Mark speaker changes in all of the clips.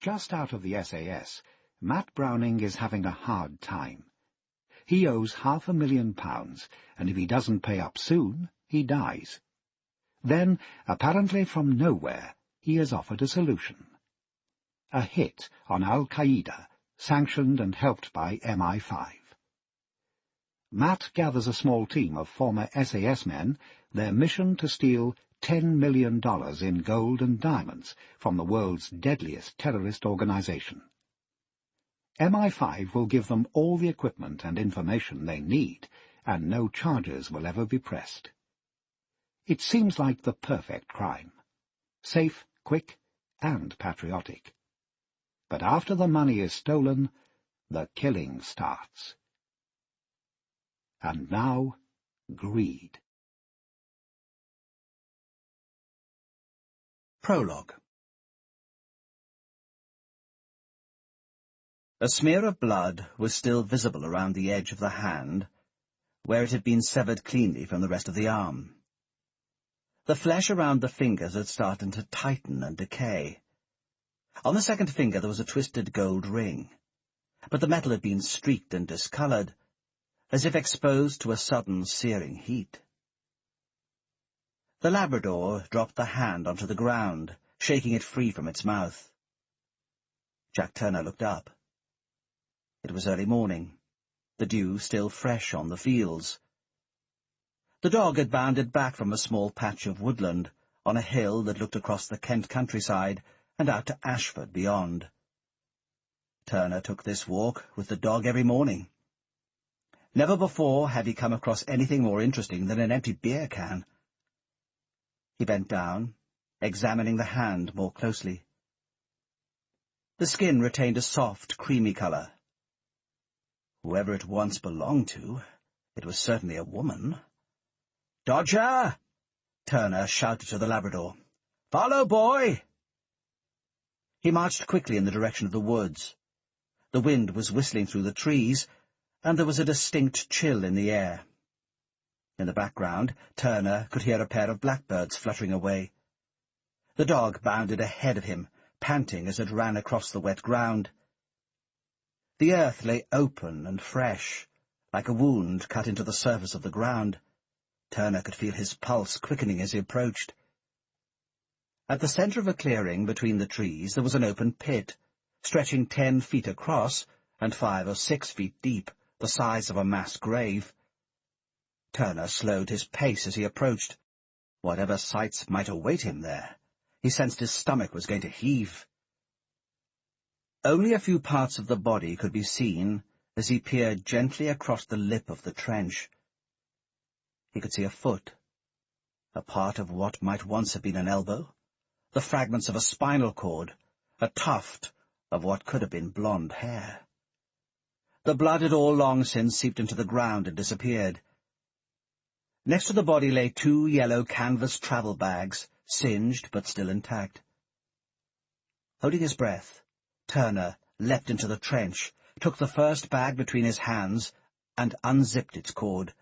Speaker 1: just out of the SAS, Matt Browning is having a hard time. He owes £500,000, and if he doesn't pay up soon, he dies. Then, apparently from nowhere, he is offered a solution. A hit on al-Qaeda, sanctioned and helped by MI5. Matt gathers a small team of former SAS men, their mission to steal $10 million in gold and diamonds from the world's deadliest terrorist organization. MI5 will give them all the equipment and information they need, and no charges will ever be pressed. It seems like the perfect crime. Safe, quick, and patriotic. But after the money is stolen, the killing starts. And now, greed.
Speaker 2: Prologue. A smear of blood was still visible around the edge of the hand, where it had been severed cleanly from the rest of the arm. The flesh around the fingers had started to tighten and decay. On the second finger there was a twisted gold ring, but the metal had been streaked and discoloured, as if exposed to a sudden searing heat. The Labrador dropped the hand onto the ground, shaking it free from its mouth. Jack Turner looked up. It was early morning, the dew still fresh on the fields. The dog had bounded back from a small patch of woodland on a hill that looked across the Kent countryside and out to Ashford beyond. Turner took this walk with the dog every morning. Never before had he come across anything more interesting than an empty beer can. He bent down, examining the hand more closely. The skin retained a soft, creamy colour. Whoever it once belonged to, it was certainly a woman. "Dodger!" Turner shouted to the Labrador. "Follow, boy!" He marched quickly in the direction of the woods. The wind was whistling through the trees, and there was a distinct chill in the air. In the background, Turner could hear a pair of blackbirds fluttering away. The dog bounded ahead of him, panting as it ran across the wet ground. The earth lay open and fresh, like a wound cut into the surface of the ground. Turner could feel his pulse quickening as he approached. At the centre of a clearing between the trees there was an open pit, stretching 10 feet across and 5 or 6 feet deep, the size of a mass grave. Turner slowed his pace as he approached. Whatever sights might await him there, he sensed his stomach was going to heave. Only a few parts of the body could be seen as he peered gently across the lip of the trench. He could see a foot, a part of what might once have been an elbow, the fragments of a spinal cord, a tuft of what could have been blonde hair. The blood had all long since seeped into the ground and disappeared. Next to the body lay 2 yellow canvas travel bags, singed but still intact. Holding his breath, Turner leapt into the trench, took the first bag between his hands, and unzipped its cord.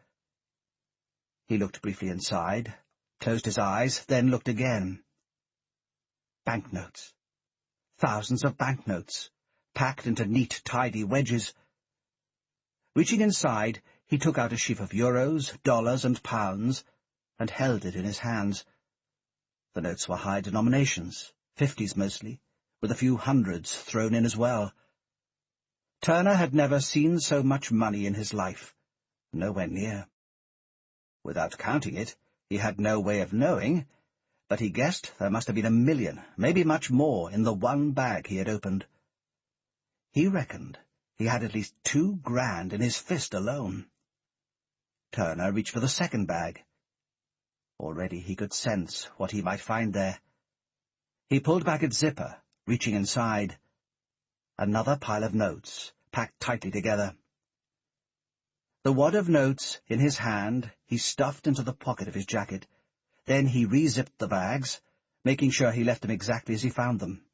Speaker 2: He looked briefly inside, closed his eyes, then looked again. Banknotes. Thousands of banknotes, packed into neat, tidy wedges. Reaching inside, he took out a sheaf of euros, dollars, and pounds, and held it in his hands. The notes were high denominations, 50s mostly, with a few hundreds thrown in as well. Turner had never seen so much money in his life, nowhere near. Without counting it, he had no way of knowing, but he guessed there must have been 1 million, maybe much more, in the one bag he had opened. He reckoned he had at least 2 grand in his fist alone. Turner reached for the second bag. Already he could sense what he might find there. He pulled back its zipper, reaching inside. Another pile of notes, packed tightly together. The wad of notes in his hand he stuffed into the pocket of his jacket. Then he re-zipped the bags, making sure he left them exactly as he found them.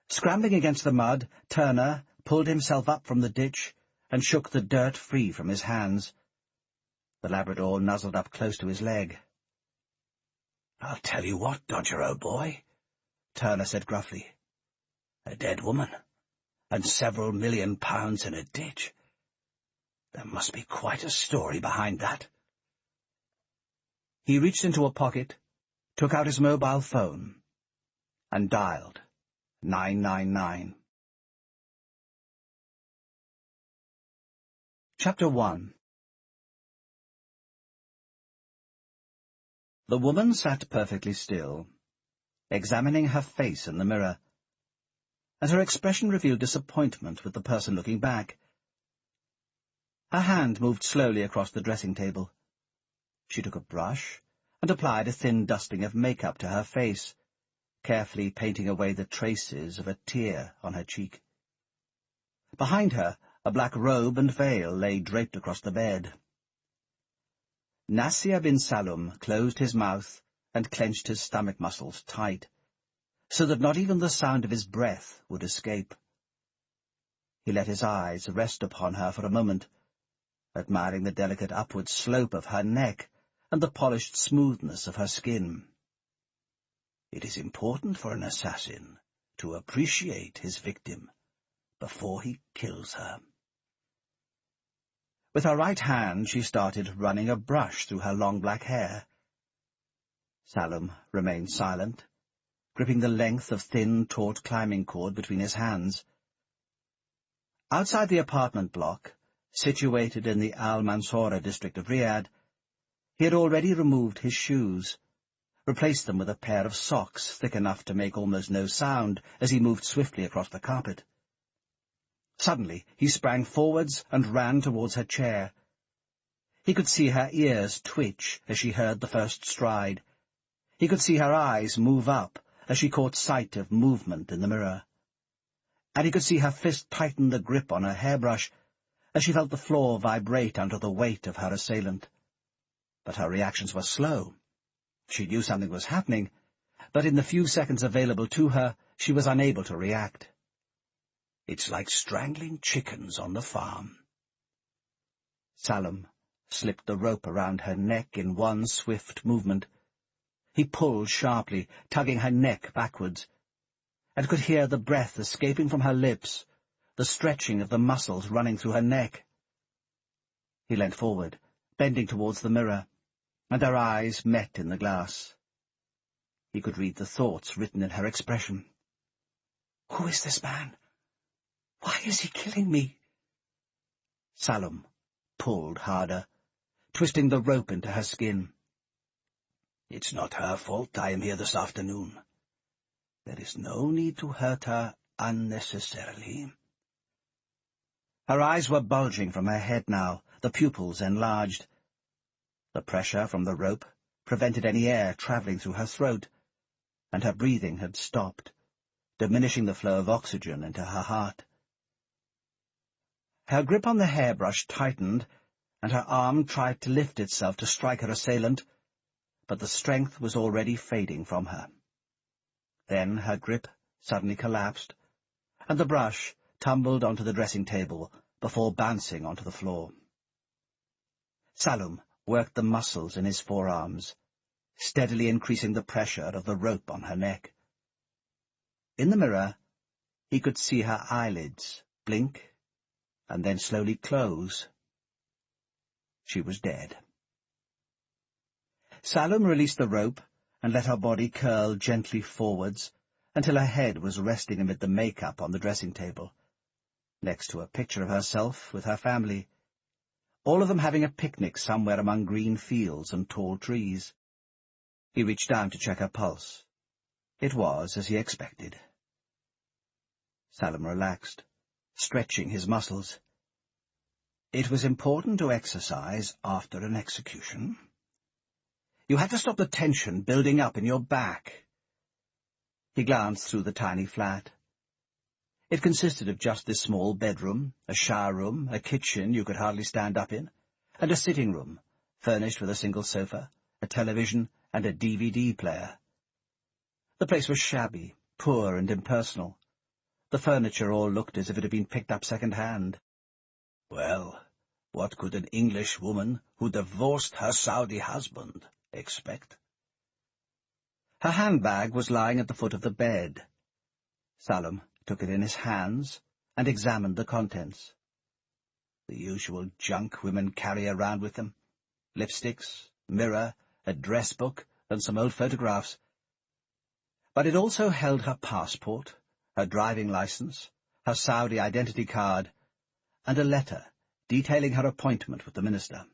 Speaker 2: Scrambling against the mud, Turner pulled himself up from the ditch and shook the dirt free from his hands. The Labrador nuzzled up close to his leg. "I'll tell you what, Dodger, old boy," Turner said gruffly. A dead woman, and several £1,000,000 in a ditch. There must be quite a story behind that. He reached into a pocket, took out his mobile phone, and dialed 999. Chapter 1. The woman sat perfectly still, examining her face in the mirror, and her expression revealed disappointment with the person looking back. Her hand moved slowly across the dressing table. She took a brush and applied a thin dusting of makeup to her face, carefully painting away the traces of a tear on her cheek. Behind her, a black robe and veil lay draped across the bed. Nasir bin Salum closed his mouth and clenched his stomach muscles tight, so that not even the sound of his breath would escape. He let his eyes rest upon her for a moment, admiring the delicate upward slope of her neck and the polished smoothness of her skin. It is important for an assassin to appreciate his victim before he kills her. With her right hand she started running a brush through her long black hair. Salum remained silent, gripping the length of thin, taut climbing cord between his hands. Outside the apartment block, situated in the Al-Mansoura district of Riyadh, he had already removed his shoes, replaced them with a pair of socks thick enough to make almost no sound as he moved swiftly across the carpet. Suddenly he sprang forwards and ran towards her chair. He could see her ears twitch as she heard the first stride. He could see her eyes move up as she caught sight of movement in the mirror. And he could see her fist tighten the grip on her hairbrush as she felt the floor vibrate under the weight of her assailant. But her reactions were slow. She knew something was happening, but in the few seconds available to her, she was unable to react. It's like strangling chickens on the farm. Salum slipped the rope around her neck in one swift movement. He pulled sharply, tugging her neck backwards, and could hear the breath escaping from her lips, the stretching of the muscles running through her neck. He leant forward, bending towards the mirror, and their eyes met in the glass. He could read the thoughts written in her expression. "Who is this man? Why is he killing me?" Salum pulled harder, twisting the rope into her skin. "It's not her fault I am here this afternoon. There is no need to hurt her unnecessarily." Her eyes were bulging from her head now, the pupils enlarged. The pressure from the rope prevented any air travelling through her throat, and her breathing had stopped, diminishing the flow of oxygen into her heart. Her grip on the hairbrush tightened, and her arm tried to lift itself to strike her assailant, but the strength was already fading from her. Then her grip suddenly collapsed, and the brush tumbled onto the dressing table before bouncing onto the floor. Salum worked the muscles in his forearms, steadily increasing the pressure of the rope on her neck. In the mirror, he could see her eyelids blink and then slowly close. She was dead. Salum released the rope and let her body curl gently forwards until her head was resting amid the makeup on the dressing table, next to a picture of herself with her family, all of them having a picnic somewhere among green fields and tall trees. He reached down to check her pulse. It was as he expected. Salum relaxed, stretching his muscles. It was important to exercise after an execution. You had to stop the tension building up in your back. He glanced through the tiny flat. It consisted of just this small bedroom, a shower room, a kitchen you could hardly stand up in, and a sitting room, furnished with a single sofa, a television, and a DVD player. The place was shabby, poor, and impersonal. The furniture all looked as if it had been picked up second-hand. Well, what could an English woman who divorced her Saudi husband expect? Her handbag was lying at the foot of the bed. Salum took it in his hands, and examined the contents. The usual junk women carry around with them: lipsticks, mirror, a dress book, and some old photographs. But it also held her passport, her driving license, her Saudi identity card, and a letter detailing her appointment with the minister.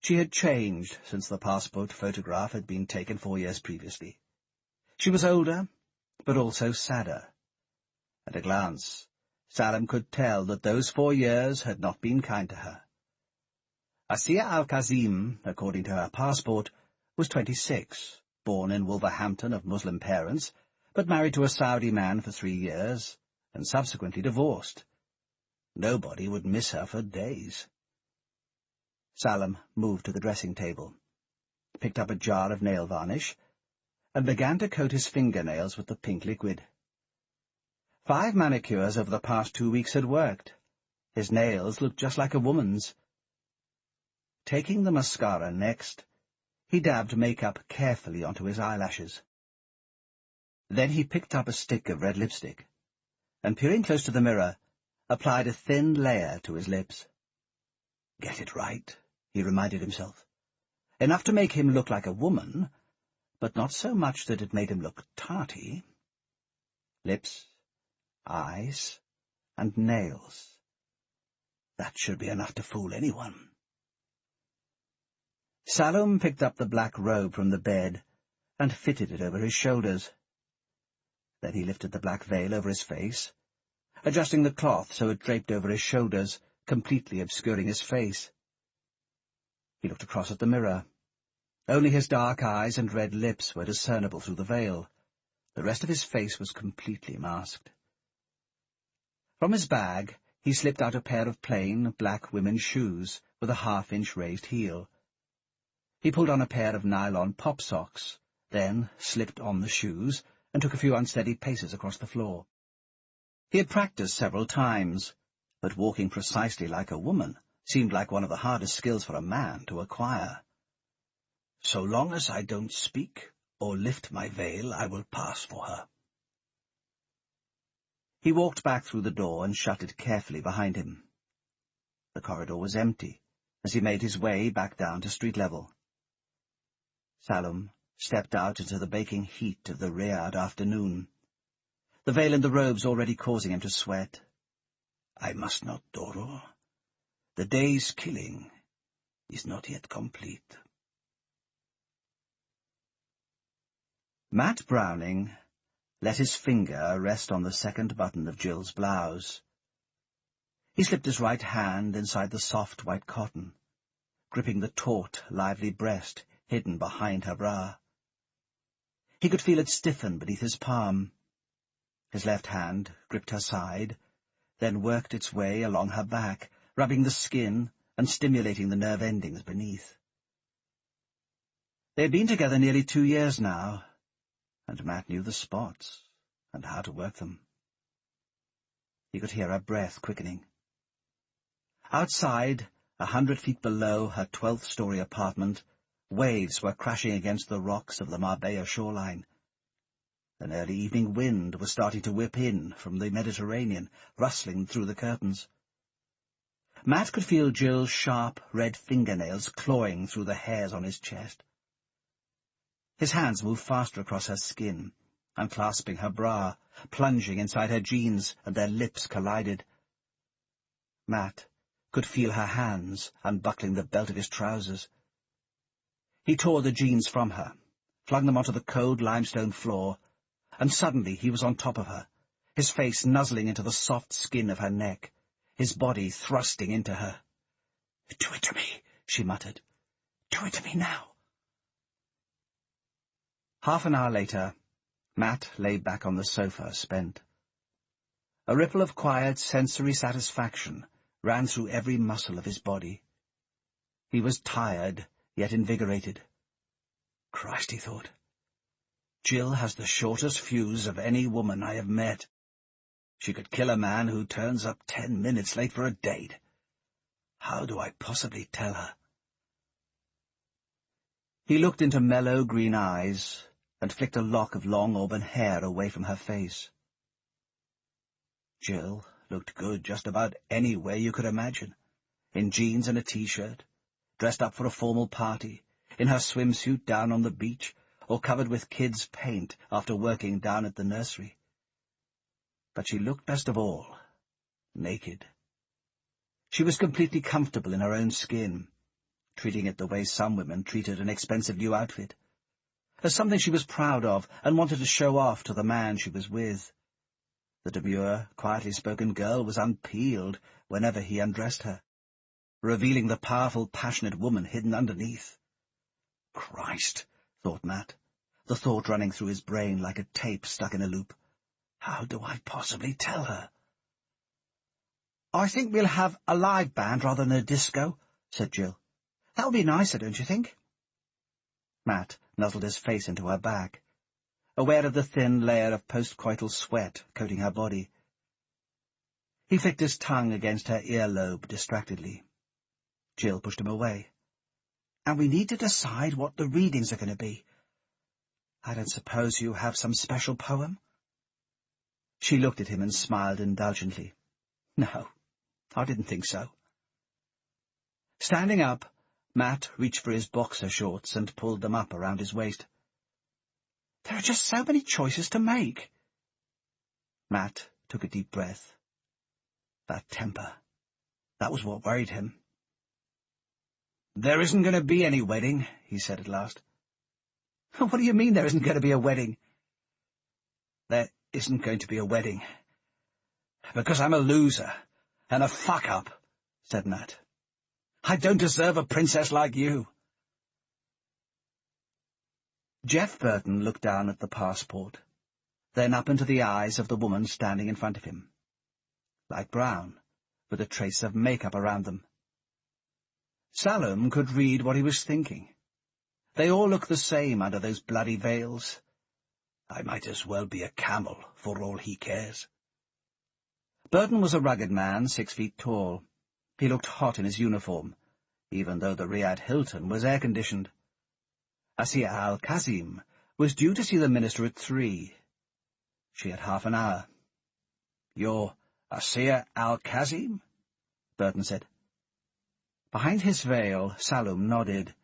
Speaker 2: She had changed since the passport photograph had been taken 4 years previously. She was older, but also sadder. At a glance, Salam could tell that those 4 years had not been kind to her. Asiya al-Kazim, according to her passport, was 26, born in Wolverhampton of Muslim parents, but married to a Saudi man for 3 years, and subsequently divorced. Nobody would miss her for days. Salam moved to the dressing table, picked up a jar of nail varnish, and began to coat his fingernails with the pink liquid. 5 manicures over the past 2 weeks had worked. His nails looked just like a woman's. Taking the mascara next, he dabbed makeup carefully onto his eyelashes. Then he picked up a stick of red lipstick, and peering close to the mirror, applied a thin layer to his lips. Get it right, he reminded himself. Enough to make him look like a woman, but not so much that it made him look tarty. Lips, eyes, and nails. That should be enough to fool anyone. Salam picked up the black robe from the bed and fitted it over his shoulders. Then he lifted the black veil over his face, adjusting the cloth so it draped over his shoulders, completely obscuring his face. He looked across at the mirror. Only his dark eyes and red lips were discernible through the veil. The rest of his face was completely masked. From his bag, he slipped out a pair of plain, black women's shoes with a half-inch raised heel. He pulled on a pair of nylon pop socks, then slipped on the shoes and took a few unsteady paces across the floor. He had practiced several times, but walking precisely like a woman seemed like one of the hardest skills for a man to acquire. So long as I don't speak or lift my veil, I will pass for her. He walked back through the door and shut it carefully behind him. The corridor was empty as he made his way back down to street level. Salam stepped out into the baking heat of the Riyadh afternoon, the veil in the robes already causing him to sweat. I must not, Doro. The day's killing is not yet complete. Matt Browning let his finger rest on the second button of Jill's blouse. He slipped his right hand inside the soft white cotton, gripping the taut, lively breast hidden behind her bra. He could feel it stiffen beneath his palm. His left hand gripped her side, then worked its way along her back, rubbing the skin and stimulating the nerve endings beneath. They had been together nearly 2 years now, and Matt knew the spots and how to work them. He could hear her breath quickening. Outside, 100 feet below her 12th-story apartment, waves were crashing against the rocks of the Marbella shoreline. An early evening wind was starting to whip in from the Mediterranean, rustling through the curtains. Matt could feel Jill's sharp, red fingernails clawing through the hairs on his chest. His hands moved faster across her skin, unclasping her bra, plunging inside her jeans, and their lips collided. Matt could feel her hands unbuckling the belt of his trousers. He tore the jeans from her, flung them onto the cold limestone floor, and suddenly he was on top of her, his face nuzzling into the soft skin of her neck, his body thrusting into her. "Do it to me," she muttered. "Do it to me now." Half an hour later, Matt lay back on the sofa, spent. A ripple of quiet sensory satisfaction ran through every muscle of his body. He was tired, yet invigorated. Christ, he thought. Jill has the shortest fuse of any woman I have met. She could kill a man who turns up 10 minutes late for a date. How do I possibly tell her? He looked into mellow green eyes and flicked a lock of long auburn hair away from her face. Jill looked good just about anywhere you could imagine, in jeans and a T-shirt, dressed up for a formal party, in her swimsuit down on the beach, or covered with kids' paint after working down at the nursery. But she looked best of all, naked. She was completely comfortable in her own skin, treating it the way some women treated an expensive new outfit, as something she was proud of and wanted to show off to the man she was with. The demure, quietly spoken girl was unpeeled whenever he undressed her, revealing the powerful, passionate woman hidden underneath. Christ, thought Matt, the thought running through his brain like a tape stuck in a loop. How do I possibly tell her? "I think we'll have a live band rather than a disco," said Jill. "That would be nicer, don't you think?" Matt nuzzled his face into her back, aware of the thin layer of postcoital sweat coating her body. He flicked his tongue against her earlobe distractedly. Jill pushed him away. "And we need to decide what the readings are going to be. I don't suppose you have some special poem?" She looked at him and smiled indulgently. "No, I didn't think so." Standing up, Matt reached for his boxer shorts and pulled them up around his waist. "There are just so many choices to make." Matt took a deep breath. That temper, that was what worried him. "There isn't going to be any wedding," he said at last. "What do you mean there isn't going to be a wedding?" "There isn't going to be a wedding. Because I'm a loser and a fuck-up," said Matt. "I don't deserve a princess like you." Jeff Burton looked down at the passport, then up into the eyes of the woman standing in front of him. Light brown, with a trace of makeup around them. Salome could read what he was thinking. They all look the same under those bloody veils. I might as well be a camel, for all he cares. Burton was a rugged man, 6 feet tall. He looked hot in his uniform, even though the Riyadh Hilton was air-conditioned. Asiya al-Kazim was due to see the minister at 3. She had half an hour. "You're Asiya al-Kazim?" Burton said. Behind his veil, Salome nodded.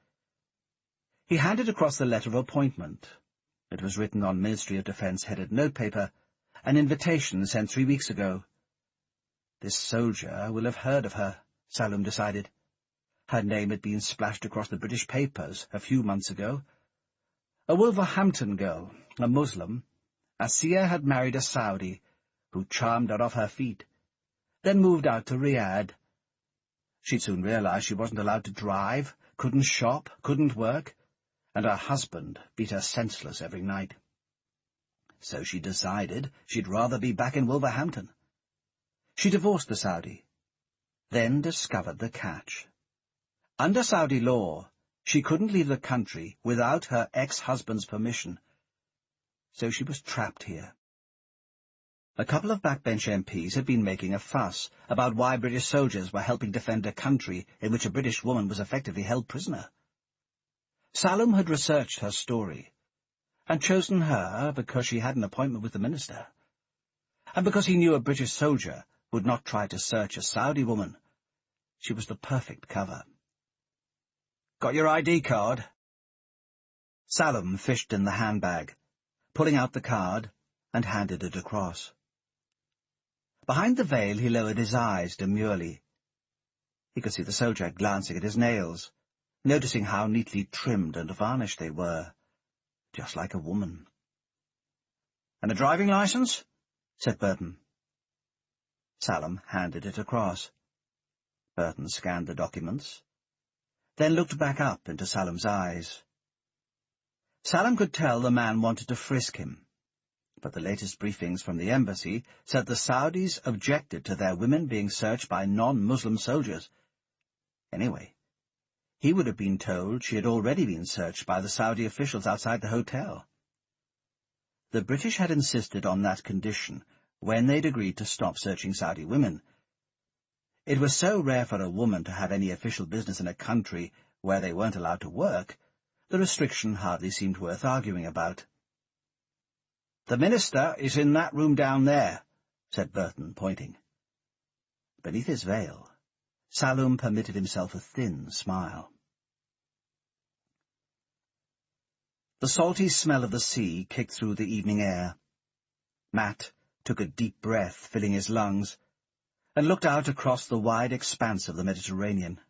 Speaker 2: He handed across the letter of appointment. It was written on Ministry of Defense-headed notepaper, an invitation sent 3 weeks ago. This soldier will have heard of her, Salome decided. Her name had been splashed across the British papers a few months ago. A Wolverhampton girl, a Muslim, Asiya had married a Saudi, who charmed her off her feet, then moved out to Riyadh. She'd soon realized she wasn't allowed to drive, couldn't shop, couldn't work, and her husband beat her senseless every night. So she decided she'd rather be back in Wolverhampton. She divorced the Saudi, then discovered the catch. Under Saudi law, she couldn't leave the country without her ex-husband's permission, so she was trapped here. A couple of backbench MPs had been making a fuss about why British soldiers were helping defend a country in which a British woman was effectively held prisoner. Salome had researched her story, and chosen her because she had an appointment with the minister, and because he knew a British soldier would not try to search a Saudi woman. She was the perfect cover. "Got your ID card?" Salome fished in the handbag, pulling out the card, and handed it across. Behind the veil he lowered his eyes demurely. He could see the soldier glancing at his nails, noticing how neatly trimmed and varnished they were, just like a woman. "And a driving license?" said Burton. Salome handed it across. Burton scanned the documents, then looked back up into Salome's eyes. Salome could tell the man wanted to frisk him, but the latest briefings from the embassy said the Saudis objected to their women being searched by non-Muslim soldiers. Anyway, he would have been told she had already been searched by the Saudi officials outside the hotel. The British had insisted on that condition when they'd agreed to stop searching Saudi women. It was so rare for a woman to have any official business in a country where they weren't allowed to work, the restriction hardly seemed worth arguing about. "The minister is in that room down there," said Burton, pointing. Beneath his veil, Saloum permitted himself a thin smile. The salty smell of the sea kicked through the evening air. Matt took a deep breath, filling his lungs, and looked out across the wide expanse of the Mediterranean.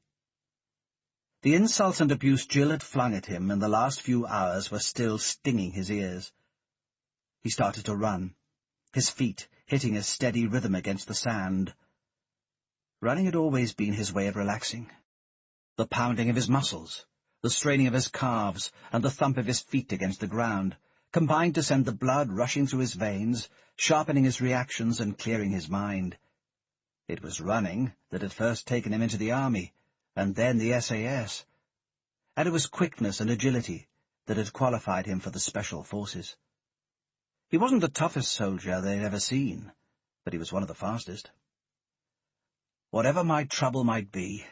Speaker 2: The insults and abuse Jill had flung at him in the last few hours were still stinging his ears. He started to run, his feet hitting a steady rhythm against the sand. Running had always been his way of relaxing. The pounding of his muscles, the straining of his calves, and the thump of his feet against the ground combined to send the blood rushing through his veins, sharpening his reactions and clearing his mind. It was running that had first taken him into the army, and then the SAS, and it was quickness and agility that had qualified him for the special forces. He wasn't the toughest soldier they'd ever seen, but he was one of the fastest. Whatever my trouble might be,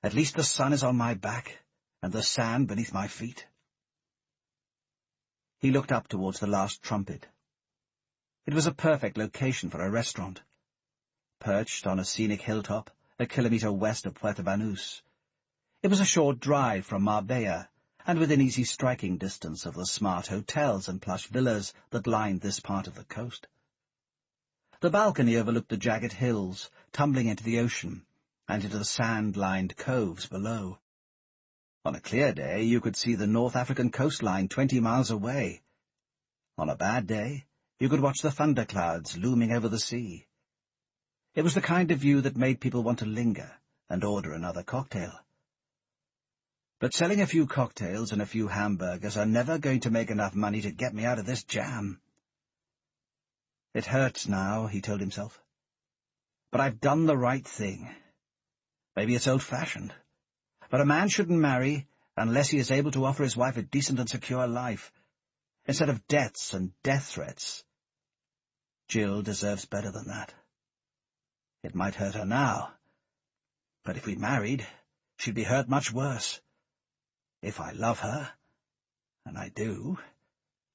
Speaker 2: at least the sun is on my back and the sand beneath my feet. He looked up towards the last trumpet. It was a perfect location for a restaurant. Perched on a scenic hilltop, a kilometre west of Puerto Banús. It was a short drive from Marbella, and within easy striking distance of the smart hotels and plush villas that lined this part of the coast. The balcony overlooked the jagged hills, tumbling into the ocean, and into the sand-lined coves below. On a clear day, you could see the North African coastline 20 miles away. On a bad day, you could watch the thunderclouds looming over the sea. It was the kind of view that made people want to linger and order another cocktail. But selling a few cocktails and a few hamburgers are never going to make enough money to get me out of this jam. It hurts now, he told himself. But I've done the right thing. Maybe it's old-fashioned, but a man shouldn't marry unless he is able to offer his wife a decent and secure life, instead of debts and death threats. Jill deserves better than that. It might hurt her now, but if we married, she'd be hurt much worse. If I love her, and I do,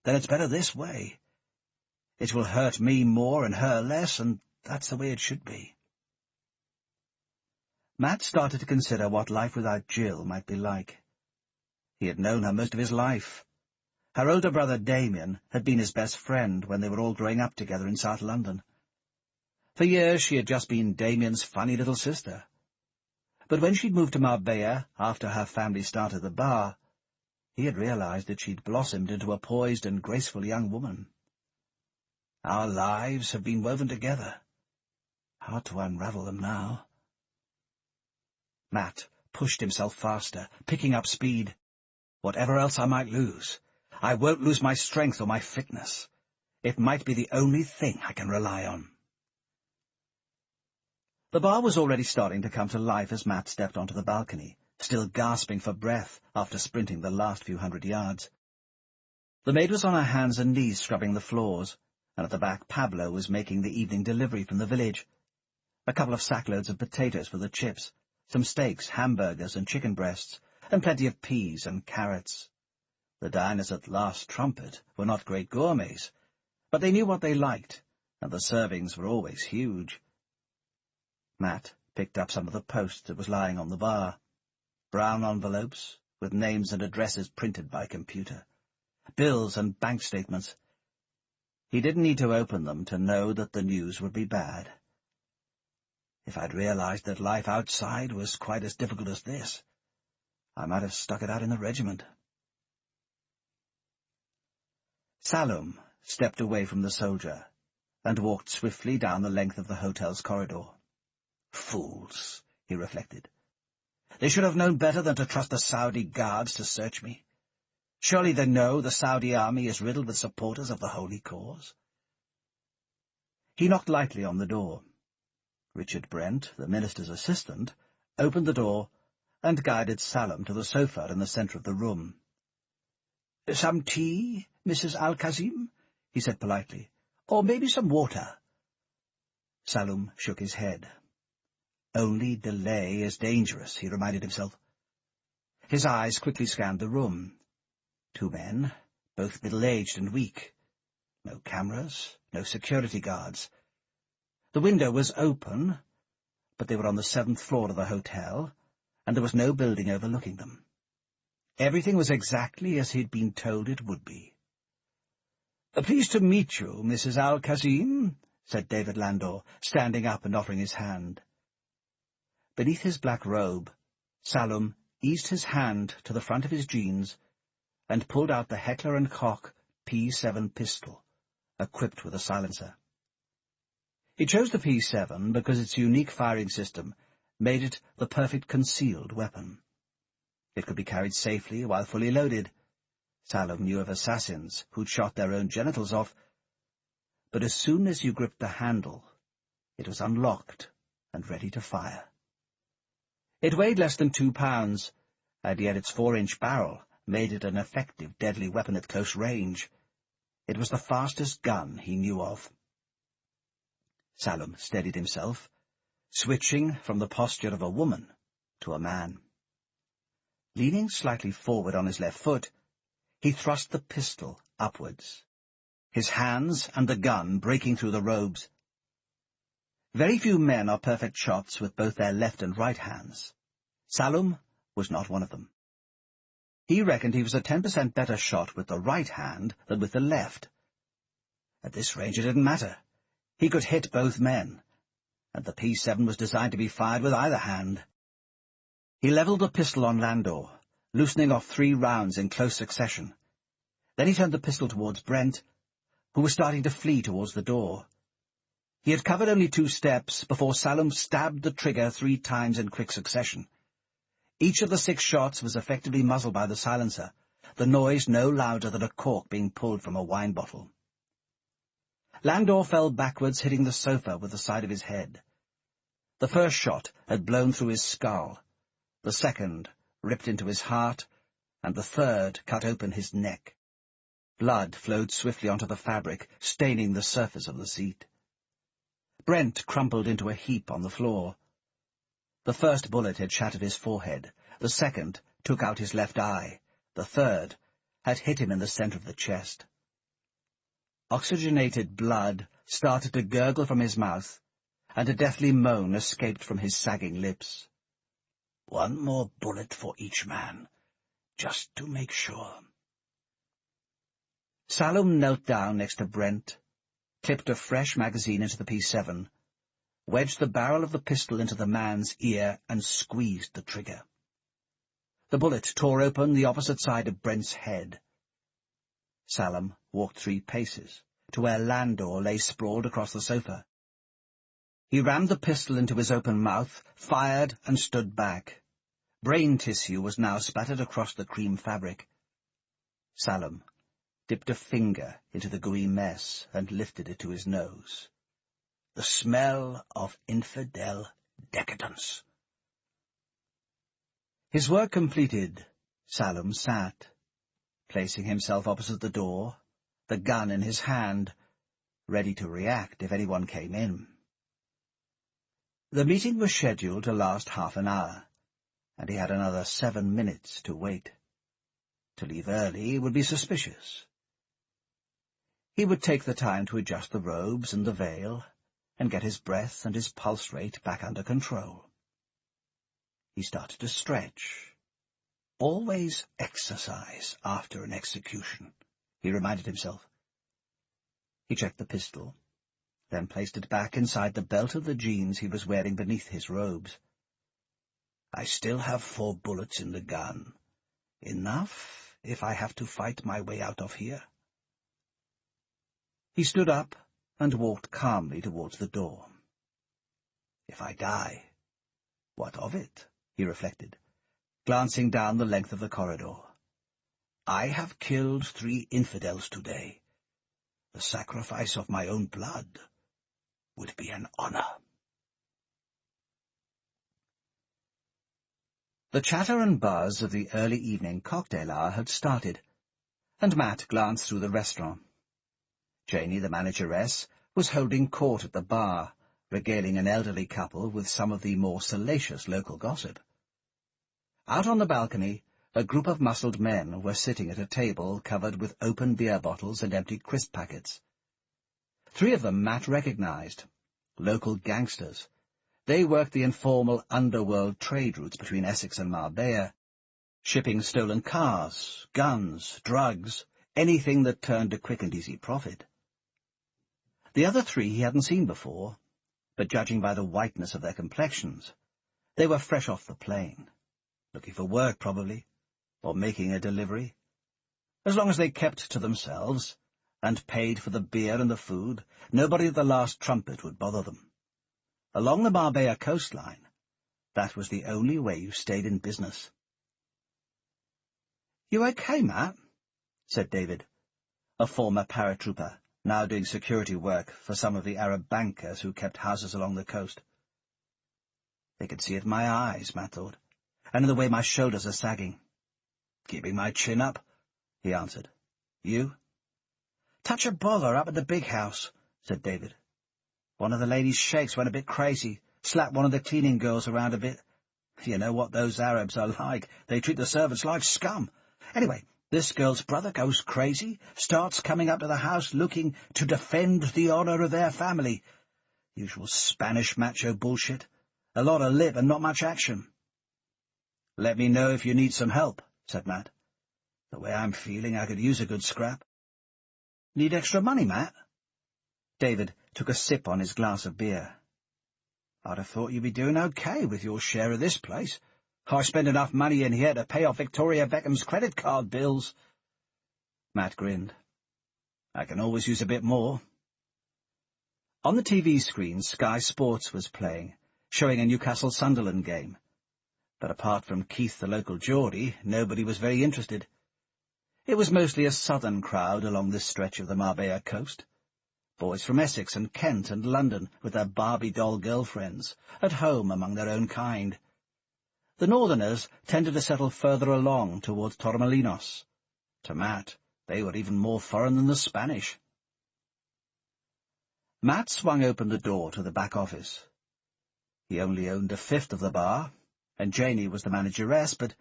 Speaker 2: then it's better this way. It will hurt me more and her less, and that's the way it should be. Matt started to consider what life without Jill might be like. He had known her most of his life. Her older brother Damien had been his best friend when they were all growing up together in South London. For years she had just been Damien's funny little sister. But when she'd moved to Marbella after her family started the bar, he had realized that she'd blossomed into a poised and graceful young woman. Our lives have been woven together. Hard to unravel them now. Matt pushed himself faster, picking up speed. Whatever else I might lose, I won't lose my strength or my fitness. It might be the only thing I can rely on. The bar was already starting to come to life as Matt stepped onto the balcony, still gasping for breath after sprinting the last few hundred yards. The maid was on her hands and knees scrubbing the floors, and at the back Pablo was making the evening delivery from the village. A couple of sackloads of potatoes for the chips, some steaks, hamburgers and chicken breasts, and plenty of peas and carrots. The diners at Last Trumpet were not great gourmets, but they knew what they liked, and the servings were always huge. Matt picked up some of the post that was lying on the bar. Brown envelopes, with names and addresses printed by computer. Bills and bank statements. He didn't need to open them to know that the news would be bad. If I'd realized that life outside was quite as difficult as this, I might have stuck it out in the regiment. Saloum stepped away from the soldier and walked swiftly down the length of the hotel's corridor. Fools, he reflected. They should have known better than to trust the Saudi guards to search me. Surely they know the Saudi army is riddled with supporters of the holy cause. He knocked lightly on the door. Richard Brent, the minister's assistant, opened the door and guided Saloum to the sofa in the centre of the room. "Some tea, Mrs. Al-Kazim?" he said politely. "Or maybe some water?" Saloum shook his head. Only delay is dangerous, he reminded himself. His eyes quickly scanned the room. 2 men, both middle-aged and weak. No cameras, no security guards. The window was open, but they were on the 7th floor of the hotel, and there was no building overlooking them. Everything was exactly as he'd been told it would be. "Pleased to meet you, Mrs. Al-Kazim," said David Landor, standing up and offering his hand. Beneath his black robe, Salum eased his hand to the front of his jeans and pulled out the Heckler & Koch P7 pistol, equipped with a silencer. He chose the P7 because its unique firing system made it the perfect concealed weapon. It could be carried safely while fully loaded. Salum knew of assassins who'd shot their own genitals off, but as soon as you gripped the handle, it was unlocked and ready to fire. It weighed less than 2 pounds, and yet its 4-inch barrel made it an effective, deadly weapon at close range. It was the fastest gun he knew of. Salum steadied himself, switching from the posture of a woman to a man. Leaning slightly forward on his left foot, he thrust the pistol upwards, his hands and the gun breaking through the robes. Very few men are perfect shots with both their left and right hands. Salum was not one of them. He reckoned he was a 10% better shot with the right hand than with the left. At this range it didn't matter. He could hit both men, and the P7 was designed to be fired with either hand. He levelled the pistol on Landor, loosening off 3 rounds in close succession. Then he turned the pistol towards Brent, who was starting to flee towards the door. He had covered only 2 steps before Salum stabbed the trigger 3 times in quick succession. Each of the 6 shots was effectively muzzled by the silencer, the noise no louder than a cork being pulled from a wine bottle. Landor fell backwards, hitting the sofa with the side of his head. The first shot had blown through his skull, the second ripped into his heart, and the third cut open his neck. Blood flowed swiftly onto the fabric, staining the surface of the seat. Brent crumpled into a heap on the floor. The first bullet had shattered his forehead, the second took out his left eye, the third had hit him in the center of the chest. Oxygenated blood started to gurgle from his mouth, and a deathly moan escaped from his sagging lips. "One more bullet for each man, just to make sure." Salum knelt down next to Brent, clipped a fresh magazine into the P7, wedged the barrel of the pistol into the man's ear, and squeezed the trigger. The bullet tore open the opposite side of Brent's head. Salum walked 3 paces, to where Landor lay sprawled across the sofa. He rammed the pistol into his open mouth, fired, and stood back. Brain tissue was now spattered across the cream fabric. Salum dipped a finger into the gooey mess and lifted it to his nose. The smell of infidel decadence. His work completed, Salum sat, placing himself opposite the door, the gun in his hand, ready to react if anyone came in. The meeting was scheduled to last half an hour, and he had another 7 minutes to wait. To leave early would be suspicious. He would take the time to adjust the robes and the veil, and get his breath and his pulse rate back under control. He started to stretch. Always exercise after an execution, he reminded himself. He checked the pistol, then placed it back inside the belt of the jeans he was wearing beneath his robes. I still have 4 bullets in the gun. Enough if I have to fight my way out of here. He stood up and walked calmly towards the door. If I die, what of it? He reflected, glancing down the length of the corridor. I have killed 3 infidels today. The sacrifice of my own blood would be an honor. The chatter and buzz of the early evening cocktail hour had started, and Matt glanced through the restaurant. Janie, the manageress, was holding court at the bar, regaling an elderly couple with some of the more salacious local gossip. Out on the balcony, a group of muscled men were sitting at a table covered with open beer bottles and empty crisp packets. 3 of them Matt recognized, local gangsters. They worked the informal underworld trade routes between Essex and Marbella, shipping stolen cars, guns, drugs, anything that turned a quick and easy profit. The other three he hadn't seen before, but judging by the whiteness of their complexions, they were fresh off the plane, looking for work probably, or making a delivery. As long as they kept to themselves, and paid for the beer and the food, nobody at the Last Trumpet would bother them. Along the Marbella coastline, that was the only way you stayed in business. "You okay, Matt?" said David, a former paratrooper, now doing security work for some of the Arab bankers who kept houses along the coast. They could see it in my eyes, Matt thought, and in the way my shoulders are sagging. "Keeping my chin up," he answered. "You?" "Touch of bother up at the big house," said David. "One of the ladies' sheikhs went a bit crazy, slapped one of the cleaning girls around a bit. You know what those Arabs are like. They treat the servants like scum. Anyway, this girl's brother goes crazy, starts coming up to the house looking to defend the honour of their family. Usual Spanish macho bullshit. A lot of lip and not much action." "Let me know if you need some help," said Matt. "The way I'm feeling, I could use a good scrap." "Need extra money, Matt?" David took a sip on his glass of beer. "I'd have thought you'd be doing okay with your share of this place. I spend enough money in here to pay off Victoria Beckham's credit card bills." Matt grinned. "I can always use a bit more." On the TV screen, Sky Sports was playing, showing a Newcastle-Sunderland game. But apart from Keith the local Geordie, nobody was very interested. It was mostly a southern crowd along this stretch of the Marbella coast. Boys from Essex and Kent and London with their Barbie doll girlfriends, at home among their own kind. The northerners tended to settle further along towards Torremolinos. To Matt, they were even more foreign than the Spanish. Matt swung open the door to the back office. He only owned a fifth of the bar, and Janie was the manageress, but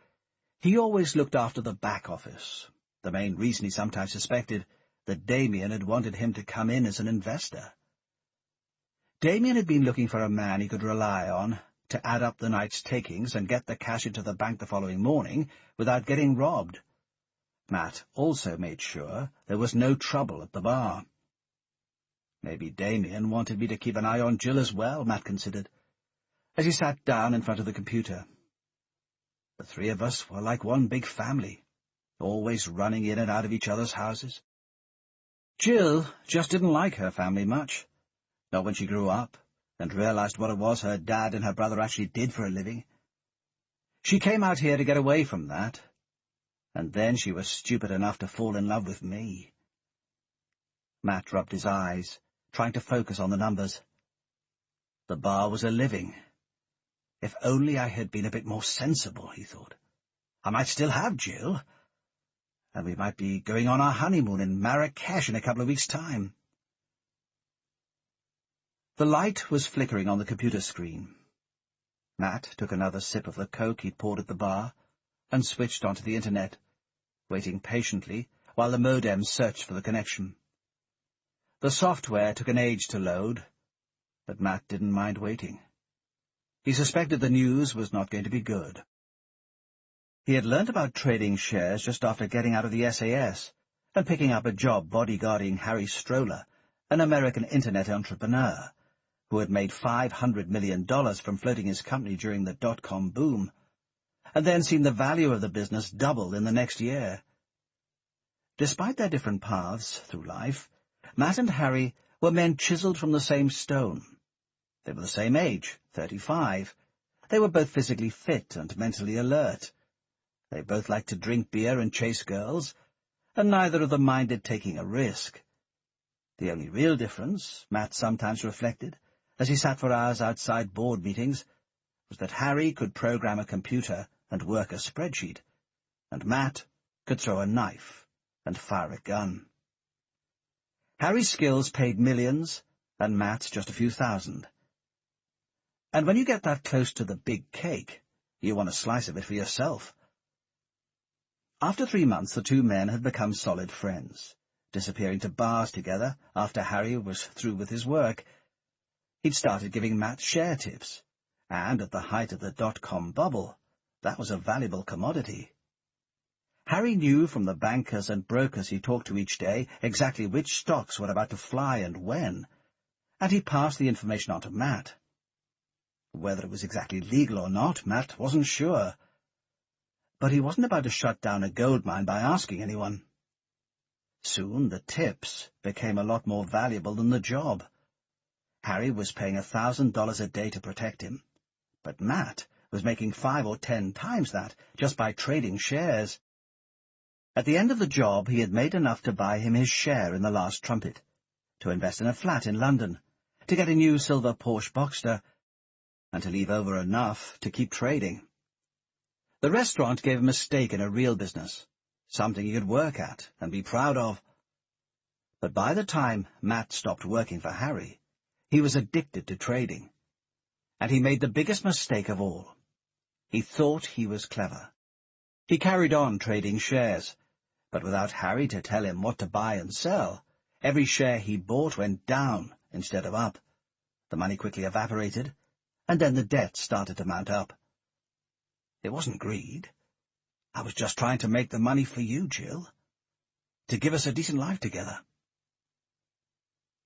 Speaker 2: he always looked after the back office. The main reason he sometimes suspected that Damien had wanted him to come in as an investor. Damien had been looking for a man he could rely on to add up the night's takings and get the cash into the bank the following morning without getting robbed. Matt also made sure there was no trouble at the bar. Maybe Damien wanted me to keep an eye on Jill as well, Matt considered, as he sat down in front of the computer. The three of us were like one big family, always running in and out of each other's houses. Jill just didn't like her family much, not when she grew up and realized what it was her dad and her brother actually did for a living. She came out here to get away from that, and then she was stupid enough to fall in love with me. Matt rubbed his eyes, trying to focus on the numbers. The bar was a living. If only I had been a bit more sensible, he thought. I might still have Jill, and we might be going on our honeymoon in Marrakesh in a couple of weeks' time. The light was flickering on the computer screen. Matt took another sip of the Coke he'd poured at the bar and switched onto the internet, waiting patiently while the modem searched for the connection. The software took an age to load, but Matt didn't mind waiting. He suspected the news was not going to be good. He had learnt about trading shares just after getting out of the SAS and picking up a job bodyguarding Harry Stroller, an American internet entrepreneur who had made $500 million from floating his company during the dot-com boom, and then seen the value of the business double in the next year. Despite their different paths through life, Matt and Harry were men chiselled from the same stone. They were the same age, 35. They were both physically fit and mentally alert. They both liked to drink beer and chase girls, and neither of them minded taking a risk. The only real difference, Matt sometimes reflected, as he sat for hours outside board meetings, was that Harry could program a computer and work a spreadsheet, and Matt could throw a knife and fire a gun. Harry's skills paid millions, and Matt's just a few thousand. And when you get that close to the big cake, you want a slice of it for yourself. After 3 months, the two men had become solid friends, disappearing to bars together after Harry was through with his work. He'd started giving Matt share tips, and at the height of the dot-com bubble, that was a valuable commodity. Harry knew from the bankers and brokers he talked to each day exactly which stocks were about to fly and when, and he passed the information on to Matt. Whether it was exactly legal or not, Matt wasn't sure. But he wasn't about to shut down a gold mine by asking anyone. Soon the tips became a lot more valuable than the job. Harry was paying $1,000 a day to protect him, but Matt was making 5 or 10 times that just by trading shares. At the end of the job, he had made enough to buy him his share in the last Trumpet, to invest in a flat in London, to get a new silver Porsche Boxster, and to leave over enough to keep trading. The restaurant gave him a stake in a real business, something he could work at and be proud of. But by the time Matt stopped working for Harry, he was addicted to trading, and he made the biggest mistake of all. He thought he was clever. He carried on trading shares, but without Harry to tell him what to buy and sell, every share he bought went down instead of up. The money quickly evaporated, and then the debt started to mount up. It wasn't greed. I was just trying to make the money for you, Jill, to give us a decent life together.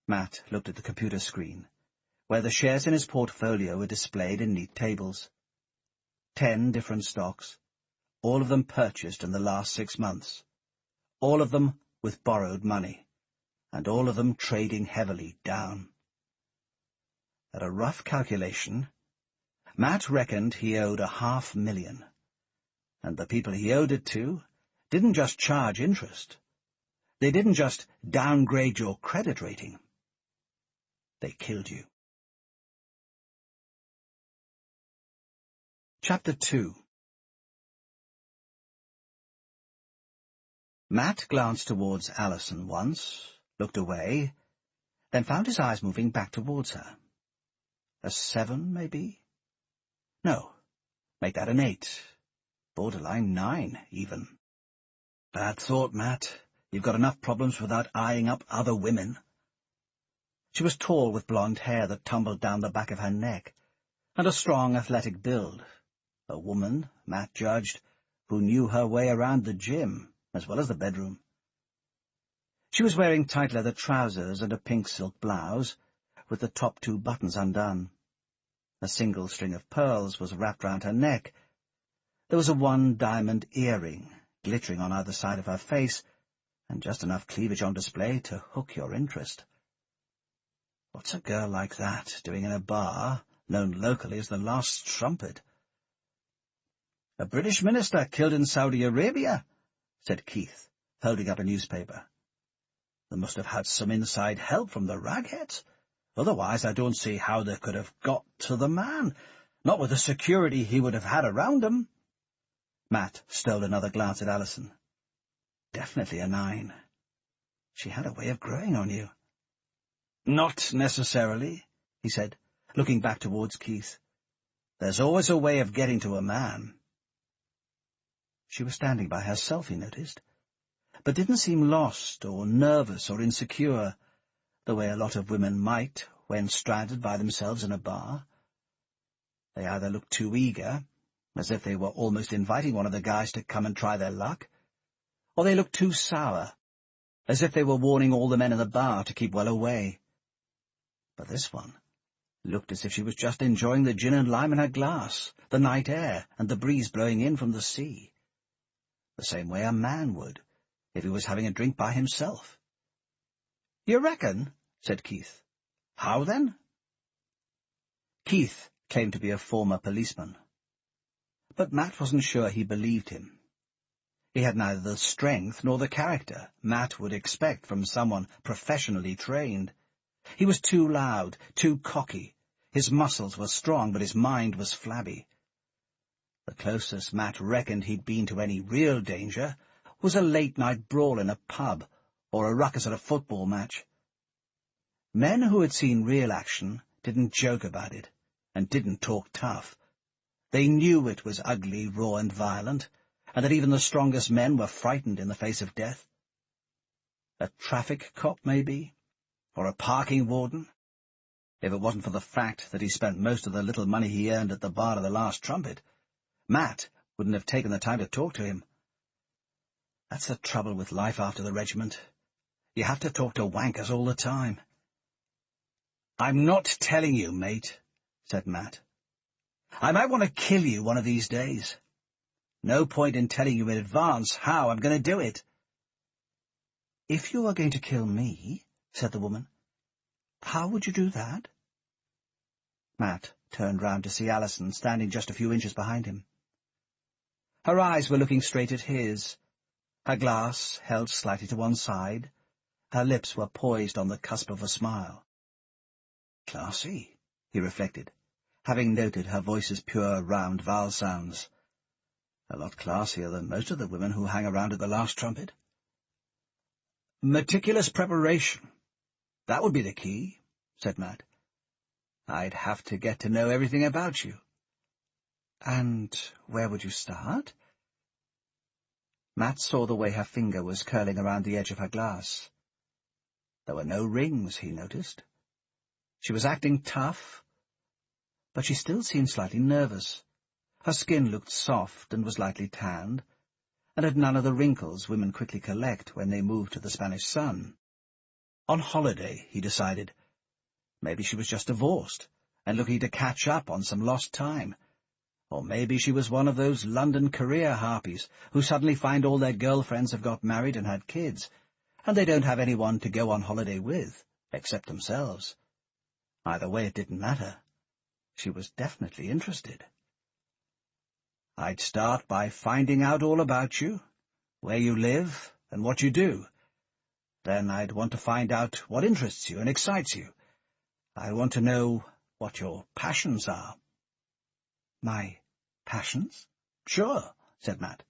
Speaker 2: Matt looked at the computer screen, where the shares in his portfolio were displayed in neat tables. 10 different stocks, all of them purchased in the last 6 months, all of them with borrowed money, and all of them trading heavily down. At a rough calculation, Matt reckoned he owed $500,000, and the people he owed it to didn't just charge interest. They didn't just downgrade your credit rating. They killed you. Chapter 2. Matt glanced towards Alison once, looked away, then found his eyes moving back towards her. A 7, maybe? No, make that an 8. Borderline 9, even. Bad thought, Matt. You've got enough problems without eyeing up other women. She was tall with blonde hair that tumbled down the back of her neck, and a strong, athletic build. A woman, Matt judged, who knew her way around the gym, as well as the bedroom. She was wearing tight leather trousers and a pink silk blouse, with the top 2 buttons undone. A single string of pearls was wrapped round her neck. There was a 1 diamond earring, glittering on either side of her face, and just enough cleavage on display to hook your interest. What's a girl like that doing in a bar, known locally as the Last Trumpet? "A British minister killed in Saudi Arabia," said Keith, holding up a newspaper. "They must have had some inside help from the ragheads. Otherwise, I don't see how they could have got to the man, not with the security he would have had around him." Matt stole another glance at Alison. Definitely a 9. She had a way of growing on you. "Not necessarily," he said, looking back towards Keith. "There's always a way of getting to a man." She was standing by herself, he noticed, but didn't seem lost or nervous or insecure, the way a lot of women might when stranded by themselves in a bar. They either looked too eager, as if they were almost inviting one of the guys to come and try their luck, or they looked too sour, as if they were warning all the men in the bar to keep well away. But this one looked as if she was just enjoying the gin and lime in her glass, the night air, and the breeze blowing in from the sea. The same way a man would, if he was having a drink by himself. "You reckon?" said Keith. "How, then?" Keith claimed to be a former policeman, but Matt wasn't sure he believed him. He had neither the strength nor the character Matt would expect from someone professionally trained. He was too loud, too cocky. His muscles were strong, but his mind was flabby. The closest Matt reckoned he'd been to any real danger was a late-night brawl in a pub or a ruckus at a football match. Men who had seen real action didn't joke about it and didn't talk tough. They knew it was ugly, raw, and violent, and that even the strongest men were frightened in the face of death. A traffic cop, maybe, or a parking warden. if it wasn't for the fact that he spent most of the little money he earned at the bar of the Last Trumpet. Matt wouldn't have taken the time to talk to him. That's the trouble with life after the regiment. You have to talk to wankers all the time. "I'm not telling you, mate," said Matt. "I might want to kill you one of these days. No point in telling you in advance how I'm going to do it." "If you are going to kill me," said the woman, "how would you do that?" Matt turned round to see Alison standing just a few inches behind him. Her eyes were looking straight at his, her glass held slightly to one side, her lips were poised on the cusp of a smile. Classy, he reflected, having noted her voice's pure, round vowel sounds. A lot classier than most of the women who hang around at the Last Trumpet. "Meticulous preparation. That would be the key," said Matt. "I'd have to get to know everything about you." "And where would you start?" Matt saw the way her finger was curling around the edge of her glass. There were no rings, he noticed. She was acting tough, but she still seemed slightly nervous. Her skin looked soft and was lightly tanned, and had none of the wrinkles women quickly collect when they move to the Spanish sun. On holiday, he decided. Maybe she was just divorced, and looking to catch up on some lost time. Or maybe she was one of those London career harpies who suddenly find all their girlfriends have got married and had kids, and they don't have anyone to go on holiday with, except themselves. Either way, it didn't matter. She was definitely interested. "I'd start by finding out all about you, where you live, and what you do. Then I'd want to find out what interests you and excites you. I want to know what your passions are." "My passions?" "Sure," said Matt.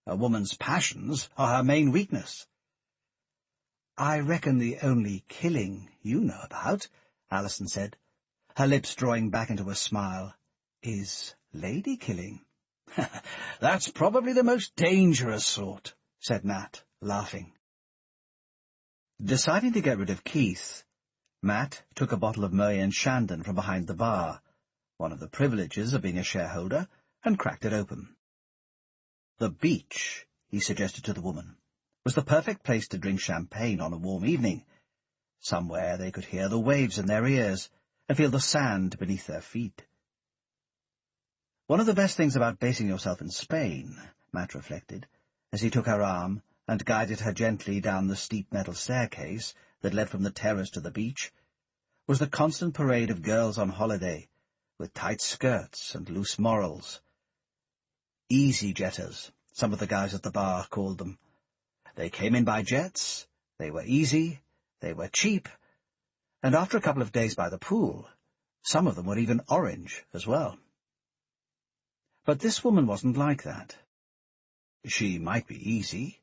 Speaker 2: "A woman's passions are her main weakness." "I reckon the only killing you know about," Alison said, her lips drawing back into a smile, "is lady killing." "That's probably the most dangerous sort," said Matt, laughing. Deciding to get rid of Keith, Matt took a bottle of Murray and Shandon from behind the bar, one of the privileges of being a shareholder, and cracked it open. The beach, he suggested to the woman, was the perfect place to drink champagne on a warm evening. Somewhere they could hear the waves in their ears and feel the sand beneath their feet. One of the best things about basing yourself in Spain, Matt reflected, as he took her arm and guided her gently down the steep metal staircase that led from the terrace to the beach, was the constant parade of girls on holiday, with tight skirts and loose morals. Easy-jetters, some of the guys at the bar called them. They came in by jets, they were easy, they were cheap, and after a couple of days by the pool, some of them were even orange as well. But this woman wasn't like that. She might be easy.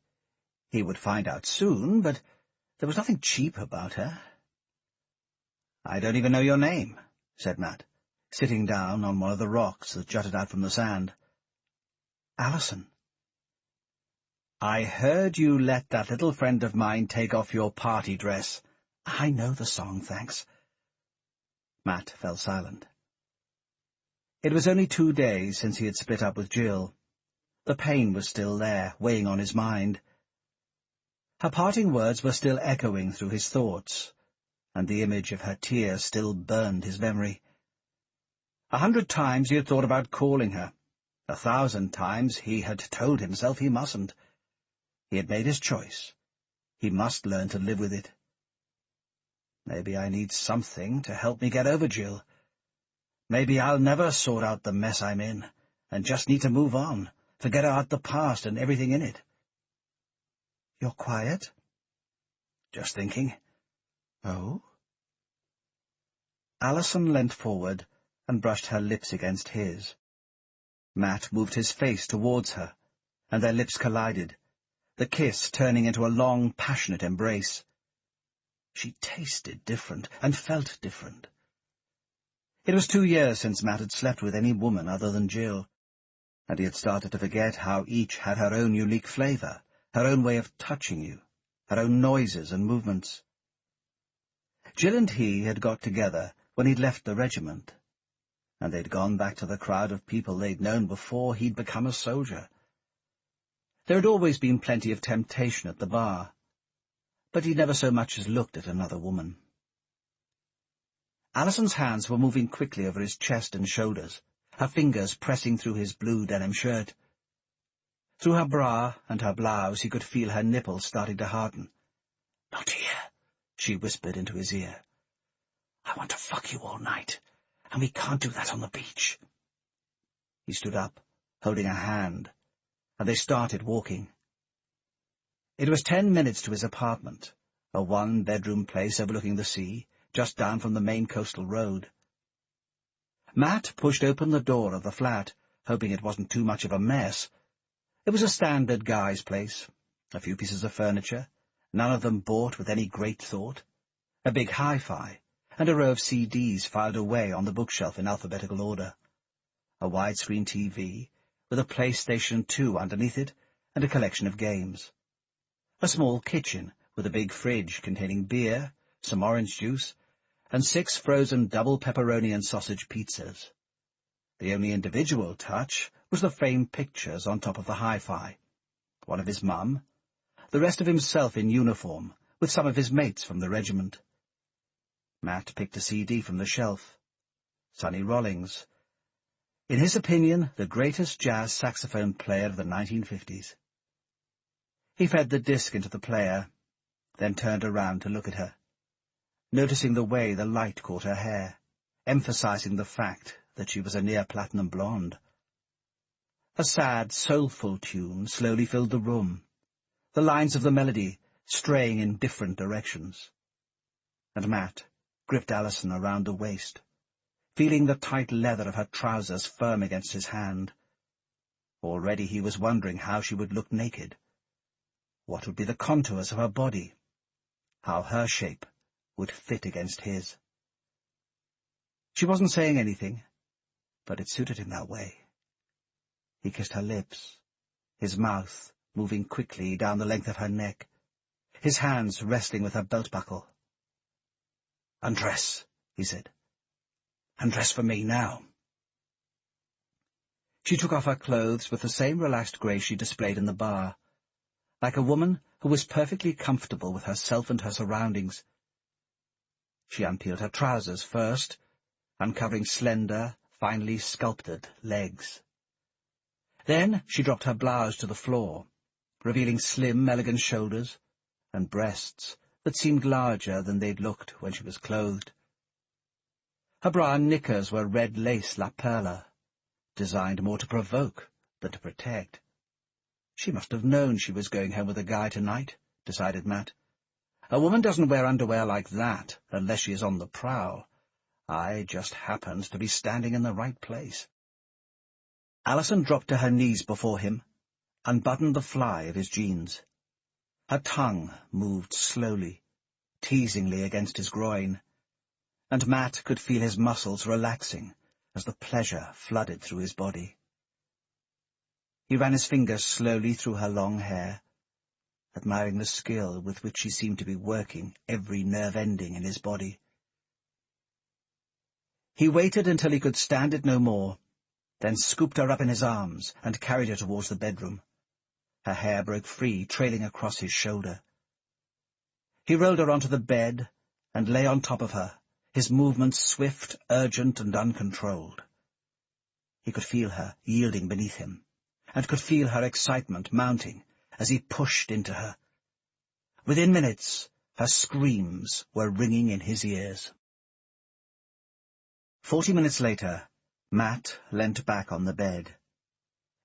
Speaker 2: He would find out soon, but there was nothing cheap about her. "I don't even know your name," said Matt, sitting down on one of the rocks that jutted out from the sand. "Alison." "I heard you let that little friend of mine take off your party dress." "I know the song, thanks." Matt fell silent. It was only 2 days since he had split up with Jill. The pain was still there, weighing on his mind. Her parting words were still echoing through his thoughts, and the image of her tears still burned his memory. 100 times he had thought about calling her. 1,000 times he had told himself he mustn't. He had made his choice. He must learn to live with it. Maybe I need something to help me get over Jill. Maybe I'll never sort out the mess I'm in, and just need to move on, forget about the past and everything in it. "You're quiet?" "Just thinking." "Oh?" Alison leant forward and brushed her lips against his. Matt moved his face towards her, and their lips collided, the kiss turning into a long, passionate embrace. She tasted different and felt different. It was 2 years since Matt had slept with any woman other than Jill, and he had started to forget how each had her own unique flavour, her own way of touching you, her own noises and movements. Jill and he had got together when he'd left the regiment, and they'd gone back to the crowd of people they'd known before he'd become a soldier. There had always been plenty of temptation at the bar, but he'd never so much as looked at another woman. Alison's hands were moving quickly over his chest and shoulders, her fingers pressing through his blue denim shirt. Through her bra and her blouse he could feel her nipples starting to harden. "Not here," she whispered into his ear. "I want to fuck you all night, and we can't do that on the beach." He stood up, holding her hand, and they started walking. It was 10 minutes to his apartment, a one-bedroom place overlooking the sea, just down from the main coastal road. Matt pushed open the door of the flat, hoping it wasn't too much of a mess. It was a standard guy's place, a few pieces of furniture, none of them bought with any great thought, a big hi-fi, and a row of CDs filed away on the bookshelf in alphabetical order, a widescreen TV with a PlayStation 2 underneath it and a collection of games, a small kitchen with a big fridge containing beer, some orange juice, and 6 frozen double pepperoni and sausage pizzas. The only individual touch was the framed pictures on top of the hi-fi, one of his mum, the rest of himself in uniform, with some of his mates from the regiment. Matt picked a CD from the shelf. Sonny Rollins. In his opinion, the greatest jazz saxophone player of the 1950s. He fed the disc into the player, then turned around to look at her, noticing the way the light caught her hair, emphasizing the fact that she was a near-platinum blonde. A sad, soulful tune slowly filled the room, the lines of the melody straying in different directions. And Matt gripped Alison around the waist, feeling the tight leather of her trousers firm against his hand. Already he was wondering how she would look naked. What would be the contours of her body? How her shape would fit against his? She wasn't saying anything, but it suited him that way. He kissed her lips, his mouth moving quickly down the length of her neck, his hands wrestling with her belt buckle. "Undress," he said. "Undress for me now." She took off her clothes with the same relaxed grace she displayed in the bar, like a woman who was perfectly comfortable with herself and her surroundings. She unpeeled her trousers first, uncovering slender, finely sculpted legs. Then she dropped her blouse to the floor, revealing slim, elegant shoulders and breasts that seemed larger than they'd looked when she was clothed. Her bra and knickers were red lace La Perla, designed more to provoke than to protect. She must have known she was going home with a guy tonight, decided Matt. A woman doesn't wear underwear like that unless she is on the prowl. I just happened to be standing in the right place. Alison dropped to her knees before him, unbuttoned the fly of his jeans. Her tongue moved slowly, teasingly against his groin, and Matt could feel his muscles relaxing as the pleasure flooded through his body. He ran his fingers slowly through her long hair, admiring the skill with which she seemed to be working every nerve ending in his body. He waited until he could stand it no more, then scooped her up in his arms and carried her towards the bedroom. Her hair broke free, trailing across his shoulder. He rolled her onto the bed and lay on top of her, his movements swift, urgent, and uncontrolled. He could feel her yielding beneath him, and could feel her excitement mounting as he pushed into her. Within minutes, her screams were ringing in his ears. 40 minutes later, Matt leant back on the bed.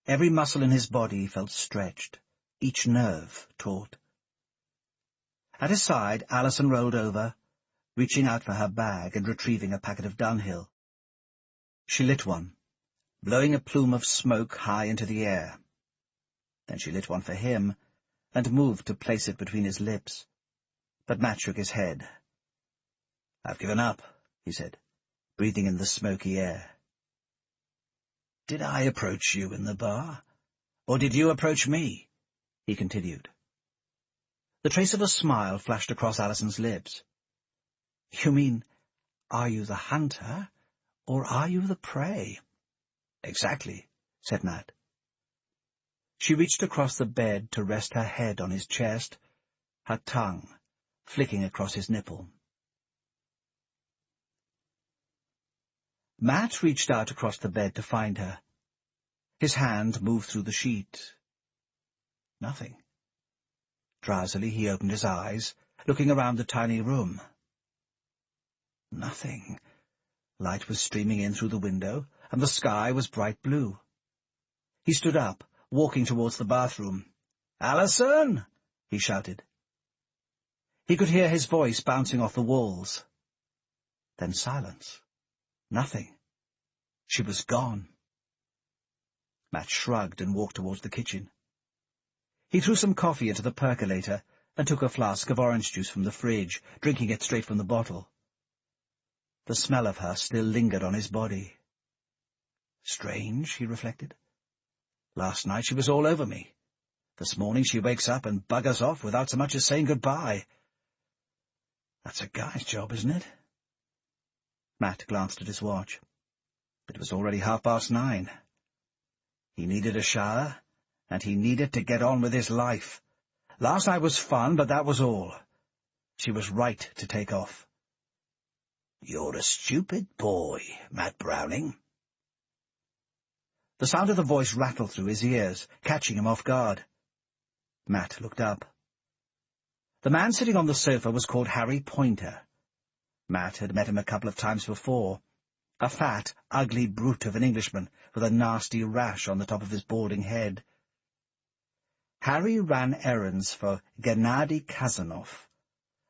Speaker 2: Every muscle in his body felt stretched, each nerve taut. At his side, Alison rolled over, reaching out for her bag and retrieving a packet of Dunhill. She lit one, blowing a plume of smoke high into the air. Then she lit one for him, and moved to place it between his lips. But Matt shook his head. "I've given up," he said, breathing in the smoky air. "Did I approach you in the bar, or did you approach me?" he continued. The trace of a smile flashed across Alison's lips. "You mean Are you the hunter, or are you the prey? Exactly, said Matt. She reached across the bed to rest her head on his chest, her tongue flicking across his nipple. Matt reached out across the bed to find her. His hand moved through the sheet. Nothing. Drowsily he opened his eyes, looking around the tiny room. Nothing. Light was streaming in through the window, and the sky was bright blue. He stood up, walking towards the bathroom. "Alison!" he shouted. He could hear his voice bouncing off the walls. Then silence. Nothing. She was gone. Matt shrugged and walked towards the kitchen. He threw some coffee into the percolator and took a flask of orange juice from the fridge, drinking it straight from the bottle. The smell of her still lingered on his body. Strange, he reflected. Last night she was all over me. This morning she wakes up and buggers off without so much as saying goodbye. That's a guy's job, isn't it? Matt glanced at his watch. It was already 9:30. He needed a shower, and he needed to get on with his life. Last night was fun, but that was all. She was right to take off. "You're a stupid boy, Matt Browning." The sound of the voice rattled through his ears, catching him off guard. Matt looked up. The man sitting on the sofa was called Harry Pointer. Matt had met him a couple of times before. A fat, ugly brute of an Englishman with a nasty rash on the top of his balding head. Harry ran errands for Gennady Kazanov,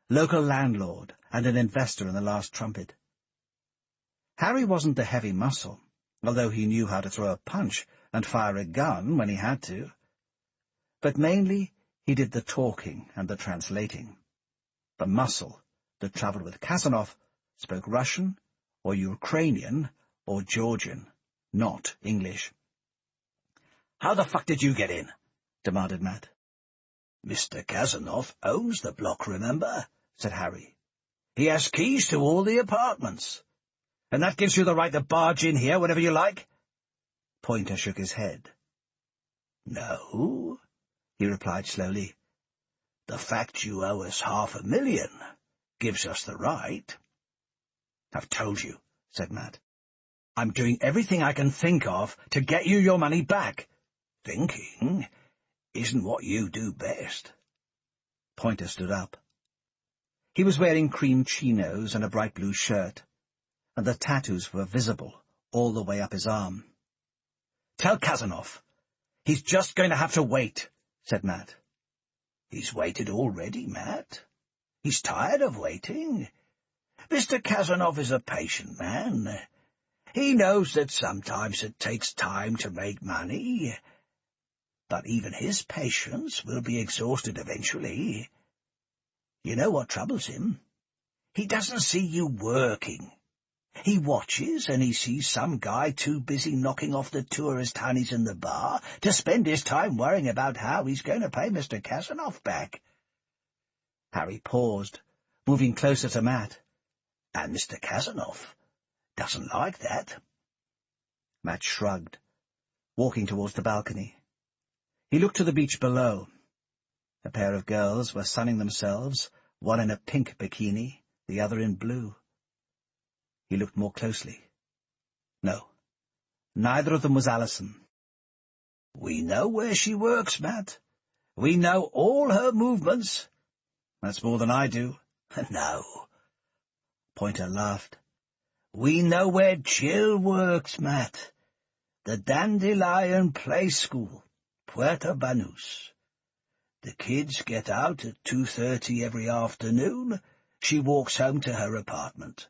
Speaker 2: local landlord and an investor in the Last Trumpet. Harry wasn't the heavy muscle, although he knew how to throw a punch and fire a gun when he had to. But mainly he did the talking and the translating. The muscle that travelled with Kazanov spoke Russian or Ukrainian or Georgian, not English. "How the fuck did you get in?" demanded Matt. "Mr. Kazanov owns the block, remember?" said Harry. "He has keys to all the apartments. And that gives you the right to barge in here whenever you like?" Pointer shook his head. "No," he replied slowly. "The fact you owe us $500,000 gives us the right." "I've told you," said Matt. "I'm doing everything I can think of to get you your money back." "Thinking isn't what you do best." Pointer stood up. He was wearing cream chinos and a bright blue shirt, and the tattoos were visible all the way up his arm. "Tell Kazanov. He's just going to have to wait," said Matt. "He's waited already, Matt. He's tired of waiting. Mr. Kazanov is a patient man. He knows that sometimes it takes time to make money. But even his patience will be exhausted eventually. You know what troubles him? He doesn't see you working. He watches and he sees some guy too busy knocking off the tourist honeys in the bar to spend his time worrying about how he's going to pay Mr. Kazanov back." Harry paused, moving closer to Matt. "And Mr. Kazanov doesn't like that." Matt shrugged, walking towards the balcony. He looked to the beach below. A pair of girls were sunning themselves, one in a pink bikini, the other in blue. He looked more closely. No, neither of them was Alison. "We know where she works, Matt. We know all her movements." "That's more than I do." "No." Pointer laughed. "We know where Jill works, Matt. The Dandelion Play School, Puerto Banús. The kids get out at 2:30 every afternoon. She walks home to her apartment.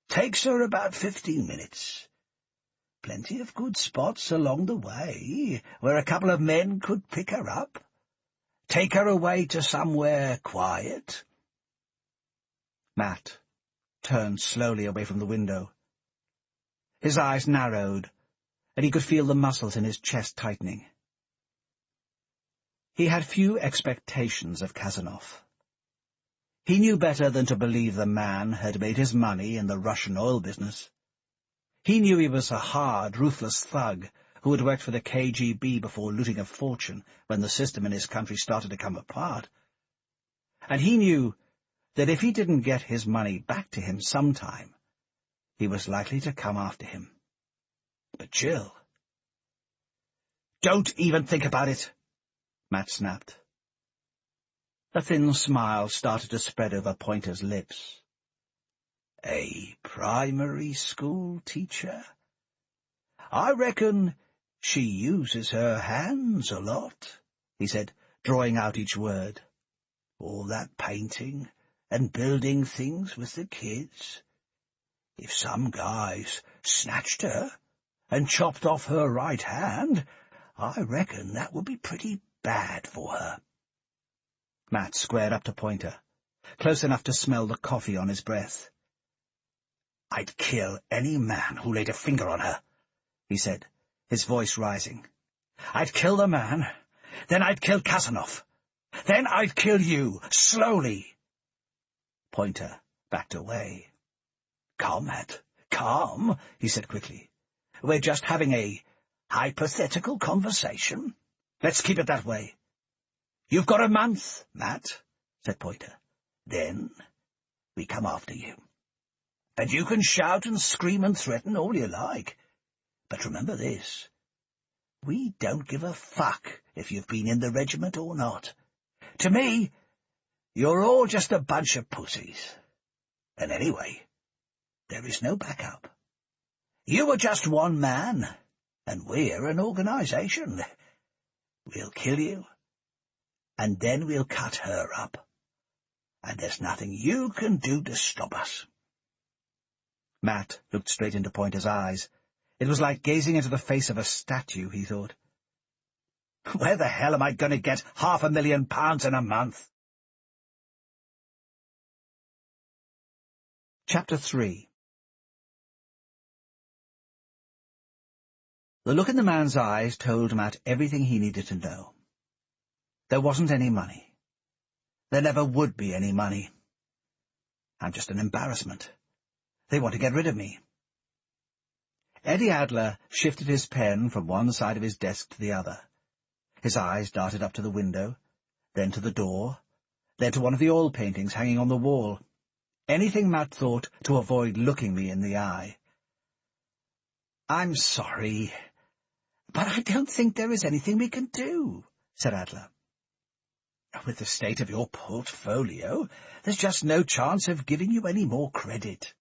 Speaker 2: Takes her about 15 minutes. Plenty of good spots along the way where a couple of men could pick her up. Take her away to somewhere quiet." Matt turned slowly away from the window. His eyes narrowed, and he could feel the muscles in his chest tightening. He had few expectations of Kazanov. He knew better than to believe the man had made his money in the Russian oil business. He knew he was a hard, ruthless thug who had worked for the KGB before looting a fortune when the system in his country started to come apart. And he knew that if he didn't get his money back to him sometime, he was likely to come after him. But Jill... "Don't even think about it," Matt snapped. A thin smile started to spread over Pointer's lips. "A primary school teacher? I reckon she uses her hands a lot," he said, drawing out each word. "All that painting and building things with the kids. If some guys snatched her and chopped off her right hand, I reckon that would be pretty bad for her." Matt squared up to Pointer, close enough to smell the coffee on his breath. "I'd kill any man who laid a finger on her," he said, his voice rising. "I'd kill the man, then I'd kill Casanov, then I'd kill you, slowly." Pointer backed away. "Calm, Matt, calm," he said quickly. "We're just having a hypothetical conversation. Let's keep it that way." "You've got a month, Matt," said Pointer. "Then we come after you. And you can shout and scream and threaten all you like. But remember this. We don't give a fuck if you've been in the regiment or not. To me, you're all just a bunch of pussies. And anyway, there is no backup. You are just one man, and we're an organization. We'll kill you, and then we'll cut her up. And there's nothing you can do to stop us." Matt looked straight into Pointer's eyes. It was like gazing into the face of a statue, he thought. "Where the hell am I going to get £500,000 in a month?" Chapter 3. The look in the man's eyes told Matt everything he needed to know. There wasn't any money. There never would be any money. I'm just an embarrassment. They want to get rid of me. Eddie Adler shifted his pen from one side of his desk to the other. His eyes darted up to the window, then to the door, then to one of the oil paintings hanging on the wall. Anything, Matt thought, to avoid looking me in the eye. "I'm sorry, but I don't think there is anything we can do," said Adler. "With the state of your portfolio, there's just no chance of giving you any more credit."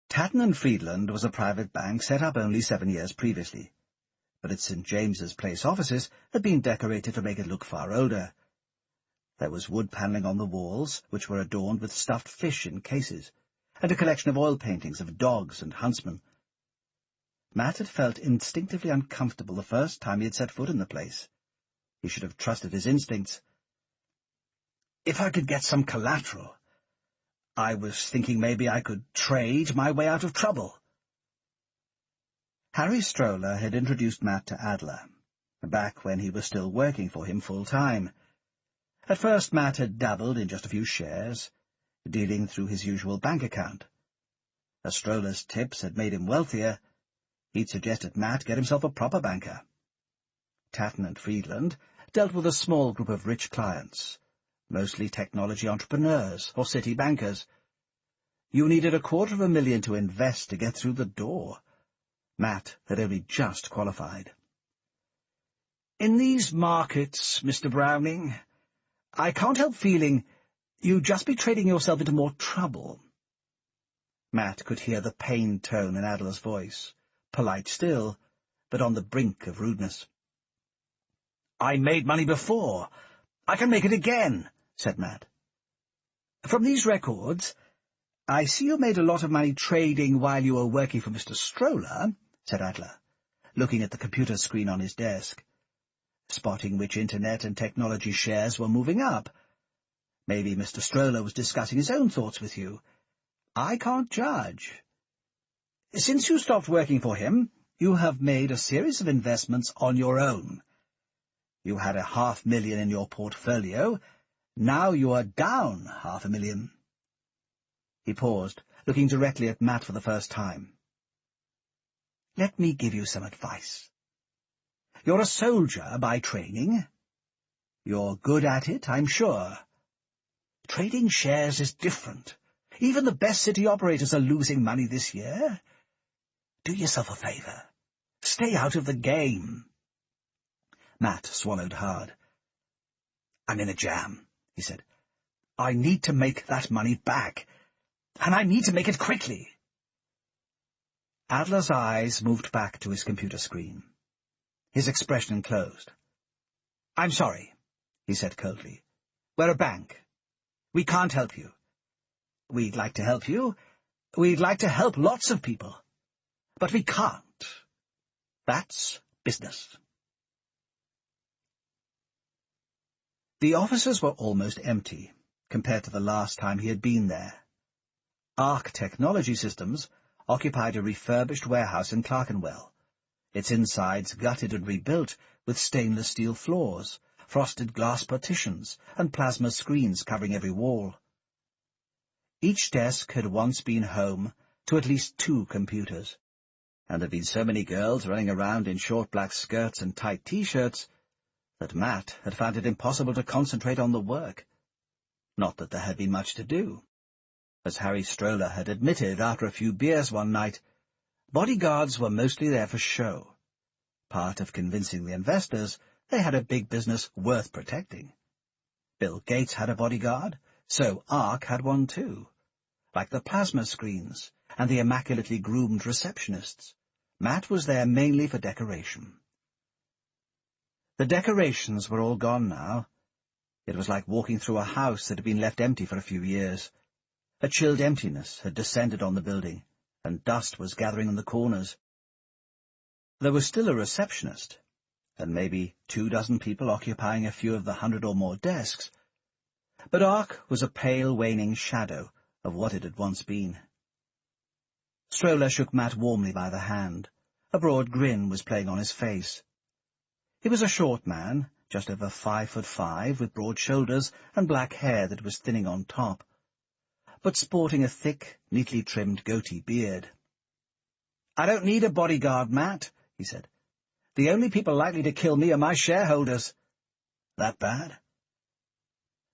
Speaker 2: Tatton & Friedland was a private bank set up only 7 years previously, but its St. James's Place offices had been decorated to make it look far older. There was wood panelling on the walls, which were adorned with stuffed fish in cases, and a collection of oil paintings of dogs and huntsmen. Matt had felt instinctively uncomfortable the first time he had set foot in the place. He should have trusted his instincts. "If I could get some collateral, I was thinking maybe I could trade my way out of trouble." Harry Stroller had introduced Matt to Adler, back when he was still working for him full-time. At first Matt had dabbled in just a few shares, dealing through his usual bank account. As Stroller's tips had made him wealthier, he'd suggested Matt get himself a proper banker. Tatton & Friedland dealt with a small group of rich clients, mostly technology entrepreneurs or city bankers. You needed $250,000 to invest to get through the door. Matt had only just qualified. "In these markets, Mr. Browning, I can't help feeling you'd just be trading yourself into more trouble." Matt could hear the pained tone in Adler's voice, polite still, but on the brink of rudeness. "I made money before. I can make it again," said Matt. "From these records, I see you made a lot of money trading while you were working for Mr. Stroller," said Adler, looking at the computer screen on his desk, spotting which internet and technology shares were moving up. "Maybe Mr. Stroller was discussing his own thoughts with you. I can't judge. Since you stopped working for him, you have made a series of investments on your own. You had $500,000 in your portfolio, Now you are down $500,000. He paused, looking directly at Matt for the first time. Let me give you some advice. You're a soldier by training. You're good at it, I'm sure. Trading shares is different. Even the best city operators are losing money this year. Do yourself a favor. Stay out of the game. Matt swallowed hard. I'm in a jam, he said. I need to make that money back, and I need to make it quickly. Adler's eyes moved back to his computer screen. His expression closed. I'm sorry, he said coldly. We're a bank. We can't help you. We'd like to help you. We'd like to help lots of people. But we can't. That's business. The offices were almost empty, compared to the last time he had been there. Arc Technology Systems occupied a refurbished warehouse in Clerkenwell, its insides gutted and rebuilt with stainless steel floors, frosted glass partitions, and plasma screens covering every wall. Each desk had once been home to at least 2 computers, and there had been so many girls running around in short black skirts and tight T-shirts that Matt had found it impossible to concentrate on the work. Not that there had been much to do. As Harry Stroller had admitted after a few beers one night, bodyguards were mostly there for show. Part of convincing the investors they had a big business worth protecting. Bill Gates had a bodyguard, so Ark had one too. Like the plasma screens and the immaculately groomed receptionists, Matt was there mainly for decoration. The decorations were all gone now. It was like walking through a house that had been left empty for a few years. A chilled emptiness had descended on the building, and dust was gathering in the corners. There was still a receptionist, and maybe 24 people occupying a few of the 100 or more desks, but Ark was a pale, waning shadow of what it had once been. Stroller shook Matt warmly by the hand. A broad grin was playing on his face. He was a short man, just over 5'5", with broad shoulders and black hair that was thinning on top, but sporting a thick, neatly trimmed goatee beard. "I don't need a bodyguard, Matt," he said. "The only people likely to kill me are my shareholders." "That bad?"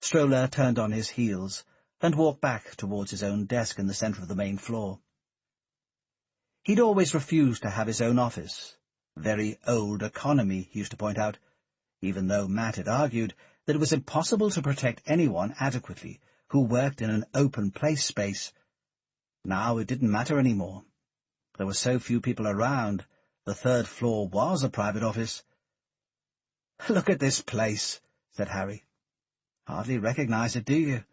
Speaker 2: Stroller turned on his heels and walked back towards his own desk in the centre of the main floor. He'd always refused to have his own office. Very old economy, he used to point out, even though Matt had argued that it was impossible to protect anyone adequately who worked in an open place space. Now it didn't matter anymore. There were so few people around, the 3rd floor was a private office. "Look at this place," said Harry. "Hardly recognize it, do you?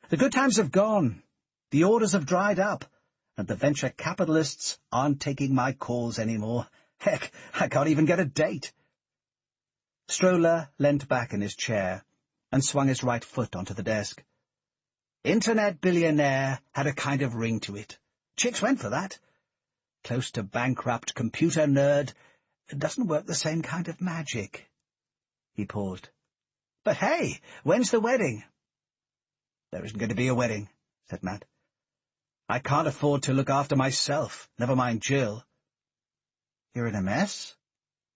Speaker 2: The good times have gone, the orders have dried up, and the venture capitalists aren't taking my calls anymore. Heck, I can't even get a date." Stroller leant back in his chair and swung his right foot onto the desk. "Internet billionaire had a kind of ring to it. Chicks went for that. Close to bankrupt computer nerd doesn't work the same kind of magic." He paused. "But hey, when's the wedding?" "There isn't going to be a wedding," said Matt. "I can't afford to look after myself, never mind Jill." "You're in a mess?"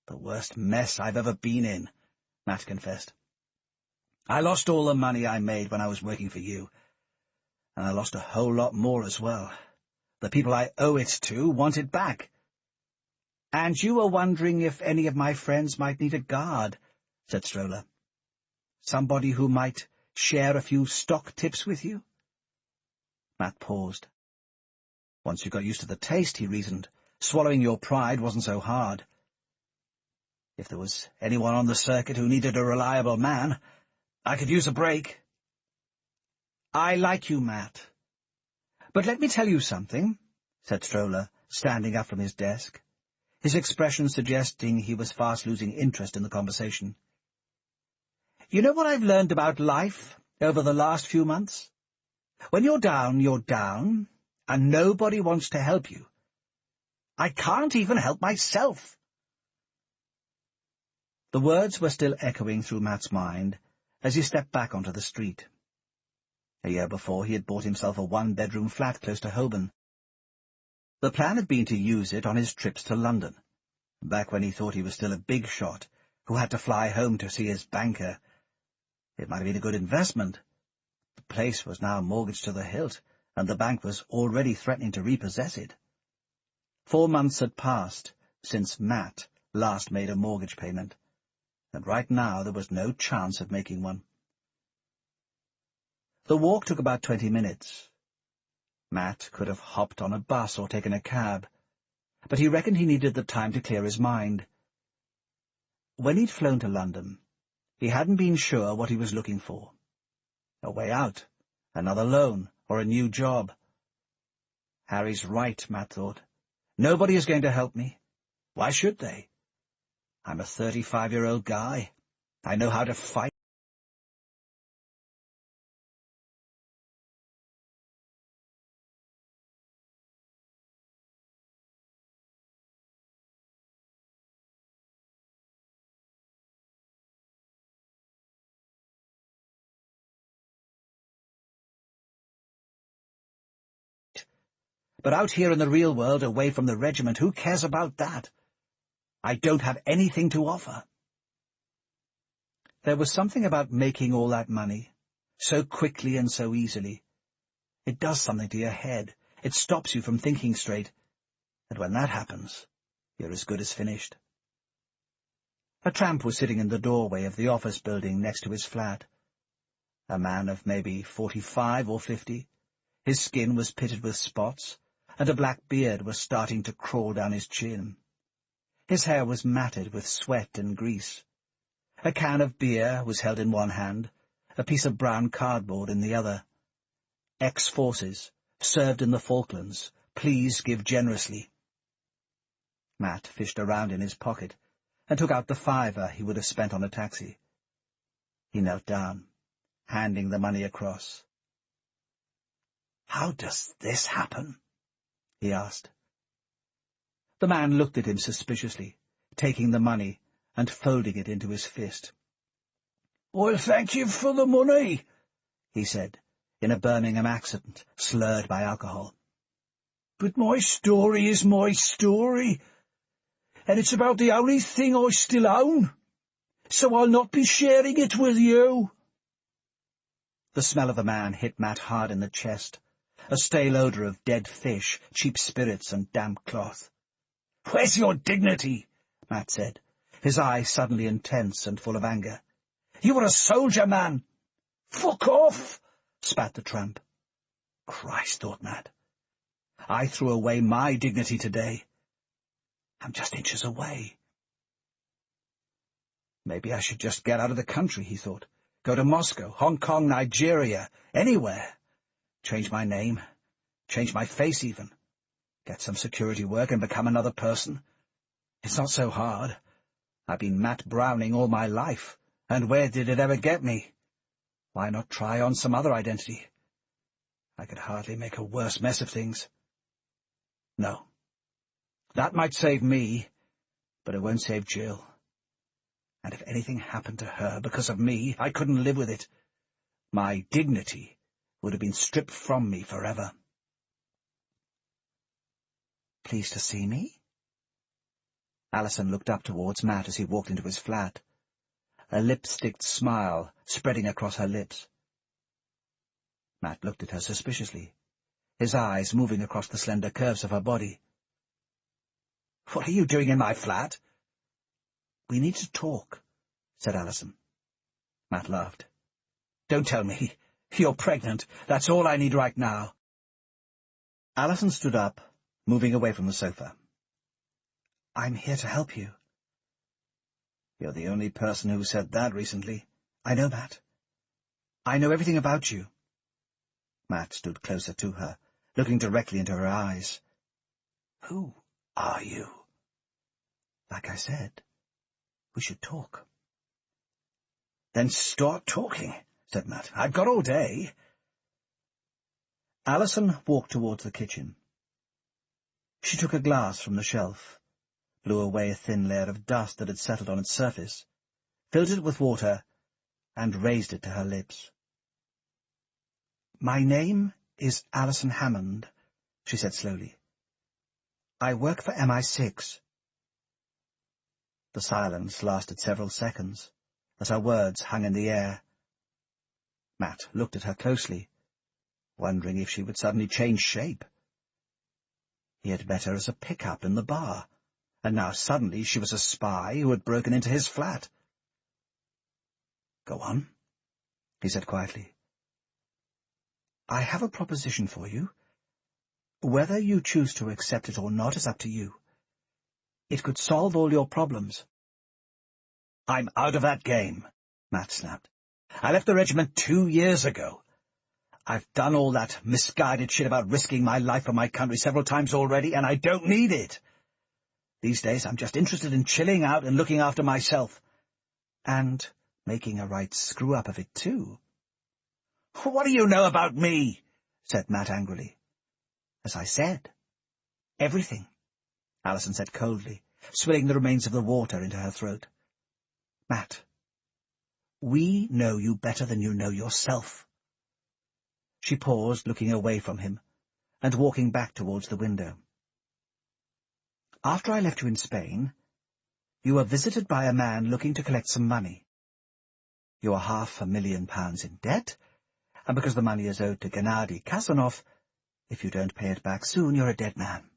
Speaker 2: "The worst mess I've ever been in," Matt confessed. "I lost all the money I made when I was working for you, and I lost a whole lot more as well. The people I owe it to want it back." "And you were wondering if any of my friends might need a guard," said Stroller. "Somebody who might share a few stock tips with you?" Matt paused. Once you got used to the taste, he reasoned, swallowing your pride wasn't so hard. If there was anyone on the circuit who needed a reliable man, I could use a break. "I like you, Matt. But let me tell you something," said Stroller, standing up from his desk, his expression suggesting he was fast losing interest in the conversation. "You know what I've learned about life over the last few months? When you're down, and nobody wants to help you. I can't even help myself." The words were still echoing through Matt's mind, as he stepped back onto the street. A year before, he had bought himself a one-bedroom flat close to Holborn. The plan had been to use it on his trips to London, back when he thought he was still a big shot, who had to fly home to see his banker. It might have been a good investment. The place was now mortgaged to the hilt, and the bank was already threatening to repossess it. 4 months had passed since Matt last made a mortgage payment, and right now there was no chance of making one. The walk took about 20 minutes. Matt could have hopped on a bus or taken a cab, but he reckoned he needed the time to clear his mind. When he'd flown to London, he hadn't been sure what he was looking for. A way out, another loan, or a new job. Harry's right, Matt thought. Nobody is going to help me. Why should they? I'm a 35-year-old guy. I know how to fight. But out here in the real world, away from the regiment, who cares about that? I don't have anything to offer. There was something about making all that money, so quickly and so easily. It does something to your head. It stops you from thinking straight. And when that happens, you're as good as finished. A tramp was sitting in the doorway of the office building next to his flat. A man of maybe 45 or 50. His skin was pitted with spots, and a black beard was starting to crawl down his chin. His hair was matted with sweat and grease. A can of beer was held in one hand, a piece of brown cardboard in the other. Ex-forces, served in the Falklands, please give generously. Matt fished around in his pocket and took out the $5 he would have spent on a taxi. He knelt down, handing the money across. "How does this happen?" he asked. The man looked at him suspiciously, taking the money and folding it into his fist. "Well, thank you for the money," he said, in a Birmingham accent slurred by alcohol. "But my story is my story, and it's about the only thing I still own, so I'll not be sharing it with you." The smell of the man hit Matt hard in the chest, a stale odour of dead fish, cheap spirits, and damp cloth. "Where's your dignity?" Matt said, his eyes suddenly intense and full of anger. "You were a soldier, man." "Fuck off!" spat the tramp. Christ, thought Matt. I threw away my dignity today. I'm just inches away. Maybe I should just get out of the country, he thought. Go to Moscow, Hong Kong, Nigeria, anywhere. Change my name, change my face even. Get some security work and become another person. It's not so hard. I've been Matt Browning all my life, and where did it ever get me? Why not try on some other identity? I could hardly make a worse mess of things. No. That might save me, but it won't save Jill. And if anything happened to her because of me, I couldn't live with it. My dignity would have been stripped from me forever. Pleased to see me? Alison looked up towards Matt as he walked into his flat, a lipsticked smile spreading across her lips. Matt looked at her suspiciously, his eyes moving across the slender curves of her body. "What are you doing in my flat?" "We need to talk," said Alison. Matt laughed. "Don't tell me. You're pregnant. That's all I need right now." Alison stood up, moving away from the sofa. "I'm here to help you." "You're the only person who said that recently." "I know, Matt. I know everything about you." Matt stood closer to her, looking directly into her eyes. "Who are you?" "Like I said, we should talk." "Then start talking," said Matt. "I've got all day." Alison walked towards the kitchen. She took a glass from the shelf, blew away a thin layer of dust that had settled on its surface, filled it with water, and raised it to her lips. "My name is Alison Hammond," she said slowly. "I work for MI6. The silence lasted several seconds, as her words hung in the air. Matt looked at her closely, wondering if she would suddenly change shape. He had met her as a pick-up in the bar, and now suddenly she was a spy who had broken into his flat. "Go on," he said quietly. "I have a proposition for you. Whether you choose to accept it or not is up to you. It could solve all your problems." "I'm out of that game," Matt snapped. "I left the regiment 2 years ago. I've done all that misguided shit about risking my life for my country several times already, and I don't need it. These days I'm just interested in chilling out and looking after myself. And making a right screw-up of it, too." "What do you know about me?" said Matt angrily. "As I said, everything," Alison said coldly, swilling the remains of the water into her throat. "Matt, we know you better than you know yourself." She paused, looking away from him, and walking back towards the window. "After I left you in Spain, you were visited by a man looking to collect some money. You are £500,000 in debt, and because the money is owed to Gennady Kazanov, if you don't pay it back soon, you're a dead man.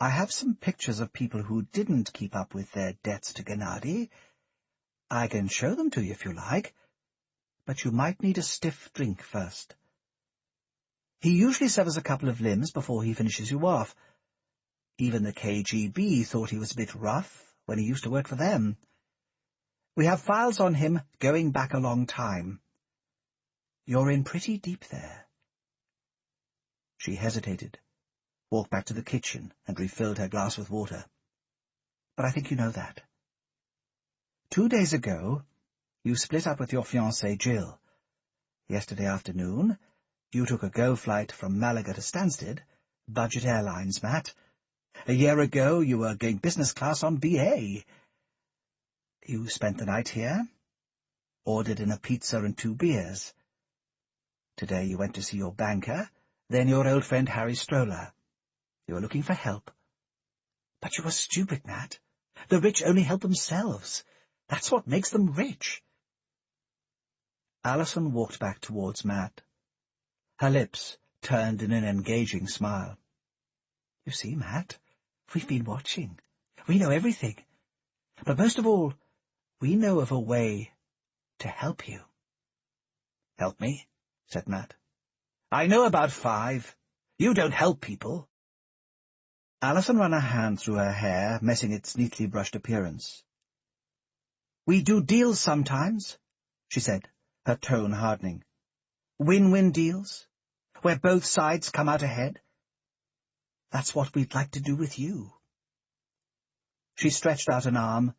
Speaker 2: I have some pictures of people who didn't keep up with their debts to Gennady. I can show them to you if you like, but you might need a stiff drink first. He usually severs a couple of limbs before he finishes you off. Even the KGB thought he was a bit rough when he used to work for them. We have files on him going back a long time. You're in pretty deep there." She hesitated, walked back to the kitchen, and refilled her glass with water. "But I think you know that. 2 days ago, you split up with your fiancée, Jill. Yesterday afternoon, you took a go flight from Malaga to Stansted, budget airlines, Matt. A year ago, you were going business class on BA. You spent the night here, ordered in a pizza and 2 beers. Today you went to see your banker, then your old friend Harry Stroller. You were looking for help. But you were stupid, Nat. The rich only help themselves. That's what makes them rich." Alison walked back towards Matt. Her lips turned in an engaging smile. "You see, Matt, we've been watching. We know everything. But most of all, we know of a way to help you." "Help me?" said Matt. "I know about 5. You don't help people." Alison ran a hand through her hair, messing its neatly brushed appearance. "We do deals sometimes," she said, her tone hardening. "Win-win deals, where both sides come out ahead. That's what we'd like to do with you." She stretched out an arm,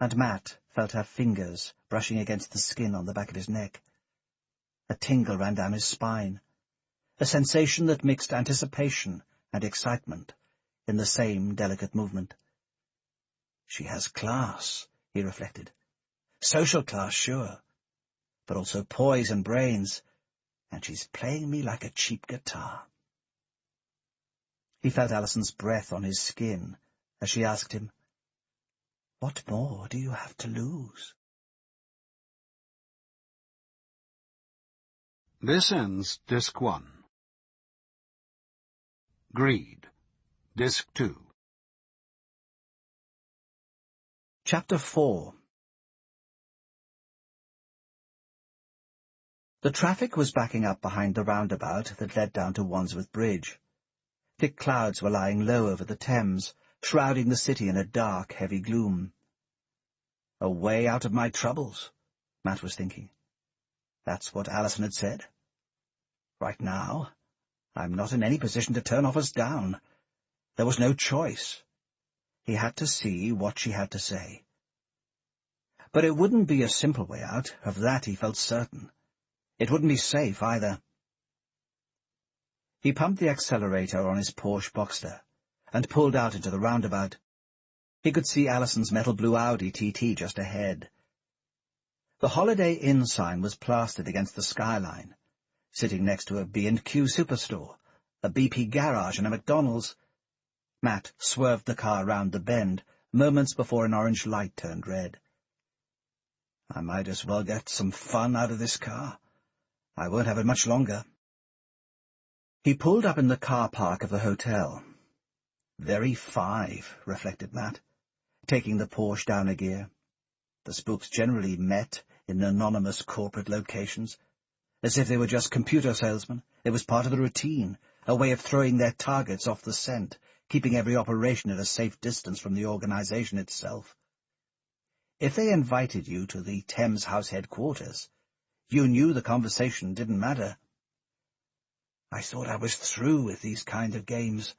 Speaker 2: and Matt felt her fingers brushing against the skin on the back of his neck. A tingle ran down his spine, a sensation that mixed anticipation and excitement in the same delicate movement. She has class, he reflected. Social class, sure, but also poise and brains, and she's playing me like a cheap guitar. He felt Alison's breath on his skin as she asked him, "What more do you have to lose?"
Speaker 1: This ends Disc 1. Greed, Disc 2.
Speaker 2: Chapter 4. The traffic was backing up behind the roundabout that led down to Wandsworth Bridge. Thick clouds were lying low over the Thames, shrouding the city in a dark, heavy gloom. A way out of my troubles, Matt was thinking. That's what Alison had said. Right now, I'm not in any position to turn offers down. There was no choice. He had to see what she had to say. But it wouldn't be a simple way out, of that he felt certain. It wouldn't be safe, either. He pumped the accelerator on his Porsche Boxster and pulled out into the roundabout. He could see Alison's metal blue Audi TT just ahead. The Holiday Inn sign was plastered against the skyline, sitting next to a B&Q superstore, a BP garage and a McDonald's. Matt swerved the car round the bend, moments before an orange light turned red. I might as well get some fun out of this car. I won't have it much longer. He pulled up in the car park of the hotel. Very five, reflected Matt, taking the Porsche down a gear. The spooks generally met in anonymous corporate locations, as if they were just computer salesmen. It was part of the routine, a way of throwing their targets off the scent, keeping every operation at a safe distance from the organization itself. If they invited you to the Thames House headquarters, you knew the conversation didn't matter. I thought I was through with these kind of games.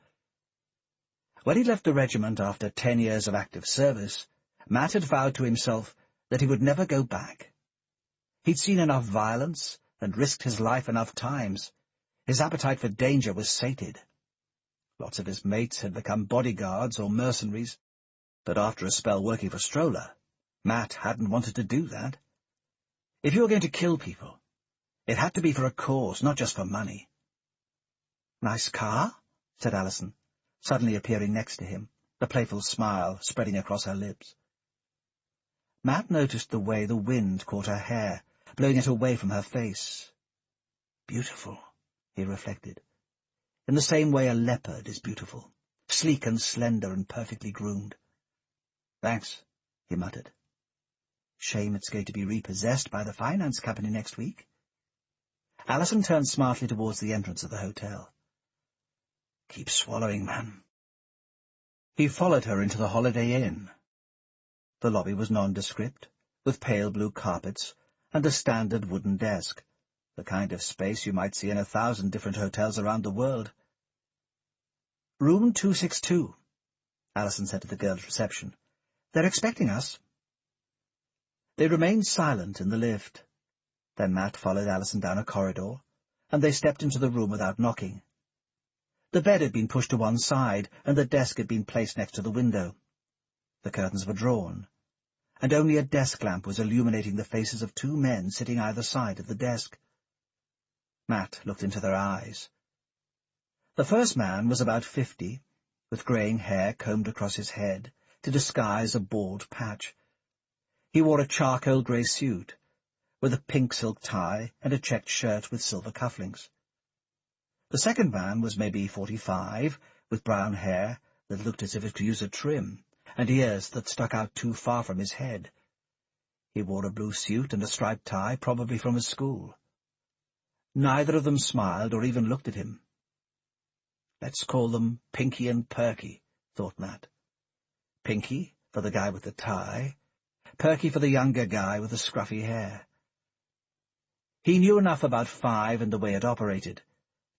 Speaker 2: When he left the regiment after 10 years of active service, Matt had vowed to himself that he would never go back. He'd seen enough violence and risked his life enough times. His appetite for danger was sated. Lots of his mates had become bodyguards or mercenaries, but after a spell working for Stroller, Matt hadn't wanted to do that. If you were going to kill people, it had to be for a cause, not just for money. "Nice car?" said Alison, suddenly appearing next to him, a playful smile spreading across her lips. Matt noticed the way the wind caught her hair, blowing it away from her face. Beautiful, he reflected, in the same way a leopard is beautiful, sleek and slender and perfectly groomed. "Thanks," he muttered. "Shame it's going to be repossessed by the finance company next week." Alison turned smartly towards the entrance of the hotel. "Keep swallowing, man." He followed her into the Holiday Inn. The lobby was nondescript, with pale blue carpets and a standard wooden desk, the kind of space you might see in 1,000 different hotels around the world. "Room 262, Alison said to the girl at reception. "They're expecting us." They remained silent in the lift. Then Matt followed Alison down a corridor, and they stepped into the room without knocking. The bed had been pushed to one side, and the desk had been placed next to the window. The curtains were drawn, and only a desk lamp was illuminating the faces of 2 men sitting either side of the desk. Matt looked into their eyes. The first man was about 50, with greying hair combed across his head to disguise a bald patch. He wore a charcoal grey suit, with a pink silk tie and a checked shirt with silver cufflinks. The second man was maybe 45, with brown hair that looked as if it could use a trim, and ears that stuck out too far from his head. He wore a blue suit and a striped tie, probably from his school. Neither of them smiled or even looked at him. Let's call them Pinky and Perky, thought Matt. Pinky for the guy with the tie, Perky for the younger guy with the scruffy hair. He knew enough about Five and the way it operated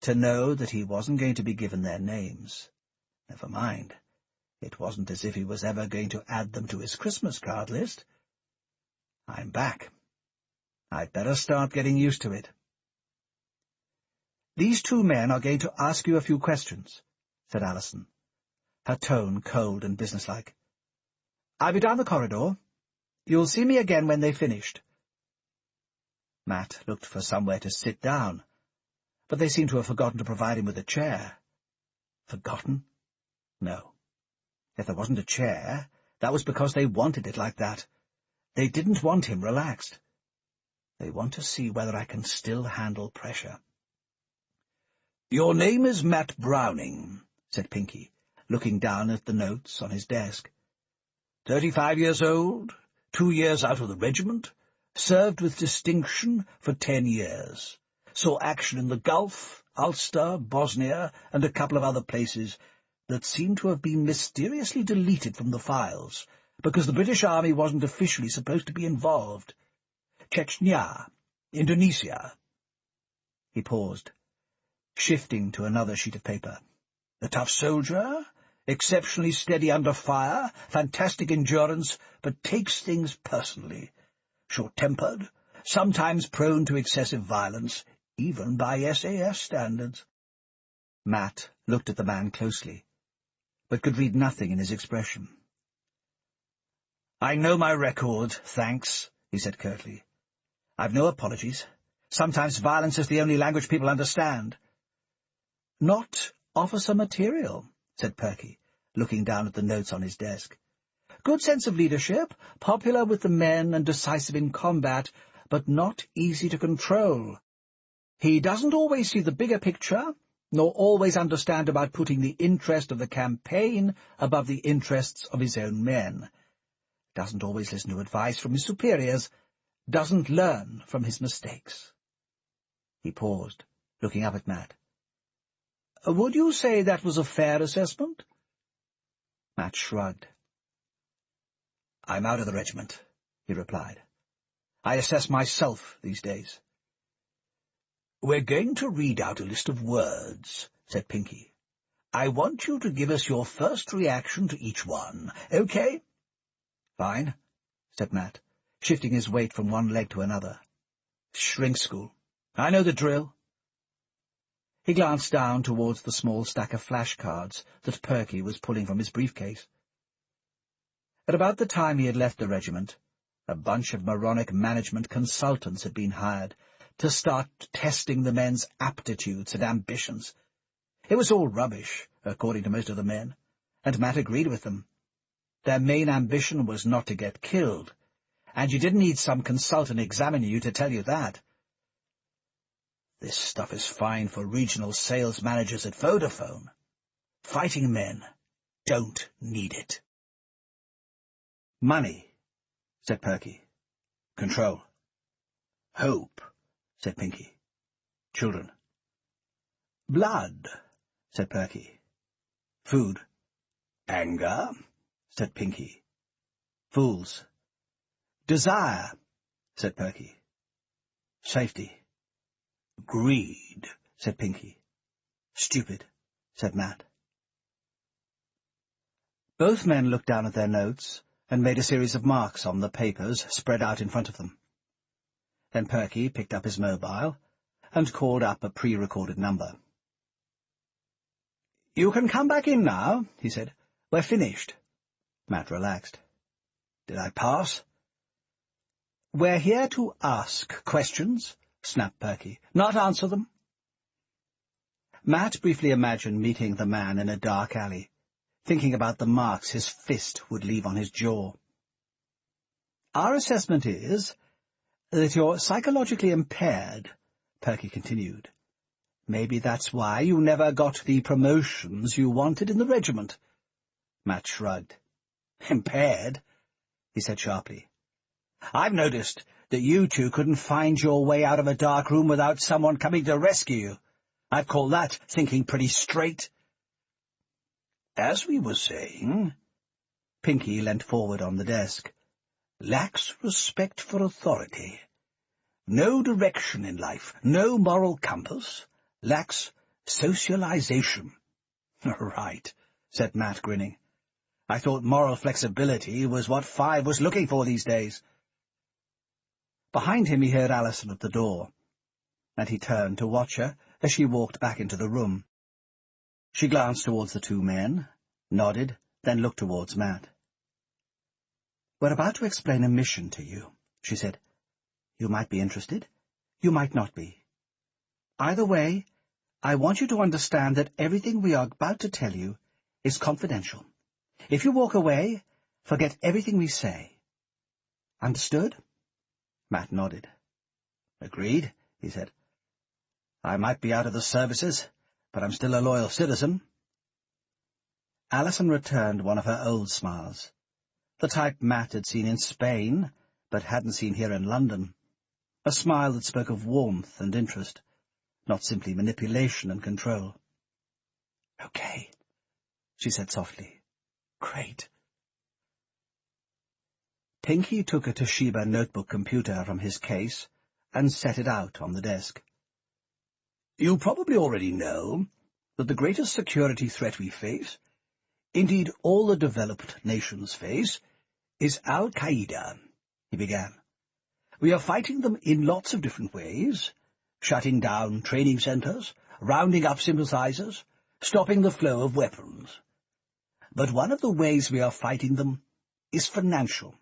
Speaker 2: to know that he wasn't going to be given their names. Never mind. It wasn't as if he was ever going to add them to his Christmas card list. I'm back. I'd better start getting used to it. "These 2 men are going to ask you a few questions," said Alison, her tone cold and businesslike. "I'll be down the corridor. You'll see me again when they've finished." Matt looked for somewhere to sit down, but they seemed to have forgotten to provide him with a chair. Forgotten? No. If there wasn't a chair, that was because they wanted it like that. They didn't want him relaxed. They want to see whether I can still handle pressure. "Your name is Matt Browning," said Pinky, looking down at the notes on his desk. 35 years old, 2 years out of the regiment, served with distinction for 10 years. Saw action in the Gulf, Ulster, Bosnia, and a couple of other places that seem to have been mysteriously deleted from the files, because the British Army wasn't officially supposed to be involved. Chechnya, Indonesia." He paused, shifting to another sheet of paper. "A tough soldier, exceptionally steady under fire, fantastic endurance, but takes things personally. Short-tempered, sometimes prone to excessive violence, even by SAS standards." Matt looked at the man closely, but could read nothing in his expression. "I know my record, thanks," he said curtly. I've no apologies. Sometimes violence is the only language people understand. Not officer material, said Perky, looking down at the notes on his desk. Good sense of leadership, popular with the men and decisive in combat, but not easy to control. He doesn't always see the bigger picture, nor always understand about putting the interest of the campaign above the interests of his own men. Doesn't always listen to advice from his superiors, doesn't learn from his mistakes. He paused, looking up at Matt. Would you say that was a fair assessment? Matt shrugged. I'm out of the regiment, he replied. I assess myself these days. We're going to read out a list of words, said Pinky. I want you to give us your first reaction to each one, okay? Fine, said Matt, shifting his weight from one leg to another. Shrink school. I know the drill. He glanced down towards the small stack of flashcards that Perky was pulling from his briefcase. At about the time he had left the regiment, a bunch of moronic management consultants had been hired to start testing the men's aptitudes and ambitions. It was all rubbish, according to most of the men, and Matt agreed with them. Their main ambition was not to get killed, and you didn't need some consultant examining you to tell you that. This stuff is fine for regional sales managers at Vodafone. Fighting men don't need it. Money, said Perky. Control. Hope, said Pinky. Children. Blood, said Perky. Food. Anger, said Pinky. Fools. Desire, said Perky. Safety. Greed, said Pinky. Stupid, said Matt. Both men looked down at their notes and made a series of marks on the papers spread out in front of them. Then Perky picked up his mobile and called up a pre-recorded number. You can come back in now, he said. We're finished. Matt relaxed. Did I pass? We're here to ask questions, snapped Perky, not answer them. Matt briefly imagined meeting the man in a dark alley, thinking about the marks his fist would leave on his jaw. Our assessment is that you're psychologically impaired, Perky continued. Maybe that's why you never got the promotions you wanted in the regiment. Matt shrugged. Impaired? He said sharply. I've noticed that you two couldn't find your way out of a dark room without someone coming to rescue you. I'd call that thinking pretty straight. As we were saying, Pinky leant forward on the desk, lacks respect for authority. No direction in life, no moral compass, lacks socialization. Right, said Matt, grinning. I thought moral flexibility was what Five was looking for these days. Behind him he heard Alison at the door, and he turned to watch her as she walked back into the room. She glanced towards the two men, nodded, then looked towards Matt. We're about to explain a mission to you, she said. You might be interested, you might not be. Either way, I want you to understand that everything we are about to tell you is confidential. If you walk away, forget everything we say. Understood? Matt nodded. Agreed, he said. I might be out of the services, but I'm still a loyal citizen. Alison returned one of her old smiles, the type Matt had seen in Spain, but hadn't seen here in London, a smile that spoke of warmth and interest, not simply manipulation and control. Okay, she said softly. Great. Pinky took a Toshiba notebook computer from his case and set it out on the desk. You probably already know that the greatest security threat we face, indeed all the developed nations face, is al-Qaeda, he began. We are fighting them in lots of different ways, shutting down training centers, rounding up sympathizers, stopping the flow of weapons. But one of the ways we are fighting them is financial.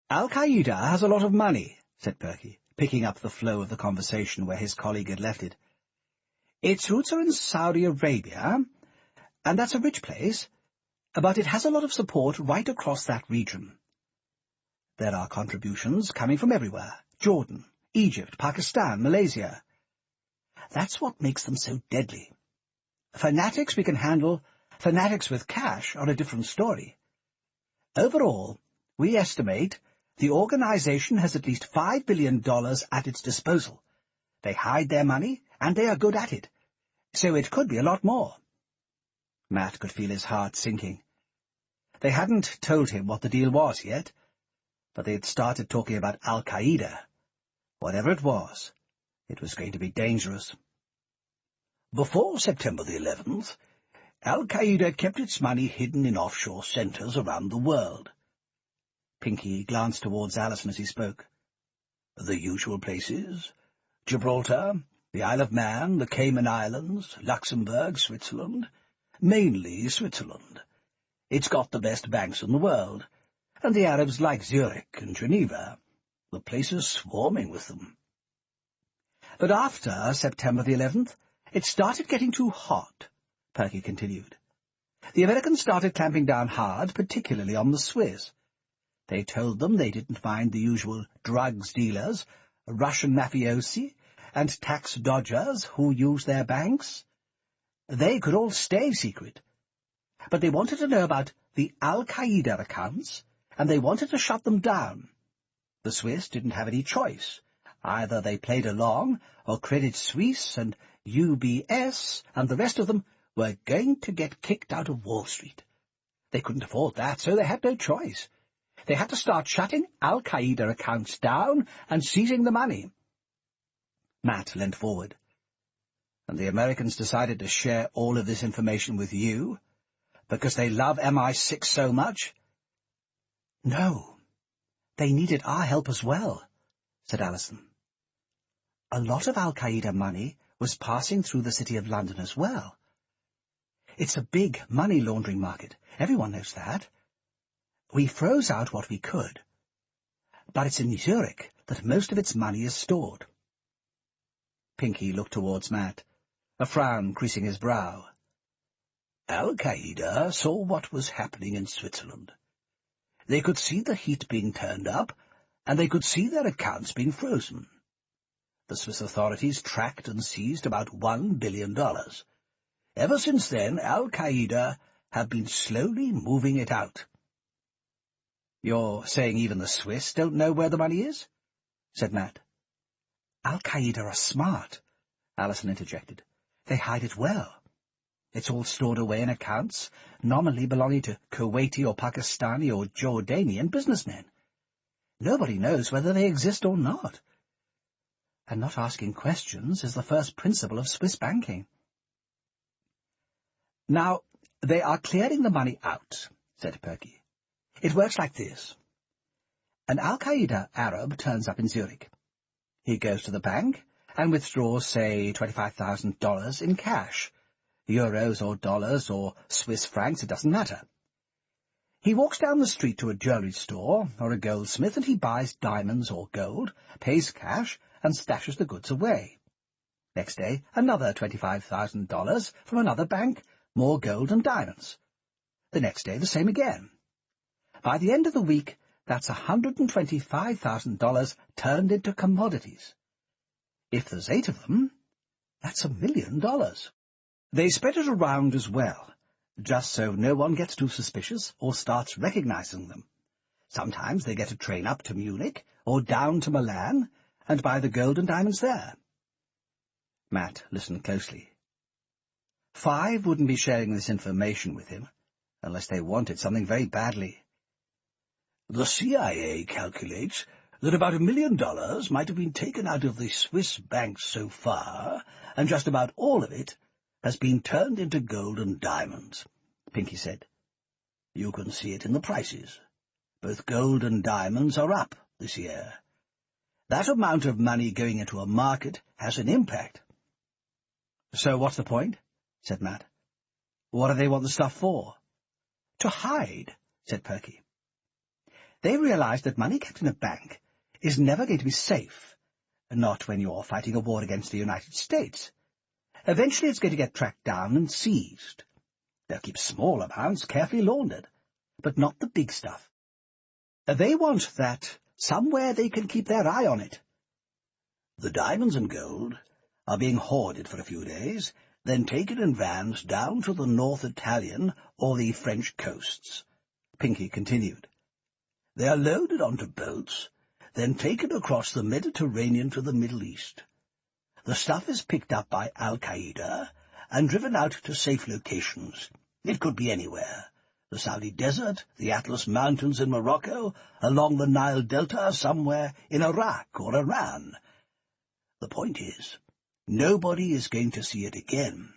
Speaker 2: Al-Qaeda has a lot of money, said Perky, picking up the flow of the conversation where his colleague had left it. Its roots are in Saudi Arabia, and that's a rich place, but it has a lot of support right across that region. There are contributions coming from everywhere: Jordan, Egypt, Pakistan, Malaysia. That's what makes them so deadly. Fanatics we can handle. Fanatics with cash are a different story. Overall, we estimate the organization has at least $5 billion at its disposal. They hide their money, and they are good at it. So it could be a lot more. Matt could feel his heart sinking. They hadn't told him what the deal was yet, but they had started talking about al-Qaeda. Whatever it was going to be dangerous. Before September the 11th, al-Qaeda kept its money hidden in offshore centres around the world. Pinky glanced towards Allison as he spoke. The usual places: Gibraltar, the Isle of Man, the Cayman Islands, Luxembourg, Switzerland. Mainly Switzerland. It's got the best banks in the world, and the Arabs like Zurich and Geneva. The place is swarming with them. But after September the 11th, it started getting too hot, Perky continued. The Americans started clamping down hard, particularly on the Swiss. They told them they didn't find the usual drugs dealers, Russian mafiosi, and tax dodgers who use their banks. They could all stay secret. But they wanted to know about the al-Qaeda accounts, and they wanted to shut them down. The Swiss didn't have any choice. Either they played along, or Credit Suisse and UBS and the rest of them were going to get kicked out of Wall Street. They couldn't afford that, so they had no choice. They had to start shutting al-Qaeda accounts down and seizing the money. Matt leant forward. And the Americans decided to share all of this information with you, because they love MI6 so much? No, they needed our help as well, said Allison. A lot of al-Qaeda money was passing through the city of London as well. It's a big money laundering market. Everyone knows that. We froze out what we could, but it's in Zurich that most of its money is stored. Pinky looked towards Matt, a frown creasing his brow. Al-Qaeda saw what was happening in Switzerland. They could see the heat being turned up, and they could see their accounts being frozen. The Swiss authorities tracked and seized about $1 billion. Ever since then, al-Qaeda have been slowly moving it out. You're saying even the Swiss don't know where the money is? Said Matt. Al-Qaeda are smart, Allison interjected. They hide it well. It's all stored away in accounts, nominally belonging to Kuwaiti or Pakistani or Jordanian businessmen. Nobody knows whether they exist or not. And not asking questions is the first principle of Swiss banking. Now, they are clearing the money out, said Perky. It works like this. An al-Qaeda Arab turns up in Zurich. He goes to the bank and withdraws, say, $25,000 in cash. Euros or dollars or Swiss francs, it doesn't matter. He walks down the street to a jewellery store or a goldsmith and he buys diamonds or gold, pays cash, and stashes the goods away. Next day, another $25,000 from another bank, more gold and diamonds. The next day, the same again. By the end of the week, that's $125,000 turned into commodities. If there's 8 of them, that's $1 million. They spread it around as well, just so no one gets too suspicious or starts recognizing them. Sometimes they get a train up to Munich or down to Milan and buy the gold and diamonds there. Matt listened closely. 5 wouldn't be sharing this information with him, unless they wanted something very badly. The CIA calculates that about $1 million might have been taken out of the Swiss banks so far, and just about all of it has been turned into gold and diamonds, Pinky said. You can see it in the prices. Both gold and diamonds are up this year. That amount of money going into a market has an impact. So what's the point? Said Matt. What do they want the stuff for? To hide, said Perky. They realized that money kept in a bank is never going to be safe, not when you're fighting a war against the United States. Eventually it's going to get tracked down and seized. They'll keep small amounts carefully laundered, but not the big stuff. They want that somewhere they can keep their eye on it. The diamonds and gold are being hoarded for a few days, then taken in vans down to the North Italian or the French coasts, Pinky continued. They are loaded onto boats, then taken across the Mediterranean to the Middle East. The stuff is picked up by al-Qaeda and driven out to safe locations. It could be anywhere. The Saudi Desert, the Atlas Mountains in Morocco, along the Nile Delta, somewhere in Iraq or Iran. The point is, nobody is going to see it again.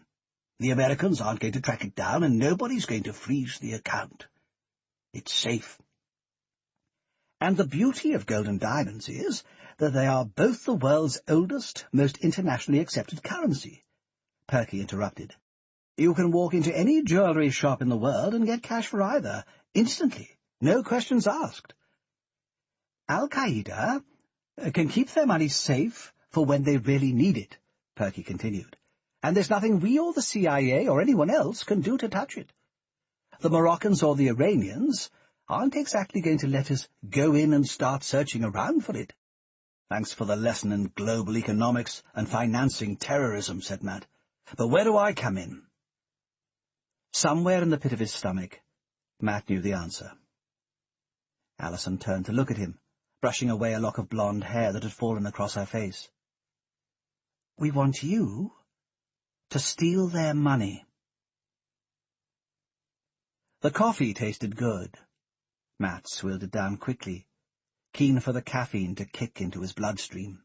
Speaker 2: The Americans aren't going to track it down, and nobody's going to freeze the account. It's safe. And the beauty of gold and diamonds is that they are both the world's oldest, most internationally accepted currency. Perky interrupted. You can walk into any jewellery shop in the world and get cash for either, instantly, no questions asked. Al-Qaeda can keep their money safe for when they really need it, Perky continued, and there's nothing we or the CIA or anyone else can do to touch it. The Moroccans or the Iranians aren't exactly going to let us go in and start searching around for it. Thanks for the lesson in global economics and financing terrorism, said Matt. But where do I come in? Somewhere in the pit of his stomach, Matt knew the answer. Alison turned to look at him, brushing away a lock of blonde hair that had fallen across her face. We want you to steal their money. The coffee tasted good. Matt swilled it down quickly, keen for the caffeine to kick into his bloodstream.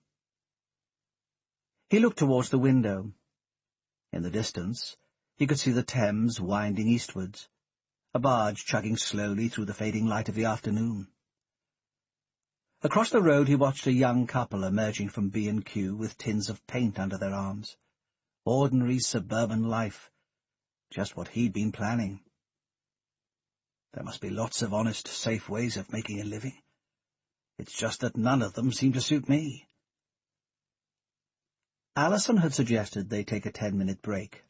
Speaker 2: He looked towards the window. In the distance, he could see the Thames winding eastwards, a barge chugging slowly through the fading light of the afternoon. Across the road he watched a young couple emerging from B&Q with tins of paint under their arms. Ordinary suburban life, just what he'd been planning. There must be lots of honest, safe ways of making a living. It's just that none of them seem to suit me. Alison had suggested they take a 10-minute break.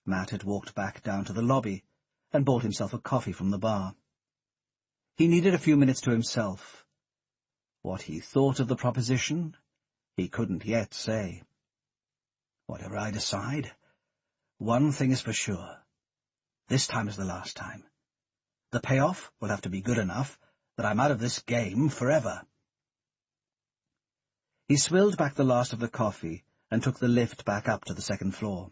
Speaker 2: Matt had walked back down to the lobby and bought himself a coffee from the bar. He needed a few minutes to himself. What he thought of the proposition, he couldn't yet say. Whatever I decide, one thing is for sure. This time is the last time. The payoff will have to be good enough that I'm out of this game forever. He swilled back the last of the coffee and took the lift back up to the second floor.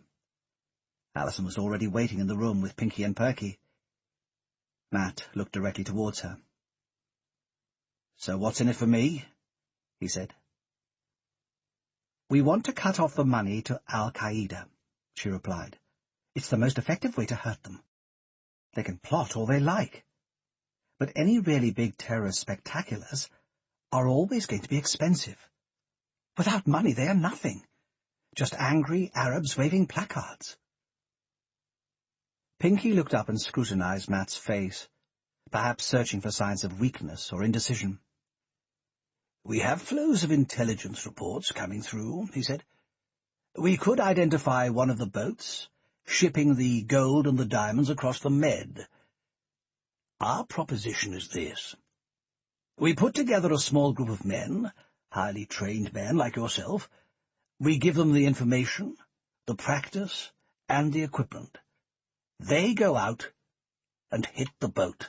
Speaker 2: Alison was already waiting in the room with Pinky and Perky. Matt looked directly towards her. So what's in it for me? He said. We want to cut off the money to al-Qaeda, she replied. It's the most effective way to hurt them. They can plot all they like. But any really big terrorist spectaculars are always going to be expensive. Without money they are nothing. Just angry Arabs waving placards. Pinky looked up and scrutinized Matt's face, perhaps searching for signs of weakness or indecision. We have flows of intelligence reports coming through, he said. We could identify one of the boats, shipping the gold and the diamonds across the Med. Our proposition is this. We put together a small group of men, highly trained men like yourself. We give them the information, the practice, and the equipment. They go out and hit the boat.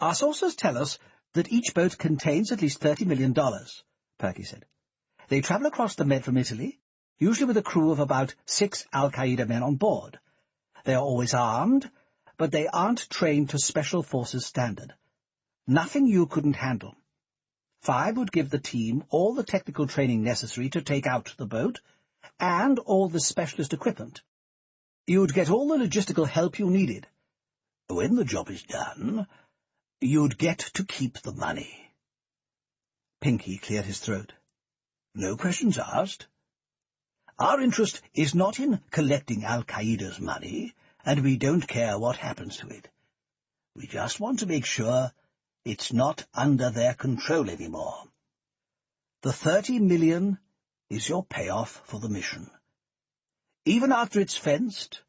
Speaker 2: Our sources tell us that each boat contains at least $30 million, Perky said. They travel across the Med from Italy, usually with a crew of about 6 al-Qaeda men on board. They are always armed, but they aren't trained to Special Forces standard. Nothing you couldn't handle. 5 would give the team all the technical training necessary to take out the boat, and all the specialist equipment. You'd get all the logistical help you needed. When the job is done, you'd get to keep the money. Pinky cleared his throat. No questions asked. Our interest is not in collecting al-Qaeda's money, and we don't care what happens to it. We just want to make sure
Speaker 3: It's not under their control anymore. The 30 million is your payoff for the mission. Even after it's fenced,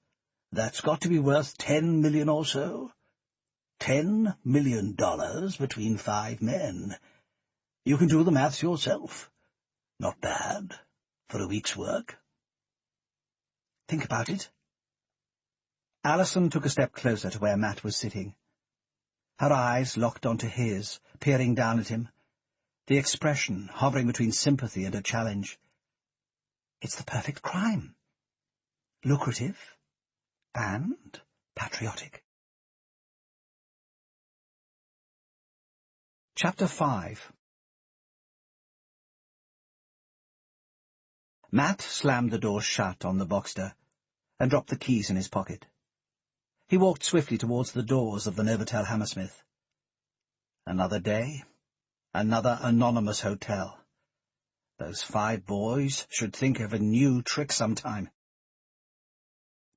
Speaker 3: that's got to be worth 10 million or so. $10 million between 5 men. You can do the maths yourself. Not bad for a week's work.
Speaker 2: Think about it. Alison took a step closer to where Matt was sitting. Her eyes locked onto his, peering down at him, the expression hovering between sympathy and a challenge. It's the perfect crime. Lucrative and patriotic. Chapter 5. Matt slammed the door shut on the Boxster and dropped the keys in his pocket. He walked swiftly towards the doors of the Novotel Hammersmith. Another day, another anonymous hotel. Those 5 boys should think of a new trick sometime.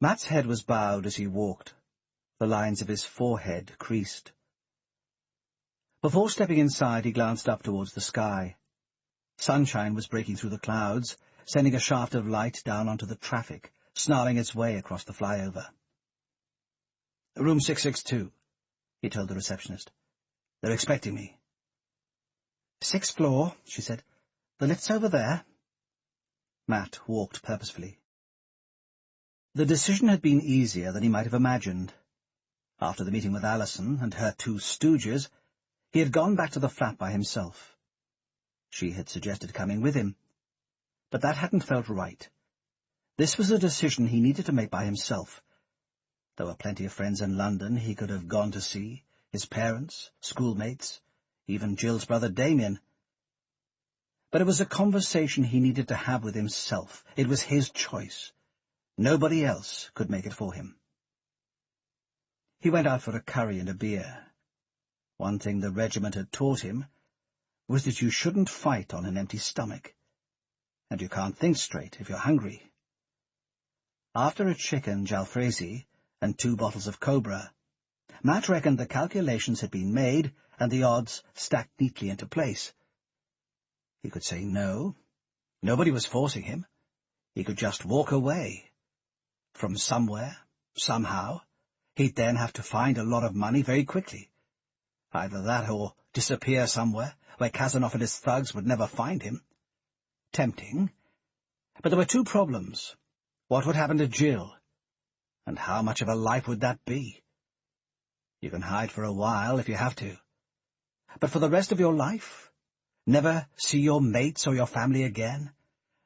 Speaker 2: Matt's head was bowed as he walked, the lines of his forehead creased. Before stepping inside, he glanced up towards the sky. Sunshine was breaking through the clouds, sending a shaft of light down onto the traffic, snarling its way across the flyover. "Room 662, he told the receptionist. "They're expecting me." "6th floor," she said. "The lift's over there." Matt walked purposefully. The decision had been easier than he might have imagined. After the meeting with Alison and her 2 stooges, he had gone back to the flat by himself. She had suggested coming with him, but that hadn't felt right. This was a decision he needed to make by himself. There were plenty of friends in London he could have gone to see, his parents, schoolmates, even Jill's brother Damien. But it was a conversation he needed to have with himself. It was his choice. Nobody else could make it for him. He went out for a curry and a beer. One thing the regiment had taught him was that you shouldn't fight on an empty stomach, and you can't think straight if you're hungry. After a chicken jalfrezi and 2 bottles of Cobra, Matt reckoned the calculations had been made and the odds stacked neatly into place. He could say no. Nobody was forcing him. He could just walk away. From somewhere, somehow, he'd then have to find a lot of money very quickly. Either that or disappear somewhere where Kazanov and his thugs would never find him. Tempting. But there were 2 problems. What would happen to Jill? And how much of a life would that be? You can hide for a while if you have to. But for the rest of your life? Never see your mates or your family again?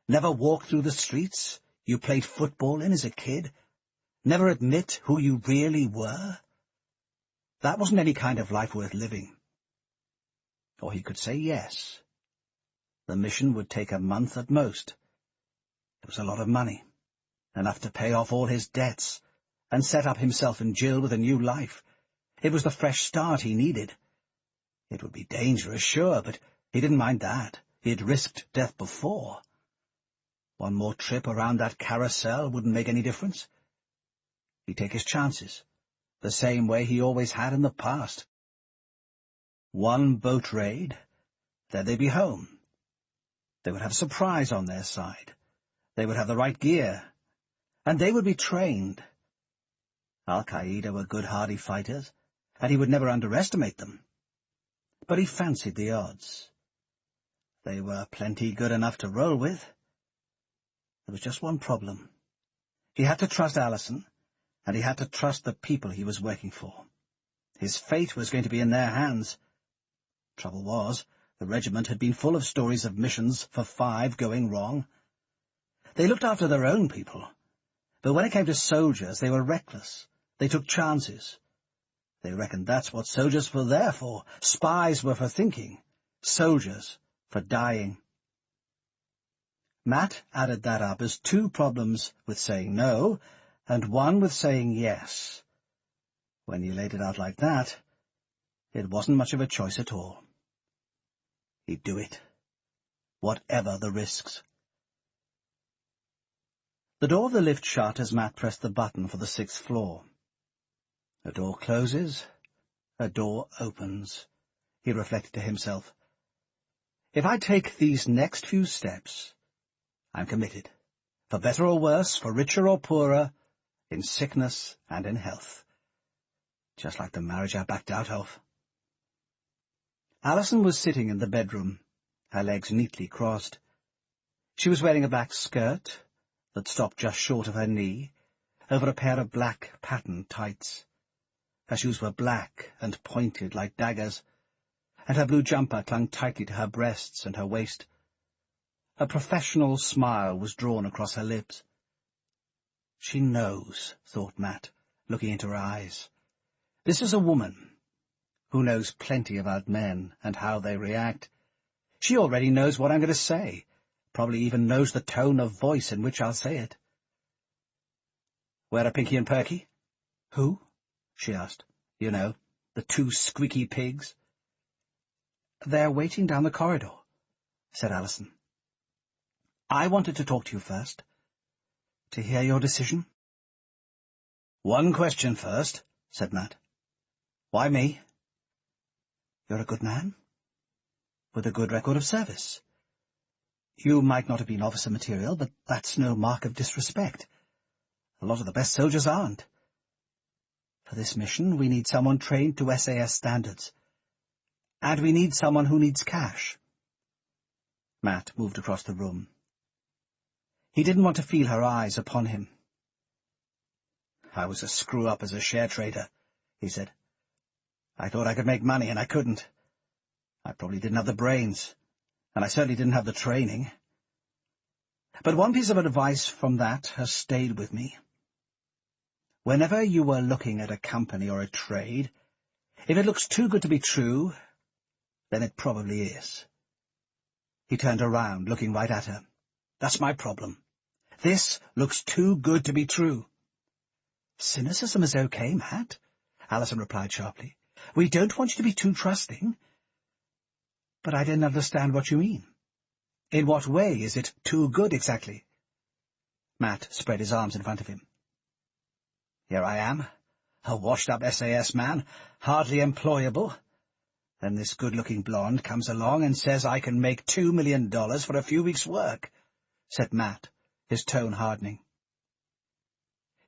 Speaker 2: Never walk through the streets you played football in as a kid? Never admit who you really were? That wasn't any kind of life worth living. Or he could say yes. The mission would take a month at most. It was a lot of money, enough to pay off all his debts, and set up himself and Jill with a new life. It was the fresh start he needed. It would be dangerous, sure, but he didn't mind that. He had risked death before. One more trip around that carousel wouldn't make any difference. He'd take his chances, the same way he always had in the past. One boat raid, then they'd be home. They would have a surprise on their side. They would have the right gear, and they would be trained. Al-Qaeda were good, hardy fighters, and he would never underestimate them. But he fancied the odds. They were plenty good enough to roll with. There was just one problem. He had to trust Alison, and he had to trust the people he was working for. His fate was going to be in their hands. Trouble was, the regiment had been full of stories of missions for 5 going wrong. They looked after their own people, but when it came to soldiers, they were reckless. They took chances. They reckoned that's what soldiers were there for. Spies were for thinking, soldiers for dying. Matt added that up as 2 problems with saying no, and 1 with saying yes. When you laid it out like that, it wasn't much of a choice at all. He'd do it, whatever the risks. The door of the lift shut as Matt pressed the button for the 6th floor. A door closes, a door opens.
Speaker 3: he reflected to himself. If I take these next few steps, I'm committed. For better or worse, for richer or poorer, in sickness and in health. Just like the marriage I backed out of. Alison was sitting in the bedroom, her legs neatly crossed. She was wearing a black skirt that stopped just short of her knee, over a pair of black patterned tights. Her shoes were black and pointed like daggers, and her blue jumper clung tightly to her breasts and her waist. A professional smile was drawn across her lips. She knows, thought Matt, looking into her eyes. This is a woman who knows plenty about men and how they react. She already knows what I'm going to say, probably even knows the tone of voice in which I'll say it. Where are Pinky and Perky? Who? She asked. You know, the two squeaky pigs. They're waiting down the corridor, said Alison. I wanted to talk to you first, to hear your decision. One question first, said Matt. Why me? You're a good man, with a good record of service. You might not have been officer material, but that's no mark of disrespect. A lot of the best soldiers aren't. For this mission, we need someone trained to SAS standards. And we need someone who needs cash. Matt moved across the room. He didn't want to feel her eyes upon him. I was a screw-up as a share trader, he said. I thought I could make money, and I couldn't. I probably didn't have the brains, and I certainly didn't have the training. But one piece of advice from that has stayed with me. Whenever you were looking at a company or a trade, if it looks too good to be true, then it probably is. He turned around, looking right at her. That's my problem. This looks too good to be true. Cynicism is okay, Matt, Alison replied sharply. We don't want you to be too trusting. But I didn't understand what you mean. In what way is it too good exactly? Matt spread his arms in front of him. Here I am, a washed-up SAS man, hardly employable. Then this good-looking blonde comes along and says I can make $2 million for a few weeks' work, said Matt, his tone hardening.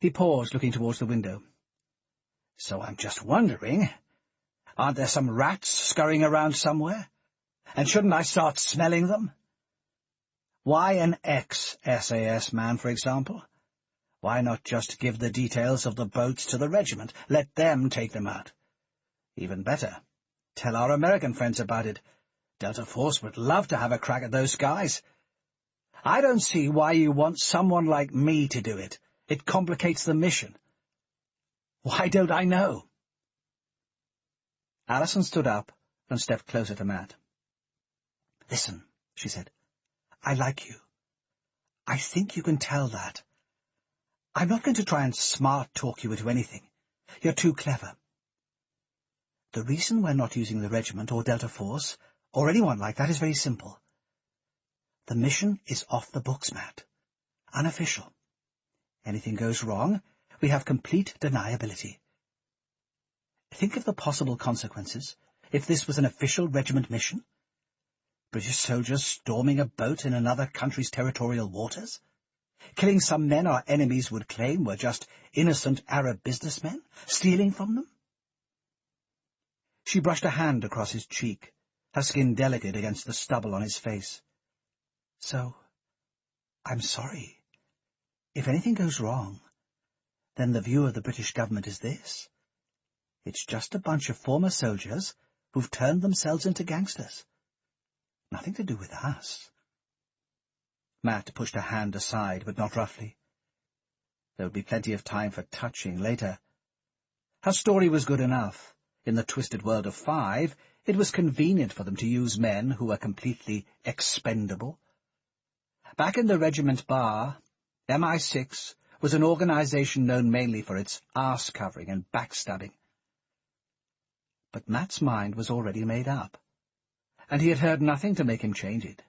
Speaker 3: He paused, looking towards the window. So I'm just wondering, aren't there some rats scurrying around somewhere? And shouldn't I start smelling them? Why an ex-SAS man, for example? Why not just give the details of the boats to the regiment? Let them take them out. Even better, tell our American friends about it. Delta Force would love to have a crack at those guys. I don't see why you want someone like me to do it. It complicates the mission. Why don't I know? Alison stood up and stepped closer to Matt. Listen, she said. I like you. I think you can tell that. I'm not going to try and smart-talk you into anything. You're too clever. The reason we're not using the regiment or Delta Force, or anyone like that, is very simple. The mission is off the books, Matt. Unofficial. Anything goes wrong, we have complete deniability. Think of the possible consequences if this was an official regiment mission. British soldiers storming a boat in another country's territorial waters? Killing some men our enemies would claim were just innocent Arab businessmen, stealing from them? She brushed a hand across his cheek, her skin delicate against the stubble on his face. So, I'm sorry. If anything goes wrong, then the view of the British government is this. It's just a bunch of former soldiers who've turned themselves into gangsters. Nothing to do with us. Matt pushed her hand aside, but not roughly. There would be plenty of time for touching later. Her story was good enough. In the twisted world of 5, it was convenient for them to use men who were completely expendable. Back in the regiment bar, MI6 was an organization known mainly for its arse-covering and backstabbing. But Matt's mind was already made up, and he had heard nothing to make him change it.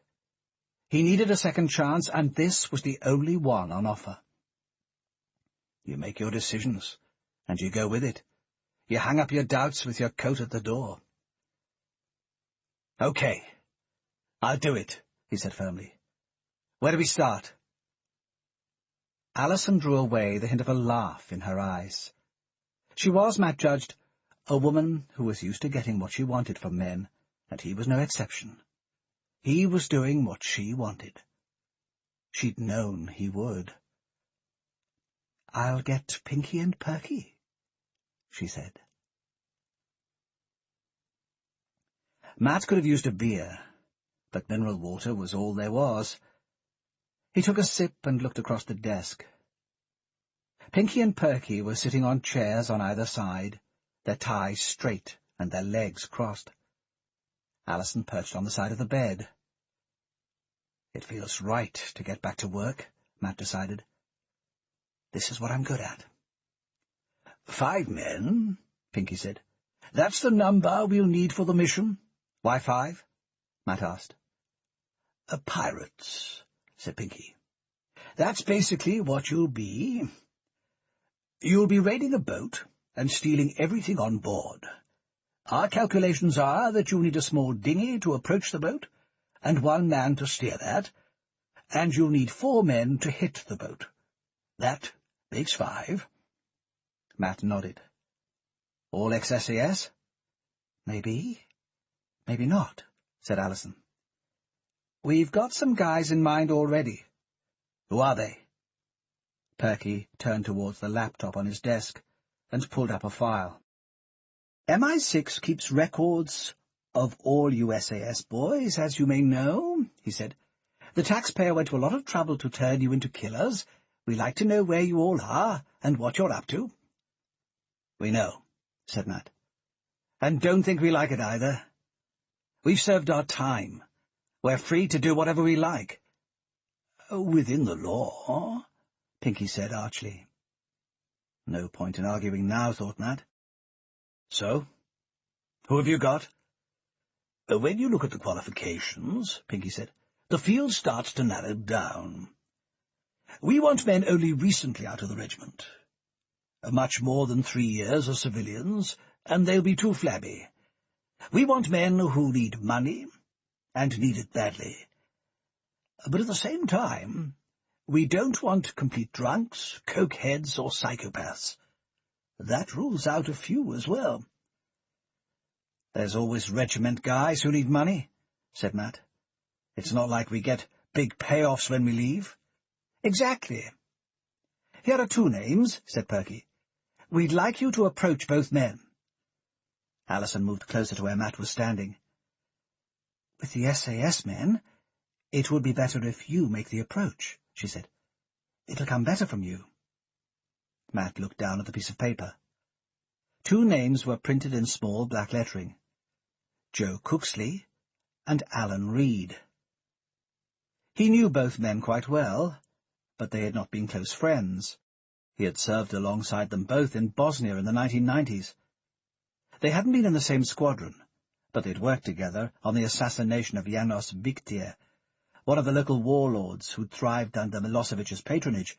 Speaker 3: He needed a second chance, and this was the only one on offer. You make your decisions, and you go with it. You hang up your doubts with your coat at the door. Okay, I'll do it, he said firmly. Where do we start?
Speaker 2: Alison drew away, the hint of a laugh in her eyes. She was, Matt judged, a woman who was used to getting what she wanted from men, and he was no exception. He was doing what she wanted. She'd known he would. "I'll get Pinky and Perky," she said. Matt could have used a beer, but mineral water was all there was. He took a sip and looked across the desk. Pinky and Perky were sitting on chairs on either side, their ties straight and their legs crossed. Alison perched on the side of the bed. It feels right to get back to work, Matt decided. This is what I'm good at.
Speaker 3: 5 men, Pinky said. That's the number we'll need for the mission.
Speaker 2: Why 5? Matt asked.
Speaker 3: Pirates, said Pinky. That's basically what you'll be. You'll be raiding a boat and stealing everything on board. Our calculations are that you'll need a small dinghy to approach the boat, and 1 man to steer that, and you'll need 4 men to hit the boat. That makes 5.
Speaker 2: Matt nodded. All ex-SAS? Maybe. Maybe not, said Alison. We've got some guys in mind already.
Speaker 3: Who are they?
Speaker 2: Perky turned towards the laptop on his desk and pulled up a file. MI6 keeps records of all you SAS boys, as you may know, he said. The taxpayer went to a lot of trouble to turn you into killers. We like to know where you all are and what you're up to.
Speaker 3: We know, said Matt.
Speaker 2: And don't think we like it either. We've served our time. We're free to do whatever we like.
Speaker 3: Within the law,
Speaker 2: Pinky said archly. No point in arguing now, thought Matt. So, who have you got?
Speaker 3: When you look at the qualifications, Pinky said, the field starts to narrow down. We want men only recently out of the regiment. Much more than 3 years as civilians, and they'll be too flabby. We want men who need money, and need it badly. But at the same time, we don't want complete drunks, cokeheads, or psychopaths. That rules out a few as well.
Speaker 2: There's always regiment guys who need money, said Matt. It's not like we get big payoffs when we leave. Exactly. Here are 2 names, said Perky. We'd like you to approach both men. Alison moved closer to where Matt was standing. With the SAS men, it would be better if you make the approach, she said. It'll come better from you. Matt looked down at the piece of paper. 2 names were printed in small black lettering. Joe Cooksley and Alan Reed. He knew both men quite well, but they had not been close friends. He had served alongside them both in Bosnia in the 1990s. They hadn't been in the same squadron, but they'd worked together on the assassination of Janos Biktir, one of the local warlords who'd thrived under Milosevic's patronage,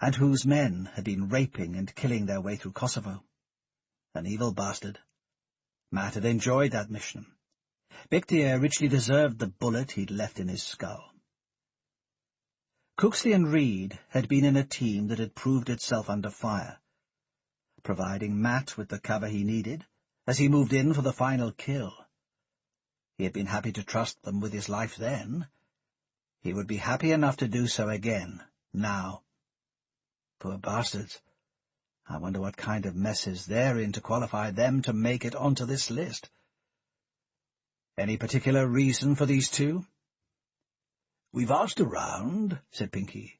Speaker 2: and whose men had been raping and killing their way through Kosovo. An evil bastard. Matt had enjoyed that mission. Biktir richly deserved the bullet he'd left in his skull. Cooksley and Reed had been in a team that had proved itself under fire, providing Matt with the cover he needed as he moved in for the final kill. He had been happy to trust them with his life then. He would be happy enough to do so again, now. Poor bastards. I wonder what kind of messes they're in to qualify them to make it onto this list. Any particular reason for these 2?
Speaker 3: We've asked around, said Pinky.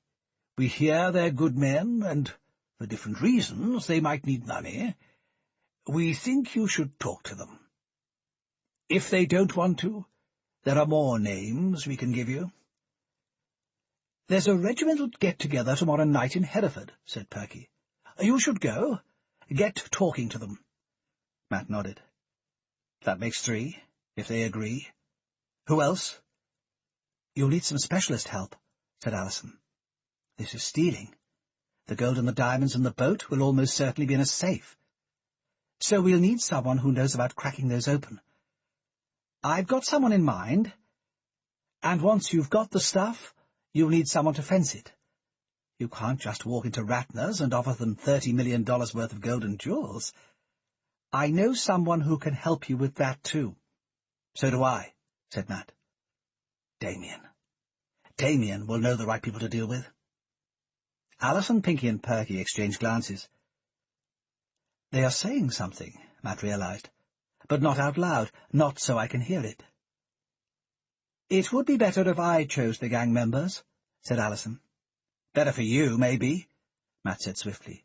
Speaker 3: We hear they're good men, and for different reasons they might need money. We think you should talk to them. If they don't want to, there are more names we can give you. There's a regimental get-together tomorrow night in Hereford, said Perky. You should go. Get talking to them. Matt nodded. That makes 3, if they agree. Who else? You'll need some specialist help, said Alison. This is stealing. The gold and the diamonds in the boat will almost certainly be in a safe. So we'll need someone who knows about cracking those open. I've got someone in mind, and once you've got the stuff, you'll need someone to fence it. You can't just walk into Ratner's and offer them $30 million worth of gold and jewels. I know someone who can help you with that, too. So do I, said Matt. Damien. Damien will know the right people to deal with. Alison, Pinky, and Perky exchanged glances. They are saying something, Matt realized, but not out loud, not so I can hear it. It would be better if I chose the gang members, said Alison. Better for you, maybe, Matt said swiftly.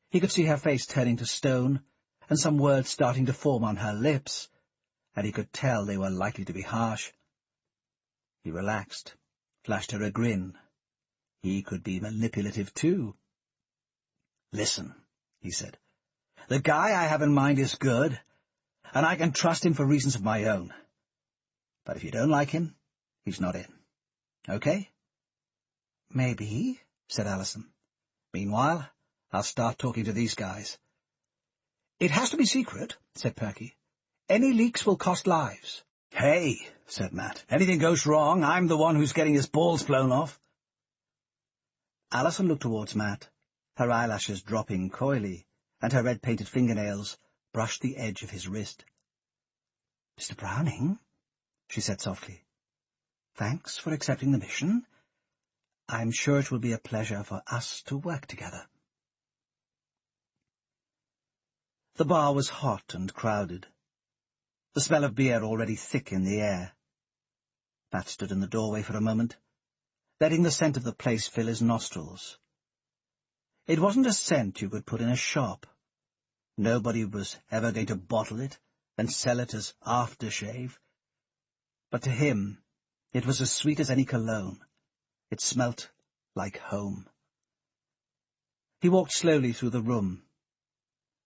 Speaker 3: He could see her face turning to stone, and some words starting to form on her lips, and he could tell they were likely to be harsh. He relaxed, flashed her a grin. He could be manipulative, too. Listen, he said. The guy I have in mind is good, and I can trust him for reasons of my own. But if you don't like him, he's not in. Okay? Maybe, said Alison. Meanwhile, I'll start talking to these guys. It has to be secret, said Perky. Any leaks will cost lives. Hey, said Matt. Anything goes wrong, I'm the one who's getting his balls blown off. Alison looked towards Matt, her eyelashes dropping coyly, and her red-painted fingernails brushed the edge of his wrist. Mr. Browning, she said softly, thanks for accepting the mission. I'm sure it will be a pleasure for us to work together. The bar was hot and crowded, the smell of beer already thick in the air. Matt stood in the doorway for a moment, letting the scent of the place fill his nostrils. It wasn't a scent you could put in a shop. Nobody was ever going to bottle it and sell it as aftershave. But to him, it was as sweet as any cologne. It smelt like home. He walked slowly through the room.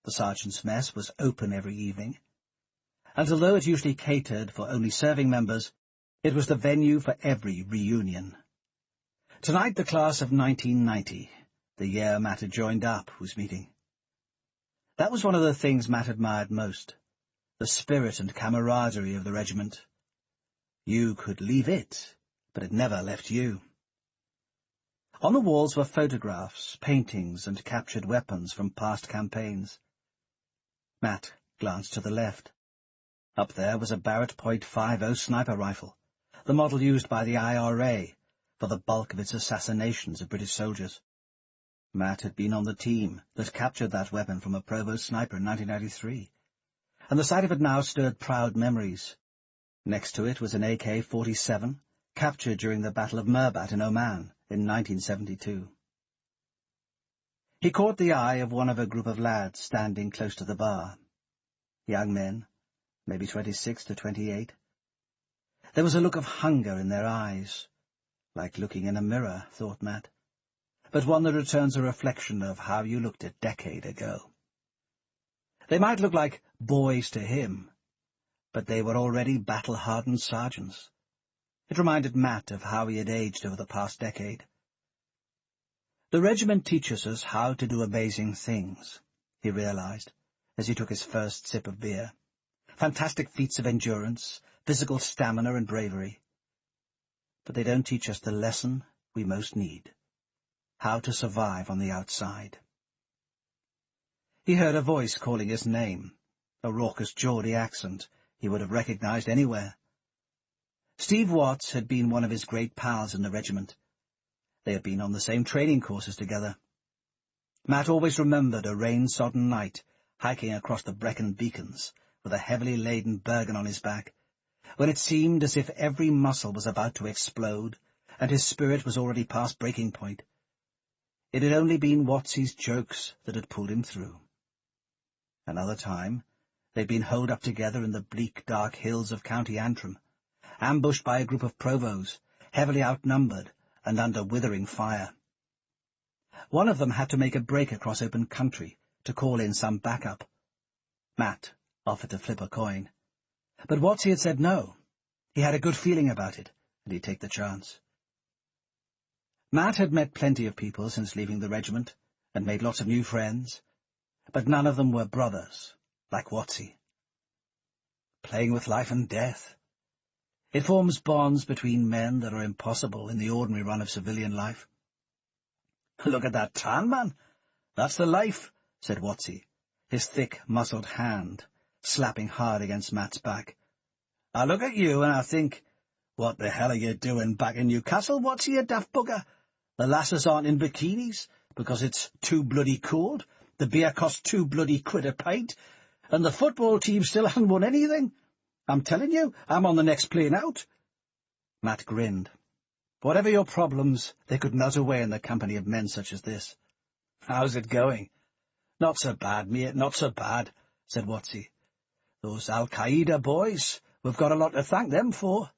Speaker 3: The sergeant's mess was open every evening, and although it usually catered for only serving members, it was the venue for every reunion. Tonight the class of 1990, the year Matt had joined up, was meeting. That was one of the things Matt admired most, the spirit and camaraderie of the regiment. You could leave it, but it never left you. On the walls were photographs, paintings, and captured weapons from past campaigns. Matt glanced to the left. Up there was a Barrett .50 sniper rifle, the model used by the IRA for the bulk of its assassinations of British soldiers. Matt had been on the team that captured that weapon from a provost sniper in 1993, and the sight of it now stirred proud memories. Next to it was an AK-47, captured during the Battle of Mirbat in Oman in 1972. He caught the eye of one of a group of lads standing close to the bar. Young men, maybe 26 to 28. There was a look of hunger in their eyes, like looking in a mirror, thought Matt, but one that returns a reflection of how you looked a decade ago. They might look like boys to him, but they were already battle-hardened sergeants. It reminded Matt of how he had aged over the past decade. The regiment teaches us how to do amazing things, he realized, as he took his first sip of beer. Fantastic feats of endurance, physical stamina and bravery. But they don't teach us the lesson we most need, how to survive on the outside. He heard a voice calling his name, a raucous Geordie accent he would have recognized anywhere. Steve Watts had been one of his great pals in the regiment. They had been on the same training courses together. Matt always remembered a rain-sodden night, hiking across the Brecon beacons, with a heavily laden Bergen on his back, when it seemed as if every muscle was about to explode, and his spirit was already past breaking point. It had only been Wattsy's jokes that had pulled him through. Another time, they'd been holed up together in the bleak, dark hills of County Antrim, ambushed by a group of provosts, heavily outnumbered and under withering fire. One of them had to make a break across open country to call in some backup. Matt offered to flip a coin, but Watsy had said no. He had a good feeling about it, and he'd take the chance. Matt had met plenty of people since leaving the regiment, and made lots of new friends, but none of them were brothers, like Watsy. playing with life and death. It forms bonds between men that are impossible in the ordinary run of civilian life. "Look at that tan, man. That's the life," said Watsy, his thick, muscled hand slapping hard against Matt's back. "I look at you and I think, what the hell are you doing back in Newcastle, Watsy, you daft bugger? The lasses aren't in bikinis because it's too bloody cold, the beer costs £2 a pint, and the football team still hasn't won anything. I'm telling you, I'm on the next plane out." Matt grinned. Whatever your problems, they could melt away in the company of men such as this. "How's it going?" "Not so bad, mate, not so bad," said Watsy. "Those al-Qaeda boys, we've got a lot to thank them for.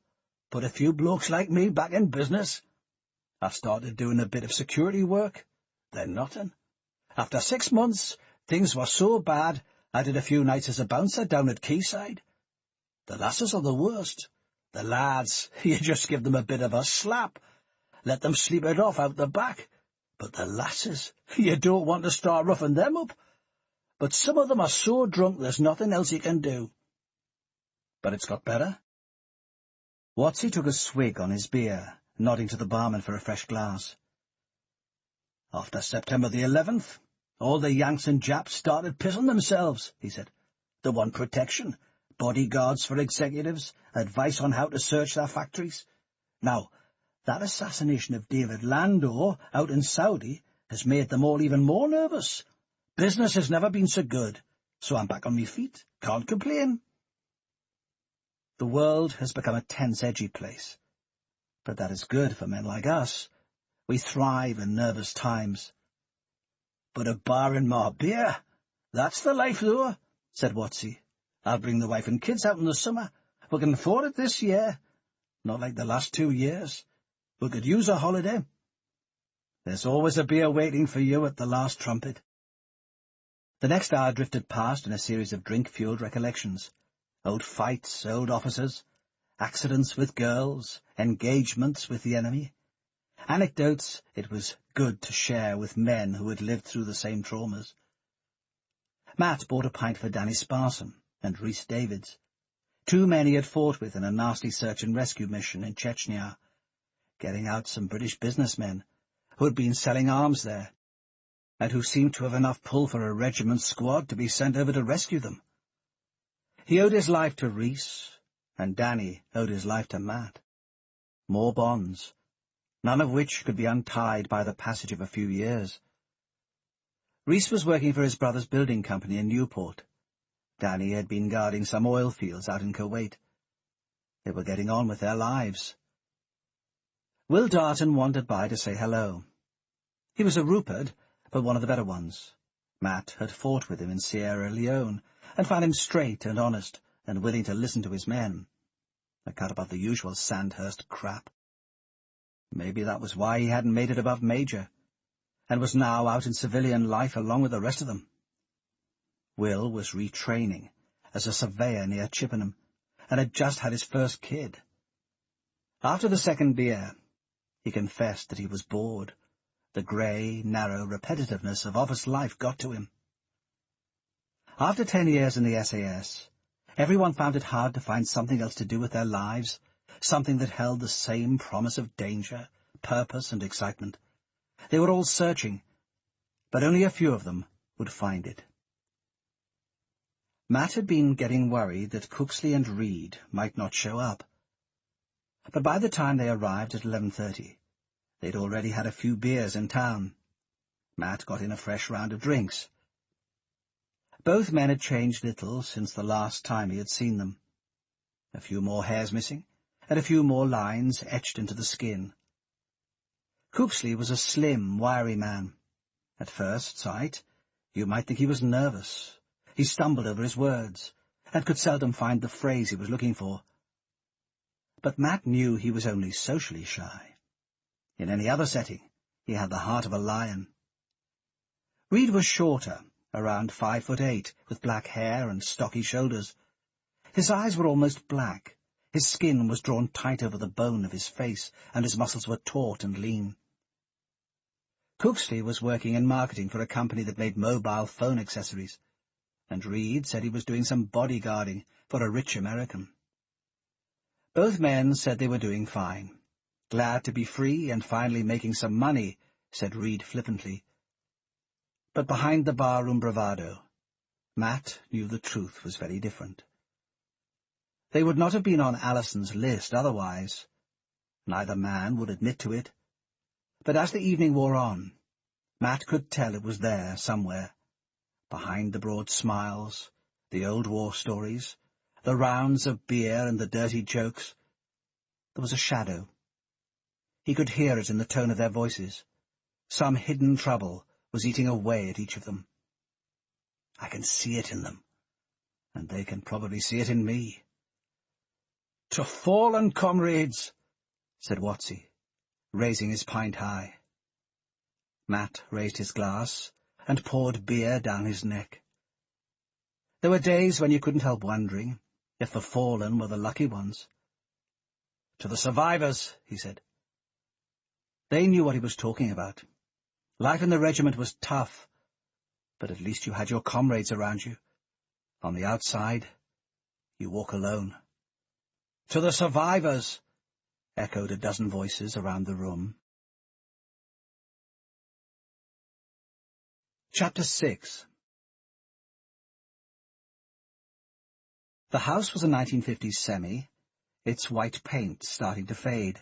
Speaker 3: Put a few blokes like me back in business. I started doing a bit of security work, then nothing. After 6 months, things were so bad, I did a few nights as a bouncer down at Quayside. The lasses are the worst. The lads, you just give them a bit of a slap, let them sleep it off out the back. But the lasses, you don't want to start roughing them up. But some of them are so drunk there's nothing else you can do." "But it's got better?" Watsy took a swig on his beer, nodding to the barman for a fresh glass. "After September the 11th, all the Yanks and Japs started pissing themselves," he said. "They want protection, bodyguards for executives, advice on how to search their factories. Now, that assassination of David Landor out in Saudi has made them all even more nervous. Business has never been so good, so I'm back on my feet. Can't complain." The world has become a tense, edgy place. But that is good for men like us. We thrive in nervous times. "But a bar in Marbella, that's the life, though," said Watsy. "I'll bring the wife and kids out in the summer. We can afford it this year. Not like the last 2 years. We could use a holiday." "There's always a beer waiting for you at the last trumpet." The next hour drifted past in a series of drink-fueled recollections. Old fights, old officers, accidents with girls, engagements with the enemy. Anecdotes it was good to share with men who had lived through the same traumas. Matt bought a pint for Danny Sparsom and Rhys Davids, 2 men he had fought with in a nasty search and rescue mission in Chechnya, getting out some British businessmen who had been selling arms there, and who seemed to have enough pull for a regiment squad to be sent over to rescue them. He owed his life to Rhys, and Danny owed his life to Matt. More bonds, none of which could be untied by the passage of a few years. Rhys was working for his brother's building company in Newport. Danny had been guarding some oil fields out in Kuwait. They were getting on with their lives. Will Darton wandered by to say hello. He was a Rupert, but one of the better ones. Matt had fought with him in Sierra Leone, and found him straight and honest, and willing to listen to his men. A cut above the usual Sandhurst crap. Maybe that was why he hadn't made it above Major, and was now out in civilian life along with the rest of them. Will was retraining as a surveyor near Chippenham, and had just had his first kid. After the second beer, he confessed that he was bored. The grey, narrow repetitiveness of office life got to him. After 10 years in the SAS, everyone found it hard to find something else to do with their lives, something that held the same promise of danger, purpose, and excitement. They were all searching, but only a few of them would find it. Matt had been getting worried that Cooksley and Reed might not show up. But by the time they arrived at 11:30, they'd already had a few beers in town. Matt got in a fresh round of drinks. Both men had changed little since the last time he had seen them. A few more hairs missing, and a few more lines etched into the skin. Cooksley was a slim, wiry man. At first sight, you might think he was nervous. He stumbled over his words, and could seldom find the phrase he was looking for. But Matt knew he was only socially shy. In any other setting, he had the heart of a lion. Reed was shorter, around 5'8", with black hair and stocky shoulders. His eyes were almost black. His skin was drawn tight over the bone of his face, and his muscles were taut and lean. Cooksley was working in marketing for a company that made mobile phone accessories, and Reed said he was doing some bodyguarding for a rich American. Both men said they were doing fine. Glad to be free and finally making some money, said Reed flippantly. But behind the barroom bravado, Matt knew the truth was very different. They would not have been on Allison's list otherwise. Neither man would admit to it. But as the evening wore on, Matt could tell it was there somewhere, behind the broad smiles, the old war stories, the rounds of beer and the dirty jokes. There was a shadow. He could hear it in the tone of their voices. Some hidden trouble was eating away at each of them. I can see it in them, and they can probably see it in me. "To fallen comrades," said Watsy, raising his pint high. Matt raised his glass and poured beer down his neck. There were days when you couldn't help wondering if the fallen were the lucky ones. "To the survivors," he said. They knew what he was talking about. Life in the regiment was tough, but at least you had your comrades around you. On the outside, you walk alone. "To the survivors," echoed a dozen voices around the room. Chapter 6. The house was a 1950s semi, its white paint starting to fade.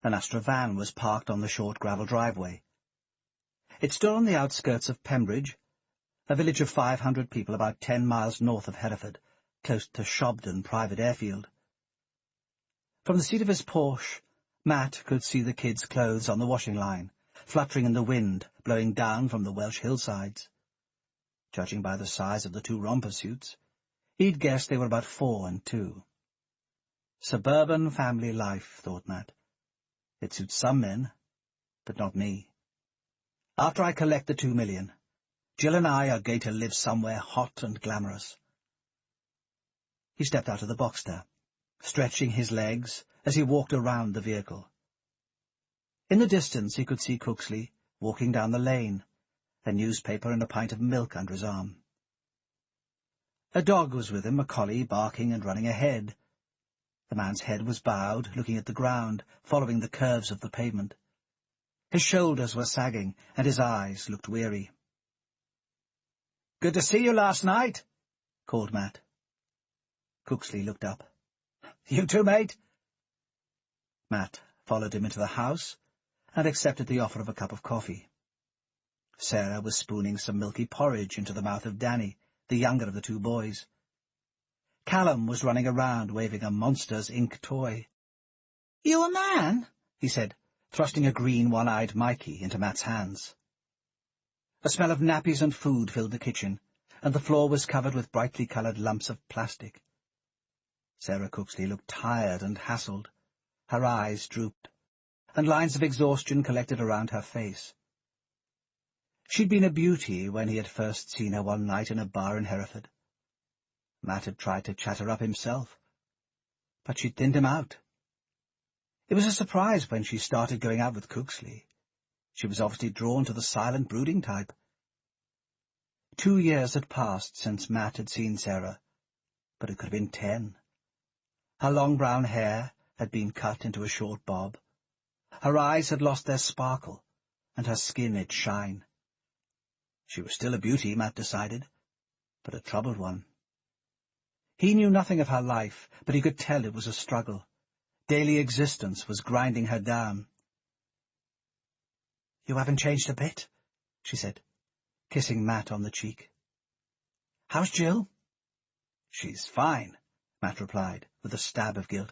Speaker 3: An Astra van was parked on the short gravel driveway. It stood on the outskirts of Pembridge, a village of 500 people about 10 miles north of Hereford, close to Shobden Private Airfield. From the seat of his Porsche, Matt could see the kids' clothes on the washing line, fluttering in the wind, blowing down from the Welsh hillsides. Judging by the size of the two romper suits, he'd guessed they were about 4 and 2. Suburban family life, thought Matt. It suits some men, but not me. After I collect the 2 million, Jill and I are going to live somewhere hot and glamorous. He stepped out of the Boxster, stretching his legs as he walked around the vehicle. In the distance he could see Cooksley walking down the lane, a newspaper and a pint of milk under his arm. A dog was with him, a collie, barking and running ahead. The man's head was bowed, looking at the ground, following the curves of the pavement. His shoulders were sagging, and his eyes looked weary. "Good to see you last night," called Matt. Cooksley looked up. "You too, mate?" Matt followed him into the house and accepted the offer of a cup of coffee. Sarah was spooning some milky porridge into the mouth of Danny, the younger of the 2 boys. Callum was running around waving a Monsters, Inc. toy. "You a man?" he said, thrusting a green, one-eyed Mikey into Matt's hands. A smell of nappies and food filled the kitchen, and the floor was covered with brightly coloured lumps of plastic. Sarah Cooksley looked tired and hassled. Her eyes drooped, and lines of exhaustion collected around her face. She'd been a beauty when he had first seen her one night in a bar in Hereford. Matt had tried to chat her up himself, but she'd thinned him out. It was a surprise when she started going out with Cooksley. She was obviously drawn to the silent, brooding type. 2 years had passed since Matt had seen Sarah, but it could have been 10. Her long brown hair had been cut into a short bob. Her eyes had lost their sparkle, and her skin its shine. She was still a beauty, Matt decided, but a troubled one. He knew nothing of her life, but he could tell it was a struggle. Daily existence was grinding her down. "You haven't changed a bit," she said, kissing Matt on the cheek. "How's Jill?" "She's fine," Matt replied, with a stab of guilt.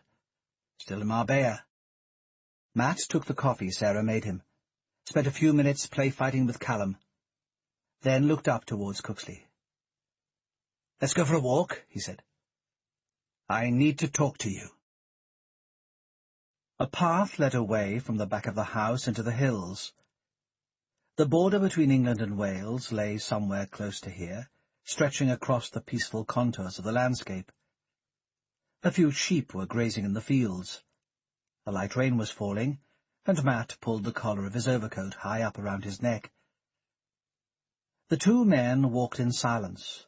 Speaker 3: "Still in Marbella." Matt took the coffee Sarah made him, spent a few minutes play-fighting with Callum, then looked up towards Cooksley. "Let's go for a walk," he said. "I need to talk to you." A path led away from the back of the house into the hills. The border between England and Wales lay somewhere close to here, stretching across the peaceful contours of the landscape. A few sheep were grazing in the fields. A light rain was falling, and Matt pulled the collar of his overcoat high up around his neck. The 2 men walked in silence,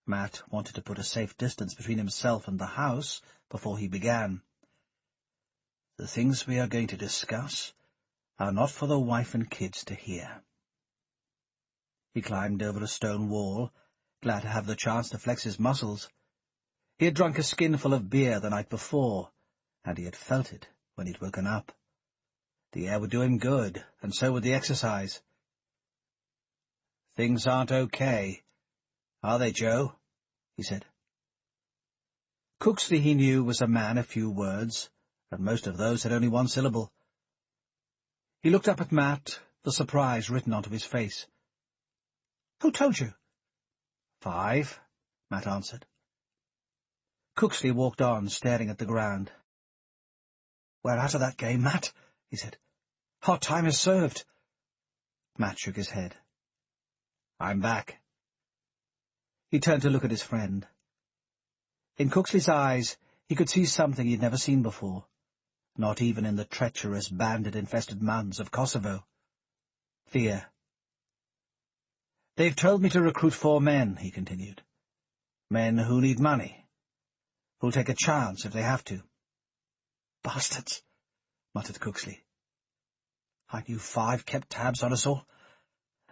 Speaker 2: Matt wanted to put a safe distance between himself and the house before he began. The things we are going to discuss are not for the wife and kids to hear. He climbed over a stone wall, glad to have the chance to flex his muscles. He had drunk a skinful of beer the night before, and he had felt it when he'd woken up. The air would do him good, and so would the exercise. "Things aren't okay, are they, Joe?" he said. Cooksley, he knew, was a man of few words, and most of those had only one syllable. He looked up at Matt, the surprise written onto his face. "Who told you?" "5," Matt answered. Cooksley walked on, staring at the ground. "We're out of that game, Matt," he said. "Our time is served." Matt shook his head. "I'm back." He turned to look at his friend. In Cooksley's eyes he could see something he'd never seen before, not even in the treacherous, bandit-infested mountains of Kosovo. Fear. "They've told me to recruit 4 men," he continued. "Men who need money, who'll take a chance if they have to." "Bastards," muttered Cooksley. "I knew 5 kept tabs on us all,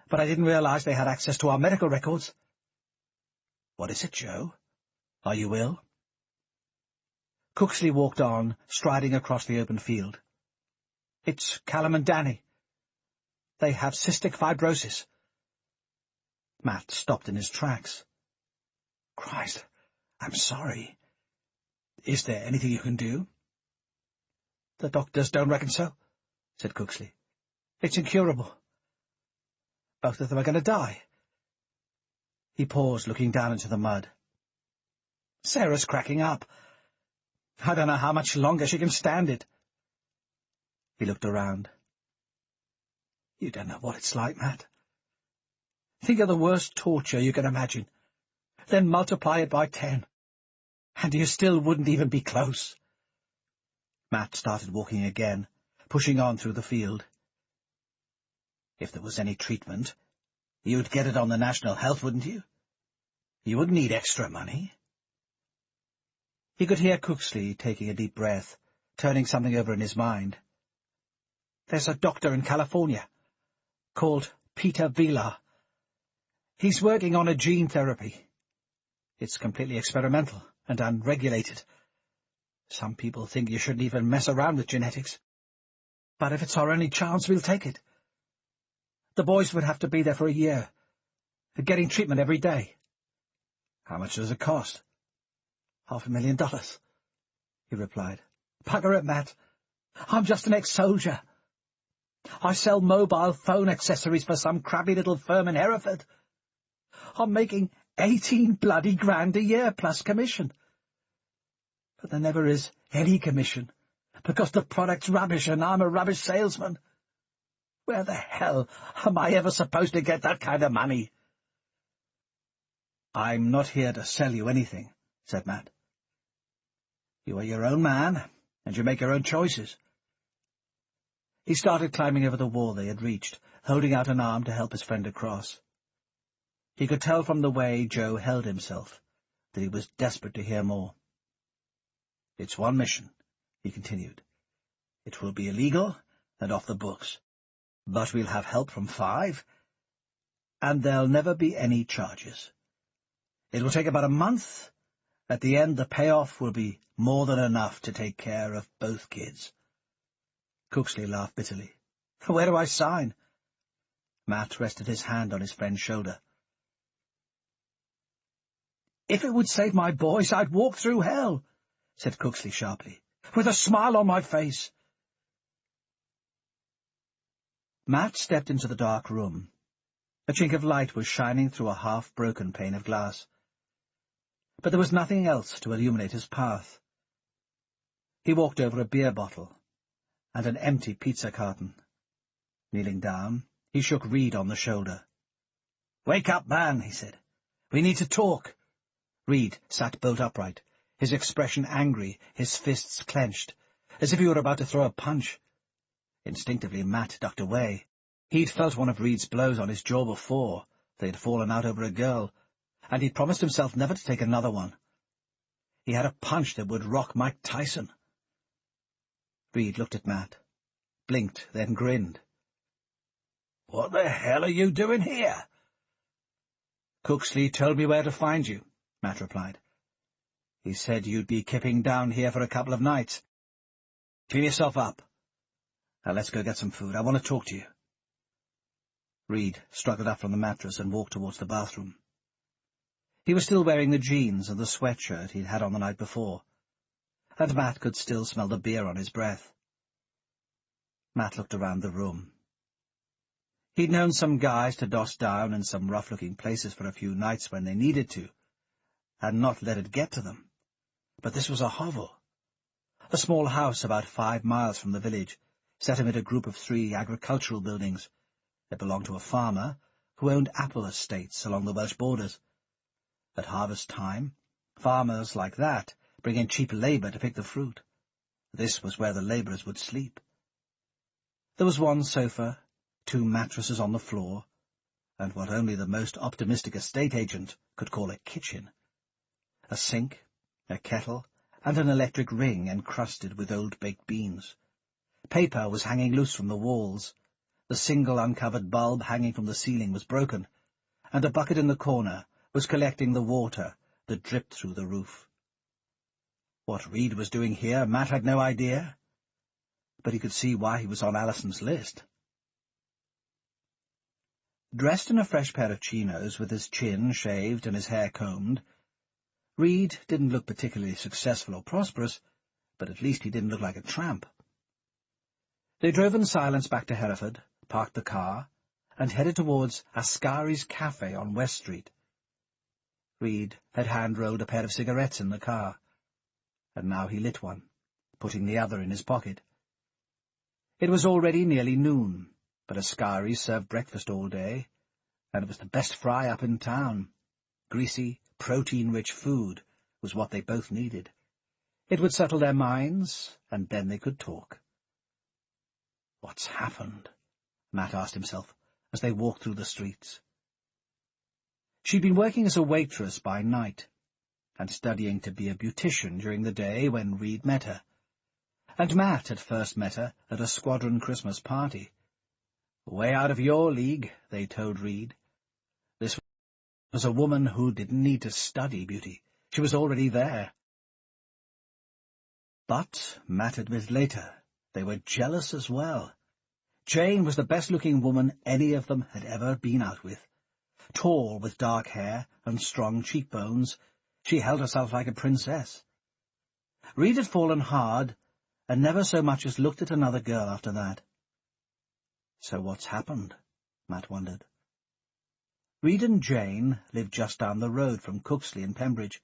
Speaker 2: but I didn't realize they had access to our medical records." "What is it, Joe? Are you ill?" Cooksley walked on, striding across the open field. "It's Callum and Danny. They have cystic fibrosis." Matt stopped in his tracks. "Christ, I'm sorry. Is there anything you can do?" "The doctors don't reckon so," said Cooksley. "It's incurable. Both of them are going to die." He paused, looking down into the mud. "Sarah's cracking up. I don't know how much longer she can stand it." He looked around. "You don't know what it's like, Matt. Think of the worst torture you can imagine, then multiply it by 10, and you still wouldn't even be close." Matt started walking again, pushing on through the field. "If there was any treatment, you'd get it on the National Health, wouldn't you? You wouldn't need extra money." He could hear Cooksley taking a deep breath, turning something over in his mind. "There's a doctor in California, called Peter Vila. He's working on a gene therapy. It's completely experimental and unregulated. Some people think you shouldn't even mess around with genetics. But if it's our only chance, we'll take it. The boys would have to be there for a year, getting treatment every day." "How much does it cost?" $500,000, he replied. "Bugger it, Matt. I'm just an ex-soldier. I sell mobile phone accessories for some crappy little firm in Hereford. I'm making 18 bloody grand a year plus commission. But there never is any commission, because the product's rubbish and I'm a rubbish salesman. Where the hell am I ever supposed to get that kind of money?" "I'm not here to sell you anything," said Matt. "You are your own man, and you make your own choices." He started climbing over the wall they had reached, holding out an arm to help his friend across. He could tell from the way Joe held himself that he was desperate to hear more. "It's one mission," he continued. "It will be illegal and off the books, but we'll have help from 5, and there'll never be any charges. It will take about a month. At the end, the payoff will be more than enough to take care of both kids." Cooksley laughed bitterly. "Where do I sign?" Matt rested his hand on his friend's shoulder. "If it would save my boys, I'd walk through hell," said Cooksley sharply, "with a smile on my face." Matt stepped into the dark room. A chink of light was shining through a half-broken pane of glass. But there was nothing else to illuminate his path. He walked over a beer bottle and an empty pizza carton. Kneeling down, he shook Reed on the shoulder. "Wake up, man," he said. "We need to talk." Reed sat bolt upright, his expression angry, his fists clenched, as if he were about to throw a punch. Instinctively, Matt ducked away. He'd felt one of Reed's blows on his jaw before. They had fallen out over a girl,
Speaker 3: and he'd promised himself never to take another one. He had a punch that would rock Mike Tyson. Reed looked at Matt, blinked, then grinned. "What the hell are you doing here?" "Cooksley told me where to find you," Matt replied. "He said you'd be kipping down here for a couple of nights. Clean yourself up. Now let's go get some food. I want to talk to you." Reed struggled up from the mattress and walked towards the bathroom. He was still wearing the jeans and the sweatshirt he'd had on the night before, and Matt could still smell the beer on his breath. Matt looked around the room. He'd known some guys to doss down in some rough-looking places for a few nights when they needed to, and not let it get to them. But this was a hovel. A small house about 5 miles from the village, set amid a group of 3 agricultural buildings. It belonged to a farmer who owned apple estates along the Welsh borders. At harvest time, farmers like that bring in cheap labour to pick the fruit. This was where the labourers would sleep. There was 1 sofa, 2 mattresses on the floor, and what only the most optimistic estate agent could call a kitchen. A sink, a kettle, and an electric ring encrusted with old baked beans. Paper was hanging loose from the walls. The single uncovered bulb hanging from the ceiling was broken, and a bucket in the corner was collecting the water that dripped through the roof. What Reed was doing here, Matt had no idea, but he could see why he was on Allison's list. Dressed in a fresh pair of chinos, with his chin shaved and his hair combed, Reed didn't look particularly successful or prosperous, but at least he didn't look like a tramp. They drove in silence back to Hereford, parked the car, and headed towards Ascari's Cafe on West Street. Reed had hand-rolled a pair of cigarettes in the car, and now he lit one, putting the other in his pocket. It was already nearly noon, but Ascari served breakfast all day, and it was the best fry-up in town. Greasy, protein-rich food was what they both needed. It would settle their minds, and then they could talk. "What's happened?" Matt asked himself, as they walked through the streets. She'd been working as a waitress by night, and studying to be a beautician during the day when Reed met her. And Matt had first met her at a squadron Christmas party. "Way out of your league," they told Reed. This was a woman who didn't need to study beauty. She was already there. But, Matt admitted later, they were jealous as well. Jane was the best-looking woman any of them had ever been out with. Tall, with dark hair and strong cheekbones, she held herself like a princess. Reed had fallen hard, and never so much as looked at another girl after that. So what's happened? Matt wondered. Reed and Jane lived just down the road from Cooksley in Pembridge.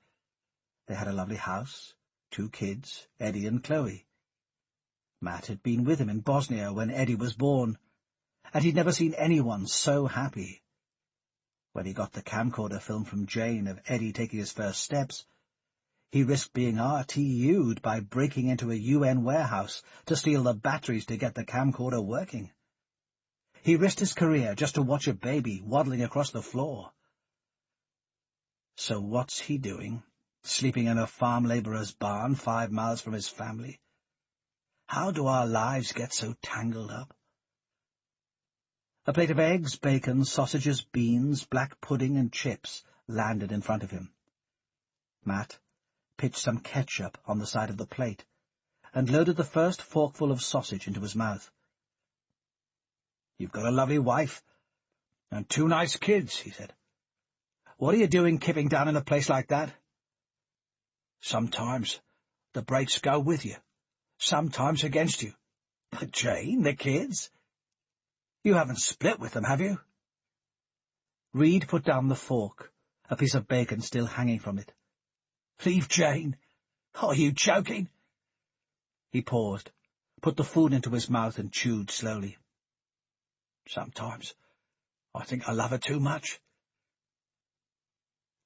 Speaker 3: They had a lovely house, 2 kids, Eddie and Chloe. Matt had been with him in Bosnia when Eddie was born, and he'd never seen anyone so happy. When he got the camcorder film from Jane of Eddie taking his first steps, he risked being RTU'd by breaking into a UN warehouse to steal the batteries to get the camcorder working. He risked his career just to watch a baby waddling across the floor. So what's he doing, sleeping in a farm labourer's barn 5 miles from his family? How do our lives get so tangled up? A plate of eggs, bacon, sausages, beans, black pudding, and chips landed in front of him. Matt pitched some ketchup on the side of the plate and loaded the first forkful of sausage into his mouth. "You've got a lovely wife and 2 nice kids," he said. "What are you doing kipping down in a place like that?" "Sometimes the breaks go with you, sometimes against you. But Jane, the kids? You haven't split with them, have you?" Reed put down the fork, a piece of bacon still hanging from it. "Leave Jane? Are you joking?" He paused, put the food into his mouth and chewed slowly. "Sometimes I think I love her too much."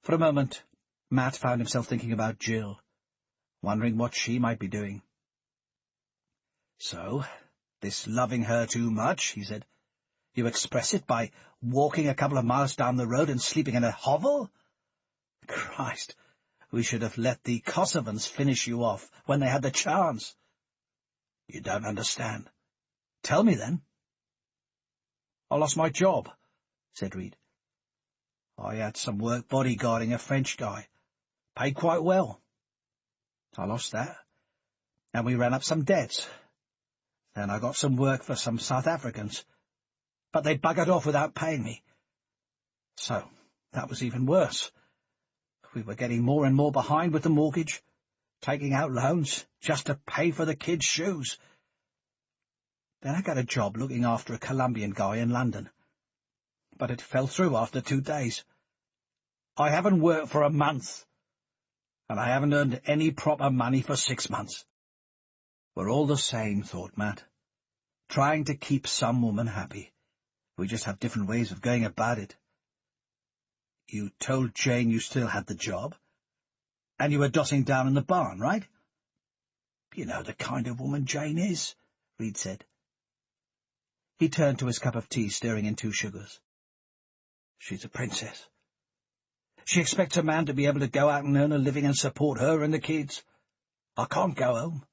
Speaker 3: For a moment, Matt found himself thinking about Jill, wondering what she might be doing. "So, this loving her too much," he said, "you express it by walking a couple of miles down the road and sleeping in a hovel?" Christ, we should have let the Kosovans finish you off when they had the chance. You don't understand. Tell me, then. I lost my job, said Reed. I had some work bodyguarding a French guy. Paid quite well. I lost that, and we ran up some debts. Then I got some work for some South Africans, but they buggered off without paying me. So that was even worse. We were getting more and more behind with the mortgage, taking out loans just to pay for the kids' shoes. Then I got a job looking after a Colombian guy in London, but it fell through after 2 days. I haven't worked for a month, and I haven't earned any proper money for 6 months. We're all the same, thought Matt, trying to keep some woman happy. We just have different ways of going about it. You told Jane you still had the job, and you were dossing down in the barn, right? You know the kind of woman Jane is, Reed said. He turned to his cup of tea, stirring in 2 sugars. She's a princess. She expects a man to be able to go out and earn a living and support her and the kids. I can't go home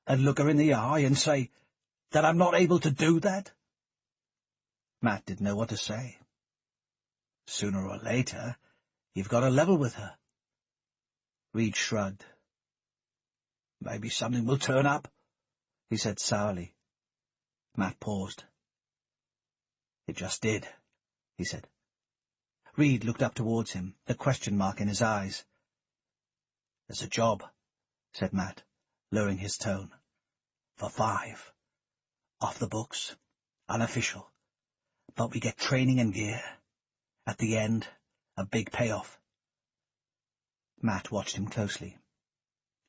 Speaker 3: and look her in the eye and say that I'm not able to do that. Matt didn't know what to say. Sooner or later, you've got to level with her. Reed shrugged. Maybe something will turn up, he said sourly. Matt paused. It just did, he said. Reed looked up towards him, the question mark in his eyes. There's a job, said Matt, lowering his tone. For 5. Off the books. Unofficial. But we get training and gear. At the end, a big payoff. Matt watched him closely.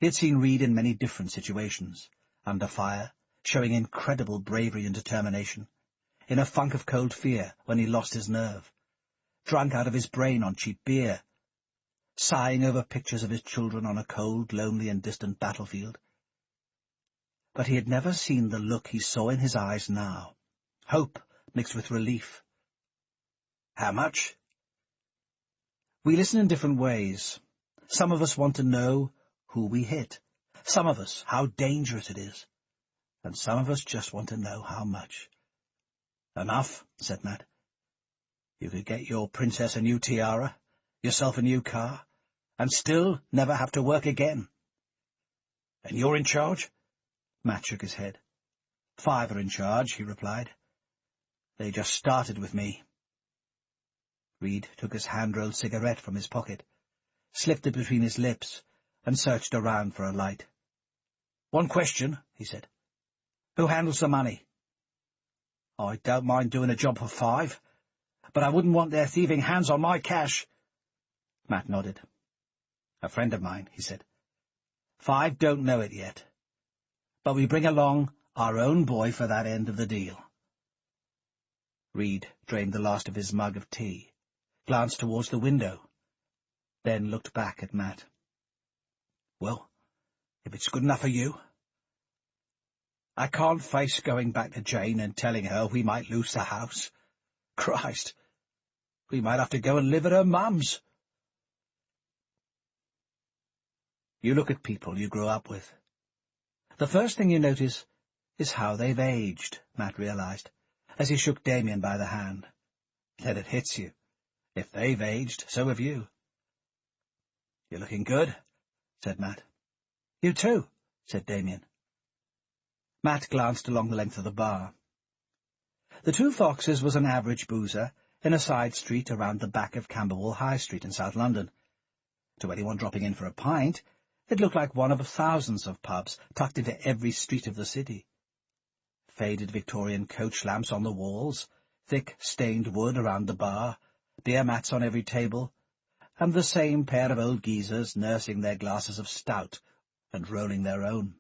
Speaker 3: He had seen Reed in many different situations, under fire, showing incredible bravery and determination, in a funk of cold fear when he lost his nerve, drunk out of his brain on cheap beer, sighing over pictures of his children on a cold, lonely and distant battlefield. But he had never seen the look he saw in his eyes now, hope mixed with relief. How much? We listen in different ways. Some of us want to know who we hit, some of us how dangerous it is, and some of us just want to know how much. Enough, said Matt. You could get your princess a new tiara, yourself a new car, and still never have to work again. And you're in charge? Matt shook his head. 5 are in charge, he replied. They just started with me. Reed took his hand-rolled cigarette from his pocket, slipped it between his lips, and searched around for a light. One question, he said. Who handles the money? I don't mind doing a job for 5, but I wouldn't want their thieving hands on my cash. Matt nodded. A friend of mine, he said. 5 don't know it yet, but we bring along our own boy for that end of the deal. Reed drained the last of his mug of tea, glanced towards the window, then looked back at Matt. Well, if it's good enough for you. I can't face going back to Jane and telling her we might lose the house. Christ, we might have to go and live at her mum's. You look at people you grow up with. The first thing you notice is how they've aged, Matt realized, as he shook Damien by the hand. Then it hits you. If they've aged, so have you. You're looking good, said Matt. You too, said Damien. Matt glanced along the length of the bar. The Two Foxes was an average boozer in a side street around the back of Camberwell High Street in South London. To anyone dropping in for a pint, it looked like one of thousands of pubs tucked into every street of the city. Faded Victorian coach lamps on the walls, thick stained wood around the bar, beer mats on every table, and the same pair of old geezers nursing their glasses of stout and rolling their own.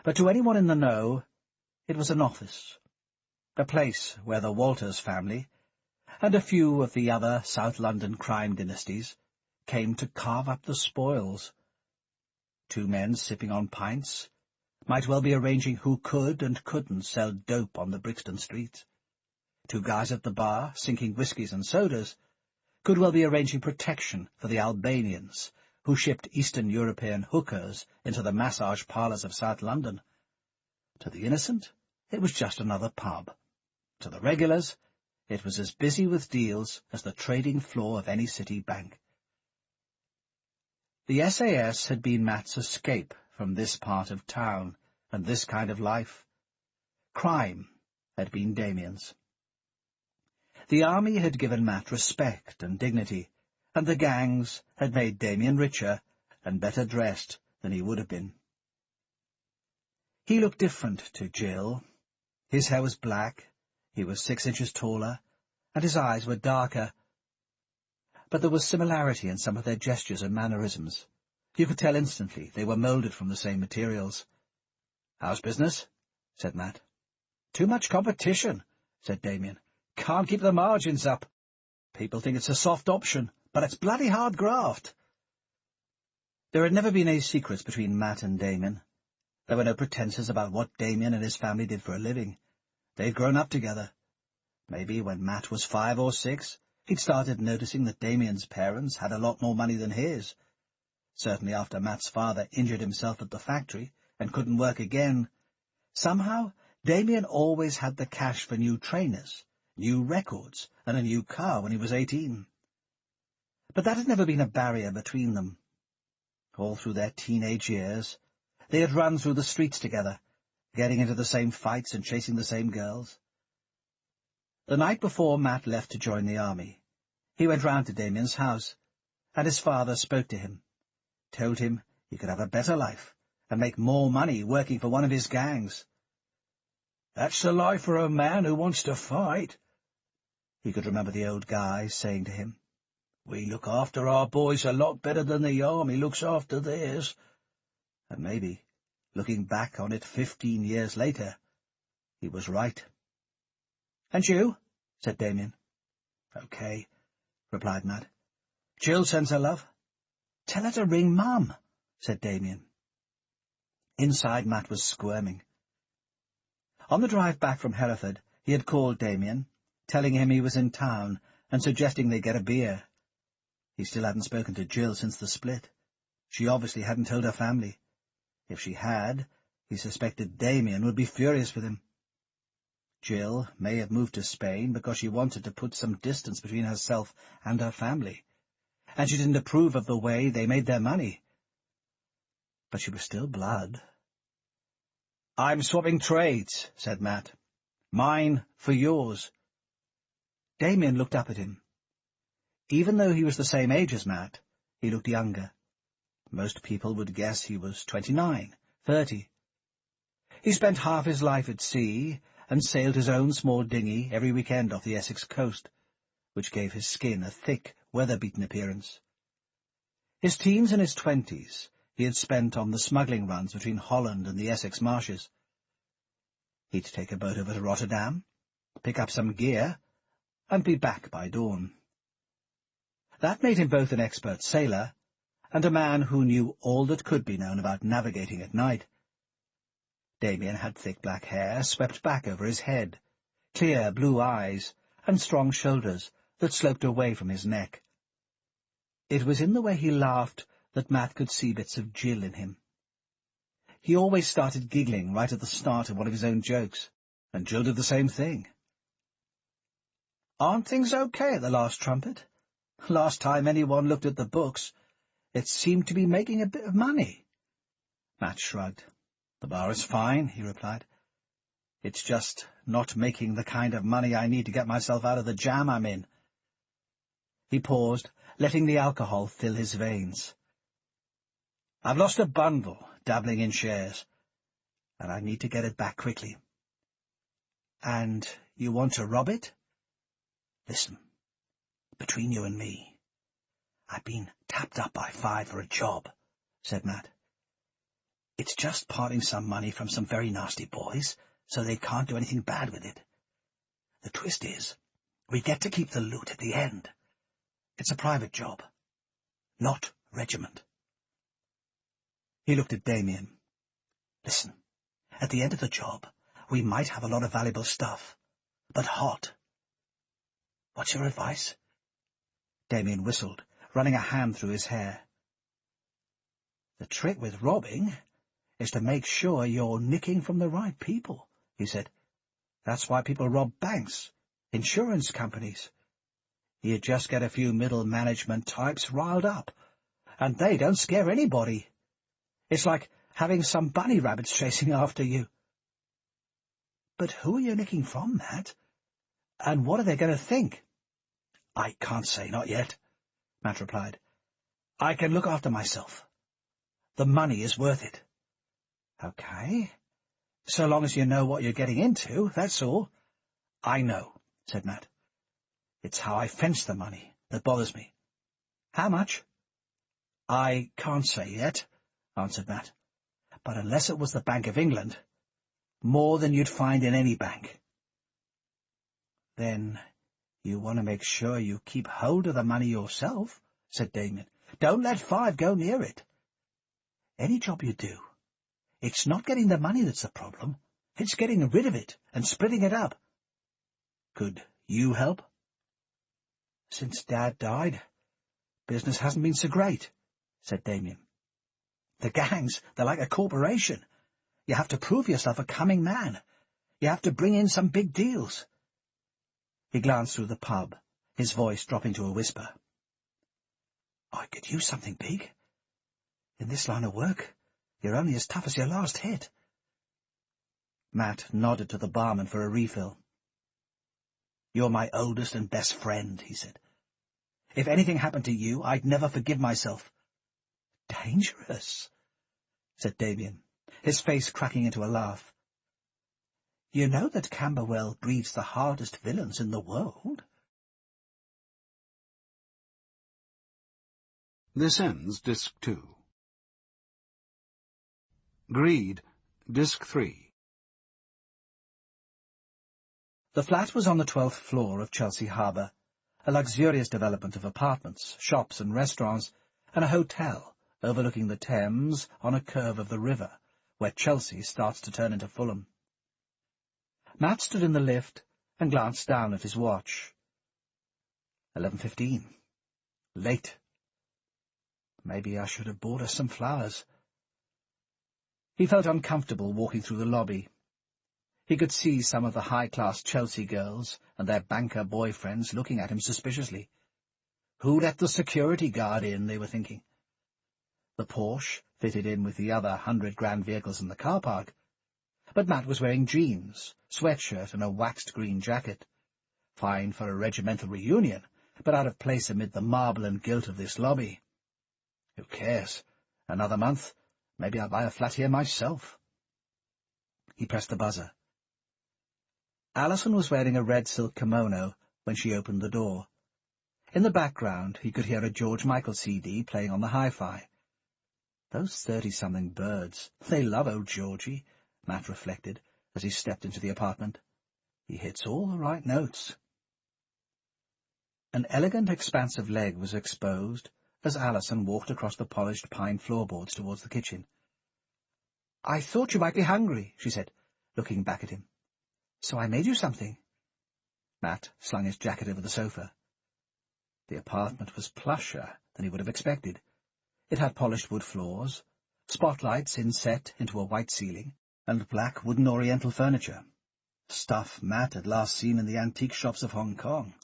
Speaker 3: But to anyone in the know, it was an office, a place where the Walters family, and a few of the other South London crime dynasties, came to carve up the spoils. 2 men sipping on pints might well be arranging who could and couldn't sell dope on the Brixton streets. 2 guys at the bar, sinking whiskies and sodas, could well be arranging protection for the Albanians who shipped Eastern European hookers into the massage parlours of South London. To the innocent, it was just another pub. To the regulars, it was as busy with deals as the trading floor of any city bank. The SAS had been Matt's escape from this part of town and this kind of life. Crime had been Damien's. The army had given Matt respect and dignity, and the gangs had made Damien richer and better dressed than he would have been. He looked different to Jill. His hair was black, he was 6 inches taller, and his eyes were darker. But there was similarity in some of their gestures and mannerisms. You could tell instantly they were moulded from the same materials. "How's business?" said Matt. "Too much competition," said Damien. "Can't keep the margins up. People think it's a soft option, but it's bloody hard graft." There had never been any secrets between Matt and Damien. There were no pretences about what Damien and his family did for a living. They'd grown up together. Maybe when Matt was 5 or 6, he'd started noticing that Damien's parents had a lot more money than his. Certainly after Matt's father injured himself at the factory and couldn't work again, somehow Damien always had the cash for new trainers, new records, and a new car when he was 18. But that had never been a barrier between them. All through their teenage years, they had run through the streets together, getting into the same fights and chasing the same girls. The night before Matt left to join the army, he went round to Damien's house, and his father spoke to him, told him he could have a better life and make more money working for one of his gangs. "That's the life for a man who wants to fight," he could remember the old guy saying to him. "We look after our boys a lot better than the army looks after theirs." And maybe, looking back on it 15 years later, he was right. "And you?" said Damien. "Okay," replied Matt. "Jill sends her love." "Tell her to ring Mum," said Damien. Inside, Matt was squirming. On the drive back from Hereford, he had called Damien, telling him he was in town and suggesting they get a beer. He still hadn't spoken to Jill since the split. She obviously hadn't told her family. If she had, he suspected Damien would be furious with him. Jill may have moved to Spain because she wanted to put some distance between herself and her family, and she didn't approve of the way they made their money. But she was still blood. "I'm swapping trades," said Matt. "Mine for yours." Damien looked up at him. Even though he was the same age as Matt, he looked younger. Most people would guess he was 29, 30. He spent half his life at sea and sailed his own small dinghy every weekend off the Essex coast, which gave his skin a thick, weather-beaten appearance. His teens and his 20s he had spent on the smuggling runs between Holland and the Essex marshes. He'd take a boat over to Rotterdam, pick up some gear, and be back by dawn. That made him both an expert sailor and a man who knew all that could be known about navigating at night. Damien had thick black hair swept back over his head, clear blue eyes, and strong shoulders that sloped away from his neck. It was in the way he laughed that Matt could see bits of Jill in him. He always started giggling right at the start of one of his own jokes, and Jill did the same thing. "Aren't things okay at the Last Trumpet? Last time anyone looked at the books, it seemed to be making a bit of money." Matt shrugged. "The bar is fine," he replied. "It's just not making the kind of money I need to get myself out of the jam I'm in." He paused, letting the alcohol fill his veins. "I've lost a bundle dabbling in shares, and I need to get it back quickly." "And you want to rob it?" "Listen, between you and me, I've been tapped up by 5 for a job," said Matt. "It's just parting some money from some very nasty boys, so they can't do anything bad with it. The twist is, we get to keep the loot at the end. It's a private job, not regiment." He looked at Damien. "Listen, at the end of the job, we might have a lot of valuable stuff, but hot. What's your advice?" Damien whistled, running a hand through his hair. "The trick with robbing is to make sure you're nicking from the right people," he said. "That's why people rob banks, insurance companies. You just get a few middle management types riled up, and they don't scare anybody. It's like having some bunny rabbits chasing after you." "But who are you nicking from, Matt? And what are they going to think?" "I can't say, not yet," Matt replied. "I can look after myself. The money is worth it." "Okay. So long as you know what you're getting into, that's all." "I know," said Matt. "It's how I fence the money that bothers me." "How much?" "I can't say yet," answered Matt. "But unless it was the Bank of England, more than you'd find in any bank." "Then you want to make sure you keep hold of the money yourself," said Damien. "Don't let Five go near it. Any job you do, it's not getting the money that's the problem. It's getting rid of it and splitting it up. Could you help?" "Since Dad died, business hasn't been so great," said Damien. "The gangs, they're like a corporation. You have to prove yourself a coming man. You have to bring in some big deals." He glanced through the pub, his voice dropping to a whisper. "I could use something big. In this line of work, you're only as tough as your last hit." Matt nodded to the barman for a refill. "You're my oldest and best friend," he said. "If anything happened to you, I'd never forgive myself." "Dangerous," said Damien, his face cracking into a laugh. "You know that Camberwell breeds the hardest villains in the world."
Speaker 1: This ends Disc 2. Greed, Disc 3.
Speaker 2: The flat was on the 12th floor of Chelsea Harbour, a luxurious development of apartments, shops and restaurants, and a hotel overlooking the Thames on a curve of the river, where Chelsea starts to turn into Fulham. Matt stood in the lift and glanced down at his watch. 11:15. Late. Maybe I should have bought her some flowers. He felt uncomfortable walking through the lobby. He could see some of the high-class Chelsea girls and their banker boyfriends looking at him suspiciously. Who let the security guard in, they were thinking. The Porsche fitted in with the other 100-grand vehicles in the car park, but Matt was wearing jeans, sweatshirt and a waxed green jacket. Fine for a regimental reunion, but out of place amid the marble and gilt of this lobby. Who cares? Another month, maybe I'll buy a flat here myself. He pressed the buzzer. Alison was wearing a red silk kimono when she opened the door. In the background, he could hear a George Michael CD playing on the hi-fi. Those 30-something birds, they love old Georgie, Matt reflected as he stepped into the apartment. He hits all the right notes. An elegant, expansive leg was exposed as Alison walked across the polished pine floorboards towards the kitchen. "I thought you might be hungry," she said, looking back at him. "So I made you something." Matt slung his jacket over the sofa. The apartment was plusher than he would have expected. It had polished wood floors, spotlights inset into a white ceiling, and black wooden oriental furniture. Stuff Matt had last seen in the antique shops of Hong Kong.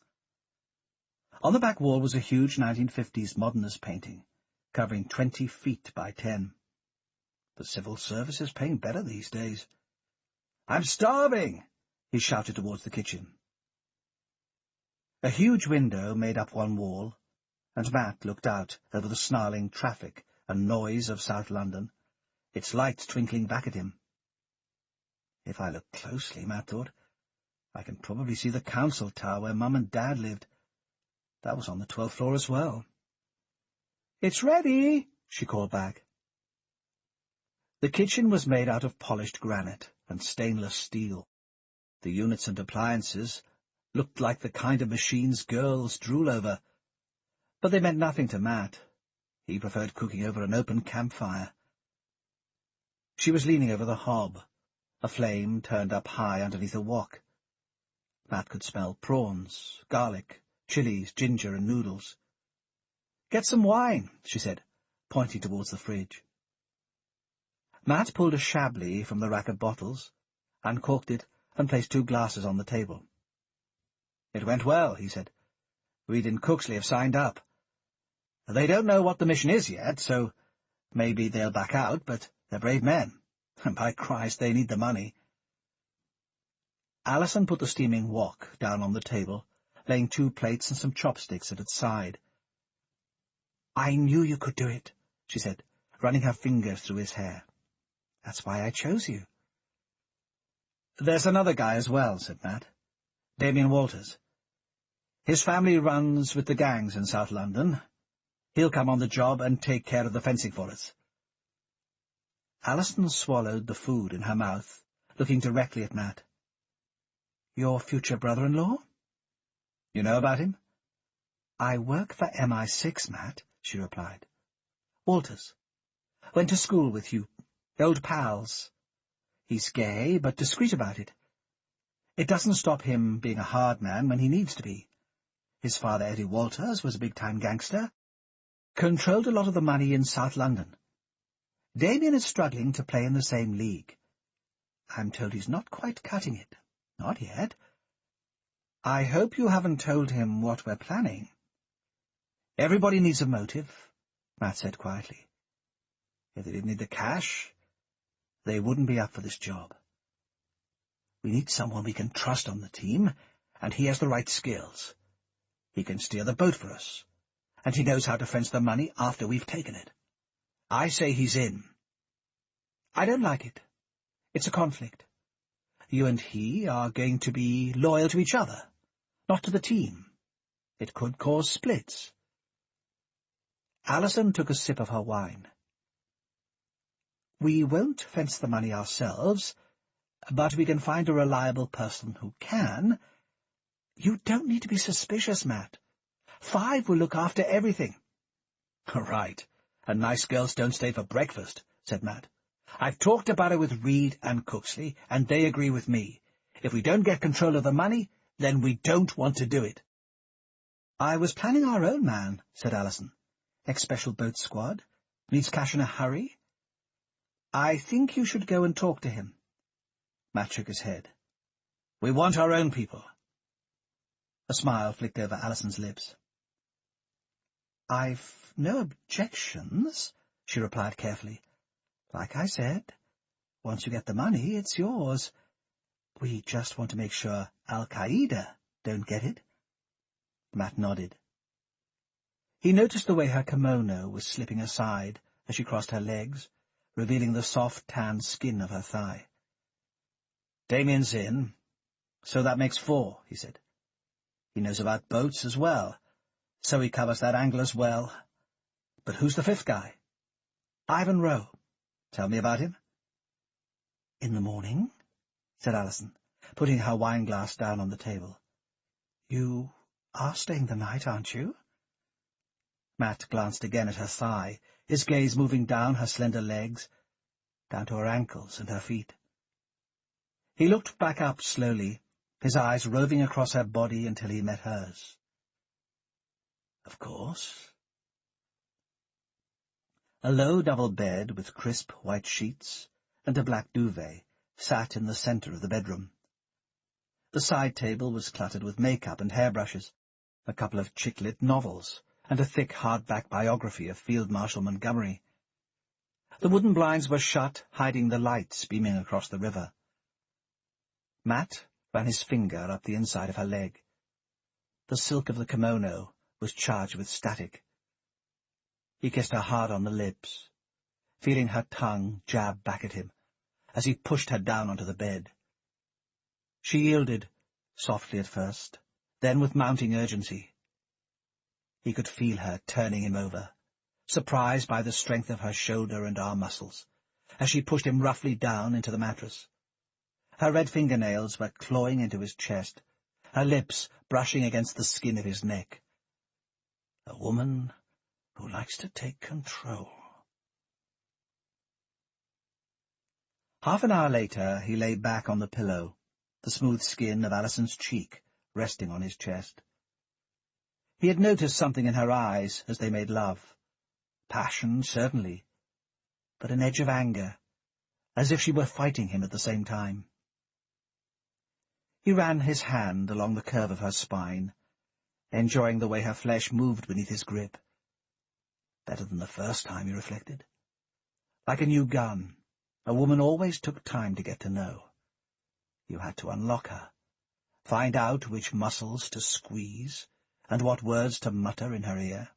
Speaker 2: On the back wall was a huge 1950s modernist painting, covering 20 feet by 10. The civil service is paying better these days. "I'm starving!" he shouted towards the kitchen. A huge window made up one wall, and Matt looked out over the snarling traffic and noise of South London, its lights twinkling back at him. If I look closely, Matt thought, I can probably see the council tower where Mum and Dad lived. That was on the 12th floor as well. "It's ready," she called back. The kitchen was made out of polished granite and stainless steel. The units and appliances looked like the kind of machines girls drool over, but they meant nothing to Matt. He preferred cooking over an open campfire. She was leaning over the hob, a flame turned up high underneath a wok. Matt could smell prawns, garlic, chilies, ginger, and noodles.
Speaker 3: "Get some wine," she said, pointing towards the fridge. Matt pulled a Chablis from the rack of bottles, uncorked it, and placed 2 glasses on the table. "It went well," he said. "Reed and Cooksley have signed up. They don't know what the mission is yet, so maybe they'll back out, but they're brave men, and by Christ, they need the money." Alison put the steaming wok down on the table, laying 2 plates and some chopsticks at its side. "I knew you could do it," she said, running her fingers through his hair. "That's why I chose you." "There's another guy as well," said Matt. "Damien Walters. His family runs with the gangs in South London. He'll come on the job and take care of the fencing for us." Alison swallowed the food in her mouth, looking directly at Matt. "Your future brother-in-law?" "You know about him?" "I work for MI6, Matt," she replied. "Walters. Went to school with you. Old pals. He's gay, but discreet about it. It doesn't stop him being a hard man when he needs to be. His father, Eddie Walters, was a big-time gangster. Controlled a lot of the money in South London. Damien is struggling to play in the same league. I'm told he's not quite cutting it. Not yet. I hope you haven't told him what we're planning." "Everybody needs a motive," Matt said quietly. "If they didn't need the cash, they wouldn't be up for this job. We need someone we can trust on the team, and he has the right skills. He can steer the boat for us, and he knows how to fence the money after we've taken it. I say he's in." "I don't like it. It's a conflict. You and he are going to be loyal to each other, not to the team. It could cause splits." Alison took a sip of her wine. "We won't fence the money ourselves, but we can find a reliable person who can. You don't need to be suspicious, Matt. 5 will look after everything." "Right, and nice girls don't stay for breakfast," said Matt. "I've talked about it with Reed and Cooksley, and they agree with me. If we don't get control of the money, then we don't want to do it." "I was planning our own man," said Alison. "Ex-special boat squad. Needs cash in a hurry. I think you should go and talk to him." Matt shook his head. "We want our own people." A smile flicked over Alison's lips. "I've no objections," she replied carefully. "Like I said, once you get the money, it's yours. We just want to make sure al-Qaeda don't get it." Matt nodded. He noticed the way her kimono was slipping aside as she crossed her legs, revealing the soft, tan skin of her thigh. "Damien's in, so that makes 4, he said. "He knows about boats as well, so he covers that angle as well. But who's the 5th guy?" "Ivan Rowe." "Tell me about him." "In the morning," said Alison, putting her wine-glass down on the table. "You are staying the night, aren't you?" Matt glanced again at her thigh, his gaze moving down her slender legs, down to her ankles and her feet. He looked back up slowly, his eyes roving across her body until he met hers. "Of course." A low double bed with crisp white sheets and a black duvet sat in the centre of the bedroom. The side table was cluttered with makeup and hairbrushes, a couple of chick-lit novels, and a thick hardback biography of Field Marshal Montgomery. The wooden blinds were shut, hiding the lights beaming across the river. Matt ran his finger up the inside of her leg. The silk of the kimono was charged with static. He kissed her hard on the lips, feeling her tongue jab back at him as he pushed her down onto the bed. She yielded, softly at first, then with mounting urgency. He could feel her turning him over, surprised by the strength of her shoulder and arm muscles, as she pushed him roughly down into the mattress. Her red fingernails were clawing into his chest, her lips brushing against the skin of his neck. A woman who likes to take control. Half an hour later he lay back on the pillow, the smooth skin of Alison's cheek resting on his chest.
Speaker 2: He had noticed something in her eyes as they made love. Passion, certainly, but an edge of anger, as if she were fighting him at the same time. He ran his hand along the curve of her spine, enjoying the way her flesh moved beneath his grip. Better than the first time, he reflected. Like a new gun, a woman always took time to get to know. You had to unlock her, find out which muscles to squeeze, and what words to mutter in her ear.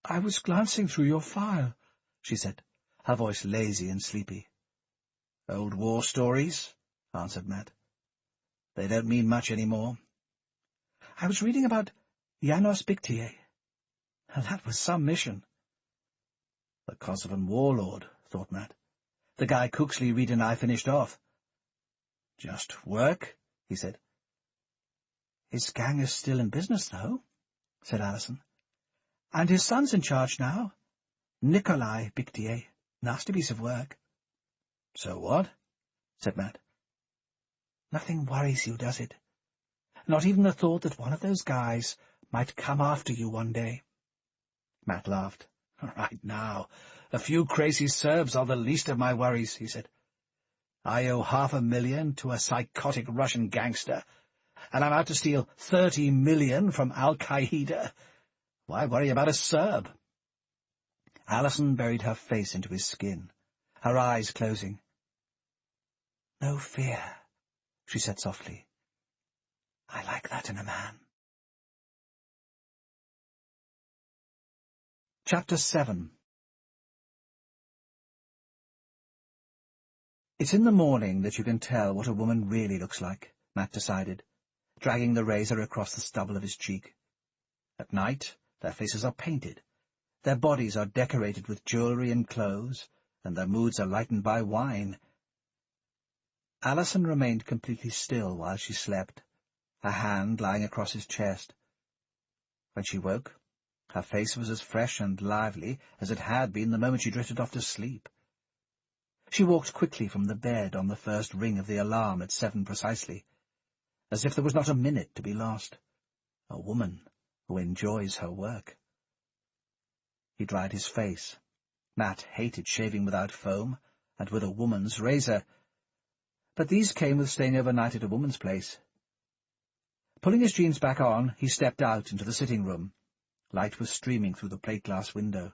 Speaker 2: "I was glancing through your file," she said, her voice lazy and sleepy. "Old war stories?" answered Matt. "They don't mean much anymore." "I was reading about Janos Bictier. That was some mission." The Kosovan warlord, thought Matt. The guy Cooksley, Reed, and I finished off. "Just work?" he said. "His gang is still in business, though," said Alison. "And his son's in charge now. Nikolai Bictier. Nasty piece of work." "So what?" said Matt. "Nothing worries you, does it? Not even the thought that one of those guys might come after you one day?" Matt laughed. "Right now, a few crazy Serbs are the least of my worries," he said. "I owe $500,000 to a psychotic Russian gangster, and I'm out to steal $30 million from al-Qaeda. Why worry about a Serb?" Alison buried her face into his skin, her eyes closing. "No fear," she said softly. "I like that in a man." Chapter 7. It's in the morning that you can tell what a woman really looks like, Matt decided, dragging the razor across the stubble of his cheek. At night, their faces are painted, their bodies are decorated with jewellery and clothes, and their moods are lightened by wine. Alison remained completely still while she slept, her hand lying across his chest. When she woke, her face was as fresh and lively as it had been the moment she drifted off to sleep. She walked quickly from the bed on the first ring of the alarm at 7 precisely, as if there was not a minute to be lost. A woman who enjoys her work. He dried his face. Matt hated shaving without foam, and with a woman's razor, but these came with staying overnight at a woman's place. Pulling his jeans back on, he stepped out into the sitting room. Light was streaming through the plate-glass window.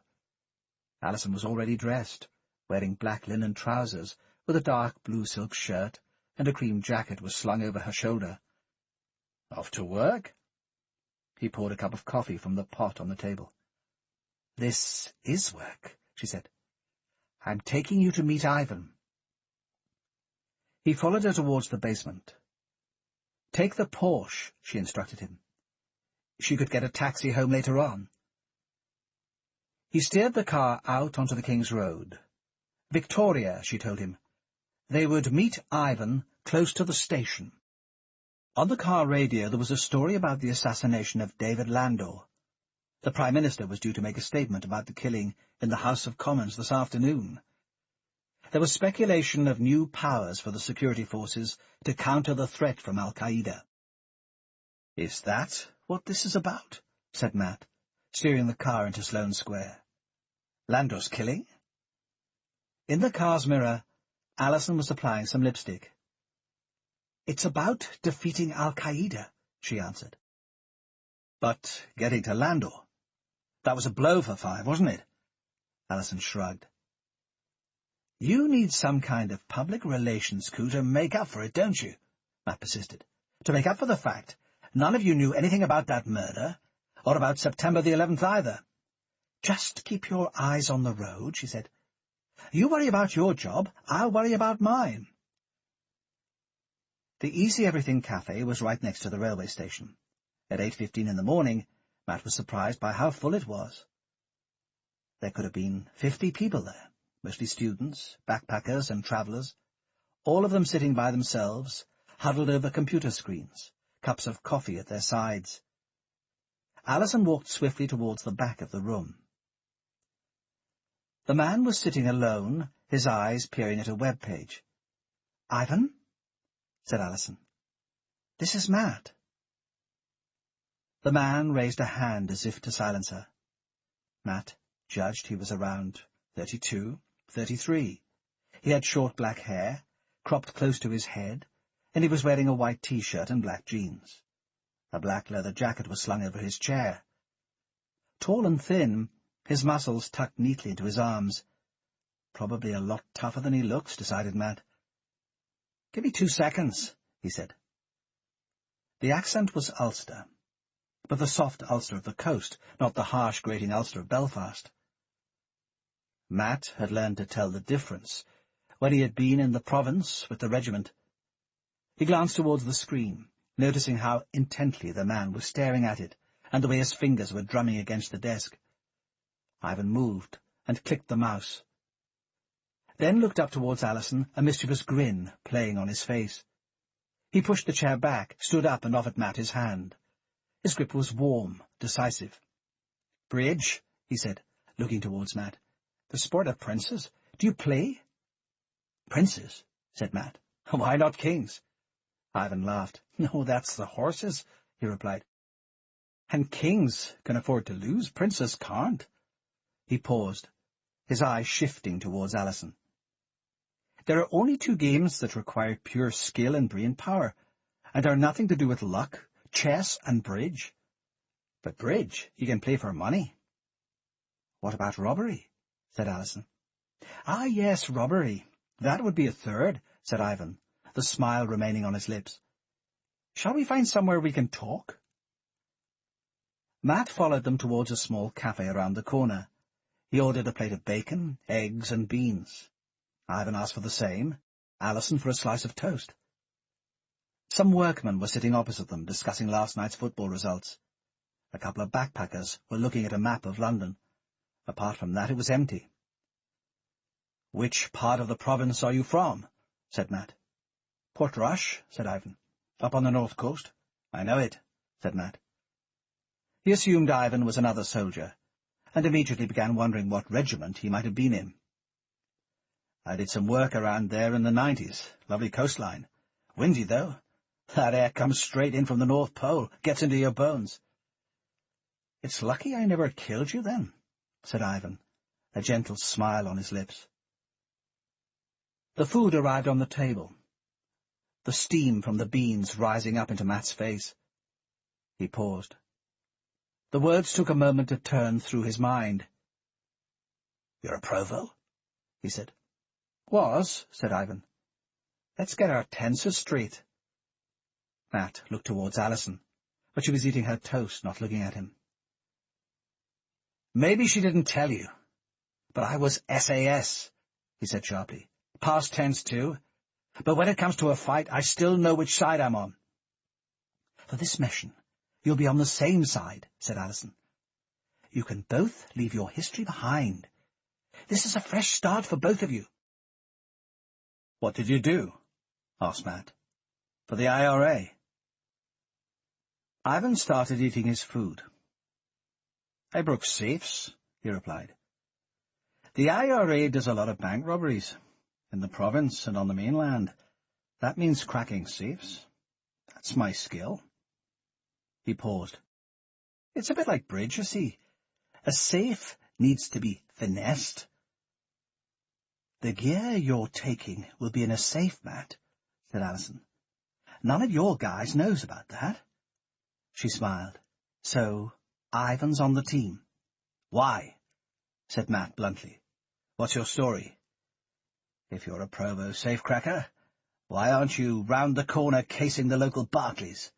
Speaker 2: Alison was already dressed, wearing black linen trousers with a dark blue silk shirt, and a cream jacket was slung over her shoulder. "Off to work?" He poured a cup of coffee from the pot on the table. "This is work," she said. "I'm taking you to meet Ivan." He followed her towards the basement. "Take the Porsche," she instructed him. She could get a taxi home later on. He steered the car out onto the King's Road. Victoria, she told him. They would meet Ivan close to the station. On the car radio there was a story about the assassination of David Landor. The Prime Minister was due to make a statement about the killing in the House of Commons this afternoon. There was speculation of new powers for the security forces to counter the threat from al-Qaeda. "Is that what this is about?" said Matt, steering the car into Sloane Square. "Landor's killing?" In the car's mirror, Alison was applying some lipstick. "It's about defeating al-Qaeda," she answered. "But getting to Landor? That was a blow for 5, wasn't it?" Alison shrugged. "You need some kind of public relations coup to make up for it, don't you?" Matt persisted. "To make up for the fact none of you knew anything about that murder, or about September the 11th either." "Just keep your eyes on the road," she said. "You worry about your job, I'll worry about mine." The Easy Everything Cafe was right next to the railway station. At 8:15 in the morning, Matt was surprised by how full it was. There could have been 50 people there, mostly students, backpackers and travellers, all of them sitting by themselves, huddled over computer screens, cups of coffee at their sides. Alison walked swiftly towards the back of the room. The man was sitting alone, his eyes peering at a web page. "Ivan?" said Alison. "This is Matt." The man raised a hand as if to silence her. Matt judged he was around 32, 33. He had short black hair, cropped close to his head, and he was wearing a white T-shirt and black jeans. A black leather jacket was slung over his chair. Tall and thin, his muscles tucked neatly into his arms. Probably a lot tougher than he looks, decided Matt. "Give me 2 seconds," he said. The accent was Ulster, but the soft Ulster of the coast, not the harsh, grating Ulster of Belfast. Matt had learned to tell the difference when he had been in the province with the regiment. He glanced towards the screen, noticing how intently the man was staring at it, and the way his fingers were drumming against the desk. Ivan moved and clicked the mouse, then looked up towards Alison, a mischievous grin playing on his face. He pushed the chair back, stood up, and offered Matt his hand. His grip was warm, decisive. "Bridge," he said, looking towards Matt. "The sport of princes. Do you play?" "Princes?" said Matt. "Why not kings?" Ivan laughed. "No, that's the horses," he replied. "And kings can afford to lose. Princes can't." He paused, his eyes shifting towards Alison. "There are only 2 games that require pure skill and brain power, and are nothing to do with luck, chess and bridge. But bridge you can play for money." "What about robbery?" said Alison. "Ah, yes, robbery. That would be a 3rd, said Ivan, the smile remaining on his lips. "Shall we find somewhere we can talk?" Matt followed them towards a small cafe around the corner. He ordered a plate of bacon, eggs, and beans. Ivan asked for the same, Alison for a slice of toast. Some workmen were sitting opposite them, discussing last night's football results. A couple of backpackers were looking at a map of London. Apart from that, it was empty. "Which part of the province are you from?" said Matt. "Portrush," said Ivan. "Up on the north coast." "I know it," said Matt. He assumed Ivan was another soldier, and immediately began wondering what regiment he might have been in. "I did some work around there in the 90s. Lovely coastline. Windy, though. That air comes straight in from the North Pole, gets into your bones." "It's lucky I never killed you, then," said Ivan, a gentle smile on his lips. The food arrived on the table, the steam from the beans rising up into Matt's face. He paused. The words took a moment to turn through his mind. "You're a provo?" he said. "Was," said Ivan. "Let's get our tenses straight." Matt looked towards Alison, but she was eating her toast, not looking at him. "Maybe she didn't tell you, but I was SAS, he said sharply. "Past tense, too. But when it comes to a fight, I still know which side I'm on." "For this mission, you'll be on the same side," said Alison. "You can both leave your history behind. This is a fresh start for both of you." "What did you do?" asked Matt. "For the IRA?" Ivan started eating his food. "I broke safes," he replied. "The IRA does a lot of bank robberies, in the province and on the mainland. That means cracking safes. That's my skill." He paused. "It's a bit like bridge, you see. A safe needs to be finessed." "The gear you're taking will be in a safe, Matt," said Alison. "None of your guys knows about that." She smiled. "So, Ivan's on the team." "Why?" said Matt bluntly. "What's your story? If you're a provo safecracker, why aren't you round the corner casing the local Barclays?"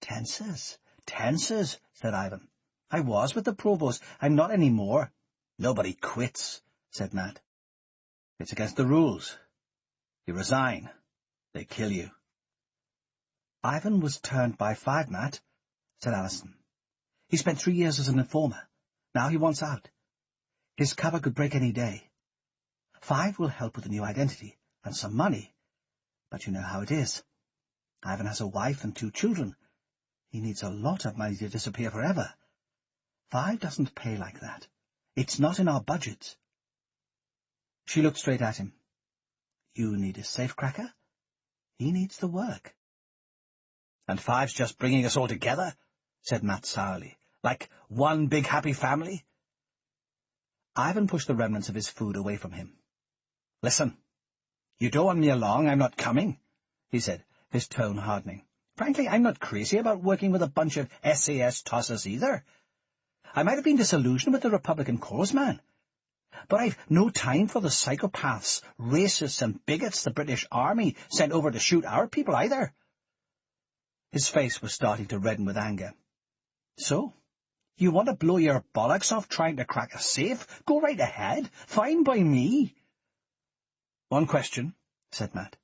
Speaker 2: "Tenses, tenses," said Ivan. "I was with the provost. I'm not any more." "Nobody quits," said Matt. "It's against the rules. You resign. They kill you." "Ivan was turned by 5, Matt," said Alison. "He spent 3 years as an informer. Now he wants out. His cover could break any day. 5 will help with a new identity and some money, but you know how it is. Ivan has a wife and 2 children. He needs a lot of money to disappear forever. 5 doesn't pay like that. It's not in our budget." She looked straight at him. "You need a safecracker? He needs the work." "And 5's just bringing us all together?"
Speaker 3: said Matt sourly. Like one big happy family?
Speaker 2: Ivan pushed the remnants of his food away from him.
Speaker 3: Listen, you don't want me along, I'm not coming, he said, his tone hardening. Frankly, I'm not crazy about working with a bunch of SAS tossers either. I might have been disillusioned with the Republican cause, man. But I've no time for the psychopaths, racists and bigots the British Army sent over to shoot our people either. His face was starting to redden with anger. So, you want to blow your bollocks off trying to crack a safe? Go right ahead. Fine by me. One question, said Matt.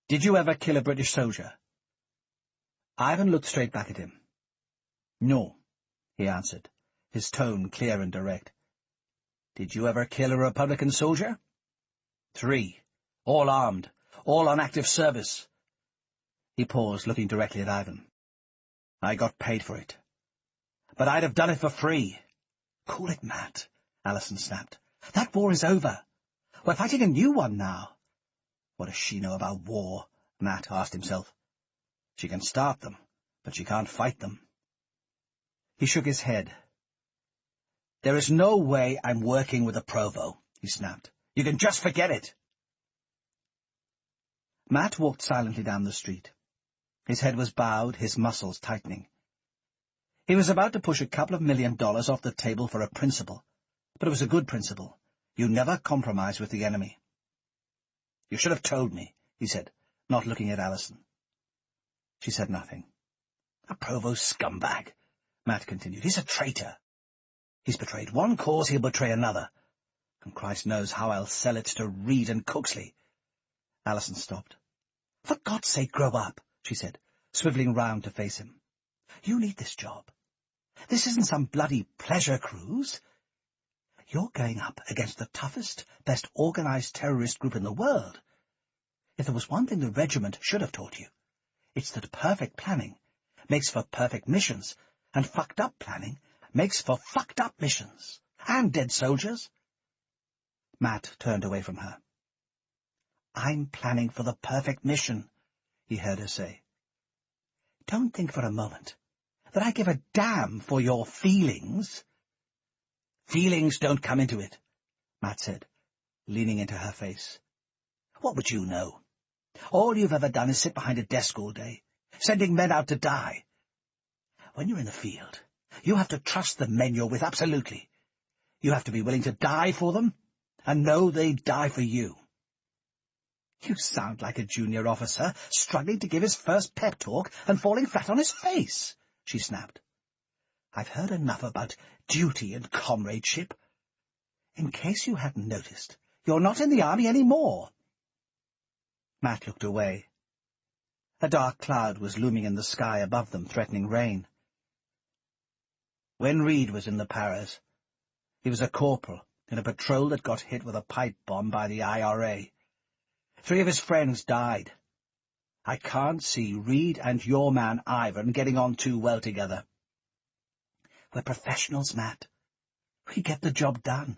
Speaker 3: Did you ever kill a British soldier?
Speaker 2: Ivan looked straight back at him.
Speaker 3: No,
Speaker 2: he answered, his tone clear and direct.
Speaker 3: Did you ever kill a Republican soldier? 3. All armed, all on active service.
Speaker 2: He paused, looking directly at Ivan.
Speaker 3: I got paid for it. But I'd have done it for free.
Speaker 2: Cool it, Matt, Alison snapped. That war is over. We're fighting a new one now.
Speaker 3: What does she know about war? Matt asked himself. She can start them, but she can't fight them.
Speaker 2: He shook his head.
Speaker 3: There is no way I'm working with a provo, he snapped. You can just forget it.
Speaker 2: Matt walked silently down the street. His head was bowed, his muscles tightening. He was about to push a couple of $1 million off the table for a principle, but it was a good principle. You never compromise with the enemy.
Speaker 3: You should have told me, he said, not looking at Alison.
Speaker 2: She said nothing.
Speaker 3: A provost scumbag, Matt continued. He's a traitor. He's betrayed one cause, he'll betray another. And Christ knows how I'll sell it to Reed and Cooksley.
Speaker 2: Alison stopped.
Speaker 3: For God's sake, grow up, she said, swivelling round to face him. You need this job. This isn't some bloody pleasure cruise. You're going up against the toughest, best organized terrorist group in the world. If there was one thing the regiment should have taught you, it's that perfect planning makes for perfect missions, and fucked up planning makes for fucked up missions, and dead soldiers.
Speaker 2: Matt turned away from her.
Speaker 3: I'm planning for the perfect mission, he heard her say. Don't think for a moment that I give a damn for your feelings. Feelings don't come into it, Matt said, leaning into her face. What would you know? All you've ever done is sit behind a desk all day, sending men out to die. When you're in the field, you have to trust the men you're with absolutely. You have to be willing to die for them, and know they'd die for you. You sound like a junior officer struggling to give his first pep talk and falling flat on his face, she snapped. I've heard enough about duty and comradeship. In case you hadn't noticed, you're not in the army anymore.
Speaker 2: Matt looked away. A dark cloud was looming in the sky above them, threatening rain. When Reed was in the Paras, he was a corporal in a patrol that got hit with a pipe bomb by the IRA. 3 of his friends died. I can't see Reed and your man Ivan getting on too well together.
Speaker 3: We're professionals, Matt. We get the job done,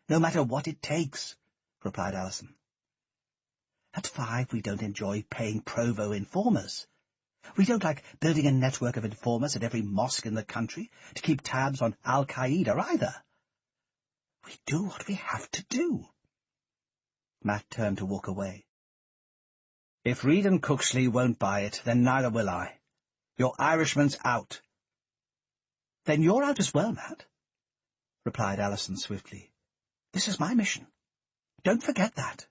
Speaker 3: no matter what it takes, replied Alison. At 5, we don't enjoy paying provo informers. We don't like building a network of informers at every mosque in the country to keep tabs on al-Qaeda either. We do what we have to do.
Speaker 2: Matt turned to walk away.
Speaker 3: If Reed and Cooksley won't buy it, then neither will I. Your Irishman's out.
Speaker 2: Then you're out as well, Matt, replied Alison swiftly. This is my mission. Don't forget that.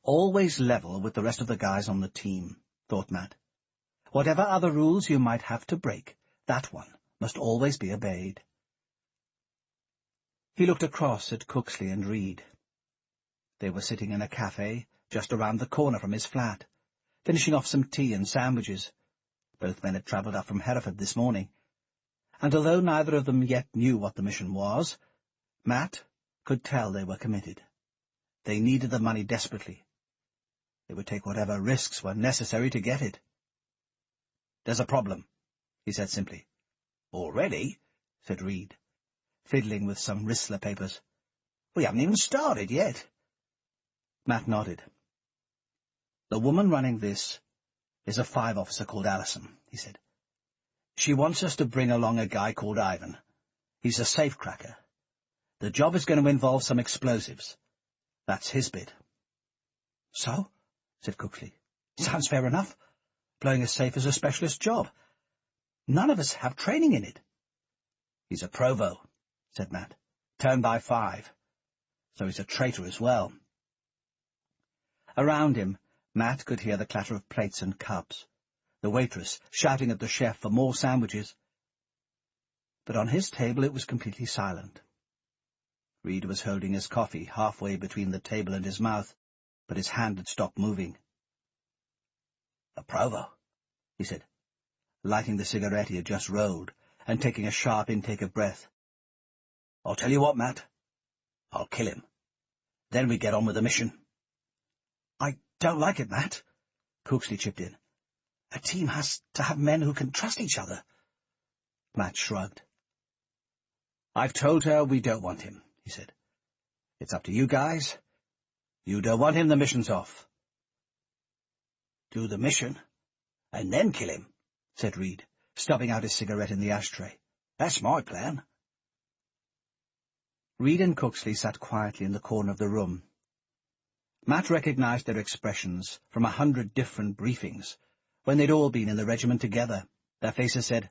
Speaker 2: Always level with the rest of the guys on the team, thought Matt. Whatever other rules you might have to break, that one must always be obeyed. He looked across at Cooksley and Reed. They were sitting in a cafe just around the corner from his flat, finishing off some tea and sandwiches. Both men had travelled up from Hereford this morning, and although neither of them yet knew what the mission was, Matt could tell they were committed. They needed the money desperately. They would take whatever risks were necessary to get it.
Speaker 3: There's a problem, he said simply. Already? Said Reed, fiddling with some Rissler papers. We haven't even started yet.
Speaker 2: Matt nodded. The woman running this
Speaker 3: is a 5 officer called Allison," he said. "She wants us to bring along a guy called Ivan. He's a safecracker. The job is going to involve some explosives. That's his bit." "So?" said Cooksley. "Sounds fair enough. Blowing a safe is a specialist job. None of us have training in it." "He's a provo," said Matt. "Turned by 5. So he's a traitor as well." Around him, Matt could hear the clatter of plates and cups, the waitress shouting at the chef for more sandwiches. But on his table it was completely silent. Reed was holding his coffee halfway between the table and his mouth, but his hand had stopped moving. "A provo," he said, lighting the cigarette he had just rolled and taking a sharp intake of breath. "I'll tell you what, Matt. I'll kill him. Then we get on with the mission." "I don't like it, Matt," Cooksley chipped in. "A team has to have men who can trust each other." Matt shrugged. "I've told her we don't want him," he said. "It's up to you guys. You don't want him, the mission's off." "Do the mission, and then kill him," said Reed, stubbing out his cigarette in the ashtray. "That's my plan." Reed and Cooksley sat quietly in the corner of the room. Matt recognized their expressions from 100 different briefings, when they'd all been in the regiment together. Their faces said,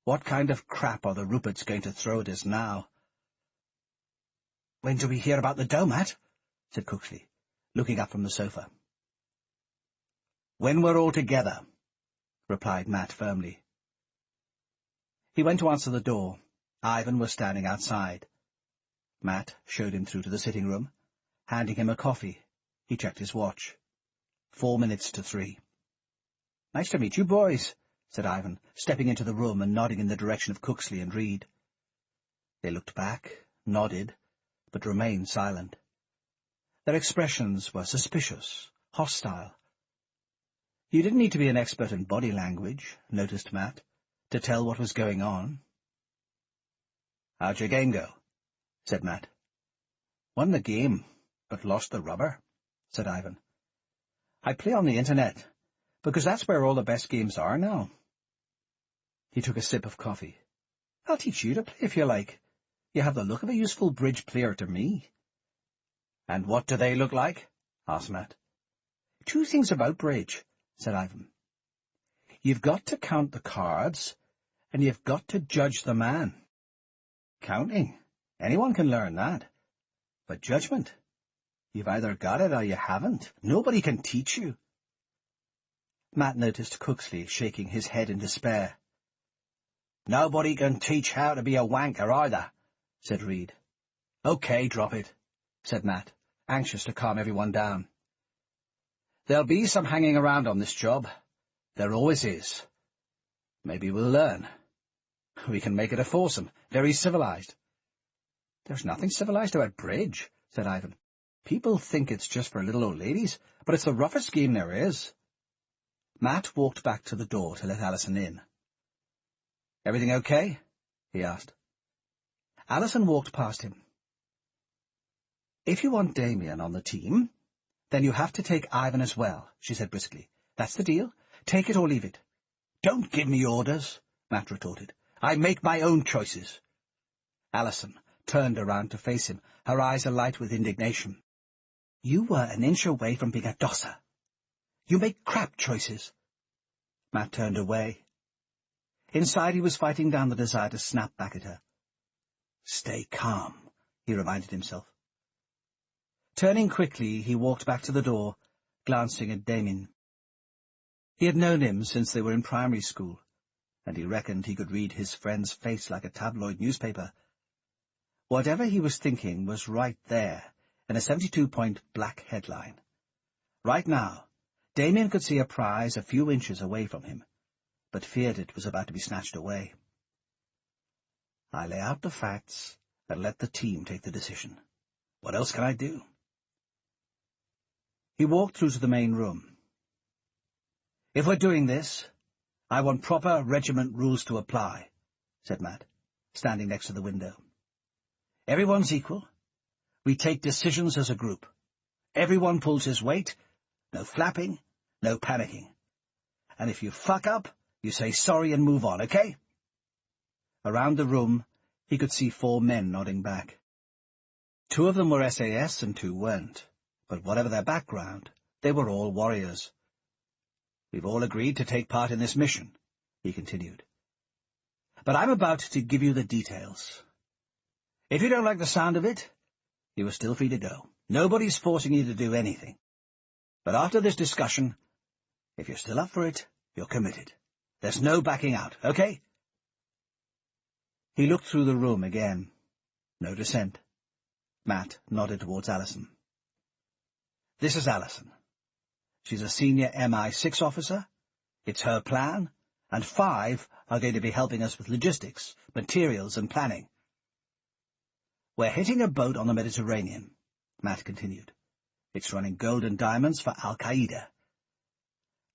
Speaker 3: "What kind of crap are the Ruperts going to throw at us now?" "When do we hear about the dough, Matt?" said Cooksley, looking up from the sofa. "When we're all together," replied Matt firmly. He went to answer the door. Ivan was standing outside. Matt showed him through to the sitting room, handing him a coffee. He checked his watch. 4 minutes to 3. "Nice to meet you, boys," said Ivan, stepping into the room and nodding in the direction of Cooksley and Reed. They looked back, nodded, but remained silent. Their expressions were suspicious, hostile. You didn't need to be an expert in body language, noticed Matt, to tell what was going on. "How'd your game go?" said Matt. "Won the game, but lost the rubber," said Ivan. "I play on the internet, because that's where all the best games are now." He took a sip of coffee. "I'll teach you to play if you like. You have the look of a useful bridge player to me." "And what do they look like?" asked Matt. "Two things about bridge," said Ivan. "You've got to count the cards, and you've got to judge the man. Counting, anyone can learn that. But judgment, you've either got it or you haven't. Nobody can teach you." Matt noticed Cooksley shaking his head in despair. "Nobody can teach how to be a wanker either," said Reed. "OK, drop it," said Matt, anxious to calm everyone down. "There'll be some hanging around on this job. There always is. Maybe we'll learn. We can make it a foursome, very civilized." "There's nothing civilized about bridge," said Ivan. "People think it's just for little old ladies, but it's the roughest game there is." Matt walked back to the door to let Allison in. "Everything okay?" he asked. Allison walked past him. "If you want Damien on the team, then you have to take Ivan as well," she said briskly. "That's the deal. Take it or leave it." "Don't give me orders," Matt retorted. "I make my own choices." Allison turned around to face him, her eyes alight with indignation. "You were an inch away from being a dosser. You make crap choices." Matt turned away. Inside he was fighting down the desire to snap back at her. "Stay calm," he reminded himself. Turning quickly, he walked back to the door, glancing at Damien. He had known him since they were in primary school, and he reckoned he could read his friend's face like a tabloid newspaper. Whatever he was thinking was right there, in a 72-point black headline. Right now, Damien could see a prize a few inches away from him, but feared it was about to be snatched away. "I lay out the facts and let the team take the decision. What else can I do?" He walked through to the main room. "If we're doing this, I want proper regiment rules to apply," said Matt, standing next to the window. "Everyone's equal. We take decisions as a group. Everyone pulls his weight. No flapping, no panicking. and if you fuck up, you say sorry and move on, okay?
Speaker 2: Around the room, he could see 4 men nodding back. 2 of them were SAS and 2 weren't, but whatever their background, they were all warriors. "We've all agreed to take part in this mission," he continued. "But I'm about to give you the details. If you don't like the sound of it, you are still free to go. Nobody's forcing you to do anything. But after this discussion, if you're still up for it, you're committed. There's no backing out, okay?" He looked through the room again. No dissent. Matt nodded towards Allison. "This is Allison. She's a senior MI6 officer. It's her plan, and 5 are going to be helping us with logistics, materials, and planning. We're hitting a boat on the Mediterranean," Matt continued. "It's running gold and diamonds for al-Qaeda.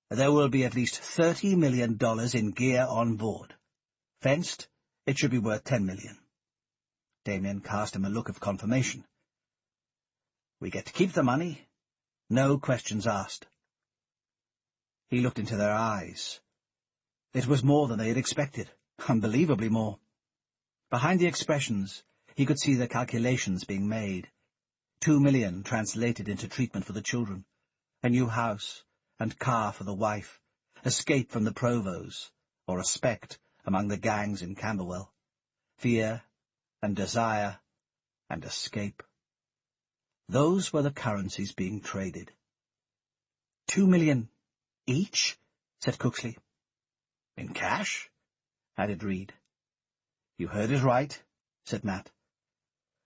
Speaker 2: There will be at least $30 million in gear on board. Fenced, it should be worth $10 million. Damien cast him a look of confirmation. "We get to keep the money. No questions asked." He looked into their eyes. It was more than they had expected, unbelievably more. Behind the expressions, he could see the calculations being made. 2 million translated into treatment for the children, a new house and car for the wife, escape from the provos, or respect among the gangs in Camberwell, fear and desire and escape. Those were the currencies being traded. 2 million each, said Cooksley. In cash? Added Reed. You heard it right, said Matt.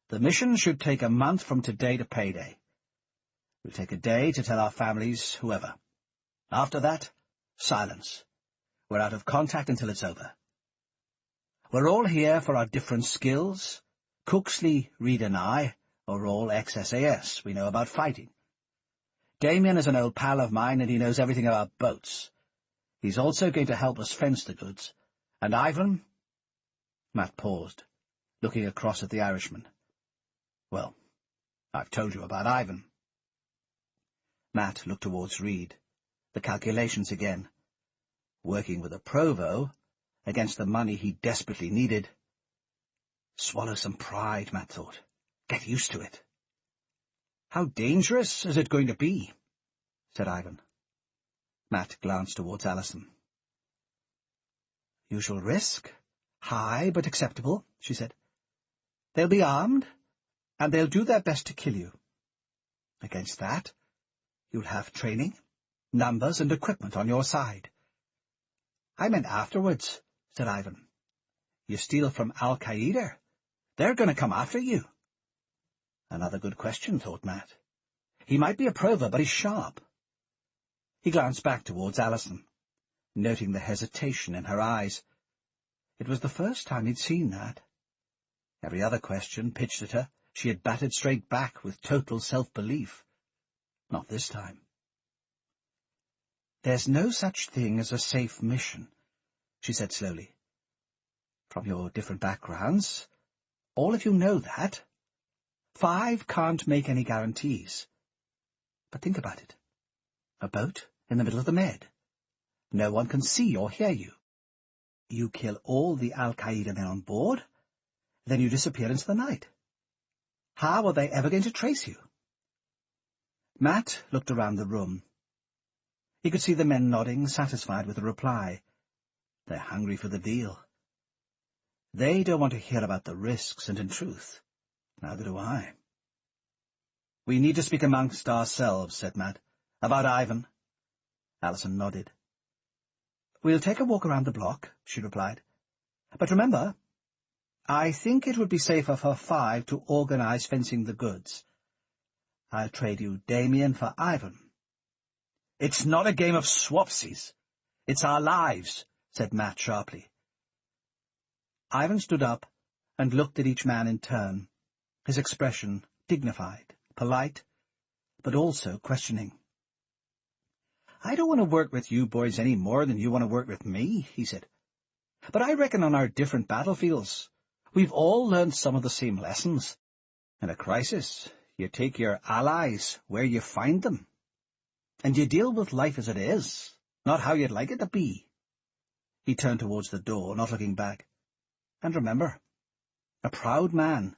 Speaker 2: The mission should take a month from today to payday. We'll take a day to tell our families, whoever. After that, silence. We're out of contact until it's over. We're all here for our different skills. Cooksley, Reed and I are all ex-SAS. We know about fighting. Damien is an old pal of mine, and he knows everything about boats. He's also going to help us fence the goods. And Ivan— Matt paused, looking across at the Irishman. Well, I've told you about Ivan. Matt looked towards Reed. The calculations again. Working with a provo against the money he desperately needed. Swallow some pride, Matt thought. Get used to it. How dangerous is it going to be? Said Ivan. Matt glanced towards Allison. Usual risk. High but acceptable, she said. They'll be armed, and they'll do their best to kill you. Against that, you'll have training, numbers, and equipment on your side. I meant afterwards, said Ivan. You steal from al-Qaeda. They're going to come after you. Another good question, thought Matt. He might be a prover, but he's sharp. He glanced back towards Allison, noting the hesitation in her eyes. It was the first time he'd seen that. Every other question pitched at her, she had batted straight back with total self-belief. Not this time. There's no such thing as a safe mission, she said slowly. From your different backgrounds, all of you know that. 5 can't make any guarantees. But think about it. A boat in the middle of the Med. No one can see or hear you. You kill all the al-Qaeda men on board, then you disappear into the night. How are they ever going to trace you? Matt looked around the room. He could see the men nodding, satisfied with the reply. They're hungry for the deal. They don't want to hear about the risks, and in truth, neither do I. We need to speak amongst ourselves, said Matt. About Ivan. Allison nodded. We'll take a walk around the block, she replied. But remember, I think it would be safer for 5 to organize fencing the goods. I'll trade you Damien for Ivan. It's not a game of swapsies. It's our lives, said Matt sharply. Ivan stood up and looked at each man in turn, his expression dignified, polite, but also questioning. I don't want to work with you boys any more than you want to work with me, he said. But I reckon on our different battlefields, we've all learned some of the same lessons. In a crisis, you take your allies where you find them, and you deal with life as it is,
Speaker 3: Not how you'd like it to be. He turned towards the door, not looking back. And remember, a proud man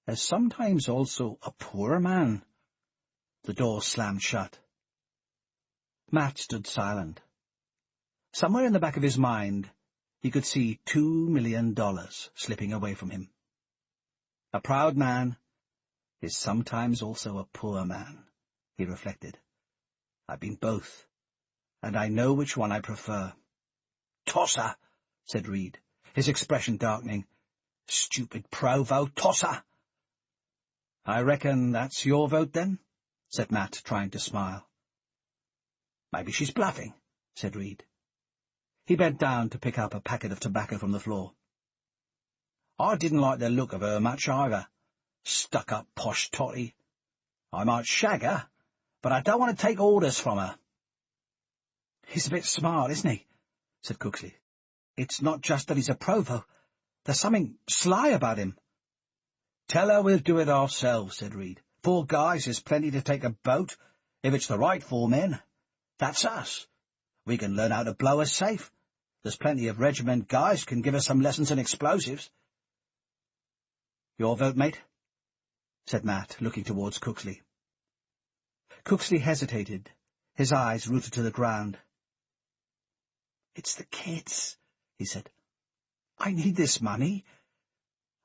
Speaker 3: is sometimes also a poor man. The door slammed shut. Matt stood silent. Somewhere in the back of his mind, he could see $2 million slipping away from him. A proud man is sometimes also a poor man, he reflected. I've been both, and I know which one I prefer. Tosser, said Reed, his expression darkening. Stupid Provo tosser. I reckon that's your vote, then, said Matt, trying to smile. Maybe she's bluffing, said Reed. He bent down to pick up a packet of tobacco from the floor. I didn't like the look of her much either. Stuck-up posh totty. I might shag her, but I don't want to take orders from her. He's a bit smart, isn't he? Said Cooksley. It's not just that he's a Provo. There's something sly about him. Tell her we'll do it ourselves, said Reed. 4 guys is plenty to take a boat, if it's the right 4 men. That's us. We can learn how to blow us safe. There's plenty of regiment guys can give us some lessons in explosives. Your vote, mate? Said Matt, looking towards Cooksley. Cooksley hesitated, his eyes rooted to the ground. It's the kids, he said. I need this money.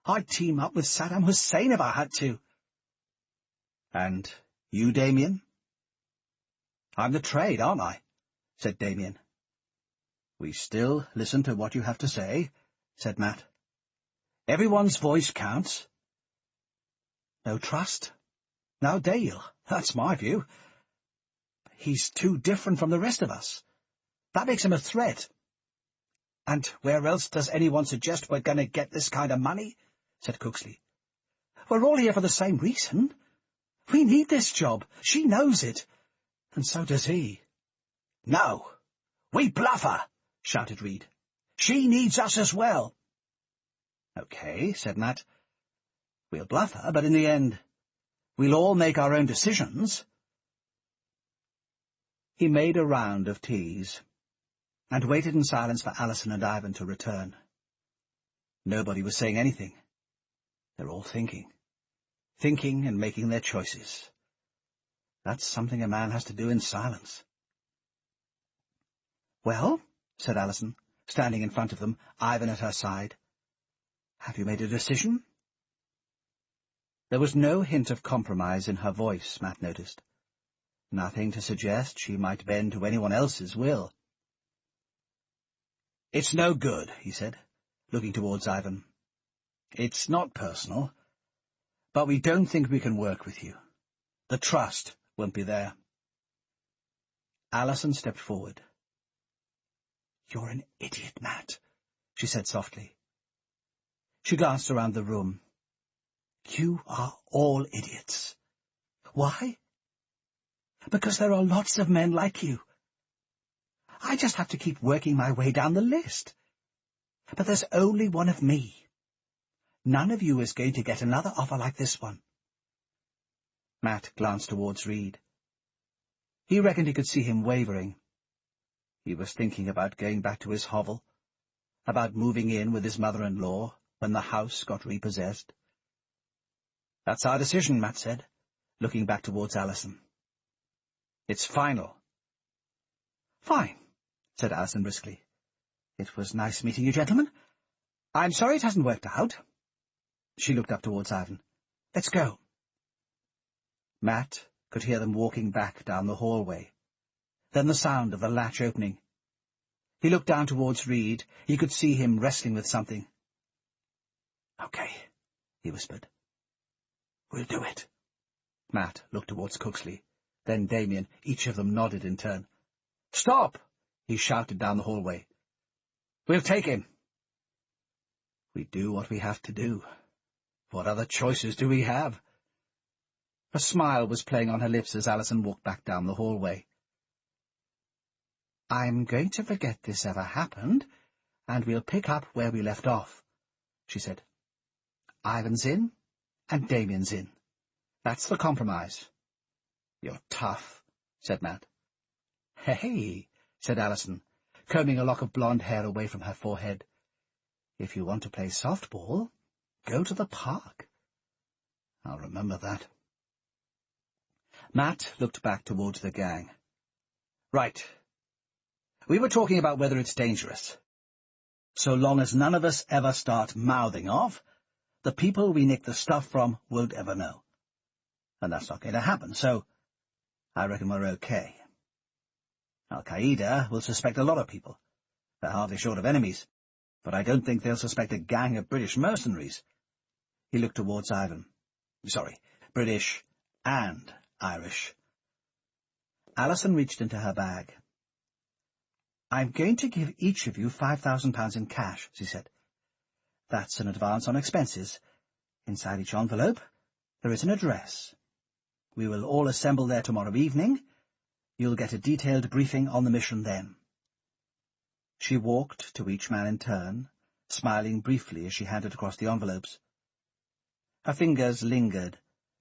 Speaker 3: I'd team up with Saddam Hussein if I had to. And you, Damien? I'm the trade, aren't I? Said Damien. We still listen to what you have to say, said Matt. Everyone's voice counts. No trust? No deal. That's my view. He's too different from the rest of us. That makes him a threat. And where else does anyone suggest we're going to get this kind of money? Said Cooksley. We're all here for the same reason. We need this job. She knows it. And so does he. No. We bluff her, shouted Reed. She needs us as well. Okay, said Matt. We'll bluff her, but in the end, we'll all make our own decisions. He made a round of teas, and waited in silence for Alison and Ivan to return. Nobody was saying anything. They're all thinking and making their choices. That's something a man has to do in silence. Well, said Alison, standing in front of them, Ivan at her side. Have you made a decision? There was no hint of compromise in her voice, Matt noticed. Nothing to suggest she might bend to anyone else's will. It's no good, he said, looking towards Ivan. It's not personal, but we don't think we can work with you. The trust won't be there. Alison stepped forward. You're an idiot, Matt, she said softly. She glanced around the room. You are all idiots. Why? Because there are lots of men like you. I just have to keep working my way down the list. But there's only one of me. None of you is going to get another offer like this one. Matt glanced towards Reed. He reckoned he could see him wavering. He was thinking about going back to his hovel, about moving in with his mother-in-law when the house got repossessed. That's our decision, Matt said, looking back towards Alison. It's final. Fine, said Alison briskly. It was nice meeting you, gentlemen. I'm sorry it hasn't worked out. She looked up towards Ivan. Let's go. Matt could hear them walking back down the hallway. Then the sound of the latch opening. He looked down towards Reed. He could see him wrestling with something. Okay, he whispered. We'll do it. Matt looked towards Cooksley, then Damien. Each of them nodded in turn. Stop! He shouted down the hallway. We'll take him. We do what we have to do. What other choices do we have? A smile was playing on her lips as Alison walked back down the hallway. I'm going to forget this ever happened, and we'll pick up where we left off, she said. Ivan's in, and Damien's in. That's the compromise. You're tough, said Matt. Hey, said Alison, combing a lock of blonde hair away from her forehead. "If you want to play softball, go to the park." "I'll remember that." Matt looked back towards the gang. "Right. We were talking about whether it's dangerous. So long as none of us ever start mouthing off, the people we nick the stuff from won't ever know. And that's not going to happen, so I reckon we're okay. Al-Qaeda will suspect a lot of people. They're hardly short of enemies, but I don't think they'll suspect a gang of British mercenaries." He looked towards Ivan. "Sorry, British and Irish." Alison reached into her bag. "I'm going to give each of you £5,000 in cash," she said. "That's an advance on expenses. Inside each envelope there is an address. We will all assemble there tomorrow evening. You'll get a detailed briefing on the mission then." She walked to each man in turn, smiling briefly as she handed across the envelopes. Her fingers lingered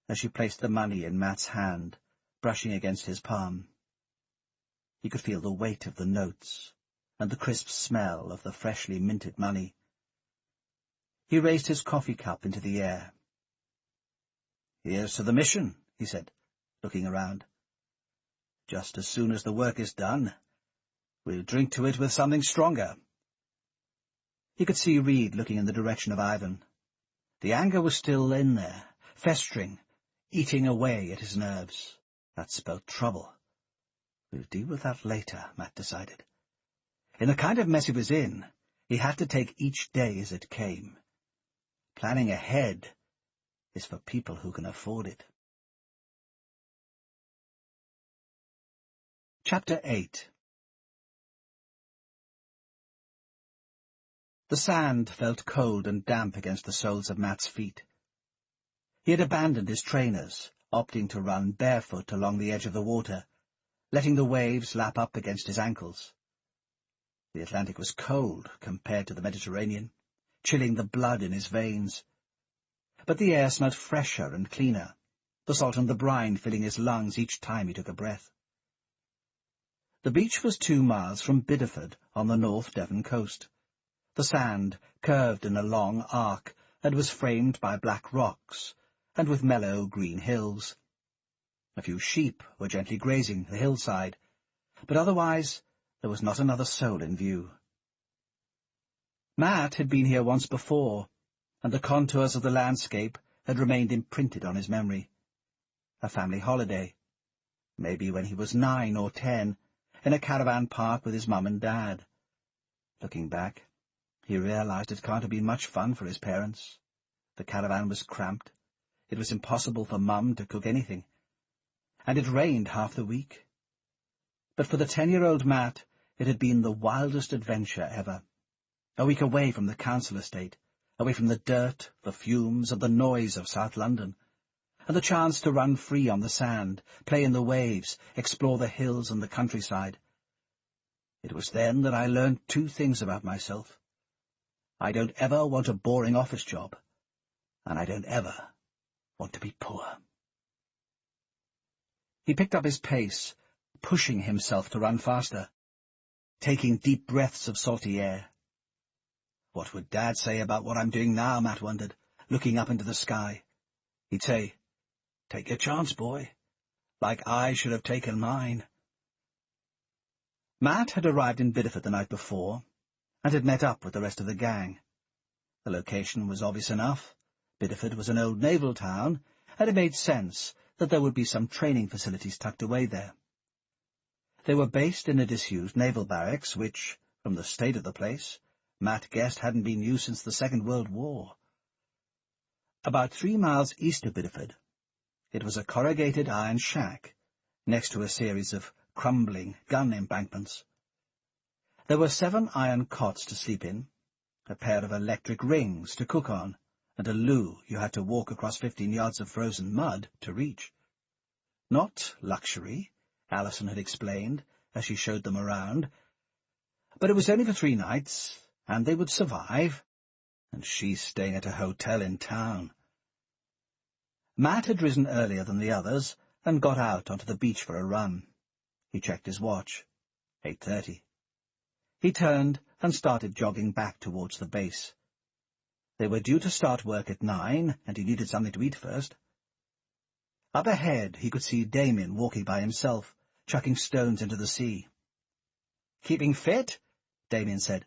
Speaker 3: as she placed the money in Matt's hand, brushing against his palm. He could feel the weight of the notes and the crisp smell of the freshly minted money. He raised his coffee cup into the air. "Here's to the mission," he said, looking around. "Just as soon as the work is done, we'll drink to it with something stronger." He could see Reed looking in the direction of Ivan. The anger was still in there, festering, eating away at his nerves. That spelled trouble. We'll deal with that later, Matt decided. In the kind of mess he was in, he had to take each day as it came. Planning ahead is for people who can afford it. Chapter 8. The sand felt cold and damp against the soles of Matt's feet. He had abandoned his trainers, opting to run barefoot along the edge of the water, letting the waves lap up against his ankles. The Atlantic was cold compared to the Mediterranean, chilling the blood in his veins. But the air smelled fresher and cleaner, the salt and the brine filling his lungs each time he took a breath. The beach was 2 miles from Bideford on the North Devon coast. The sand curved in a long arc and was framed by black rocks and with mellow green hills. A few sheep were gently grazing the hillside, but otherwise there was not another soul in view. Matt had been here once before, and the contours of the landscape had remained imprinted on his memory. A family holiday, maybe when he was 9 or 10, in a caravan park with his mum and dad. Looking back, he realized it can't have been much fun for his parents. The caravan was cramped. It was impossible for Mum to cook anything. And it rained half the week. But for the 10-year-old Matt, it had been the wildest adventure ever. A week away from the council estate, away from the dirt, the fumes, and the noise of South London, and the chance to run free on the sand, play in the waves, explore the hills and the countryside. It was then that I learned 2 things about myself. I don't ever want a boring office job, and I don't ever want to be poor. He picked up his pace, pushing himself to run faster, taking deep breaths of salty air. What would Dad say about what I'm doing now, Matt wondered, looking up into the sky. He'd say, "Take your chance, boy, like I should have taken mine." Matt had arrived in Bideford the night before, and had met up with the rest of the gang. The location was obvious enough. Bideford was an old naval town, and it made sense that there would be some training facilities tucked away there. They were based in a disused naval barracks which, from the state of the place, Matt guessed hadn't been used since the Second World War. About 3 miles east of Bideford, it was a corrugated iron shack, next to a series of crumbling gun embankments. There were 7 iron cots to sleep in, a pair of electric rings to cook on, and a loo you had to walk across 15 yards of frozen mud to reach. Not luxury, Alison had explained, as she showed them around, but it was only for 3 nights, and they would survive, and she staying at a hotel in town. Matt had risen earlier than the others, and got out onto the beach for a run. He checked his watch.
Speaker 2: 8:30. He turned and started jogging back towards the base. They were due to start work at 9, and he needed something to eat first. Up ahead he could see Damien walking by himself, chucking stones into the sea. "Keeping fit?" Damien said,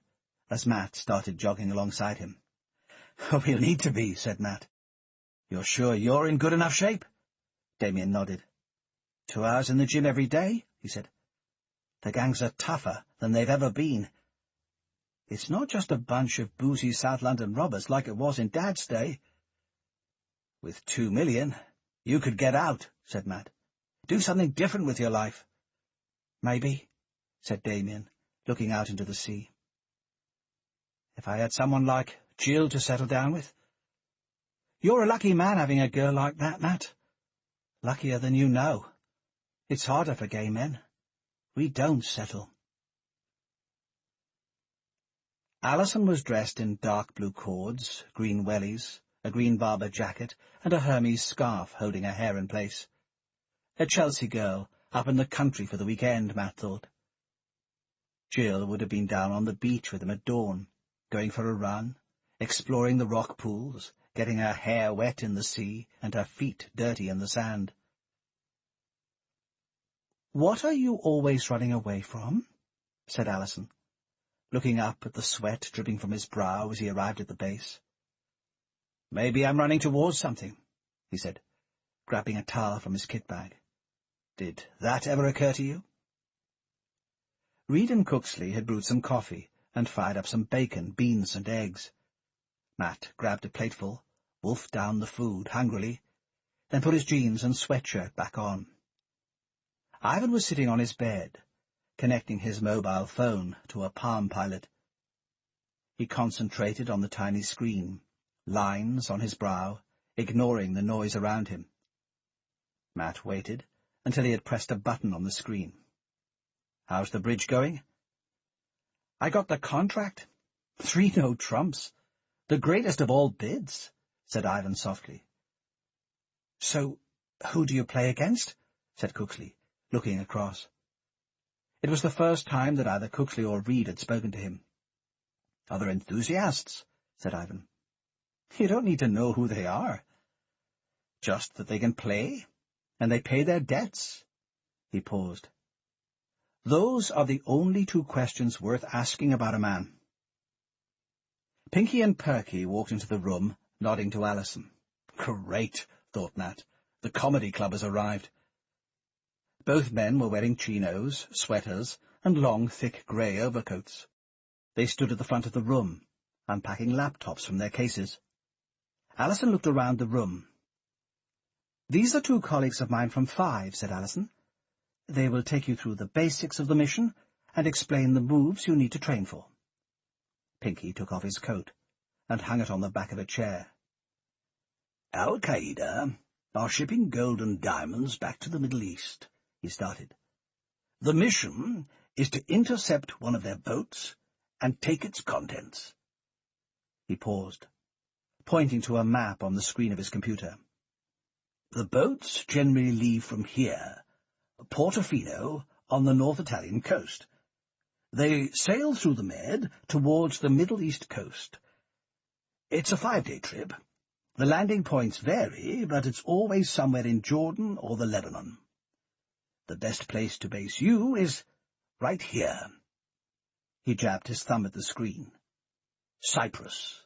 Speaker 2: as Matt started jogging alongside him.
Speaker 3: "We'll need to be," said Matt.
Speaker 2: "You're sure you're in good enough shape?" Damien nodded.
Speaker 3: 2 hours in the gym every day, he said.
Speaker 2: "The gangs are tougher than they've ever been. It's not just a bunch of boozy South London robbers like it was in Dad's day."
Speaker 3: "With 2 million, you could get out," said Matt. "Do something different with your life."
Speaker 2: "Maybe," said Damien, looking out into the sea. "If I had someone like Jill to settle down with." "You're a lucky man having a girl like that, Matt. Luckier than you know. It's harder for gay men. We don't settle." Alison was dressed in dark blue cords, green wellies, a green Barber jacket, and a Hermes scarf holding her hair in place. A Chelsea girl up in the country for the weekend, Matt thought. Jill would have been down on the beach with him at dawn, going for a run, exploring the rock pools, getting her hair wet in the sea and her feet dirty in the sand. "What are you always running away from?" said Alison, looking up at the sweat dripping from his brow as he arrived at the base. "Maybe I'm running towards something," he said, grabbing a towel from his kit bag. "Did that ever occur to you?" Reed and Cooksley had brewed some coffee and fired up some bacon, beans, and eggs. Matt grabbed a plateful, wolfed down the food hungrily, then put his jeans and sweatshirt back on. Ivan was sitting on his bed, connecting his mobile phone to a Palm Pilot. He concentrated on the tiny screen, lines on his brow, ignoring the noise around him. Matt waited until he had pressed a button on the screen. "How's the bridge going?" "I got the contract. 3 no trumps. The greatest of all bids," said Ivan softly. "So, who do you play against?" said Cooksley, looking across. It was the first time that either Cooksley or Reed had spoken to him. "Other enthusiasts," said Ivan. "You don't need to know who they are. Just that they can play, and they pay their debts." He paused. "Those are the only 2 questions worth asking about a man." Pinky and Perky walked into the room, nodding to Alison. "Great," thought Matt. "The comedy club has arrived." Both men were wearing chinos, sweaters, and long, thick grey overcoats. They stood at the front of the room, unpacking laptops from their cases. Alison looked around the room. "These are 2 colleagues of mine from 5, said Alison. "They will take you through the basics of the mission and explain the moves you need to train for." Pinky took off his coat and hung it on the back of a chair.
Speaker 3: "Al-Qaeda are shipping gold and diamonds back to the Middle East," he started. "The mission is to intercept one of their boats and take its contents."
Speaker 2: He paused, pointing to a map on the screen of his computer.
Speaker 3: "The boats generally leave from here, Portofino, on the North Italian coast. They sail through the Med towards the Middle East coast. It's a 5-day trip. The landing points vary, but it's always somewhere in Jordan or the Lebanon. The best place to base you is right here."
Speaker 2: He jabbed his thumb at the screen.
Speaker 3: "Cyprus."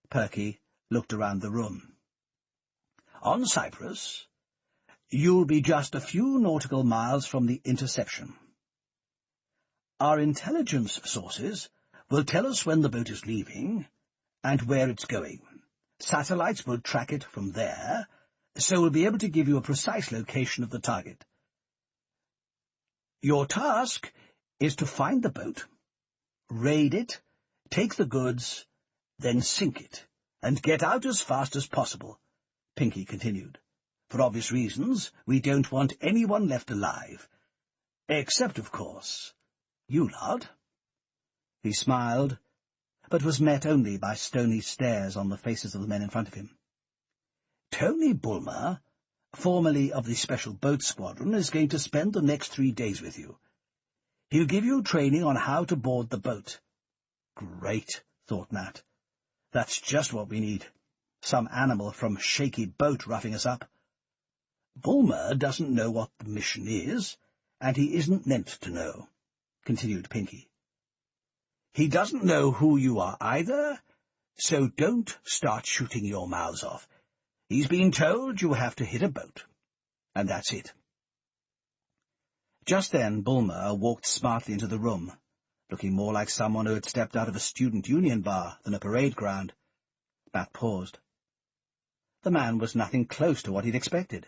Speaker 2: Perky looked around the room.
Speaker 3: "On Cyprus, you'll be just a few nautical miles from the interception. Our intelligence sources will tell us when the boat is leaving and where it's going. Satellites will track it from there, so we'll be able to give you a precise location of the target. Your task is to find the boat, raid it, take the goods, then sink it, and get out as fast as possible," Pinky continued. "For obvious reasons, we don't want anyone left alive. Except, of course, you lot."
Speaker 2: He smiled, but was met only by stony stares on the faces of the men in front of him.
Speaker 3: "Tony Bulmer, formerly of the Special Boat Squadron, is going to spend the next 3 days with you. He'll give you training on how to board the boat. Great, thought Matt. That's just what we need. Some animal from shaky boat roughing us up. Bulmer doesn't know what the mission is, and he isn't meant to know, continued Pinky. He doesn't know who you are either, so don't start shooting your mouths off. He's been told you have to hit a boat, and that's it.
Speaker 2: Just then Bulmer walked smartly into the room, looking more like someone who had stepped out of a student union bar than a parade ground. Matt paused. The man was nothing close to what he'd expected.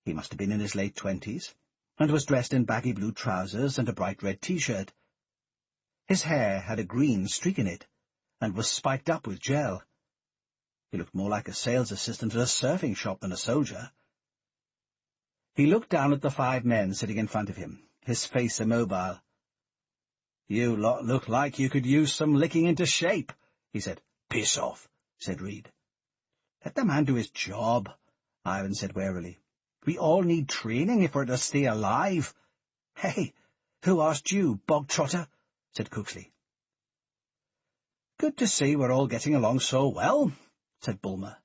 Speaker 2: He must have been in his late 20s, and was dressed in baggy blue trousers and a bright red T-shirt. His hair had a green streak in it, and was spiked up with gel. He looked more like a sales assistant at a surfing shop than a soldier. He looked down at the 5 men sitting in front of him, his face immobile. "You lot look like you could use some licking into shape," he said.
Speaker 3: "Piss off," said Reed.
Speaker 2: "Let the man do his job," Ivan said warily. "We all need training if we're to stay alive."
Speaker 3: "Hey, who asked you, bog-trotter?" said Cooksley.
Speaker 2: "Good to see we're all getting along so well," said Bulmer.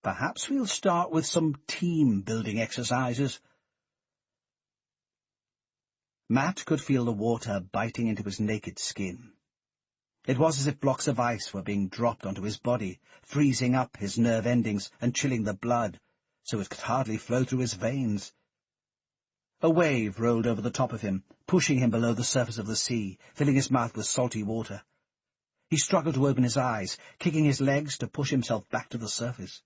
Speaker 2: "Perhaps we'll start with some team-building exercises." Matt could feel the water biting into his naked skin. It was as if blocks of ice were being dropped onto his body, freezing up his nerve endings and chilling the blood, so it could hardly flow through his veins. A wave rolled over the top of him, pushing him below the surface of the sea, filling his mouth with salty water. He struggled to open his eyes, kicking his legs to push himself back to the surface.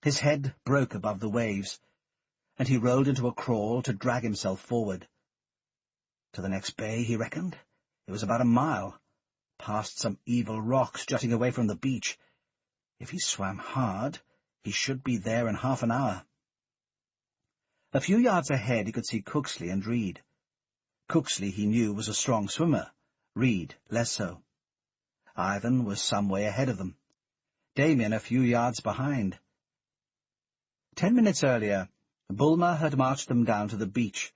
Speaker 2: His head broke above the waves, and he rolled into a crawl to drag himself forward. To the next bay, he reckoned. It was about a mile, past some evil rocks jutting away from the beach. If he swam hard, he should be there in half an hour. A few yards ahead he could see Cooksley and Reed. Cooksley, he knew, was a strong swimmer, Reed less so. Ivan was some way ahead of them, Damien a few yards behind. 10 minutes earlier, Bulmer had marched them down to the beach,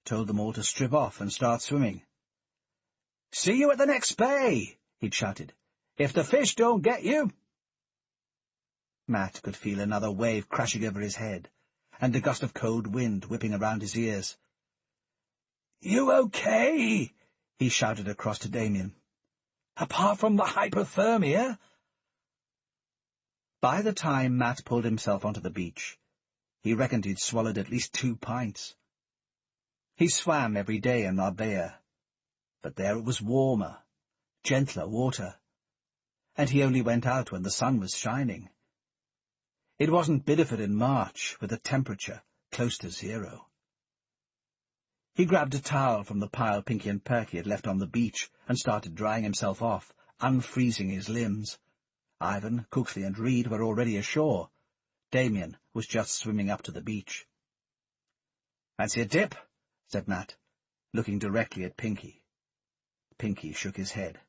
Speaker 2: told them all to strip off and start swimming.
Speaker 3: "See you at the next bay," he'd shouted. "If the fish don't get you—"
Speaker 2: Matt could feel another wave crashing over his head, and a gust of cold wind whipping around his ears.
Speaker 3: "You okay?"
Speaker 2: he shouted across to Damien.
Speaker 3: "Apart from the hypothermia?"
Speaker 2: By the time Matt pulled himself onto the beach, he reckoned he'd swallowed at least 2 pints. He swam every day in Marbella, but there it was warmer, gentler water, and he only went out when the sun was shining. It wasn't Bideford in March, with the temperature close to 0. He grabbed a towel from the pile Pinky and Perky had left on the beach and started drying himself off, unfreezing his limbs. Ivan, Cooksley and Reed were already ashore. Damien was just swimming up to the beach. "Fancy a dip?" said Matt, looking directly at Pinky. Pinky shook his head.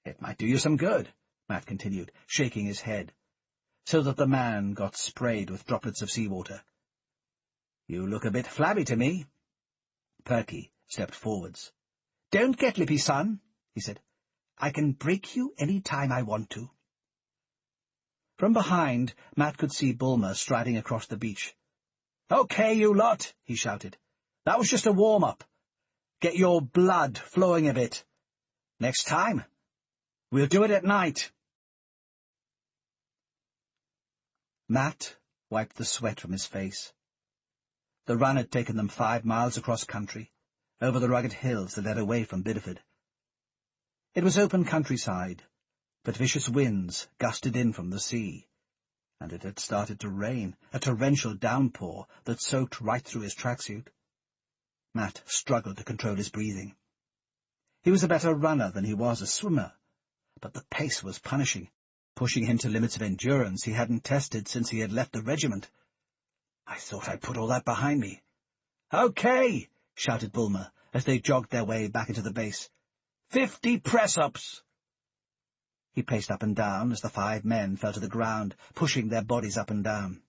Speaker 2: "It might do you some good," Matt continued, shaking his head, so that the man got sprayed with droplets of seawater. "You look a bit flabby to me." Perky stepped forwards. "Don't get lippy, son," he said. "I can break you any time I want to." From behind, Matt could see Bulmer striding across the beach. "Okay, you lot," he shouted. "That was just a warm-up. Get your blood flowing a bit. Next time, we'll do it at night." Matt wiped the sweat from his face. The run had taken them 5 miles across country, over the rugged hills that led away from Bideford. It was open countryside, but vicious winds gusted in from the sea, and it had started to rain, a torrential downpour that soaked right through his tracksuit. Matt struggled to control his breathing. He was a better runner than he was a swimmer, but the pace was punishing, pushing him to limits of endurance he hadn't tested since he had left the regiment. "I thought I'd put all that behind me." "Okay," shouted Bulmer, as they jogged their way back into the base. 50 press-ups. He paced up and down as the 5 men fell to the ground, pushing their bodies up and down.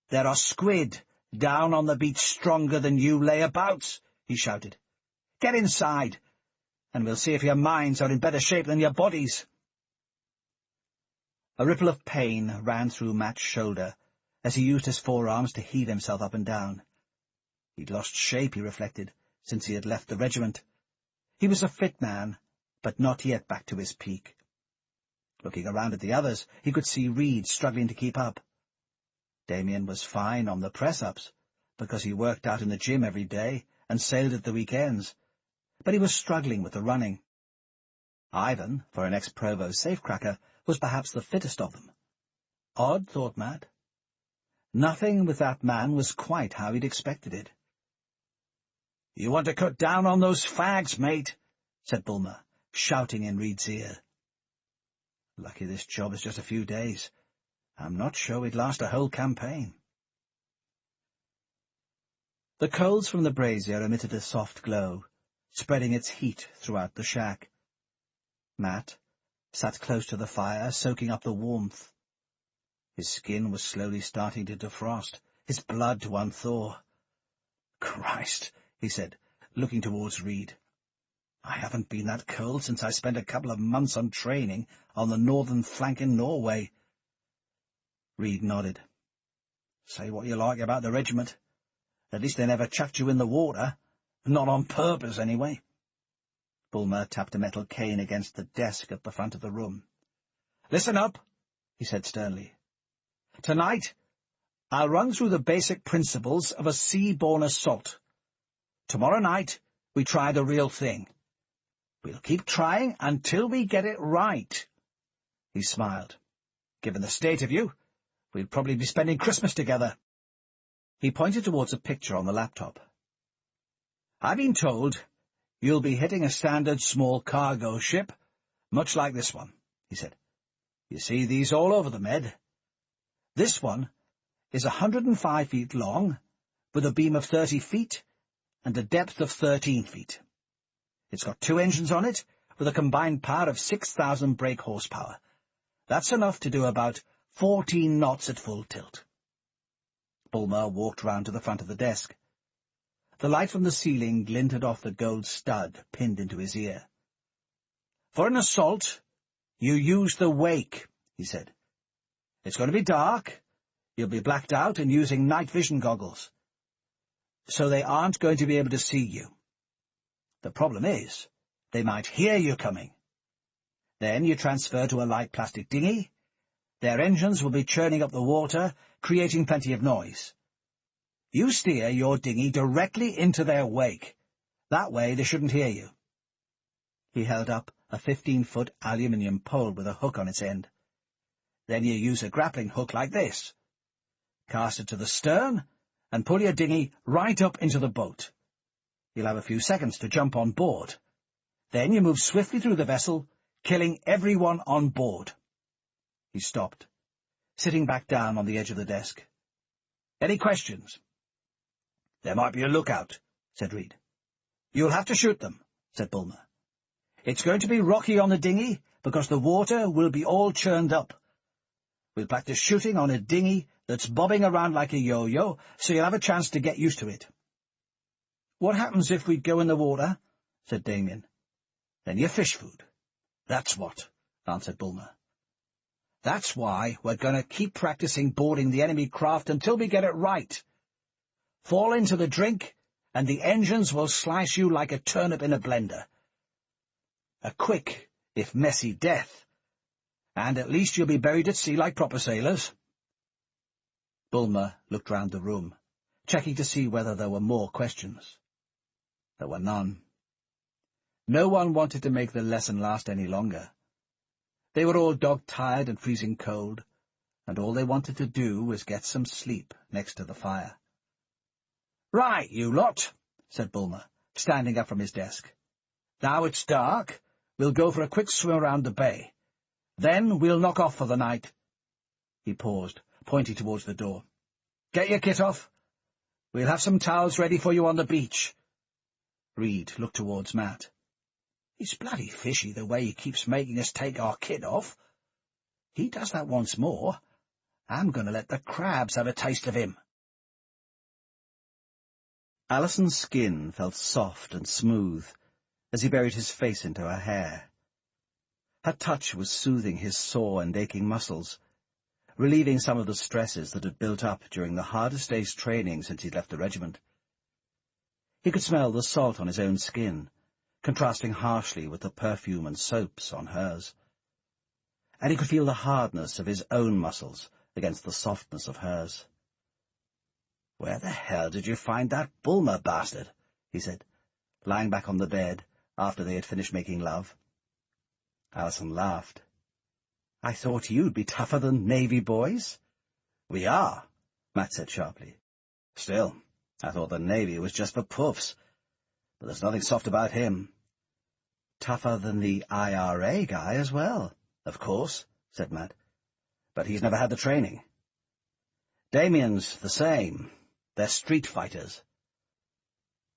Speaker 2: "There are squid down on the beach stronger than you layabouts,"
Speaker 3: he shouted. "Get inside, and we'll see if your minds are in better shape than your bodies." A ripple of pain ran through Matt's shoulder as he used his forearms to heave himself up and down. He'd lost shape, he reflected, since he had left the regiment. He was a fit man, but not yet back to his peak. Looking around at the others, he could see Reed struggling to keep up. Damien was fine on the press-ups, because he worked out in the gym every day and sailed at the weekends, but he was struggling with the running. Ivan, for an ex-provost safecracker, was perhaps the fittest of them. Odd, thought Matt. Nothing with that man was quite how he'd expected it. "You want to cut down on those fags, mate," said Bulmer, shouting in Reed's ear. "Lucky this job is just a few days. I'm not sure we'd last a whole campaign." The coals from the brazier emitted a soft glow, spreading its heat throughout the shack. Matt sat close to the fire, soaking up the warmth. His skin was slowly starting to defrost, his blood to unthaw. "Christ," he said, looking towards Reed. "I haven't been that cold since I spent a couple of months on training on the northern flank in Norway." Reed nodded. "Say what you like about the regiment. At least they never chucked you in the water. Not on purpose, anyway." Bulmer tapped a metal cane against the desk at the front of the room. "Listen up," he said sternly. "Tonight, I'll run through the basic principles of a sea-borne assault. Tomorrow night, we try the real thing. We'll keep trying until we get it right." He smiled. "Given the state of you, we'll probably be spending Christmas together." He pointed towards a picture on the laptop. "I've been told you'll be hitting a standard small cargo ship, much like this one," he said. "You see these all over the Med? This one is 105 feet long, with a beam of 30 feet and a depth of 13 feet. It's got 2 engines on it, with a combined power of 6,000 brake horsepower. That's enough to do about 14 knots at full tilt." Bulmer walked round to the front of the desk. The light from the ceiling glinted off the gold stud pinned into his ear. "For an assault, you use the wake," he said. "It's going to be dark. You'll be blacked out and using night vision goggles, so they aren't going to be able to see you. The problem is, they might hear you coming. Then you transfer to a light plastic dinghy. Their engines will be churning up the water, creating plenty of noise. You steer your dinghy directly into their wake. That way they shouldn't hear you." He held up a 15-foot aluminium pole with a hook on its end. "Then you use a grappling hook like this. Cast it to the stern, and pull your dinghy right up into the boat. You'll have a few seconds to jump on board. Then you move swiftly through the vessel, killing everyone on board." He stopped, sitting back down on the edge of the desk. "Any questions?" "There might be a lookout," said Reed. "You'll have to shoot them," said Bulmer. "It's going to be rocky on the dinghy, because the water will be all churned up. We'll practice shooting on a dinghy that's bobbing around like a yo-yo, so you'll have a chance to get used to it." "What happens if we go in the water?" said Damien. "Then you're fish food." "That's what," answered Bulmer. "That's why we're going to keep practicing boarding the enemy craft until we get it right. Fall into the drink, and the engines will slice you like a turnip in a blender. A quick, if messy, death, and at least you'll be buried at sea like proper sailors." Bulmer looked round the room, checking to see whether there were more questions. There were none. No one wanted to make the lesson last any longer. They were all dog-tired and freezing cold, and all they wanted to do was get some sleep next to the fire. "Right, you lot," said Bulmer, standing up from his desk. "Now it's dark. We'll go for a quick swim around the bay. Then we'll knock off for the night." He paused, pointing towards the door. "Get your kit off. We'll have some towels ready for you on the beach." Reed looked towards Matt. "It's bloody fishy the way he keeps making us take our kit off. He does that once more, I'm going to let the crabs have a taste of him."
Speaker 2: Alison's skin felt soft and smooth as he buried his face into her hair. Her touch was soothing his sore and aching muscles, relieving some of the stresses that had built up during the hardest day's training since he'd left the regiment. He could smell the salt on his own skin, contrasting harshly with the perfume and soaps on hers. And he could feel the hardness of his own muscles against the softness of hers. "Where the hell did you find that Bulmer bastard?" he said, lying back on the bed after they had finished making love. Alison laughed. "I thought you'd be tougher than Navy boys." "We are," Matt said sharply. "Still, I thought the Navy was just for puffs, but there's nothing soft about him." "Tougher than the IRA guy as well." "Of course," said Matt, "but he's never had the training." "Damien's the same. They're street fighters."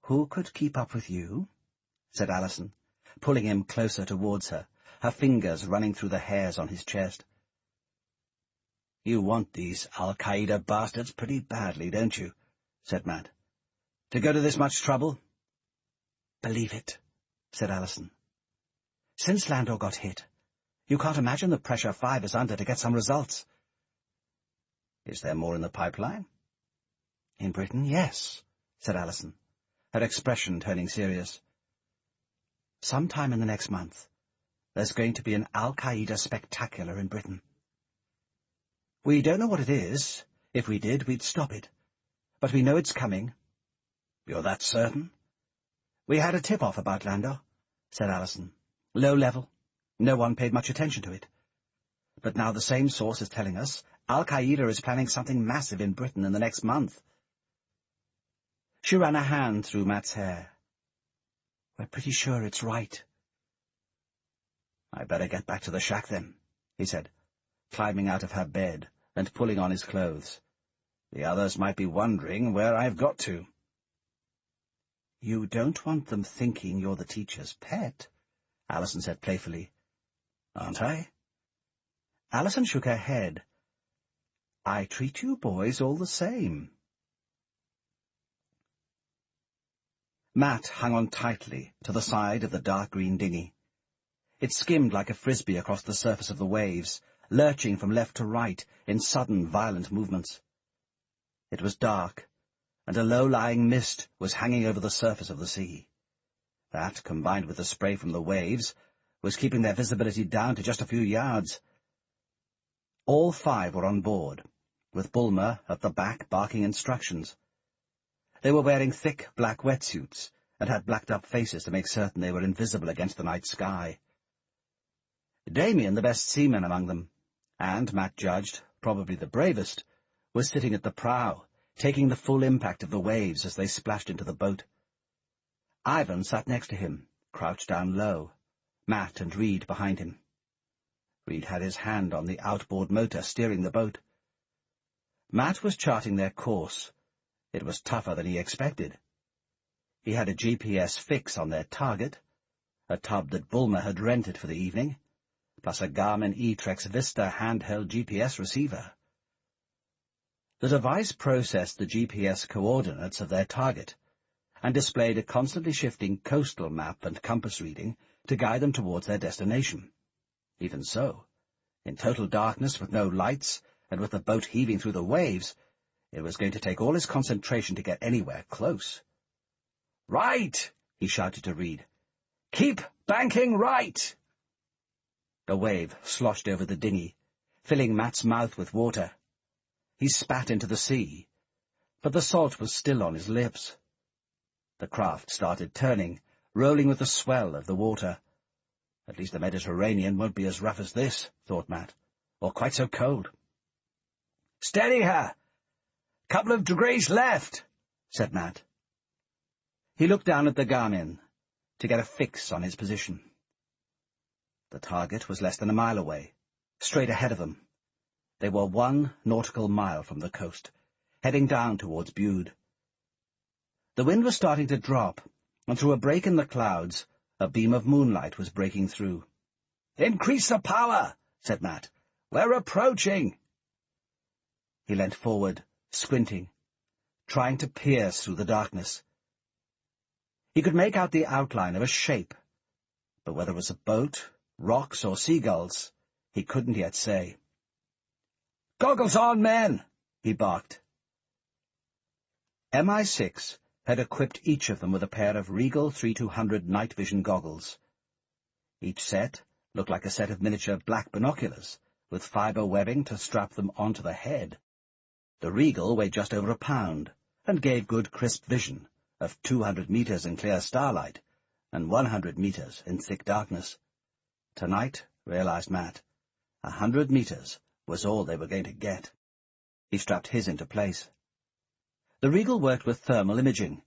Speaker 2: "Who could keep up with you?" said Alison, pulling him closer towards her, her fingers running through the hairs on his chest. "You want these al-Qaeda bastards pretty badly, don't you?" said Matt. "To go to this much trouble?" "Believe it," said Alison. "Since Landor got hit, you can't imagine the pressure 5 is under to get some results." "Is there more in the pipeline?" "In Britain, yes," said Alison, her expression turning serious. "Sometime in the next month, there's going to be an al-Qaeda spectacular in Britain. We don't know what it is. If we did, we'd stop it. But we know it's coming." "You're that certain?" "We had a tip-off about Landor," said Alison. "Low level. No one paid much attention to it. But now the same source is telling us al-Qaeda is planning something massive in Britain in the next month." She ran a hand through Matt's hair. "We're pretty sure it's right." "I better get back to the shack then," he said, climbing out of her bed and pulling on his clothes. "The others might be wondering where I've got to." "You don't want them thinking you're the teacher's pet," Alison said playfully. "Aren't I?" Alison shook her head. "I treat you boys all the same." Matt hung on tightly to the side of the dark green dinghy. It skimmed like a frisbee across the surface of the waves, lurching from left to right in sudden, violent movements. It was dark, and a low-lying mist was hanging over the surface of the sea. That, combined with the spray from the waves, was keeping their visibility down to just a few yards. All 5 were on board, with Bulmer at the back barking instructions. They were wearing thick black wetsuits and had blacked-up faces to make certain they were invisible against the night sky. Damien, the best seaman among them, and, Matt judged, probably the bravest, was sitting at the prow, taking the full impact of the waves as they splashed into the boat. Ivan sat next to him, crouched down low, Matt and Reed behind him. Reed had his hand on the outboard motor steering the boat. Matt was charting their course. It was tougher than he expected. He had a GPS fix on their target, a tub that Bulmer had rented for the evening, plus a Garmin E-Trex Vista handheld GPS receiver. The device processed the GPS coordinates of their target and displayed a constantly shifting coastal map and compass reading to guide them towards their destination. Even so, in total darkness with no lights and with the boat heaving through the waves, it was going to take all his concentration to get anywhere close. "Right!" he shouted to Reed. "Keep banking right!" A wave sloshed over the dinghy, filling Matt's mouth with water. He spat into the sea, but the salt was still on his lips. The craft started turning, rolling with the swell of the water. At least the Mediterranean won't be as rough as this, thought Matt, or quite so cold. "Steady her! Couple of degrees left," said Matt. He looked down at the Garmin to get a fix on his position. The target was less than a mile away, straight ahead of them. They were 1 nautical mile from the coast, heading down towards Bude. The wind was starting to drop, and through a break in the clouds, a beam of moonlight was breaking through. "Increase the power," said Matt. "We're approaching." He leant forward, squinting, trying to pierce through the darkness, He could make out the outline of a shape, but whether it was a boat, rocks, or seagulls, he couldn't yet say. "Goggles on, men!" he barked. MI6 had equipped each of them with a pair of Regal 3200 night vision goggles. Each set looked like a set of miniature black binoculars, with fibre webbing to strap them onto the head. The Regal weighed just over a pound, and gave good crisp vision of 200 metres in clear starlight, and 100 metres in thick darkness. Tonight, realized Matt, 100 metres was all they were going to get. He strapped his into place. The Regal worked with thermal imaging.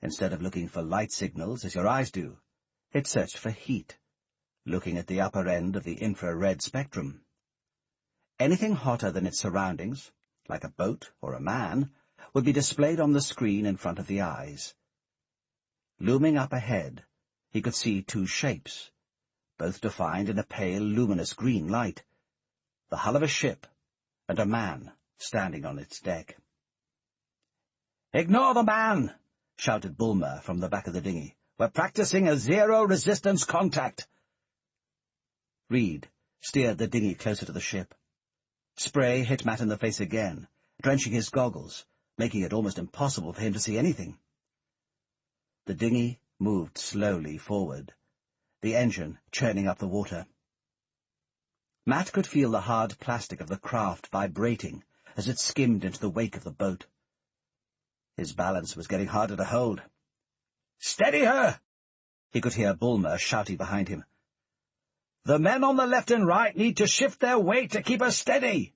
Speaker 2: Instead of looking for light signals as your eyes do, it searched for heat, looking at the upper end of the infrared spectrum. Anything hotter than its surroundings, like a boat or a man, would be displayed on the screen in front of the eyes. Looming up ahead, he could see two shapes, both defined in a pale, luminous green light, the hull of a ship and a man standing on its deck. "Ignore the man!" shouted Bulmer from the back of the dinghy. "We're practicing a zero-resistance contact." Reed steered the dinghy closer to the ship. Spray hit Matt in the face again, drenching his goggles, making it almost impossible for him to see anything. The dinghy moved slowly forward, the engine churning up the water. Matt could feel the hard plastic of the craft vibrating as it skimmed into the wake of the boat. His balance was getting harder to hold. "Steady her!" he could hear Bulmer shouting behind him. "The men on the left and right need to shift their weight to keep us steady."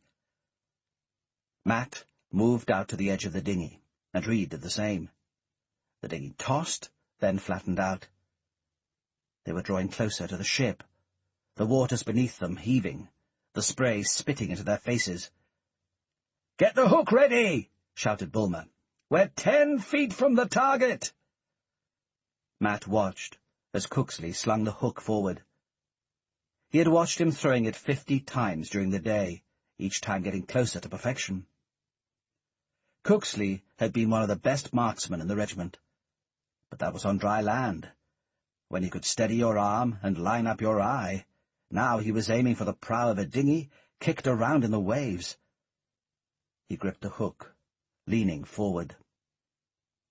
Speaker 2: Matt moved out to the edge of the dinghy, and Reed did the same. The dinghy tossed, then flattened out. They were drawing closer to the ship, the waters beneath them heaving, the spray spitting into their faces. "Get the hook ready!" shouted Bulmer. "We're 10 feet from the target!" Matt watched as Cooksley slung the hook forward. He had watched him throwing it 50 times during the day, each time getting closer to perfection. Cooksley had been one of the best marksmen in the regiment, but that was on dry land. When you could steady your arm and line up your eye, now he was aiming for the prow of a dinghy, kicked around in the waves. He gripped the hook, leaning forward.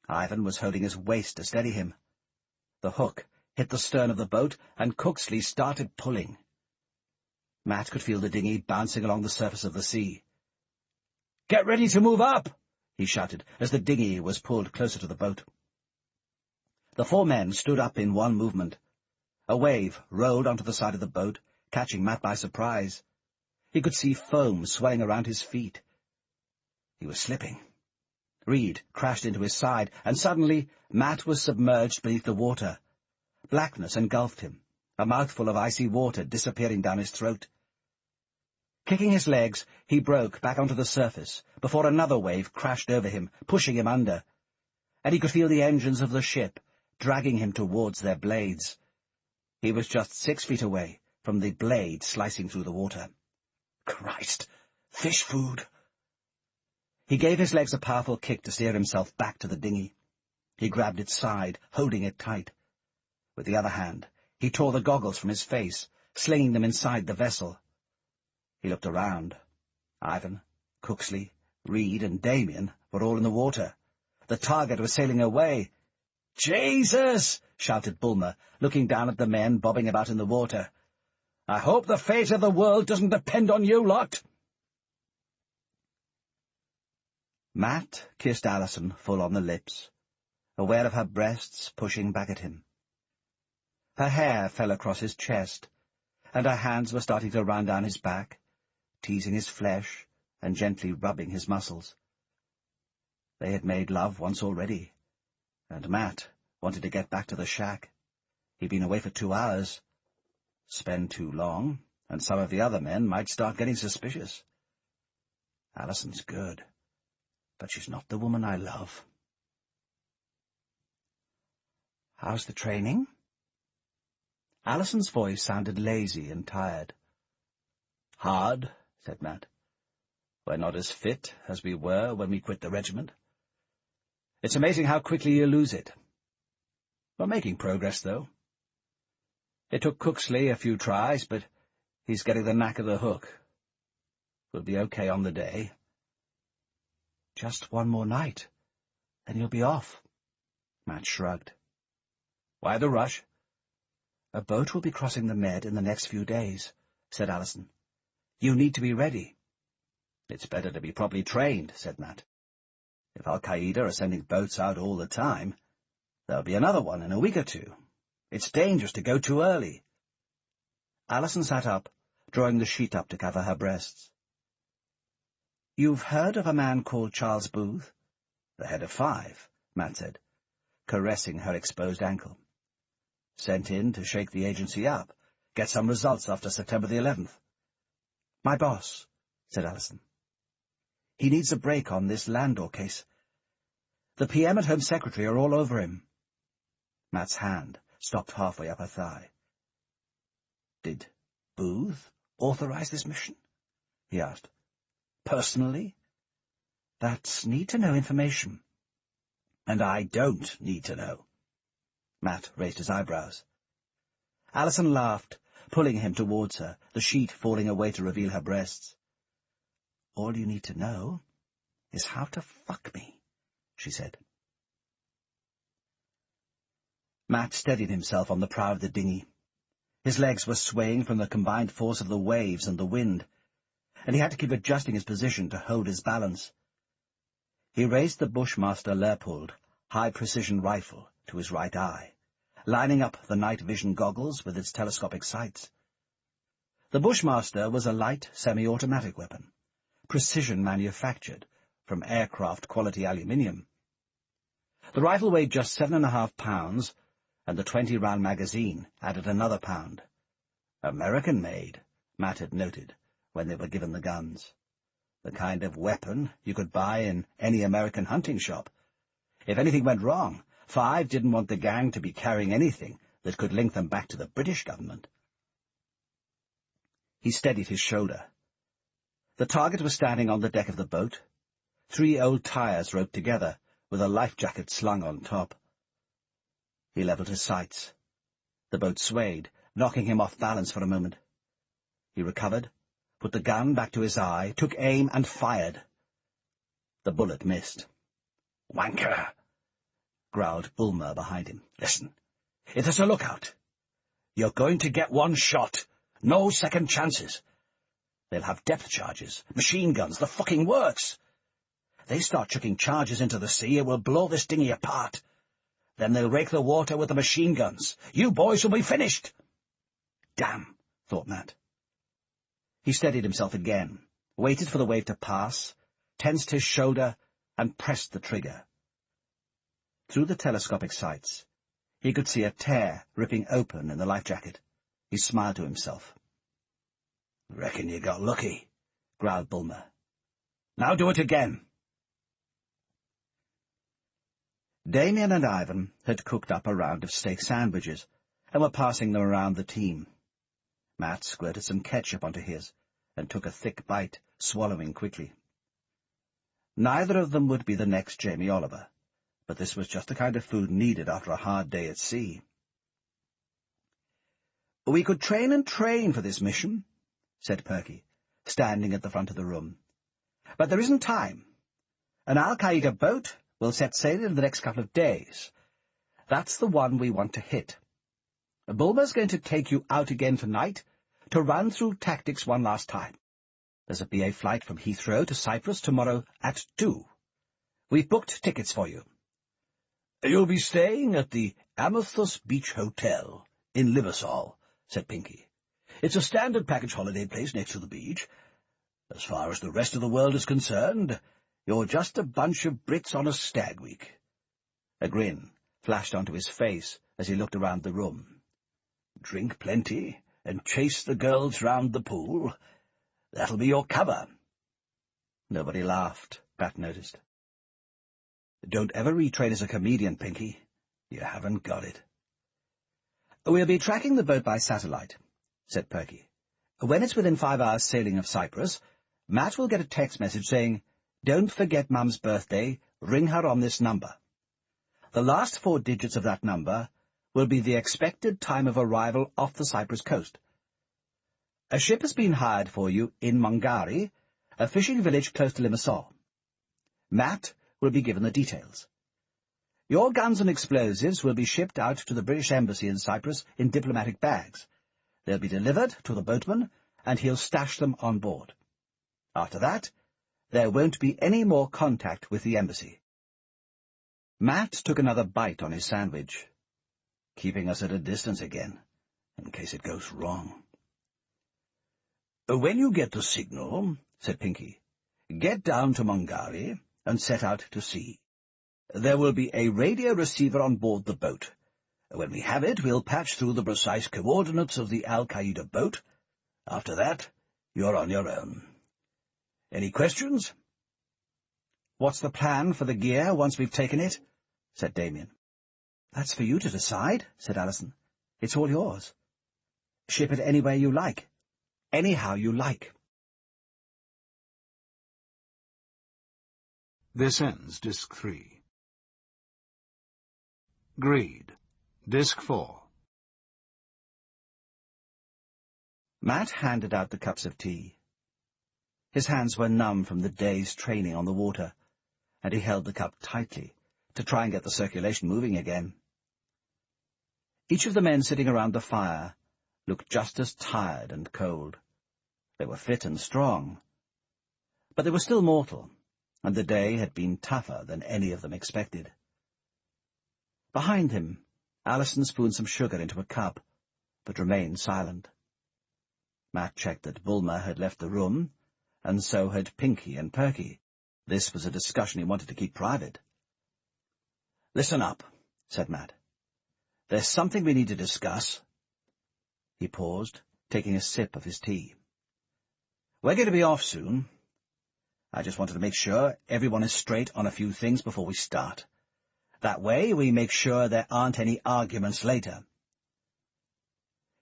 Speaker 2: Ivan was holding his waist to steady him. The hook hit the stern of the boat, and Cooksley started pulling. Matt could feel the dinghy bouncing along the surface of the sea. "Get ready to move up!" he shouted, as the dinghy was pulled closer to the boat. The 4 men stood up in one movement. A wave rolled onto the side of the boat, catching Matt by surprise. He could see foam swelling around his feet. He was slipping. Reed crashed into his side, and suddenly Matt was submerged beneath the water. Blackness engulfed him, a mouthful of icy water disappearing down his throat. Kicking his legs, he broke back onto the surface before another wave crashed over him, pushing him under, and he could feel the engines of the ship dragging him towards their blades. He was just 6 feet away from the blade slicing through the water. Christ! Fish food! He gave his legs a powerful kick to steer himself back to the dinghy. He grabbed its side, holding it tight. With the other hand, he tore the goggles from his face, slinging them inside the vessel. He looked around. Ivan, Cooksley, Reed, and Damien were all in the water. The target was sailing away. "Jesus!" shouted Bulmer, looking down at the men bobbing about in the water. "I hope the fate of the world doesn't depend on you lot." Matt kissed Alison full on the lips, aware of her breasts pushing back at him. Her hair fell across his chest, and her hands were starting to run down his back, teasing his flesh and gently rubbing his muscles. They had made love once already, and Matt wanted to get back to the shack. He'd been away for 2 hours. Spend too long, and some of the other men might start getting suspicious. Alison's good, but she's not the woman I love. "How's the training?" Alison's voice sounded lazy and tired. "Hard," said Matt. "We're not as fit as we were when we quit the regiment. It's amazing how quickly you lose it."
Speaker 3: We're making progress, though. It took Cooksley a few tries, but he's getting the knack of the hook. We'll be okay on the day.
Speaker 2: Just one more night, then you'll be off.
Speaker 3: Matt shrugged. Why the rush?
Speaker 2: A boat will be crossing the Med in the next few days, said Allison. You need to be ready.
Speaker 3: It's better to be properly trained, said Matt. If al-Qaeda are sending boats out all the time, there'll be another one in a week or two. It's dangerous to go too early.
Speaker 2: Allison sat up, drawing the sheet up to cover her breasts. You've heard of a man called Charles Booth?
Speaker 3: The head of 5, Matt said, caressing her exposed ankle. Sent in to shake the agency up, get some results after September the 11th.
Speaker 2: My boss, said Allison. He needs a break on this Landor case. The PM and Home Secretary are all over him.
Speaker 3: Matt's hand stopped halfway up her thigh. Did Booth authorize this mission? He asked. Personally?
Speaker 2: That's need-to-know information.
Speaker 3: And I don't need to know. Matt raised his eyebrows.
Speaker 2: Allison laughed, pulling him towards her, the sheet falling away to reveal her breasts.
Speaker 3: All you need to know is how to fuck me, she said. Matt steadied himself on the prow of the dinghy. His legs were swaying from the combined force of the waves and the wind, and he had to keep adjusting his position to hold his balance. He raised the Bushmaster Leopold high-precision rifle to his right eye, lining up the night vision goggles with its telescopic sights. The Bushmaster was a light, semi-automatic weapon, precision manufactured from aircraft-quality aluminium. The rifle weighed just 7.5 pounds, and the 20-round magazine added another pound. American-made, Matt had noted when they were given the guns. The kind of weapon you could buy in any American hunting shop. If anything went wrong, 5 didn't want the gang to be carrying anything that could link them back to the British government. He steadied his shoulder. The target was standing on the deck of the boat, 3 old tires roped together, with a life jacket slung on top. He levelled his sights. The boat swayed, knocking him off balance for a moment. He recovered, put the gun back to his eye, took aim, and fired. The bullet missed. "Wanker!" growled Bulmer behind him. "Listen, if there's a lookout, you're going to get one shot. No second chances. They'll have depth charges, machine guns, the fucking works. They start chucking charges into the sea, it will blow this dinghy apart. Then they'll rake the water with the machine guns. You boys will be finished." Damn, thought Matt. He steadied himself again, waited for the wave to pass, tensed his shoulder, and pressed the trigger. Through the telescopic sights, he could see a tear ripping open in the life jacket. He smiled to himself. "Reckon you got lucky," growled Bulmer. "Now do it again." Damien and Ivan had cooked up a round of steak sandwiches and were passing them around the team. Matt squirted some ketchup onto his and took a thick bite, swallowing quickly. Neither of them would be the next Jamie Oliver, but this was just the kind of food needed after a hard day at sea. "We could train and train for this mission," said Perky, standing at the front of the room. "But there isn't time. An al-Qaeda boat will set sail in the next couple of days. That's the one we want to hit. Bulmer's going to take you out again tonight to run through tactics one last time. There's a BA flight from Heathrow to Cyprus tomorrow at 2. We've booked tickets for you. You'll be staying at the Amethyst Beach Hotel in Limassol," said Pinky. "It's a standard package holiday place next to the beach. As far as the rest of the world is concerned, you're just a bunch of Brits on a stag week." A grin flashed onto his face as he looked around the room. "Drink plenty and chase the girls round the pool. That'll be your cover." Nobody laughed, Pat noticed. "Don't ever retrain as a comedian, Pinky. You haven't got it." "We'll be tracking the boat by satellite," said Perky. "When it's within 5 hours sailing of Cyprus, Matt will get a text message saying, 'Don't forget Mum's birthday, ring her on this number.' The last 4 digits of that number
Speaker 2: will be the expected time of arrival off the Cyprus coast. A ship has been hired for you in Mangari, a fishing village close to Limassol. Matt will be given the details. Your guns and explosives will be shipped out to the British Embassy in Cyprus in diplomatic bags. They'll be delivered to the boatman, and he'll stash them on board. After that, there won't be any more contact with the embassy. Matt took another bite on his sandwich, keeping us at a distance again, in case it goes wrong.
Speaker 3: "When you get the signal," said Pinky, "get down to Mangari and set out to sea. There will be a radio receiver on board the boat. When we have it, we'll patch through the precise coordinates of the al-Qaeda boat. After that, you're on your own. Any questions?"
Speaker 2: "What's the plan for the gear once we've taken it?" said Damien. "That's for you to decide," said Alison. "It's all yours. Ship it any way you like, anyhow you like."
Speaker 4: This ends Disc 3. Greed, Disc 4.
Speaker 2: Matt handed out the cups of tea. His hands were numb from the day's training on the water, and he held the cup tightly to try and get the circulation moving again. Each of the men sitting around the fire looked just as tired and cold. They were fit and strong, but they were still mortal, and the day had been tougher than any of them expected. Behind him, Alison spooned some sugar into a cup, but remained silent. Matt checked that Bulmer had left the room, and so had Pinky and Perky. This was a discussion he wanted to keep private. "Listen up," said Matt. "There's something we need to discuss." He paused, taking a sip of his tea. "We're going to be off soon. I just wanted to make sure everyone is straight on a few things before we start. That way we make sure there aren't any arguments later."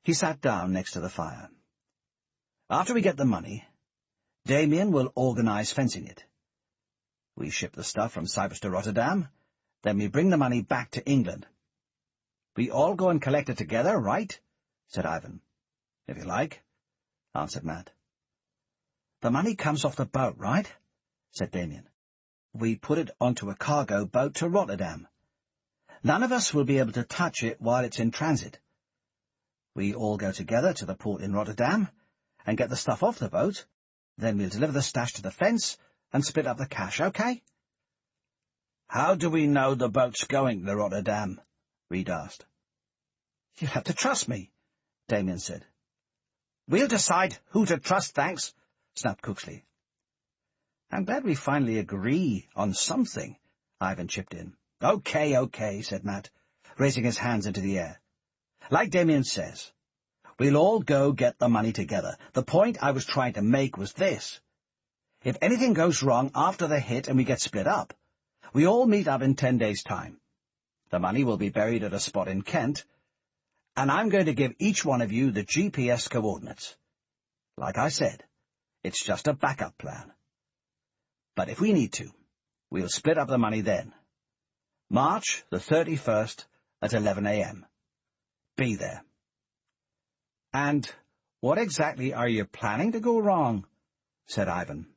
Speaker 2: He sat down next to the fire. "After we get the money, Damien will organize fencing it. We ship the stuff from Cyprus to Rotterdam, then we bring the money back to England. We all go and collect it together, right?" said Ivan. "If you like," answered Matt. "The money comes off the boat, right?" said Damien. "We put it onto a cargo boat to Rotterdam. None of us will be able to touch it while it's in transit. We all go together to the port in Rotterdam and get the stuff off the boat, then we'll deliver the stash to the fence and split up the cash, okay?"
Speaker 3: "How do we know the boat's going to Rotterdam?" Reed asked.
Speaker 2: "You'll have to trust me," Damien said. "We'll decide who to trust, thanks," snapped Cooksley. "I'm glad we finally agree on something," Ivan chipped in. Okay, said Matt, raising his hands into the air. "Like Damien says, we'll all go get the money together. The point I was trying to make was this. If anything goes wrong after the hit and we get split up, we all meet up in 10 days' time. The money will be buried at a spot in Kent, and I'm going to give each one of you the GPS coordinates. Like I said, it's just a backup plan. But if we need to, we'll split up the money then. March the 31st at 11 a.m. Be there." "And what exactly are you planning to go wrong?" said Ivan.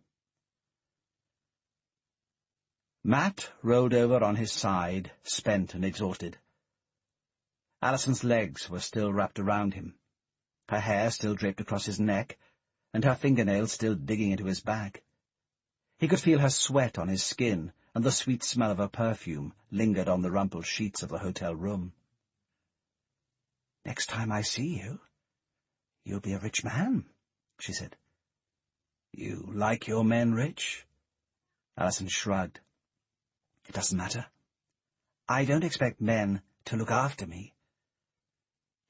Speaker 2: Matt rolled over on his side, spent and exhausted. Alison's legs were still wrapped around him, her hair still draped across his neck, and her fingernails still digging into his back. He could feel her sweat on his skin, and the sweet smell of her perfume lingered on the rumpled sheets of the hotel room. "Next time I see you, you'll be a rich man," she said. "You like your men rich?" Alison shrugged. "It doesn't matter. I don't expect men to look after me."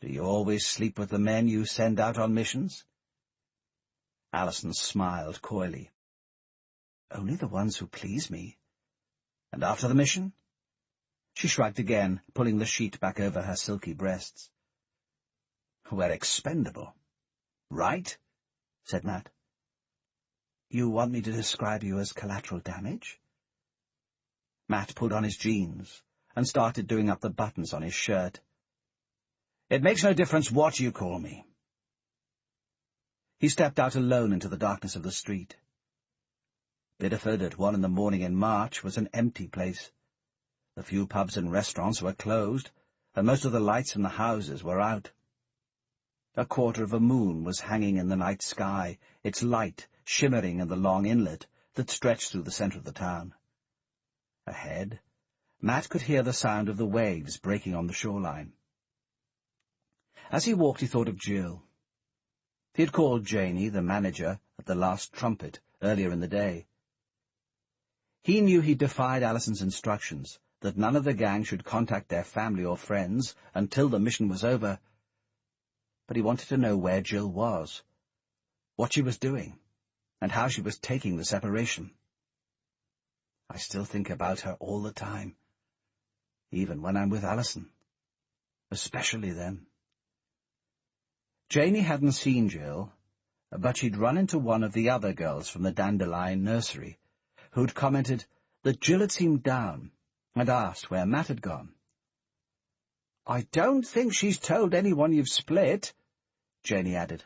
Speaker 2: "Do you always sleep with the men you send out on missions?" Alison smiled coyly. "Only the ones who please me." "And after the mission?" She shrugged again, pulling the sheet back over her silky breasts. "We're expendable." "Right?" said Matt. "You want me to describe you as collateral damage?" Matt pulled on his jeans and started doing up the buttons on his shirt.
Speaker 3: It makes no difference what you call me. He stepped out alone into the darkness of the street. Bideford at 1 a.m. in March was an empty place. The few pubs and restaurants were closed, and most of the lights in the houses were out. A quarter of a moon was hanging in the night sky, its light shimmering in the long inlet that stretched through the centre of the town. Ahead, Matt could hear the sound of the waves breaking on the shoreline. As he walked, he thought of Jill. He had called Janie, the manager, at the Last Trumpet earlier in the day. He knew he'd defied Allison's instructions, that none of the gang should contact their family or friends until the mission was over. But he wanted to know where Jill was, what she was doing, and how she was taking the separation. I still think about her all the time, even when I'm with Allison, especially then. Janie hadn't seen Jill, but she'd run into one of the other girls from the Dandelion nursery, who'd commented that Jill had seemed down and asked where Matt had gone. "I don't think she's told anyone you've split," Janie added.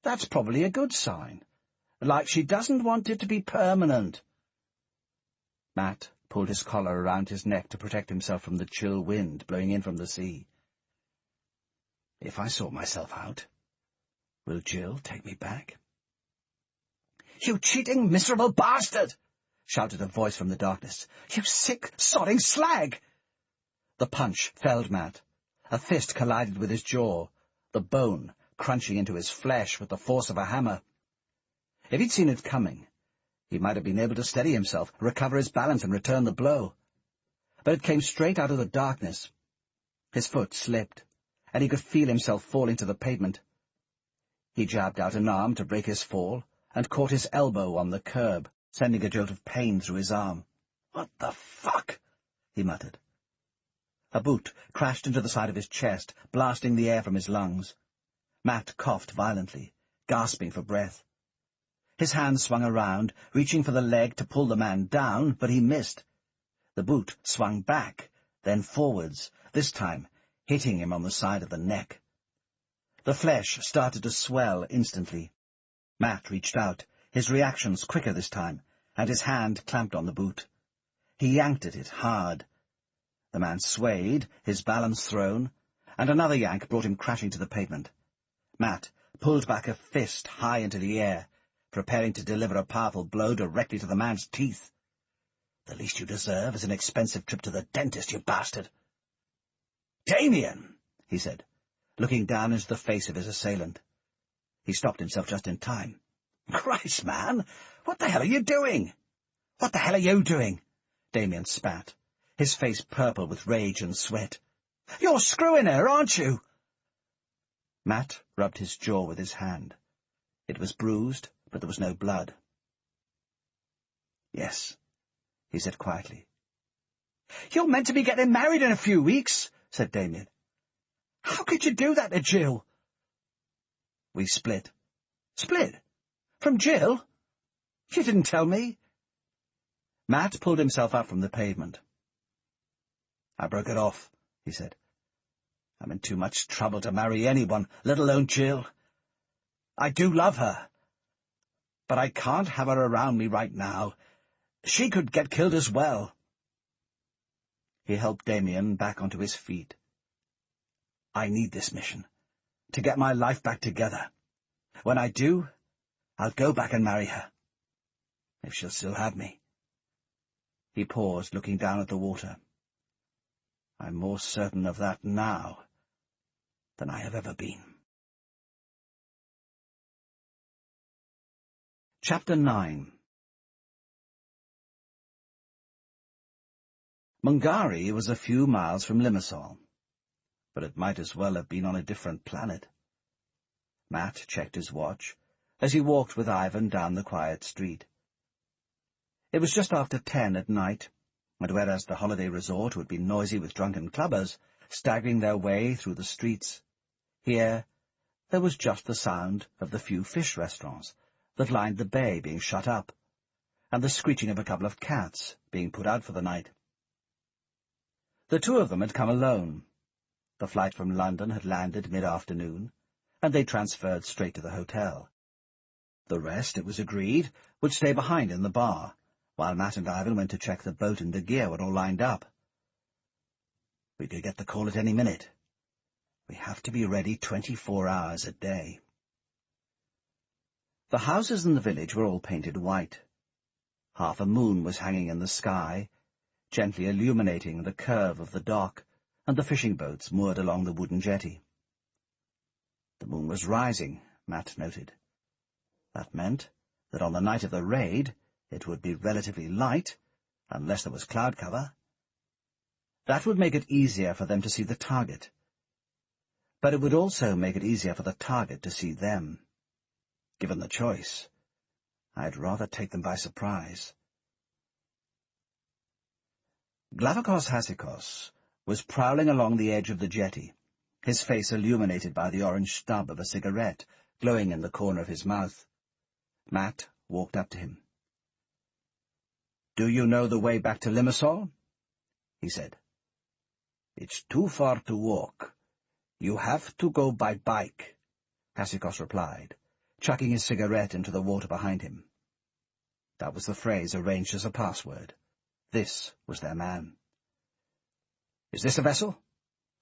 Speaker 3: "That's probably a good sign, like she doesn't want it to be permanent." Matt pulled his collar around his neck to protect himself from the chill wind blowing in from the sea. "If I sort myself out, will Jill take me back?" "You cheating, miserable bastard!" shouted a voice from the darkness. "You sick, sodding slag!" The punch felled Matt. A fist collided with his jaw, the bone crunching into his flesh with the force of a hammer. If he'd seen it coming, he might have been able to steady himself, recover his balance, and return the blow. But it came straight out of the darkness. His foot slipped, and he could feel himself falling to the pavement. He jabbed out an arm to break his fall, and caught his elbow on the curb, sending a jolt of pain through his arm. "What the fuck?" he muttered. A boot crashed into the side of his chest, blasting the air from his lungs. Matt coughed violently, gasping for breath. His hand swung around, reaching for the leg to pull the man down, but he missed. The boot swung back, then forwards, this time hitting him on the side of the neck. The flesh started to swell instantly. Matt reached out, his reactions quicker this time, and his hand clamped on the boot. He yanked at it hard. The man swayed, his balance thrown, and another yank brought him crashing to the pavement. Matt pulled back a fist high into the air, preparing to deliver a powerful blow directly to the man's teeth. "The least you deserve is an expensive trip to the dentist, you bastard." "Damien!" he said, looking down into the face of his assailant. He stopped himself just in time. "Christ, man! What the hell are you doing?" "What the hell are you doing?" Damien spat, his face purple with rage and sweat. "You're screwing her, aren't you?" Matt rubbed his jaw with his hand. It was bruised, but there was no blood. "Yes," he said quietly. "You're meant to be getting married in a few weeks," said Damien. "How could you do that to Jill?" "We split." "Split? From Jill? You didn't tell me." Matt pulled himself up from the pavement. "I broke it off," he said. "I'm in too much trouble to marry anyone, let alone Jill. I do love her, but I can't have her around me right now. She could get killed as well." He helped Damien back onto his feet. "I need this mission, to get my life back together. When I do, I'll go back and marry her, if she'll still have me." He paused, looking down at the water. "I'm more certain of that now than I have ever been." Chapter 9. Mungari was a few miles from Limassol, but it might as well have been on a different planet. Matt checked his watch as he walked with Ivan down the quiet street. It was just after 10 at night, and whereas the holiday resort would be noisy with drunken clubbers staggering their way through the streets, here there was just the sound of the few fish restaurants that lined the bay being shut up, and the screeching of a couple of cats being put out for the night. The two of them had come alone.
Speaker 2: The flight from London had landed mid-afternoon, and they transferred straight to the hotel. The rest, it was agreed, would stay behind in the bar, while Matt and Ivan went to check the boat and the gear were all lined up. We could get the call at any minute. We have to be ready 24 hours a day. The houses in the village were all painted white. Half a moon was hanging in the sky, gently illuminating the curve of the dock and the fishing boats moored along the wooden jetty. The moon was rising, Matt noted. That meant that on the night of the raid it would be relatively light, unless there was cloud cover. That would make it easier for them to see the target. But it would also make it easier for the target to see them. Given the choice, I'd rather take them by surprise. Glavakos Hasikos was prowling along the edge of the jetty, his face illuminated by the orange stub of a cigarette glowing in the corner of his mouth. Matt walked up to him. "Do you know the way back to Limassol?" he said. "It's too far to walk. You have to go by bike," Hasikos replied, chucking his cigarette into the water behind him. That was the phrase arranged as a password. This was their man. "Is this a vessel?"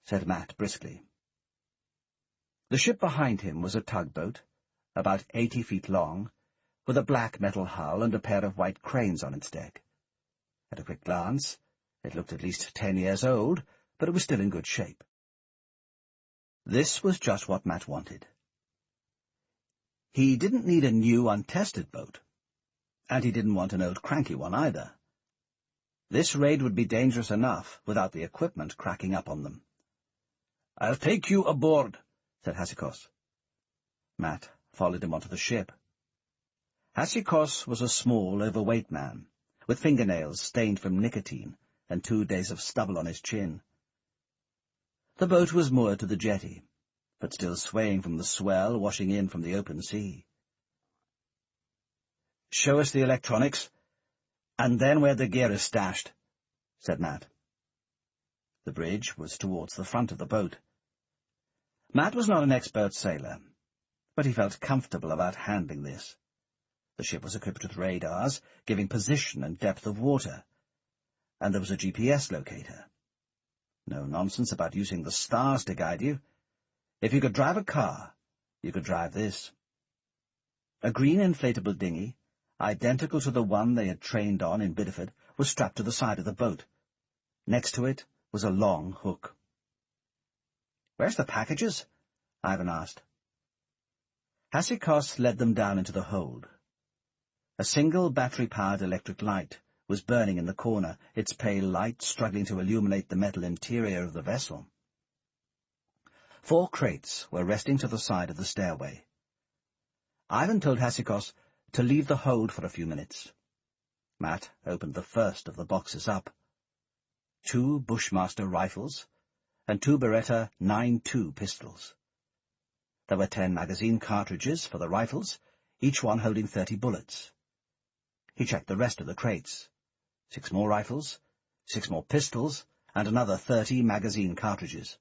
Speaker 2: said Matt briskly. The ship behind him was a tugboat, about 80 feet long, with a black metal hull and a pair of white cranes on its deck. At a quick glance, it looked at least 10 years old, but it was still in good shape. This was just what Matt wanted. He didn't need a new, untested boat, and he didn't want an old, cranky one either. This raid would be dangerous enough without the equipment cracking up on them. "I'll take you aboard," said Hasikos. Matt followed him onto the ship. Hasikos was a small, overweight man, with fingernails stained from nicotine and 2 days of stubble on his chin. The boat was moored to the jetty, but still swaying from the swell washing in from the open sea. "Show us the electronics, and then where the gear is stashed," said Matt. The bridge was towards the front of the boat. Matt was not an expert sailor, but he felt comfortable about handling this. The ship was equipped with radars, giving position and depth of water, and there was a GPS locator. No nonsense about using the stars to guide you. If you could drive a car, you could drive this. A green inflatable dinghy, identical to the one they had trained on in Bideford, was strapped to the side of the boat. Next to it was a long hook. "Where's the packages?" Ivan asked. Hasikos led them down into the hold. A single battery-powered electric light was burning in the corner, its pale light struggling to illuminate the metal interior of the vessel. 4 crates were resting to the side of the stairway. Ivan told Hasikos to leave the hold for a few minutes. Matt opened the first of the boxes up. 2 Bushmaster rifles and 2 Beretta 9.2 pistols. There were 10 magazine cartridges for the rifles, each one holding 30 bullets. He checked the rest of the crates. 6 more rifles, 6 more pistols, and another 30 magazine cartridges.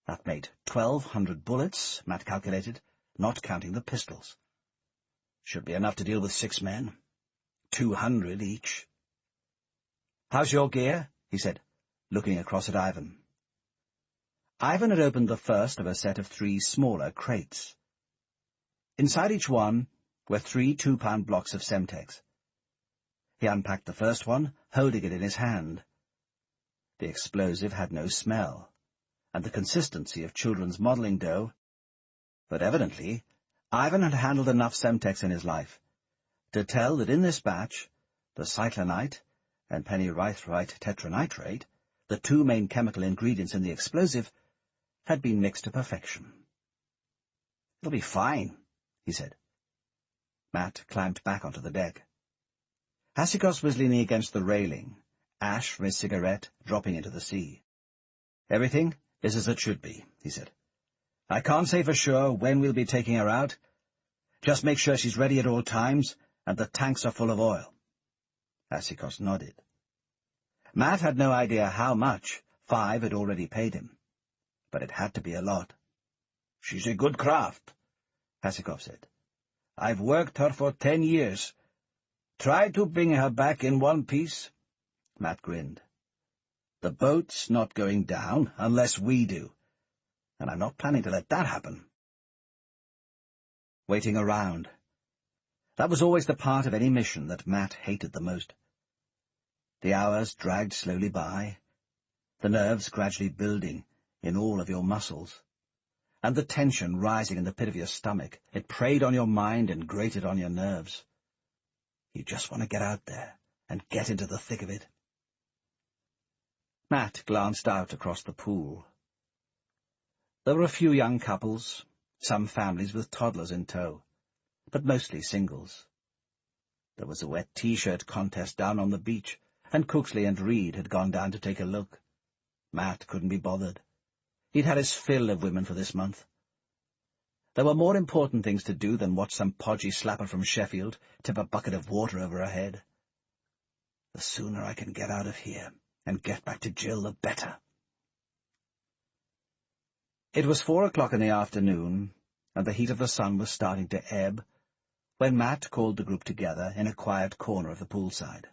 Speaker 2: That made 1,200 bullets, Matt calculated, not counting the pistols. Should be enough to deal with 6 men. 200 each. "How's your gear?" he said, looking across at Ivan. Ivan had opened the first of a set of 3 smaller crates. Inside each one were 3 2-pound blocks of Semtex. He unpacked the first one, holding it in his hand. The explosive had no smell, and the consistency of children's modelling dough, but evidently Ivan had handled enough Semtex in his life to tell that in this batch, the cyclonite and pennyrythrite tetranitrate, the 2 main chemical ingredients in the explosive, had been mixed to perfection. "It'll be fine," he said. Matt climbed back onto the deck. Hasikos was leaning against the railing, ash from his cigarette dropping into the sea. "Everything is as it should be," he said. "I can't say for sure when we'll be taking her out. Just make sure she's ready at all times, and the tanks are full of oil." Hasikos nodded. Matt had no idea how much 5 had already paid him, but it had to be a lot.
Speaker 3: "She's a good craft,"
Speaker 2: Hasikov said.
Speaker 3: "I've worked her for 10 years. Try to bring her back in one piece."
Speaker 2: Matt grinned. "The boat's not going down unless we do, and I'm not planning to let that happen." Waiting around. That was always the part of any mission that Matt hated the most. The hours dragged slowly by, the nerves gradually building in all of your muscles, and the tension rising in the pit of your stomach. It preyed on your mind and grated on your nerves. You just want to get out there and get into the thick of it. Matt glanced out across the pool. There were a few young couples, some families with toddlers in tow, but mostly singles. There was a wet T-shirt contest down on the beach, and Cooksley and Reed had gone down to take a look. Matt couldn't be bothered. He'd had his fill of women for this month. There were more important things to do than watch some podgy slapper from Sheffield tip a bucket of water over her head. The sooner I can get out of here and get back to Jill, the better. It was 4 o'clock in the afternoon, and the heat of the sun was starting to ebb, when Matt called the group together in a quiet corner of the poolside.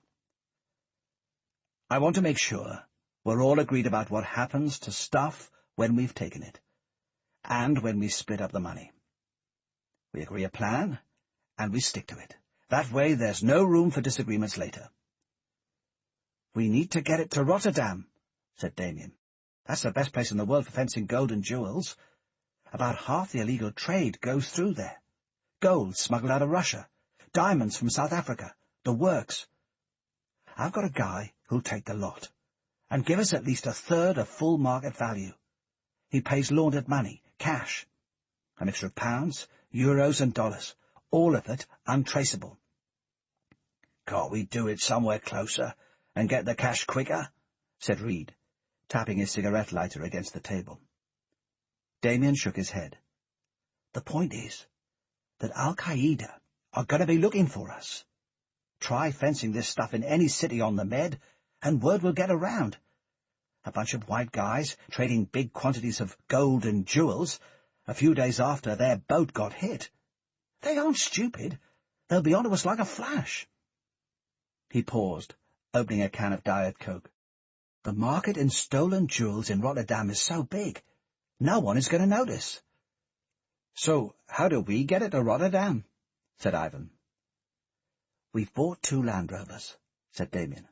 Speaker 2: "I want to make sure we're all agreed about what happens to stuff when we've taken it, and when we split up the money. We agree a plan, and we stick to it. That way there's no room for disagreements later." "We need to get it to Rotterdam," said Damien. "That's the best place in the world for fencing gold and jewels. About half the illegal trade goes through there. Gold smuggled out of Russia, diamonds from South Africa, the works. I've got a guy who'll take the lot, and give us at least a third of full market value. He pays laundered money, cash, a mixture of pounds, euros and dollars, all of it untraceable."
Speaker 3: "Can't we do it somewhere closer and get the cash quicker?"
Speaker 2: said Reed, tapping his cigarette lighter against the table. Damien shook his head. "The point is that al-Qaeda are going to be looking for us. Try fencing this stuff in any city on the Med, and word will get around. A bunch of white guys trading big quantities of gold and jewels a few days after their boat got hit. They aren't stupid. They'll be onto us like a flash." He paused, opening a can of Diet Coke. "The market in stolen jewels in Rotterdam is so big, no one is going to notice." "So how do we get it to Rotterdam?" said Ivan. "We've bought 2 Land Rovers," said Damien.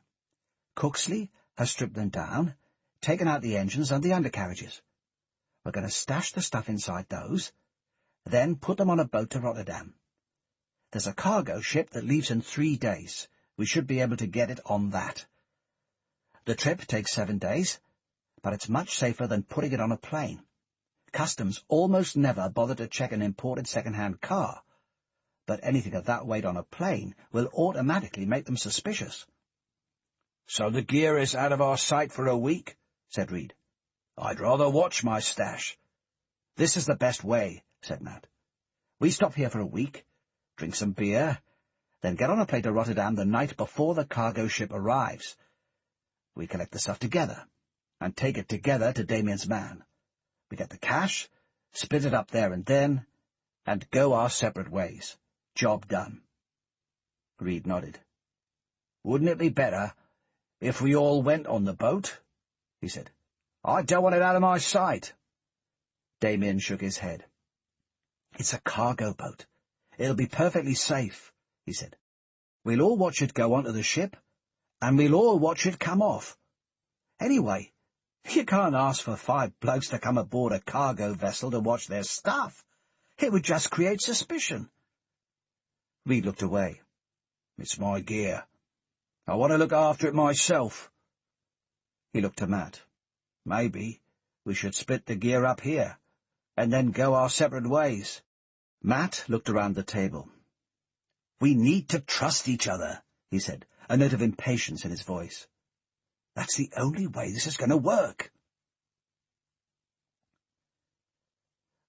Speaker 2: "Cooksley has stripped them down, taken out the engines and the undercarriages. We're going to stash the stuff inside those, then put them on a boat to Rotterdam. There's a cargo ship that leaves in 3 days. We should be able to get it on that. The trip takes 7 days, but it's much safer than putting it on a plane. Customs almost never bother to check an imported second-hand car, but anything of that weight on a plane will automatically make them suspicious."
Speaker 3: "So the gear is out of our sight for a week?" said Reed. "I'd rather watch my stash."
Speaker 2: "This is the best way," said Matt. "We stop here for a week, drink some beer, then get on a plane to Rotterdam the night before the cargo ship arrives. We collect the stuff together, and take it together to Damien's man. We get the cash, split it up there and then, and go our separate ways. Job done." Reed nodded.
Speaker 3: "Wouldn't it be better if we all went on the boat?" he said. "I don't want it out of my sight."
Speaker 2: Damien shook his head. "It's a cargo boat. It'll be perfectly safe," he said. "We'll all watch it go onto the ship, and we'll all watch it come off. Anyway, you can't ask for 5 blokes to come aboard a cargo vessel to watch their stuff. It would just create suspicion." Reed looked away.
Speaker 3: "It's my gear. I want to look after it myself."
Speaker 2: He looked to Matt. "Maybe we should split the gear up here, and then go our separate ways." Matt looked around the table. "We need to trust each other," he said, a note of impatience in his voice. "That's the only way this is going to work."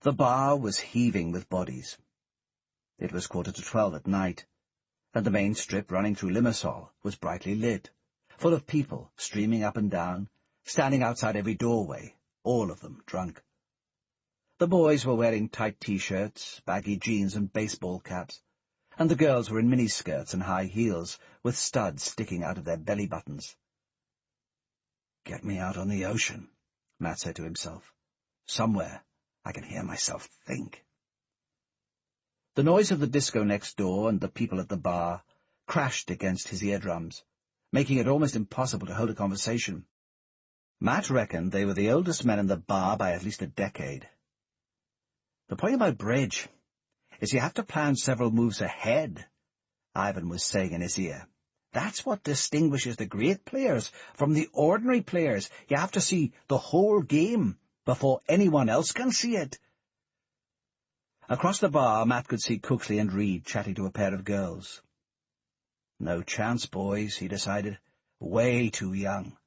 Speaker 2: The bar was heaving with bodies. It was 11:45 at night, and the main strip running through Limassol was brightly lit, full of people streaming up and down, standing outside every doorway, all of them drunk. The boys were wearing tight T-shirts, baggy jeans and baseball caps, and the girls were in miniskirts and high heels, with studs sticking out of their belly buttons. "Get me out on the ocean," Matt said to himself. "Somewhere I can hear myself think." The noise of the disco next door and the people at the bar crashed against his eardrums, making it almost impossible to hold a conversation. Matt reckoned they were the oldest men in the bar by at least a decade. "The point about bridge is you have to plan several moves ahead," Ivan was saying in his ear. "That's what distinguishes the great players from the ordinary players. You have to see the whole game before anyone else can see it." Across the bar, Matt could see Cooksley and Reed chatting to a pair of girls. No chance, boys, he decided. Way too young.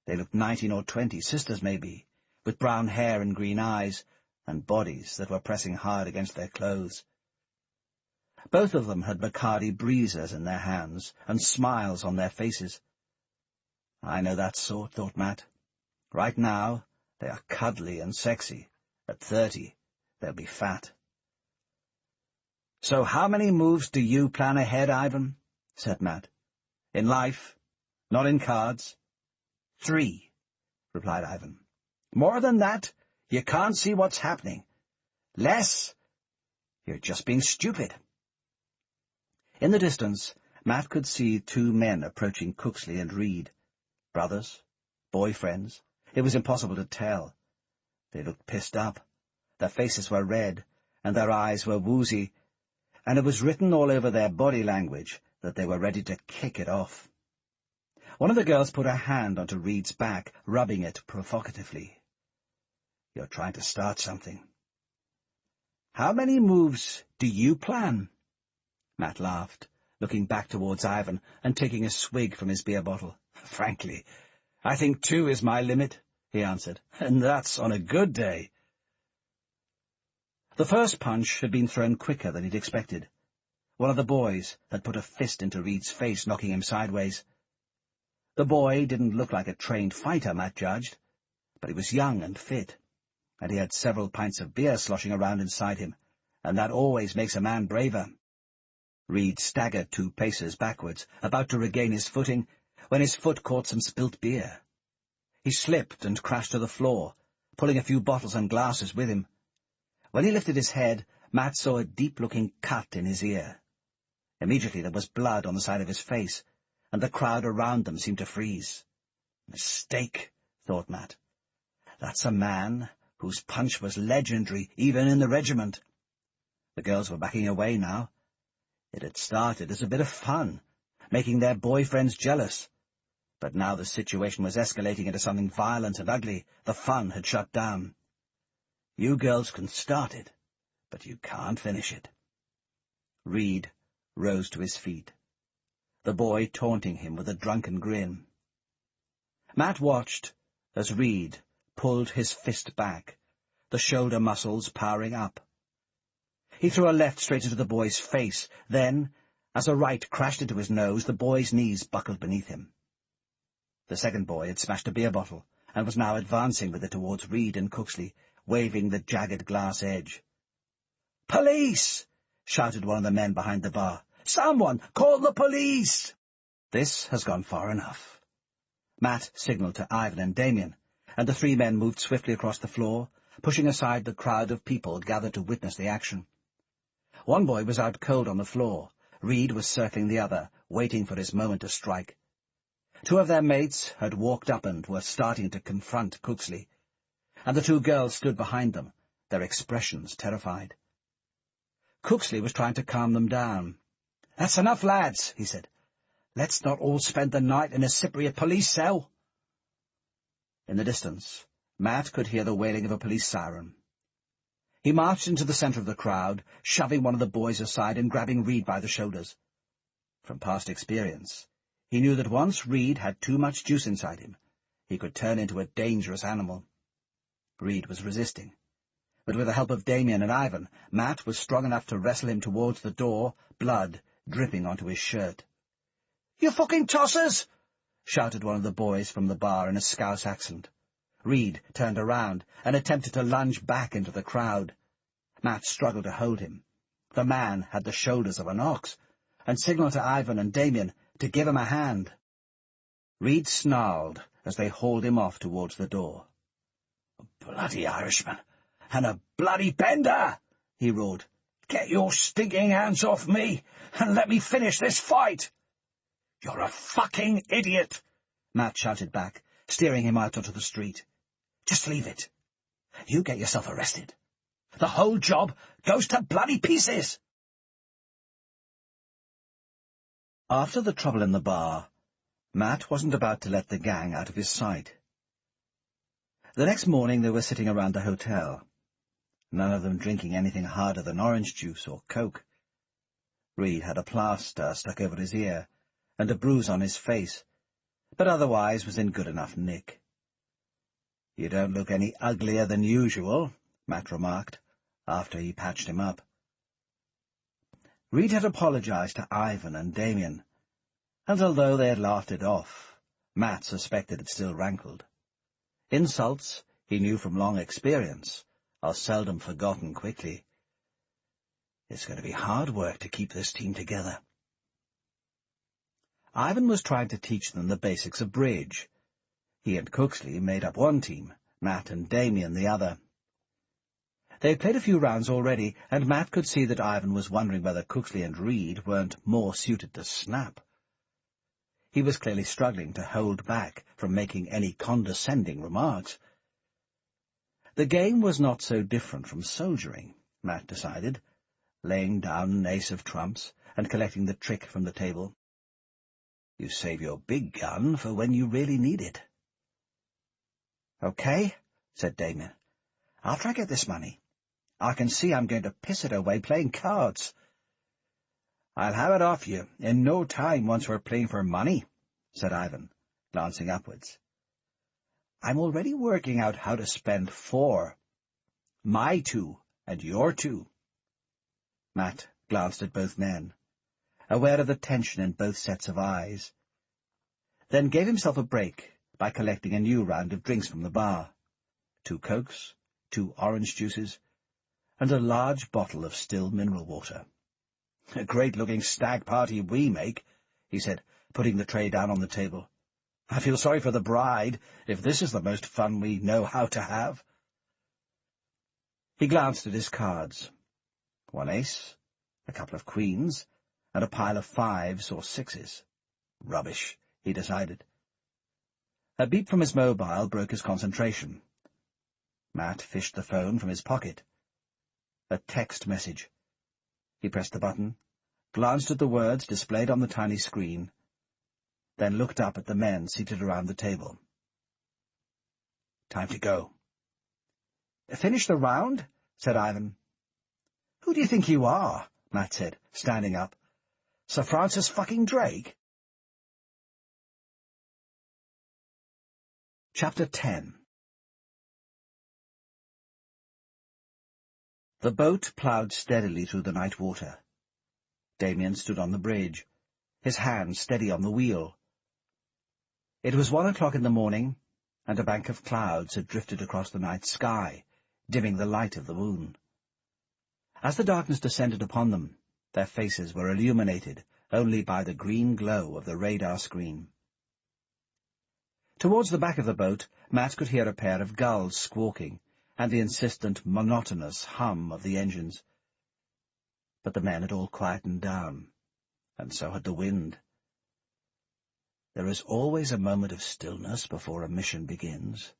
Speaker 2: They looked 19 or 20, sisters maybe, with brown hair and green eyes, and bodies that were pressing hard against their clothes. Both of them had Bacardi breezers in their hands, and smiles on their faces. I know that sort, thought Matt. Right now, they are cuddly and sexy. At 30, they'll be fat. "So how many moves do you plan ahead, Ivan?" said Matt. "In life, not in cards." "3, replied Ivan. "More than that, you can't see what's happening. Less, you're just being stupid." In the distance, Matt could see 2 men approaching Cooksley and Reed. Brothers? Boyfriends? It was impossible to tell. They looked pissed up. Their faces were red, and their eyes were woozy, and it was written all over their body language that they were ready to kick it off. One of the girls put her hand onto Reed's back, rubbing it provocatively. "You're trying to start something." "How many moves do you plan?" Matt laughed, looking back towards Ivan and taking a swig from his beer bottle. "Frankly, I think 2 is my limit," he answered, "and that's on a good day." The first punch had been thrown quicker than he'd expected. One of the boys had put a fist into Reed's face, knocking him sideways. The boy didn't look like a trained fighter, Matt judged, but he was young and fit, and he had several pints of beer sloshing around inside him, and that always makes a man braver. Reed staggered 2 paces backwards, about to regain his footing, when his foot caught some spilt beer. He slipped and crashed to the floor, pulling a few bottles and glasses with him. When he lifted his head, Matt saw a deep-looking cut in his ear. Immediately there was blood on the side of his face, and the crowd around them seemed to freeze. "Mistake," thought Matt. "That's a man whose punch was legendary, even in the regiment." The girls were backing away now. It had started as a bit of fun, making their boyfriends jealous. But now the situation was escalating into something violent and ugly. The fun had shut down. "You girls can start it, but you can't finish it." Reed rose to his feet, the boy taunting him with a drunken grin. Matt watched as Reed pulled his fist back, the shoulder muscles powering up. He threw a left straight into the boy's face. Then, as a right crashed into his nose, the boy's knees buckled beneath him. The second boy had smashed a beer bottle, and was now advancing with it towards Reed and Cooksley, waving the jagged glass edge. "Police!" shouted one of the men behind the bar. "Someone call the police!" "This has gone far enough." Matt signalled to Ivan and Damien, and the 3 men moved swiftly across the floor, pushing aside the crowd of people gathered to witness the action. One boy was out cold on the floor. Reed was circling the other, waiting for his moment to strike. 2 of their mates had walked up and were starting to confront Cooksley, and the 2 girls stood behind them, their expressions terrified. Cooksley was trying to calm them down. "That's enough, lads," he said. "Let's not all spend the night in a Cypriot police cell." In the distance, Matt could hear the wailing of a police siren. He marched into the centre of the crowd, shoving one of the boys aside and grabbing Reed by the shoulders. From past experience, he knew that once Reed had too much juice inside him, he could turn into a dangerous animal. Reed was resisting, but with the help of Damien and Ivan, Matt was strong enough to wrestle him towards the door, blood dripping onto his shirt. "You fucking tossers!" shouted one of the boys from the bar in a Scouse accent. Reed turned around and attempted to lunge back into the crowd. Matt struggled to hold him. The man had the shoulders of an ox, and signalled to Ivan and Damien to give him a hand. Reed snarled as they hauled him off towards the door.
Speaker 3: "Bloody Irishman! And a bloody bender!" he roared. "Get your stinking hands off me, and let me finish this fight!" "You're a fucking idiot!"
Speaker 2: Matt shouted back, steering him out onto the street.
Speaker 3: "Just leave it. You get yourself arrested. The whole job goes to bloody pieces!"
Speaker 2: After the trouble in the bar, Matt wasn't about to let the gang out of his sight. The next morning they were sitting around the hotel, none of them drinking anything harder than orange juice or Coke. Reed had a plaster stuck over his ear and a bruise on his face, but otherwise was in good enough nick. "You don't look any uglier than usual," Matt remarked, after he patched him up. Reed had apologized to Ivan and Damien, and although they had laughed it off, Matt suspected it still rankled. Insults, he knew from long experience, are seldom forgotten quickly. It's going to be hard work to keep this team together. Ivan was trying to teach them the basics of bridge. He and Cooksley made up one team, Matt and Damien the other. They had played a few rounds already, and Matt could see that Ivan was wondering whether Cooksley and Reed weren't more suited to snap. He was clearly struggling to hold back from making any condescending remarks. The game was not so different from soldiering, Matt decided, laying down an ace of trumps and collecting the trick from the table. You save your big gun for when you really need it. "Okay," said Damien. "After I get this money, I can see I'm going to piss it away playing cards." "I'll have it off you in no time once we're playing for money," said Ivan, glancing upwards. "I'm already working out how to spend 4. My 2 and your 2. Matt glanced at both men, aware of the tension in both sets of eyes, then gave himself a break by collecting a new round of drinks from the bar. 2 Cokes, 2 orange juices, and a large bottle of still mineral water. "A great-looking stag party we make," he said, putting the tray down on the table. "I feel sorry for the bride, if this is the most fun we know how to have." He glanced at his cards. 1 ace, a couple of queens, and a pile of 5s or 6s. Rubbish, he decided. A beep from his mobile broke his concentration. Matt fished the phone from his pocket. A text message. He pressed the button, glanced at the words displayed on the tiny screen, then looked up at the men seated around the table. "Time to go." "Finish the round?" said Ivan. "Who do you think you are?" Matt said, standing up. "Sir Francis fucking Drake?" Chapter 10. The boat ploughed steadily through the night water. Damien stood on the bridge, his hand steady on the wheel. It was 1 o'clock in the morning, and a bank of clouds had drifted across the night sky, dimming the light of the moon. As the darkness descended upon them, their faces were illuminated only by the green glow of the radar screen. Towards the back of the boat, Matt could hear a pair of gulls squawking, and the insistent, monotonous hum of the engines. But the men had all quietened down, and so had the wind. There is always a moment of stillness before a mission begins.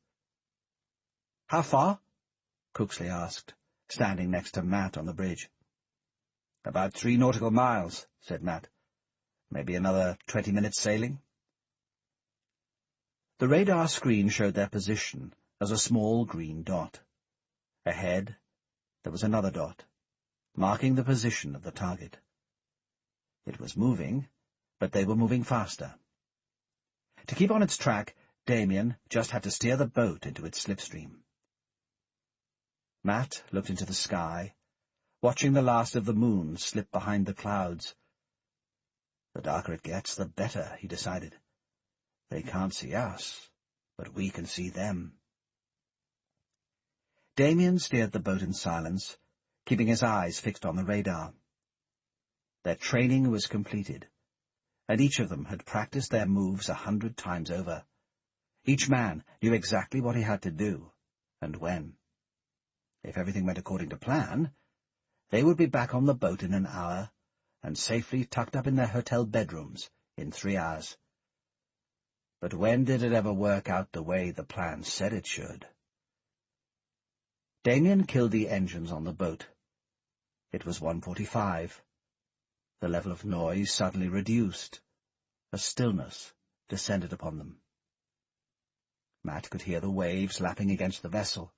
Speaker 2: "How far?" Cooksley asked, standing next to Matt on the bridge. "About 3 nautical miles," said Matt. "Maybe another 20 minutes sailing." The radar screen showed their position as a small green dot. Ahead, there was another dot, marking the position of the target. It was moving, but they were moving faster. To keep on its track, Damien just had to steer the boat into its slipstream. Matt looked into the sky, watching the last of the moon slip behind the clouds. The darker it gets, the better, he decided. They can't see us, but we can see them. Damien steered the boat in silence, keeping his eyes fixed on the radar. Their training was completed, and each of them had practiced their moves 100 times over. Each man knew exactly what he had to do, and when. If everything went according to plan, they would be back on the boat in an hour, and safely tucked up in their hotel bedrooms in 3 hours. But when did it ever work out the way the plan said it should? Damien killed the engines on the boat. It was 1:45. The level of noise suddenly reduced. A stillness descended upon them. Matt could hear the waves lapping against the vessel.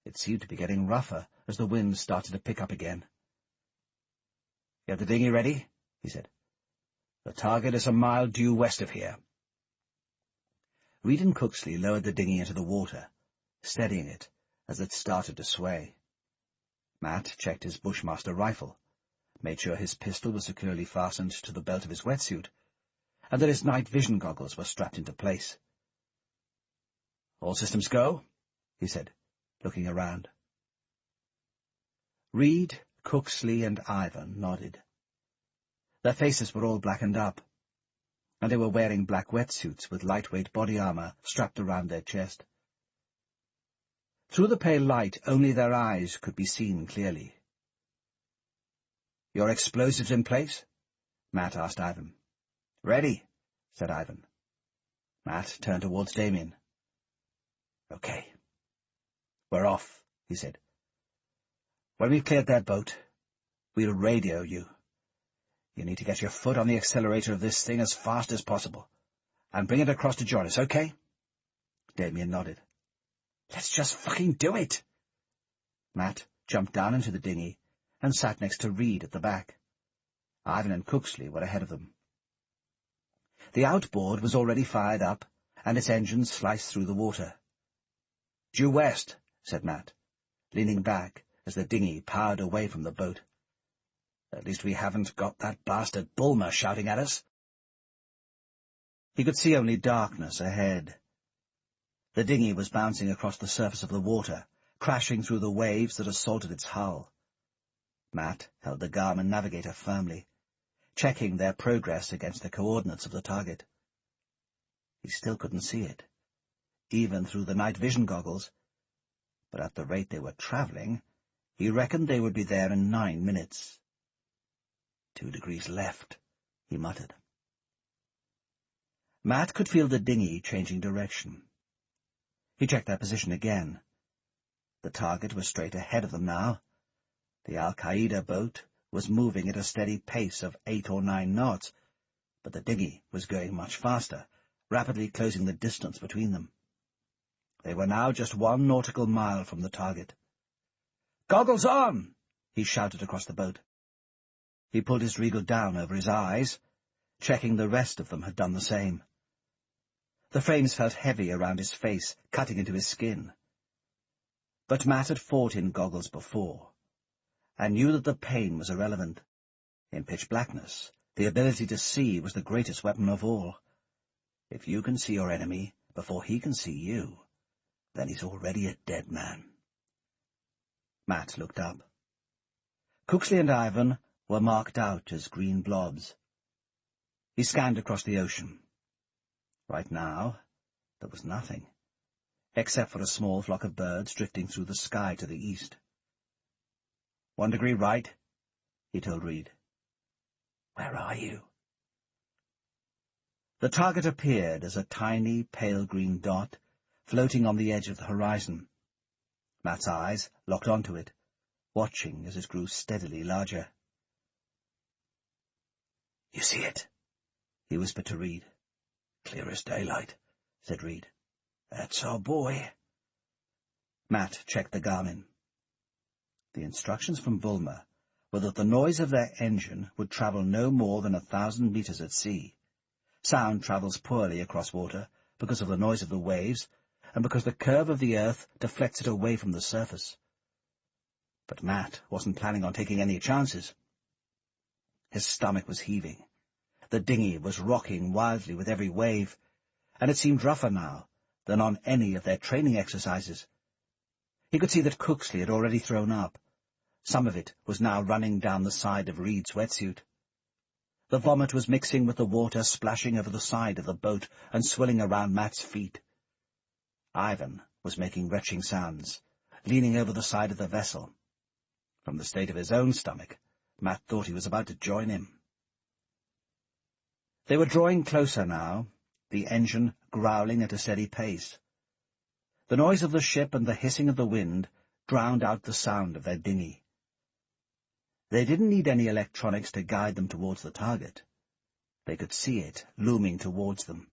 Speaker 2: It seemed to be getting rougher as the wind started to pick up again. "Get the dinghy ready?" he said. "The target is a mile due west of here." Reed and Cooksley lowered the dinghy into the water, steadying it as it started to sway. Matt checked his Bushmaster rifle, made sure his pistol was securely fastened to the belt of his wetsuit, and that his night vision goggles were strapped into place. "All systems go?" he said, looking around. Reed, Cooksley, and Ivan nodded. Their faces were all blackened up, and they were wearing black wetsuits with lightweight body armor strapped around their chest. Through the pale light, only their eyes could be seen clearly. "Your explosives in place?" Matt asked Ivan. "Ready," said Ivan. Matt turned towards Damien. "Okay. We're off," he said. "When we've cleared that boat, we'll radio you. You need to get your foot on the accelerator of this thing as fast as possible, and bring it across to join us, okay?" Damien nodded. "Let's just fucking do it!" Matt jumped down into the dinghy and sat next to Reed at the back. Ivan and Cooksley were ahead of them. The outboard was already fired up, and its engines sliced through the water. "Due west," said Matt, leaning back as the dinghy powered away from the boat. "At least we haven't got that bastard Bulmer shouting at us." He could see only darkness ahead. The dinghy was bouncing across the surface of the water, crashing through the waves that assaulted its hull. Matt held the Garmin navigator firmly, checking their progress against the coordinates of the target. He still couldn't see it, even through the night vision goggles, but at the rate they were travelling, he reckoned they would be there in 9 minutes. 2 degrees left, he muttered. Matt could feel the dinghy changing direction. He checked their position again. The target was straight ahead of them now. The al-Qaeda boat was moving at a steady pace of 8 or 9 knots, but the dinghy was going much faster, rapidly closing the distance between them. They were now just 1 nautical mile from the target. "Goggles on!" he shouted across the boat. He pulled his regal down over his eyes, checking the rest of them had done the same. The frames felt heavy around his face, cutting into his skin. But Matt had fought in goggles before, and knew that the pain was irrelevant. In pitch blackness, the ability to see was the greatest weapon of all. If you can see your enemy before he can see you, then he's already a dead man. Matt looked up. Cooksley and Ivan were marked out as green blobs. He scanned across the ocean. Right now, there was nothing, except for a small flock of birds drifting through the sky to the east. 1 degree right, he told Reed. "Where are you?" The target appeared as a tiny, pale green dot floating on the edge of the horizon. Matt's eyes locked onto it, watching as it grew steadily larger. "You see it?" he whispered to Reed. "Clear as daylight," said Reed. "That's our boy." Matt checked the Garmin. The instructions from Bulmer were that the noise of their engine would travel no more than 1,000 meters at sea. Sound travels poorly across water because of the noise of the waves and because the curve of the earth deflects it away from the surface. But Matt wasn't planning on taking any chances. His stomach was heaving. The dinghy was rocking wildly with every wave, and it seemed rougher now than on any of their training exercises. He could see that Cooksley had already thrown up. Some of it was now running down the side of Reed's wetsuit. The vomit was mixing with the water splashing over the side of the boat and swilling around Matt's feet. Ivan was making retching sounds, leaning over the side of the vessel. From the state of his own stomach, Matt thought he was about to join him. They were drawing closer now, the engine growling at a steady pace. The noise of the ship and the hissing of the wind drowned out the sound of their dinghy. They didn't need any electronics to guide them towards the target. They could see it looming towards them,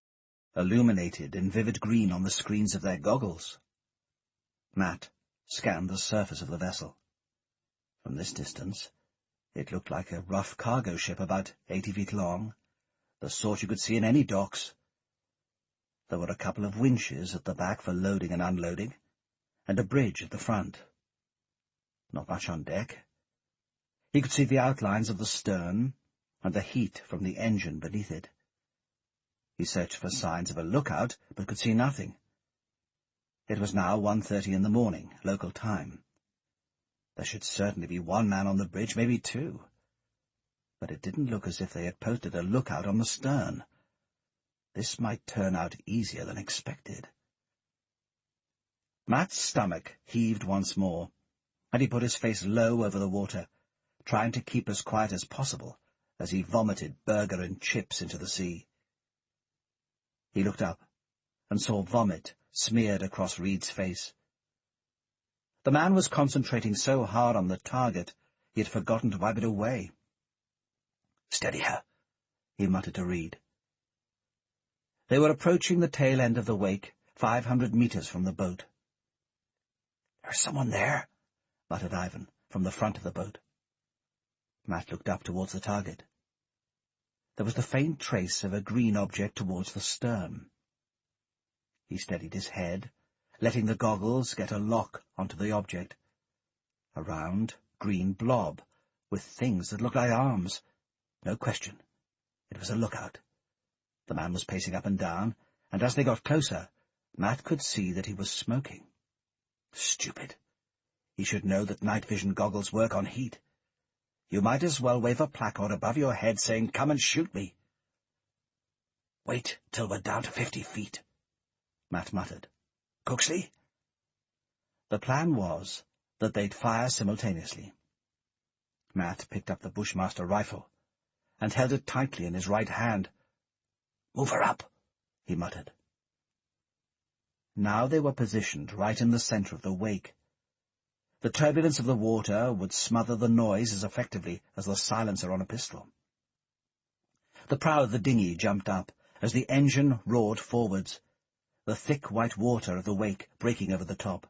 Speaker 2: illuminated in vivid green on the screens of their goggles. Matt scanned the surface of the vessel. From this distance, it looked like a rough cargo ship about 80 feet long, the sort you could see in any docks. There were a couple of winches at the back for loading and unloading, and a bridge at the front. Not much on deck. He could see the outlines of the stern and the heat from the engine beneath it. He searched for signs of a lookout, but could see nothing. It was now 1:30 in the morning, local time. There should certainly be one man on the bridge, maybe two. But it didn't look as if they had posted a lookout on the stern. This might turn out easier than expected. Matt's stomach heaved once more, and he put his face low over the water, trying to keep as quiet as possible as he vomited burger and chips into the sea. He looked up and saw vomit smeared across Reed's face. The man was concentrating so hard on the target he had forgotten to wipe it away. "Steady her," he muttered to Reed. They were approaching the tail end of the wake, 500 meters from the boat. "There's someone there," muttered Ivan from the front of the boat. Matt looked up towards the target. There was the faint trace of a green object towards the stern. He steadied his head, letting the goggles get a lock onto the object. A round, green blob, with things that looked like arms. No question. It was a lookout. The man was pacing up and down, and as they got closer, Matt could see that he was smoking. Stupid. He should know that night vision goggles work on heat. You might as well wave a placard above your head saying, "Come and shoot me." "Wait till we're down to 50 feet, Matt muttered. "Cooksley?" The plan was that they'd fire simultaneously. Matt picked up the Bushmaster rifle and held it tightly in his right hand. "Move her up," he muttered. Now they were positioned right in the center of the wake. The turbulence of the water would smother the noise as effectively as the silencer on a pistol. The prow of the dinghy jumped up as the engine roared forwards, the thick white water of the wake breaking over the top.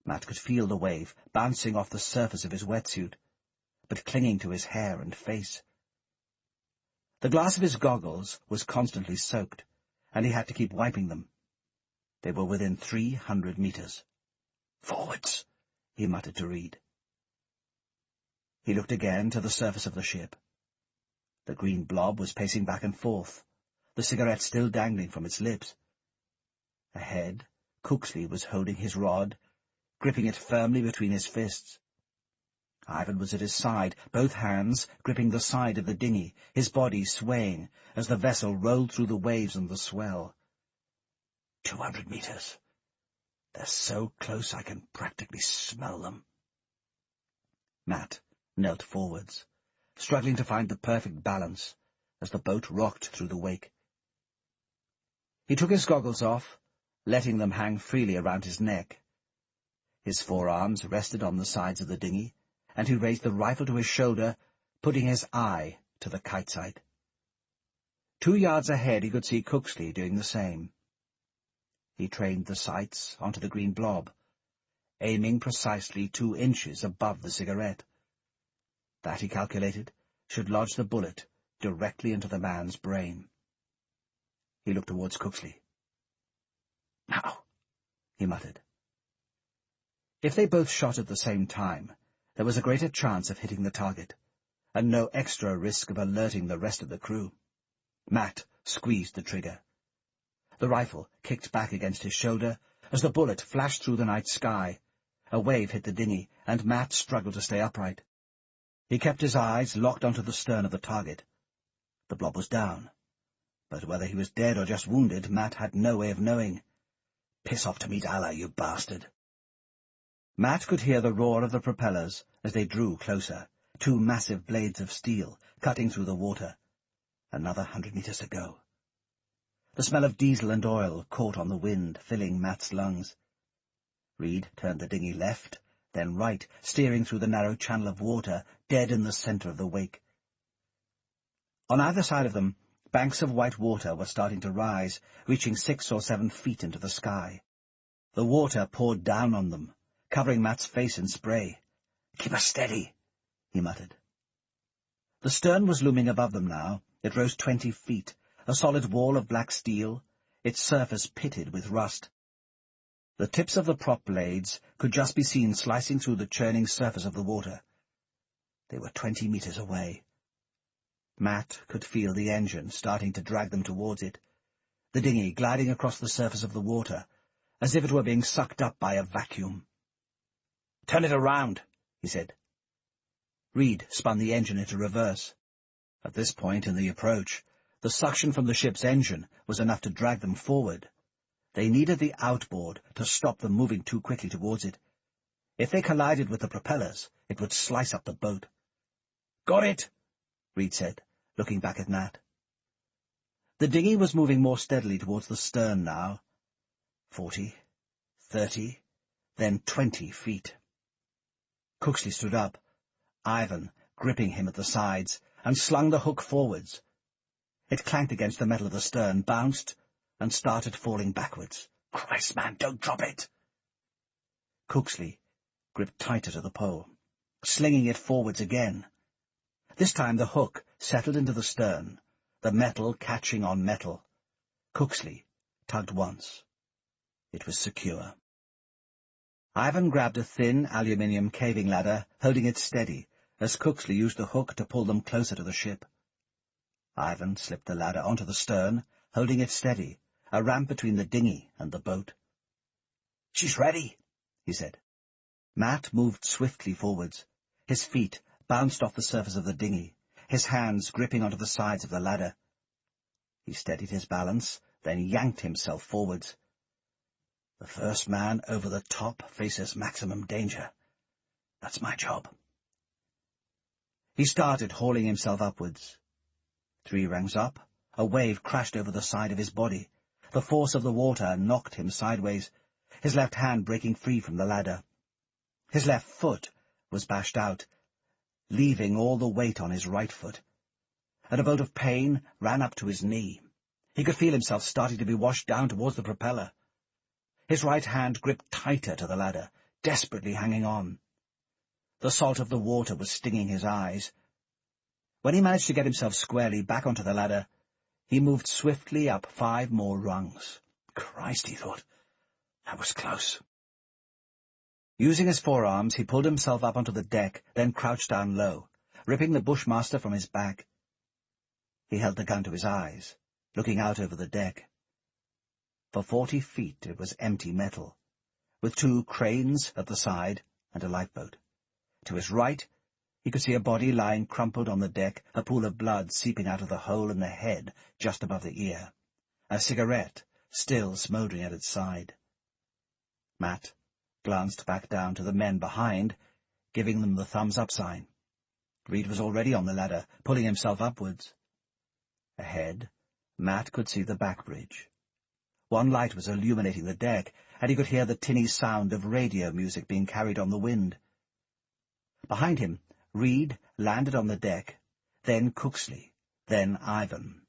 Speaker 2: Matt could feel the wave bouncing off the surface of his wetsuit, but clinging to his hair and face. The glass of his goggles was constantly soaked, and he had to keep wiping them. They were within 300 meters. "Forwards," he muttered to Reed. He looked again to the surface of the ship. The green blob was pacing back and forth, the cigarette still dangling from its lips. Ahead, Cooksley was holding his rod, gripping it firmly between his fists. Ivan was at his side, both hands gripping the side of the dinghy, his body swaying as the vessel rolled through the waves and the swell. 200 meters. They're so close I can practically smell them. Matt knelt forwards, struggling to find the perfect balance as the boat rocked through the wake. He took his goggles off, letting them hang freely around his neck. His forearms rested on the sides of the dinghy, and he raised the rifle to his shoulder, putting his eye to the kite sight. 2 yards ahead he could see Cooksley doing the same. He trained the sights onto the green blob, aiming precisely 2 inches above the cigarette. That, he calculated, should lodge the bullet directly into the man's brain. He looked towards Cooksley. "Now," he muttered. If they both shot at the same time, there was a greater chance of hitting the target, and no extra risk of alerting the rest of the crew. Matt squeezed the trigger. The rifle kicked back against his shoulder as the bullet flashed through the night sky, A wave hit the dinghy, and Matt struggled to stay upright. He kept his eyes locked onto the stern of the target. The blob was down, but whether he was dead or just wounded, Matt had no way of knowing. "Piss off to meet Allah, you bastard." Matt could hear the roar of the propellers as they drew closer, 2 massive blades of steel cutting through the water. Another 100 meters to go. The smell of diesel and oil caught on the wind, filling Matt's lungs. Reed turned the dinghy left, then right, steering through the narrow channel of water, dead in the centre of the wake. On either side of them, banks of white water were starting to rise, reaching 6 or 7 feet into the sky. The water poured down on them, covering Matt's face in spray. "Keep us steady," he muttered. The stern was looming above them now. It rose 20 feet, a solid wall of black steel, its surface pitted with rust. The tips of the prop blades could just be seen slicing through the churning surface of the water. They were 20 meters away. Matt could feel the engine starting to drag them towards it, the dinghy gliding across the surface of the water, as if it were being sucked up by a vacuum. "Turn it around," he said. Reed spun the engine into reverse. At this point in the approach, the suction from the ship's engine was enough to drag them forward. They needed the outboard to stop them moving too quickly towards it. If they collided with the propellers, it would slice up the boat. "Got it," Reed said, looking back at Matt. The dinghy was moving more steadily towards the stern now. 40, 30, then 20 feet. Cooksley stood up, Ivan gripping him at the sides, and slung the hook forwards. It clanked against the metal of the stern, bounced, and started falling backwards. "Christ, man, don't drop it!" Cooksley gripped tighter to the pole, slinging it forwards again. This time the hook settled into the stern, the metal catching on metal. Cooksley tugged once. It was secure. Ivan grabbed a thin aluminium caving ladder, holding it steady, as Cooksley used the hook to pull them closer to the ship. Ivan slipped the ladder onto the stern, holding it steady, a ramp between the dinghy and the boat. "She's ready," he said. Matt moved swiftly forwards. His feet bounced off the surface of the dinghy, his hands gripping onto the sides of the ladder. He steadied his balance, then yanked himself forwards. The first man over the top faces maximum danger. That's my job. He started hauling himself upwards. 3 rungs up, a wave crashed over the side of his body. The force of the water knocked him sideways, his left hand breaking free from the ladder. His left foot was bashed out, leaving all the weight on his right foot, and a bolt of pain ran up to his knee. He could feel himself starting to be washed down towards the propeller. His right hand gripped tighter to the ladder, desperately hanging on. The salt of the water was stinging his eyes. When he managed to get himself squarely back onto the ladder, he moved swiftly up 5 more rungs. Christ, he thought, that was close. Using his forearms, he pulled himself up onto the deck, then crouched down low, ripping the Bushmaster from his back. He held the gun to his eyes, looking out over the deck. For 40 feet it was empty metal, with 2 cranes at the side and a lifeboat. To his right, he could see a body lying crumpled on the deck, a pool of blood seeping out of the hole in the head just above the ear, a cigarette still smouldering at its side. Matt glanced back down to the men behind, giving them the thumbs-up sign. Reed was already on the ladder, pulling himself upwards. Ahead, Matt could see the back bridge. One light was illuminating the deck, and he could hear the tinny sound of radio music being carried on the wind. Behind him, Reed landed on the deck, then Cooksley, then Ivan.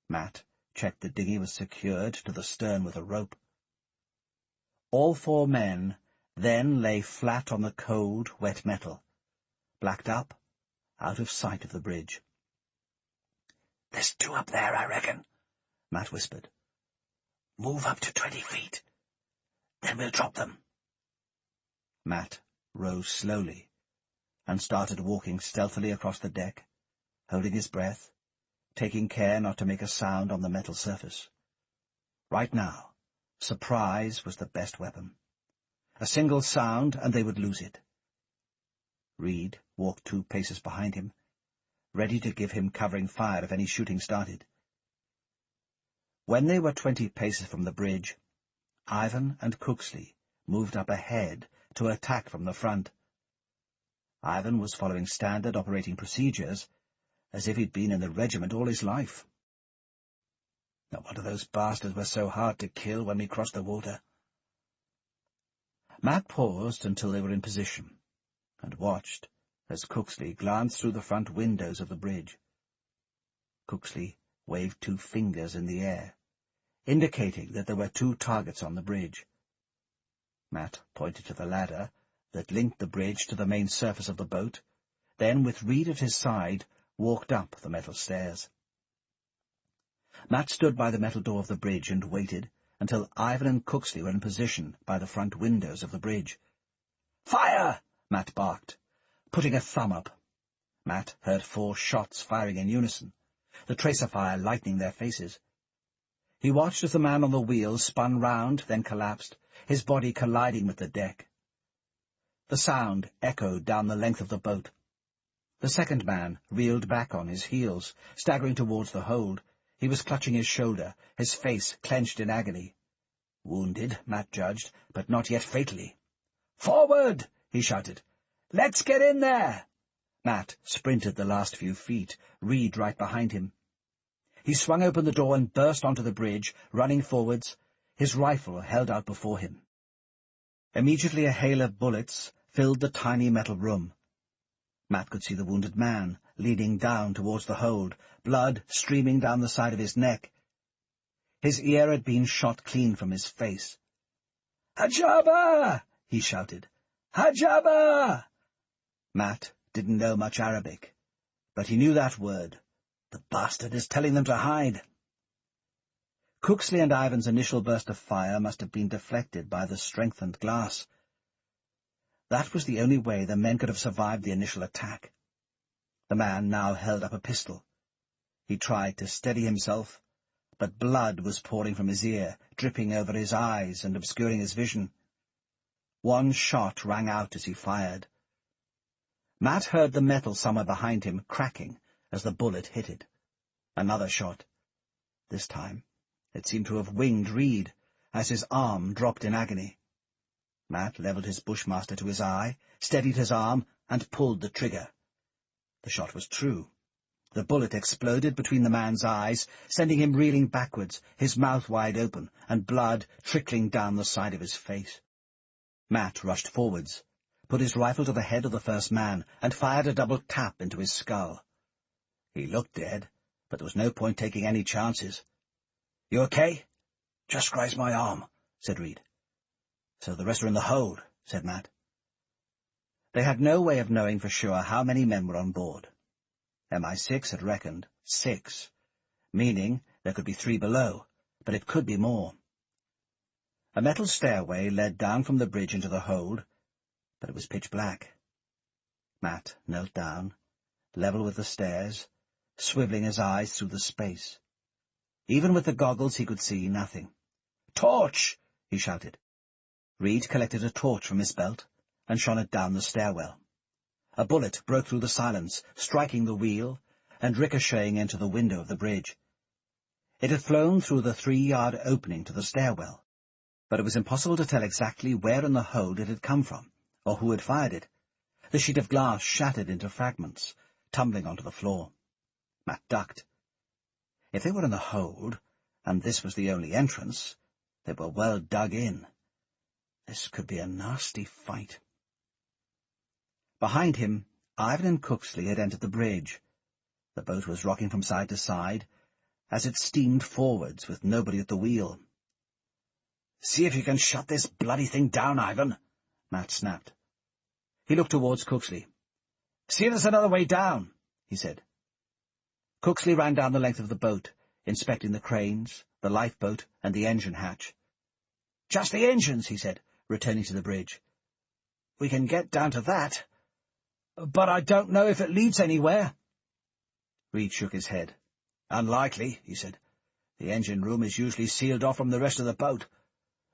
Speaker 2: Matt checked the dinghy was secured to the stern with a rope. All 4 men then lay flat on the cold, wet metal, blacked up, out of sight of the bridge. "There's 2 up there, I reckon," Matt whispered. "Move up to 20 feet. Then we'll drop them." Matt rose slowly and started walking stealthily across the deck, holding his breath, taking care not to make a sound on the metal surface. Right now, surprise was the best weapon. A single sound, and they would lose it. Reed walked 2 paces behind him, ready to give him covering fire if any shooting started. When they were 20 paces from the bridge, Ivan and Cooksley moved up ahead to attack from the front. Ivan was following standard operating procedures, as if he'd been in the regiment all his life. No wonder those bastards were so hard to kill when we crossed the water. Matt paused until they were in position, and watched as Cooksley glanced through the front windows of the bridge. Cooksley waved 2 fingers in the air, indicating that there were 2 targets on the bridge. Matt pointed to the ladder that linked the bridge to the main surface of the boat, then, with Reed at his side, walked up the metal stairs. Matt stood by the metal door of the bridge and waited until Ivan and Cooksley were in position by the front windows of the bridge. "Fire!" Matt barked, putting a thumb up. Matt heard 4 shots firing in unison, the tracer fire lightening their faces. He watched as the man on the wheel spun round, then collapsed, his body colliding with the deck. The sound echoed down the length of the boat. The second man reeled back on his heels, staggering towards the hold. He was clutching his shoulder, his face clenched in agony. Wounded, Matt judged, but not yet fatally. "Forward!" he shouted. "Let's get in there!" Matt sprinted the last few feet, Reed right behind him. He swung open the door and burst onto the bridge, running forwards, his rifle held out before him. Immediately a hail of bullets filled the tiny metal room. Matt could see the wounded man, leaning down towards the hold, blood streaming down the side of his neck. His ear had been shot clean from his face. "Hajaba!" he shouted. "Hajaba!" Matt didn't know much Arabic, but he knew that word. The bastard is telling them to hide. Cooksley and Ivan's initial burst of fire must have been deflected by the strengthened glass. That was the only way the men could have survived the initial attack. The man now held up a pistol. He tried to steady himself, but blood was pouring from his ear, dripping over his eyes and obscuring his vision. 1 shot rang out as he fired. Matt heard the metal somewhere behind him cracking as the bullet hit it. Another shot. This time it seemed to have winged Reed as his arm dropped in agony. Matt levelled his bushmaster to his eye, steadied his arm, and pulled the trigger. The shot was true. The bullet exploded between the man's eyes, sending him reeling backwards, his mouth wide open, and blood trickling down the side of his face. Matt rushed forwards, put his rifle to the head of the first man, and fired a double tap into his skull. He looked dead, but there was no point taking any chances. "You okay?" "Just grazed my arm," said Reed. "So the rest are in the hold," said Matt. They had no way of knowing for sure how many men were on board. MI6 had reckoned 6, meaning there could be 3 below, but it could be more. A metal stairway led down from the bridge into the hold, but it was pitch black. Matt knelt down, level with the stairs, swivelling his eyes through the space. Even with the goggles he could see nothing. "Torch!" he shouted. Reed collected a torch from his belt and shone it down the stairwell. A bullet broke through the silence, striking the wheel and ricocheting into the window of the bridge. It had flown through the 3-yard opening to the stairwell, but it was impossible to tell exactly where in the hold it had come from, or who had fired it. The sheet of glass shattered into fragments, tumbling onto the floor. Matt ducked. If they were in the hold, and this was the only entrance, they were well dug in. This could be a nasty fight. Behind him, Ivan and Cooksley had entered the bridge. The boat was rocking from side to side as it steamed forwards with nobody at the wheel. "See if you can shut this bloody thing down, Ivan," Matt snapped. He looked towards Cooksley. "See if there's another way down," he said. Cooksley ran down the length of the boat, inspecting the cranes, the lifeboat, and the engine hatch. "Just the engines," he said, returning to the bridge. "We can get down to that, but I don't know if it leads anywhere." Reed shook his head. "Unlikely," he said. "The engine room is usually sealed off from the rest of the boat.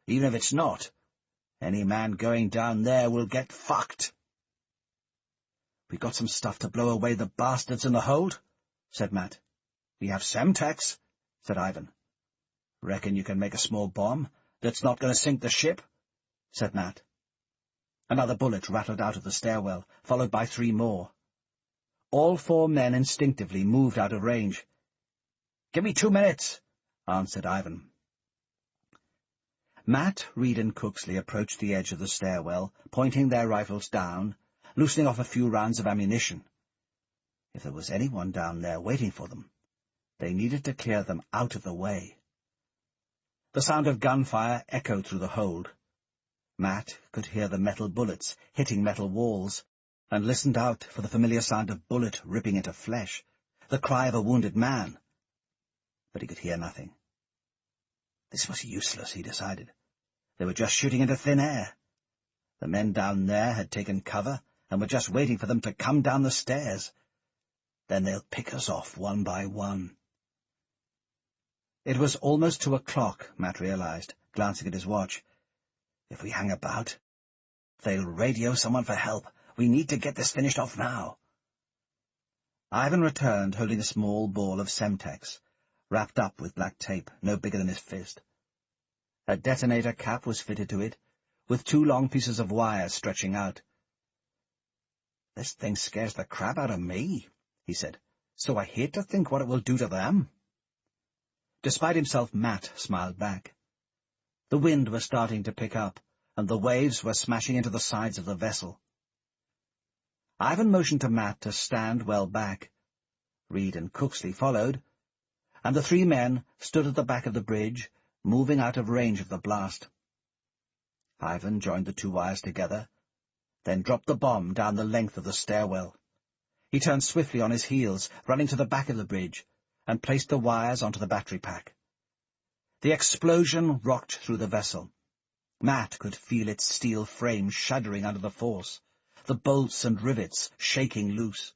Speaker 2: Even if it's not,
Speaker 3: Any man going down there will get fucked. We got some stuff to blow away the bastards in the hold, said Matt. We have Semtex, said Ivan. Reckon you can make a small bomb that's not going to sink the ship, said Matt. Another bullet rattled out of the stairwell, followed by 3 more. All 4 men instinctively moved out of range. Give me 2 minutes, answered Ivan. Matt, Reed, and Cooksley approached the edge of the stairwell, pointing their rifles down, loosening off a few rounds of ammunition. If there was anyone down there waiting for them, they needed to clear them out of the way. The sound of gunfire echoed through the hold. Matt could hear the metal bullets hitting metal walls, and listened out for the familiar sound of bullet ripping into flesh, the cry of a wounded man. But he could hear nothing. This was useless, he decided. They were just shooting into thin air. The men down there had taken cover and were just waiting for them to come down the stairs. Then they'll pick us off one by one. It was almost 2 o'clock, Matt realized, glancing at his watch. If we hang about, they'll radio someone for help. We need to get this finished off now. Ivan returned, holding a small ball of Semtex, wrapped up with black tape, no bigger than his fist. A detonator cap was fitted to it, with 2 long pieces of wire stretching out. This thing scares the crap out of me, he said, so I hate to think what it will do to them. Despite himself, Matt smiled back. The wind was starting to pick up, and the waves were smashing into the sides of the vessel. Ivan motioned to Matt to stand well back. Reed and Cooksley followed, and the 3 men stood at the back of the bridge, moving out of range of the blast. Ivan joined the 2 wires together, then dropped the bomb down the length of the stairwell. He turned swiftly on his heels, running to the back of the bridge, and placed the wires onto the battery pack. The explosion rocked through the vessel. Matt could feel its steel frame shuddering under the force, the bolts and rivets shaking loose.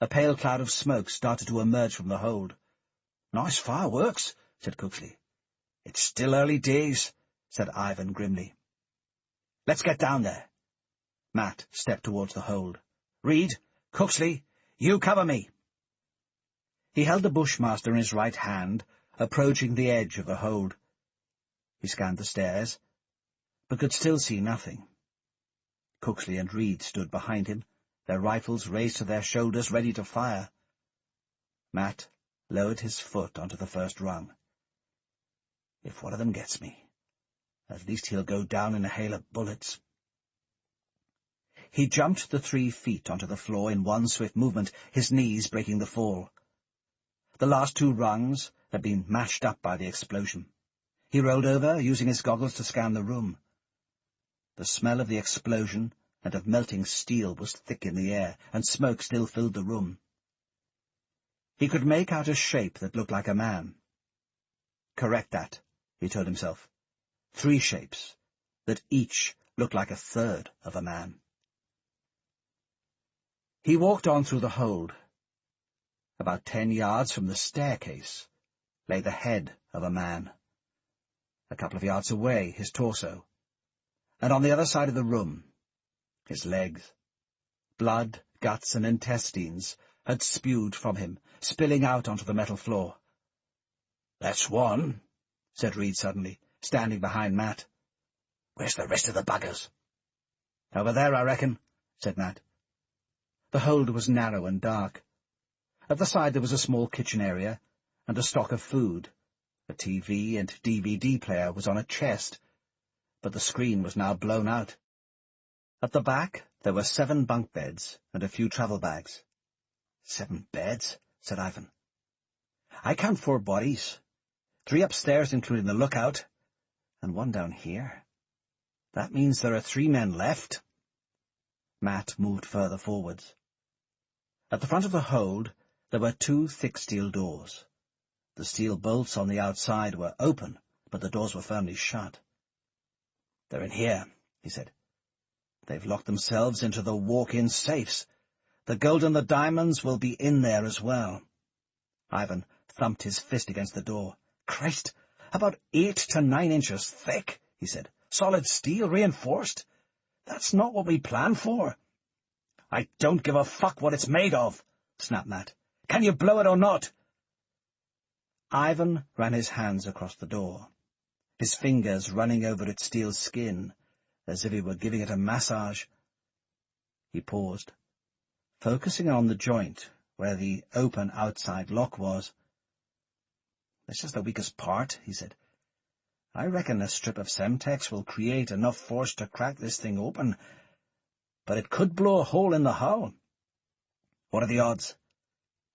Speaker 3: A pale cloud of smoke started to emerge from the hold. Nice fireworks, said Cooksley. It's still early days, said Ivan grimly. Let's get down there. Matt stepped towards the hold. Reed, Cooksley, you cover me. He held the Bushmaster in his right hand, approaching the edge of the hold. He scanned the stairs, but could still see nothing. Cooksley and Reed stood behind him, their rifles raised to their shoulders, ready to fire. Matt lowered his foot onto the first rung. If one of them gets me, at least he'll go down in a hail of bullets. He jumped the 3 feet onto the floor in one swift movement, his knees breaking the fall. The last 2 rungs had been mashed up by the explosion. He rolled over, using his goggles to scan the room. The smell of the explosion and of melting steel was thick in the air, and smoke still filled the room. He could make out a shape that looked like a man. Correct that, he told himself. 3 shapes, that each looked like a third of a man. He walked on through the hold. About 10 yards from the staircase lay the head of a man. A couple of yards away, his torso. And on the other side of the room, his legs. Blood, guts, and intestines had spewed from him, spilling out onto the metal floor. That's one, said Reed suddenly, standing behind Matt. Where's the rest of the buggers? Over there, I reckon, said Matt. The hold was narrow and dark. At the side there was a small kitchen area, and a stock of food. A TV and DVD player was on a chest, but the screen was now blown out. At the back there were 7 bunk beds and a few travel bags. 7 beds, said Ivan. I count 4 bodies. 3 upstairs, including the lookout, and 1 down here. That means there are 3 men left. Matt moved further forwards. At the front of the hold there were 2 thick steel doors. The steel bolts on the outside were open, but the doors were firmly shut. They're in here, he said. They've locked themselves into the walk-in safes. The gold and the diamonds will be in there as well. Ivan thumped his fist against the door. Christ, about 8 to 9 inches thick, he said. Solid steel, reinforced? That's not what we planned for. I don't give a fuck what it's made of, snapped Matt. Can you blow it or not?
Speaker 2: Ivan ran his hands across the door, his fingers running over its steel skin, as if he were giving it a massage. He paused, focusing on the joint where the open outside lock was. "This is the weakest part," he said. "I reckon a strip of Semtex will create enough force to crack this thing open, but it could blow a hole in the hull. What are the odds?"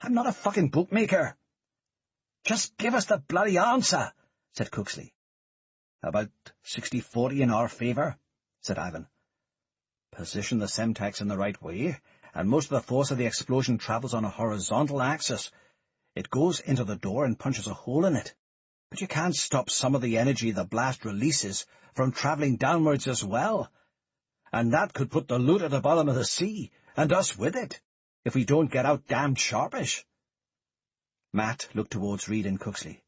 Speaker 2: "I'm not a fucking bookmaker." "Just give us the bloody answer," said Cooksley. "About 60-40 in our favour," said Ivan. "Position the Semtex in the right way, and most of the force of the explosion travels on a horizontal axis. It goes into the door and punches a hole in it. But you can't stop some of the energy the blast releases from travelling downwards as well. And that could put the loot at the bottom of the sea, and us with it, if we don't get out damned sharpish." Matt looked towards Reed and Cooksley.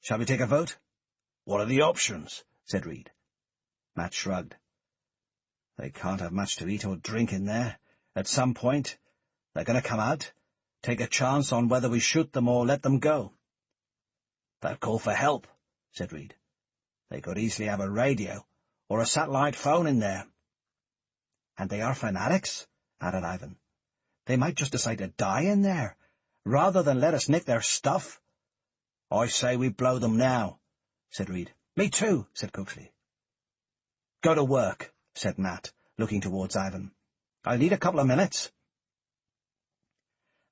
Speaker 2: "Shall we take a vote?"
Speaker 3: "What are the options?"
Speaker 2: said Reed. Matt shrugged. "They can't have much to eat or drink in there. At some point, they're going to come out, take a chance on whether we shoot them or let them go."
Speaker 3: "They'll call for help," said Reed. "They could easily have a radio or a satellite phone in there."
Speaker 2: "And they are fanatics," added Ivan. "They might just decide to die in there, rather than let us nick their stuff."
Speaker 3: "I say we blow them now," said Reed.
Speaker 2: "Me too," said Cooksley.
Speaker 3: "Go to work,"
Speaker 2: said Matt, looking towards Ivan. "I'll need a couple of minutes."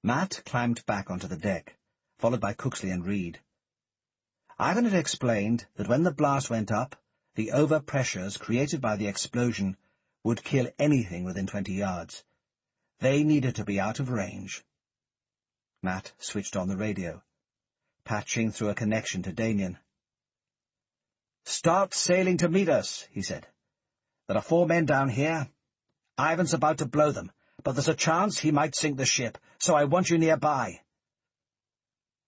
Speaker 2: Matt climbed back onto the deck, followed by Cooksley and Reed. Ivan had explained that when the blast went up, the overpressures created by the explosion would kill anything within 20 yards. They needed to be out of range. Matt switched on the radio, patching through a connection to Damien. "Start sailing to meet us," he said. "There are 4 men down here. Ivan's about to blow them, but there's a chance he might sink the ship, so I want you nearby."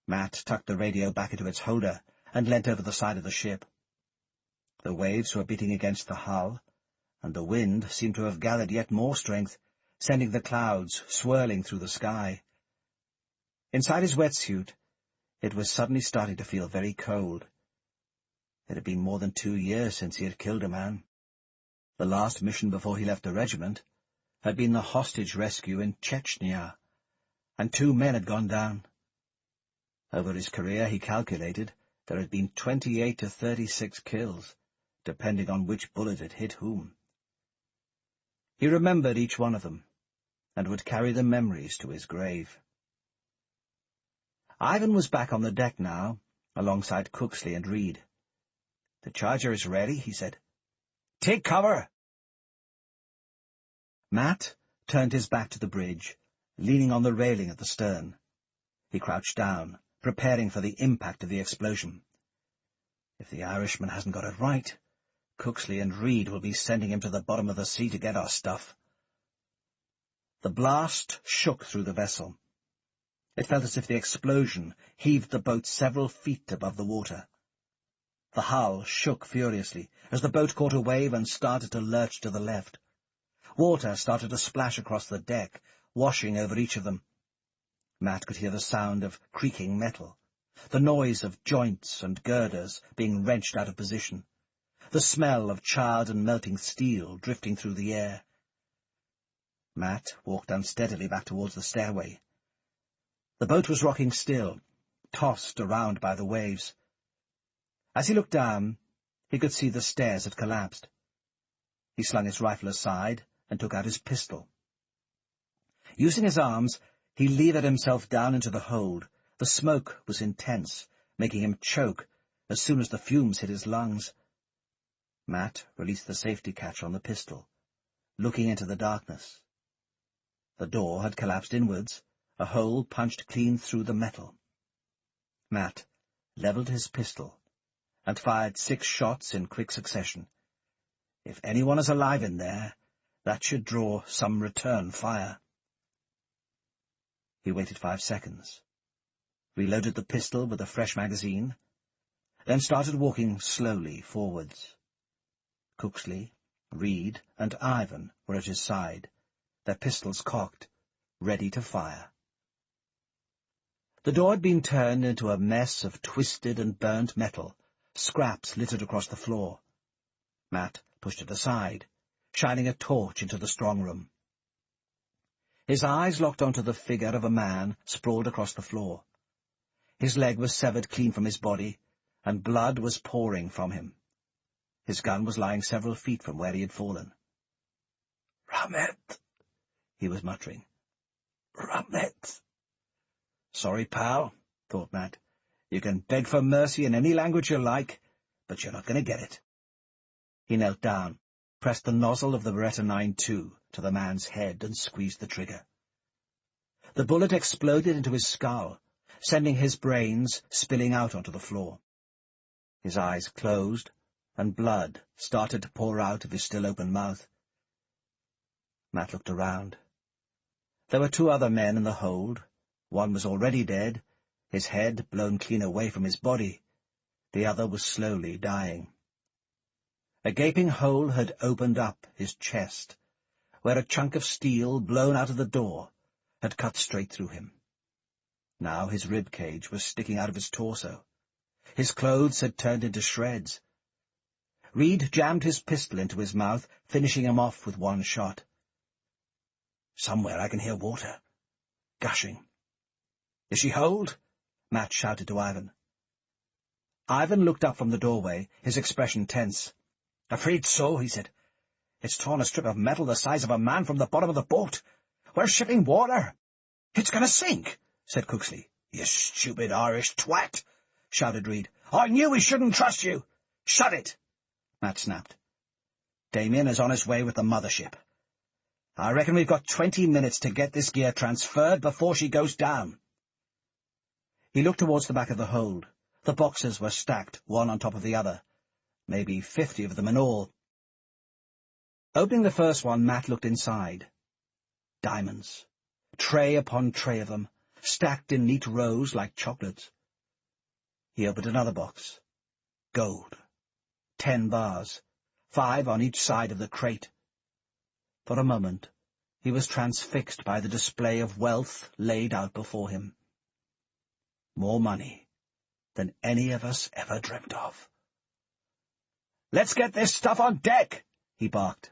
Speaker 2: Matt tucked the radio back into its holder and leant over the side of the ship. The waves were beating against the hull, and the wind seemed to have gathered yet more strength, sending the clouds swirling through the sky. Inside his wetsuit, it was suddenly starting to feel very cold. It had been more than 2 years since he had killed a man. The last mission before he left the regiment had been the hostage rescue in Chechnya, and 2 men had gone down. Over his career, he calculated, there had been 28 to 36 kills, depending on which bullet had hit whom. He remembered each one of them, and would carry the memories to his grave. Ivan was back on the deck now, alongside Cooksley and Reed. "The charger is ready," he said. "Take cover!" Matt turned his back to the bridge, leaning on the railing at the stern. He crouched down, preparing for the impact of the explosion. If the Irishman hasn't got it right, Cooksley and Reed will be sending him to the bottom of the sea to get our stuff. The blast shook through the vessel. It felt as if the explosion heaved the boat several feet above the water. The hull shook furiously as the boat caught a wave and started to lurch to the left. Water started to splash across the deck, washing over each of them. Matt could hear the sound of creaking metal, the noise of joints and girders being wrenched out of position, the smell of charred and melting steel drifting through the air. Matt walked unsteadily back towards the stairway. The boat was rocking still, tossed around by the waves. As he looked down, he could see the stairs had collapsed. He slung his rifle aside and took out his pistol. Using his arms, he levered himself down into the hold. The smoke was intense, making him choke as soon as the fumes hit his lungs. Matt released the safety catch on the pistol, looking into the darkness. The door had collapsed inwards, a hole punched clean through the metal. Matt levelled his pistol and fired 6 shots in quick succession. If anyone is alive in there, that should draw some return fire. He waited 5 seconds, reloaded the pistol with a fresh magazine, then started walking slowly forwards. Cooksley, Reed, and Ivan were at his side, their pistols cocked, ready to fire. The door had been turned into a mess of twisted and burnt metal, scraps littered across the floor. Matt pushed it aside, shining a torch into the strong room. His eyes locked onto the figure of a man sprawled across the floor. His leg was severed clean from his body, and blood was pouring from him. His gun was lying several feet from where he had fallen.
Speaker 3: "Rahmet,"
Speaker 2: he was muttering.
Speaker 3: "Rahmet."
Speaker 2: "Sorry, pal," thought Matt. "You can beg for mercy in any language you like, but you're not going to get it." He knelt down, pressed the nozzle of the Beretta 9.2 to the man's head, and squeezed the trigger. The bullet exploded into his skull, sending his brains spilling out onto the floor. His eyes closed, and blood started to pour out of his still-open mouth. Matt looked around. There were two other men in the hold. One was already dead, his head blown clean away from his body. The other was slowly dying. A gaping hole had opened up his chest, where a chunk of steel blown out of the door had cut straight through him. Now his rib cage was sticking out of his torso. His clothes had turned into shreds. Reed jammed his pistol into his mouth, finishing him off with one shot. "Somewhere I can hear water. Gushing." "Is she holed?" Matt shouted to Ivan. Ivan looked up from the doorway, his expression tense. "Afraid so," he said. "It's torn a strip of metal the size of a man from the bottom of the boat. We're shipping water." "It's going to sink," said Cooksley. "You stupid Irish twat," shouted Reed. "I knew we shouldn't trust you." "Shut it," Matt snapped. "Damien is on his way with the mothership. I reckon we've got 20 minutes to get this gear transferred before she goes down." He looked towards the back of the hold. The boxes were stacked, one on top of the other. Maybe 50 of them in all. Opening the first one, Matt looked inside. Diamonds. Tray upon tray of them, stacked in neat rows like chocolates. He opened another box. Gold. 10 bars, 5 on each side of the crate. For a moment, he was transfixed by the display of wealth laid out before him. More money than any of us ever dreamt of. "Let's get this stuff on deck," he barked.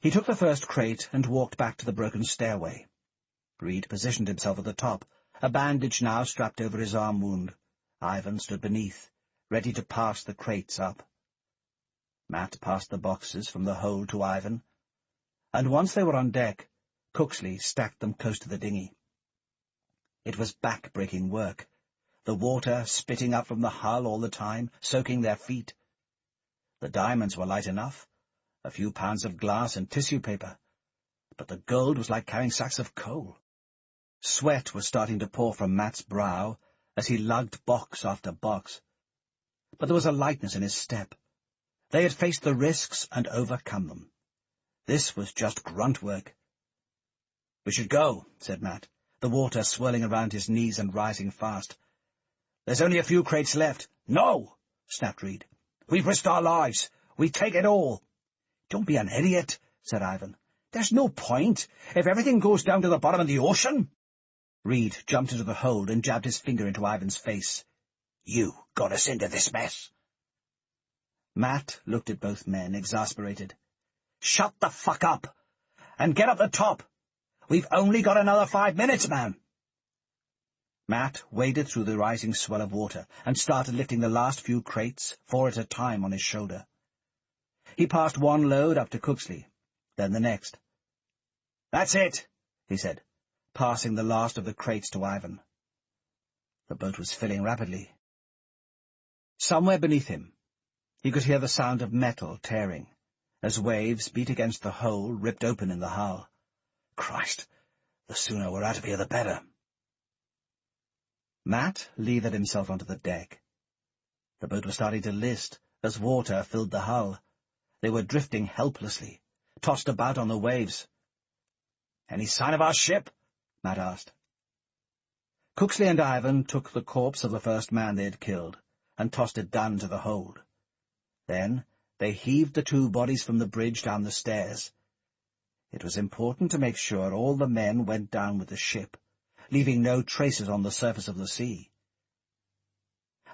Speaker 2: He took the first crate and walked back to the broken stairway. Reed positioned himself at the top, a bandage now strapped over his arm wound. Ivan stood beneath, ready to pass the crates up. Matt passed the boxes from the hold to Ivan, and once they were on deck, Cooksley stacked them close to the dinghy. It was back-breaking work, the water spitting up from the hull all the time, soaking their feet. The diamonds were light enough, a few pounds of glass and tissue paper, but the gold was like carrying sacks of coal. Sweat was starting to pour from Matt's brow as he lugged box after box, but there was a lightness in his step. They had faced the risks and overcome them. This was just grunt work. "We should go," said Matt, the water swirling around his knees and rising fast. "There's only a few crates left." "No," snapped Reed. "We've risked our lives. We take it all." "Don't be an idiot," said Ivan. "There's no point if everything goes down to the bottom of the ocean." Reed jumped into the hold and jabbed his finger into Ivan's face. "You got us into this mess." Matt looked at both men, exasperated. "Shut the fuck up, and get up the top. We've only got another 5 minutes, man." Matt waded through the rising swell of water and started lifting the last few crates, 4 at a time, on his shoulder. He passed one load up to Cooksley, then the next. "That's it," he said, passing the last of the crates to Ivan. The boat was filling rapidly. Somewhere beneath him, he could hear the sound of metal tearing, as waves beat against the hole ripped open in the hull. Christ, the sooner we're out of here, the better. Matt levered himself onto the deck. The boat was starting to list as water filled the hull. They were drifting helplessly, tossed about on the waves. "Any sign of our ship?" Matt asked. Cooksley and Ivan took the corpse of the first man they had killed and tossed it down into the hold. Then they heaved the two bodies from the bridge down the stairs. It was important to make sure all the men went down with the ship, leaving no traces on the surface of the sea.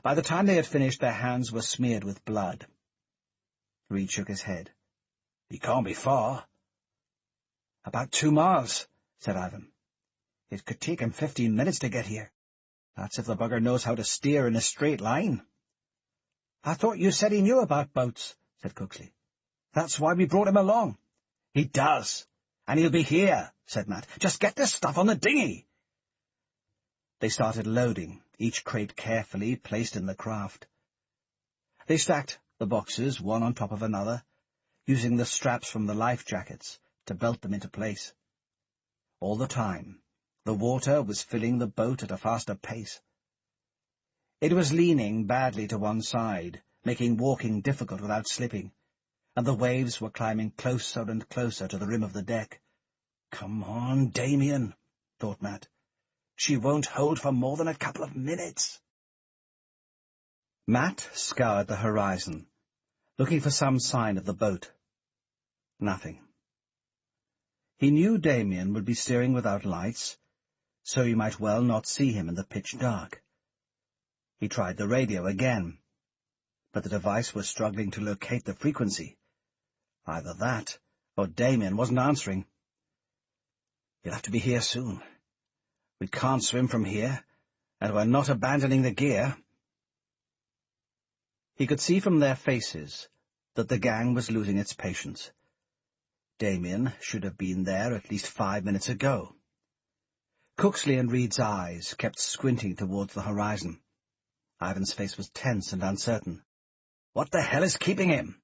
Speaker 2: By the time they had finished, their hands were smeared with blood. Reed shook his head. "He can't be far." "About 2 miles," said Ivan. "It could take him 15 minutes to get here. That's if the bugger knows how to steer in a straight line." "I thought you said he knew about boats," said Cooksley. "That's why we brought him along." "He does, and he'll be here," said Matt. "Just get this stuff on the dinghy." They started loading, each crate carefully placed in the craft. They stacked the boxes one on top of another, using the straps from the life jackets to belt them into place. All the time, the water was filling the boat at a faster pace. It was leaning badly to one side, making walking difficult without slipping, and the waves were climbing closer and closer to the rim of the deck. "Come on, Damien," thought Matt. "She won't hold for more than a couple of minutes." Matt scoured the horizon, looking for some sign of the boat. Nothing. He knew Damien would be steering without lights, so he might well not see him in the pitch dark. He tried the radio again, but the device was struggling to locate the frequency. Either that, or Damien wasn't answering. "He'll have to be here soon. We can't swim from here, and we're not abandoning the gear." He could see from their faces that the gang was losing its patience. Damien should have been there at least 5 minutes ago. Cooksley and Reed's eyes kept squinting towards the horizon. Ivan's face was tense and uncertain. "What the hell is keeping him?"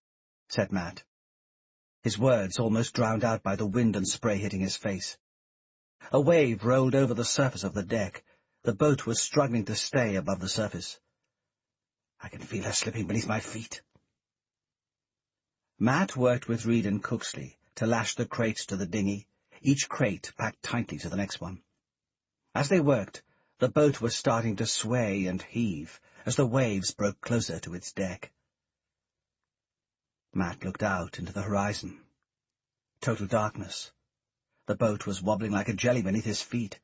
Speaker 2: said Matt. His words almost drowned out by the wind and spray hitting his face. A wave rolled over the surface of the deck. The boat was struggling to stay above the surface. "I can feel her slipping beneath my feet." Matt worked with Reed and Cooksley to lash the crates to the dinghy, each crate packed tightly to the next one. As they worked, the boat was starting to sway and heave as the waves broke closer to its deck. Matt looked out into the horizon. Total darkness. The boat was wobbling like a jelly beneath his feet.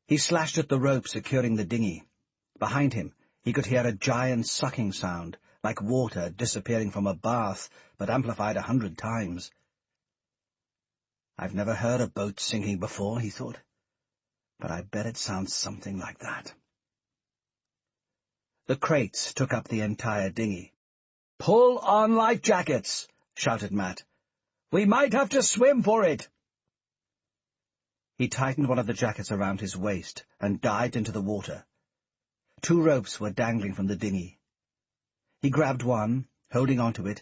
Speaker 2: He slashed at the rope securing the dinghy. Behind him, he could hear a giant sucking sound, like water disappearing from a bath, but amplified 100 times. "I've never heard a boat sinking before," he thought, "but I bet it sounds something like that." The crates took up the entire dinghy. "Pull on life jackets!" shouted Matt. "We might have to swim for it!" He tightened one of the jackets around his waist and dived into the water. 2 ropes were dangling from the dinghy. He grabbed one, holding onto it,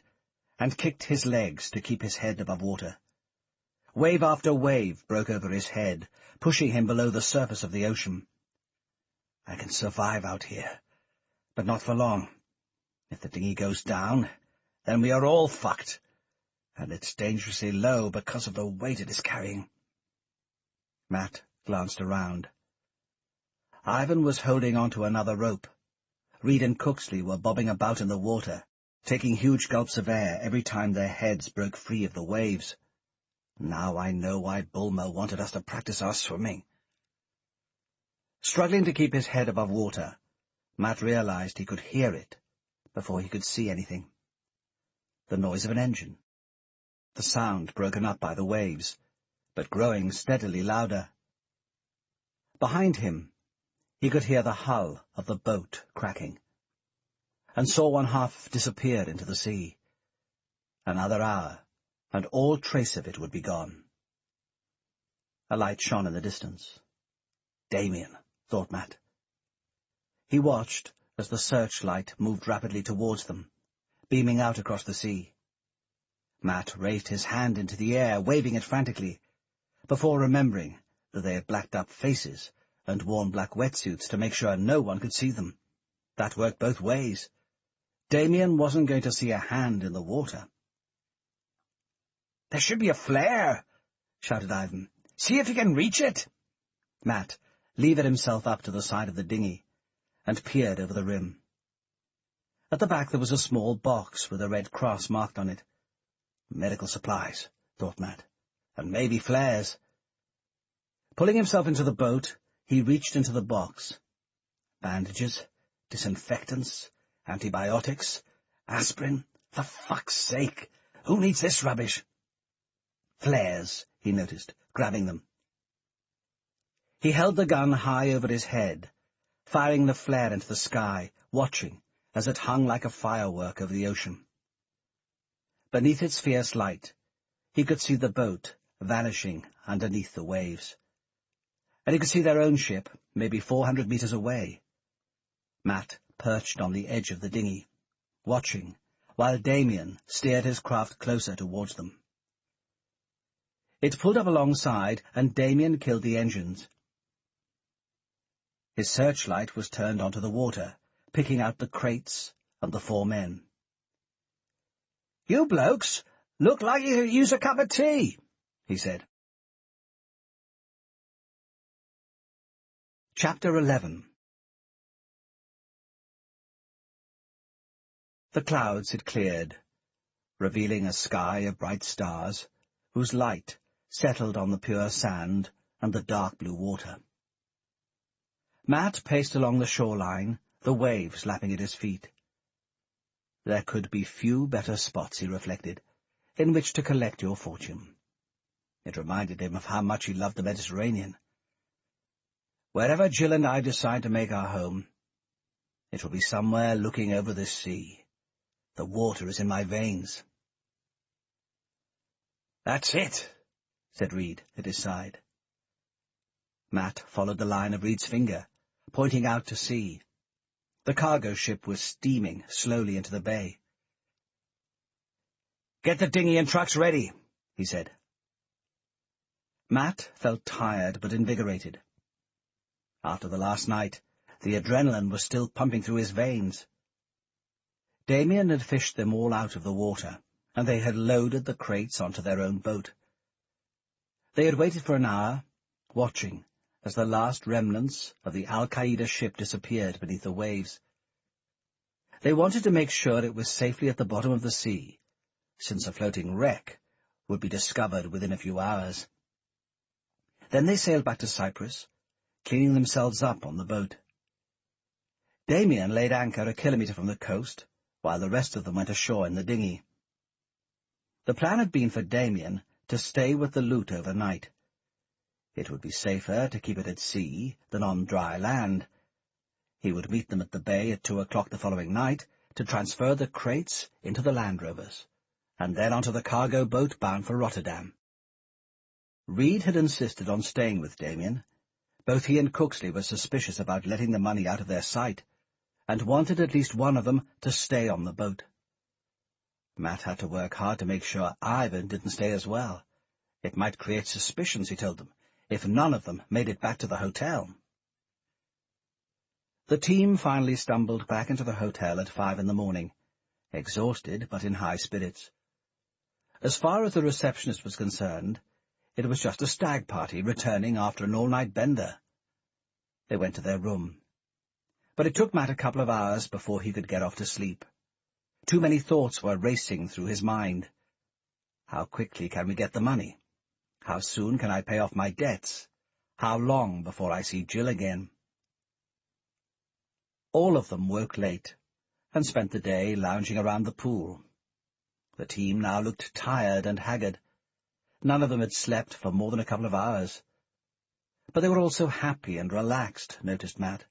Speaker 2: and kicked his legs to keep his head above water. Wave after wave broke over his head, pushing him below the surface of the ocean. "I can survive out here, but not for long. If the dinghy goes down, then we are all fucked, and it's dangerously low because of the weight it is carrying." Matt glanced around. Ivan was holding onto another rope. Reed and Cooksley were bobbing about in the water, taking huge gulps of air every time their heads broke free of the waves. Now I know why Bulmer wanted us to practice our swimming. Struggling to keep his head above water, Matt realized he could hear it before he could see anything. The noise of an engine. The sound broken up by the waves, but growing steadily louder. Behind him, he could hear the hull of the boat cracking, and saw one half disappear into the sea. Another hour, and all trace of it would be gone. A light shone in the distance. Damien, thought Matt. He watched as the searchlight moved rapidly towards them, beaming out across the sea. Matt raised his hand into the air, waving it frantically, before remembering that they had blacked up faces and worn black wetsuits to make sure no one could see them. That worked both ways. Damien wasn't going to see a hand in the water. "There should be a flare," shouted Ivan. "See if you can reach it." Matt levered himself up to the side of the dinghy and peered over the rim. At the back there was a small box with a red cross marked on it. Medical supplies, thought Matt, and maybe flares. Pulling himself into the boat, he reached into the box. Bandages, disinfectants, antibiotics, aspirin. For fuck's sake, who needs this rubbish? Flares, he noticed, grabbing them. He held the gun high over his head, firing the flare into the sky, watching as it hung like a firework over the ocean. Beneath its fierce light, he could see the boat vanishing underneath the waves. And he could see their own ship, maybe 400 meters away. Matt perched on the edge of the dinghy, watching, while Damien steered his craft closer towards them. It pulled up alongside, and Damien killed the engines. His searchlight was turned onto the water, picking out the crates and the 4 men.
Speaker 3: "You blokes look like you could use a cup of tea," he said.
Speaker 2: Chapter 11. The clouds had cleared, revealing a sky of bright stars, whose light settled on the pure sand and the dark blue water. Matt paced along the shoreline, the waves lapping at his feet. There could be few better spots, he reflected, in which to collect your fortune. It reminded him of how much he loved the Mediterranean. Wherever Jill and I decide to make our home, it will be somewhere looking over this sea. The water is in my veins.
Speaker 3: "That's it,"
Speaker 2: said Reed at his side. Matt followed the line of Reed's finger, pointing out to sea. The cargo ship was steaming slowly into the bay.
Speaker 3: "Get the dinghy and trucks ready," he said.
Speaker 2: Matt felt tired but invigorated. After the last night, the adrenaline was still pumping through his veins. Damien had fished them all out of the water, and they had loaded the crates onto their own boat. They had waited for an hour, watching as the last remnants of the al-Qaeda ship disappeared beneath the waves. They wanted to make sure it was safely at the bottom of the sea, since a floating wreck would be discovered within a few hours. Then they sailed back to Cyprus, cleaning themselves up on the boat. Damien laid anchor a kilometre from the coast, while the rest of them went ashore in the dinghy. The plan had been for Damien to stay with the loot overnight. It would be safer to keep it at sea than on dry land. He would meet them at the bay at 2 o'clock the following night to transfer the crates into the Land Rovers, and then onto the cargo boat bound for Rotterdam. Reed had insisted on staying with Damien. Both he and Cooksley were suspicious about letting the money out of their sight, and wanted at least one of them to stay on the boat. Matt had to work hard to make sure Ivan didn't stay as well. It might create suspicions, he told them, if none of them made it back to the hotel. The team finally stumbled back into the hotel at 5 in the morning, exhausted but in high spirits. As far as the receptionist was concerned, it was just a stag party returning after an all-night bender. They went to their room. But it took Matt a couple of hours before he could get off to sleep. Too many thoughts were racing through his mind. How quickly can we get the money? How soon can I pay off my debts? How long before I see Jill again? All of them woke late and spent the day lounging around the pool. The team now looked tired and haggard. None of them had slept for more than a couple of hours. But they were all so happy and relaxed, noticed Matt.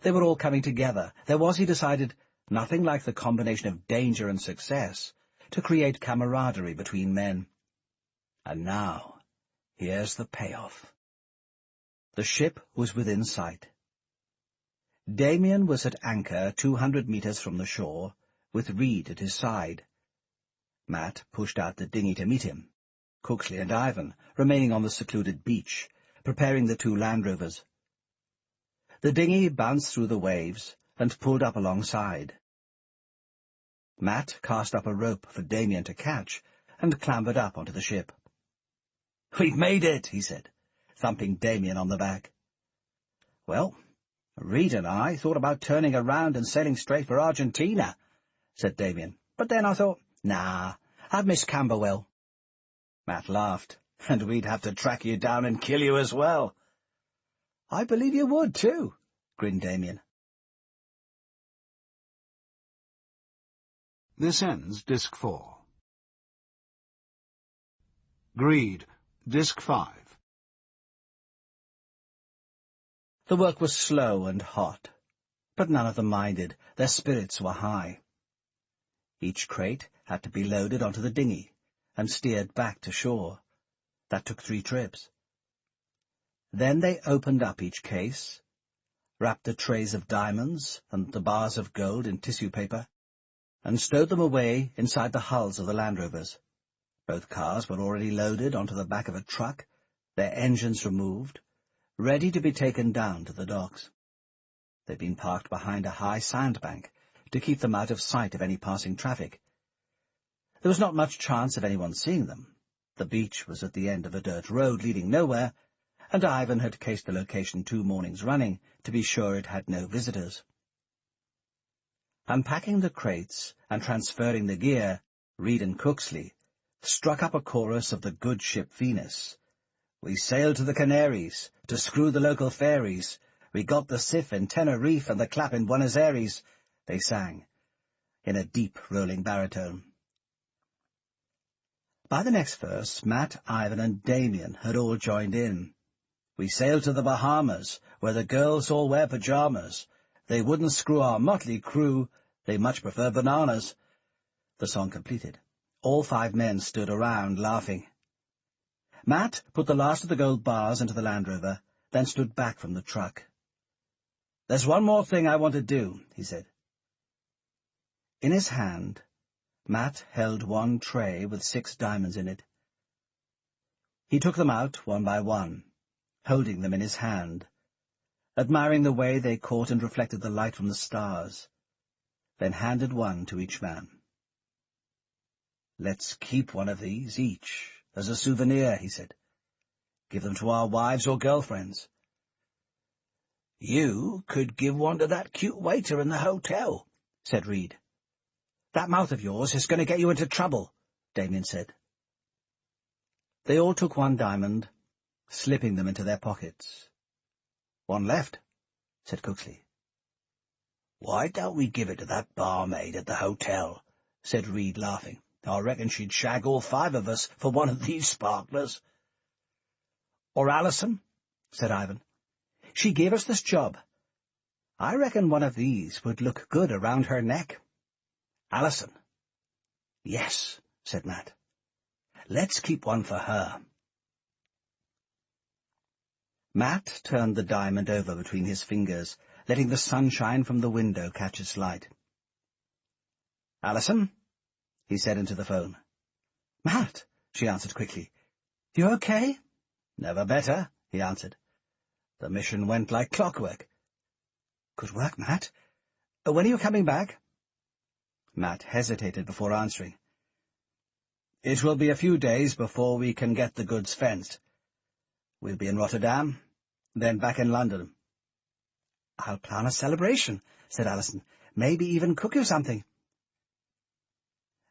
Speaker 2: They were all coming together. There was, he decided, nothing like the combination of danger and success to create camaraderie between men. And now, here's the payoff. The ship was within sight. Damien was at anchor 200 meters from the shore, with Reed at his side. Matt pushed out the dinghy to meet him, Cooksley and Ivan remaining on the secluded beach, preparing the 2 Land Rovers. The dinghy bounced through the waves and pulled up alongside. Matt cast up a rope for Damien to catch and clambered up onto the ship. "We've made it," he said, thumping Damien on the back. "Well, Reed and I thought about turning around and sailing straight for Argentina,"
Speaker 3: said Damien. "But then I thought, nah, I've missed Camberwell." Matt laughed. "And we'd have to track you down and kill you as well." "I believe you would, too," grinned Damien.
Speaker 4: This ends Disc 4. Greed, Disc 5.
Speaker 3: The work was slow and hot, but none of them minded. Their spirits were high. Each crate had to be loaded onto the dinghy and steered back to shore. That took 3 trips. Then they opened up each case, wrapped the trays of diamonds and the bars of gold in tissue paper, and stowed them away inside the hulls of the Land Rovers. Both cars were already loaded onto the back of a truck, their engines removed, ready to be taken down to the docks. They'd been parked behind a high sandbank to keep them out of sight of any passing traffic. There was not much chance of anyone seeing them. The beach was at the end of a dirt road leading nowhere, and Ivan had cased the location 2 mornings running to be sure it had no visitors. Unpacking the crates and transferring the gear, Reed and Cooksley struck up a chorus of the good ship Venus. "We sailed to the Canaries, to screw the local ferries. We got the Sif in Tenerife and the Clap in Buenos Aires," they sang, in a deep, rolling baritone. By the next verse, Matt, Ivan, and Damien had all joined in. "We sailed to the Bahamas, where the girls all wear pyjamas. They wouldn't screw our motley crew, they much prefer bananas." The song completed. All 5 men stood around, laughing. Matt put the last of the gold bars into the Land Rover, then stood back from the truck. "There's one more thing I want to do," he said. In his hand, Matt held one tray with 6 diamonds in it. He took them out one by one, holding them in his hand, admiring the way they caught and reflected the light from the stars, then handed one to each man. "Let's keep one of these each as a souvenir," he said. "Give them to our wives or girlfriends." "You could give one to that cute waiter in the hotel," said Reed. "That mouth of yours is going to get you into trouble," Damien said. They all took 1 diamond, slipping them into their pockets. "One left," said Cooksley. "Why don't we give it to that barmaid at the hotel?" said Reed, laughing. "I reckon she'd shag all 5 of us for one of these sparklers." "Or Alison," said Ivan. "She gave us this job. I reckon one of these would look good around her neck." "Alison." "Yes," said Matt. "Let's keep one for her." Matt turned the diamond over between his fingers, letting the sunshine from the window catch its light. "Alison," he said into the phone. "Matt," she answered quickly. "You okay?" "Never better," he answered. "The mission went like clockwork." "Good work, Matt. When are you coming back?" Matt hesitated before answering. "It will be a few days before we can get the goods fenced. We'll be in Rotterdam, then back in London." "I'll plan a celebration," said Alison. "Maybe even cook you something."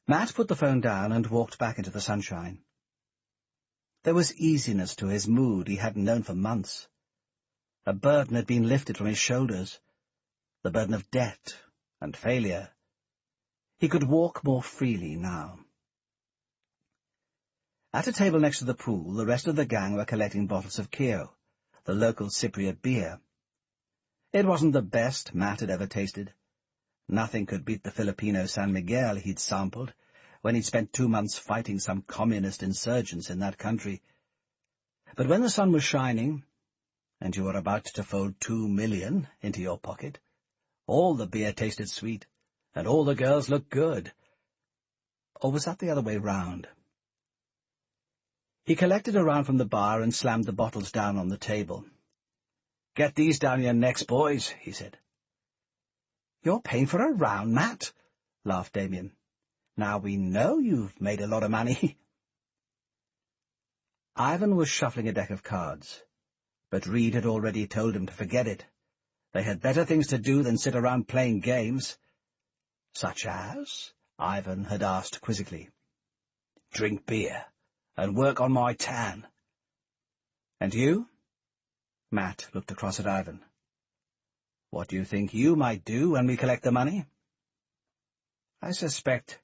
Speaker 3: Matt put the phone down and walked back into the sunshine. There was easiness to his mood he hadn't known for months. A burden had been lifted from his shoulders, the burden of debt and failure. He could walk more freely now. At a table next to the pool, the rest of the gang were collecting bottles of Kio, the local Cypriot beer. It wasn't the best Matt had ever tasted. Nothing could beat the Filipino San Miguel he'd sampled when he'd spent 2 months fighting some communist insurgents in that country. But when the sun was shining, and you were about to fold 2 million into your pocket, all the beer tasted sweet, and all the girls looked good. Or was that the other way round? He collected a round from the bar and slammed the bottles down on the table. "Get these down your necks, boys," he said. "You're paying for a round, Matt," laughed Damien. "Now we know you've made a lot of money." Ivan was shuffling a deck of cards, but Reed had already told him to forget it. They had better things to do than sit around playing games. Such as? Ivan had asked quizzically. Drink beer and work on my tan. And you? Matt looked across at Ivan. What do you think you might do when we collect the money? I suspect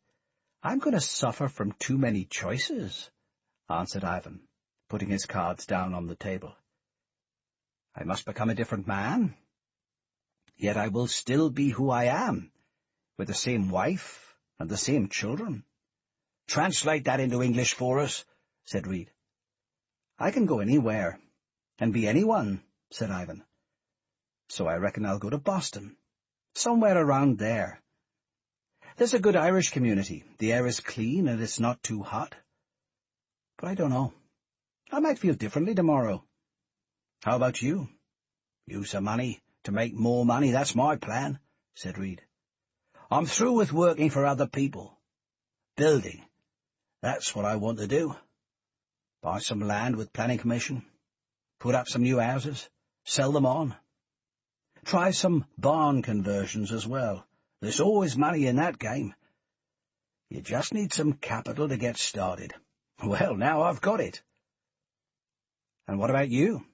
Speaker 3: I'm going to suffer from too many choices, answered Ivan, putting his cards down on the table. I must become a different man, yet I will still be who I am, with the same wife and the same children. Translate that into English for us, said Reed. I can go anywhere, and be anyone, said Ivan. So I reckon I'll go to Boston, somewhere around there. There's a good Irish community. The air is clean and it's not too hot. But I don't know. I might feel differently tomorrow. How about you? Use some money to make more money, that's my plan, said Reed. I'm through with working for other people. Building, that's what I want to do. Buy some land with planning commission, put up some new houses, sell them on. Try some barn conversions as well. There's always money in that game. You just need some capital to get started. Well, now I've got it. And what about you?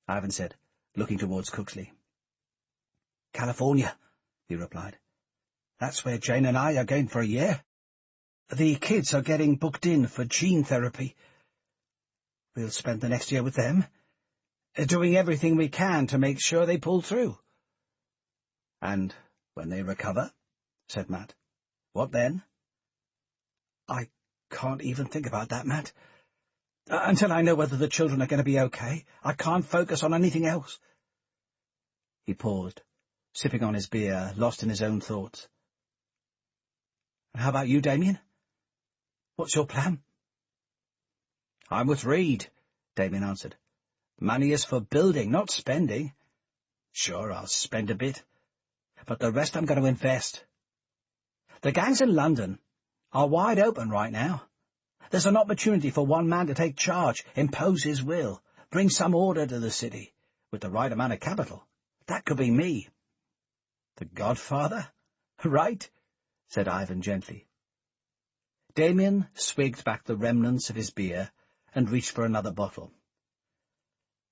Speaker 3: Ivan said, looking towards Cooksley. California, he replied. That's where Jane and I are going for a year. The kids are getting booked in for gene therapy. We'll spend the next year with them, doing everything we can to make sure they pull through. And when they recover, said Matt. What then? I can't even think about that, Matt. Until I know whether the children are going to be okay, I can't focus on anything else. He paused, sipping on his beer, lost in his own thoughts. And how about you, Damien? What's your plan? I'm with Reed, Damien answered. Money is for building, not spending. Sure, I'll spend a bit, but the rest I'm going to invest. The gangs in London are wide open right now. There's an opportunity for one man to take charge, impose his will, bring some order to the city, with the right amount of capital. That could be me. The Godfather? Right, said Ivan gently. Damien swigged back the remnants of his beer and reached for another bottle.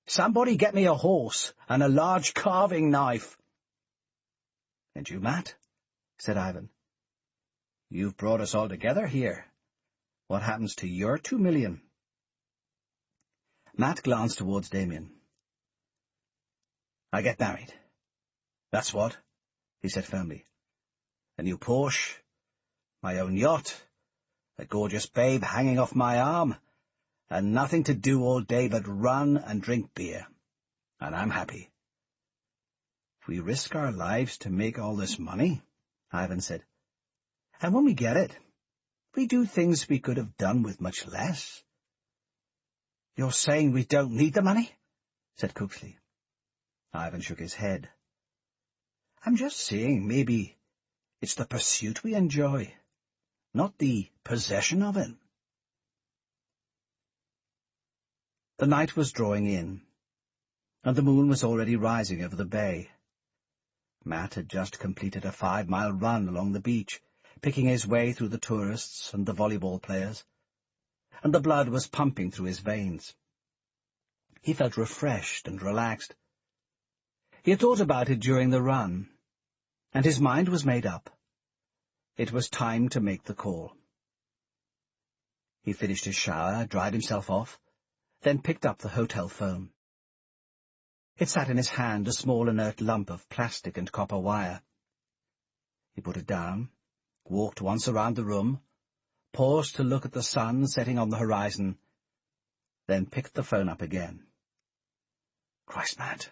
Speaker 3: Somebody get me a horse and a large carving knife. And you, Matt, said Ivan. You've brought us all together here. What happens to your 2 million? Matt glanced towards Damien. I get married. That's what, he said firmly. A new Porsche, my own yacht, a gorgeous babe hanging off my arm, and nothing to do all day but run and drink beer. And I'm happy. We risk our lives to make all this money, Ivan said. And when we get it, we do things we could have done with much less. You're saying we don't need the money? Said Cooksley. Ivan shook his head. I'm just saying maybe it's the pursuit we enjoy, not the possession of it. The night was drawing in, and the moon was already rising over the bay. Matt had just completed a 5-mile run along the beach, picking his way through the tourists and the volleyball players, and the blood was pumping through his veins. He felt refreshed and relaxed. He had thought about it during the run, and his mind was made up. It was time to make the call. He finished his shower, dried himself off, then picked up the hotel phone. It sat in his hand, a small inert lump of plastic and copper wire. He put it down, walked once around the room, paused to look at the sun setting on the horizon, then picked the phone up again. Christ, Matt,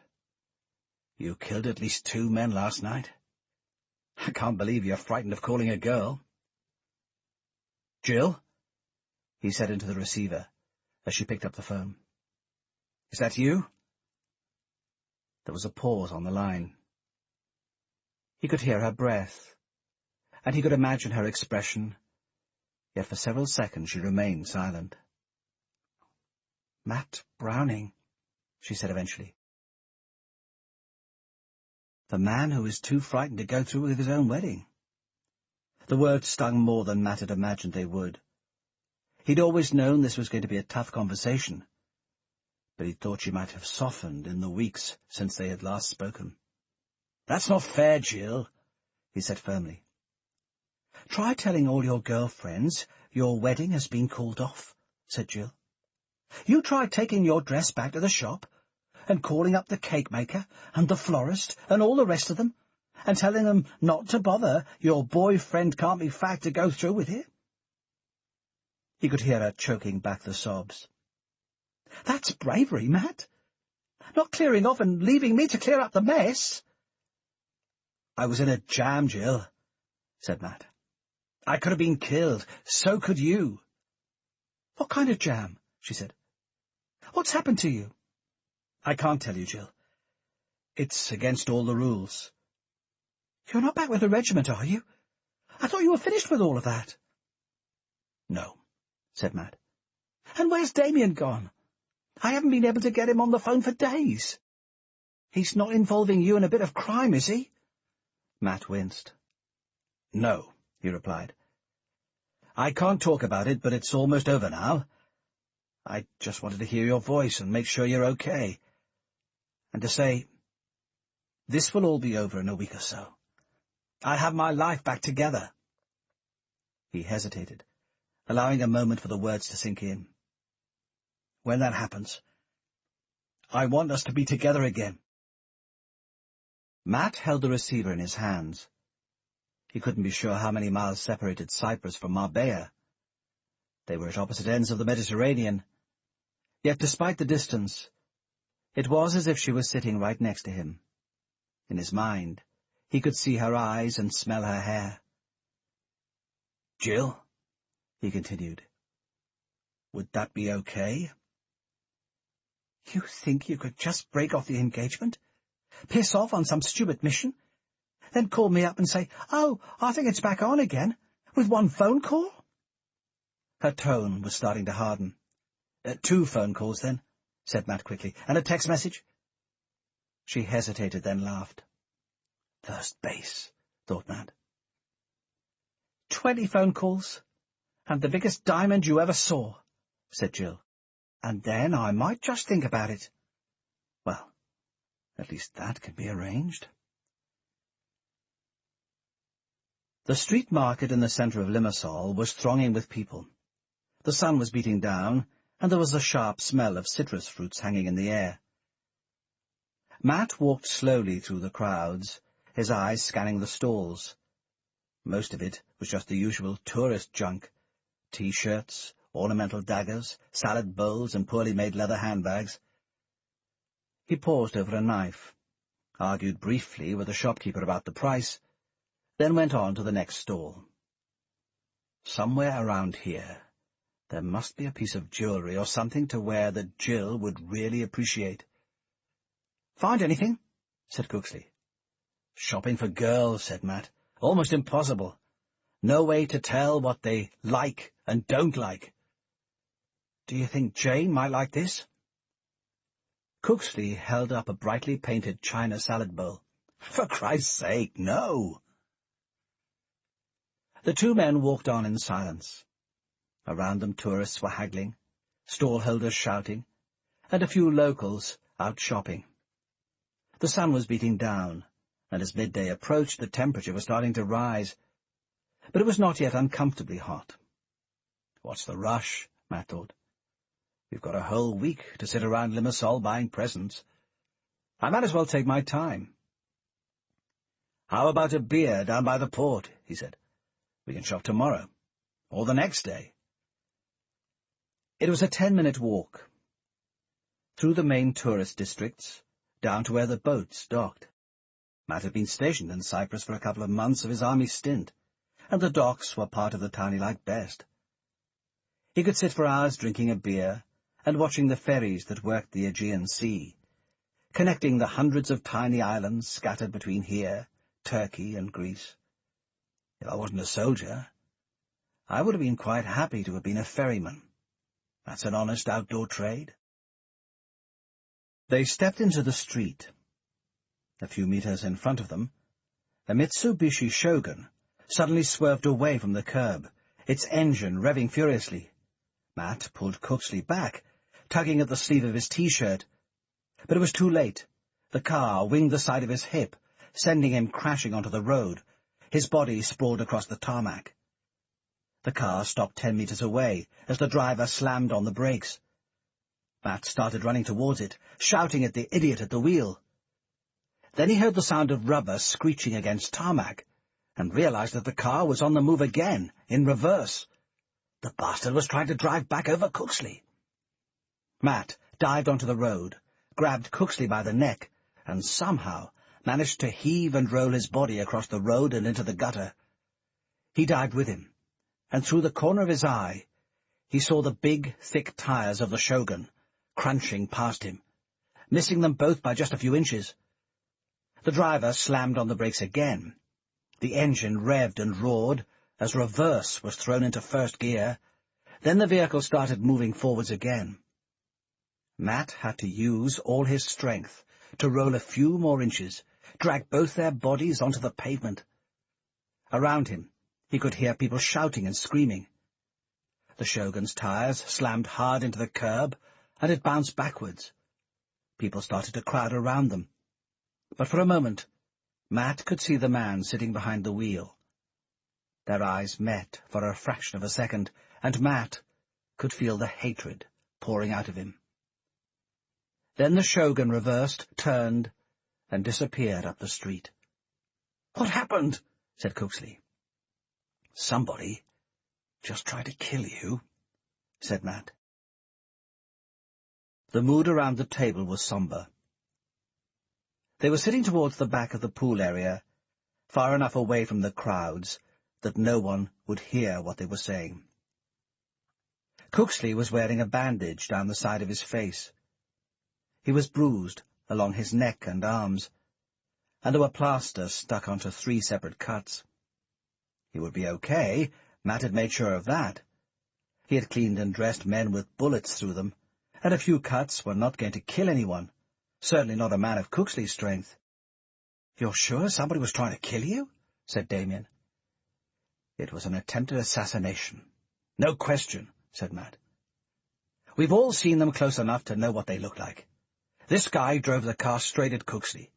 Speaker 3: you killed at least 2 men last night. I can't believe you're frightened of calling a girl. Jill? He said into the receiver as she picked up the phone. Is that you? There was a pause on the line. He could hear her breath, and he could imagine her expression, yet for several seconds she remained silent. Matt Browning, she said eventually. The man who is too frightened to go through with his own wedding.
Speaker 2: The words stung more than Matt had imagined they would. He'd always known this was going to be a tough conversation, but he thought she might have softened in the weeks since they had last spoken.
Speaker 3: "That's not fair, Jill,"
Speaker 2: he said firmly.
Speaker 3: "Try telling all your girlfriends your wedding has been called off," said Jill. "You try taking your dress back to the shop and calling up the cake maker and the florist and all the rest of them and telling them not to bother, your boyfriend can't be fagged to go through with it."
Speaker 2: He could hear her choking back the sobs.
Speaker 3: "That's bravery, Matt. Not clearing off and leaving me to clear up the mess."
Speaker 2: "I was in a jam, Jill," said Matt.
Speaker 3: "I could have been killed. So could you."
Speaker 2: "What kind of jam?" she said.
Speaker 3: "What's happened to you?"
Speaker 2: "I can't tell you, Jill. It's against all the rules."
Speaker 3: "You're not back with the regiment, are you? I thought you were finished with all of that."
Speaker 2: "No," said Matt.
Speaker 3: "And where's Damien gone? I haven't been able to get him on the phone for days. He's not involving you in a bit of crime, is he?"
Speaker 2: Matt winced. "No," he replied. "I can't talk about it, but it's almost over now. I just wanted to hear your voice and make sure you're okay. And to say, this will all be over in a week or so. I have my life back together." He hesitated, allowing a moment for the words to sink in. "When that happens, I want us to be together again." Matt held the receiver in his hands. He couldn't be sure how many miles separated Cyprus from Marbella. They were at opposite ends of the Mediterranean. Yet, despite the distance, it was as if she was sitting right next to him. In his mind, he could see her eyes and smell her hair. "Jill," he continued, "would that be okay?"
Speaker 3: "You think you could just break off the engagement, piss off on some stupid mission, then call me up and say, 'Oh, I think it's back on again,' with one phone call?"
Speaker 2: Her tone was starting to harden. 2 phone calls, then," said Matt quickly, "and a text message." She hesitated, then laughed. First base, thought Matt.
Speaker 3: 20 phone calls, and the biggest diamond you ever saw," said Jill. "And then I might just think about it."
Speaker 2: Well, at least that can be arranged. The street market in the centre of Limassol was thronging with people. The sun was beating down, and there was a sharp smell of citrus fruits hanging in the air. Matt walked slowly through the crowds, his eyes scanning the stalls. Most of it was just the usual tourist junk: T-shirts, ornamental daggers, salad bowls, and poorly made leather handbags. He paused over a knife, argued briefly with the shopkeeper about the price, then went on to the next stall. Somewhere around here there must be a piece of jewellery or something to wear that Jill would really appreciate. "Find anything?" said Cooksley. "Shopping for girls," said Matt. "Almost impossible. No way to tell what they like and don't like. Do you think Jane might like this?" Cooksley held up a brightly painted china salad bowl. "For Christ's sake, no!" The 2 men walked on in silence. Around them tourists were haggling, stall-holders shouting, and a few locals out shopping. The sun was beating down, and as midday approached the temperature was starting to rise, but it was not yet uncomfortably hot. What's the rush, Matt thought. We've got a whole week to sit around Limassol buying presents. I might as well take my time. "How about a beer down by the port?" he said. "We can shop tomorrow, or the next day." It was a 10-minute walk, through the main tourist districts, down to where the boats docked. Matt had been stationed in Cyprus for a couple of months of his army stint, and the docks were part of the town he liked best. He could sit for hours drinking a beer and watching the ferries that worked the Aegean Sea, connecting the hundreds of tiny islands scattered between here, Turkey, and Greece. If I wasn't a soldier, I would have been quite happy to have been a ferryman. That's an honest outdoor trade. They stepped into the street. A few meters in front of them, a Mitsubishi Shogun suddenly swerved away from the curb, its engine revving furiously. Matt pulled Cooksley back, tugging at the sleeve of his T-shirt. But it was too late. The car winged the side of his hip, sending him crashing onto the road, his body sprawled across the tarmac. The car stopped 10 meters away as the driver slammed on the brakes. Matt started running towards it, shouting at the idiot at the wheel. Then he heard the sound of rubber screeching against tarmac, and realized that the car was on the move again, in reverse. The bastard was trying to drive back over Cooksley. Matt dived onto the road, grabbed Cooksley by the neck, and somehow managed to heave and roll his body across the road and into the gutter. He dived with him, and through the corner of his eye he saw the big, thick tires of the Shogun crunching past him, missing them both by just a few inches. The driver slammed on the brakes again. The engine revved and roared as reverse was thrown into first gear. Then the vehicle started moving forwards again. Matt had to use all his strength to roll a few more inches, drag both their bodies onto the pavement. Around him, he could hear people shouting and screaming. The Shogun's tires slammed hard into the curb, and it bounced backwards. People started to crowd around them. But for a moment, Matt could see the man sitting behind the wheel. Their eyes met for a fraction of a second, and Matt could feel the hatred pouring out of him. Then the Shogun reversed, turned, and disappeared up the street. "What happened?" said Cooksley. "Somebody just tried to kill you," said Matt. The mood around the table was somber. They were sitting towards the back of the pool area, far enough away from the crowds that no one would hear what they were saying. Cooksley was wearing a bandage down the side of his face. He was bruised along his neck and arms, and there were plasters stuck onto 3 separate cuts. He would be okay, Matt had made sure of that. He had cleaned and dressed men with bullets through them, and a few cuts were not going to kill anyone, certainly not a man of Cooksley's strength. "You're sure somebody was trying to kill you?" said Damien. "It was an attempted assassination. No question," said Matt. "We've all seen them close enough to know what they look like. This guy drove the car straight at Cooksley.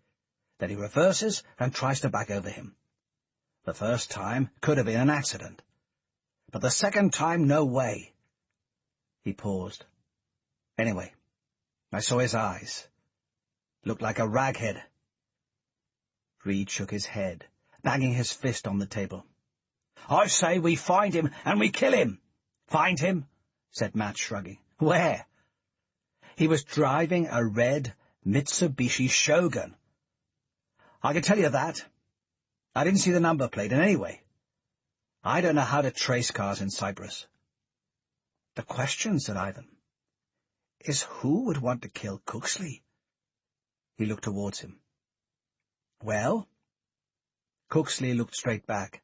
Speaker 2: Then he reverses and tries to back over him. The first time could have been an accident. But the second time, no way." He paused. "Anyway, I saw his eyes. Looked like a raghead." Reed shook his head, banging his fist on the table. "I say we find him and we kill him." "Find him?" said Matt, shrugging. "Where?" "He was driving a red Mitsubishi Shogun. I can tell you that. I didn't see the number plate, and anyway, I don't know how to trace cars in Cyprus." "The question," said Ivan, "is who would want to kill Cooksley?" He looked towards him. "Well?" Cooksley looked straight back.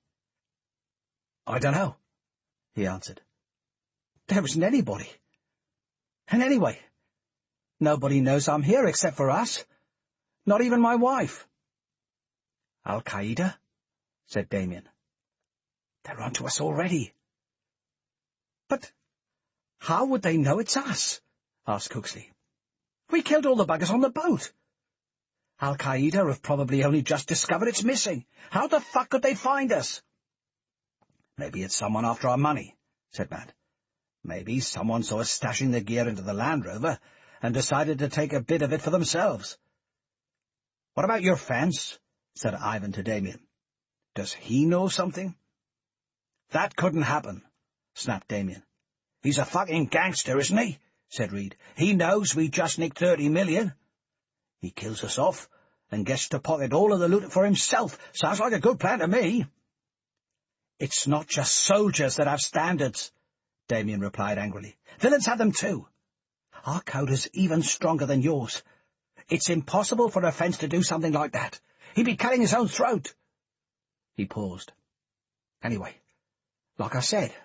Speaker 2: "I don't know," he answered. "There isn't anybody. And anyway, nobody knows I'm here except for us. Not even my wife." "Al-Qaeda?" said Damien. "They're onto us already." "But how would they know it's us?" asked Cooksley. "We killed all the buggers on the boat. Al-Qaeda have probably only just discovered it's missing. How the fuck could they find us?" "Maybe it's someone after our money," said Matt. "Maybe someone saw us stashing the gear into the Land Rover and decided to take a bit of it for themselves." "What about your fence?" said Ivan to Damien. "Does he know something?" "That couldn't happen," snapped Damien. "He's a fucking gangster, isn't he?" said Reed. "He knows we just nicked 30 million. He kills us off and gets to pocket all of the loot for himself. Sounds like a good plan to me." "It's not just soldiers that have standards," Damien replied angrily. "Villains have them too. Our code is even stronger than yours. It's impossible for a fence to do something like that. He'd be cutting his own throat." He paused. "Anyway, like I said,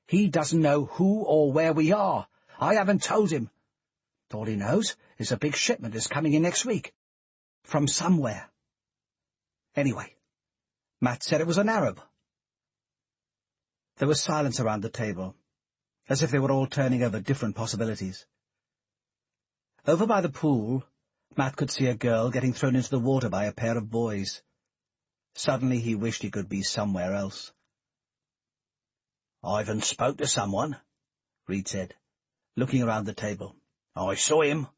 Speaker 2: he doesn't know who or where we are. I haven't told him. All he knows is a big shipment is coming in next week. From somewhere. Anyway, Matt said it was an Arab. There was silence around the table, as if they were all turning over different possibilities. Over by the pool, Matt could see a girl getting thrown into the water by a pair of boys. Suddenly he wished he could be somewhere else.
Speaker 3: "Ivan spoke to someone,"
Speaker 2: Reed said, looking around the table.
Speaker 3: "I saw him."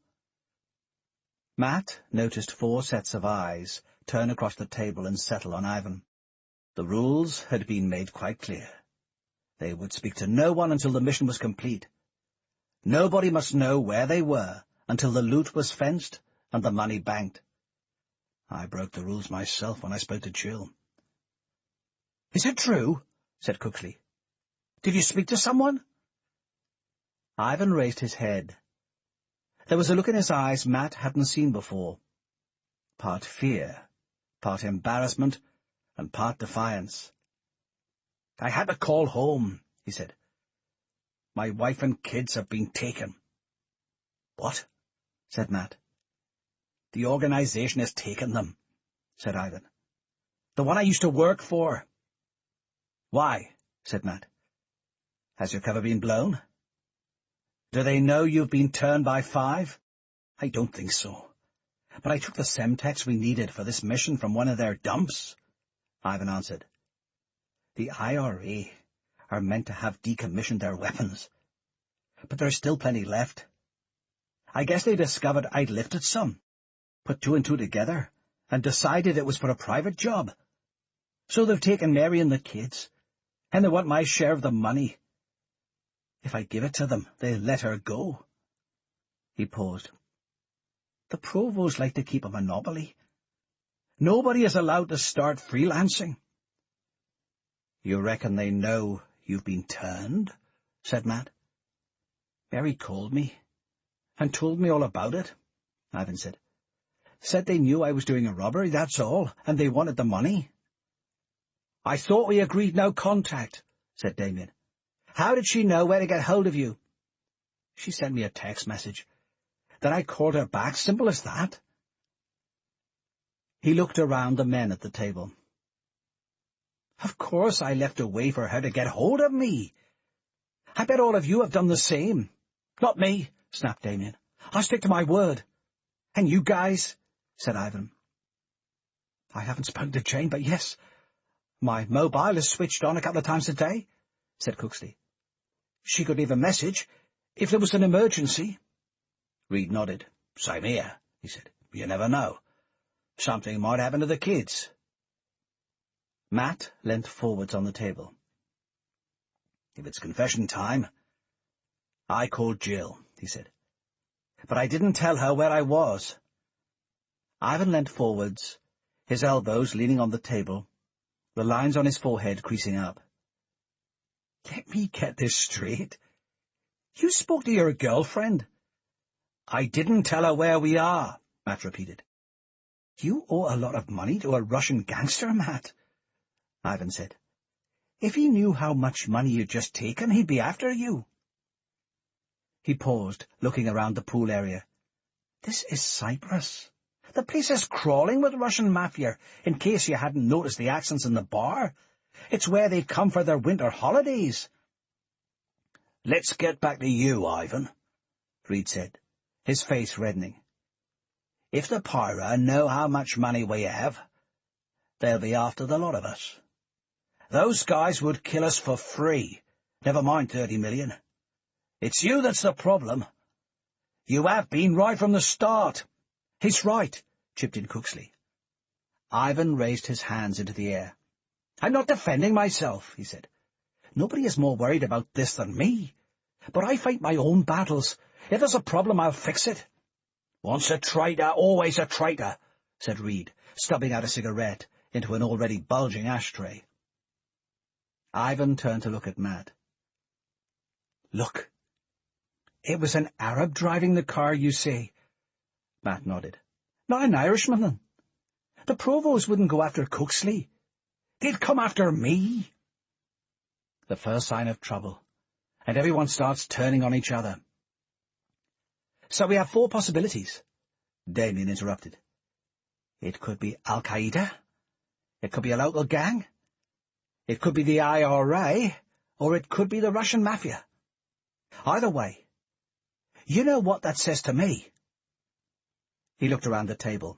Speaker 2: Matt noticed 4 sets of eyes turn across the table and settle on Ivan. The rules had been made quite clear. They would speak to no one until the mission was complete. Nobody must know where they were until the loot was fenced and the money banked. I broke the rules myself when I spoke to Jill.
Speaker 3: "Is it true?" said Cooksley. "Did you speak to someone?"
Speaker 2: Ivan raised his head. There was a look in his eyes Matt hadn't seen before. Part fear, part embarrassment, and part defiance.
Speaker 3: "I had to call home," he said. "My wife and kids have been taken." "What?" said Matt. "The organization has taken them," said Ivan. "The one I used to work for."
Speaker 2: "Why?" said Matt. "Has your cover been blown? Do they know you've been turned by 5?
Speaker 3: "I don't think so.
Speaker 2: But I took the Semtex we needed for this mission from one of their dumps," Ivan answered. "The IRA are meant to have decommissioned their weapons, but there's still plenty left. I guess they discovered I'd lifted some, put 2 and 2 together, and decided it was for a private job. So they've taken Mary and the kids, and they want my share of the money. If I give it to them, they'll let her go." He paused. "The provosts like to keep a monopoly. Nobody is allowed to start freelancing." "You reckon they know you've been turned?" said Matt. "Mary called me and told me all about it," Ivan said. "Said they knew I was doing a robbery, that's all, and they wanted the money." "I thought we agreed no contact," said Damien. "How did she know where to get hold of you?" "She sent me a text message. Then I called her back, simple as that." He looked around the men at the table. "Of course I left a way for her to get hold of me. I bet all of you have done the same." "Not me," snapped Damien. "I'll stick to my word." "And you guys?" said Ivan. "I haven't spoken to Jane, but yes, my mobile is switched on a couple of times a day," said Cooksley. "She could leave a message if there was an emergency." Reed nodded. "Same here," he said. "You never know. Something might happen to the kids." Matt leant forwards on the table. "If it's confession time, I called Jill," he said. "But I didn't tell her where I was." Ivan leant forwards, his elbows leaning on the table, the lines on his forehead creasing up. "Let me get this straight. You spoke to your girlfriend?" "I didn't tell her where we are," Matt repeated. "You owe a lot of money to a Russian gangster, Matt," Ivan said. "If he knew how much money you'd just taken, he'd be after you." He paused, looking around the pool area. "This is Cyprus. The place is crawling with Russian mafia, in case you hadn't noticed the accents in the bar. It's where they come for their winter holidays." "Let's get back to you, Ivan," Reed said, his face reddening. "If the Pyra know how much money we have, they'll be after the lot of us. Those guys would kill us for free, never mind 30 million. It's you that's the problem. You have been right from the start." "He's right," chipped in Cooksley. Ivan raised his hands into the air. "I'm not defending myself," he said. "Nobody is more worried about this than me. But I fight my own battles. If there's a problem, I'll fix it." "Once a traitor, always a traitor," said Reed, stubbing out a cigarette into an already bulging ashtray. Ivan turned to look at Matt. "Look, it was an Arab driving the car, you say?" Matt nodded. "Not an Irishman. The provost wouldn't go after Cooksley. They'd come after me." The first sign of trouble, and everyone starts turning on each other. "So we have 4 possibilities," Damien interrupted. "It could be al-Qaeda. It could be a local gang. It could be the IRA,
Speaker 3: or it could be the Russian mafia. Either way, you know what that says to me."
Speaker 2: He looked around the table,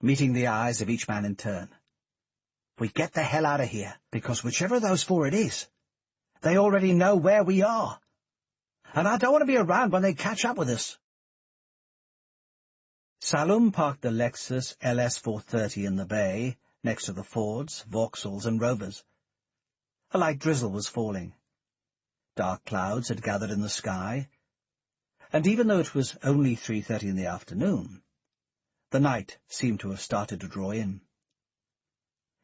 Speaker 2: meeting the eyes of each man in turn.
Speaker 3: "We get the hell out of here, because whichever of those four it is, they already know where we are. And I don't want to be around when they catch up with us."
Speaker 2: Salum parked the Lexus LS 430 in the bay, next to the Fords, Vauxhalls and Rovers. A light drizzle was falling. Dark clouds had gathered in the sky, and even though it was only 3:30 in the afternoon, the night seemed to have started to draw in.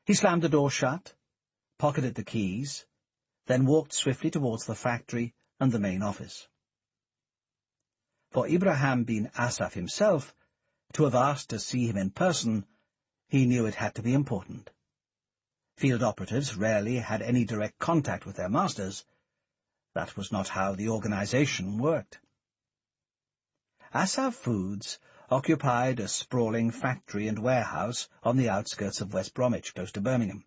Speaker 2: He slammed the door shut, pocketed the keys, then walked swiftly towards the factory and the main office. For Ibrahim bin Asaf himself, to have asked to see him in person, he knew it had to be important. Field operatives rarely had any direct contact with their masters. That was not how the organization worked. Asaf Foods occupied a sprawling factory and warehouse on the outskirts of West Bromwich, close to Birmingham.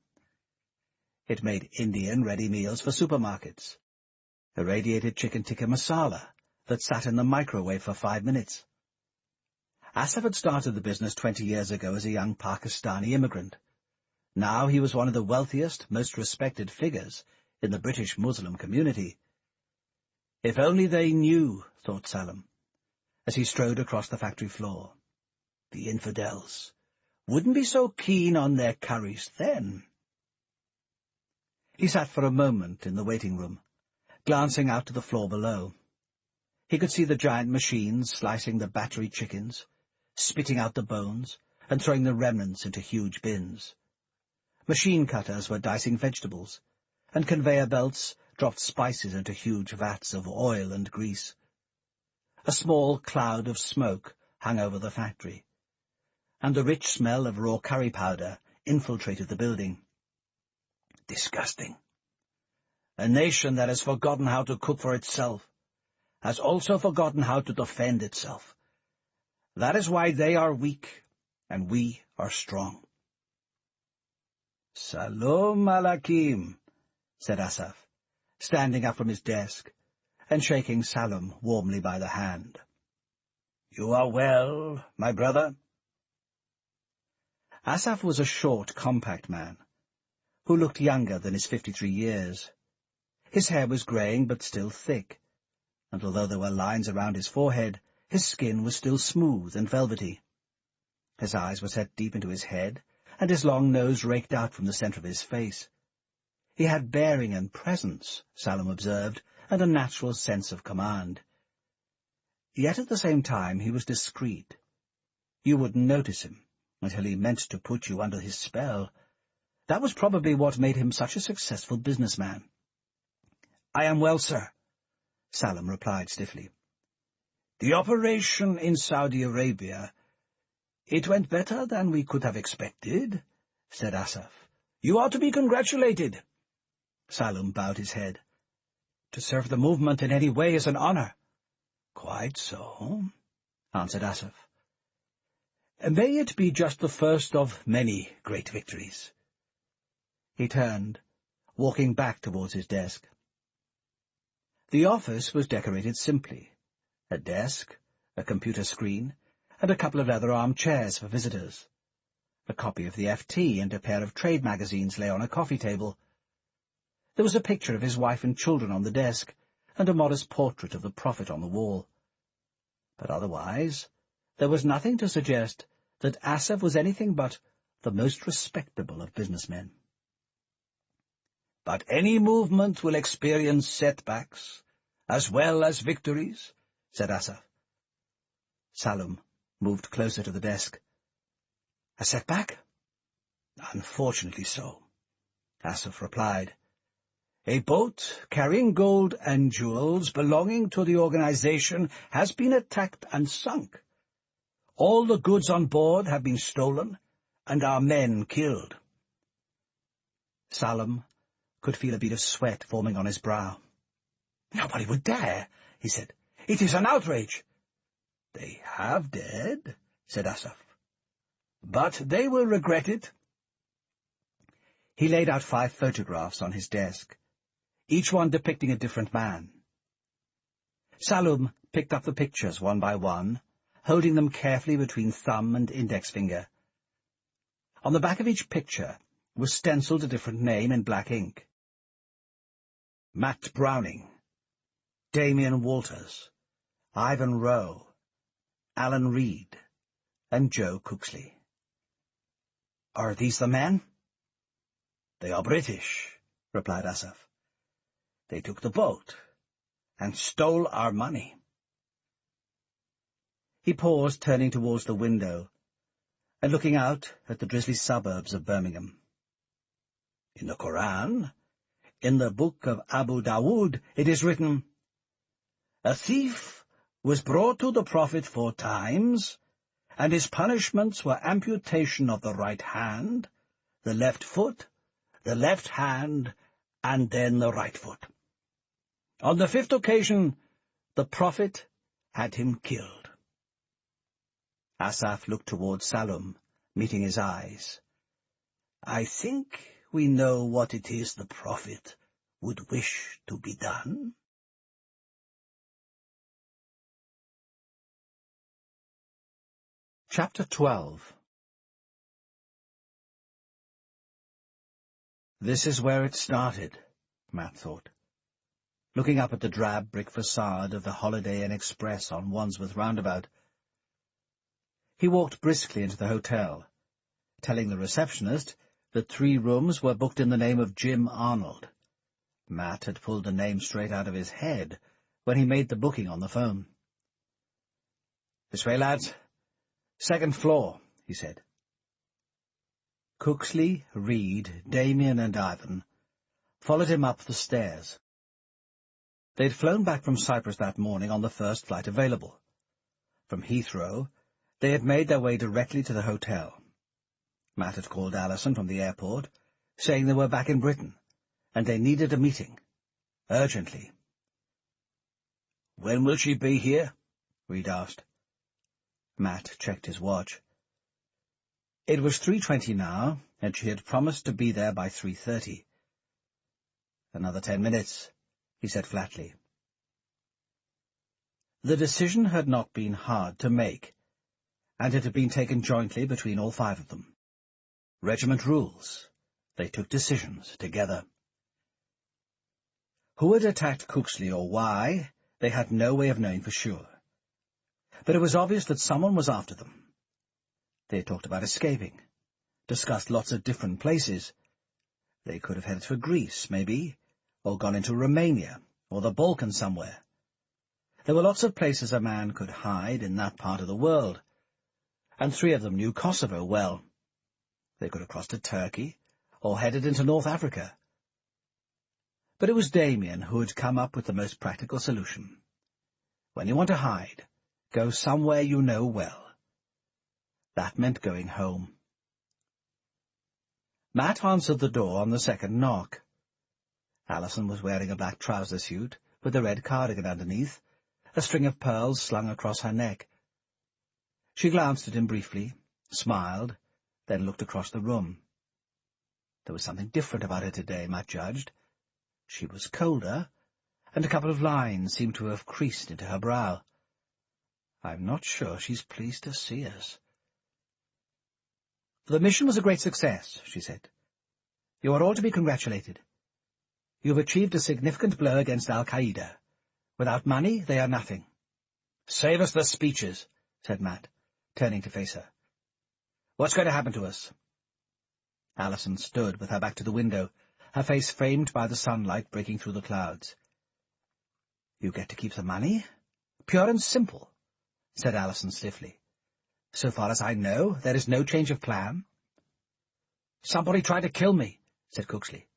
Speaker 2: It made Indian ready meals for supermarkets, irradiated chicken tikka masala that sat in the microwave for 5 minutes. Asaf had started the business 20 years ago as a young Pakistani immigrant. Now he was one of the wealthiest, most respected figures in the British Muslim community. If only they knew, thought Salem, as he strode across the factory floor. The infidels wouldn't be so keen on their curries then. He sat for a moment in the waiting room, glancing out to the floor below. He could see the giant machines slicing the battery chickens, spitting out the bones, and throwing the remnants into huge bins. Machine cutters were dicing vegetables, and conveyor belts dropped spices into huge vats of oil and grease. A small cloud of smoke hung over the factory, and the rich smell of raw curry powder infiltrated the building. Disgusting. A nation that has forgotten how to cook for itself has also forgotten how to defend itself. That is why they are weak, and we are strong. "Salam alaikum," said Asaf, standing up from his desk and shaking Salem warmly by the hand. "You are well, my brother?" Asaf was a short, compact man, who looked younger than his 53 years. His hair was greying but still thick, and although there were lines around his forehead, his skin was still smooth and velvety. His eyes were set deep into his head, and his long nose raked out from the centre of his face. He had bearing and presence, Salem observed, and a natural sense of command. Yet at the same time he was discreet. You wouldn't notice him until he meant to put you under his spell. That was probably what made him such a successful businessman. "I am well, sir," Salem replied stiffly. "The operation in Saudi Arabia, it went better than we could have expected," said Asaf. "You are to be congratulated." Salem bowed his head. "To serve the movement in any way is an honor." "Quite so," answered Asaf. "May it be just the first of many great victories." He turned, walking back towards his desk. The office was decorated simply. A desk, a computer screen, and a couple of leather armchairs for visitors. A copy of the FT and a pair of trade magazines lay on a coffee table. There was a picture of his wife and children on the desk, and a modest portrait of the Prophet on the wall. But otherwise, there was nothing to suggest that Asaf was anything but the most respectable of businessmen. "But any movement will experience setbacks, as well as victories," said Asaf. Salem moved closer to the desk. "A setback?" "Unfortunately so," Asaf replied. "A boat carrying gold and jewels belonging to the organization has been attacked and sunk. All the goods on board have been stolen, and our men killed." Salem could feel a bead of sweat forming on his brow. "Nobody would dare," he said. "It is an outrage." "They have dared," said Asaf. "But they will regret it." He laid out 5 photographs on his desk.
Speaker 3: each one depicting a different man. Salum picked up the pictures one by one, holding them carefully between thumb and index finger. On the back of each picture was stenciled a different name in black ink. Matt Browning, Damien Walters, Ivan Rowe, Alan Reed, and Joe Cooksley. Are these the men? They are British, replied Asaph. They took the boat and stole our money. He paused, turning towards the window and looking out at the drizzly suburbs of Birmingham. In the Koran, in the book of Abu Dawood, it is written, "A thief was brought to the Prophet 4 times, and his punishments were amputation of the right hand, the left foot, the left hand, and then the right foot. On the 5th occasion, the Prophet had him killed." Asaph looked towards Salum, meeting his eyes. "I think we know what it is the Prophet would wish to be done."
Speaker 2: Chapter 12. This is where it started, Matt thought, looking up at the drab brick facade of the Holiday Inn Express on Wandsworth Roundabout. He walked briskly into the hotel, telling the receptionist that 3 rooms were booked in the name of Jim Arnold. Matt had pulled the name straight out of his head when he made the booking on the phone. "This way, lads. 2nd floor," he said. Cooksley, Reed, Damien, and Ivan followed him up the stairs. They'd flown back from Cyprus that morning on the first flight available. From Heathrow, they had made their way directly to the hotel. Matt had called Alison from the airport, saying they were back in Britain, and they needed a meeting, urgently.
Speaker 3: "When will she be here?"
Speaker 2: Reed asked. Matt checked his watch. It was 3:20 now, and she had promised to be there by 3:30. "Another 10 minutes, he said flatly. The decision had not been hard to make, and it had been taken jointly between all 5 of them. Regiment rules. They took decisions together. Who had attacked Cooksley or why, they had no way of knowing for sure. But it was obvious that someone was after them. They had talked about escaping, discussed lots of different places. They could have headed for Greece, maybe, or gone into Romania, or the Balkans somewhere. There were lots of places a man could hide in that part of the world, and 3 of them knew Kosovo well. They could have crossed to Turkey, or headed into North Africa. But it was Damien who had come up with the most practical solution. When you want to hide, go somewhere you know well. That meant going home. Matt answered the door on the 2nd knock. Alison was wearing a black trouser suit with a red cardigan underneath, a string of pearls slung across her neck. She glanced at him briefly, smiled, then looked across the room. There was something different about her today, Matt judged. She was colder, and a couple of lines seemed to have creased into her brow. "I'm not sure she's pleased to see us." "The mission was a great success," she said. "You are all to be congratulated. You've achieved a significant blow against al-Qaeda. Without money, they are nothing." "Save us the speeches," said Matt, turning to face her. "What's going to happen to us?" Alison stood with her back to the window, her face framed by the sunlight breaking through the clouds. "You get to keep the money? Pure and simple," said Alison stiffly. "So far as I know, there is no change of plan." "Somebody tried to kill me," said Cooksley.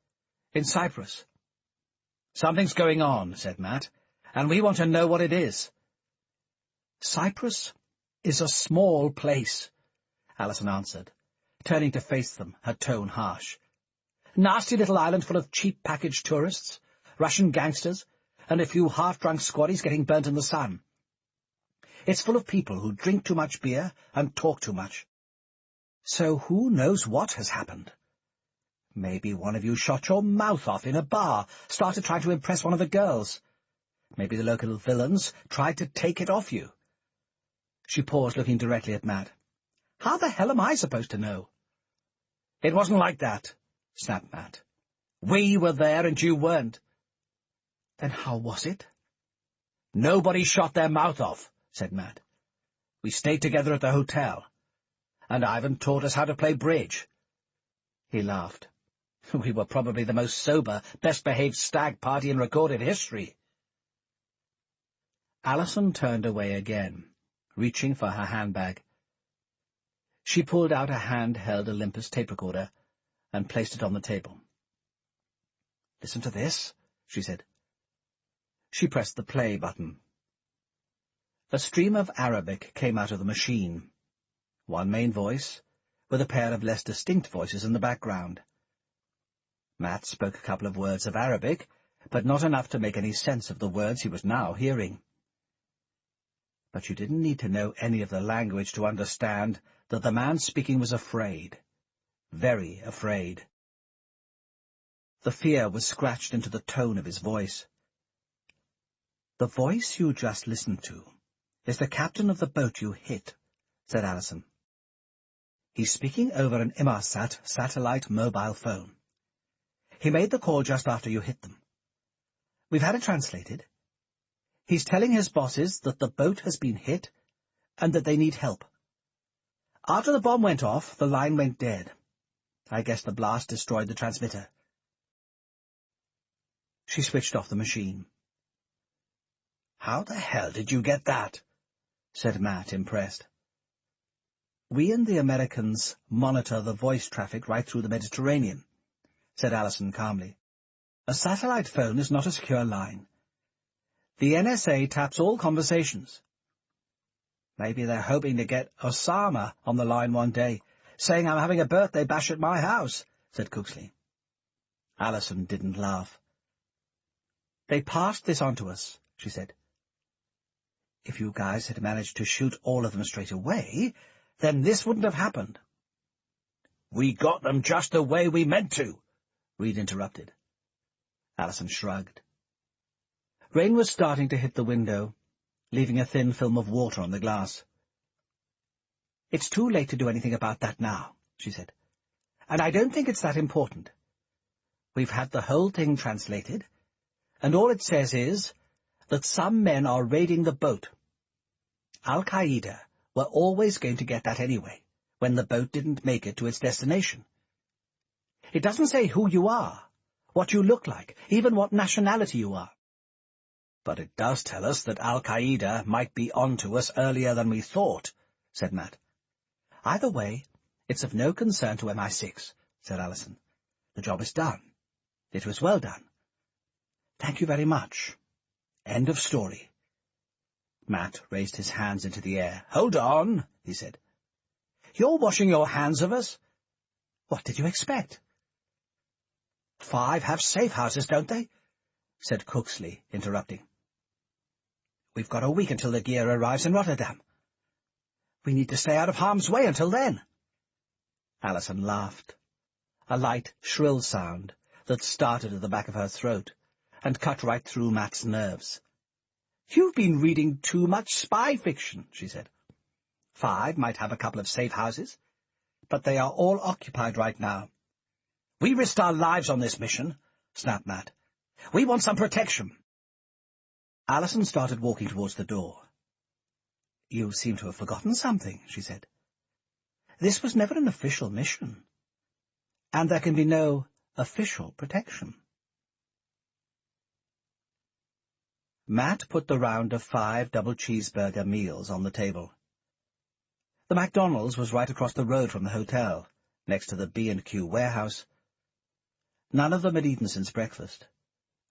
Speaker 2: "In Cyprus." "Something's going on," said Matt, "and we want to know what it is." "Cyprus is a small place," Alison answered, turning to face them, her tone harsh. "Nasty little island full of cheap package tourists, Russian gangsters, and a few half-drunk squaddies getting burnt in the sun. It's full of people who drink too much beer and talk too much. So who knows what has happened?"
Speaker 3: Maybe one of you shot your mouth off in a bar, started trying to impress one of the girls. Maybe the local villains tried to take it off you. She paused, looking directly at Matt. How the hell am I supposed to know? It wasn't like that, snapped Matt. We were there and you weren't. Then how was it? Nobody shot their mouth off, said Matt. We stayed together at the hotel, and Ivan taught us how to play bridge. He laughed. We were probably the most sober, best-behaved stag party in recorded history. Alison turned away again, reaching for her handbag. She pulled out a hand-held Olympus tape recorder and placed it on the table. Listen to this, she said. She pressed the play button. A stream of Arabic came out of the machine. One main voice, with a pair of less distinct voices in the background. Matt spoke a couple of words of Arabic, but not enough to make any sense of the words he was now hearing. But you didn't need to know any of the language to understand that the man speaking was afraid. Very afraid. The fear was scratched into the tone of his voice. The voice you just listened to is the captain of the boat you hit, said Alison. He's speaking over an Inmarsat satellite mobile phone. He made the call just after you hit them. We've had it translated. He's telling his bosses that the boat has been hit and that they need help. After the bomb went off, the line went dead. I guess the blast destroyed the transmitter. She switched off the machine. How the hell did you get that? Said Matt, impressed. We and the Americans monitor the voice traffic right through the Mediterranean, said Alison calmly. A satellite phone is not a secure line. The NSA taps all conversations. Maybe they're hoping to get Osama on the line one day, saying I'm having a birthday bash at my house, said Cooksley. Alison didn't laugh. They passed this on to us, she said. If you guys had managed to shoot all of them straight away, then this wouldn't have happened. We got them just the way we meant to, Reed interrupted. Alison shrugged. Rain was starting to hit the window, leaving a thin film of water on the glass. It's too late to do anything about that now, she said. And I don't think it's that important. We've had the whole thing translated, and all it says is that some men are raiding the boat. Al-Qaeda were always going to get that anyway, when the boat didn't make it to its destination. It doesn't say who you are, what you look like, even what nationality you are. But it does tell us that Al-Qaeda might be on to us earlier than we thought, said Matt. Either way, it's of no concern to MI6, said Alison. The job is done. It was well done. Thank you very much. End of story. Matt raised his hands into the air. Hold on, he said. You're washing your hands of us? What did you expect? 5 have safe houses, don't they? Said Cooksley, interrupting. We've got a week until the gear arrives in Rotterdam. We need to stay out of harm's way until then. Alison laughed. A light, shrill sound that started at the back of her throat and cut right through Matt's nerves. You've been reading too much spy fiction, she said. 5 might have a couple of safe houses, but they are all occupied right now. We risked our lives on this mission, snapped Matt. We want some protection. Alison started walking towards the door. You seem to have forgotten something, she said. This was never an official mission, and there can be no official protection. Matt put the round of 5 double cheeseburger meals on the table. The McDonald's was right across the road from the hotel, next to the B&Q warehouse. None of them had eaten since breakfast,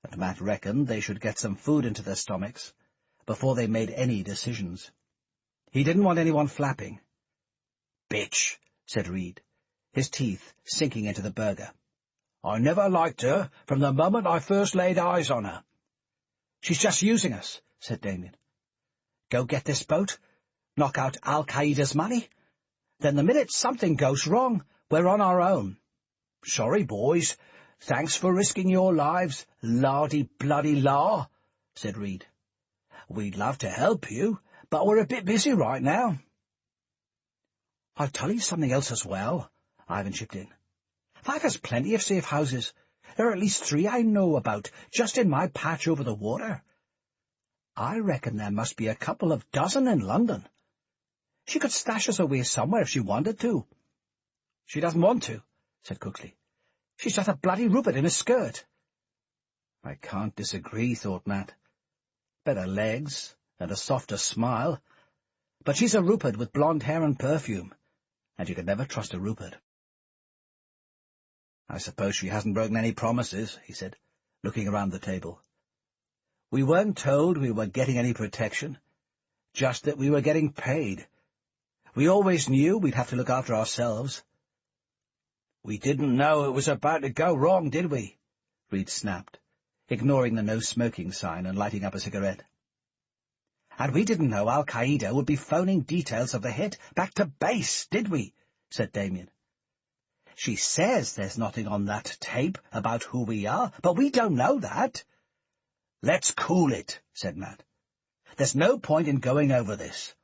Speaker 3: and Matt reckoned they should get some food into their stomachs before they made any decisions. He didn't want anyone flapping. Bitch, said Reed, his teeth sinking into the burger. I never liked her from the moment I first laid eyes on her. She's just using us, said Damien. Go get this boat, knock out Al-Qaeda's money, then the minute something goes wrong, we're on our own. "Sorry, boys. Thanks for risking your lives, lardy-bloody-la," said Reed. "We'd love to help you, but we're a bit busy right now." "I'll tell you something else as well," Ivan chipped in. "Five has plenty of safe houses. There are at least 3 I know about, just in my patch over the water. I reckon there must be a couple of dozen in London. She could stash us away somewhere if she wanted to." "She doesn't want to," said Cooksley. "She's just a bloody Rupert in a skirt." "I can't disagree," thought Matt. "Better legs and a softer smile. But she's a Rupert with blonde hair and perfume, and you can never trust a Rupert." "I suppose she hasn't broken any promises," he said, looking around the table. "We weren't told we were getting any protection, just that we were getting paid. We always knew we'd have to look after ourselves." "We didn't know it was about to go wrong, did we?" Reed snapped, ignoring the no-smoking sign and lighting up a cigarette. "And we didn't know al-Qaeda would be phoning details of the hit back to base, did we?" said Damien. "She says there's nothing on that tape about who we are, but we don't know that." "Let's cool it," said Matt. "There's no point in going over this.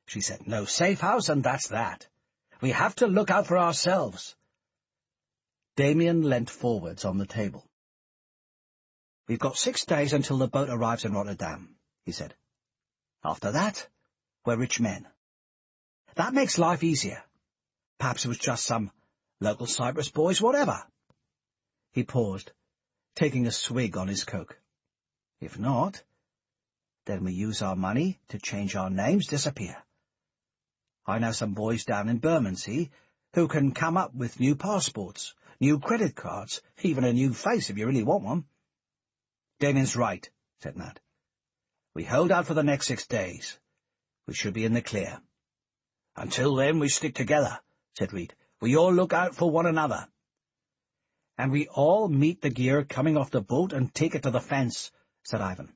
Speaker 3: She said no safe house, and that's that. We have to look out for ourselves." Damien leant forwards on the table. "We've got 6 days until the boat arrives in Rotterdam," he said. "After that, we're rich men. That makes life easier. Perhaps it was just some local Cyprus boys, whatever." He paused, taking a swig on his Coke. "If not, then we use our money to change our names, disappear. I know some boys down in Bermondsey who can come up with new passports, new credit cards, even a new face if you really want one." "Damien's right," said Matt. "We hold out for the next 6 days. We should be in the clear." "Until then, we stick together," said Reed. "We all look out for one another." "And we all meet the gear coming off the boat and take it to the fence," said Ivan.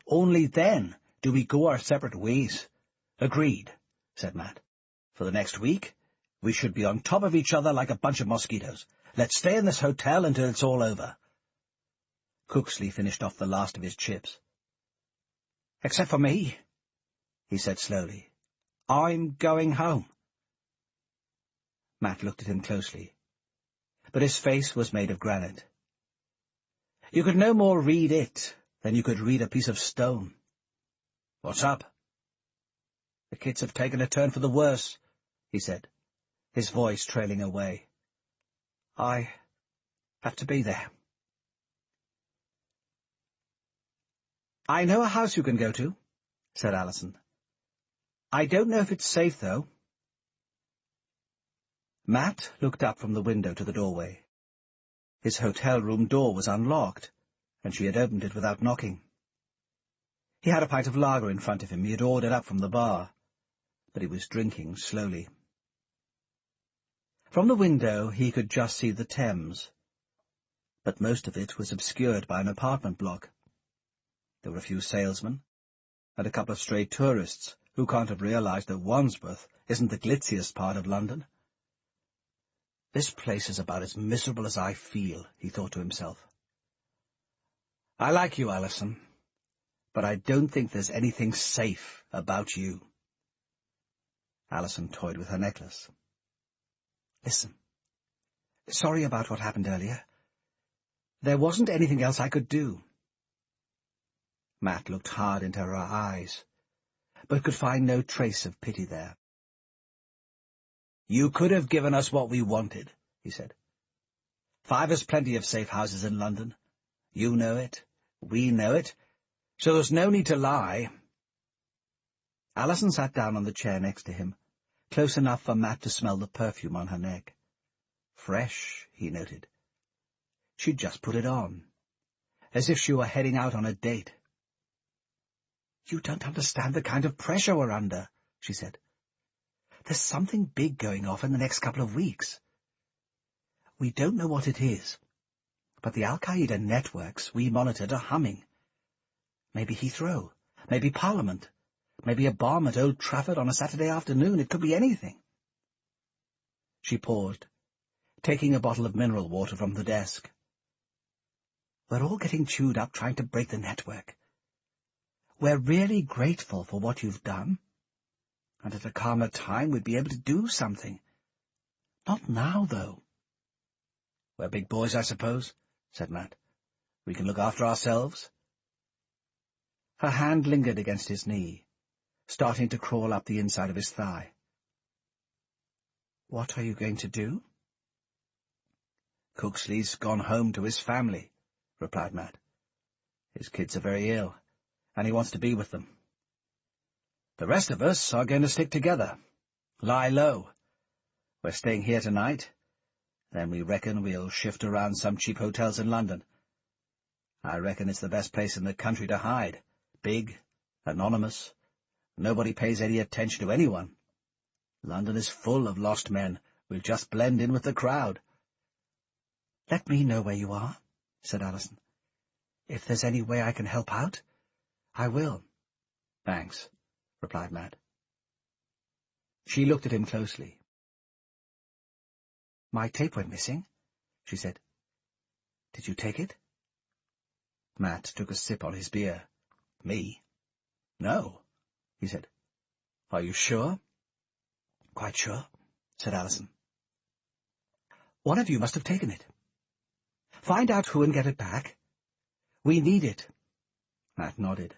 Speaker 3: "Only then do we go our separate ways." "Agreed," said Matt. "For the next week, we should be on top of each other like a bunch of mosquitoes. Let's stay in this hotel until it's all over." Cooksley finished off the last of his chips. "Except for me," he said slowly. "I'm going home." Matt looked at him closely, but his face was made of granite. You could no more read it than you could read a piece of stone. "What's up?" "The kids have taken a turn for the worse," he said, his voice trailing away. "I have to be there." "I know a house you can go to," said Alison. "I don't know if it's safe, though." Matt looked up from the window to the doorway. His hotel room door was unlocked, and she had opened it without knocking. He had a pint of lager in front of him he had ordered up from the bar, but he was drinking slowly. From the window he could just see the Thames, but most of it was obscured by an apartment block. There were a few salesmen, and a couple of stray tourists who can't have realized that Wandsworth isn't the glitziest part of London. "This place is about as miserable as I feel," he thought to himself. "I like you, Alison, but I don't think there's anything safe about you." Alison toyed with her necklace. "Listen, sorry about what happened earlier. There wasn't anything else I could do." Matt looked hard into her eyes, but could find no trace of pity there. "You could have given us what we wanted," he said. "Five has plenty of safe houses in London. You know it, we know it, so there's no need to lie." Alison sat down on the chair next to him, close enough for Matt to smell the perfume on her neck. Fresh, he noted. She'd just put it on, as if she were heading out on a date. "You don't understand the kind of pressure we're under," she said. "There's something big going off in the next couple of weeks. We don't know what it is, but the al-Qaeda networks we monitored are humming. Maybe Heathrow, maybe Parliament, maybe a bomb at Old Trafford on a Saturday afternoon. It could be anything." She paused, taking a bottle of mineral water from the desk. "We're all getting chewed up trying to break the network. We're really grateful for what you've done, and at a calmer time we'd be able to do something. Not now, though." "We're big boys, I suppose," said Matt. "We can look after ourselves." Her hand lingered against his knee, starting to crawl up the inside of his thigh. "What are you going to do?" "Cooksley's gone home to his family," replied Matt. "His kids are very ill, and he wants to be with them. The rest of us are going to stick together, lie low. We're staying here tonight, then we reckon we'll shift around some cheap hotels in London. I reckon it's the best place in the country to hide. Big, anonymous, nobody pays any attention to anyone. London is full of lost men. We'll just blend in with the crowd." "Let me know where you are," said Alison. "If there's any way I can help out, I will." "Thanks," replied Matt. She looked at him closely. "My tape went missing," she said. "Did you take it?" Matt took a sip on his beer. "Me? No," he said. "Are you sure?" "Quite sure," said Alison. "One of you must have taken it. Find out who and get it back. We need it." Matt nodded.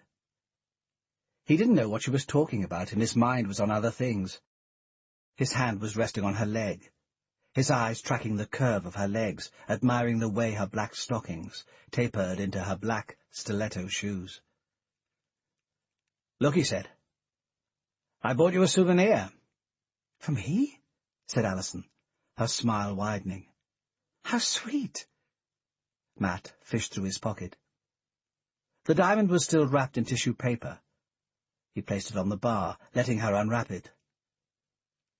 Speaker 3: He didn't know what she was talking about, and his mind was on other things. His hand was resting on her leg, his eyes tracking the curve of her legs, admiring the way her black stockings tapered into her black stiletto shoes. "Look," he said. "I bought you a souvenir." "For me?" said Alison, her smile widening. "How sweet!" Matt fished through his pocket. The diamond was still wrapped in tissue paper. He placed it on the bar, letting her unwrap it.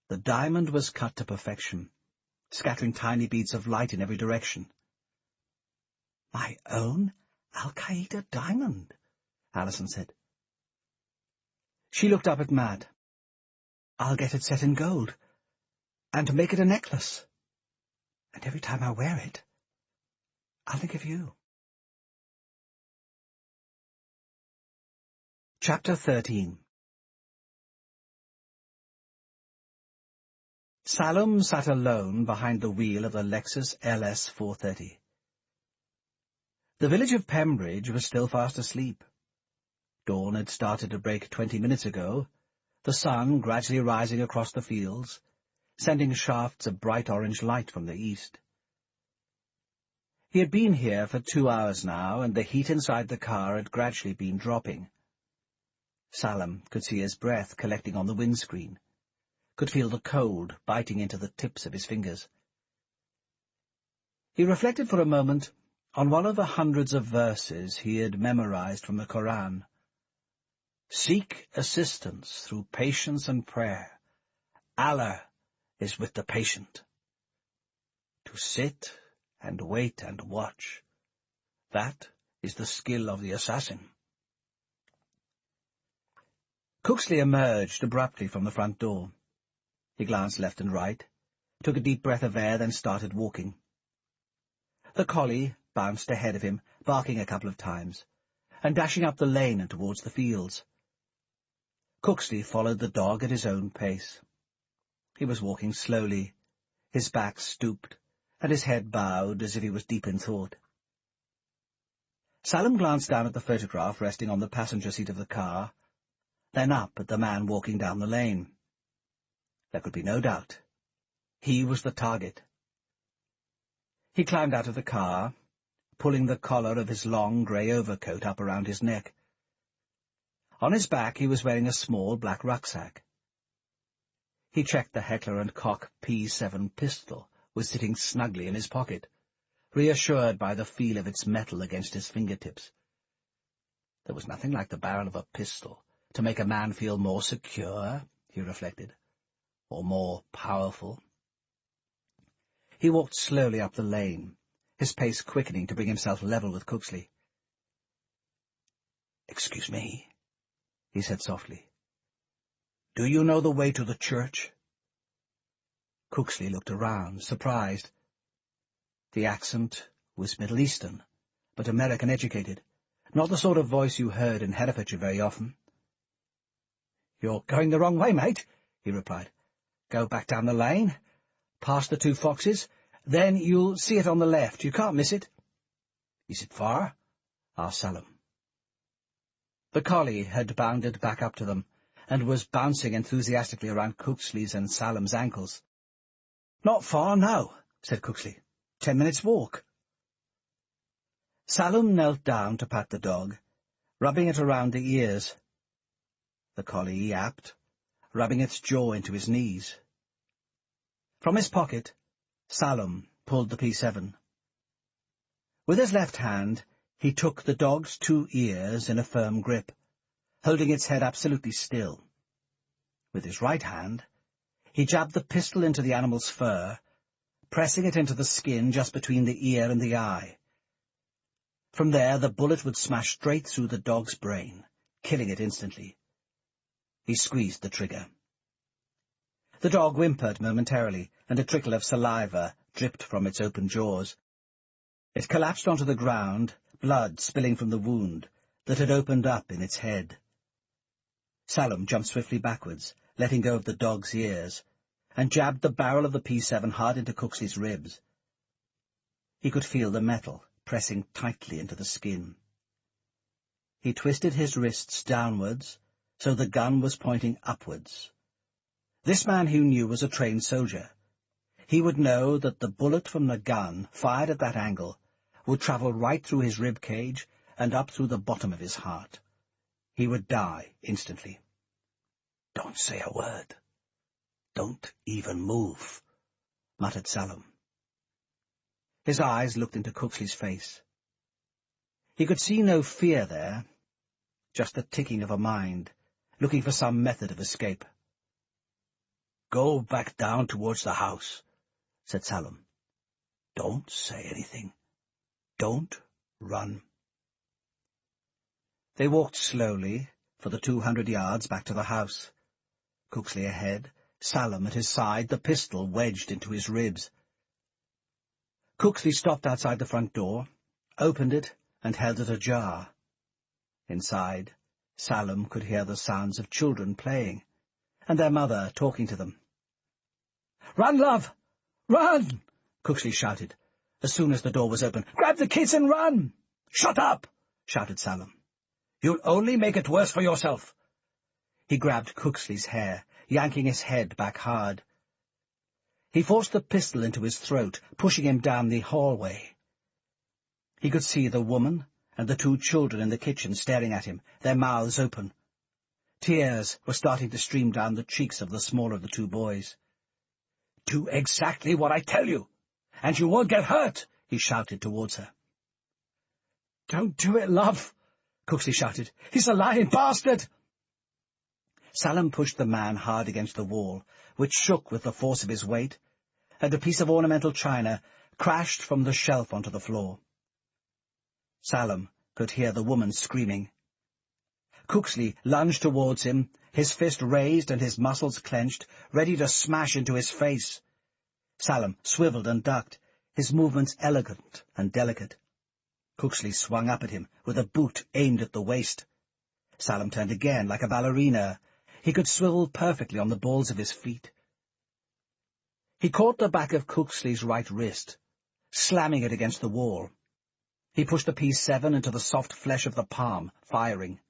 Speaker 3: The diamond was cut to perfection, scattering tiny beads of light in every direction. "My own al-Qaeda diamond," Alison said. She looked up at Matt. "I'll get it set in gold, and make it a necklace. And every time I wear it, I'll think of you." Chapter 13. Salem sat alone behind the wheel of the Lexus LS 430. The village of Pembridge was still fast asleep. Dawn had started to break 20 minutes ago, the sun gradually rising across the fields, sending shafts of bright orange light from the east. He had been here for 2 hours now, and the heat inside the car had gradually been dropping. Salem could see his breath collecting on the windscreen, could feel the cold biting into the tips of his fingers. He reflected for a moment on one of the hundreds of verses he had memorized from the Koran. "Seek assistance through patience and prayer. Allah is with the patient. To sit and wait and watch, that is the skill of the assassin." Cooksley emerged abruptly from the front door. He glanced left and right, took a deep breath of air, then started walking. The collie bounced ahead of him, barking a couple of times, and dashing up the lane and towards the fields. Cooksley followed the dog at his own pace. He was walking slowly, his back stooped, and his head bowed as if he was deep in thought. Salem glanced down at the photograph resting on the passenger seat of the car, then up at the man walking down the lane. There could be no doubt. He was the target. He climbed out of the car, pulling the collar of his long grey overcoat up around his neck. On his back he was wearing a small black rucksack. He checked the Heckler & Koch P7 pistol was sitting snugly in his pocket, reassured by the feel of its metal against his fingertips. There was nothing like the barrel of a pistol to make a man feel more secure, he reflected, or more powerful. He walked slowly up the lane, his pace quickening to bring himself level with Cooksley. "Excuse me," he said softly. "Do you know the way to the church?" Cooksley looked around, surprised. The accent was Middle Eastern, but American-educated, not the sort of voice you heard in Herefordshire very often. "You're going the wrong way, mate," he replied. "Go back down the lane, past the two foxes, then you'll see it on the left. You can't miss it." "Is it far?" asked Salem. The collie had bounded back up to them, and was bouncing enthusiastically around Cooksley's and Salem's ankles. "Not far now," said Cooksley. 10 minutes' walk." Salem knelt down to pat the dog, rubbing it around the ears. The collie yapped, rubbing its jaw into his knees. From his pocket, Salem pulled the P7. With his left hand, he took the dog's 2 ears in a firm grip, holding its head absolutely still. With his right hand, he jabbed the pistol into the animal's fur, pressing it into the skin just between the ear and the eye. From there, the bullet would smash straight through the dog's brain, killing it instantly. He squeezed the trigger. The dog whimpered momentarily, and a trickle of saliva dripped from its open jaws. It collapsed onto the ground, blood spilling from the wound that had opened up in its head. Salem jumped swiftly backwards, letting go of the dog's ears, and jabbed the barrel of the P7 hard into Cooksley's ribs. He could feel the metal pressing tightly into the skin. He twisted his wrists downwards, so the gun was pointing upwards. This man, he knew, was a trained soldier. He would know that the bullet from the gun, fired at that angle, would travel right through his rib cage and up through the bottom of his heart. He would die instantly. "Don't say a word. Don't even move," muttered Salem. His eyes looked into Cooksley's face. He could see no fear there, just the ticking of a mind, looking for some method of escape. "Go back down towards the house," said Salem. "Don't say anything. Don't run." They walked slowly for the 200 yards back to the house. Cooksley ahead, Salem at his side, the pistol wedged into his ribs. Cooksley stopped outside the front door, opened it, and held it ajar. Inside, Salem could hear the sounds of children playing, and their mother talking to them. "Run, love! Run!" Cooksley shouted, as soon as the door was open. "Grab the kids and run!" "Shut up!" shouted Salem. "You'll only make it worse for yourself." He grabbed Cooksley's hair, yanking his head back hard. He forced the pistol into his throat, pushing him down the hallway. He could see the woman and the 2 children in the kitchen staring at him, their mouths open. Tears were starting to stream down the cheeks of the smaller of the 2 boys. "Do exactly what I tell you, and you won't get hurt," he shouted towards her. "Don't do it, love," Cooksley shouted. "He's a lying bastard." Salem pushed the man hard against the wall, which shook with the force of his weight, and a piece of ornamental china crashed from the shelf onto the floor. Salem could hear the woman screaming. Cooksley lunged towards him, his fist raised and his muscles clenched, ready to smash into his face. Salem swiveled and ducked, his movements elegant and delicate. Cooksley swung up at him, with a boot aimed at the waist. Salem turned again, like a ballerina. He could swivel perfectly on the balls of his feet. He caught the back of Cooksley's right wrist, slamming it against the wall. He pushed the P7 into the soft flesh of the palm, firing.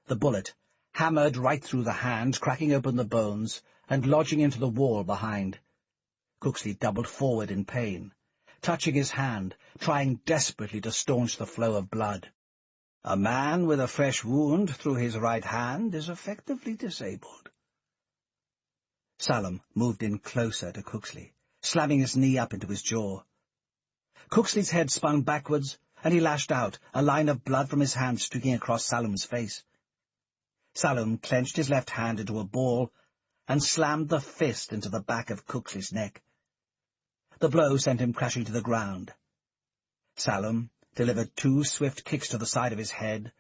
Speaker 3: The bullet hammered right through the hand, cracking open the bones and lodging into the wall behind. Cooksley doubled forward in pain, touching his hand, trying desperately to staunch the flow of blood. A man with a fresh wound through his right hand is effectively disabled. Salem moved in closer to Cooksley, slamming his knee up into his jaw. Cooksley's head spun backwards, and he lashed out, a line of blood from his hand streaking across Salem's face. Salem clenched his left hand into a ball and slammed the fist into the back of Cooksley's neck. The blow sent him crashing to the ground. Salem delivered 2 swift kicks to the side of his head,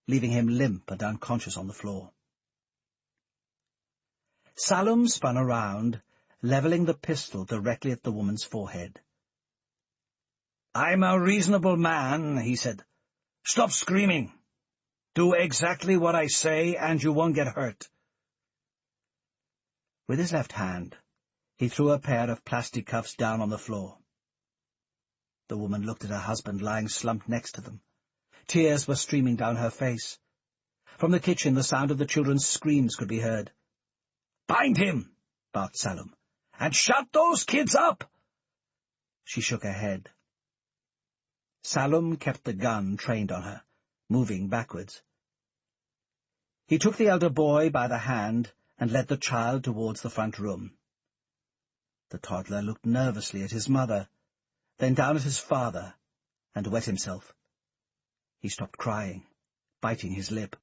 Speaker 3: leaving him limp and unconscious on the floor. Salem spun around, levelling the pistol directly at the woman's forehead. "I'm a reasonable man," he said. "Stop screaming. Do exactly what I say, and you won't get hurt."
Speaker 2: With his left hand, he threw a pair of plastic cuffs down on the floor. The woman looked at her husband lying slumped next to them. Tears were streaming down her face. From the kitchen, the sound of the children's screams could be heard.
Speaker 3: "Bind him," barked Salum, "and shut those kids up."
Speaker 2: She shook her head. Salum kept the gun trained on her, moving backwards. He took the elder boy by the hand and led the child towards the front room. The toddler looked nervously at his mother, then down at his father, and wet himself. He stopped crying, biting his lip.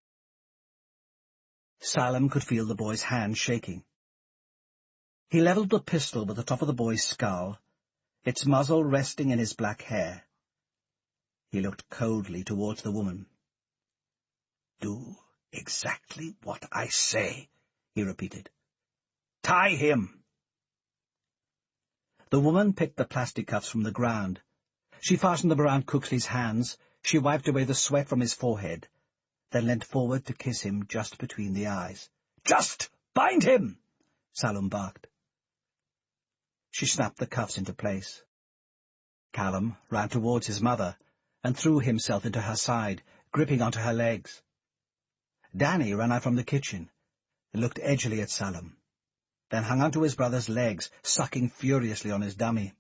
Speaker 2: Salum could feel the boy's hand shaking. He levelled the pistol with the top of the boy's skull, its muzzle resting in his black hair. He looked coldly towards the woman.
Speaker 3: "Do exactly what I say," he repeated. "Tie him."
Speaker 2: The woman picked the plastic cuffs from the ground. She fastened them around Cooksley's hands. She wiped away the sweat from his forehead, then leant forward to kiss him just between the eyes.
Speaker 3: "Just bind him,"
Speaker 2: Salum barked. She snapped the cuffs into place. Callum ran towards his mother and threw himself into her side, gripping onto her legs. Danny ran out from the kitchen and looked edgily at Salum, then hung onto his brother's legs, sucking furiously on his dummy.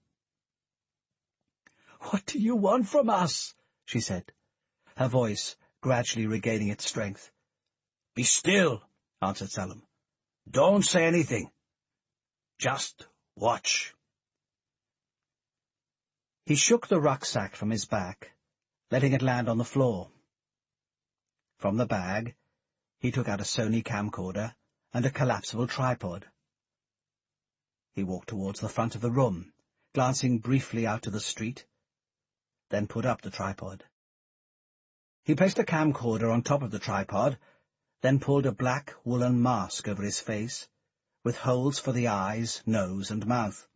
Speaker 3: "What do you want from us?" she said,
Speaker 2: her voice gradually regaining its strength.
Speaker 3: "Be still," answered Salum. "Don't say anything. Just watch."
Speaker 2: He shook the rucksack from his back, letting it land on the floor. From the bag, he took out a Sony camcorder and a collapsible tripod. He walked towards the front of the room, glancing briefly out to the street, then put up the tripod. He placed a camcorder on top of the tripod, then pulled a black woolen mask over his face, with holes for the eyes, nose, and mouth.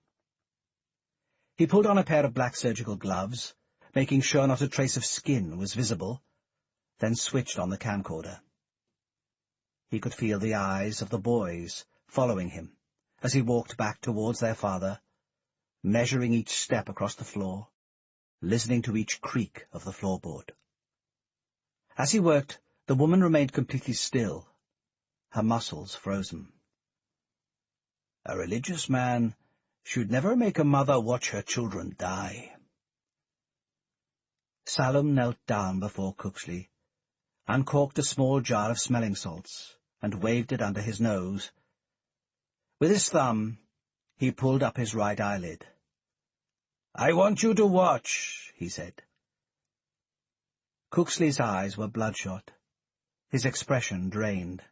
Speaker 2: He pulled on a pair of black surgical gloves, making sure not a trace of skin was visible, then switched on the camcorder. He could feel the eyes of the boys following him as he walked back towards their father, measuring each step across the floor, listening to each creak of the floorboard. As he worked, the woman remained completely still, her muscles frozen.
Speaker 3: "A religious man should never make a mother watch her children die."
Speaker 2: Salum knelt down before Cooksley, uncorked a small jar of smelling salts, and waved it under his nose. With his thumb, he pulled up his right eyelid.
Speaker 3: "I want you to watch," he said.
Speaker 2: Cooksley's eyes were bloodshot, his expression drained.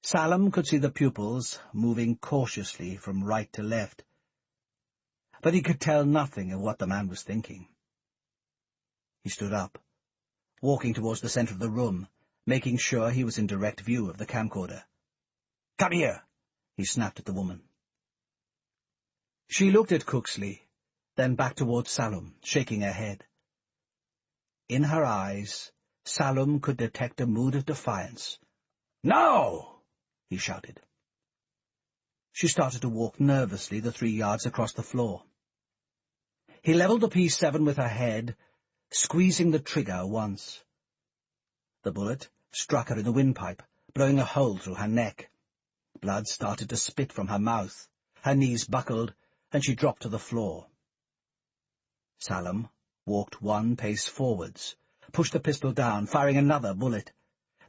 Speaker 2: Salum could see the pupils moving cautiously from right to left, but he could tell nothing of what the man was thinking. He stood up, walking towards the center of the room, making sure he was in direct view of the camcorder.
Speaker 3: "Come here,"
Speaker 2: he snapped at the woman. She looked at Cooksley, then back towards Salum, shaking her head. In her eyes, Salum could detect a mood of defiance.
Speaker 3: "Now!"
Speaker 2: he shouted. She started to walk nervously the 3 yards across the floor. He levelled the P7 with her head, squeezing the trigger once. The bullet struck her in the windpipe, blowing a hole through her neck. Blood started to spit from her mouth. Her knees buckled, and she dropped to the floor. Salum walked 1 pace forwards, pushed the pistol down, firing another bullet.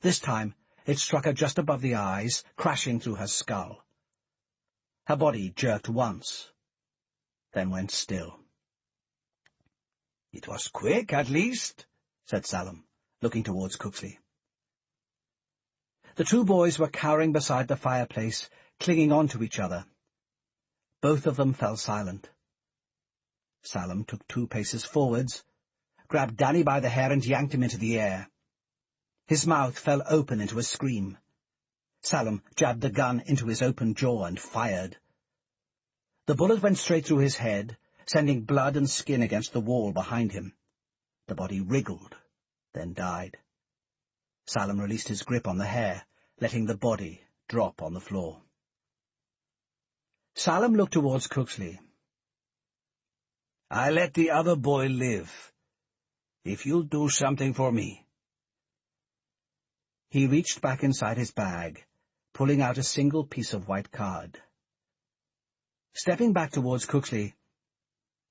Speaker 2: This time it struck her just above the eyes, crashing through her skull. Her body jerked once, then went still.
Speaker 3: "It was quick, at least,"
Speaker 2: said Salum, looking towards Cooksley. The 2 boys were cowering beside the fireplace, clinging on to each other. Both of them fell silent. Salum took 2 paces forwards, grabbed Danny by the hair and yanked him into the air. His mouth fell open into a scream. Salum jabbed the gun into his open jaw and fired. The bullet went straight through his head, sending blood and skin against the wall behind him. The body wriggled, then died. Salem released his grip on the hair, letting the body drop on the floor. Salem looked towards Cooksley.
Speaker 3: "I let the other boy live, if you'll do something for me."
Speaker 2: He reached back inside his bag, pulling out a single piece of white card. Stepping back towards Cooksley,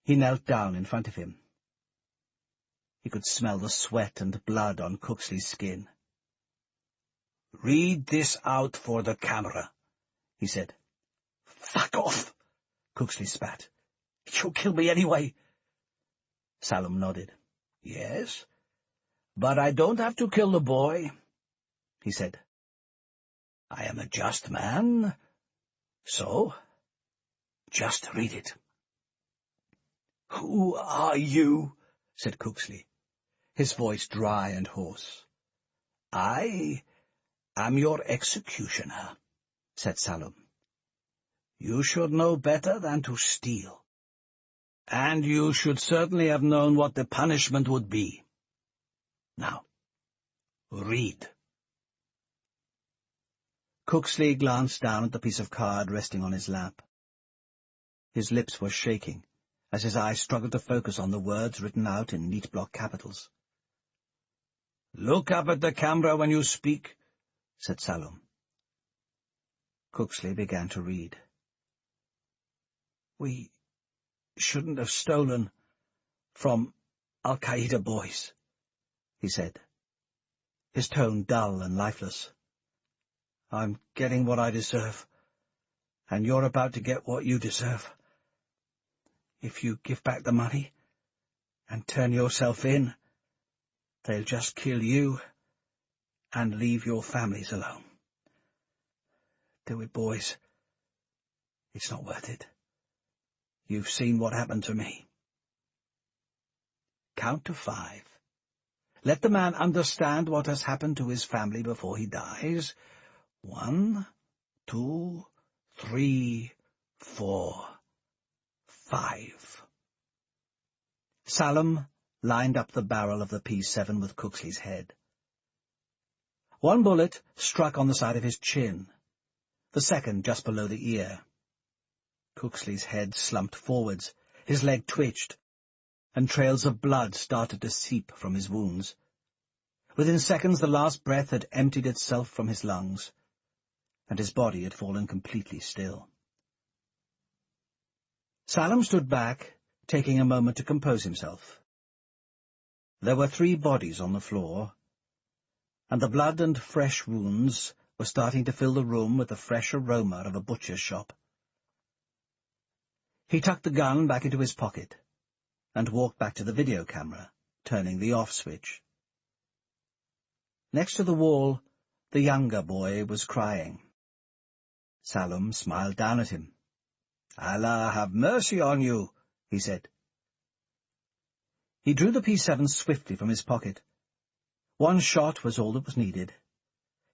Speaker 2: he knelt down in front of him. He could smell the sweat and blood on Cooksley's skin.
Speaker 3: "Read this out for the camera,"
Speaker 2: he said.
Speaker 3: "Fuck off,"
Speaker 2: Cooksley spat.
Speaker 3: "You'll kill me anyway."
Speaker 2: Salem nodded.
Speaker 3: "Yes, but I don't have to kill the boy,"
Speaker 2: he said.
Speaker 3: "I am a just man, so just read it." "Who are you?" said Cooksley, his voice dry and hoarse. "I am your executioner," said Salem. "You should know better than to steal. And you should certainly have known what the punishment would be. Now, read."
Speaker 2: Cooksley glanced down at the piece of card resting on his lap. His lips were shaking, as his eyes struggled to focus on the words written out in neat block capitals.
Speaker 3: "Look up at the camera when you speak," said Salem.
Speaker 2: Cooksley began to read.
Speaker 3: "We shouldn't have stolen from al-Qaeda boys," he said, his tone dull and lifeless. "I'm getting what I deserve, and you're about to get what you deserve. If you give back the money and turn yourself in, they'll just kill you and leave your families alone. Do it, boys. It's not worth it. You've seen what happened to me. Count to 5. Let the man understand what has happened to his family before he dies. 1, 2, 3, 4, 5.
Speaker 2: Salem lined up the barrel of the P7 with Cooksley's head. One bullet struck on the side of his chin, the second just below the ear. Cooksley's head slumped forwards, his leg twitched, and trails of blood started to seep from his wounds. Within seconds the last breath had emptied itself from his lungs, and his body had fallen completely still. Salem stood back, taking a moment to compose himself. There were 3 bodies on the floor, and the blood and fresh wounds were starting to fill the room with the fresh aroma of a butcher's shop. He tucked the gun back into his pocket and walked back to the video camera, turning the off switch. Next to the wall, the younger boy was crying. Salem smiled down at him. "Allah have mercy on you," he said. He drew the P7 swiftly from his pocket. One shot was all that was needed.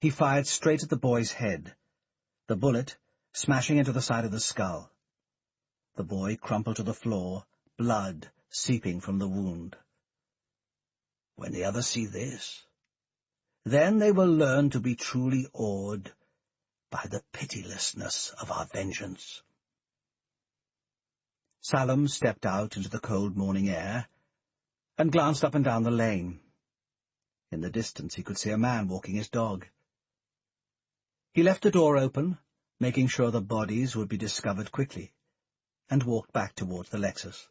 Speaker 2: He fired straight at the boy's head, the bullet smashing into the side of the skull. The boy crumpled to the floor, blood seeping from the wound. "When the others see this, then they will learn to be truly awed by the pitilessness of our vengeance." Salem stepped out into the cold morning air and glanced up and down the lane. In the distance he could see a man walking his dog. He left the door open, making sure the bodies would be discovered quickly, and walked back towards the Lexus.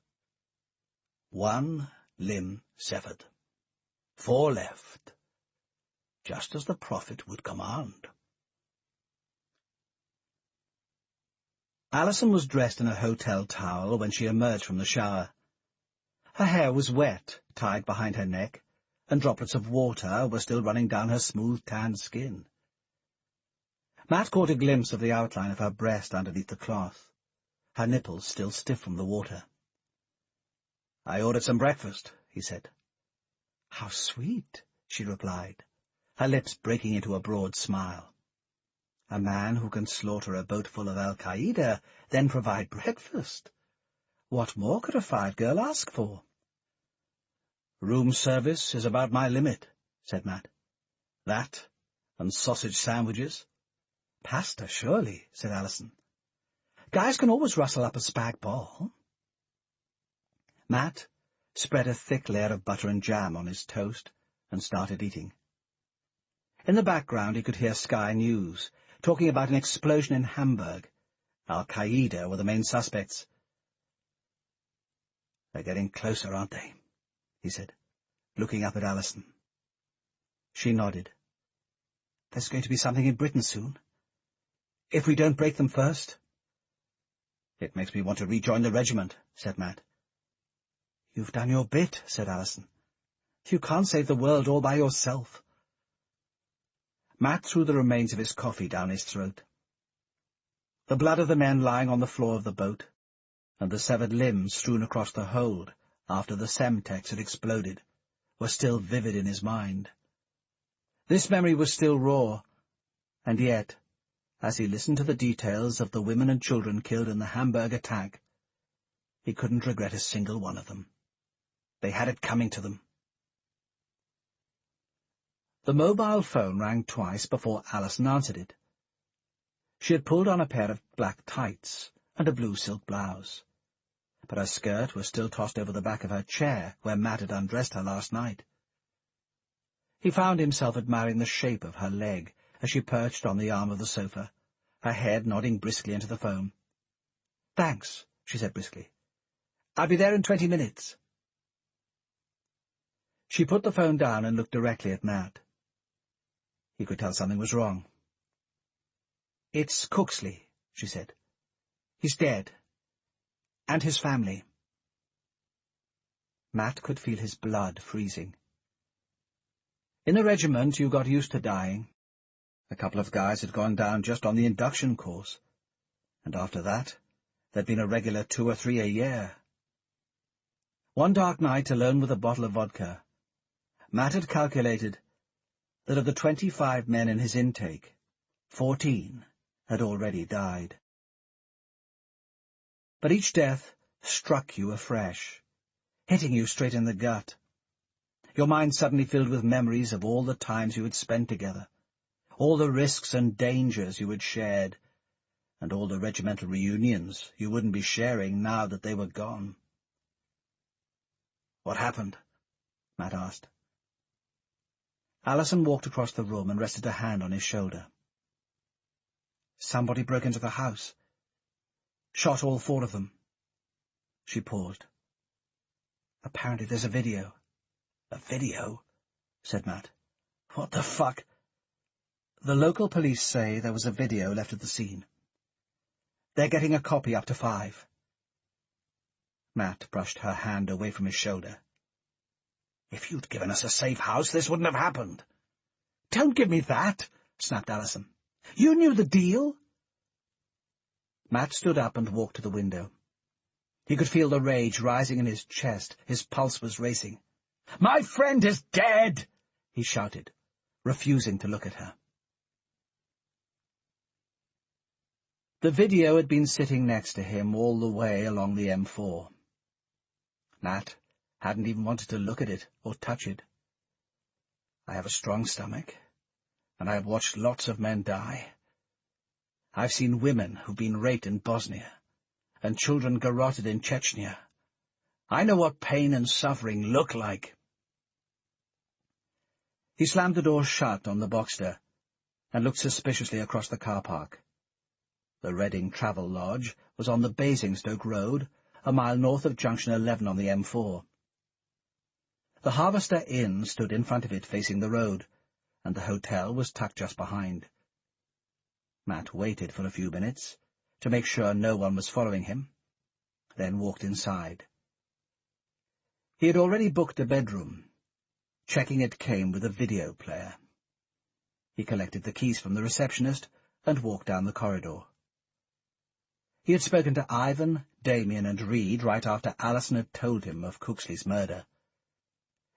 Speaker 2: 1 limb severed. 4 left, just as the Prophet would command. Alison was dressed in a hotel towel when she emerged from the shower. Her hair was wet, tied behind her neck, and droplets of water were still running down her smooth tanned skin. Matt caught a glimpse of the outline of her breast underneath the cloth, her nipples still stiff from the water. "I ordered some breakfast," he said. "How sweet," she replied, her lips breaking into a broad smile. "A man who can slaughter a boat full of al-Qaeda, then provide breakfast.
Speaker 3: What more could a fired girl ask for? "Room service is about my limit," said Matt. "That, and sausage sandwiches." "Pasta, surely," said Alison. "Guys can always rustle up a spag bol." Matt spread a thick layer of butter and jam on his toast and started eating. In the background he could hear Sky News, talking about an explosion in Hamburg. Al-Qaeda were the main suspects. "They're getting closer, aren't they?" he said, looking up at Alison. She nodded. "There's going to be something in Britain soon. If we don't break them first." "It makes me want to rejoin the regiment," said Matt. "You've done your bit," said Alison. "You can't save the world all by yourself." Matt threw the remains of his coffee down his throat. The blood of the men lying on the floor of the boat, and the severed limbs strewn across the hold after the Semtex had exploded, were still vivid in his mind. This memory was still raw, and yet, as he listened to the details of the women and children killed in the Hamburg attack, he couldn't regret a single one of them. They had it coming to them. The mobile phone rang twice before Alison answered it. She had pulled on a pair of black tights and a blue silk blouse, but her skirt was still tossed over the back of her chair where Matt had undressed her last night. He found himself admiring the shape of her leg as she perched on the arm of the sofa, her head nodding briskly into the phone. "Thanks," she said briskly. "I'll be there in 20 minutes. She put the phone down and looked directly at Matt. He could tell something was wrong. "It's Cooksley," she said. "He's dead. And his family." Matt could feel his blood freezing. In the regiment you got used to dying. A couple of guys had gone down just on the induction course, and after that there'd been a regular 2 or 3 a year. One dark night, alone with a bottle of vodka, Matt had calculated that of the 25 men in his intake, 14 had already died. But each death struck you afresh, hitting you straight in the gut. Your mind suddenly filled with memories of all the times you had spent together, all the risks and dangers you had shared, and all the regimental reunions you wouldn't be sharing now that they were gone. "What happened?" Matt asked. Alison walked across the room and rested a hand on his shoulder. "Somebody broke into the house. Shot all 4 of them." She paused. "Apparently there's a video." "A video?" said Matt. "What the fuck?" "The local police say there was a video left at the scene. They're getting a copy up to 5. Matt brushed her hand away from his shoulder. "If you'd given us a safe house, this wouldn't have happened." "Don't give me that," snapped Alison. "You knew the deal." Matt stood up and walked to the window. He could feel the rage rising in his chest. His pulse was racing. "My friend is dead!" he shouted, refusing to look at her. The video had been sitting next to him all the way along the M4. Matt hadn't even wanted to look at it or touch it. "I have a strong stomach, and I have watched lots of men die. I've seen women who've been raped in Bosnia, and children garroted in Chechnya. I know what pain and suffering look like." He slammed the door shut on the Boxster and looked suspiciously across the car park. The Reading Travel Lodge was on the Basingstoke Road, a mile north of Junction 11 on the M4. The Harvester Inn stood in front of it facing the road, and the hotel was tucked just behind. Matt waited for a few minutes to make sure no one was following him, then walked inside. He had already booked a bedroom, checking it came with a video player. He collected the keys from the receptionist and walked down the corridor. He had spoken to Ivan, Damien, and Reed right after Alison had told him of Cooksley's murder.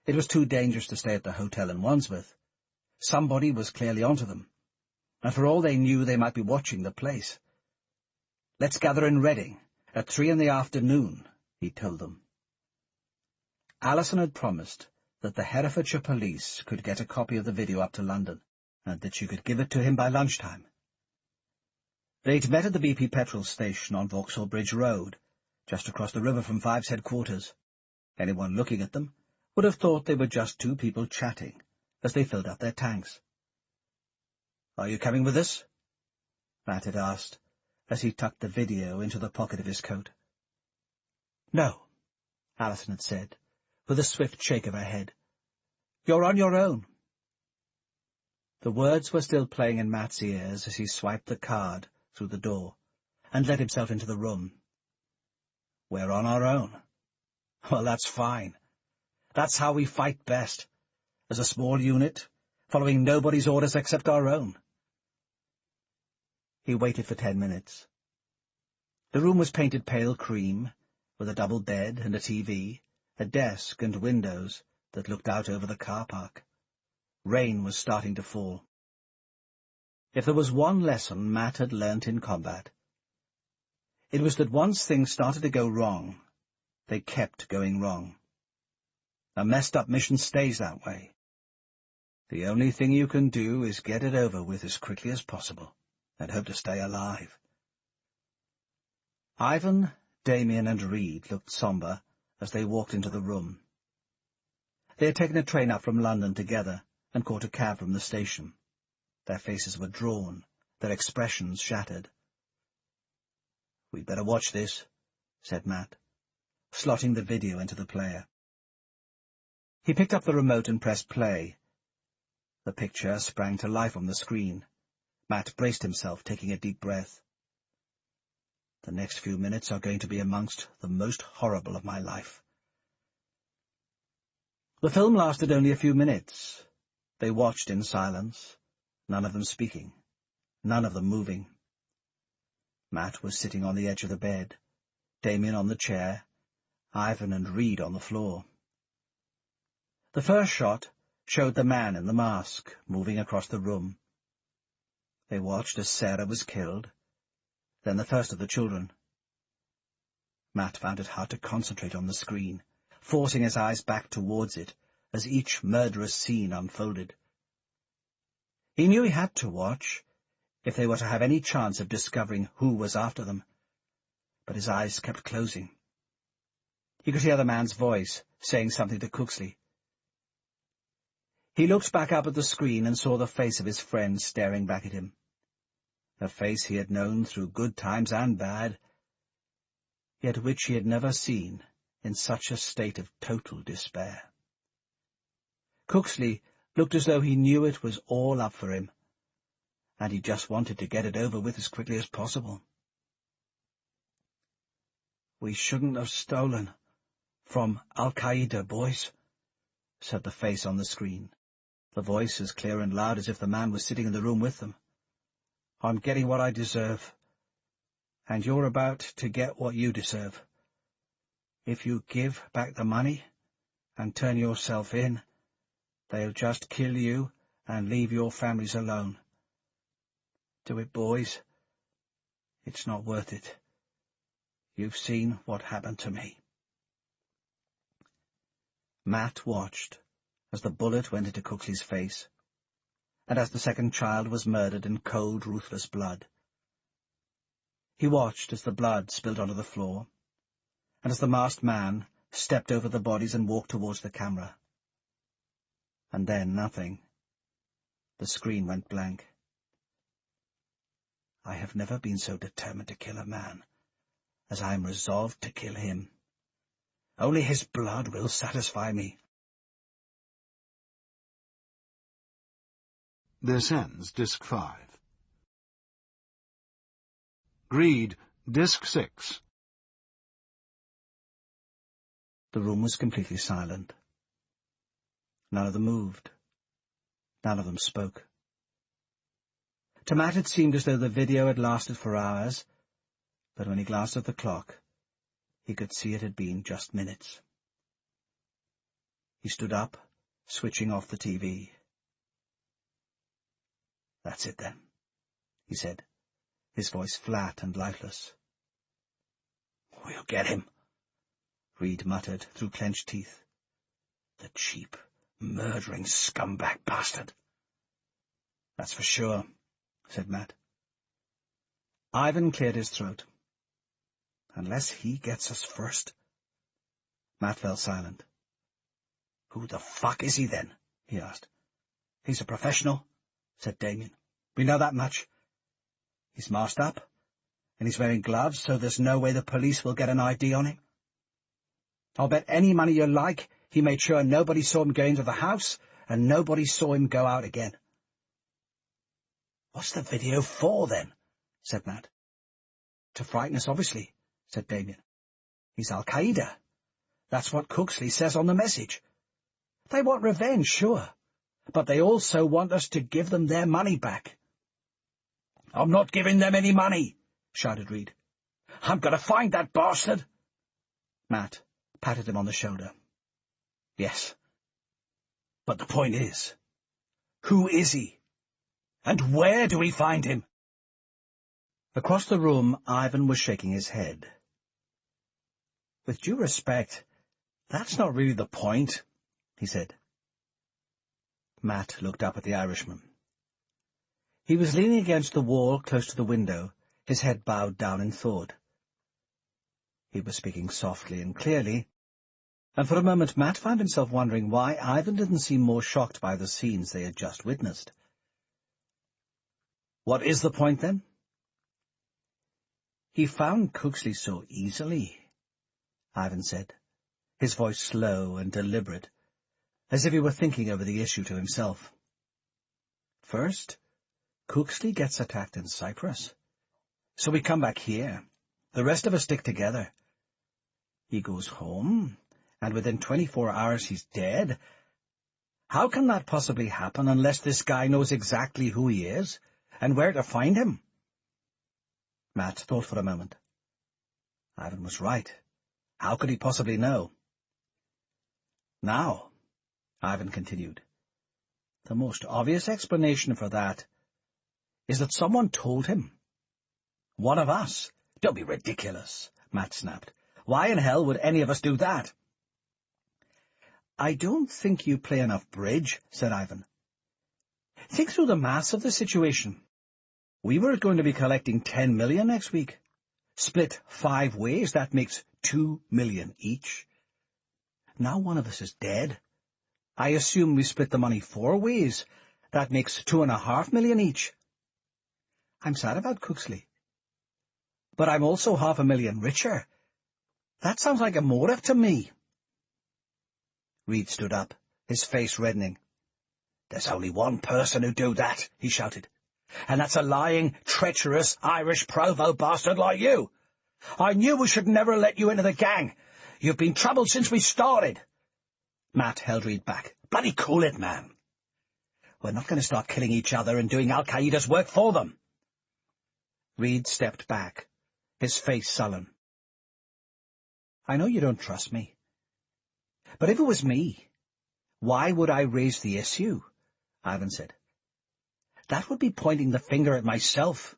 Speaker 3: It was too dangerous to stay at the hotel in Wandsworth. Somebody was clearly onto them, and for all they knew they might be watching the place. "Let's gather in Reading at 3 in the afternoon,"
Speaker 2: he told them. Alison had promised that the Herefordshire police could get a copy of the video up to London, and that she could give it to him by lunchtime. They'd met at the BP petrol station on Vauxhall Bridge Road, just across the river from Five's headquarters. Anyone looking at them would have thought they were just two people chatting as they filled up their tanks. "Are you coming with us?" Matt had asked, as he tucked the video into the pocket of his coat. "No," Alison had said, with a swift shake of her head. "You're on your own." The words were still playing in Matt's ears as he swiped the card through the door and let himself into the room. "We're on our own. Well, that's fine. That's how we fight best, as a small unit, following nobody's orders except our own." He waited for 10 minutes. The room was painted pale cream, with a double bed and a TV, a desk and windows that looked out over the car park. Rain was starting to fall. If there was one lesson Matt had learnt in combat, it was that once things started to go wrong, they kept going wrong. A messed-up mission stays that way. The only thing you can do is get it over with as quickly as possible, and hope to stay alive. Ivan, Damien, and Reed looked sombre as they walked into the room. They had taken a train up from London together and caught a cab from the station. Their faces were drawn, their expressions shattered. "We'd better watch this," said Matt, slotting the video into the player. He picked up the remote and pressed play. The picture sprang to life on the screen. Matt braced himself, taking a deep breath. "The next few minutes are going to be amongst the most horrible of my life." The film lasted only a few minutes. They watched in silence, none of them speaking, none of them moving. Matt was sitting on the edge of the bed, Damien on the chair, Ivan and Reed on the floor. The first shot showed the man in the mask moving across the room. They watched as Sarah was killed, then the first of the children. Matt found it hard to concentrate on the screen, forcing his eyes back towards it as each murderous scene unfolded. He knew he had to watch, if they were to have any chance of discovering who was after them, but his eyes kept closing. He could hear the man's voice, saying something to Cooksley. He looked back up at the screen and saw the face of his friend staring back at him. A face he had known through good times and bad, yet which he had never seen in such a state of total despair. Cooksley looked as though he knew it was all up for him, and he just wanted to get it over with as quickly as possible. "We shouldn't have stolen from al-Qaeda, boys," said the face on the screen, the voice as clear and loud as if the man was sitting in the room with them. "I'm getting what I deserve, and you're about to get what you deserve. If you give back the money and turn yourself in, they'll just kill you and leave your families alone. Do it, boys. It's not worth it. You've seen what happened to me." Matt watched as the bullet went into Cooksley's face, and as the second child was murdered in cold, ruthless blood. He watched as the blood spilled onto the floor, and as the masked man stepped over the bodies and walked towards the camera. And then nothing. The screen went blank. "I have never been so determined to kill a man as I am resolved to kill him. Only his blood will satisfy me."
Speaker 4: This ends Disc 5. Greed, Disc 6.
Speaker 2: The room was completely silent. None of them moved. None of them spoke. To Matt it seemed as though the video had lasted for hours, but when he glanced at the clock, he could see it had been just minutes. He stood up, switching off the TV. "That's it, then," he said, his voice flat and lifeless. "We'll get him,"
Speaker 3: Reed muttered through clenched teeth. The cheap, murdering scumbag bastard. That's for sure, said Matt. Ivan cleared his throat. Unless he gets us first. Matt fell silent. Who the fuck is he then? He asked. He's a professional, said Damien. We know that much. He's masked up, and he's wearing gloves, so there's no way the police will get an ID on him. I'll bet any money you like he made sure nobody saw him go into the house, and nobody saw him go out again. What's the video for, then? Said Matt. To frighten us, obviously, said Damien. He's al-Qaeda. That's what Cooksley says on the message. They want revenge, sure, but they also want us to give them their money back. I'm not giving them any money, shouted Reed. I'm going to find that bastard. Matt patted him on the shoulder. Yes. But the point is, who is he? And where do we find him? Across the room, Ivan was shaking his head. With due respect, that's not really the point, he said. Matt looked up at the Irishman. He was leaning against the wall close to the window, his head bowed down in thought. He was speaking softly and clearly, and for a moment Matt found himself wondering why Ivan didn't seem more shocked by the scenes they had just witnessed. What is the point, then? He found Cooksley so easily, Ivan said, his voice slow and deliberate, as if he were thinking over the issue to himself. First, Cooksley gets attacked in Cyprus. So we come back here. The rest of us stick together. He goes home, and within 24 hours he's dead. How can that possibly happen unless this guy knows exactly who he is and where to find him? Matt thought for a moment. Ivan was right. How could he possibly know? Now, Ivan continued, the most obvious explanation for that is that someone told him. One of us. Don't be ridiculous, Matt snapped. Why in hell would any of us do that? I don't think you play enough bridge, said Ivan. Think through the maths of the situation. We were going to be collecting 10 million next week. Split 5 ways, that makes 2 million each. Now one of us is dead. I assume we split the money 4 ways. That makes 2.5 million each. I'm sad about Cooksley. But I'm also 500,000 richer. That sounds like a motive to me. Reed stood up, his face reddening. There's only one person who'd do that, he shouted. And that's a lying, treacherous Irish provo bastard like you. I knew we should never let you into the gang. You've been troubled since we started. Matt held Reed back. Bloody cool it, man. We're not going to start killing each other and doing al-Qaeda's work for them. Reed stepped back, his face sullen. I know you don't trust me. But if it was me, why would I raise the issue? Ivan said. That would be pointing the finger at myself.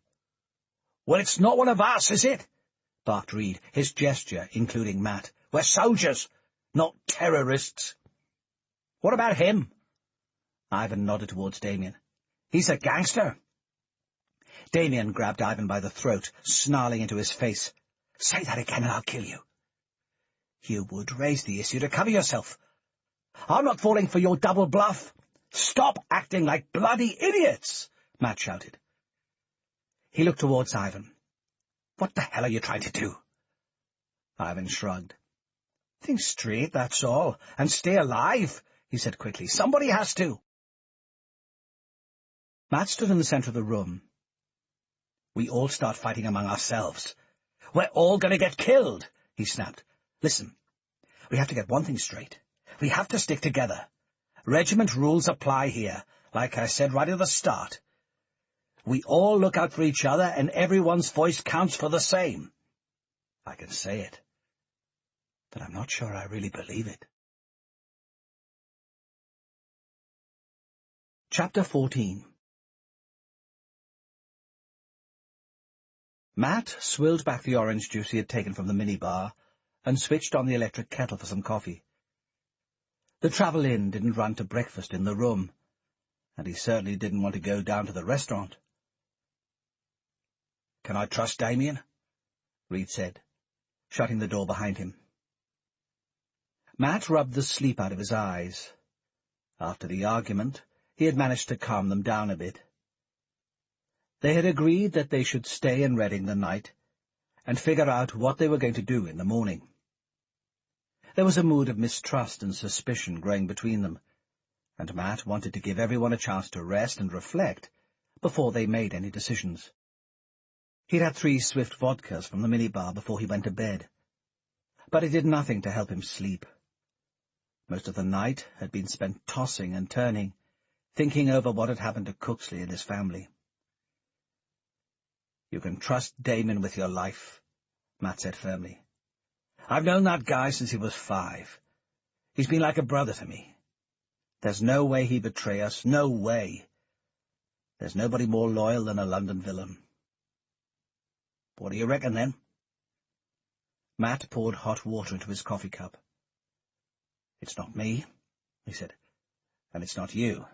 Speaker 3: Well, it's not one of us, is it? Barked Reed, his gesture including Matt. We're soldiers, not terrorists. What about him? Ivan nodded towards Damien. He's a gangster. Damien grabbed Ivan by the throat, snarling into his face. Say that again and I'll kill you. You would raise the issue to cover yourself. I'm not falling for your double bluff. Stop acting like bloody idiots, Matt shouted. He looked towards Ivan. What the hell are you trying to do? Ivan shrugged. Think straight, that's all, and stay alive, he said quickly. Somebody has to. Matt stood in the center of the room. We all start fighting among ourselves. We're all going to get killed, he snapped. Listen, we have to get one thing straight. We have to stick together. Regiment rules apply here, like I said right at the start. We all look out for each other, and everyone's voice counts for the same. I can say it, but I'm not sure I really believe it. Chapter 14. Matt swilled back the orange juice he had taken from the minibar and switched on the electric kettle for some coffee. The Travel Inn didn't run to breakfast in the room, and he certainly didn't want to go down to the restaurant.
Speaker 2: "Can I trust Damien?" Reed said, shutting the door behind him. Matt rubbed the sleep out of his eyes. After the argument, he had managed to calm them down a bit. They had agreed that they should stay in Reading the night and figure out what they were going to do in the morning. There was a mood of mistrust and suspicion growing between them, and Matt wanted to give everyone a chance to rest and reflect before they made any decisions. He'd had 3 swift vodkas from the minibar before he went to bed, but it did nothing to help him sleep. Most of the night had been spent tossing and turning, thinking over what had happened to Cooksley and his family. "You can trust Damon with your life," Matt said firmly. "I've known that guy since he was 5. He's been like a brother to me. There's no way he'd betray us, no way. There's nobody more loyal than a London villain." "What do you reckon, then?" Matt poured hot water into his coffee cup. "It's not me," he said, "and it's not you.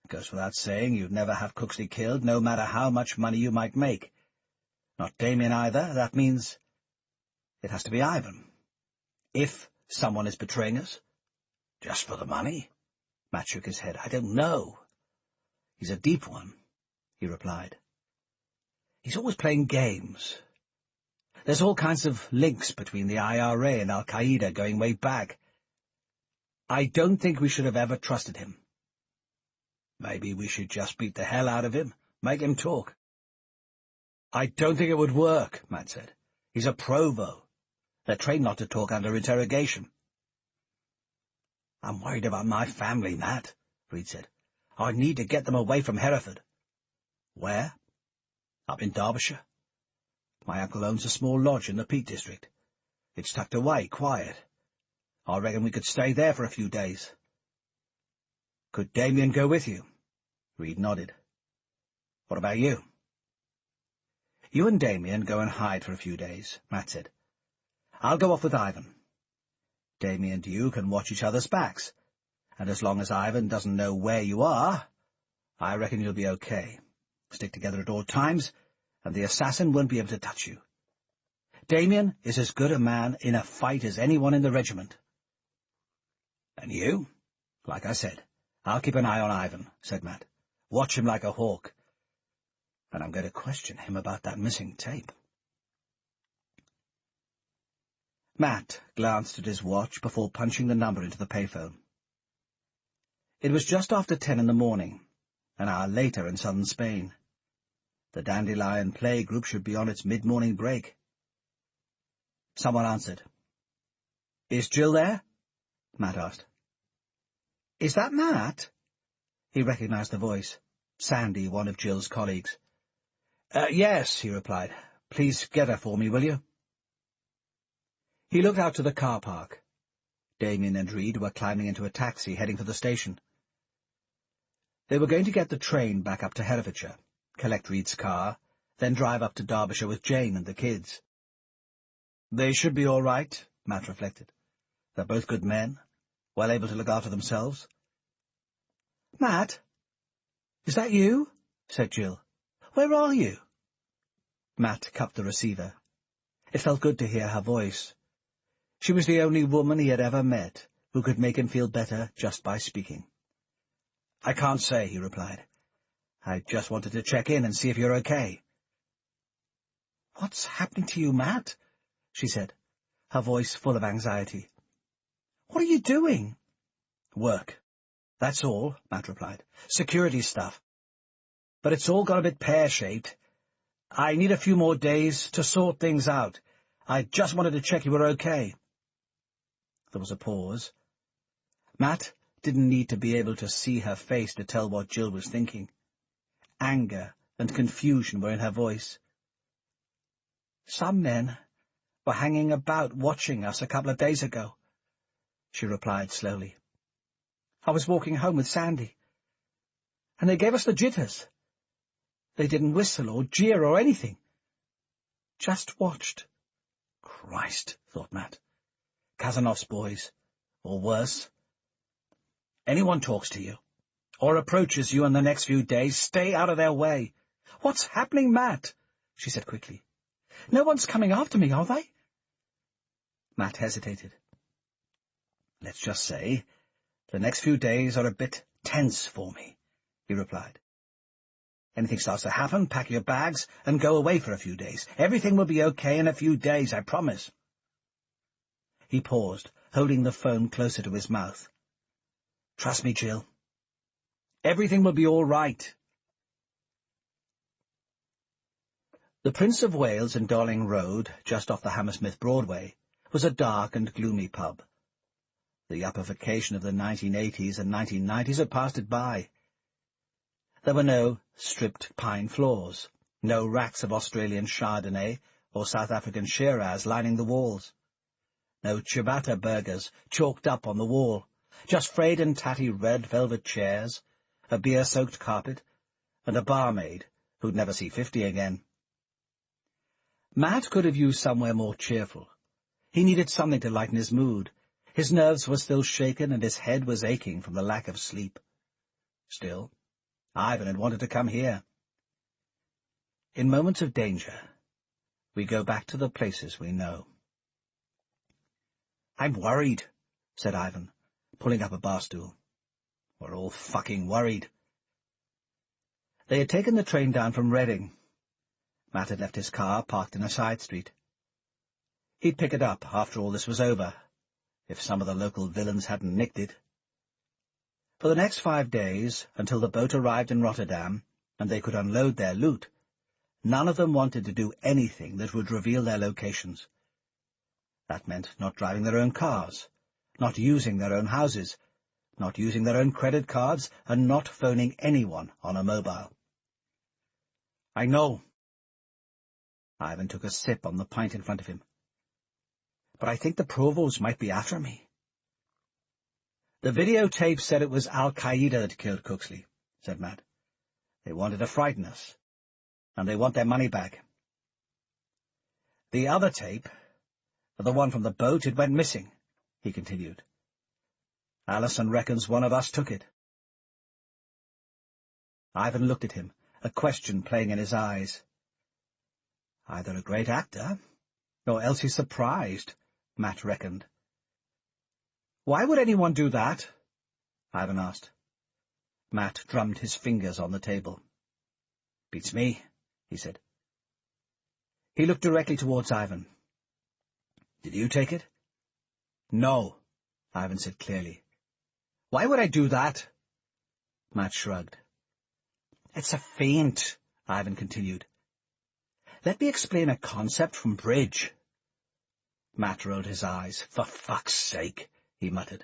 Speaker 2: It goes without saying you'd never have Cooksley killed, no matter how much money you might make. Not Damien either. That means it has to be Ivan. If someone is betraying us." "Just for the money?" Matt shook his head. "I don't know. He's a deep one," he replied. "He's always playing games. There's all kinds of links between the IRA and al-Qaeda going way back. I don't think we should have ever trusted him." "Maybe we should just beat the hell out of him, make him talk." "I don't think it would work," Matt said. "He's a provo. They're trained not to talk under interrogation." "I'm worried about my family, Matt," Reed said. "I need to get them away from Hereford." "Where?" "Up in Derbyshire. My uncle owns a small lodge in the Peak District. It's tucked away, quiet. I reckon we could stay there for a few days." "Could Damien go with you?" Reed nodded. "What about you?" "You and Damien go and hide for a few days," Matt said. "I'll go off with Ivan. Damien and you can watch each other's backs, and as long as Ivan doesn't know where you are, I reckon you'll be okay. Stick together at all times, and the assassin won't be able to touch you. Damien is as good a man in a fight as anyone in the regiment." "And you?" "Like I said, I'll keep an eye on Ivan," said Matt. "Watch him like a hawk. And I'm going to question him about that missing tape." Matt glanced at his watch before punching the number into the payphone. It was just after 10 in the morning, an hour later in southern Spain. The Dandelion Play Group should be on its mid-morning break. Someone answered. "Is Jill there?" Matt asked. "Is that Matt?" He recognized the voice. Sandy, one of Jill's colleagues. "Yes," he replied. "Please get her for me, will you?" He looked out to the car park. Damien and Reed were climbing into a taxi heading for the station. They were going to get the train back up to Herefordshire, collect Reed's car, then drive up to Derbyshire with Jane and the kids. They should be all right, Matt reflected. They're both good men, well able to look after themselves. "Matt, is that you?" said Jill. "Where are you?" Matt cupped the receiver. It felt good to hear her voice. She was the only woman he had ever met who could make him feel better just by speaking. "I can't say," he replied. "I just wanted to check in and see if you're okay." "What's happening to you, Matt?" she said, her voice full of anxiety. "What are you doing?" "Work. That's all," Matt replied. "Security stuff. But it's all got a bit pear-shaped. I need a few more days to sort things out. I just wanted to check you were okay." There was a pause. Matt didn't need to be able to see her face to tell what Jill was thinking. Anger and confusion were in her voice. "Some men were hanging about watching us a couple of days ago," she replied slowly. "I was walking home with Sandy, and they gave us the jitters. They didn't whistle or jeer or anything. Just watched.
Speaker 3: Christ, thought Matt. Kazanov's boys, or worse. Anyone talks to you, or approaches you in the next few days, stay out of their way. What's happening, Matt? She said quickly. No one's coming after me, are they? Matt hesitated. Let's just say the next few days are a bit tense for me, he replied. Anything starts to happen, pack your bags and go away for a few days. Everything will be okay in a few days, I promise. He paused, holding the phone closer to his mouth. Trust me, Jill. Everything will be all right. The Prince of Wales in Darling Road, just off the Hammersmith Broadway, was a dark and gloomy pub. The upperification of the 1980s and 1990s had passed it by. There were no stripped pine floors, no racks of Australian Chardonnay or South African Shiraz lining the walls, no ciabatta burgers chalked up on the wall, just frayed and tatty red velvet chairs, a beer-soaked carpet, and a barmaid who'd never see 50 again. Matt could have used somewhere more cheerful. He needed something to lighten his mood. His nerves were still shaken and his head was aching from the lack of sleep. Still, Ivan had wanted to come here. In moments of danger, we go back to the places we know. I'm worried, said Ivan, pulling up a bar stool. We're all fucking worried. They had taken the train down from Reading. Matt had left his car parked in a side street. He'd pick it up after all this was over, if some of the local villains hadn't nicked it. For the next 5 days, until the boat arrived in Rotterdam and they could unload their loot, none of them wanted to do anything that would reveal their locations. That meant not driving their own cars, not using their own houses, not using their own credit cards, and not phoning anyone on a mobile. I know. Ivan took a sip on the pint in front of him. But I think the Provosts might be after me. The videotape said it was al-Qaeda that killed Cooksley, said Matt. They wanted to frighten us, and they want their money back. The other tape, the one from the boat, it went missing, he continued. Allison reckons one of us took it. Ivan looked at him, a question playing in his eyes. Either a great actor, or else he's surprised, Matt reckoned. Why would anyone do that? Ivan asked. Matt drummed his fingers on the table. Beats me, he said. He looked directly towards Ivan. Did you take it? No, Ivan said clearly. Why would I do that? Matt shrugged. It's a feint, Ivan continued. Let me explain a concept from bridge. Matt rolled his eyes. For fuck's sake, he muttered.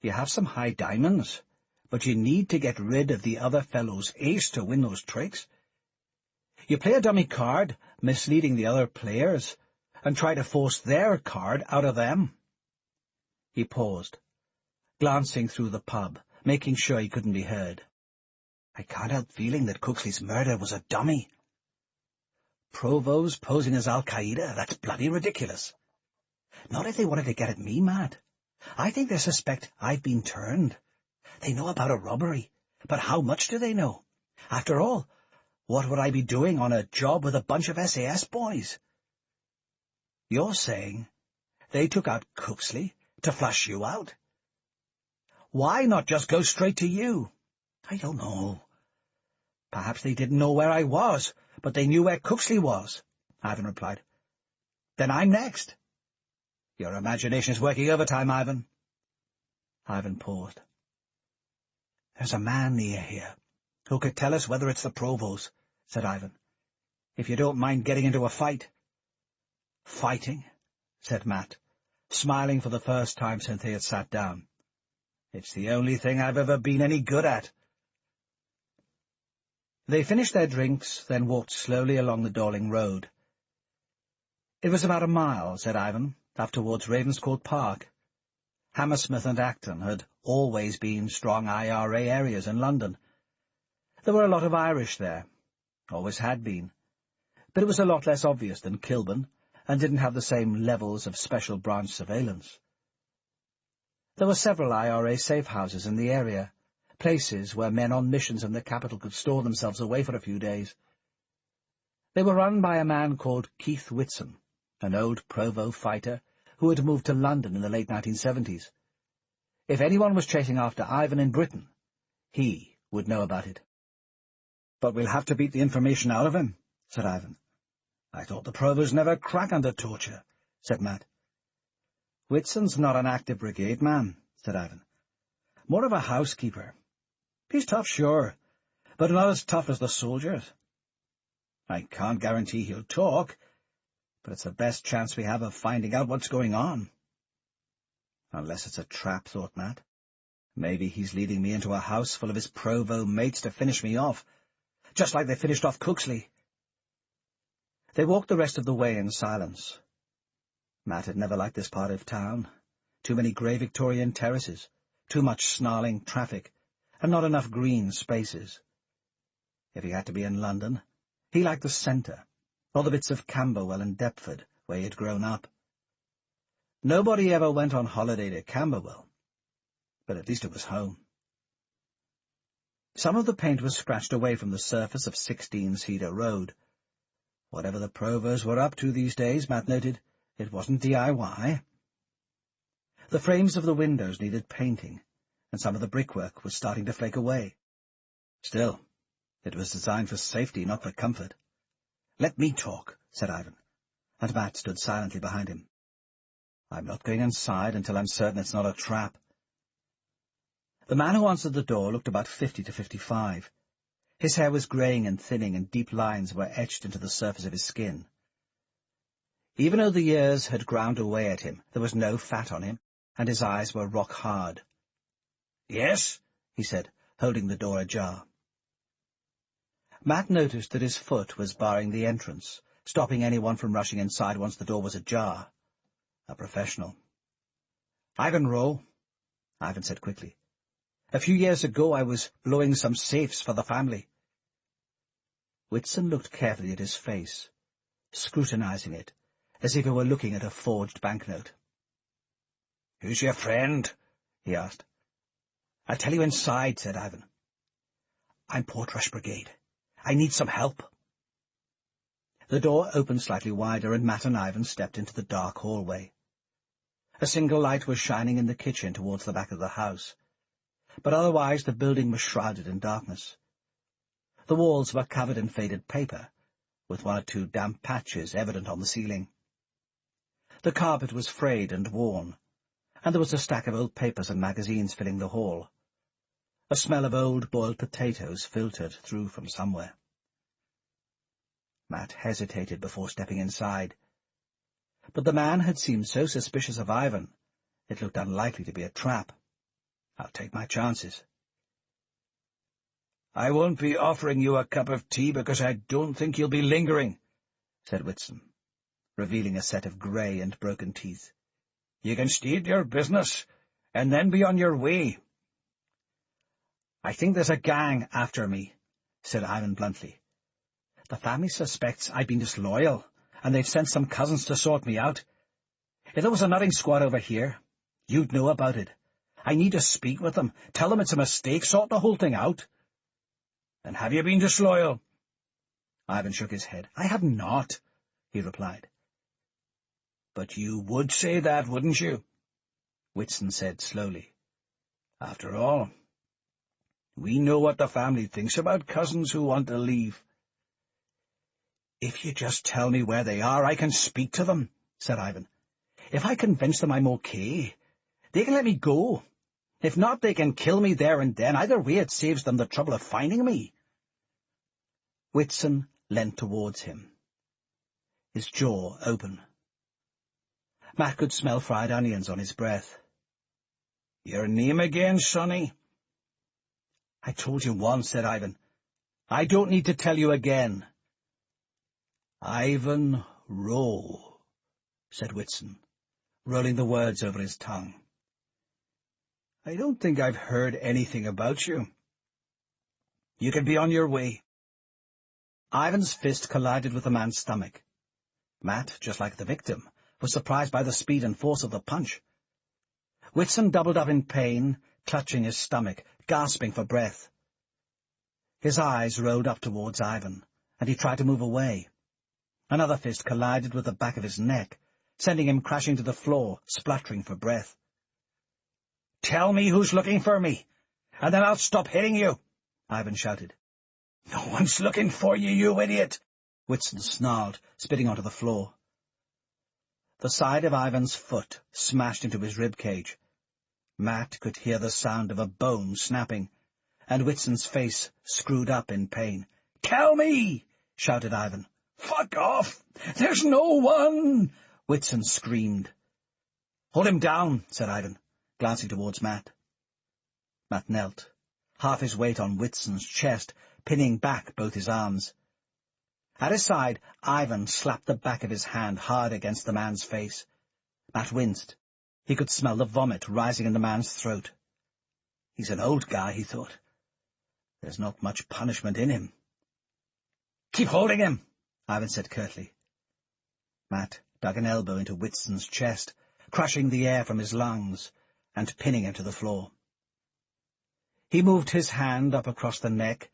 Speaker 3: You have some high diamonds, but you need to get rid of the other fellow's ace to win those tricks. You play a dummy card, misleading the other players, and try to force their card out of them. He paused, glancing through the pub, making sure he couldn't be heard. I can't help feeling that Cooksley's murder was a dummy. Provost posing as al-Qaeda, that's bloody ridiculous. Not if they wanted to get at me, Matt. I think they suspect I've been turned. They know about a robbery, but how much do they know? After all, what would I be doing on a job with a bunch of SAS boys? You're saying they took out Cooksley to flush you out? Why not just go straight to you? I don't know. Perhaps they didn't know where I was, but they knew where Cooksley was, Ivan replied. Then I'm next. Your imagination's working overtime, Ivan. Ivan paused. There's a man near here who could tell us whether it's the Provost, said Ivan. If you don't mind getting into a fight. Fighting, said Matt, smiling for the first time since they had sat down. It's the only thing I've ever been any good at. They finished their drinks, then walked slowly along the Dorling Road. It was about a mile, said Ivan, up towards Ravenscourt Park. Hammersmith and Acton had always been strong IRA areas in London. There were a lot of Irish there, always had been, but it was a lot less obvious than Kilburn, and didn't have the same levels of special branch surveillance. There were several IRA safe houses in the area, places where men on missions in the capital could store themselves away for a few days. They were run by a man called Keith Whitson, an old Provo fighter who had moved to London in the late 1970s. If anyone was chasing after Ivan in Britain, he would know about it.
Speaker 2: "But we'll have to beat the information out of him," said Ivan.
Speaker 3: "I thought the Provos never crack under torture," said Matt.
Speaker 2: "Whitson's not an active brigade man," said Ivan. "More of a housekeeper. He's tough, sure, but not as tough as the soldiers. I can't guarantee he'll talk, but it's the best chance we have of finding out what's going on." "Unless it's a trap," thought Matt. "Maybe he's leading me into a house full of his Provo mates to finish me off, just like they finished off Cooksley." They walked the rest of the way in silence. Matt had never liked this part of town. Too many grey Victorian terraces, too much snarling traffic, and not enough green spaces. If he had to be in London, he liked the centre, or the bits of Camberwell and Deptford where he had grown up. Nobody ever went on holiday to Camberwell, but at least it was home. Some of the paint was scratched away from the surface of 16 Cedar Road. Whatever the Provos were up to these days, Matt noted, it wasn't DIY. The frames of the windows needed painting, and some of the brickwork was starting to flake away. Still, it was designed for safety, not for comfort. "Let me talk," said Ivan, and Matt stood silently behind him. "I'm not going inside until I'm certain it's not a trap." The man who answered the door looked about 50 to 55. His hair was greying and thinning, and deep lines were etched into the surface of his skin. Even though the years had ground away at him, there was no fat on him, and his eyes were rock-hard. "Yes?" he said, holding the door ajar. Matt noticed that his foot was barring the entrance, stopping anyone from rushing inside once the door was ajar. A professional. "Ivan Rowe," Ivan said quickly. "A few years ago I was blowing some safes for the family." Whitson looked carefully at his face, scrutinizing it, as if he were looking at a forged banknote. "Who's your friend?" he asked. "I'll tell you inside," said Ivan. "I'm Portrush Brigade. I need some help." The door opened slightly wider, and Matt and Ivan stepped into the dark hallway. A single light was shining in the kitchen towards the back of the house, but otherwise the building was shrouded in darkness. The walls were covered in faded paper, with one or two damp patches evident on the ceiling. The carpet was frayed and worn, and there was a stack of old papers and magazines filling the hall. A smell of old boiled potatoes filtered through from somewhere. Matt hesitated before stepping inside, but the man had seemed so suspicious of Ivan, it looked unlikely to be a trap. I'll take my chances. "I won't be offering you a cup of tea because I don't think you'll be lingering," said Whitson, revealing a set of grey and broken teeth. "You can state your business, and then be on your way." "I think there's a gang after me," said Ivan bluntly. "The family suspects I've been disloyal, and they've sent some cousins to sort me out. If there was a nutting squad over here, you'd know about it. I need to speak with them, tell them it's a mistake, sort the whole thing out." "And have you been disloyal?" Ivan shook his head. "I have not," he replied. "But you would say that, wouldn't you?" Whitson said slowly. "After all, we know what the family thinks about cousins who want to leave." "If you just tell me where they are, I can speak to them," said Ivan. "If I convince them I'm okay, they can let me go. If not, they can kill me there and then. Either way, it saves them the trouble of finding me." Whitson leant towards him, his jaw open. Matt could smell fried onions on his breath. "Your name again, sonny?" "I told you once," said Ivan. "I don't need to tell you again." "Ivan Rowe," said Whitson, rolling the words over his tongue. "I don't think I've heard anything about you. You can be on your way." Ivan's fist collided with the man's stomach.
Speaker 3: Matt, just like the victim, was surprised by the speed and force of the punch. Whitson doubled up in pain, clutching his stomach, gasping for breath. His eyes rolled up towards Ivan, and he tried to move away. Another fist collided with the back of his neck, sending him crashing to the floor, spluttering for breath. "Tell me who's looking for me, and then I'll stop hitting you," Ivan shouted. "No one's looking for you, you idiot," Whitson snarled, spitting onto the floor. The side of Ivan's foot smashed into his rib cage. Matt could hear the sound of a bone snapping, and Whitson's face screwed up in pain. "Tell me!" shouted Ivan. "Fuck off! There's no one!" Whitson screamed. "Hold him down," said Ivan, glancing towards Matt. Matt knelt, half his weight on Whitson's chest, pinning back both his arms. At his side, Ivan slapped the back of his hand hard against the man's face. Matt winced. He could smell the vomit rising in the man's throat. He's an old guy, he thought. There's not much punishment in him. "Keep holding him," Ivan said curtly. Matt dug an elbow into Whitson's chest, crushing the air from his lungs and pinning him to the floor. He moved his hand up across the neck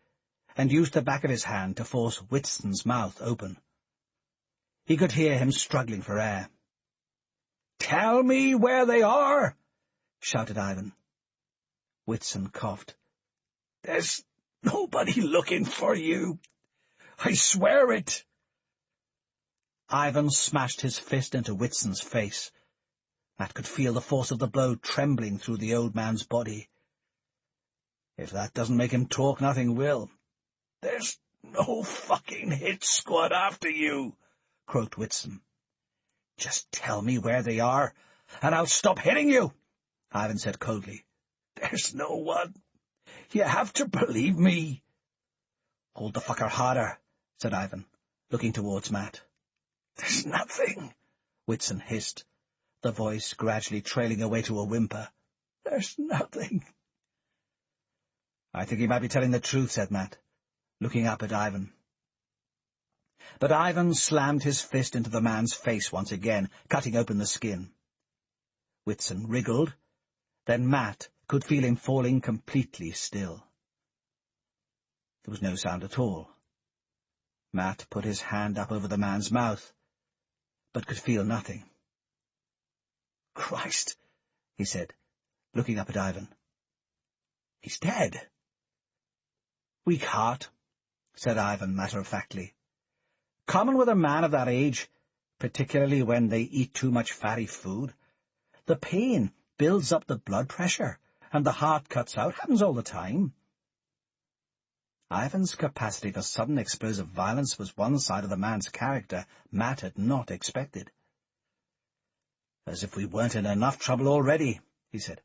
Speaker 3: and used the back of his hand to force Whitson's mouth open. He could hear him struggling for air. "Tell me where they are!" shouted Ivan. Whitson coughed. "There's nobody looking for you. I swear it." Ivan smashed his fist into Whitson's face. Matt could feel the force of the blow trembling through the old man's body. "If that doesn't make him talk, nothing will." "There's no fucking hit squad after you," croaked Whitson. "Just tell me where they are, and I'll stop hitting you," Ivan said coldly. "There's no one. You have to believe me." "Hold the fucker harder," said Ivan, looking towards Matt. "There's nothing," Whitson hissed, the voice gradually trailing away to a whimper. "There's nothing." "I think he might be telling the truth," said Matt, looking up at Ivan. But Ivan slammed his fist into the man's face once again, cutting open the skin. Whitson wriggled, then Matt could feel him falling completely still. There was no sound at all. Matt put his hand up over the man's mouth, but could feel nothing. "Christ," he said, looking up at Ivan. "He's dead." "Weak heart," said Ivan matter-of-factly. "Common with a man of that age, particularly when they eat too much fatty food. The pain builds up the blood pressure, and the heart cuts out. Happens all the time." Ivan's capacity for sudden explosive violence was one side of the man's character Matt had not expected. "As if we weren't in enough trouble already," he said.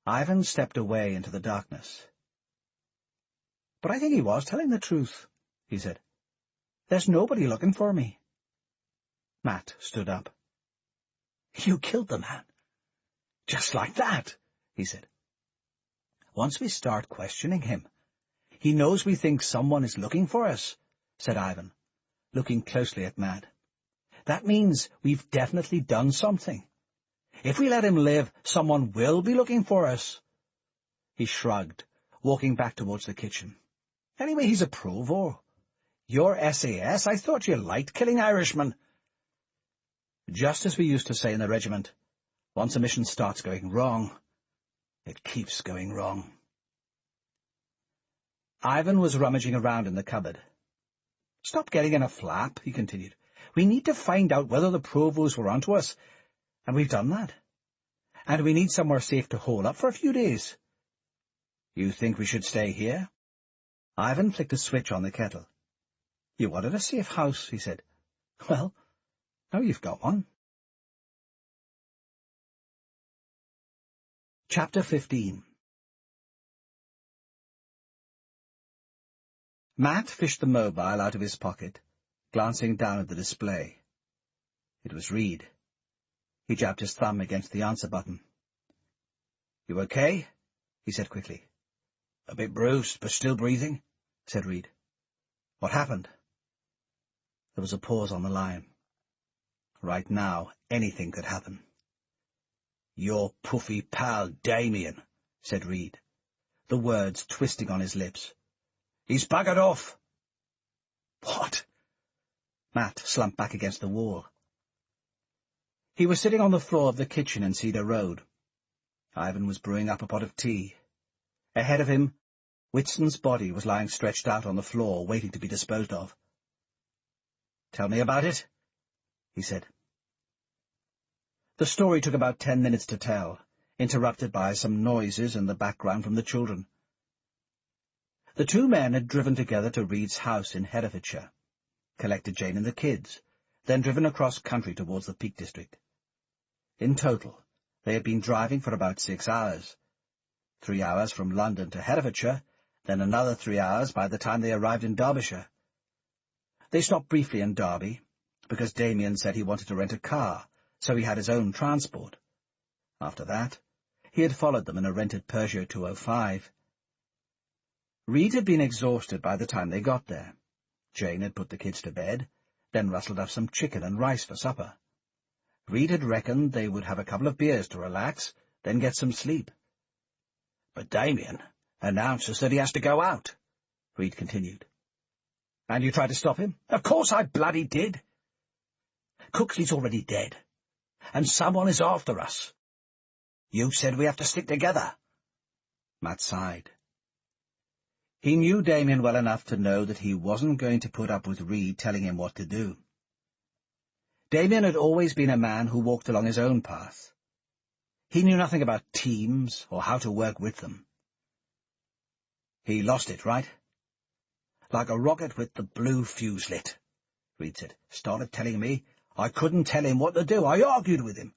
Speaker 3: Ivan stepped away into the darkness. "But I think he was telling the truth," he said. "There's nobody looking for me." Matt stood up. "You killed the man. Just like that," he said. "Once we start questioning him, he knows we think someone is looking for us," said Ivan, looking closely at Matt. "That means we've definitely done something. If we let him live, someone will be looking for us." He shrugged, walking back towards the kitchen. "Anyway, he's a provo. You're SAS. I thought you liked killing Irishmen." "Just as we used to say in the regiment, once a mission starts going wrong, it keeps going wrong." Ivan was rummaging around in the cupboard. "Stop getting in a flap," he continued. "We need to find out whether the provos were onto us, and we've done that. And we need somewhere safe to hole up for a few days." "You think we should stay here?" Ivan flicked a switch on the kettle. "You wanted a safe house," he said. "Well, now you've got one." Chapter 15. Matt fished the mobile out of his pocket, glancing down at the display. It was Reed. He jabbed his thumb against the answer button. "You okay?" he said quickly. "A bit bruised, but still breathing," said Reed. "What happened?"
Speaker 2: There was a pause on the line. Right now, anything could happen.
Speaker 3: "Your puffy pal, Damien," said Reed, the words twisting on his lips. "He's buggered off."
Speaker 2: "What?" Matt slumped back against the wall. He was sitting on the floor of the kitchen in Cedar Road. Ivan was brewing up a pot of tea. Ahead of him, Whitson's body was lying stretched out on the floor, waiting to be disposed of. "Tell me about it," he said. The story took about 10 minutes to tell, interrupted by some noises in the background from the children. The two men had driven together to Reed's house in Herefordshire, collected Jane and the kids, then driven across country towards the Peak District. In total, they had been driving for about 6 hours. 3 hours from London to Herefordshire, then another 3 hours by the time they arrived in Derbyshire. They stopped briefly in Derby, because Damien said he wanted to rent a car, so he had his own transport. After that, he had followed them in a rented Peugeot 205. Reed had been exhausted by the time they got there. Jane had put the kids to bed, then rustled up some chicken and rice for supper. Reed had reckoned they would have a couple of beers to relax, then get some sleep.
Speaker 3: "But Damien announces that he has to go out," Reed continued.
Speaker 2: "And you tried to stop him?"
Speaker 3: "Of course I bloody did. Cooksley's already dead, and someone is after us. You said we have to stick together."
Speaker 2: Matt sighed. He knew Damien well enough to know that he wasn't going to put up with Reed telling him what to do. Damien had always been a man who walked along his own path. He knew nothing about teams or how to work with them. "He lost it, right?"
Speaker 3: "Like a rocket with the blue fuse lit," Reed said. "Started telling me I couldn't tell him what to do. I argued with him.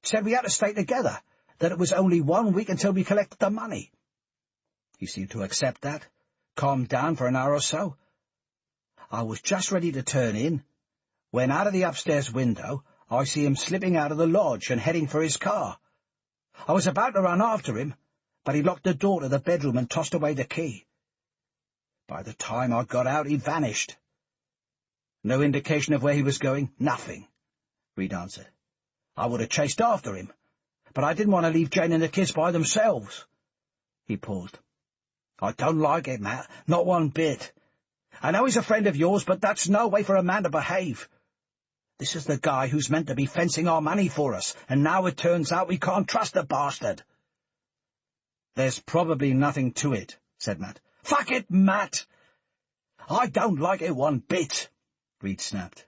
Speaker 3: Said we had to stay together, that it was only 1 week until we collected the money. He seemed to accept that, calmed down for an hour or so. I was just ready to turn in, when out of the upstairs window I see him slipping out of the lodge and heading for his car. I was about to run after him, but he locked the door to the bedroom and tossed away the key. By the time I got out, he'd vanished."
Speaker 2: "No indication of where he was going?"
Speaker 3: "Nothing," Reed answered. "I would have chased after him, but I didn't want to leave Jane and the kids by themselves." He paused. "I don't like it, Matt, not one bit. I know he's a friend of yours, but that's no way for a man to behave. This is the guy who's meant to be fencing our money for us, and now it turns out we can't trust the bastard."
Speaker 2: "There's probably nothing to it," said Matt.
Speaker 3: "Fuck it, Matt! I don't like it one bit," Reed snapped.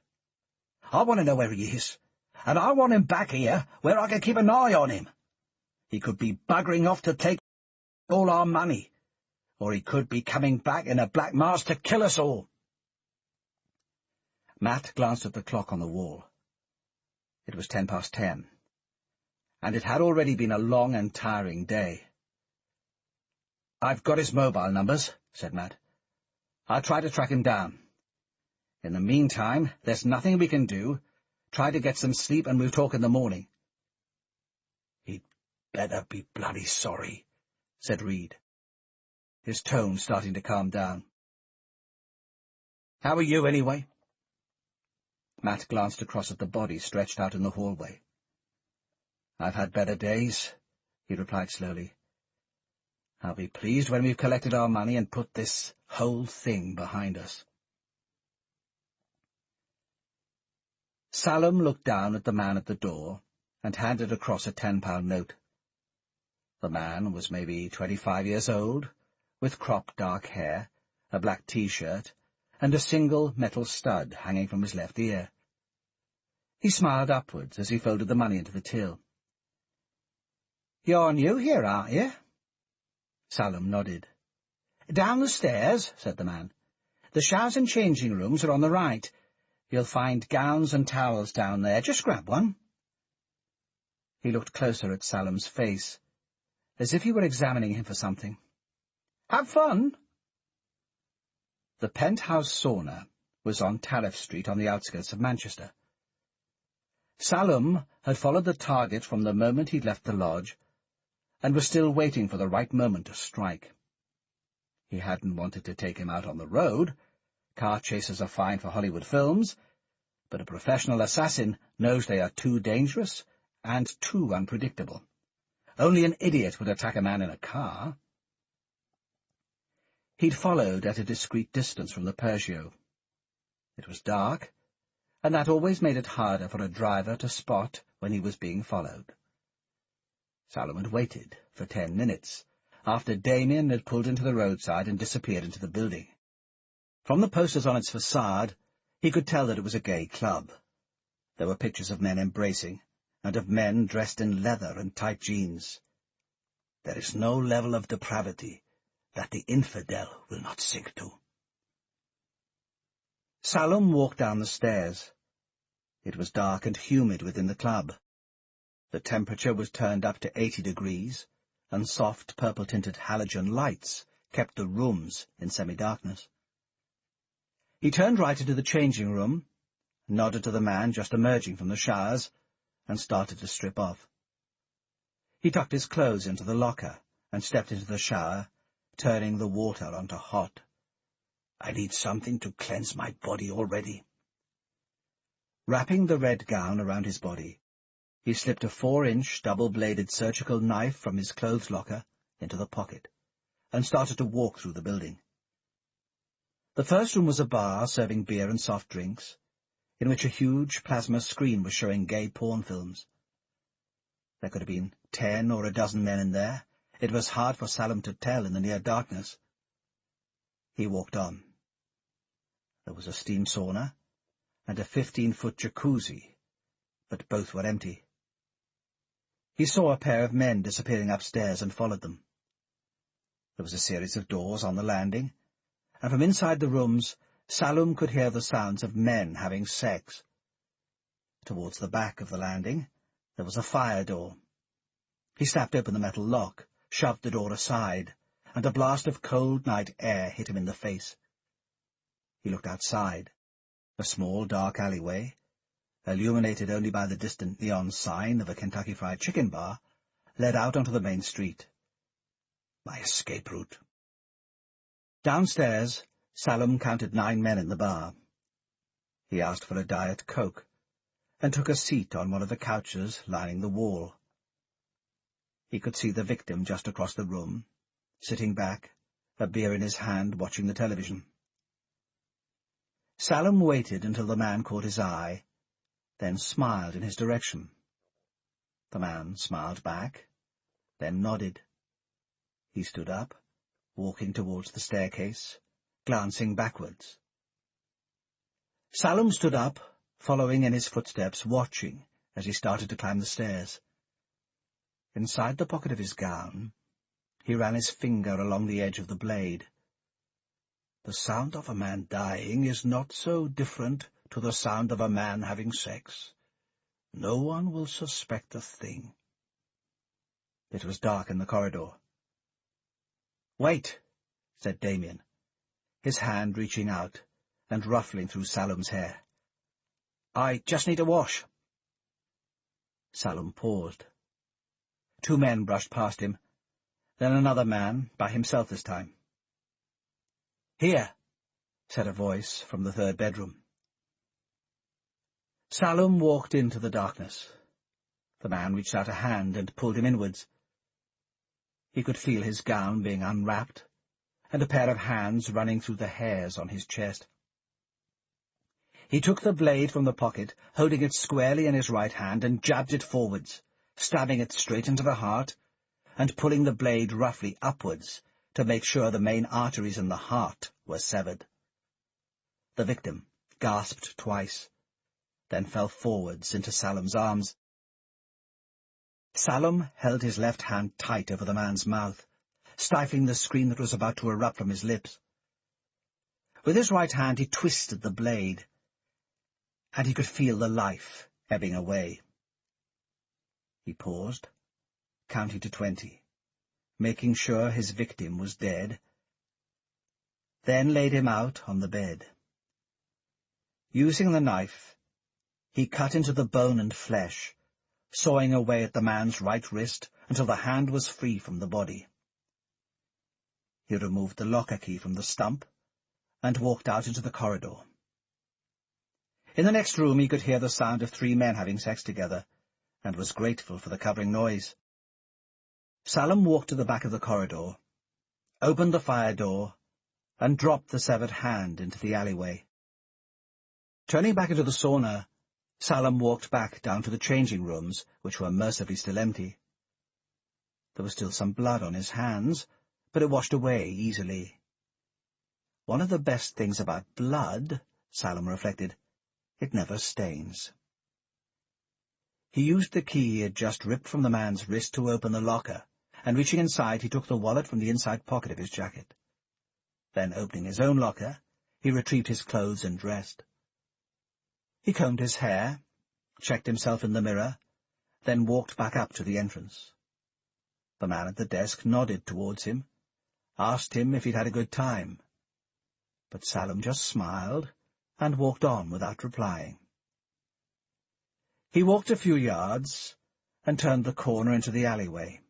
Speaker 3: "I want to know where he is, and I want him back here where I can keep an eye on him. He could be buggering off to take all our money, or he could be coming back in a black mask to kill us all."
Speaker 2: Matt glanced at the clock on the wall. It was 10:10, and it had already been a long and tiring day. "I've got his mobile numbers," said Matt. "I'll try to track him down. In the meantime, there's nothing we can do. Try to get some sleep, and we'll talk in the morning."
Speaker 3: "He'd better be bloody sorry," said Reed,
Speaker 2: his tone starting to calm down. "How are you, anyway?" Matt glanced across at the body stretched out in the hallway. "I've had better days," he replied slowly. "I'll be pleased when we've collected our money and put this whole thing behind us." Salem looked down at the man at the door and handed across a £10 note. The man was maybe 25 years old, with cropped dark hair, a black T-shirt, and a single metal stud hanging from his left ear. He smiled upwards as he folded the money into the till. "You're new here, aren't you?" Salem nodded. "Down the stairs," said the man. "The showers and changing rooms are on the right. You'll find gowns and towels down there. Just grab one." He looked closer at Salem's face, as if he were examining him for something. "Have fun." The penthouse sauna was on Tariff Street on the outskirts of Manchester. Salem had followed the target from the moment he'd left the lodge, and was still waiting for the right moment to strike. He hadn't wanted to take him out on the road,
Speaker 3: Car chases are fine for Hollywood films, but a professional assassin knows they are too dangerous and too unpredictable. Only an idiot would attack a man in a car. He'd followed at a discreet distance from the Peugeot. It was dark, and that always made it harder for a driver to spot when he was being followed. Salom had waited for 10 minutes, after Damien had pulled into the roadside and disappeared into the building. From the posters on its facade, he could tell that it was a gay club. There were pictures of men embracing, and of men dressed in leather and tight jeans. There is no level of depravity that the infidel will not sink to. Salom walked down the stairs. It was dark and humid within the club. The temperature was turned up to 80 degrees, and soft purple-tinted halogen lights kept the rooms in semi-darkness. He turned right into the changing room, nodded to the man just emerging from the showers, and started to strip off. He tucked his clothes into the locker and stepped into the shower, turning the water onto hot. I need something to cleanse my body already. Wrapping the red gown around his body, he slipped a 4-inch double-bladed surgical knife from his clothes locker into the pocket, and started to walk through the building. The first room was a bar serving beer and soft drinks, in which a huge plasma screen was showing gay porn films. There could have been 10 or a dozen men in there. It was hard for Salom to tell in the near darkness. He walked on. There was a steam sauna and a 15-foot jacuzzi, but both were empty. He saw a pair of men disappearing upstairs and followed them. There was a series of doors on the landing, and from inside the rooms, Salom could hear the sounds of men having sex. Towards the back of the landing, there was a fire door. He snapped open the metal lock, shoved the door aside, and a blast of cold night air hit him in the face. He looked outside. A small, dark alleyway, illuminated only by the distant neon sign of a Kentucky Fried Chicken bar, led out onto the main street. My escape route. Downstairs, Salom counted 9 men in the bar. He asked for a Diet Coke, and took a seat on one of the couches lining the wall. He could see the victim just across the room, sitting back, a beer in his hand, watching the television. Salom waited until the man caught his eye, then smiled in his direction. The man smiled back, then nodded. He stood up, walking towards the staircase, glancing backwards. Salom stood up, following in his footsteps, watching as he started to climb the stairs. Inside the pocket of his gown, he ran his finger along the edge of the blade. The sound of a man dying is not so different to the sound of a man having sex. No one will suspect a thing. It was dark in the corridor. "Wait," said Damien, his hand reaching out and ruffling through Salom's hair. "I just need a wash." Salom paused. 2 men brushed past him, then another man, by himself this time. "Here," said a voice from the 3rd bedroom. Salom walked into the darkness. The man reached out a hand and pulled him inwards. He could feel his gown being unwrapped, and a pair of hands running through the hairs on his chest. He took the blade from the pocket, holding it squarely in his right hand, and jabbed it forwards, stabbing it straight into the heart, and pulling the blade roughly upwards to make sure the main arteries in the heart were severed. The victim gasped twice, then fell forwards into Salom's arms. Salom held his left hand tight over the man's mouth, stifling the scream that was about to erupt from his lips. With his right hand he twisted the blade, and he could feel the life ebbing away. He paused, counting to 20, making sure his victim was dead, then laid him out on the bed. Using the knife, he cut into the bone and flesh, sawing away at the man's right wrist until the hand was free from the body. He removed the locker key from the stump
Speaker 2: and walked out into the corridor. In the next room he could hear the sound of 3 men having sex together, and was grateful for the covering noise. Salam walked to the back of the corridor, opened the fire door, and dropped the severed hand into the alleyway. Turning back into the sauna, Salam walked back down to the changing rooms, which were mercifully still empty. There was still some blood on his hands, but it washed away easily. One of the best things about blood, Salam reflected, it never stains. He used the key he had just ripped from the man's wrist to open the locker, and reaching inside he took the wallet from the inside pocket of his jacket. Then, opening his own locker, he retrieved his clothes and dressed. He combed his hair, checked himself in the mirror, then walked back up to the entrance. The man at the desk nodded towards him, asked him if he'd had a good time. But Salam just smiled and walked on without replying. He walked a few yards and turned the corner into the alleyway.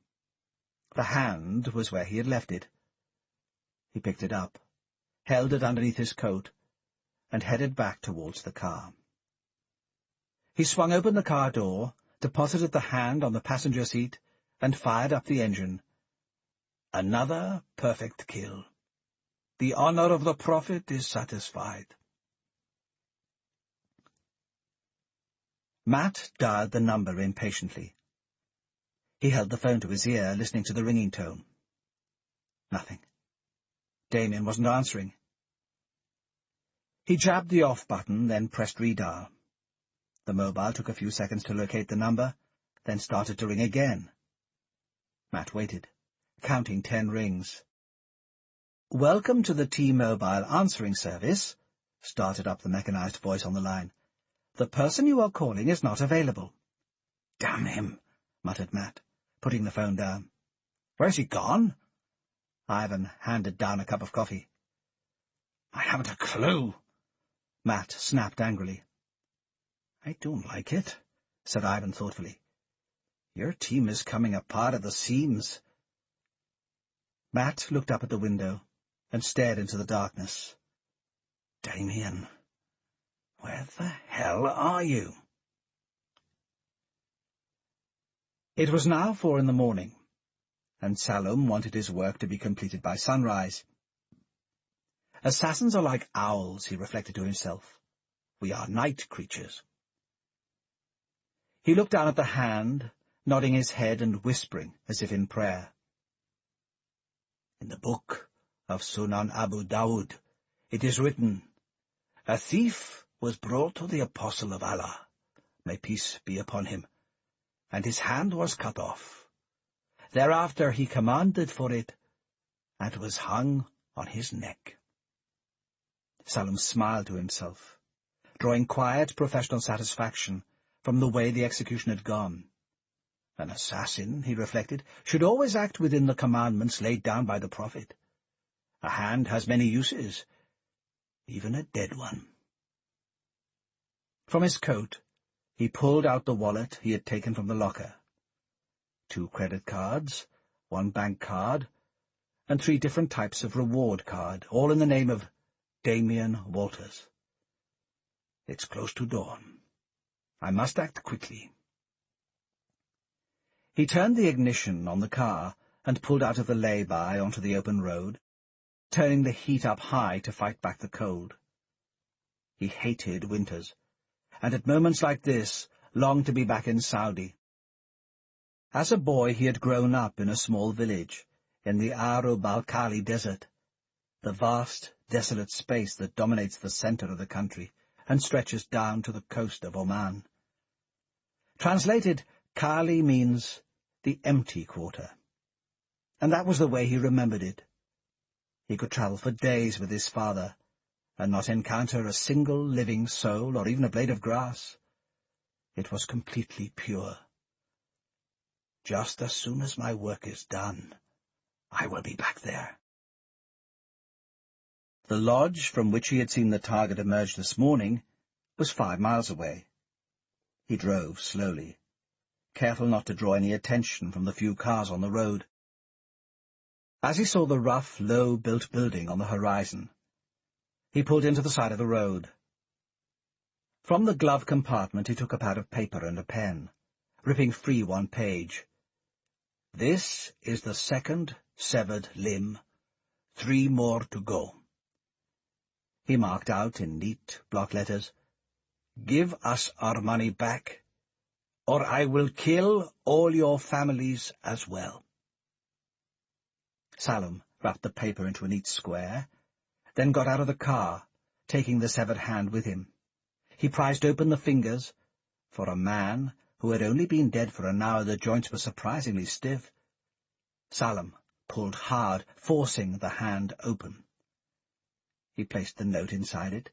Speaker 2: The hand was where he had left it. He picked it up, held it underneath his coat, and headed back towards the car. He swung open the car door, deposited the hand on the passenger seat, and fired up the engine. Another perfect kill. The honor of the Prophet is satisfied. Matt dialed the number impatiently. He held the phone to his ear, listening to the ringing tone. Nothing. Damien wasn't answering. He jabbed the off button, then pressed redial. The mobile took a few seconds to locate the number, then started to ring again. Matt waited, counting 10 rings. "Welcome to the T-Mobile answering service," started up the mechanized voice on the line. "The person you are calling is not available." "Damn him," muttered Matt, putting the phone down. "Where's he gone?" Ivan handed down a cup of coffee. "I haven't a clue," Matt snapped angrily. "I don't like it," said Ivan thoughtfully. "Your team is coming apart at the seams." Matt looked up at the window and stared into the darkness. "Damien, where the hell are you?" It was now 4 a.m, and Salam wanted his work to be completed by sunrise. Assassins are like owls, he reflected to himself. We are night creatures. He looked down at the hand, nodding his head and whispering as if in prayer. "In the book of Sunan Abu Dawud, it is written, 'A thief was brought to the apostle of Allah, may peace be upon him, and his hand was cut off. Thereafter he commanded for it, and was hung on his neck.'" Salam smiled to himself, drawing quiet professional satisfaction from the way the execution had gone. An assassin, he reflected, should always act within the commandments laid down by the Prophet. A hand has many uses, even a dead one. From his coat, he pulled out the wallet he had taken from the locker. 2 credit cards, 1 bank card, and 3 different types of reward card, all in the name of Damien Walters. "It's close to dawn. I must act quickly." He turned the ignition on the car and pulled out of the lay-by onto the open road, turning the heat up high to fight back the cold. He hated winters, and at moments like this longed to be back in Saudi. As a boy he had grown up in a small village in the Arab al-Khali desert, the vast, desolate space that dominates the center of the country and stretches down to the coast of Oman. Translated, Khali means the empty quarter, and that was the way he remembered it. He could travel for days with his father and not encounter a single living soul or even a blade of grass. It was completely pure. "Just as soon as my work is done, I will be back there." The lodge from which he had seen the target emerge this morning was 5 miles away. He drove slowly, careful not to draw any attention from the few cars on the road. As he saw the rough, low-built building on the horizon, He pulled into the side of the road. From the glove compartment he took a pad of paper and a pen, ripping free one page. "This is the second severed limb. 3 more to go." He marked out in neat block letters, "Give us our money back, or I will kill all your families as well." Salem wrapped the paper into a neat square, then got out of the car, taking the severed hand with him. He prized open the fingers. For a man who had only been dead for an hour, the joints were surprisingly stiff. Salem pulled hard, forcing the hand open. He placed the note inside it,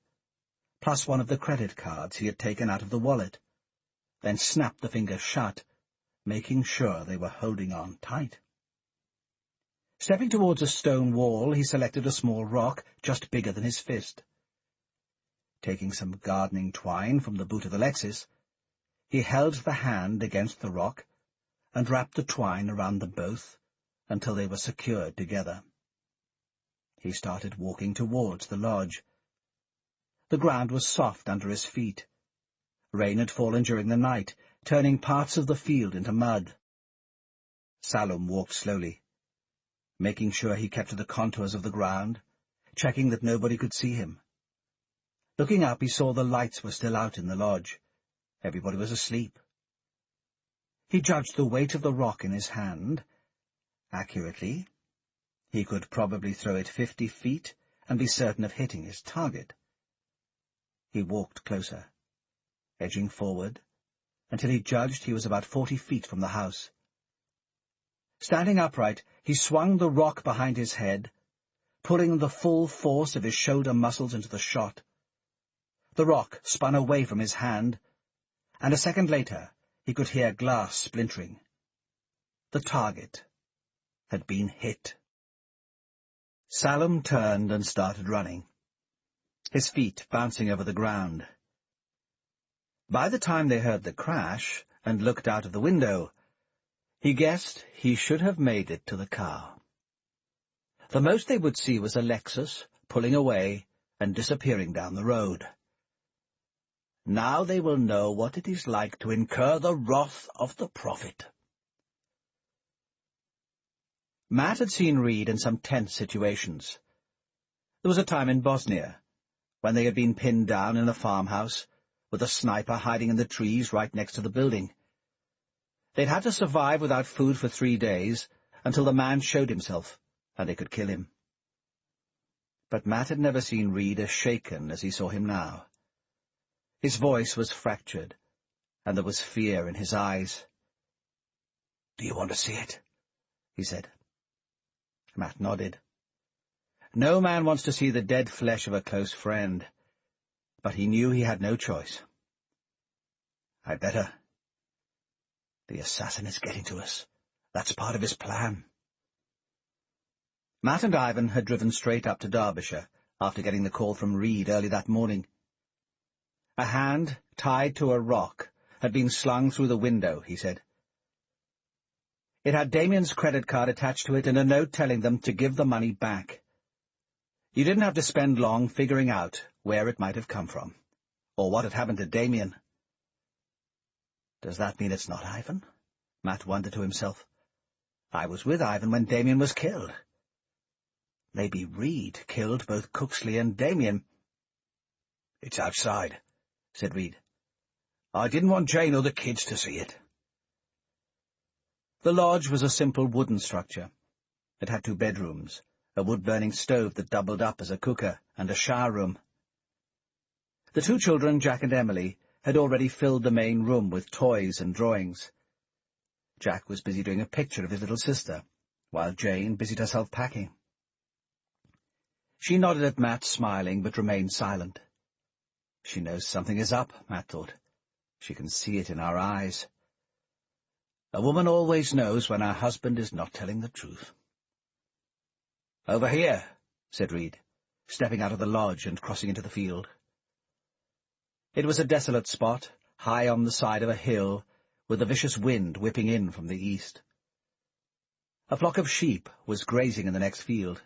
Speaker 2: plus one of the credit cards he had taken out of the wallet, then snapped the fingers shut, making sure they were holding on tight. Stepping towards a stone wall, he selected a small rock just bigger than his fist. Taking some gardening twine from the boot of the Lexus, he held the hand against the rock and wrapped the twine around them both until they were secured together. He started walking towards the lodge. The ground was soft under his feet. Rain had fallen during the night, turning parts of the field into mud. Salem walked slowly, making sure he kept to the contours of the ground, checking that nobody could see him. Looking up, he saw the lights were still out in the lodge. Everybody was asleep. He judged the weight of the rock in his hand accurately. He could probably throw it 50 feet and be certain of hitting his target. He walked closer, edging forward, until he judged he was about 40 feet from the house. Standing upright, he swung the rock behind his head, pulling the full force of his shoulder muscles into the shot. The rock spun away from his hand, and a second later he could hear glass splintering. The target had been hit. Salem turned and started running, his feet bouncing over the ground. By the time they heard the crash and looked out of the window, he guessed he should have made it to the car. The most they would see was a Lexus pulling away and disappearing down the road. Now they will know what it is like to incur the wrath of the prophet. Matt had seen Reed in some tense situations. There was a time in Bosnia when they had been pinned down in a farmhouse, with a sniper hiding in the trees right next to the building. They'd had to survive without food for 3 days, until the man showed himself, and they could kill him. But Matt had never seen Reed as shaken as he saw him now. His voice was fractured, and there was fear in his eyes.
Speaker 3: "Do you want to see it?"
Speaker 2: he said. Matt nodded. No man wants to see the dead flesh of a close friend, but he knew he had no choice. "I'd better.
Speaker 3: The assassin is getting to us. That's part of his plan."
Speaker 2: Matt and Ivan had driven straight up to Derbyshire after getting the call from Reed early that morning. A hand tied to a rock had been slung through the window, he said. It had Damien's credit card attached to it and a note telling them to give the money back. You didn't have to spend long figuring out where it might have come from, or what had happened to Damien. Does that mean it's not Ivan? Matt wondered to himself. I was with Ivan when Damien was killed. Maybe Reed killed both Cooksley and Damien.
Speaker 3: "It's outside," said Reed. "I didn't want Jane or the kids to see it."
Speaker 2: The lodge was a simple wooden structure. It had 2 bedrooms, a wood-burning stove that doubled up as a cooker, and a shower room. The 2 children, Jack and Emily, had already filled the main room with toys and drawings. Jack was busy doing a picture of his little sister, while Jane busied herself packing. She nodded at Matt, smiling, but remained silent. She knows something is up, Matt thought. She can see it in our eyes. A woman always knows when her husband is not telling the truth. "Over here," said Reed, stepping out of the lodge and crossing into the field. It was a desolate spot, high on the side of a hill, with a vicious wind whipping in from the east. A flock of sheep was grazing in the next field.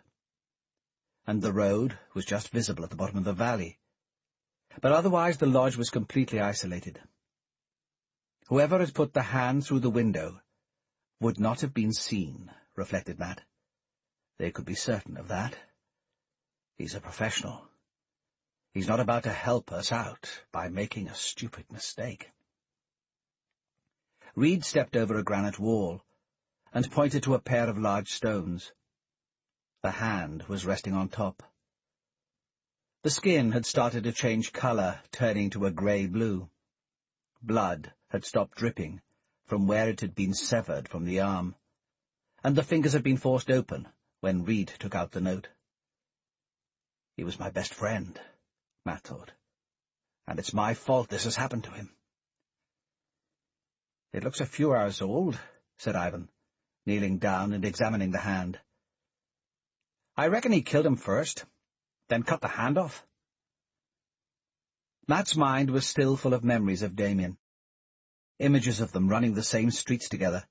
Speaker 2: and the road was just visible at the bottom of the valley. But otherwise the lodge was completely isolated. Whoever had put the hand through the window would not have been seen, reflected Matt. They could be certain of that. He's a professional. He's not about to help us out by making a stupid mistake. Reed stepped over a granite wall and pointed to a pair of large stones. The hand was resting on top. The skin had started to change colour, turning to a grey-blue. Blood had stopped dripping from where it had been severed from the arm, and the fingers had been forced open when Reed took out the note. He was my best friend, Matt thought, and it's my fault this has happened to him. It looks a few hours old, said Ivan, kneeling down and examining the hand. I reckon he killed him first, then cut the hand off. Matt's mind was still full of memories of Damien. Images of them running the same streets together,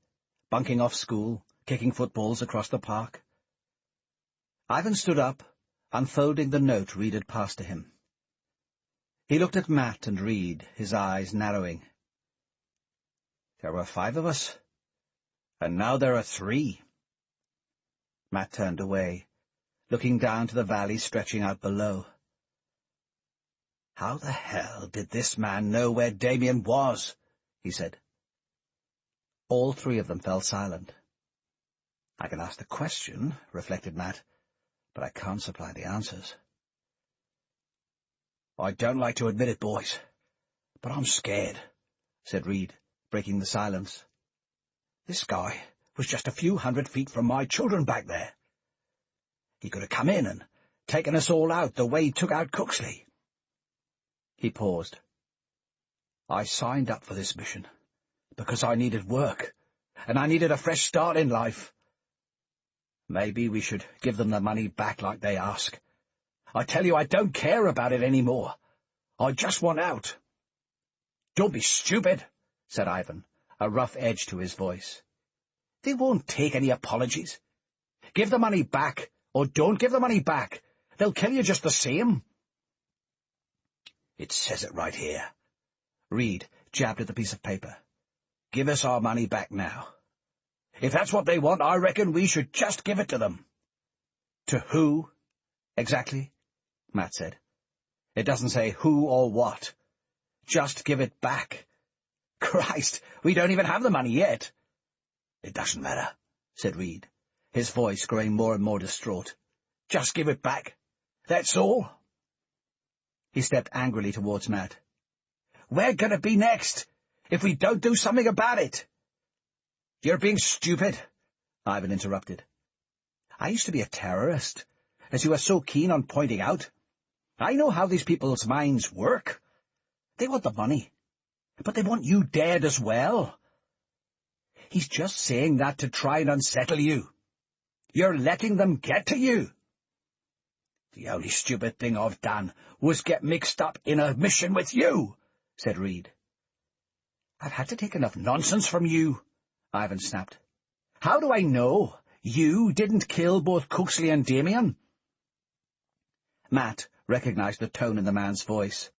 Speaker 2: bunking off school, kicking footballs across the park. Ivan stood up, unfolding the note Reed had passed to him. He looked at Matt and Reed, his eyes narrowing. There were 5 of us, and now there are 3. Matt turned away, looking down to the valley stretching out below. How the hell did this man know where Damien was? He said. All 3 of them fell silent. I can ask the question, reflected Matt, but I can't supply the answers. I don't like to admit it, boys, but I'm scared, said Reed, breaking the silence. This guy was just a few hundred feet from my children back there. He could have come in and taken us all out the way he took out Cooksley. He paused. I signed up for this mission because I needed work, and I needed a fresh start in life. Maybe we should give them the money back like they ask. I tell you, I don't care about it anymore. I just want out. Don't be stupid, said Ivan, a rough edge to his voice. They won't take any apologies. Give the money back, or don't give the money back. They'll kill you just the same. It says it right here. Reed jabbed at the piece of paper. Give us our money back now. If that's what they want, I reckon we should just give it to them. To who? Exactly, Matt said. It doesn't say who or what. Just give it back. Christ, we don't even have the money yet. It doesn't matter, said Reed, his voice growing more and more distraught. Just give it back. That's all. He stepped angrily towards Matt. Where can it be next, if we don't do something about it? You're being stupid, Ivan interrupted. I used to be a terrorist, as you are so keen on pointing out. I know how these people's minds work. They want the money, but they want you dead as well. He's just saying that to try and unsettle you. You're letting them get to you. The only stupid thing I've done was get mixed up in a mission with you, said Reed. I've had to take enough nonsense from you, Ivan snapped. How do I know you didn't kill both Cooksley and Damien? Matt recognized the tone in the man's voice.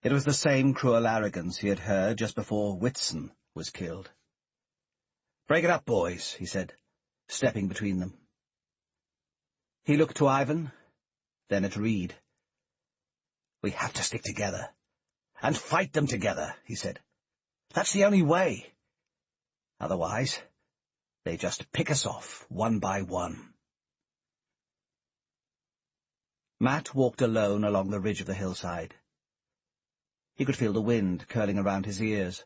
Speaker 2: It was the same cruel arrogance he had heard just before Whitson was killed. Break it up, boys, he said, stepping between them. He looked to Ivan, then at Reed. We have to stick together, and fight them together, he said. That's the only way. Otherwise, they just pick us off one by one. Matt walked alone along the ridge of the hillside. He could feel the wind curling around his ears,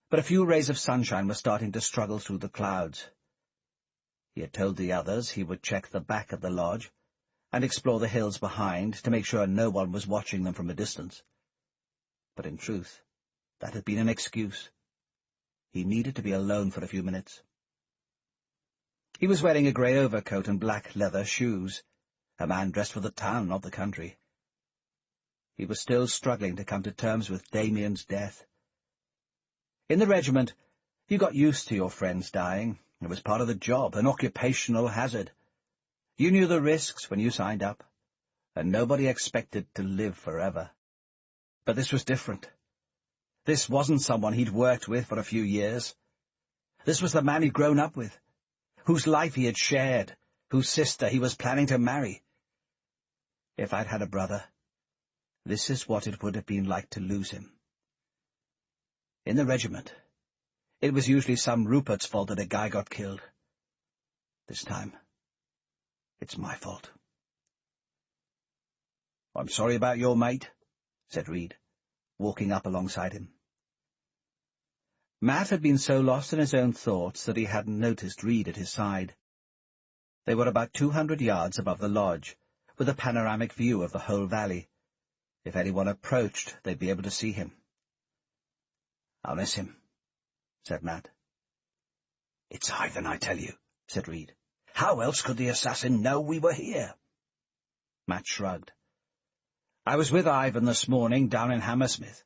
Speaker 2: but a few rays of sunshine were starting to struggle through the clouds. He had told the others he would check the back of the lodge and explore the hills behind to make sure no one was watching them from a distance. But in truth, that had been an excuse. He needed to be alone for a few minutes. He was wearing a grey overcoat and black leather shoes, a man dressed for the town, not the country. He was still struggling to come to terms with Damien's death. In the regiment, you got used to your friends dying. It was part of the job, an occupational hazard. You knew the risks when you signed up, and nobody expected to live forever. But this was different. This wasn't someone he'd worked with for a few years. This was the man he'd grown up with, whose life he had shared, whose sister he was planning to marry. If I'd had a brother, this is what it would have been like to lose him. In the regiment, it was usually some Rupert's fault that a guy got killed. This time, it's my fault. "I'm sorry about your mate," said Reed, walking up alongside him. Matt had been so lost in his own thoughts that he hadn't noticed Reed at his side. They were about 200 yards above the lodge, with a panoramic view of the whole valley. If anyone approached, they'd be able to see him. "I'll miss him," said Matt.
Speaker 3: "It's Ivan, I tell you," said Reed. "How else could the assassin know we were here?"
Speaker 2: Matt shrugged. "I was with Ivan this morning down in Hammersmith.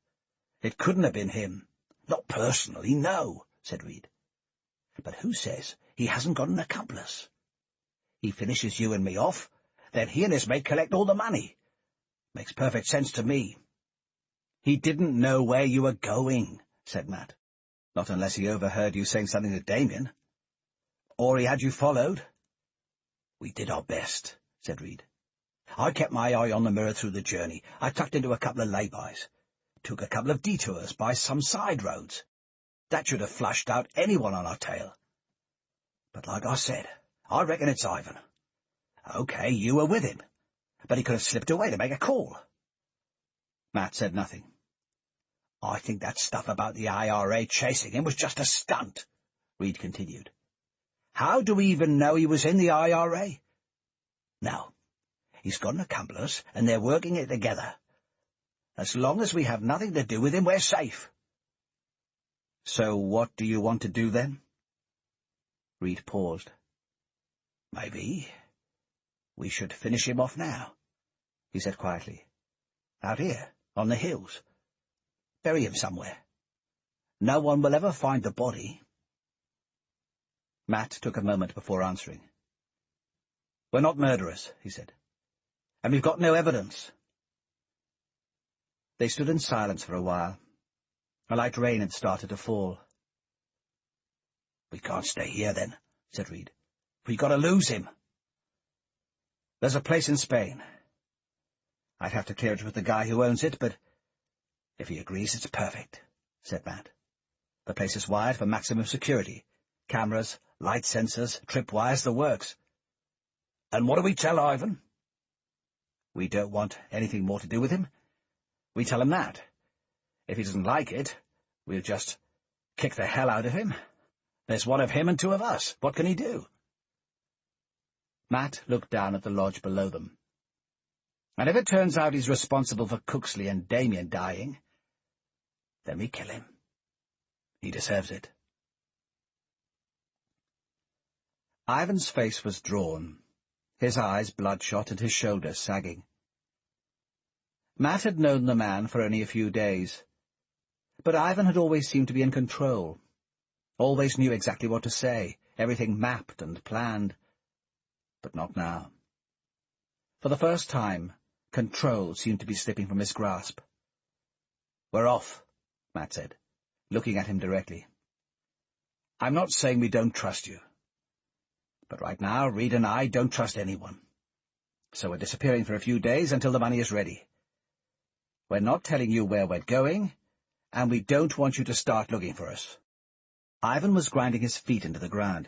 Speaker 2: It couldn't have been him."
Speaker 3: "Not personally, no," said Reed. "But who says he hasn't got an accomplice? He finishes you and me off, then he and his mate collect all the money. Makes perfect sense to me."
Speaker 2: "He didn't know where you were going," said Matt. "Not unless he overheard you saying something to Damien. Or he had you followed."
Speaker 3: "We did our best," said Reed. "I kept my eye on the mirror through the journey. I tucked into a couple of lay-bys. Took a couple of detours by some side roads. That should have flushed out anyone on our tail. But like I said, I reckon it's Ivan. OK, you were with him, but he could have slipped away to make a call."
Speaker 2: Matt said nothing.
Speaker 3: "I think that stuff about the IRA chasing him was just a stunt," Reed continued. "How do we even know he was in the IRA? Now, he's got an accomplice, and they're working it together. As long as we have nothing to do with him, we're safe."
Speaker 2: "So what do you want to do then?"
Speaker 3: Reed paused. "Maybe we should finish him off now," he said quietly. "Out here, on the hills. Bury him somewhere. No one will ever find the body."
Speaker 2: Matt took a moment before answering. "We're not murderers," he said. "And we've got no evidence." They stood in silence for a while. A light rain had started to fall.
Speaker 3: "We can't stay here, then," said Reed. "We got to lose him."
Speaker 2: "There's a place in Spain. I'd have to clear it with the guy who owns it, but
Speaker 3: if he agrees, it's perfect," said Matt.
Speaker 2: "The place is wired for maximum security. Cameras, light sensors, tripwires, the works."
Speaker 3: "And what do we tell Ivan?"
Speaker 2: "We don't want anything more to do with him. We tell him that. If he doesn't like it, we'll just kick the hell out of him. There's one of him and two of us. What can he do?" Matt looked down at the lodge below them. "And if it turns out he's responsible for Cooksley and Damien dying, then we kill him. He deserves it." Ivan's face was drawn, his eyes bloodshot and his shoulders sagging. Matt had known the man for only a few days, but Ivan had always seemed to be in control, always knew exactly what to say, everything mapped and planned. But not now. For the first time, control seemed to be slipping from his grasp. "We're off," Matt said, looking at him directly. "I'm not saying we don't trust you. But right now, Reed and I don't trust anyone. So we're disappearing for a few days until the money is ready. We're not telling you where we're going, and we don't want you to start looking for us." Ivan was grinding his feet into the ground.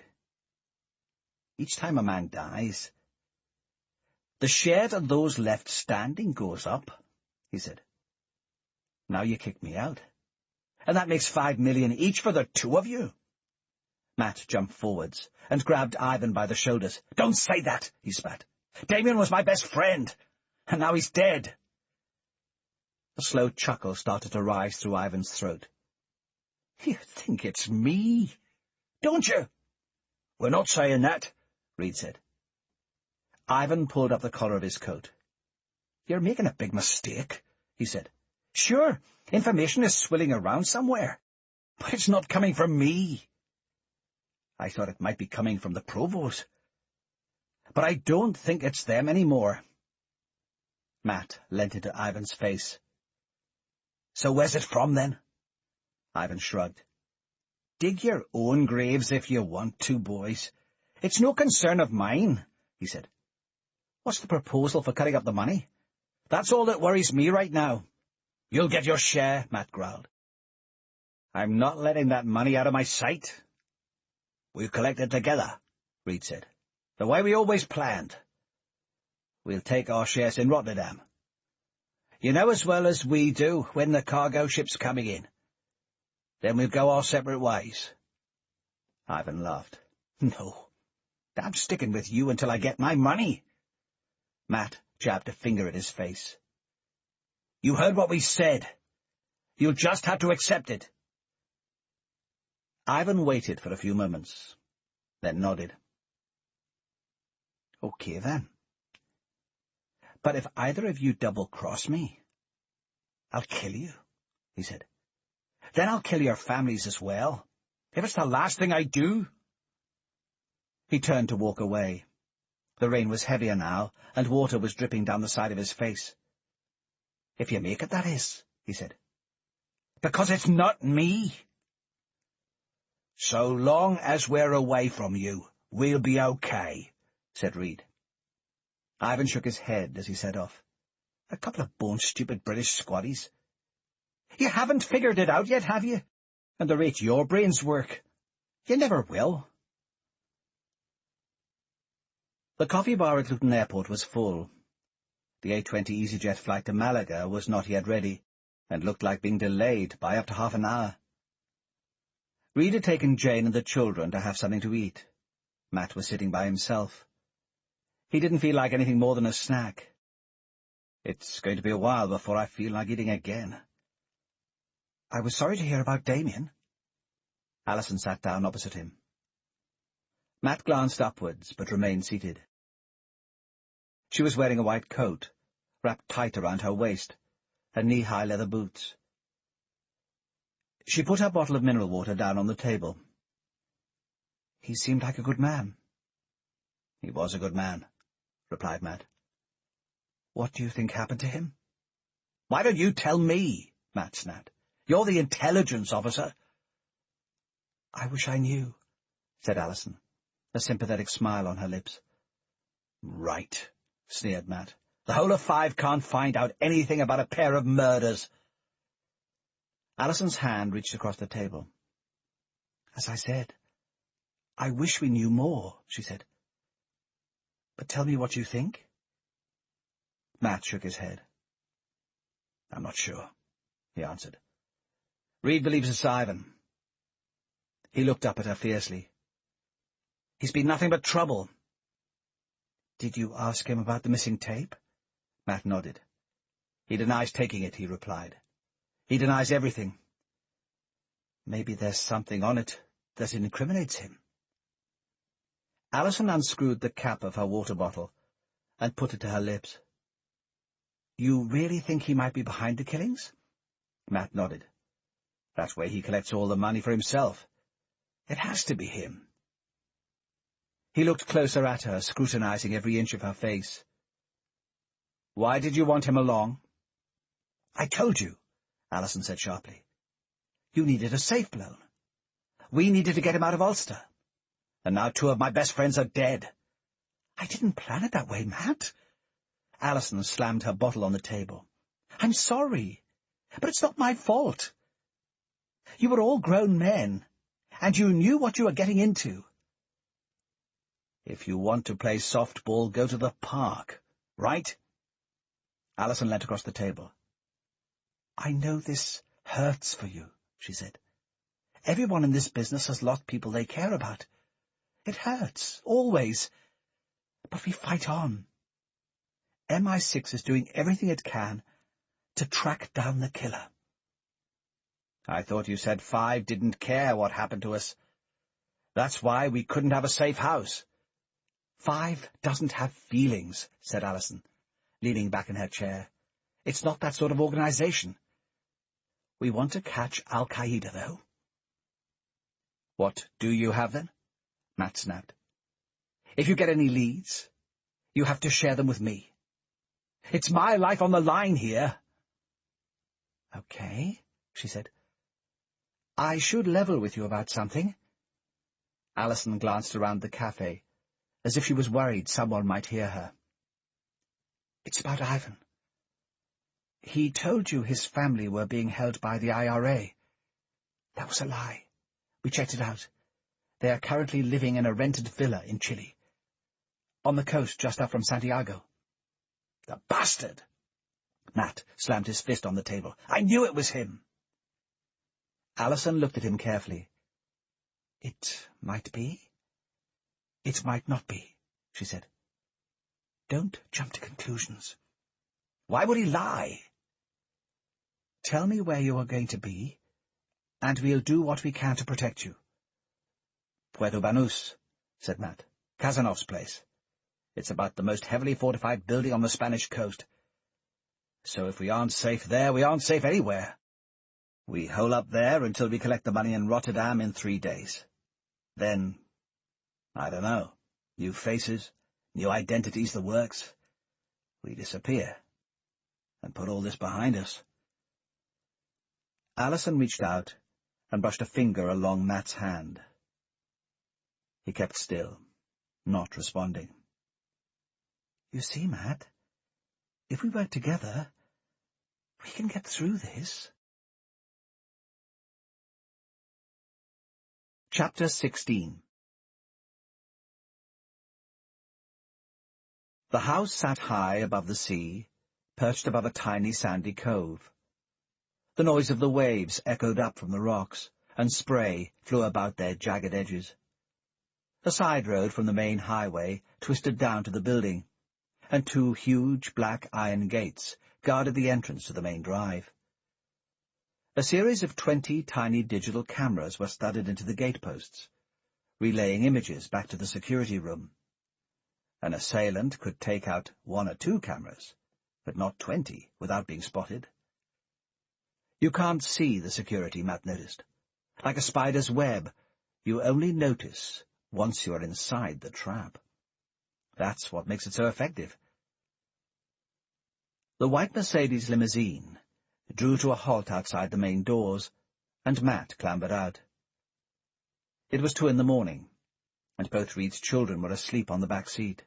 Speaker 2: "Each time a man dies, the share of those left standing goes up," he said. "Now you kick me out, and that makes 5 million each for the two of you." Matt jumped forwards and grabbed Ivan by the shoulders. "Don't say that," he spat. "Damien was my best friend, and now he's dead." A slow chuckle started to rise through Ivan's throat. "You think it's me, don't you?"
Speaker 3: "We're not saying that,"
Speaker 2: Reed said. Ivan pulled up the collar of his coat. "You're making a big mistake," he said. "Sure, information is swilling around somewhere, but it's not coming from me. I thought it might be coming from the provost.
Speaker 3: But I don't think it's them anymore. Matt leant into Ivan's face. So where's it from, then? Ivan shrugged. Dig your own graves if you want to, boys. It's no concern of mine, he said. What's the proposal for cutting up the money? That's all that worries me right now. You'll get your share, Matt growled. I'm not letting that money out of my sight. We'll collect it together, Reed said. The way we always planned. We'll take our shares in Rotterdam. You know as well as we do when the cargo ship's coming in. Then we'll go our separate ways. Ivan laughed. No, I'm sticking with you until I get my money. Matt jabbed a finger at his face. You heard what we said. You'll just have to accept it. Ivan waited for a few moments, then nodded. Okay, then. But if either of you double-cross me, I'll kill you, he said. Then I'll kill your families as well, if it's the last thing I do. He turned to walk away. The rain was heavier now, and water was dripping down the side of his face. If you make it, that is, he said. Because it's not me. So long as we're away from you, we'll be okay, said Reed. Ivan shook his head as he set off. A couple of bone-stupid British squaddies. You haven't figured it out yet, have you? And the rate your brains work. You never will. The coffee bar at Luton Airport was full. The A20 EasyJet flight to Malaga was not yet ready, and looked like being delayed by up to half an hour. Reed had taken Jane and the children to have something to eat. Matt was sitting by himself. He didn't feel like anything more than a snack. It's going to be a while before I feel like eating again. I was sorry to hear about Damien. Alison sat down opposite him. Matt glanced upwards, but remained seated. She was wearing a white coat, wrapped tight around her waist, and knee-high leather boots. She put her bottle of mineral water down on the table. He seemed like a good man. He was a good man, replied Matt. What do you think happened to him? Why don't you tell me? Matt snapped. You're the intelligence officer. I wish I knew, said Alison, a sympathetic smile on her lips. Right, sneered Matt. The whole of Five can't find out anything about a pair of murders. Alison's hand reached across the table. As I said, I wish we knew more, she said. But tell me what you think. Matt shook his head. I'm not sure, he answered. Reed believes it's Ivan. He looked up at her fiercely. He's been nothing but trouble. Did you ask him about the missing tape? Matt nodded. He denies taking it, he replied. He denies everything. Maybe there's something on it that incriminates him. Alison unscrewed the cap of her water bottle and put it to her lips. You really think he might be behind the killings? Matt nodded. That's where he collects all the money for himself. It has to be him. He looked closer at her, scrutinizing every inch of her face. Why did you want him along? I told you, Alison said sharply. You needed a safe blown. We needed to get him out of Ulster. And now two of my best friends are dead. I didn't plan it that way, Matt. Alison slammed her bottle on the table. I'm sorry, but it's not my fault. You were all grown men, and you knew what you were getting into. If you want to play softball, go to the park, right? Alison leant across the table. I know this hurts for you, she said. Everyone in this business has lost people they care about. It hurts, always. But we fight on. MI6 is doing everything it can to track down the killer. I thought you said Five didn't care what happened to us. That's why we couldn't have a safe house. Five doesn't have feelings, said Alison, leaning back in her chair. It's not that sort of organization. We want to catch al-Qaeda, though. What do you have, then? Matt snapped. If you get any leads, You have to share them with me. It's my life on the line here.
Speaker 2: Okay, she said. I should level with you about something. Alison glanced around the cafe, as if she was worried someone might hear her. It's about Ivan. He told you his family were being held by the IRA. That was a lie. We checked it out. They are currently living in a rented villa in Chile, on the coast just up from Santiago.
Speaker 3: The bastard! Matt slammed his fist on the table. I knew it was him.
Speaker 2: Alison looked at him carefully. It might be. It might not be, she said. Don't jump to conclusions.
Speaker 3: Why would he lie?
Speaker 2: Tell me where you are going to be, and we'll do what we can to protect you.
Speaker 3: Puerto Banús, said Matt. Casanov's place. It's about the most heavily fortified building on the Spanish coast. So if we aren't safe there, we aren't safe anywhere. We hole up there until we collect the money in Rotterdam in 3 days. Then, I don't know, new faces, new identities, the works. We disappear and put all this behind us.
Speaker 2: Alison reached out and brushed a finger along Matt's hand. He kept still, not responding. You see, Matt, if we work together, we can get through this. Chapter 16. The house sat high above the sea, perched above a tiny sandy cove. The noise of the waves echoed up from the rocks, and spray flew about their jagged edges. A side road from the main highway twisted down to the building, and 2 huge black iron gates guarded the entrance to the main drive. A series of 20 tiny digital cameras were studded into the gateposts, relaying images back to the security room. An assailant could take out 1 or 2 cameras, but not 20 without being spotted. You can't see the security, Matt noticed. Like a spider's web, you only notice once you are inside the trap. That's what makes it so effective. The white Mercedes limousine drew to a halt outside the main doors, and Matt clambered out. It was 2 a.m, and both Reed's children were asleep on the back seat.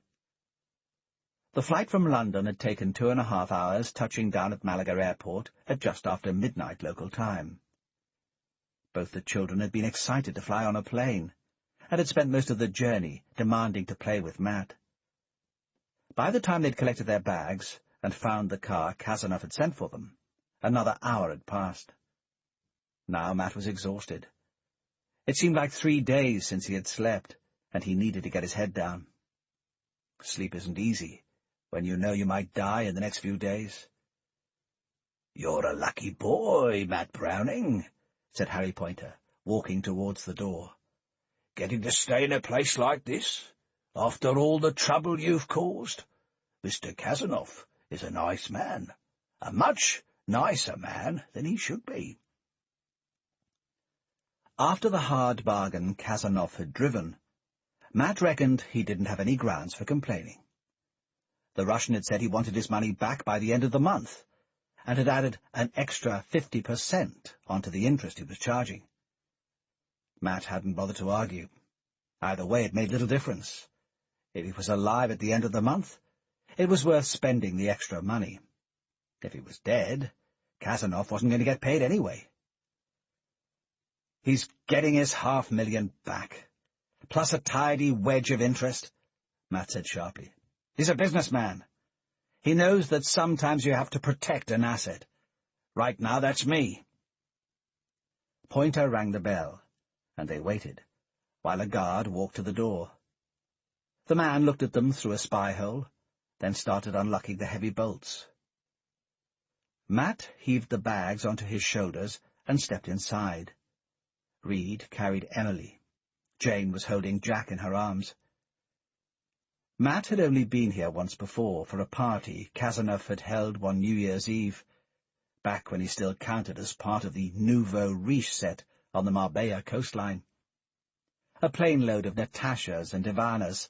Speaker 2: The flight from London had taken 2.5 hours, touching down at Malaga Airport at just after midnight local time. Both the children had been excited to fly on a plane, and had spent most of the journey demanding to play with Matt. By the time they'd collected their bags and found the car Casanov had sent for them, another hour had passed. Now Matt was exhausted. It seemed like 3 days since he had slept, and he needed to get his head down. Sleep isn't easy when you know you might die in the next few days.
Speaker 3: "You're a lucky boy, Matt Browning," said Harry Pointer, walking towards the door. "Getting to stay in a place like this, after all the trouble you've caused. Mr. Casanov is a nice man, a much nicer man than he should be."
Speaker 2: After the hard bargain Casanov had driven, Matt reckoned he didn't have any grounds for complaining. The Russian had said he wanted his money back by the end of the month, and had added an extra 50% onto the interest he was charging. Matt hadn't bothered to argue. Either way, it made little difference. If he was alive at the end of the month, it was worth spending the extra money. If he was dead, Casanov wasn't going to get paid anyway. "He's getting his $500,000 back, plus a tidy wedge of interest," Matt said sharply. "He's a businessman. He knows that sometimes you have to protect an asset. Right now, that's me." Pointer rang the bell, and they waited, while a guard walked to the door. The man looked at them through a spy hole, then started unlocking the heavy bolts. Matt heaved the bags onto his shoulders and stepped inside. Reed carried Emily. Jane was holding Jack in her arms. Matt had only been here once before, for a party Casanov had held one New Year's Eve, back when he still counted as part of the nouveau riche set on the Marbella coastline. A plane load of Natashas and Ivanas,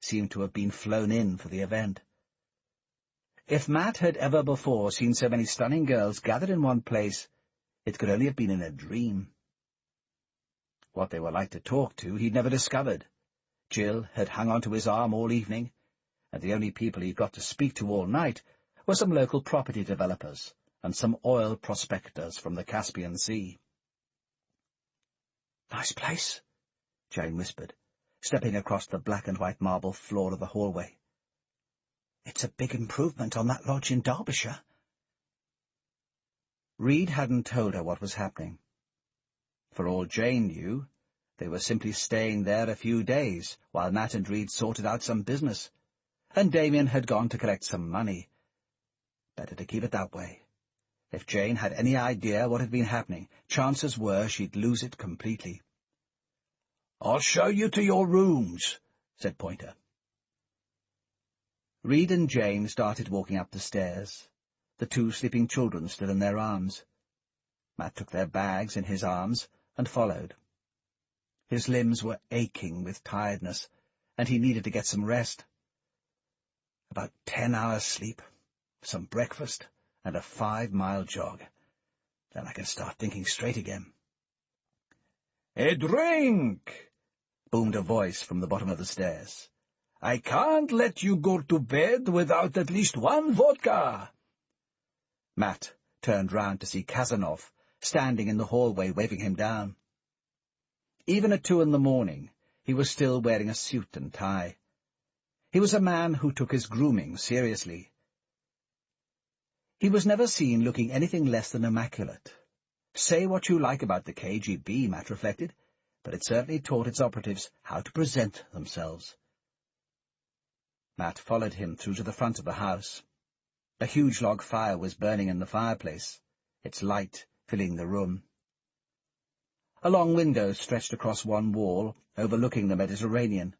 Speaker 2: seemed to have been flown in for the event. If Matt had ever before seen so many stunning girls gathered in one place, it could only have been in a dream. What they were like to talk to he'd never discovered. Jill had hung onto his arm all evening, and the only people he'd got to speak to all night were some local property developers and some oil prospectors from the Caspian Sea.
Speaker 3: "Nice place,"
Speaker 2: Jane whispered, stepping across the black-and-white marble floor of the hallway.
Speaker 3: "It's a big improvement on that lodge in Derbyshire."
Speaker 2: Reed hadn't told her what was happening. For all Jane knew, they were simply staying there a few days while Matt and Reed sorted out some business, and Damien had gone to collect some money. Better to keep it that way. If Jane had any idea what had been happening, chances were she'd lose it completely.
Speaker 3: "I'll show you to your rooms," said Pointer.
Speaker 2: Reed and Jane started walking up the stairs, the two sleeping children still in their arms. Matt took their bags in his arms and followed. His limbs were aching with tiredness, and he needed to get some rest. About 10 hours sleep, some breakfast, and a 5-mile jog. Then I can start thinking straight again.
Speaker 3: "A drink!"
Speaker 2: boomed a voice from the bottom of the stairs.
Speaker 3: "I can't let you go to bed without at least one vodka."
Speaker 2: Matt turned round to see Kazanov standing in the hallway waving him down. Even at 2 a.m, he was still wearing a suit and tie. He was a man who took his grooming seriously. He was never seen looking anything less than immaculate. Say what you like about the KGB, Matt reflected, but it certainly taught its operatives how to present themselves. Matt followed him through to the front of the house. A huge log fire was burning in the fireplace, its light filling the room. A long window stretched across one wall, overlooking the Mediterranean.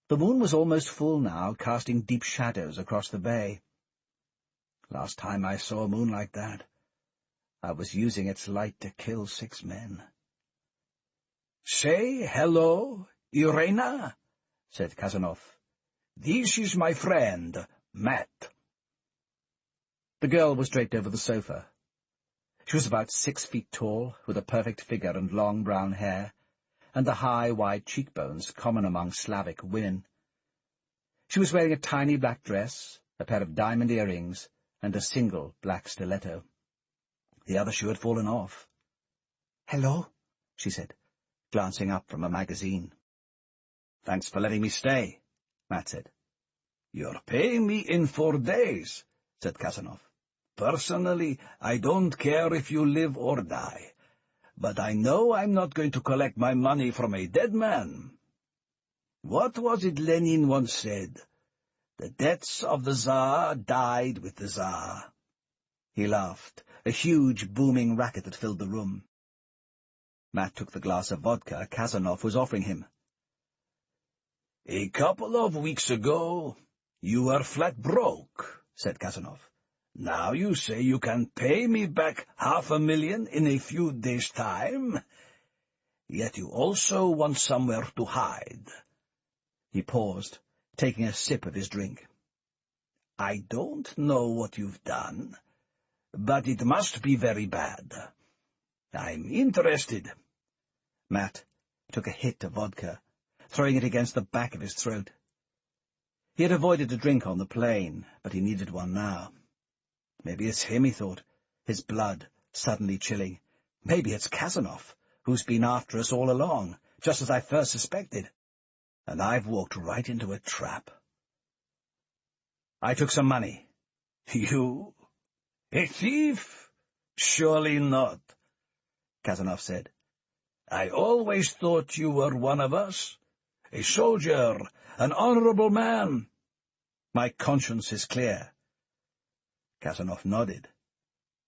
Speaker 2: The moon was almost full now, casting deep shadows across the bay. Last time I saw a moon like that, I was using its light to kill 6 men.
Speaker 3: "Say hello, Irena," said Kazanov. "This is my friend, Matt."
Speaker 2: The girl was draped over the sofa. She was about 6 feet tall, with a perfect figure and long brown hair, and the high, wide cheekbones common among Slavic women. She was wearing a tiny black dress, a pair of diamond earrings, and a single black stiletto. The other shoe had fallen off.
Speaker 3: "Hello,"
Speaker 2: she said, glancing up from a magazine. "Thanks for letting me stay," Matt said.
Speaker 3: "You're paying me in 4 days," said Kazanov. "Personally, I don't care if you live or die, but I know I'm not going to collect my money from a dead man. What was it Lenin once said? The debts of the Tsar died with the Tsar."
Speaker 2: He laughed, a huge, booming racket that filled the room. Matt took the glass of vodka Kazanov was offering him.
Speaker 3: "A couple of weeks ago, you were flat broke," said Kazanov. "Now you say you can pay me back $500,000 in a few days' time, yet you also want somewhere to hide."
Speaker 2: He paused, taking a sip of his drink.
Speaker 3: "I don't know what you've done, but it must be very bad. I'm interested."
Speaker 2: Matt took a hit of vodka, throwing it against the back of his throat. He had avoided a drink on the plane, but he needed one now. Maybe it's him, he thought, his blood suddenly chilling. Maybe it's Kazanov, who's been after us all along, just as I first suspected. And I've walked right into a trap. "I took some money."
Speaker 3: "You? A thief? Surely not," Kazanov said. "I always thought you were one of us, a soldier, an honorable man."
Speaker 2: "My conscience is clear."
Speaker 3: Kazanov nodded.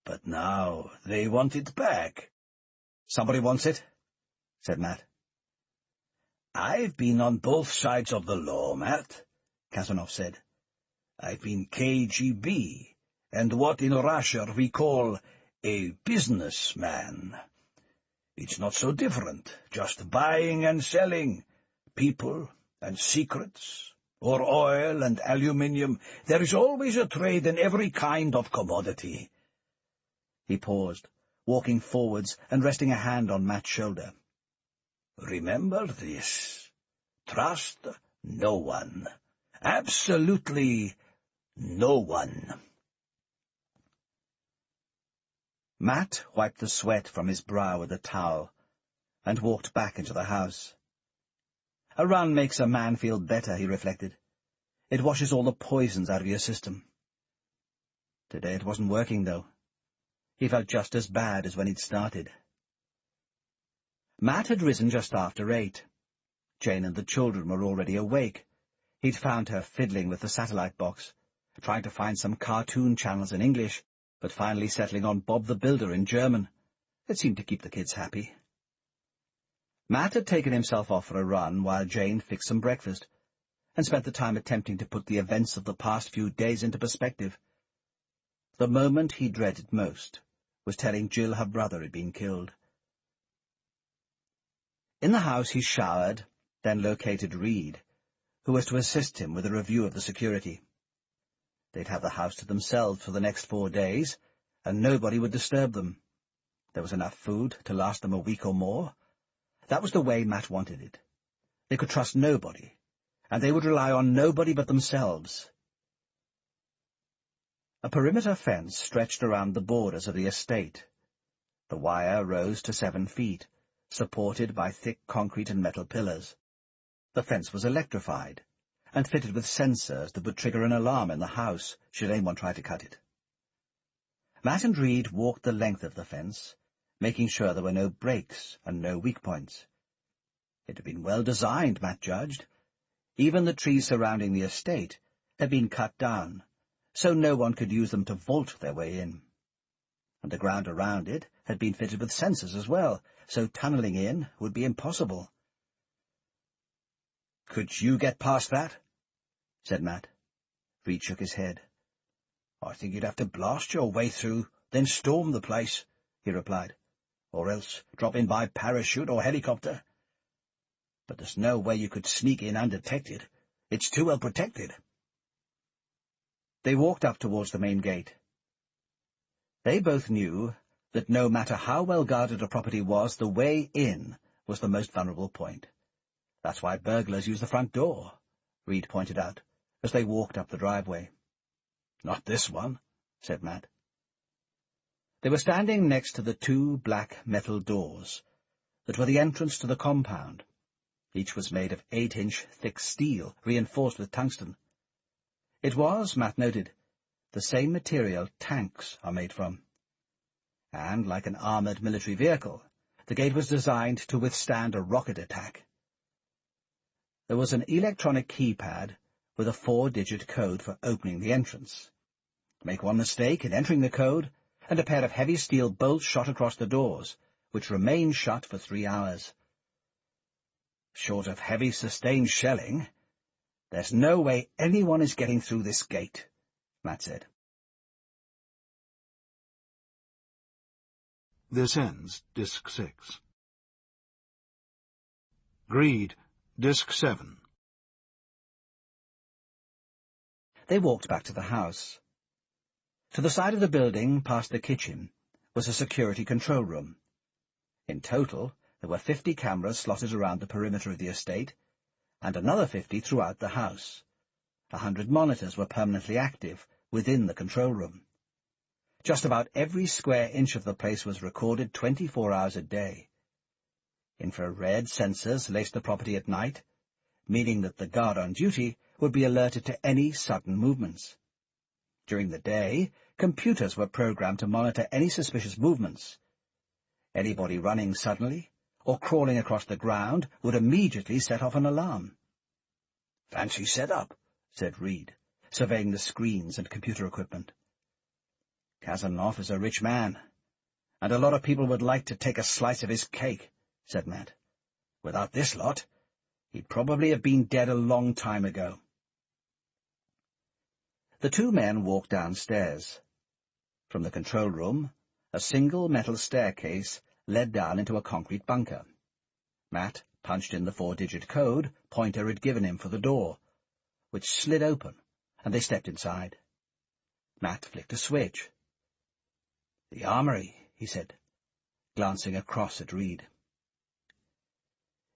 Speaker 3: "But now they want it back."
Speaker 2: "Somebody wants it," said Matt.
Speaker 3: "I've been on both sides of the law, Matt," Kazanov said. "I've been KGB, and what in Russia we call a businessman. It's not so different, just buying and selling, people And secrets, or oil and aluminium, there is always a trade in every kind of commodity.
Speaker 2: He paused, walking forwards and resting a hand on Matt's shoulder.
Speaker 3: Remember this. Trust no one. Absolutely no one.
Speaker 2: Matt wiped the sweat from his brow with a towel and walked back into the house. A run makes a man feel better, he reflected. It washes all the poisons out of your system. Today it wasn't working, though. He felt just as bad as when he'd started. Matt had risen just after 8. Jane and the children were already awake. He'd found her fiddling with the satellite box, trying to find some cartoon channels in English, but finally settling on Bob the Builder in German. It seemed to keep the kids happy. Matt had taken himself off for a run while Jane fixed some breakfast, and spent the time attempting to put the events of the past few days into perspective. The moment he dreaded most was telling Jill her brother had been killed. In the house he showered, then located Reed, who was to assist him with a review of the security. They'd have the house to themselves for the next 4 days, and nobody would disturb them. There was enough food to last them a week or more. That was the way Matt wanted it. They could trust nobody, and they would rely on nobody but themselves. A perimeter fence stretched around the borders of the estate. The wire rose to 7 feet, supported by thick concrete and metal pillars. The fence was electrified, and fitted with sensors that would trigger an alarm in the house should anyone try to cut it. Matt and Reed walked the length of the fence, making sure there were no breaks and no weak points. It had been well designed, Matt judged. Even the trees surrounding the estate had been cut down, so no one could use them to vault their way in. And the ground around it had been fitted with sensors as well, so tunnelling in would be impossible.
Speaker 3: "Could you get past that?"
Speaker 2: said Matt. Reed shook his head.
Speaker 3: "I think you'd have to blast your way through, then storm the place," he replied. "Or else drop in by parachute or helicopter. But there's no way you could sneak in undetected. It's too well protected."
Speaker 2: They walked up towards the main gate. They both knew that no matter how well guarded a property was, the way in was the most vulnerable point. That's why burglars use the front door, Reed pointed out, as they walked up the driveway.
Speaker 3: "Not this one,"
Speaker 2: said Matt. They were standing next to the 2 black metal doors that were the entrance to the compound. Each was made of 8-inch thick steel, reinforced with tungsten. It was, Matt noted, the same material tanks are made from. And, like an armoured military vehicle, the gate was designed to withstand a rocket attack. There was an electronic keypad with a 4-digit code for opening the entrance. Make one mistake in entering the code, and a pair of heavy steel bolts shot across the doors, which remained shut for 3 hours. "Short of heavy sustained shelling, there's no way anyone is getting through this gate," Matt said.
Speaker 4: This ends Disc 6. Greed, Disc 7.
Speaker 2: They walked back to the house. To the side of the building, past the kitchen, was a security control room. In total, there were 50 cameras slotted around the perimeter of the estate, and another 50 throughout the house. 100 monitors were permanently active within the control room. Just about every square inch of the place was recorded 24 hours a day. Infrared sensors laced the property at night, meaning that the guard on duty would be alerted to any sudden movements. During the day, computers were programmed to monitor any suspicious movements. Anybody running suddenly or crawling across the ground would immediately set off an alarm.
Speaker 3: "Fancy setup,"
Speaker 2: said Reed, surveying the screens and computer equipment. "Kazanov is a rich man, and a lot of people would like to take a slice of his cake," said Matt. "Without this lot, he'd probably have been dead a long time ago." The 2 men walked downstairs. From the control room, a single metal staircase led down into a concrete bunker. Matt punched in the 4-digit code Pointer had given him for the door, which slid open, and they stepped inside. Matt flicked a switch. "The armory," he said, glancing across at Reed.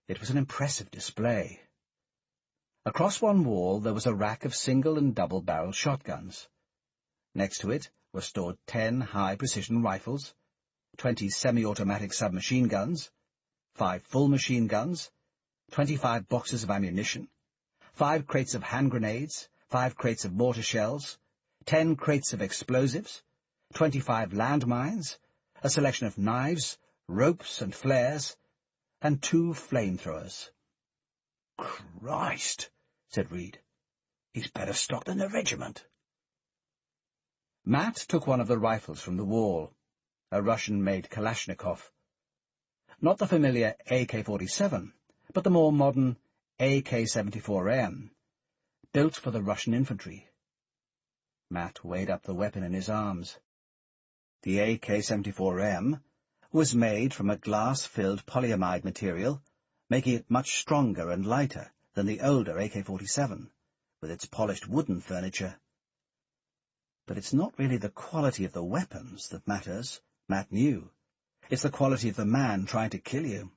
Speaker 2: It was an impressive display. Across one wall there was a rack of single and double-barrel shotguns. Next to it were stored 10 high-precision rifles, 20 semi-automatic submachine guns, 5 full machine guns, 25 boxes of ammunition, 5 crates of hand grenades, 5 crates of mortar shells, 10 crates of explosives, 25 landmines, a selection of knives, ropes and flares, and 2 flamethrowers.
Speaker 3: "Christ," said Reed. "He's better stocked than the regiment."
Speaker 2: Matt took one of the rifles from the wall, a Russian-made Kalashnikov. Not the familiar AK-47, but the more modern AK-74M, built for the Russian infantry. Matt weighed up the weapon in his arms. The AK-74M was made from a glass-filled polyamide material, making it much stronger and lighter than the older AK-47, with its polished wooden furniture. But it's not really the quality of the weapons that matters, Matt knew. It's the quality of the man trying to kill you.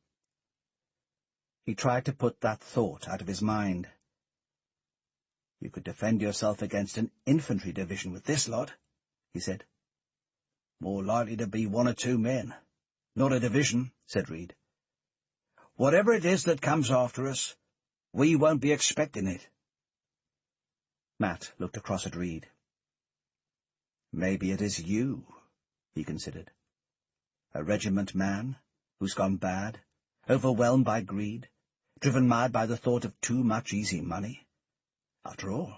Speaker 2: He tried to put that thought out of his mind. "You could defend yourself against an infantry division with this lot," he said.
Speaker 3: "More likely to be 1 or 2 men. Not a division," said Reed. "Whatever it is that comes after us, we won't be expecting it."
Speaker 2: Matt looked across at Reed. "Maybe it is you," he considered. "A regiment man who's gone bad, overwhelmed by greed, driven mad by the thought of too much easy money. After all,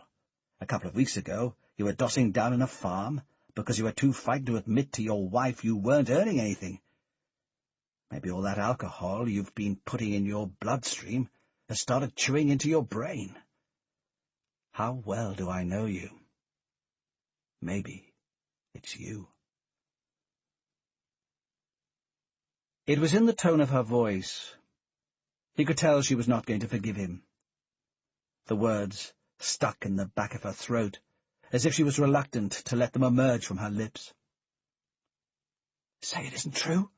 Speaker 2: a couple of weeks ago you were dossing down on a farm because you were too frightened to admit to your wife you weren't earning anything. Maybe all that alcohol you've been putting in your bloodstream has started chewing into your brain. How well do I know you? Maybe it's you." It was in the tone of her voice. He could tell she was not going to forgive him. The words stuck in the back of her throat, as if she was reluctant to let them emerge from her lips.
Speaker 3: "Say it isn't true,"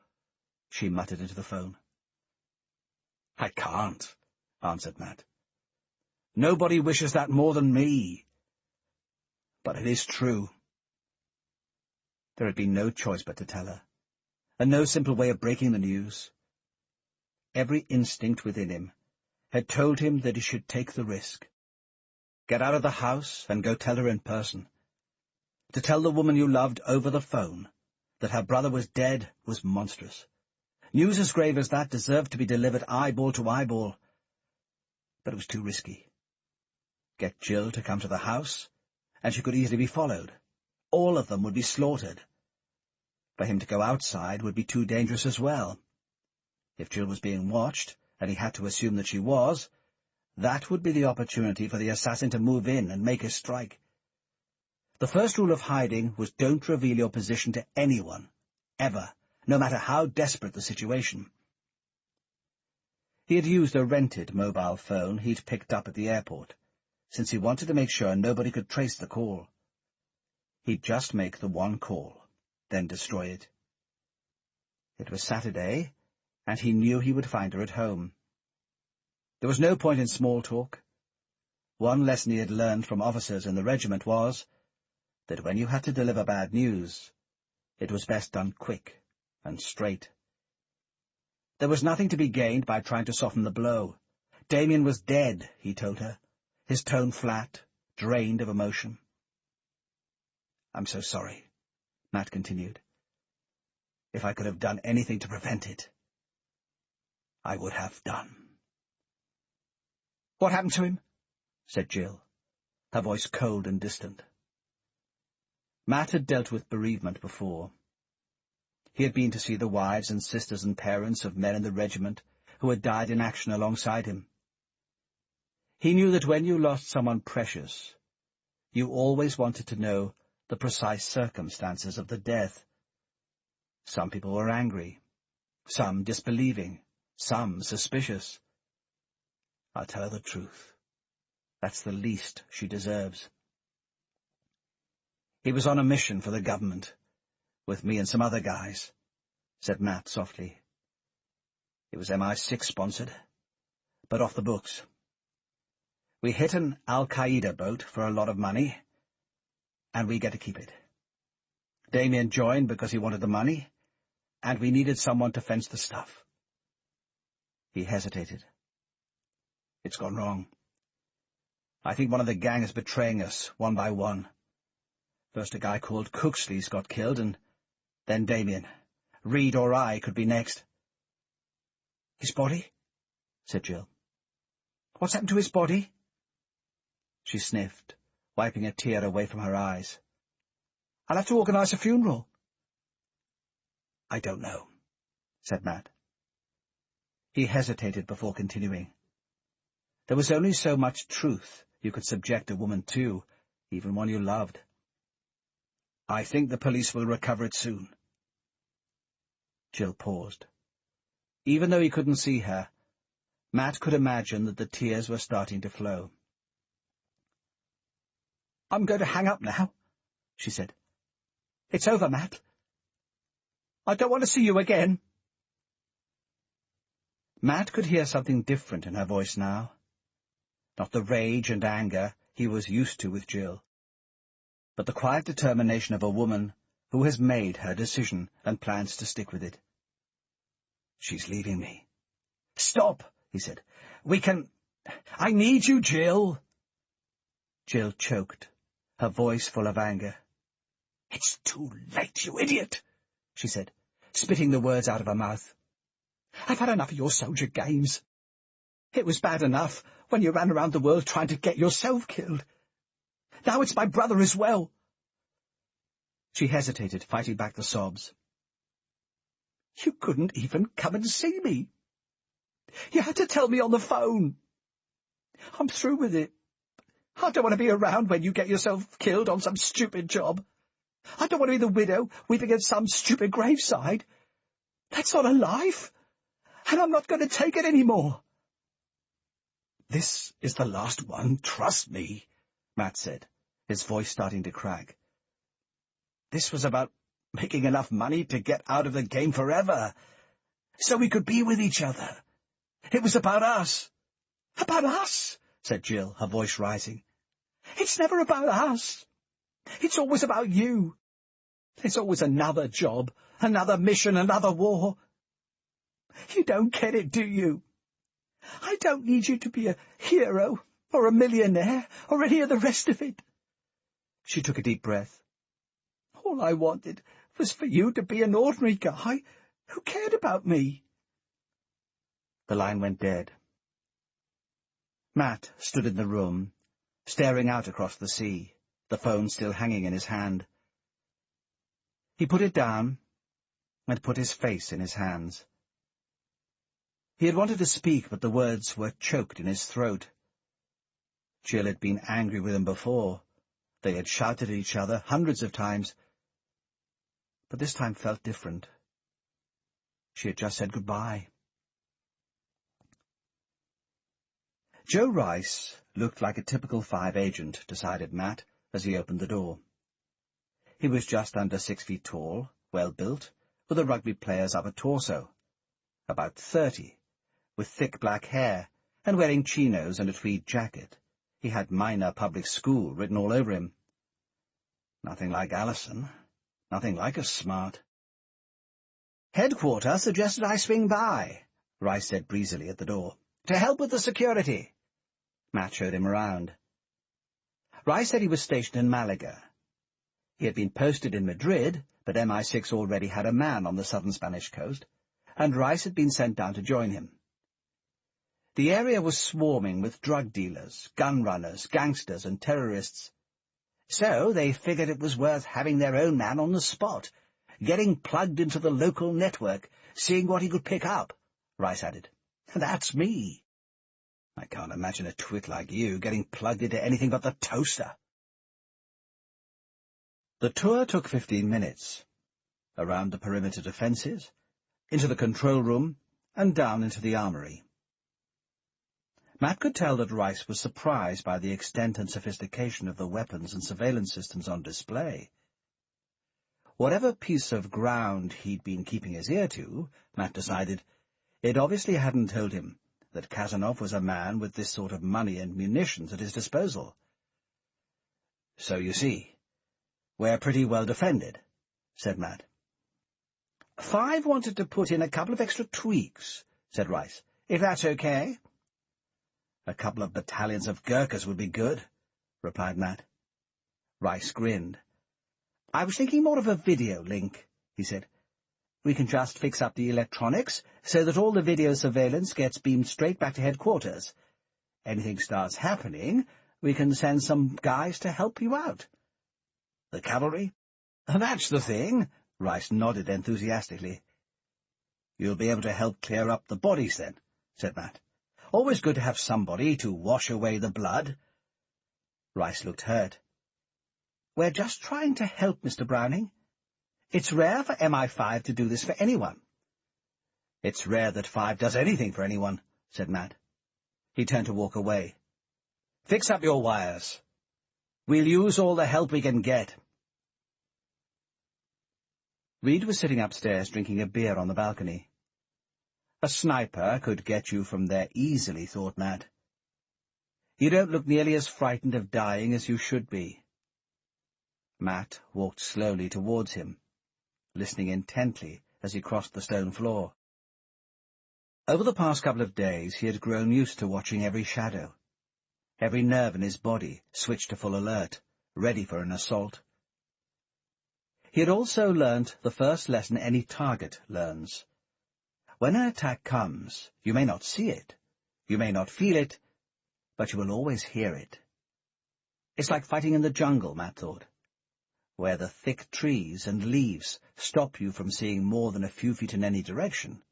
Speaker 2: she muttered into the phone.
Speaker 3: "I can't,"
Speaker 2: answered Matt.
Speaker 3: "Nobody wishes that more than me. But it is true."
Speaker 2: There had been no choice but to tell her, and no simple way of breaking the news. Every instinct within him had told him that he should take the risk. Get out of the house and go tell her in person. To tell the woman you loved over the phone that her brother was dead was monstrous. News as grave as that deserved to be delivered eyeball to eyeball. But it was too risky. Get Jill to come to the house, and she could easily be followed. All of them would be slaughtered. For him to go outside would be too dangerous as well. If Jill was being watched, and he had to assume that she was, that would be the opportunity for the assassin to move in and make his strike. The first rule of hiding was don't reveal your position to anyone, ever, no matter how desperate the situation. He had used a rented mobile phone he'd picked up at the airport, since he wanted to make sure nobody could trace the call. He'd just make the one call, then destroy it. It was Saturday, and he knew he would find her at home. There was no point in small talk. One lesson he had learned from officers in the regiment was that when you had to deliver bad news, it was best done quick and straight. There was nothing to be gained by trying to soften the blow. Damien was dead, he told her, his tone flat, drained of emotion. "I'm so sorry," Matt continued. "If I could have done anything to prevent it, I would have done."
Speaker 3: "What happened to him?"
Speaker 2: said Jill, her voice cold and distant. Matt had dealt with bereavement before. He had been to see the wives and sisters and parents of men in the regiment who had died in action alongside him. He knew that when you lost someone precious, you always wanted to know the precise circumstances of the death. Some people were angry, some disbelieving, some suspicious.
Speaker 3: I'll tell her the truth. That's the least she deserves. He was on a mission for the government, with me and some other guys, said Matt softly. It was MI6 sponsored, but off the books. We hit an al-Qaeda boat for a lot of money, and we get to keep it. Damien joined because he wanted the money, and we needed someone to fence the stuff. He hesitated. It's gone wrong. I think one of the gang is betraying us, one by one. First a guy called Cooksley's got killed, and then Damien. Reed or I could be next. His body? Said Jill. What's happened to his body? She sniffed, wiping a tear away from her eyes. I'll have to organise a funeral. I don't know, said Matt. He hesitated before continuing. There was only so much truth you could subject a woman to, even one you loved. I think the police will recover it soon. Jill paused. Even though he couldn't see her, Matt could imagine that the tears were starting to flow. I'm going to hang up now, she said. It's over, Matt. I don't want to see you again. Matt could hear something different in her voice now. Not the rage and anger he was used to with Jill, but the quiet determination of a woman who has made her decision and plans to stick with it. She's leaving me. Stop, he said. I need you, Jill. Jill choked, her voice full of anger. It's too late, you idiot, she said, spitting the words out of her mouth. I've had enough of your soldier games. It was bad enough when you ran around the world trying to get yourself killed. Now it's my brother as well. She hesitated, fighting back the sobs. You couldn't even come and see me. You had to tell me on the phone. I'm through with it. I don't want to be around when you get yourself killed on some stupid job. I don't want to be the widow weeping at some stupid graveside. That's not a life, and I'm not going to take it anymore. This is the last one, trust me, Matt said, his voice starting to crack. This was about making enough money to get out of the game forever, so we could be with each other. It was about us. About us, said Jill, her voice rising. It's never about us. It's always about you. There's always another job, another mission, another war. You don't get it, do you? I don't need you to be a hero, or a millionaire, or any of the rest of it. She took a deep breath. All I wanted was for you to be an ordinary guy who cared about me. The line went dead. Matt stood in the room, staring out across the sea, the phone still hanging in his hand. He put it down and put his face in his hands. He had wanted to speak, but the words were choked in his throat. Jill had been angry with him before. They had shouted at each other hundreds of times, but this time felt different. She had just said goodbye. Joe Rice looked like a typical 5 agent, decided Matt, as he opened the door. He was just under 6 feet tall, well-built, with a rugby player's upper torso, about 30, with thick black hair, and wearing chinos and a tweed jacket. He had minor public school written all over him. Nothing like Allison, nothing like us smart. Headquarters suggested I swing by, Rice said breezily at the door, to help with the security. Matt showed him around. Rice said he was stationed in Malaga. He had been posted in Madrid, but MI6 already had a man on the southern Spanish coast, and Rice had been sent down to join him. The area was swarming with drug dealers, gun runners, gangsters, and terrorists. So they figured it was worth having their own man on the spot, getting plugged into the local network, seeing what he could pick up, Rice added. That's me. I can't imagine a twit like you getting plugged into anything but the toaster. The tour took 15 minutes, around the perimeter defences, into the control room, and down into the armory.
Speaker 2: Matt could tell that Rice was surprised by the extent and sophistication of the weapons and surveillance systems on display. Whatever piece of ground he'd been keeping his ear to, Matt decided, it obviously hadn't told him that Casanov was a man with this sort of money and munitions at his disposal. "So you see, we're pretty well defended," said Matt. "Five wanted to put in a couple of extra tweaks," said Rice, "if that's okay." "A couple of battalions of Gurkhas would be good," replied Matt. Rice grinned. "I was thinking more of a video link," he said. "We can just fix up the electronics so that all the video surveillance gets beamed straight back to headquarters. Anything starts happening, we can send some guys to help you out." "The cavalry?" "That's the thing," Rice nodded enthusiastically. "You'll be able to help clear up the bodies, then," said Matt. "Always good to have somebody to wash away the blood." Rice looked hurt. "We're just trying to help, Mr. Browning. It's rare for MI5 to do this for anyone." "It's rare that 5 does anything for anyone," said Matt. He turned to walk away. "Fix up your wires. We'll use all the help we can get." Reed was sitting upstairs drinking a beer on the balcony. A sniper could get you from there easily, thought Matt. You don't look nearly as frightened of dying as you should be. Matt walked slowly towards him, listening intently as he crossed the stone floor. Over the past couple of days he had grown used to watching every shadow. Every nerve in his body switched to full alert, ready for an assault. He had also learnt the first lesson any target learns. When an attack comes, you may not see it, you may not feel it, but you will always hear it. It's like fighting in the jungle, Matt thought, where the thick trees and leaves stop you from seeing more than a few feet in any direction.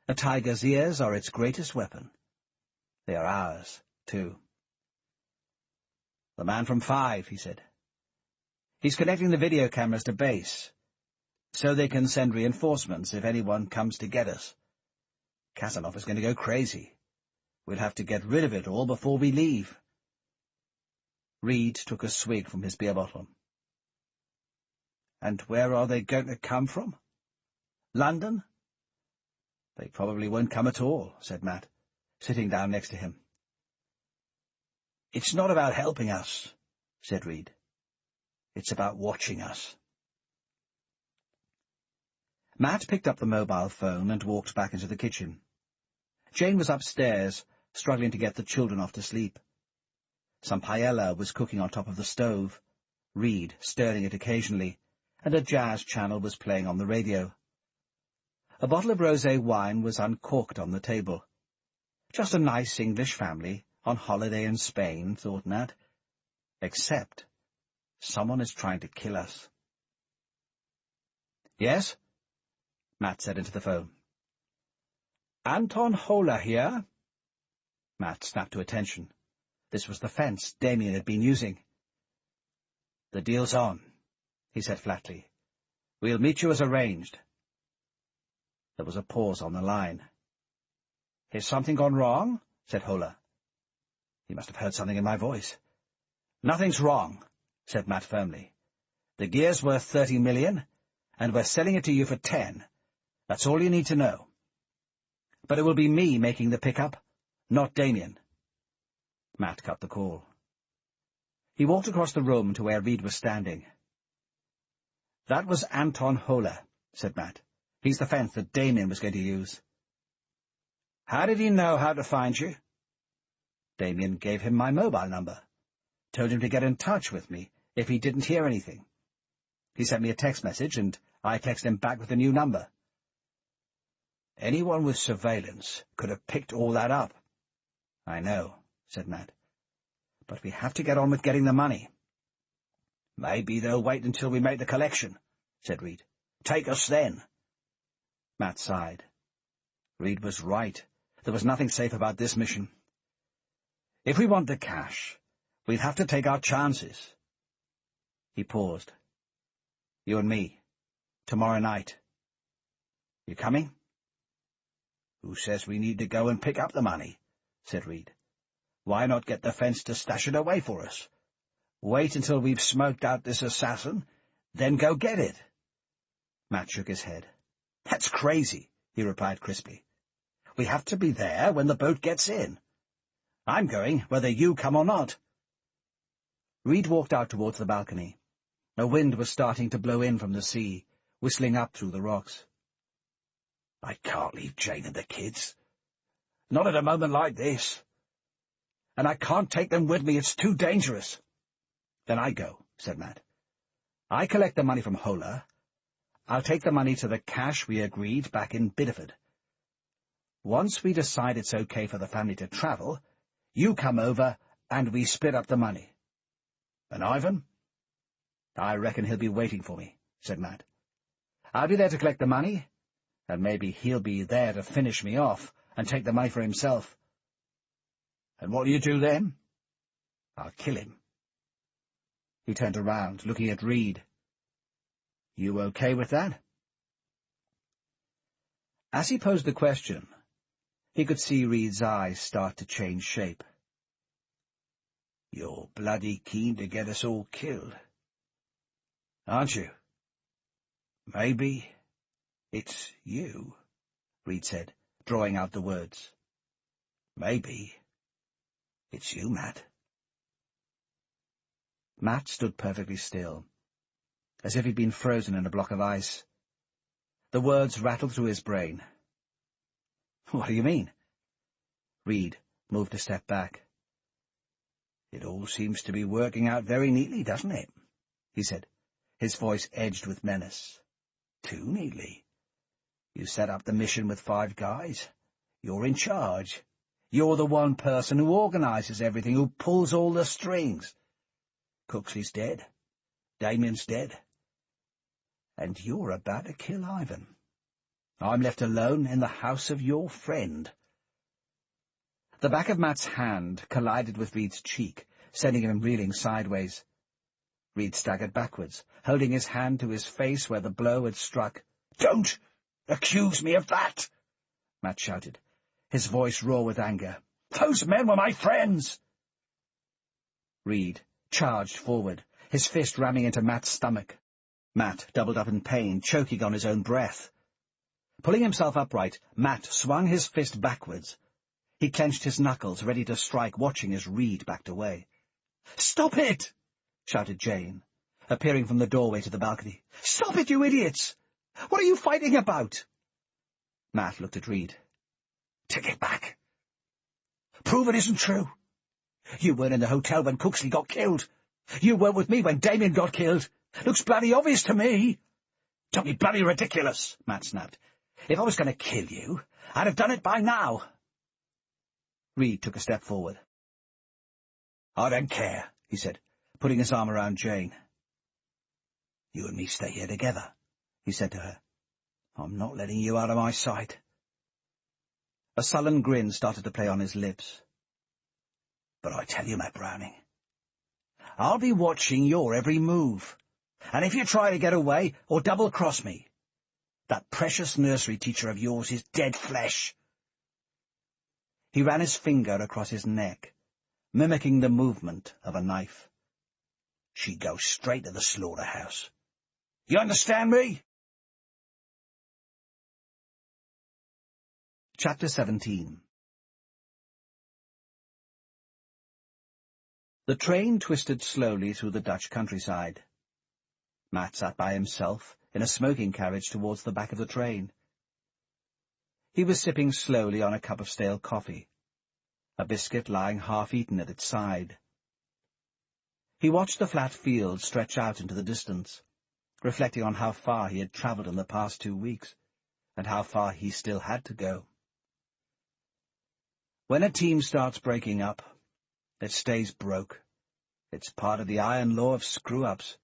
Speaker 2: A tiger's ears are its greatest weapon. They are ours, too. "The man from 5, he said. "He's connecting the video cameras to base, so they can send reinforcements if anyone comes to get us. Casanov is going to go crazy. We'll have to get rid of it all before we leave." Reed took a swig from his beer bottle. "And where are they going to come from? London?" "They probably won't come at all," said Matt, sitting down next to him. "It's not about helping us," said Reed. "It's about watching us." Matt picked up the mobile phone and walked back into the kitchen. Jane was upstairs, struggling to get the children off to sleep. Some paella was cooking on top of the stove, Reed stirring it occasionally, and a jazz channel was playing on the radio. A bottle of rosé wine was uncorked on the table. Just a nice English family on holiday in Spain, thought Matt. Except someone is trying to kill us. "Yes?" Matt said into the phone. "Anton Holler here." Matt snapped to attention. This was the fence Damien had been using. "The deal's on," he said flatly. "We'll meet you as arranged." There was a pause on the line. "Has something gone wrong?" said Holler. He must have heard something in my voice. "Nothing's wrong," said Matt firmly. "The gear's worth 30 million, and we're selling it to you for 10. That's all you need to know. But it will be me making the pickup, not Damien." Matt cut the call. He walked across the room to where Reed was standing. "That was Anton Holler," said Matt. "He's the fence that Damien was going to use." "How did he know how to find you?" "Damien gave him my mobile number. Told him to get in touch with me if he didn't hear anything. He sent me a text message, and I texted him back with a new number." "Anyone with surveillance could have picked all that up." "I know," said Matt. "But we have to get on with getting the money." "Maybe they'll wait until we make the collection," said Reed. "Take us then." Matt sighed. Reed was right. There was nothing safe about this mission. "If we want the cash, we'll have to take our chances." He paused. "You and me, tomorrow night. You coming?" "Who says we need to go and pick up the money?" said Reed.
Speaker 3: Why not get the fence to stash it away for us? Wait until we've smoked out this assassin, then go get it."
Speaker 2: Matt shook his head.
Speaker 3: "That's crazy," he replied crisply. "We have to be there when the boat gets in. I'm going whether you come or not."
Speaker 2: Reed walked out towards the balcony. A wind was starting to blow in from the sea, whistling up through the rocks.
Speaker 3: "I can't leave Jane and the kids. Not at a moment like this. And I can't take them with me. It's too dangerous."
Speaker 2: "Then I go," said Matt. "I collect the money from Hola. I'll take the money to the cash we agreed back in Bideford. Once we decide it's okay for the family to travel, you come over and we split up the money."
Speaker 3: "And Ivan?"
Speaker 2: "I reckon he'll be waiting for me," said Matt. "I'll be there to collect the money, and maybe he'll be there to finish me off and take the money for himself."
Speaker 3: "And what'll you do then?"
Speaker 2: "I'll kill him." He turned around, looking at Reed. "You okay with that?" As he posed the question, he could see Reed's eyes start to change shape.
Speaker 3: "You're bloody keen to get us all killed, aren't you? Maybe it's you,"
Speaker 2: Reed said, drawing out the words.
Speaker 3: "Maybe it's you, Matt."
Speaker 2: Matt stood perfectly still, as if he'd been frozen in a block of ice. The words rattled through his brain. "What do you mean?" Reed moved a step back.
Speaker 3: "It all seems to be working out very neatly, doesn't it?"
Speaker 2: he said, his voice edged with menace.
Speaker 3: "Too neatly. You set up the mission with 5 guys. You're in charge. You're the one person who organizes everything, who pulls all the strings. Cooksley's dead. Damien's dead. And you're about to kill Ivan. I'm left alone in the house of your friend."
Speaker 2: The back of Matt's hand collided with Reed's cheek, sending him reeling sideways. Reed staggered backwards, holding his hand to his face where the blow had struck.
Speaker 3: "Don't accuse me of that!"
Speaker 2: Matt shouted, his voice raw with anger.
Speaker 3: "Those men were my friends!"
Speaker 2: Reed charged forward, his fist ramming into Matt's stomach. Matt doubled up in pain, choking on his own breath. Pulling himself upright, Matt swung his fist backwards. He clenched his knuckles, ready to strike, watching as Reed backed away.
Speaker 3: "Stop it!"
Speaker 2: shouted Jane, appearing from the doorway to the balcony.
Speaker 3: "Stop it, you idiots! What are you fighting about?"
Speaker 2: Matt looked at Reed.
Speaker 3: "Take it back. Prove it isn't true. You weren't in the hotel when Cooksley got killed. You weren't with me when Damien got killed. Looks bloody obvious to me." "Don't be bloody ridiculous," Matt snapped. "If I was going to kill you, I'd have done it by now."
Speaker 2: Reed took a step forward.
Speaker 3: "I don't care," he said, putting his arm around Jane. "You and me stay here together," he said to her. "I'm not letting you out of my sight."
Speaker 2: A sullen grin started to play on his lips.
Speaker 3: "But I tell you, Matt Browning, I'll be watching your every move. And if you try to get away or double-cross me, that precious nursery teacher of yours is dead flesh."
Speaker 2: He ran his finger across his neck, mimicking the movement of a knife.
Speaker 3: "She goes straight to the slaughterhouse. You understand me?"
Speaker 2: Chapter 17. The train twisted slowly through the Dutch countryside. Matt sat by himself in a smoking carriage towards the back of the train. He was sipping slowly on a cup of stale coffee, a biscuit lying half-eaten at its side. He watched the flat fields stretch out into the distance, reflecting on how far he had travelled in the past 2 weeks, and how far he still had to go. When a team starts breaking up, it stays broke. It's part of the iron law of screw-ups.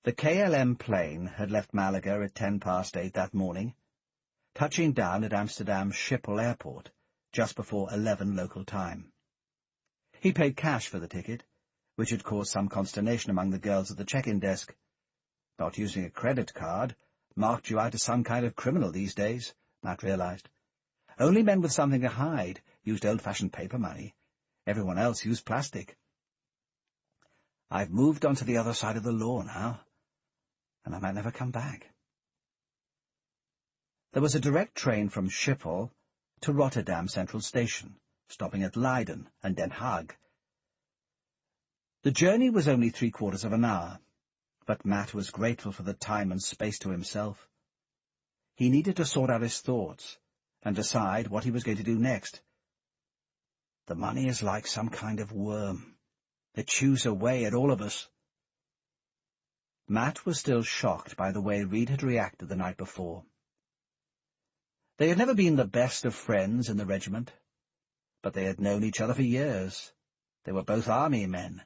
Speaker 2: The KLM plane had left Malaga at 8:10 that morning, touching down at Amsterdam Schiphol Airport just before 11 local time. He paid cash for the ticket, which had caused some consternation among the girls at the check-in desk. Not using a credit card marked you out as some kind of criminal these days, Matt realized. Only men with something to hide
Speaker 3: used old-fashioned paper money. Everyone else used plastic. I've moved on to the other side of the law now, and I might never come back. There was a direct train from Schiphol to Rotterdam Central Station, stopping at Leiden and Den Haag. The journey was only 3/4 of an hour, but Matt was grateful for the time and space to himself. He needed to sort out his thoughts and decide what he was going to do next. The money is like some kind of worm. It chews away at all of us. Matt was still shocked by the way Reed had reacted the night before. They had never been the best of friends in the regiment, but they had known each other for years. They were both army men.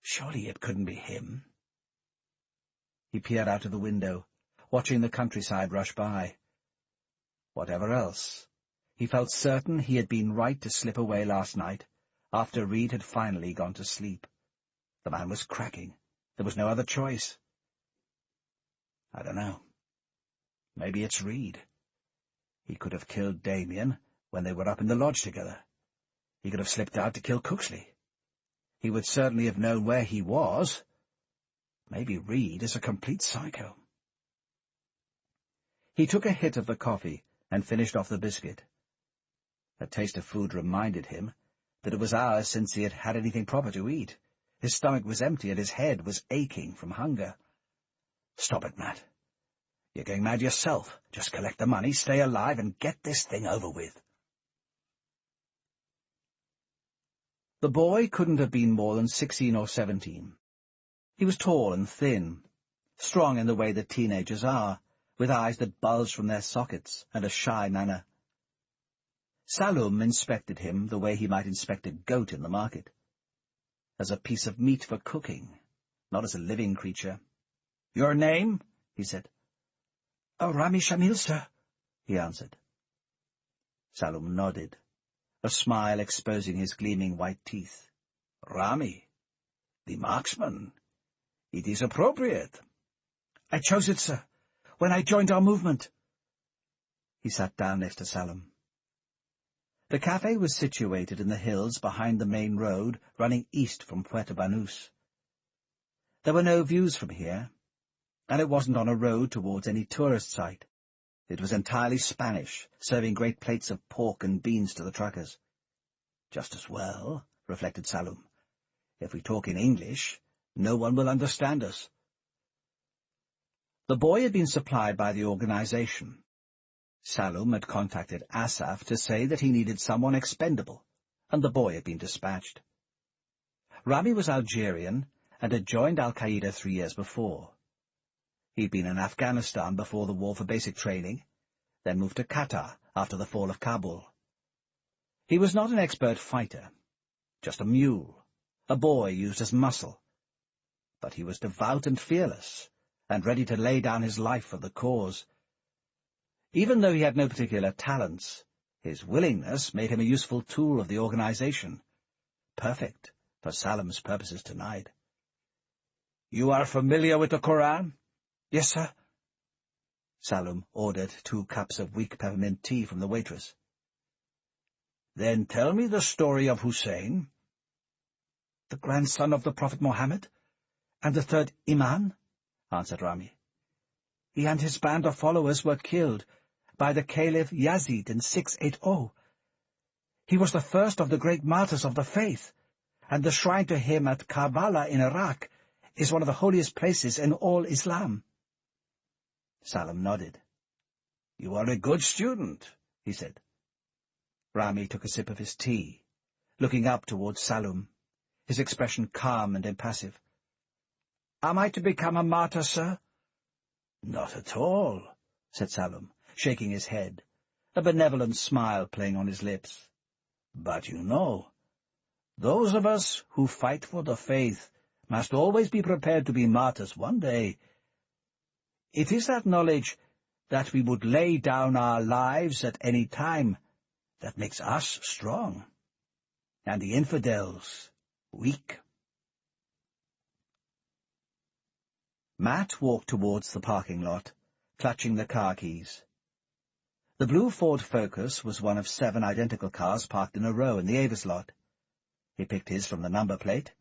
Speaker 3: Surely it couldn't be him. He peered out of the window, watching the countryside rush by. Whatever else, he felt certain he had been right to slip away last night, after Reed had finally gone to sleep. The man was cracking. There was no other choice. I don't know. Maybe it's Reed. He could have killed Damien when they were up in the lodge together. He could have slipped out to kill Cooksley. He would certainly have known where he was. Maybe Reed is a complete psycho. He took a hit of the coffee and finished off the biscuit. A taste of food reminded him that it was hours since he had had anything proper to eat. His stomach was empty and his head was aching from hunger. Stop it, Matt. You're going mad yourself. Just collect the money, stay alive, and get this thing over with. The boy couldn't have been more than 16 or 17. He was tall and thin, strong in the way that teenagers are, with eyes that bulged from their sockets and a shy manner. Salum inspected him the way he might inspect a goat in the market, as a piece of meat for cooking, not as a living creature. "Your name?" he said. "Rami Shamil, sir," he answered. Salum nodded, a smile exposing his gleaming white teeth. "Rami, the marksman. It is appropriate." "I chose it, sir, when I joined our movement." He sat down next to Salum. The cafe was situated in the hills behind the main road running east from Puerto Banús. There were no views from here, and it wasn't on a road towards any tourist site. It was entirely Spanish, serving great plates of pork and beans to the truckers. Just as well, reflected Salum. If we talk in English, no one will understand us. The boy had been supplied by the organization. Salum had contacted Asaf to say that he needed someone expendable, and the boy had been dispatched. Rami was Algerian and had joined al-Qaeda 3 years before. He'd been in Afghanistan before the war for basic training, then moved to Qatar after the fall of Kabul. He was not an expert fighter, just a mule, a boy used as muscle. But he was devout and fearless, and ready to lay down his life for the cause. Even though he had no particular talents, his willingness made him a useful tool of the organization. Perfect for Salum's purposes tonight. "You are familiar with the Quran?" "Yes, sir." Salum ordered 2 cups of weak peppermint tea from the waitress. "Then tell me the story of Hussein." "The grandson of the Prophet Muhammad, and the 3rd Imam," answered Rami. "He and his band of followers were killed by the Caliph Yazid in 680. He was the first of the great martyrs of the faith, and the shrine to him at Karbala in Iraq is one of the holiest places in all Islam." Salum nodded. "You are a good student," he said. Rami took a sip of his tea, looking up towards Salum, his expression calm and impassive. "Am I to become a martyr, sir?" "Not at all," said Salum, shaking his head, a benevolent smile playing on his lips. "But you know, those of us who fight for the faith must always be prepared to be martyrs one day. It is that knowledge that we would lay down our lives at any time that makes us strong, and the infidels weak." Matt walked towards the parking lot, clutching the car keys.
Speaker 2: The blue Ford Focus was one of 7 identical cars parked in a row in the Avis lot. He picked his from the number plate,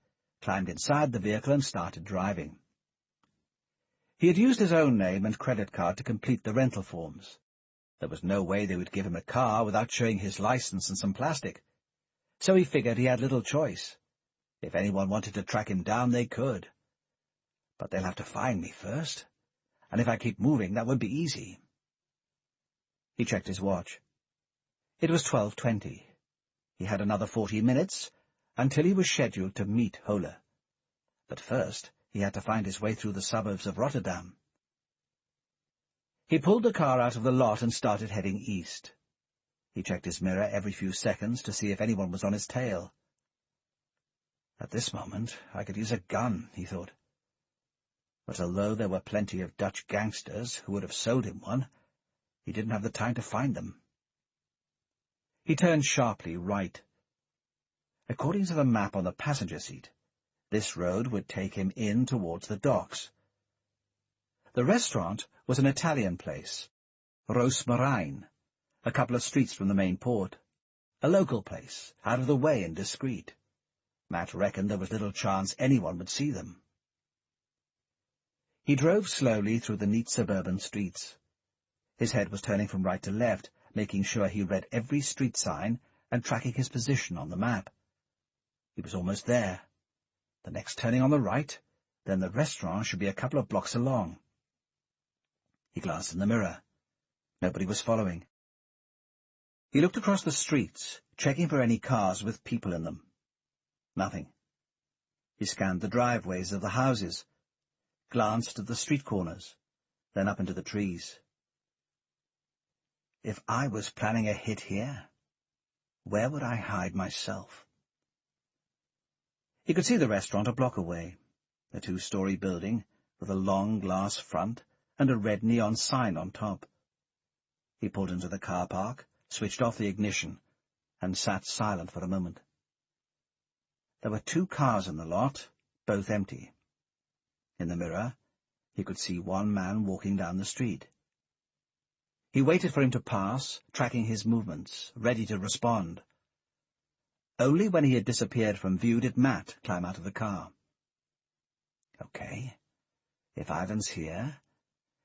Speaker 2: climbed inside the vehicle and started driving. He had used his own name and credit card to complete the rental forms. There was no way they would give him a car without showing his license and some plastic, so he figured he had little choice. If anyone wanted to track him down, they could. But they'll have to find me first, and if I keep moving, that would be easy. He checked his watch. It was 12:20. He had another 40 minutes until he was scheduled to meet Hola. But first, he had to find his way through the suburbs of Rotterdam. He pulled the car out of the lot and started heading east. He checked his mirror every few seconds to see if anyone was on his tail. At this moment, I could use a gun, he thought. But although there were plenty of Dutch gangsters who would have sold him one, he didn't have the time to find them. He turned sharply right. According to the map on the passenger seat, this road would take him in towards the docks. The restaurant was an Italian place, Roosmarijn, a couple of streets from the main port. A local place, out of the way and discreet. Matt reckoned there was little chance anyone would see them. He drove slowly through the neat suburban streets. His head was turning from right to left, making sure he read every street sign and tracking his position on the map. He was almost there. The next turning on the right, then the restaurant should be a couple of blocks along. He glanced in the mirror. Nobody was following. He looked across the streets, checking for any cars with people in them. Nothing. He scanned the driveways of the houses, glanced at the street corners, then up into the trees. If I was planning a hit here, where would I hide myself? He could see the restaurant a block away, a 2-story building with a long glass front and a red neon sign on top. He pulled into the car park, switched off the ignition, and sat silent for a moment. There were 2 cars in the lot, both empty. In the mirror, he could see one man walking down the street. He waited for him to pass, tracking his movements, ready to respond. Only when he had disappeared from view did Matt climb out of the car. Okay, if Ivan's here,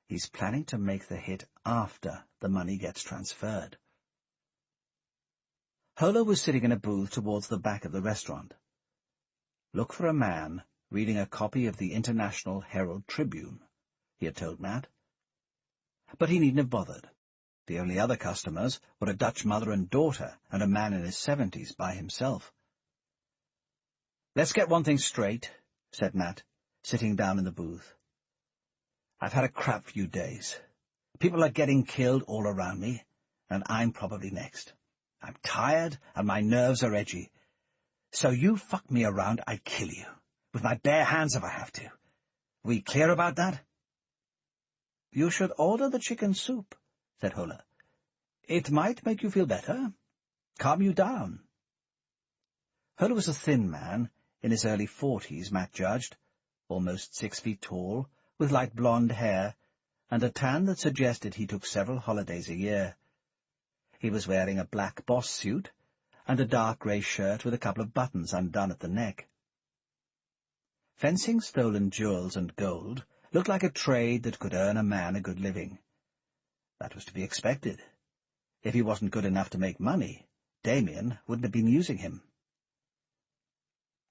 Speaker 2: he's planning to make the hit after the money gets transferred. Hola was sitting in a booth towards the back of the restaurant. Look for a man reading a copy of the International Herald Tribune, he had told Matt. But he needn't have bothered. The only other customers were a Dutch mother and daughter and a man in his 70s by himself. "Let's get one thing straight," said Matt, sitting down in the booth. "I've had a crap few days. People are getting killed all around me, and I'm probably next. I'm tired, and my nerves are edgy. So you fuck me around, I kill you. With my bare hands if I have to. We clear about that?" "You should order the chicken soup," said Hola. "It might make you feel better. Calm you down." Hola was a thin man, in his early 40s, Matt judged, almost 6 feet tall, with light blonde hair, and a tan that suggested he took several holidays a year. He was wearing a black boss suit and a dark grey shirt with a couple of buttons undone at the neck. Fencing stolen jewels and gold looked like a trade that could earn a man a good living. That was to be expected. If he wasn't good enough to make money, Damien wouldn't have been using him.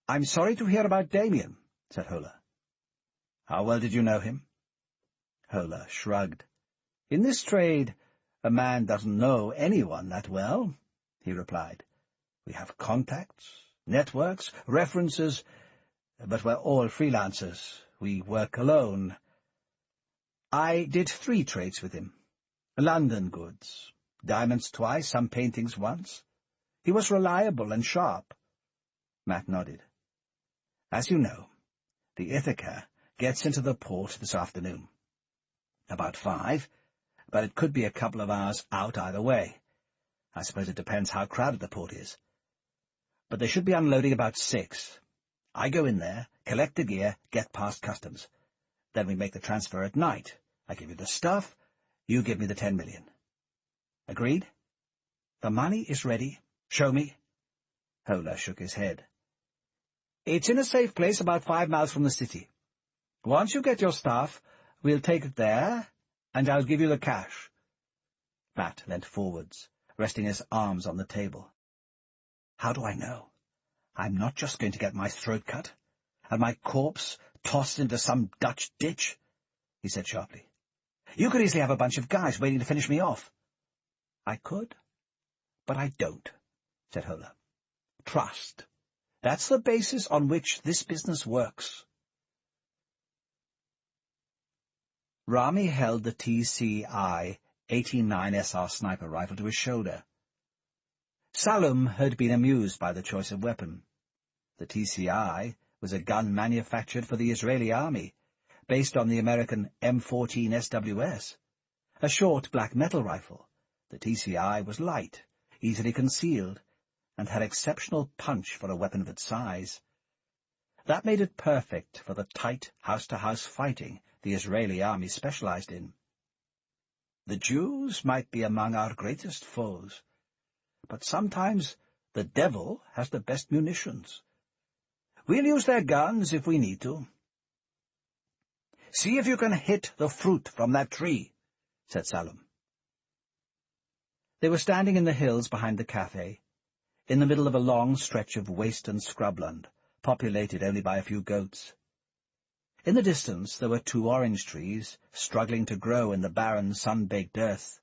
Speaker 2: "I'm sorry to hear about Damien," said Hola. "How well did you know him?" Hola shrugged. "In this trade, a man doesn't know anyone that well," he replied. "We have contacts, networks, references, but we're all freelancers. We work alone. I did 3 trades with him. London goods, diamonds twice, some paintings once. He was reliable and sharp." Matt nodded. "As you know, the Ithaca gets into the port this afternoon. About 5, but it could be a couple of hours out either way. I suppose it depends how crowded the port is. But they should be unloading about 6. I go in there, collect the gear, get past customs. Then we make the transfer at night. I give you the stuff, you give me the 10 million.
Speaker 3: Agreed? The money is ready. Show me. Hola shook his head. It's in a safe place about 5 miles from the city. Once you get your stuff, we'll take it there, and I'll give you the cash. Matt leant forwards, resting his arms on the table. How do I know? I'm not just going to get my throat cut, and my corpse tossed into some Dutch ditch, he said sharply. You could easily have a bunch of guys waiting to finish me off. I could, but I don't, said Hola. Trust. That's the basis on which this business works. Rami held the TCI 89 SR sniper rifle to his shoulder. Salum had been amused by the choice of weapon. The TCI was a gun manufactured for the Israeli army, based on the American M14 SWS. A short black metal rifle, the TCI was light, easily concealed, and had exceptional punch for a weapon of its size. That made it perfect for the tight house-to-house fighting the Israeli army specialized in. The Jews might be among our greatest foes, but sometimes the devil has the best munitions. We'll use their guns if we need to. See if you can hit the fruit from that tree, said Salum. They were standing in the hills behind the cafe, in the middle of a long stretch of waste and scrubland, populated only by a few goats. In the distance there were 2 orange trees, struggling to grow in the barren, sun-baked earth.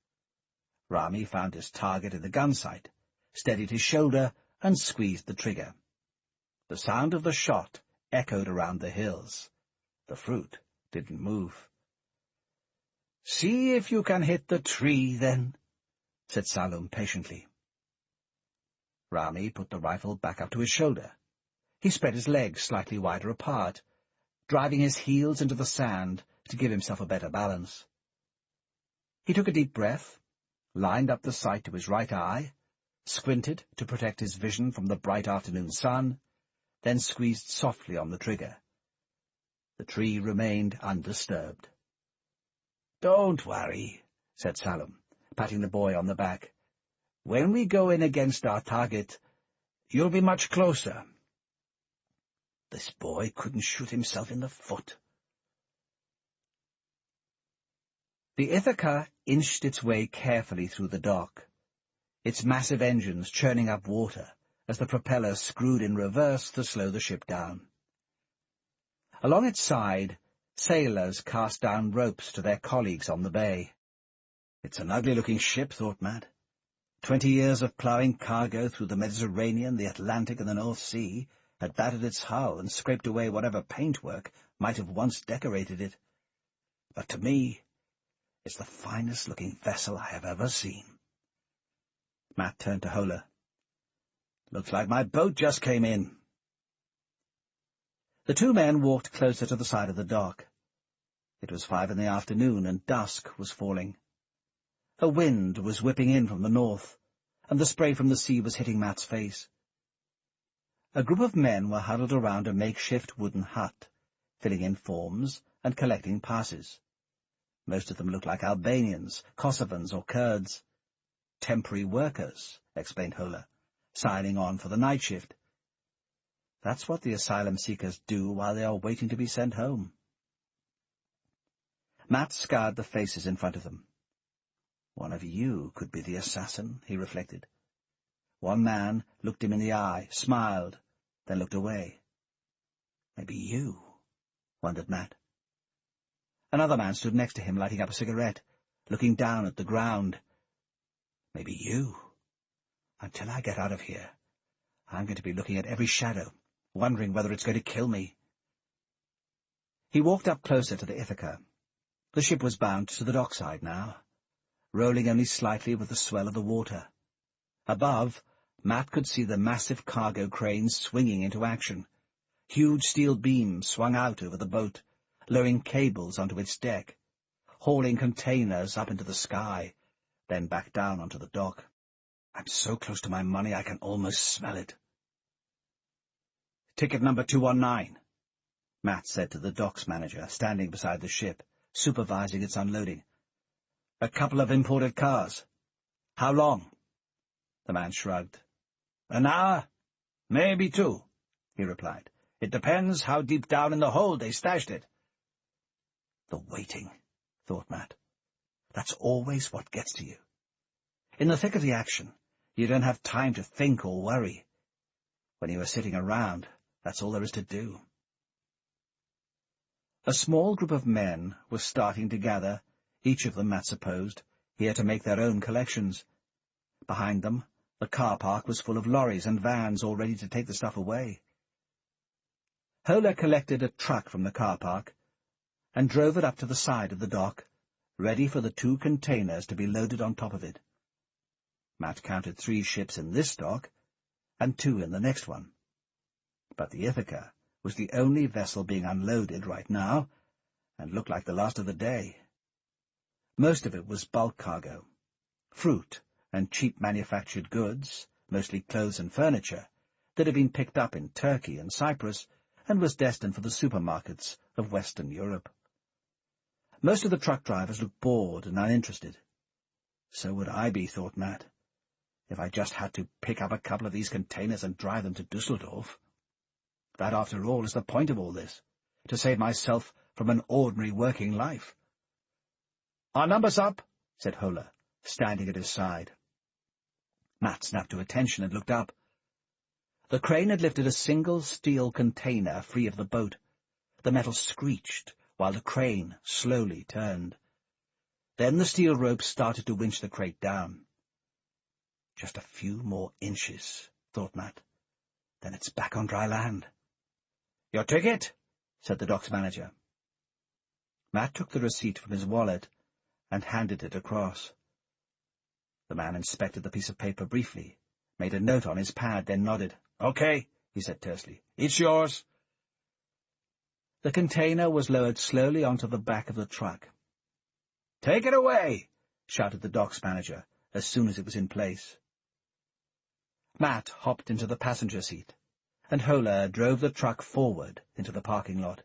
Speaker 3: Rami found his target in the gun sight, steadied his shoulder, and squeezed the trigger. The sound of the shot echoed around the hills. The fruit didn't move. See if you can hit the tree, then, said Salum patiently. Rami put the rifle back up to his shoulder. He spread his legs slightly wider apart, driving his heels into the sand to give himself a better balance. He took a deep breath, lined up the sight to his right eye, squinted to protect his vision from the bright afternoon sun, then squeezed softly on the trigger. The tree remained undisturbed. Don't worry, said Salum, patting the boy on the back. When we go in against our target, you'll be much closer. This boy couldn't shoot himself in the foot. The Ithaca inched its way carefully through the dock, its massive engines churning up water as the propeller screwed in reverse to slow the ship down. Along its side, sailors cast down ropes to their colleagues on the bay. It's an ugly-looking ship, thought Matt. 20 years of ploughing cargo through the Mediterranean, the Atlantic, and the North Sea had battered its hull and scraped away whatever paintwork might have once decorated it. But to me, it's the finest-looking vessel I have ever seen. Matt turned to Hola. Looks like my boat just came in. The 2 men walked closer to the side of the dock. It was 5 in the afternoon, and dusk was falling. A wind was whipping in from the north, and the spray from the sea was hitting Matt's face. A group of men were huddled around a makeshift wooden hut, filling in forms and collecting passes. Most of them looked like Albanians, Kosovans, or Kurds. Temporary workers, explained Hola, signing on for the night shift. That's what the asylum seekers do while they are waiting to be sent home. Matt scoured the faces in front of them. One of you could be the assassin, he reflected. One man looked him in the eye, smiled, then looked away. Maybe you, wondered Matt. Another man stood next to him, lighting up a cigarette, looking down at the ground. Maybe you. Until I get out of here, I'm going to be looking at every shadow, wondering whether it's going to kill me. He walked up closer to the Ithaca. The ship was bound to the dockside now, rolling only slightly with the swell of the water. Above, Matt could see the massive cargo cranes swinging into action. Huge steel beams swung out over the boat, lowering cables onto its deck, hauling containers up into the sky, then back down onto the dock. I'm so close to my money I can almost smell it. Ticket number 219, Matt said to the docks manager, standing beside the ship, supervising its unloading. A couple of imported cars. How long? The man shrugged. An hour? Maybe 2, he replied. It depends how deep down in the hold they stashed it. The waiting, thought Matt. That's always what gets to you. In the thick of the action, you don't have time to think or worry. When you are sitting around, that's all there is to do. A small group of men was starting to gather, each of them, Matt supposed, here to make their own collections. Behind them, the car park was full of lorries and vans all ready to take the stuff away. Hola collected a truck from the car park and drove it up to the side of the dock, ready for the 2 containers to be loaded on top of it. Matt counted 3 ships in this dock and 2 in the next one. But the Ithaca was the only vessel being unloaded right now, and looked like the last of the day. Most of it was bulk cargo, fruit and cheap manufactured goods, mostly clothes and furniture, that had been picked up in Turkey and Cyprus and was destined for the supermarkets of Western Europe. Most of the truck drivers looked bored and uninterested. So would I be, thought Matt, if I just had to pick up a couple of these containers and drive them to Dusseldorf. That, after all, is the point of all this, to save myself from an ordinary working life. "Our number's up," said Hola, standing at his side. Matt snapped to attention and looked up. The crane had lifted a single steel container free of the boat. The metal screeched while the crane slowly turned. Then the steel rope started to winch the crate down. Just a few more inches, thought Matt. Then it's back on dry land. "Your ticket?" said the docks manager. Matt took the receipt from his wallet and handed it across. The man inspected the piece of paper briefly, made a note on his pad, then nodded. "Okay," he said tersely. "It's yours." The container was lowered slowly onto the back of the truck. "Take it away!" shouted the docks manager as soon as it was in place. Matt hopped into the passenger seat, and Hola drove the truck forward into the parking lot.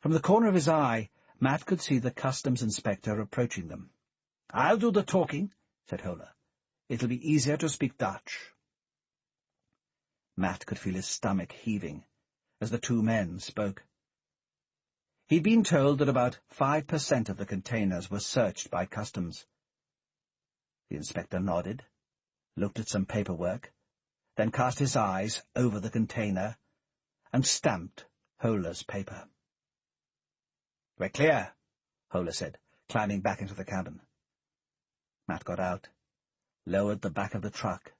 Speaker 3: From the corner of his eye, Matt could see the customs inspector approaching them. "I'll do the talking," said Hola. "It'll be easier to speak Dutch." Matt could feel his stomach heaving as the 2 men spoke. He'd been told that about 5% of the containers were searched by customs. The inspector nodded, looked at some paperwork, then cast his eyes over the container and stamped Hola's paper. "We're clear," Hola said, climbing back into the cabin. Matt got out, lowered the back of the truck,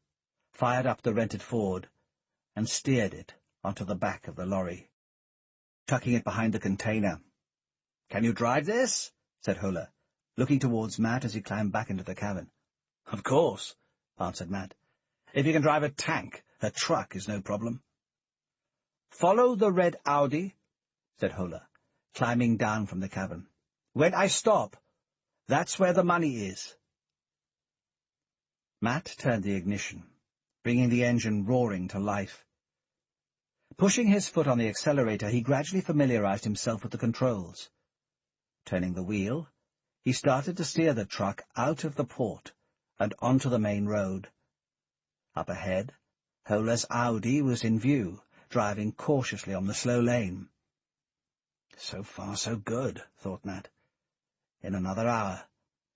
Speaker 3: fired up the rented Ford, and steered it onto the back of the lorry, tucking it behind the container. "Can you drive this?" said Hola, looking towards Matt as he climbed back into the cabin. "Of course," answered Matt. "If you can drive a tank, a truck is no problem." "Follow the red Audi," said Hola, climbing down from the cabin. "When I stop, that's where the money is." Matt turned the ignition, bringing the engine roaring to life. Pushing his foot on the accelerator, he gradually familiarized himself with the controls. Turning the wheel, he started to steer the truck out of the port and onto the main road. Up ahead, Hola's Audi was in view, driving cautiously on the slow lane. So far, so good, thought Matt. In another hour,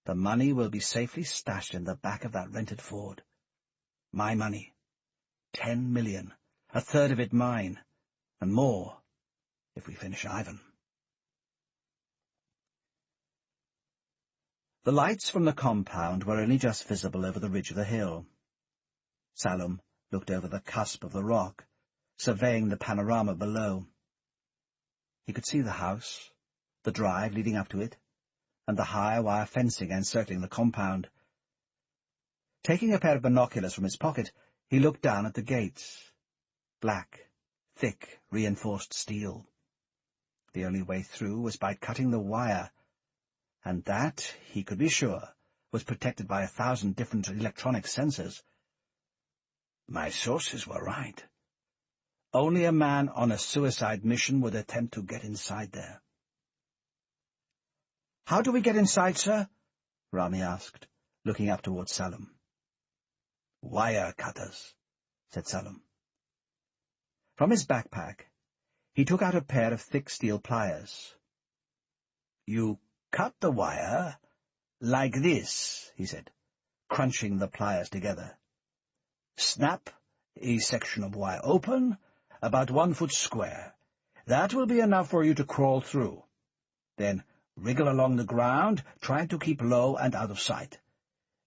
Speaker 3: the money will be safely stashed in the back of that rented Ford. My money. 10 million, a third of it mine, and more if we finish Ivan. The lights from the compound were only just visible over the ridge of the hill. Salom looked over the cusp of the rock, surveying the panorama below. He could see the house, the drive leading up to it, and the high wire fencing encircling the compound. Taking a pair of binoculars from his pocket, he looked down at the gates. Black, thick, reinforced steel. The only way through was by cutting the wire, and that, he could be sure, was protected by 1,000 different electronic sensors. My sources were right. Only a man on a suicide mission would attempt to get inside there. "How do we get inside, sir?" Rami asked, looking up towards Salem. "Wire cutters," said Salem. From his backpack, he took out a pair of thick steel pliers. "You cut the wire like this," he said, crunching the pliers together. "Snap a section of wire open, about 1 foot square. That will be enough for you to crawl through. Then wriggle along the ground, trying to keep low and out of sight.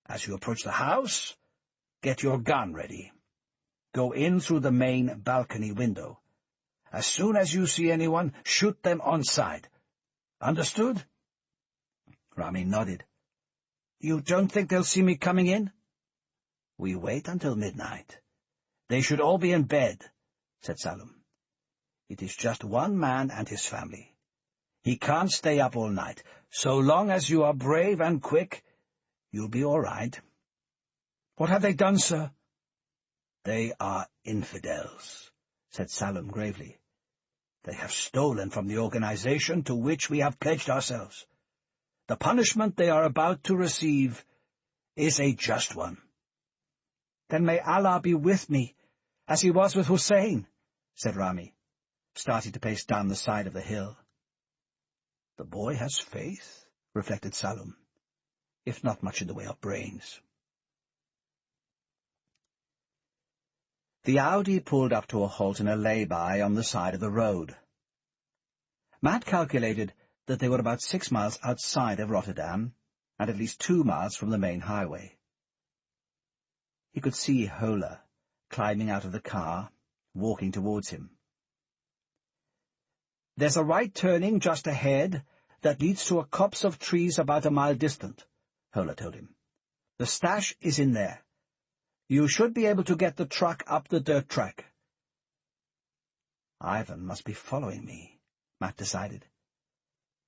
Speaker 3: As you approach the house, get your gun ready. Go in through the main balcony window. As soon as you see anyone, shoot them on sight. Understood?" Rami nodded. "You don't think they'll see me coming in?" "We wait until midnight. They should all be in bed," said Salem. "It is just one man and his family. He can't stay up all night. So long as you are brave and quick, you'll be all right." "What have they done, sir?" "They are infidels," said Salem gravely. "They have stolen from the organization to which we have pledged ourselves. The punishment they are about to receive is a just one." "Then may Allah be with me, as he was with Hussein," said Rami, starting to pace down the side of the hill. "The boy has faith," reflected Salem, "if not much in the way of brains." The Audi pulled up to a halt in a lay-by on the side of the road. Matt calculated that they were about 6 miles outside of Rotterdam, and at least 2 miles from the main highway. He could see Hola climbing out of the car, walking towards him. "There's a right turning just ahead that leads to a copse of trees about a mile distant," Hola told him. "The stash is in there. You should be able to get the truck up the dirt track." "Ivan must be following me," Matt decided.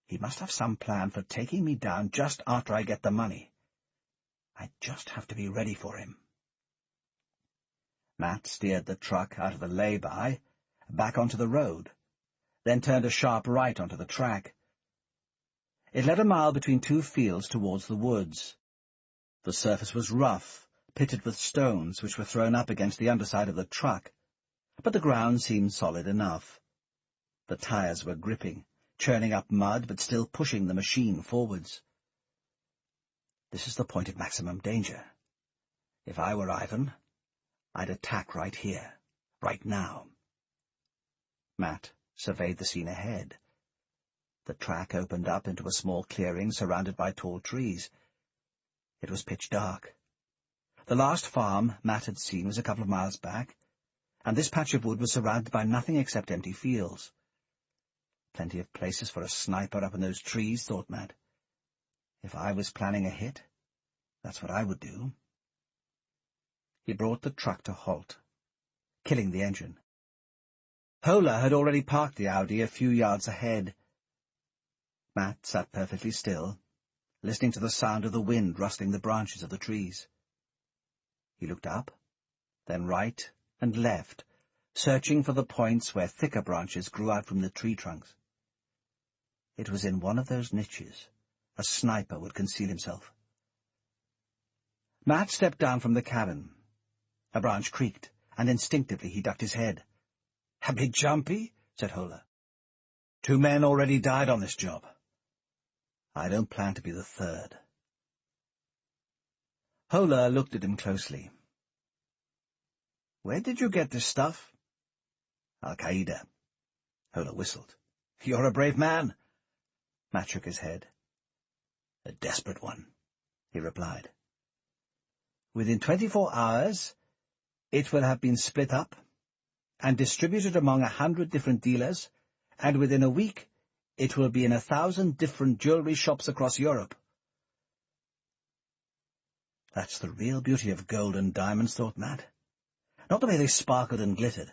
Speaker 3: "He must have some plan for taking me down just after I get the money. I just have to be ready for him." Matt steered the truck out of the lay-by, back onto the road, then turned a sharp right onto the track. It led a mile between 2 fields towards the woods. The surface was rough, pitted with stones which were thrown up against the underside of the truck, but the ground seemed solid enough. The tires were gripping, churning up mud but still pushing the machine forwards. This is the point of maximum danger. If I were Ivan, I'd attack right here, right now. Matt surveyed the scene ahead. The track opened up into a small clearing surrounded by tall trees. It was pitch dark. The last farm Matt had seen was a couple of miles back, and this patch of wood was surrounded by nothing except empty fields. Plenty of places for a sniper up in those trees, thought Matt. If I was planning a hit, that's what I would do. He brought the truck to halt, killing the engine. Hola had already parked the Audi a few yards ahead. Matt sat perfectly still, listening to the sound of the wind rustling the branches of the trees. He looked up, then right and left, searching for the points where thicker branches grew out from the tree trunks. It was in one of those niches a sniper would conceal himself. Matt stepped down from the cabin. A branch creaked, and instinctively he ducked his head. "A bit jumpy?" said Hola. "2 men already died on this job. I don't plan to be the third." Hola looked at him closely. "Where did you get this stuff?" "Al-Qaeda." Hola whistled. "You're a brave man." Matt shook his head. "A desperate one," he replied. "Within 24 hours, it will have been split up and distributed among 100 different dealers, and within a week, it will be in 1,000 different jewelry shops across Europe." That's the real beauty of gold and diamonds, thought Matt. Not the way they sparkled and glittered,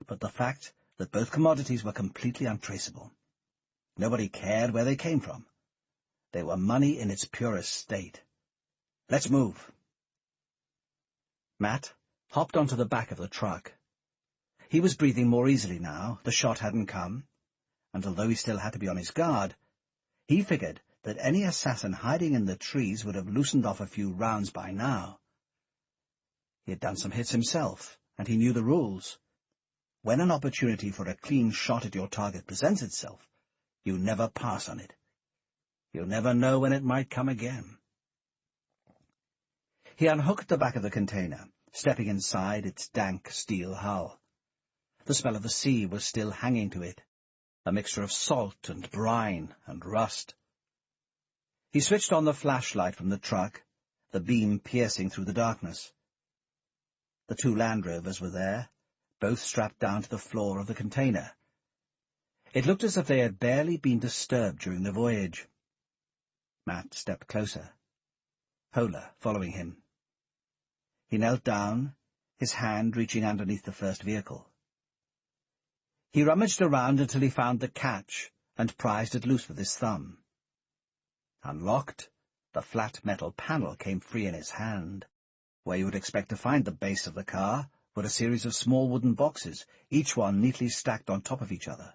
Speaker 3: but the fact that both commodities were completely untraceable. Nobody cared where they came from. They were money in its purest state. "Let's move." Matt hopped onto the back of the truck. He was breathing more easily now. The shot hadn't come, and although he still had to be on his guard, he figured that any assassin hiding in the trees would have loosened off a few rounds by now. He had done some hits himself, and he knew the rules. When an opportunity for a clean shot at your target presents itself, you never pass on it. You'll never know when it might come again. He unhooked the back of the container, stepping inside its dank steel hull. The smell of the sea was still hanging to it, a mixture of salt and brine and rust. He switched on the flashlight from the truck, the beam piercing through the darkness. The 2 Land Rovers were there, both strapped down to the floor of the container. It looked as if they had barely been disturbed during the voyage. Matt stepped closer, Hola following him. He knelt down, his hand reaching underneath the first vehicle. He rummaged around until he found the catch and prized it loose with his thumb. Unlocked, the flat metal panel came free in his hand. Where you would expect to find the base of the car were a series of small wooden boxes, each one neatly stacked on top of each other.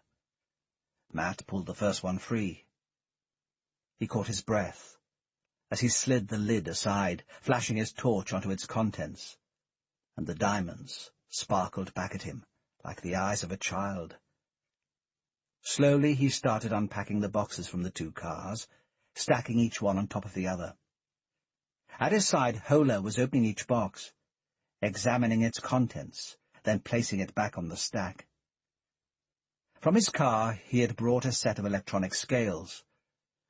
Speaker 3: Matt pulled the first one free. He caught his breath as he slid the lid aside, flashing his torch onto its contents, and the diamonds sparkled back at him like the eyes of a child. Slowly he started unpacking the boxes from the 2 cars, stacking each one on top of the other. At his side, Hola was opening each box, examining its contents, then placing it back on the stack. From his car he had brought a set of electronic scales.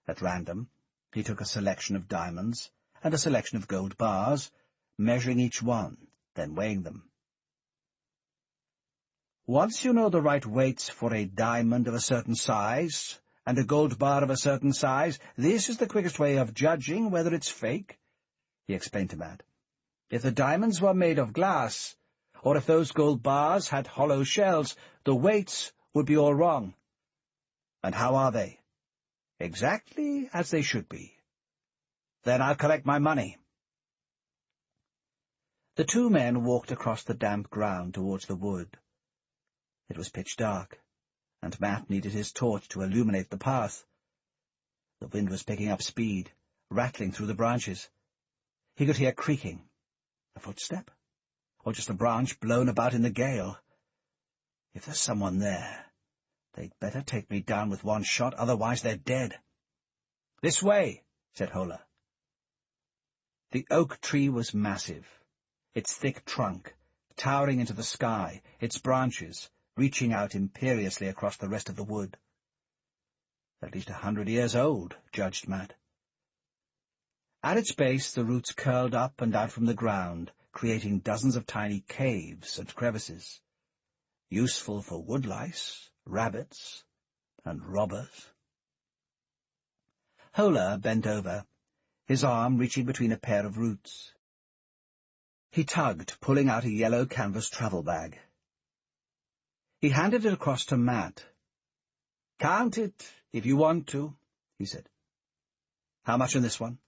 Speaker 3: At random, he took a selection of diamonds and a selection of gold bars, measuring each one, then weighing them. Once you know the right weights for a diamond of a certain size and a gold bar of a certain size, this is the quickest way of judging whether it's fake, he explained to Matt. If the diamonds were made of glass, or if those gold bars had hollow shells, the weights would be all wrong. And how are they? Exactly as they should be. Then I'll collect my money. The 2 men walked across the damp ground towards the wood. It was pitch dark, and Matt needed his torch to illuminate the path. The wind was picking up speed, rattling through the branches. He could hear creaking. A footstep? Or just a branch blown about in the gale? If there's someone there, they'd better take me down with one shot, otherwise they're dead. This way, said Hola. The oak tree was massive, its thick trunk towering into the sky, its branches reaching out imperiously across the rest of the wood. At least 100 years old, judged Matt. At its base, the roots curled up and out from the ground, creating dozens of tiny caves and crevices, useful for woodlice, rabbits, and robbers. Hola bent over, his arm reaching between a pair of roots. He tugged, pulling out a yellow canvas travel bag. He handed it across to Matt. "Count it, if you want to," he said. "How much in this one?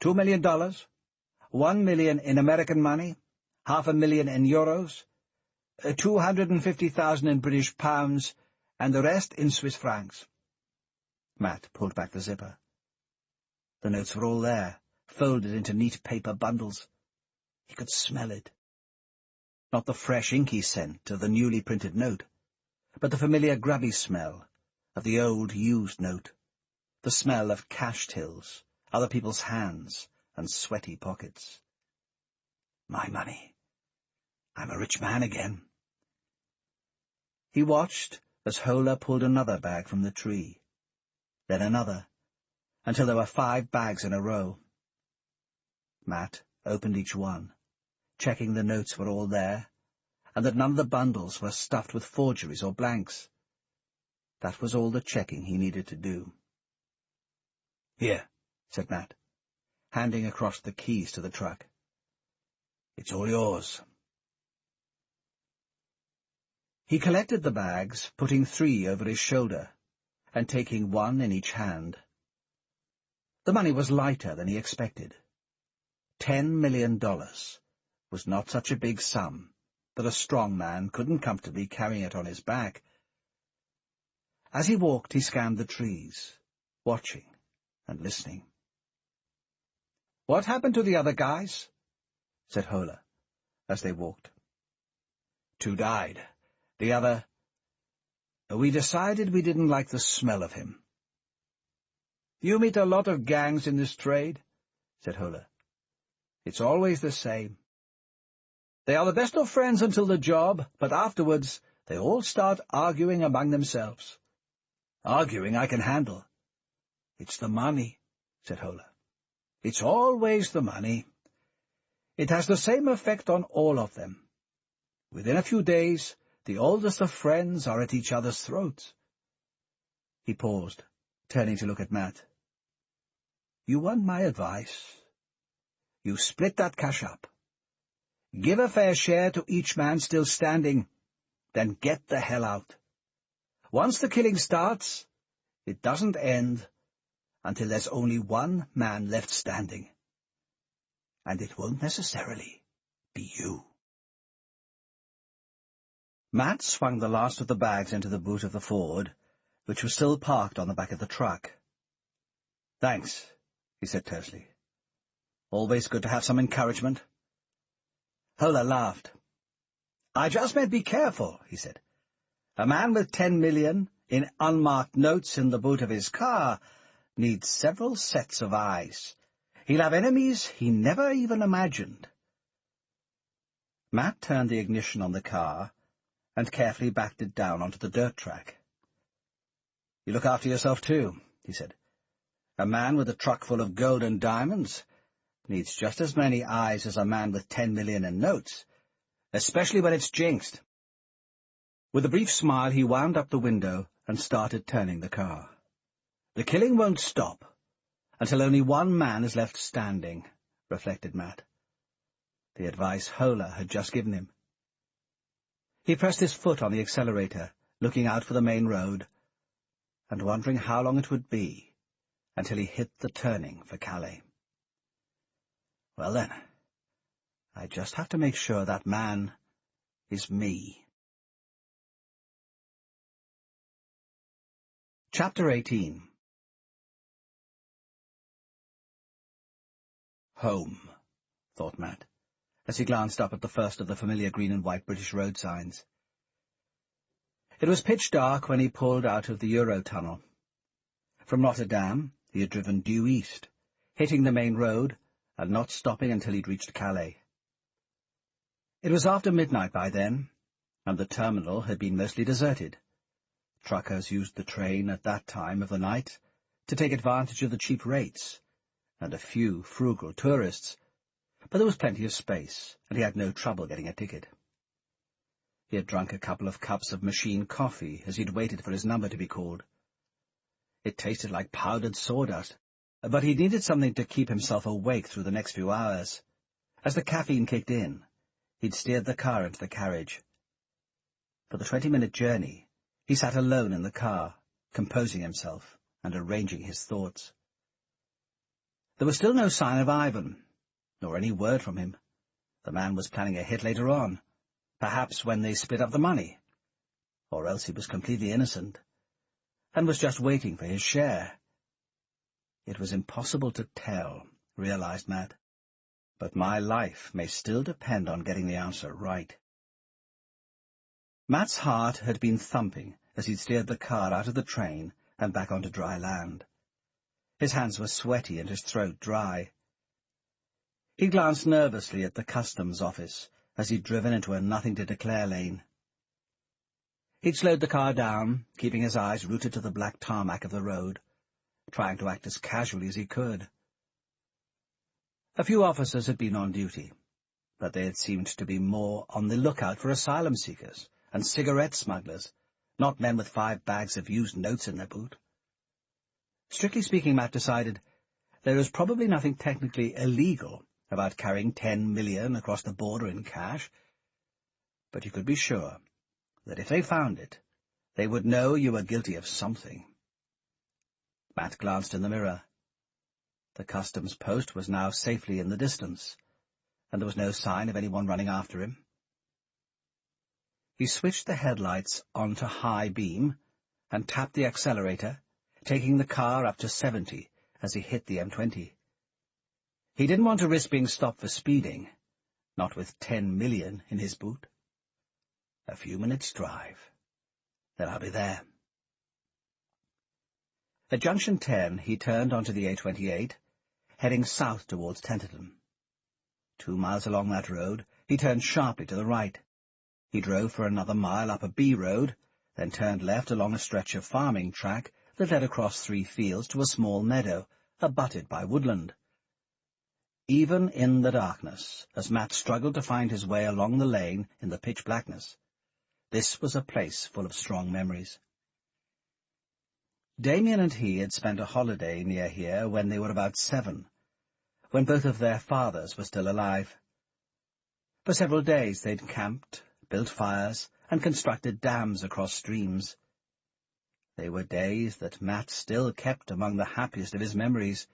Speaker 3: $2 million? $1 million in American money? $500,000 in euros? 250,000 in British pounds, and the rest in Swiss francs." Matt pulled back the zipper. The notes were all there, folded into neat paper bundles. He could smell it. Not the fresh, inky scent of the newly printed note, but the familiar grubby smell of the old, used note, the smell of cash tills, other people's hands, and sweaty pockets. My money. I'm a rich man again. He watched as Hola pulled another bag from the tree, then another, until there were 5 bags in a row. Matt opened each one, checking the notes were all there, and that none of the bundles were stuffed with forgeries or blanks. That was all the checking he needed to do. "Here," said Matt, handing across the keys to the truck. "It's all yours." He collected the bags, putting 3 over his shoulder, and taking 1 in each hand. The money was lighter than he expected. $10 million was not such a big sum that a strong man couldn't comfortably carry it on his back. As he walked, he scanned the trees, watching and listening. "What happened to the other guys?" said Hola, as they walked. "Two died. The other... We decided we didn't like the smell of him." "You meet a lot of gangs in this trade," said Hola. "It's always the same. They are the best of friends until the job, but afterwards they all start arguing among themselves. Arguing I can handle. It's the money," said Hola. "It's always the money. It has the same effect on all of them. Within a few days, the oldest of friends are at each other's throats." He paused, turning to look at Matt. "You want my advice? You split that cash up. Give a fair share to each man still standing, then get the hell out. Once the killing starts, it doesn't end until there's only one man left standing. And it won't necessarily be you."
Speaker 2: Matt swung the last of the bags into the boot of the Ford, which was still parked on the back of the truck. "Thanks," he said tersely. "Always good to have some encouragement." Hola laughed.
Speaker 3: "I just meant be careful," he said. "A man with 10 million in unmarked notes in the boot of his car needs several sets of eyes. He'll have enemies he never even imagined."
Speaker 2: Matt turned the ignition on the car and carefully backed it down onto the dirt track. "You look after yourself, too," he said. "A man with a truck full of gold and diamonds needs just as many eyes as a man with 10 million in notes, especially when it's jinxed." With a brief smile, he wound up the window and started turning the car. "The killing won't stop until only one man is left standing," reflected Matt. The advice Hola had just given him. He pressed his foot on the accelerator, looking out for the main road, and wondering how long it would be until he hit the turning for Calais. "Well then, I just have to make sure that man is me." Chapter 18. Home, thought Matt, as he glanced up at the first of the familiar green and white British road signs. It was pitch dark when he pulled out of the Eurotunnel. From Rotterdam he had driven due east, hitting the main road and not stopping until he'd reached Calais. It was after midnight by then, and the terminal had been mostly deserted. Truckers used the train at that time of the night to take advantage of the cheap rates, and a few frugal tourists, but there was plenty of space, and he had no trouble getting a ticket. He had drunk a couple of cups of machine coffee as he'd waited for his number to be called. It tasted like powdered sawdust, but he needed something to keep himself awake through the next few hours. As the caffeine kicked in, he'd steered the car into the carriage. For the 20-minute journey, he sat alone in the car, composing himself and arranging his thoughts. There was still no sign of Ivan, nor any word from him. The man was planning a hit later on, perhaps when they split up the money, or else he was completely innocent, and was just waiting for his share. It was impossible to tell, realized Matt, but my life may still depend on getting the answer right. Matt's heart had been thumping as he'd steered the car out of the train and back onto dry land. His hands were sweaty and his throat dry. He glanced nervously at the customs office as he'd driven into a nothing-to-declare lane. He'd slowed the car down, keeping his eyes rooted to the black tarmac of the road, trying to act as casually as he could. A few officers had been on duty, but they had seemed to be more on the lookout for asylum seekers and cigarette smugglers, not men with 5 bags of used notes in their boot. Strictly speaking, Matt decided, there is probably nothing technically illegal about carrying 10 million across the border in cash, but you could be sure that if they found it, they would know you were guilty of something. Matt glanced in the mirror. The customs post was now safely in the distance, and there was no sign of anyone running after him. He switched the headlights onto high beam and tapped the accelerator, taking the car up to 70 as he hit the M20. He didn't want to risk being stopped for speeding, not with 10 million in his boot. A few minutes' drive. Then I'll be there. At Junction 10, he turned onto the A28, heading south towards Tenterden. 2 miles along that road, he turned sharply to the right. He drove for another mile up a B road, then turned left along a stretch of farming track that led across 3 fields to a small meadow, abutted by woodland. Even in the darkness, as Matt struggled to find his way along the lane in the pitch blackness, this was a place full of strong memories. Damien and he had spent a holiday near here when they were about 7, when both of their fathers were still alive. For several days they'd camped, built fires, and constructed dams across streams. They were days that Matt still kept among the happiest of his memories.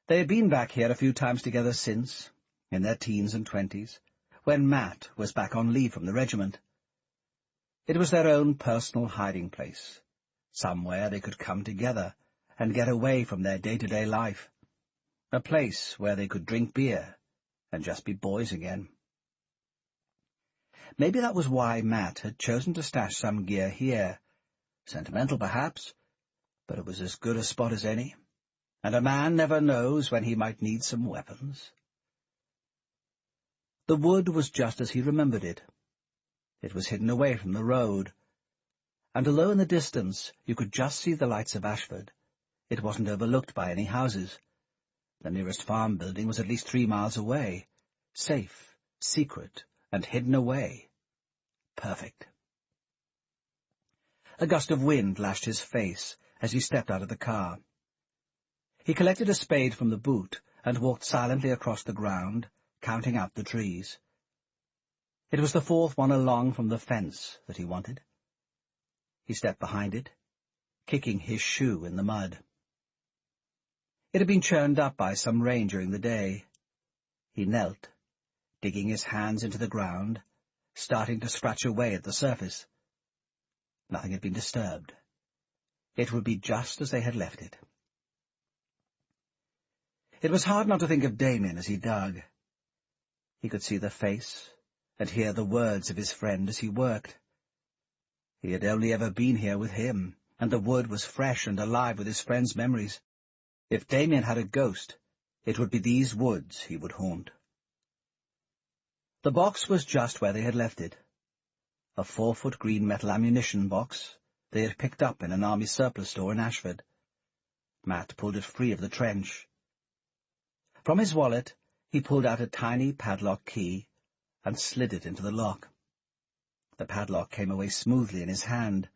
Speaker 2: They had been back here a few times together since, in their teens and 20s, when Matt was back on leave from the regiment. It was their own personal hiding place, somewhere they could come together and get away from their day-to-day life, a place where they could drink beer and just be boys again. Maybe that was why Matt had chosen to stash some gear here. Sentimental, perhaps, but it was as good a spot as any, and a man never knows when he might need some weapons. The wood was just as he remembered it. It was hidden away from the road, and although in the distance you could just see the lights of Ashford, it wasn't overlooked by any houses. The nearest farm building was at least 3 miles away, safe, secret, and hidden away. Perfect. A gust of wind lashed his face as he stepped out of the car. He collected a spade from the boot and walked silently across the ground, counting out the trees. It was the 4th one along from the fence that he wanted. He stepped behind it, kicking his shoe in the mud. It had been churned up by some rain during the day. He knelt, digging his hands into the ground, starting to scratch away at the surface. Nothing had been disturbed. It would be just as they had left it. It was hard not to think of Damien as he dug. He could see the face and hear the words of his friend as he worked. He had only ever been here with him, and the wood was fresh and alive with his friend's memories. If Damien had a ghost, it would be these woods he would haunt. The box was just where they had left it. A 4-foot green metal ammunition box they had picked up in an army surplus store in Ashford. Matt pulled it free of the trench. From his wallet, he pulled out a tiny padlock key and slid it into the lock. The padlock came away smoothly in his hand.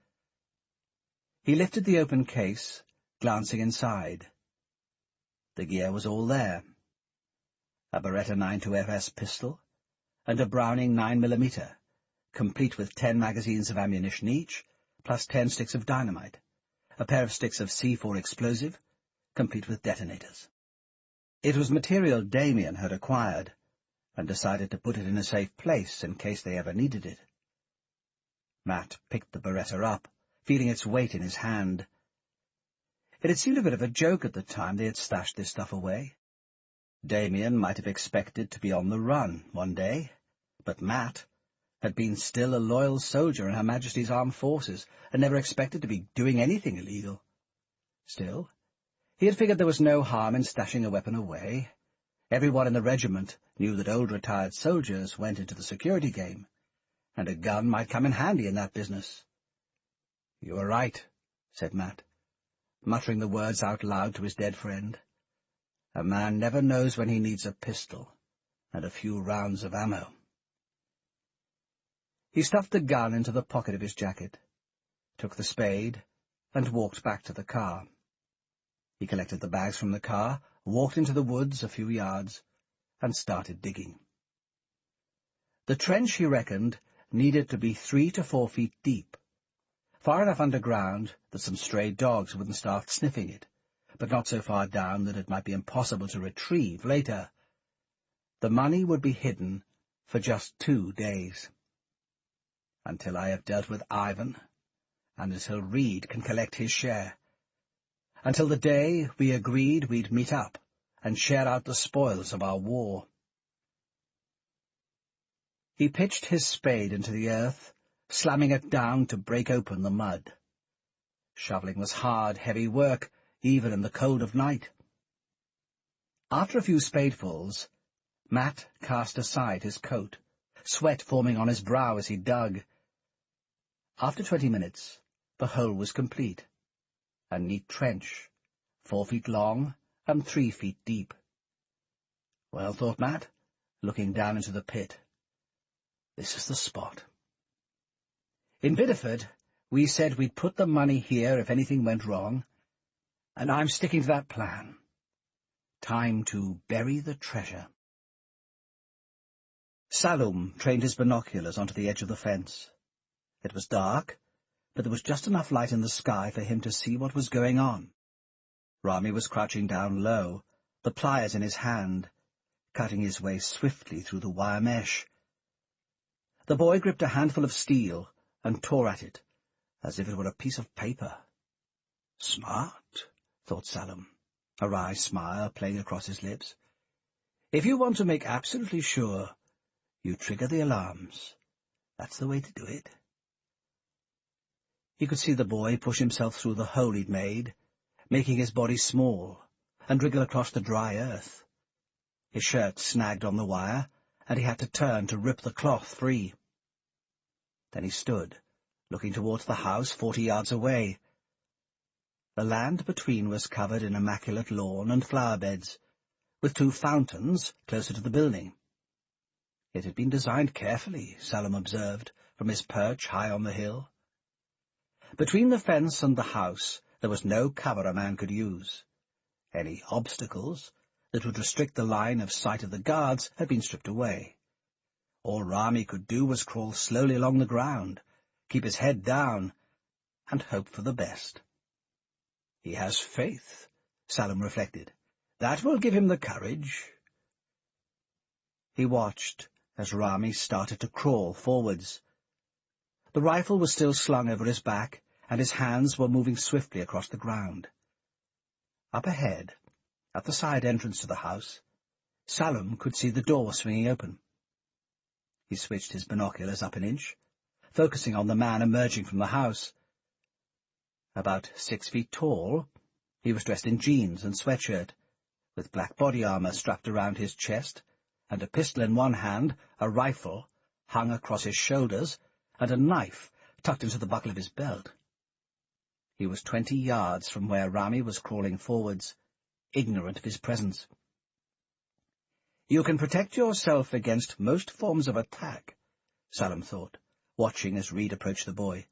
Speaker 2: He lifted the open case, glancing inside. The gear was all there. A Beretta 92FS pistol and a Browning 9mm, complete with 10 magazines of ammunition each, plus 10 sticks of dynamite, a pair of sticks of C4 explosive, complete with detonators. It was material Damien had acquired, and decided to put it in a safe place in case they ever needed it. Matt picked the Beretta up, feeling its weight in his hand. It had seemed a bit of a joke at the time they had stashed this stuff away. Damien might have expected to be on the run one day, but Matt had been still a loyal soldier in Her Majesty's Armed Forces and never expected to be doing anything illegal. Still, he had figured there was no harm in stashing a weapon away. Everyone in the regiment knew that old retired soldiers went into the security game, and a gun might come in handy in that business. "You are right," said Matt, muttering the words out loud to his dead friend. "A man never knows when he needs a pistol and a few rounds of ammo." He stuffed the gun into the pocket of his jacket, took the spade, and walked back to the car. He collected the bags from the car, walked into the woods a few yards, and started digging. The trench, he reckoned, needed to be 3 to 4 feet deep, far enough underground that some stray dogs wouldn't start sniffing it, but not so far down that it might be impossible to retrieve later. The money would be hidden for just 2 days. "Until I have dealt with Ivan, and until Reed can collect his share.
Speaker 3: until the day we agreed we'd meet up and share out the spoils of our war. He pitched his spade into the earth, slamming it down to break open the mud. Shoveling was hard, heavy work, even in the cold of night. After a few spadefuls, Matt cast aside his coat, sweat forming on his brow as he dug. After 20 minutes, the hole was complete. A neat trench, 4 feet long and 3 feet deep. Well, thought Matt, looking down into the pit, this is the spot. In Bideford, we said we'd put the money here if anything went wrong, and I'm sticking to that plan. Time to bury the treasure. Salum trained his binoculars onto the edge of the fence. It was dark, but there was just enough light in the sky for him to see what was going on. Rami was crouching down low, the pliers in his hand, cutting his way swiftly through the wire mesh. The boy gripped a handful of steel and tore at it, as if it were a piece of paper. Smart, thought Salum, a wry smile playing across his lips. If you want to make absolutely sure, you trigger the alarms. That's the way to do it. He could see the boy push himself through the hole he'd made, making his body small, and wriggle across the dry earth. His shirt snagged on the wire, and he had to turn to rip the cloth free. Then he stood, looking towards the house 40 yards away. The land between was covered in immaculate lawn and flower beds, with 2 fountains closer to the building. It had been designed carefully, Salum observed, from his perch high on the hill. Between the fence and the house there was no cover a man could use. Any obstacles that would restrict the line of sight of the guards had been stripped away. All Rami could do was crawl slowly along the ground, keep his head down, and hope for the best. He has faith, Salum reflected. That will give him the courage. He watched as Rami started to crawl forwards. The rifle was still slung over his back, and his hands were moving swiftly across the ground. Up ahead, at the side entrance to the house, Salum could see the door swinging open. He switched his binoculars up an inch, focusing on the man emerging from the house. About 6 feet tall, he was dressed in jeans and sweatshirt, with black body armor strapped around his chest, and a pistol in one hand, a rifle hung across his shoulders, and a knife tucked into the buckle of his belt. He was 20 yards from where Rami was crawling forwards, ignorant of his presence. You can protect yourself against most forms of attack, Salum thought, watching as Reed approached the boy.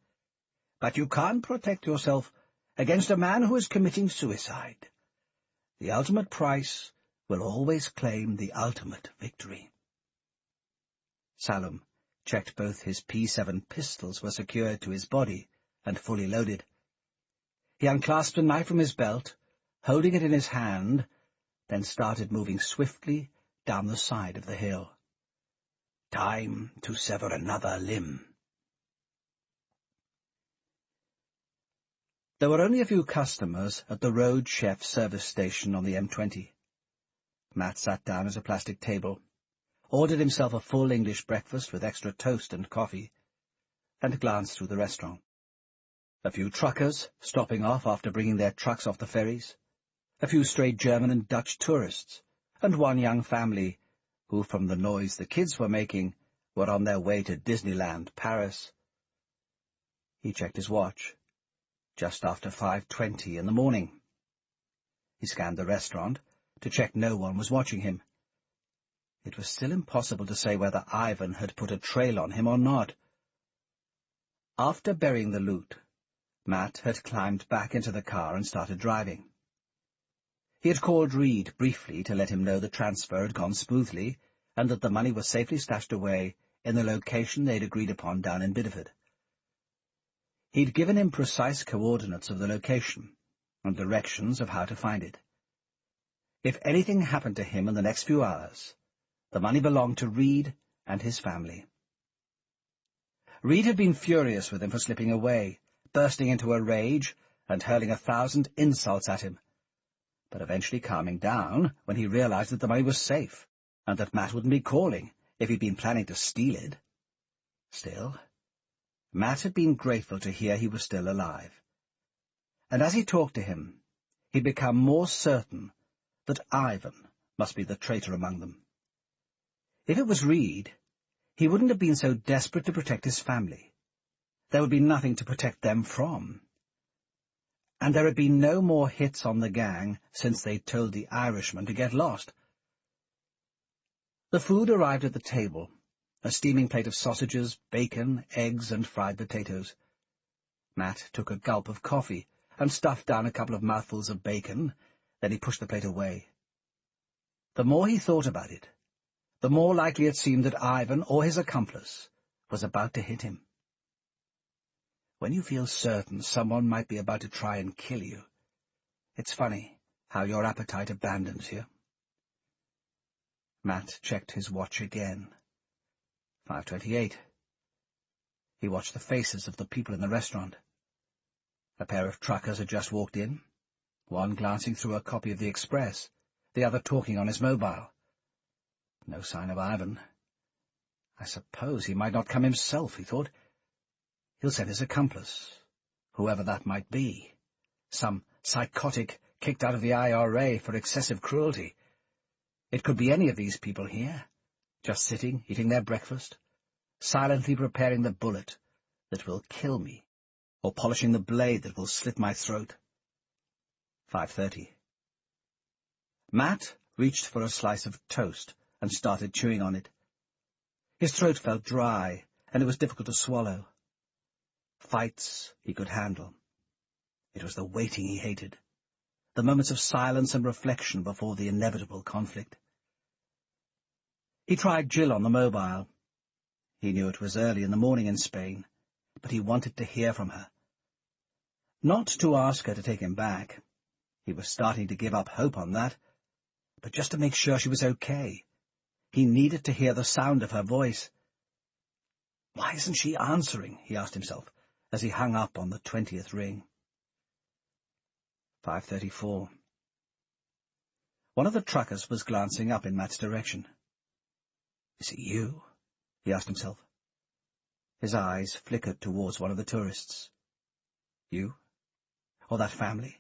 Speaker 3: But you can't protect yourself against a man who is committing suicide. The ultimate price will always claim the ultimate victory. Salum checked both his P7 pistols were secured to his body and fully loaded. He unclasped a knife from his belt, holding it in his hand, then started moving swiftly down the side of the hill. Time to sever another limb. There were only a few customers at the Road Chef service station on the M20. Matt sat down at a plastic table, ordered himself a full English breakfast with extra toast and coffee, and glanced through the restaurant. A few truckers stopping off after bringing their trucks off the ferries, a few stray German and Dutch tourists, and one young family who, from the noise the kids were making, were on their way to Disneyland, Paris. He checked his watch. Just after 5:20 in the morning. He scanned the restaurant to check no one was watching him. It was still impossible to say whether Ivan had put a trail on him or not. After burying the loot, Matt had climbed back into the car and started driving. He had called Reed briefly to let him know the transfer had gone smoothly and that the money was safely stashed away in the location they'd agreed upon down in Bideford. He'd given him precise coordinates of the location and directions of how to find it. If anything happened to him in the next few hours, the money belonged to Reed and his family. Reed had been furious with him for slipping away, bursting into a rage
Speaker 2: and hurling 1,000 insults at him, but eventually calming down when he realized that the money was safe, and that Matt wouldn't be calling if he'd been planning to steal it. Still, Matt had been grateful to hear he was still alive, and as he talked to him, he'd become more certain that Ivan must be the traitor among them. If it was Reed, he wouldn't have been so desperate to protect his family. There would be nothing to protect them from. And there had been no more hits on the gang since they'd told the Irishman to get lost. The food arrived at the table, a steaming plate of sausages, bacon, eggs, and fried potatoes. Matt took a gulp of coffee and stuffed down a couple of mouthfuls of bacon, then he pushed the plate away. The more he thought about it, the more likely it seemed that Ivan or his accomplice was about to hit him. When you feel certain someone might be about to try and kill you, it's funny how your appetite abandons you. Matt checked his watch again. 5:28. He watched the faces of the people in the restaurant. A pair of truckers had just walked in, one glancing through a copy of the Express, the other talking on his mobile. No sign of Ivan. I suppose he might not come himself, he thought. He'll send his accomplice, whoever that might be, some psychotic kicked out of the IRA for excessive cruelty. It could be any of these people here, just sitting, eating their breakfast, silently preparing the bullet that will kill me, or polishing the blade that will slit my throat. 5:30. Matt reached for a slice of toast and started chewing on it. His throat felt dry, and it was difficult to swallow. Fights he could handle. It was the waiting he hated, the moments of silence and reflection before the inevitable conflict. He tried Jill on the mobile. He knew it was early in the morning in Spain, but he wanted to hear from her. Not to ask her to take him back. He was starting to give up hope on that, but just to make sure she was okay. He needed to hear the sound of her voice. Why isn't she answering? He asked himself, as he hung up on the 20th ring. 5:34. One of the truckers was glancing up in Matt's direction. Is it you? He asked himself. His eyes flickered towards one of the tourists. You? Or that family?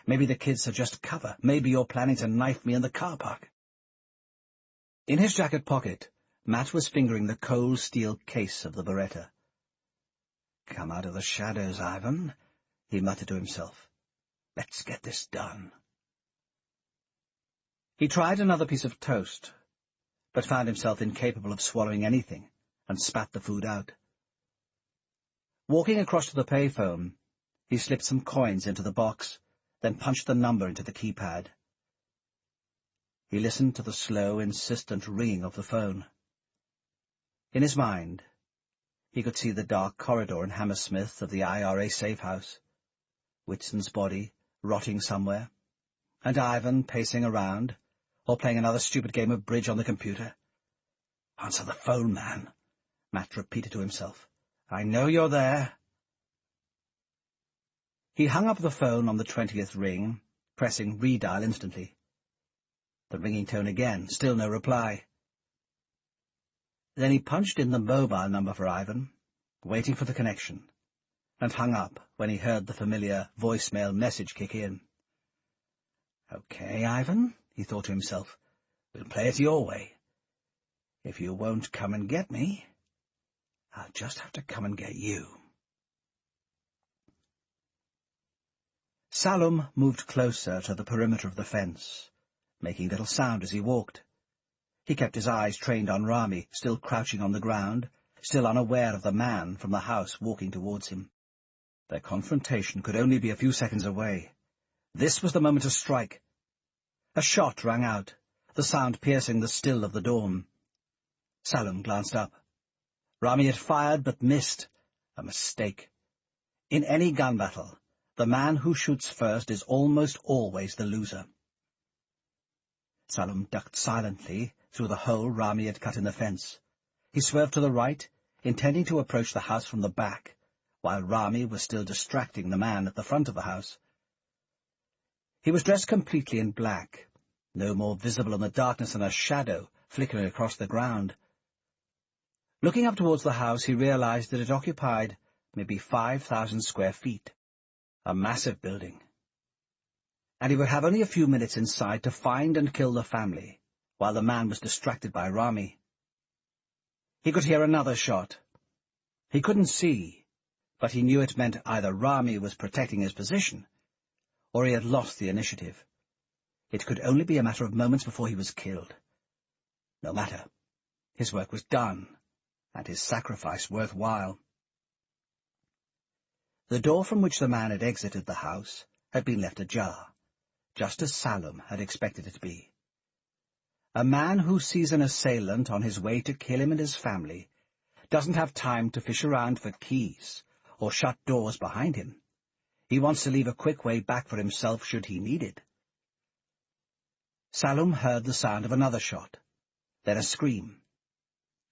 Speaker 2: Maybe the kids are just cover. Maybe you're planning to knife me in the car park. In his jacket pocket, Matt was fingering the cold steel case of the Beretta. Come out of the shadows, Ivan, he muttered to himself. Let's get this done. He tried another piece of toast, but found himself incapable of swallowing anything, and spat the food out. Walking across to the payphone, he slipped some coins into the box, then punched the number into the keypad. He listened to the slow, insistent ringing of the phone. In his mind, he could see the dark corridor in Hammersmith of the IRA safe house, Whitson's body rotting somewhere, and Ivan pacing around, or playing another stupid game of bridge on the computer. Answer the phone, man, Matt repeated to himself. I know you're there. He hung up the phone on the 20th ring, pressing redial instantly. The ringing tone again, still no reply. Then he punched in the mobile number for Ivan, waiting for the connection, and hung up when he heard the familiar voicemail message kick in. Okay, Ivan, he thought to himself, we'll play it your way. If you won't come and get me, I'll just have to come and get you. Salum moved closer to the perimeter of the fence, making little sound as he walked. He kept his eyes trained on Rami, still crouching on the ground, still unaware of the man from the house walking towards him. Their confrontation could only be a few seconds away. This was the moment to strike. A shot rang out, the sound piercing the still of the dawn. Salum glanced up. Rami had fired but missed. A mistake. In any gun battle, the man who shoots first is almost always the loser. Salum ducked silently through the hole Rami had cut in the fence. He swerved to the right, intending to approach the house from the back, while Rami was still distracting the man at the front of the house. He was dressed completely in black, no more visible in the darkness than a shadow flickering across the ground. Looking up towards the house, he realized that it occupied maybe 5,000 square feet, a massive building. And he would have only a few minutes inside to find and kill the family, while the man was distracted by Rami. He could hear another shot. He couldn't see, but he knew it meant either Rami was protecting his position, or he had lost the initiative. It could only be a matter of moments before he was killed. No matter. His work was done, and his sacrifice worthwhile. The door from which the man had exited the house had been left ajar, just as Salum had expected it to be. A man who sees an assailant on his way to kill him and his family doesn't have time to fish around for keys or shut doors behind him. He wants to leave a quick way back for himself should he need it. Salum heard the sound of another shot, then a scream.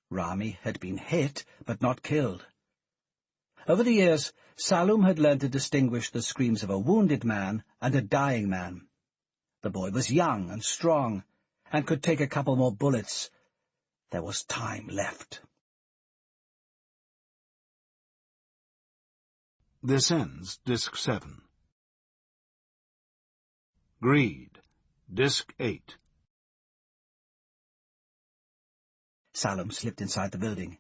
Speaker 2: Rami had been hit, but not killed. Over the years, Salum had learned to distinguish the screams of a wounded man and a dying man. The boy was young and strong, and could take a couple more bullets. There was time left.
Speaker 4: This ends Disc 7. Greed, Disc 8.
Speaker 2: Salum slipped inside the building.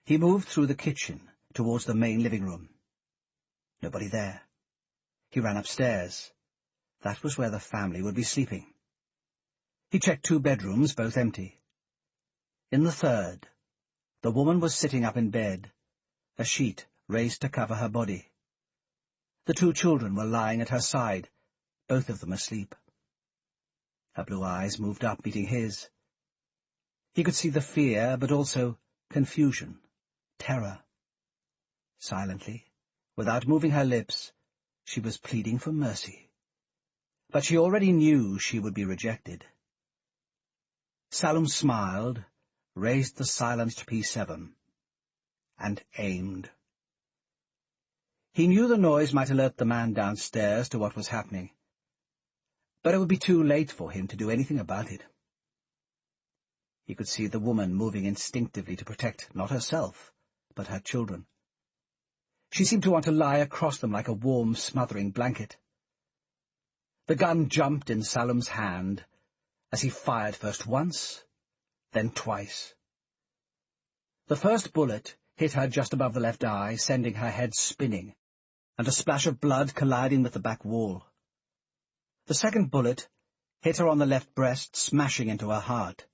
Speaker 2: He moved through the kitchen towards the main living room. Nobody there. He ran upstairs. That was where the family would be sleeping. He checked 2 bedrooms, both empty. In the third, the woman was sitting up in bed, a sheet raised to cover her body. The 2 children were lying at her side, both of them asleep. Her blue eyes moved up, meeting his. He could see the fear, but also confusion, terror. Silently, without moving her lips, she was pleading for mercy. But she already knew she would be rejected. Salum smiled, raised the silenced P7, and aimed. He knew the noise might alert the man downstairs to what was happening, but it would be too late for him to do anything about it. He could see the woman moving instinctively to protect not herself, but her children. She seemed to want to lie across them like a warm, smothering blanket. The gun jumped in Salum's hand as he fired first once, then twice. The first bullet hit her just above the left eye, sending her head spinning, and a splash of blood colliding with the back wall. The second bullet hit her on the left breast, smashing into her heart.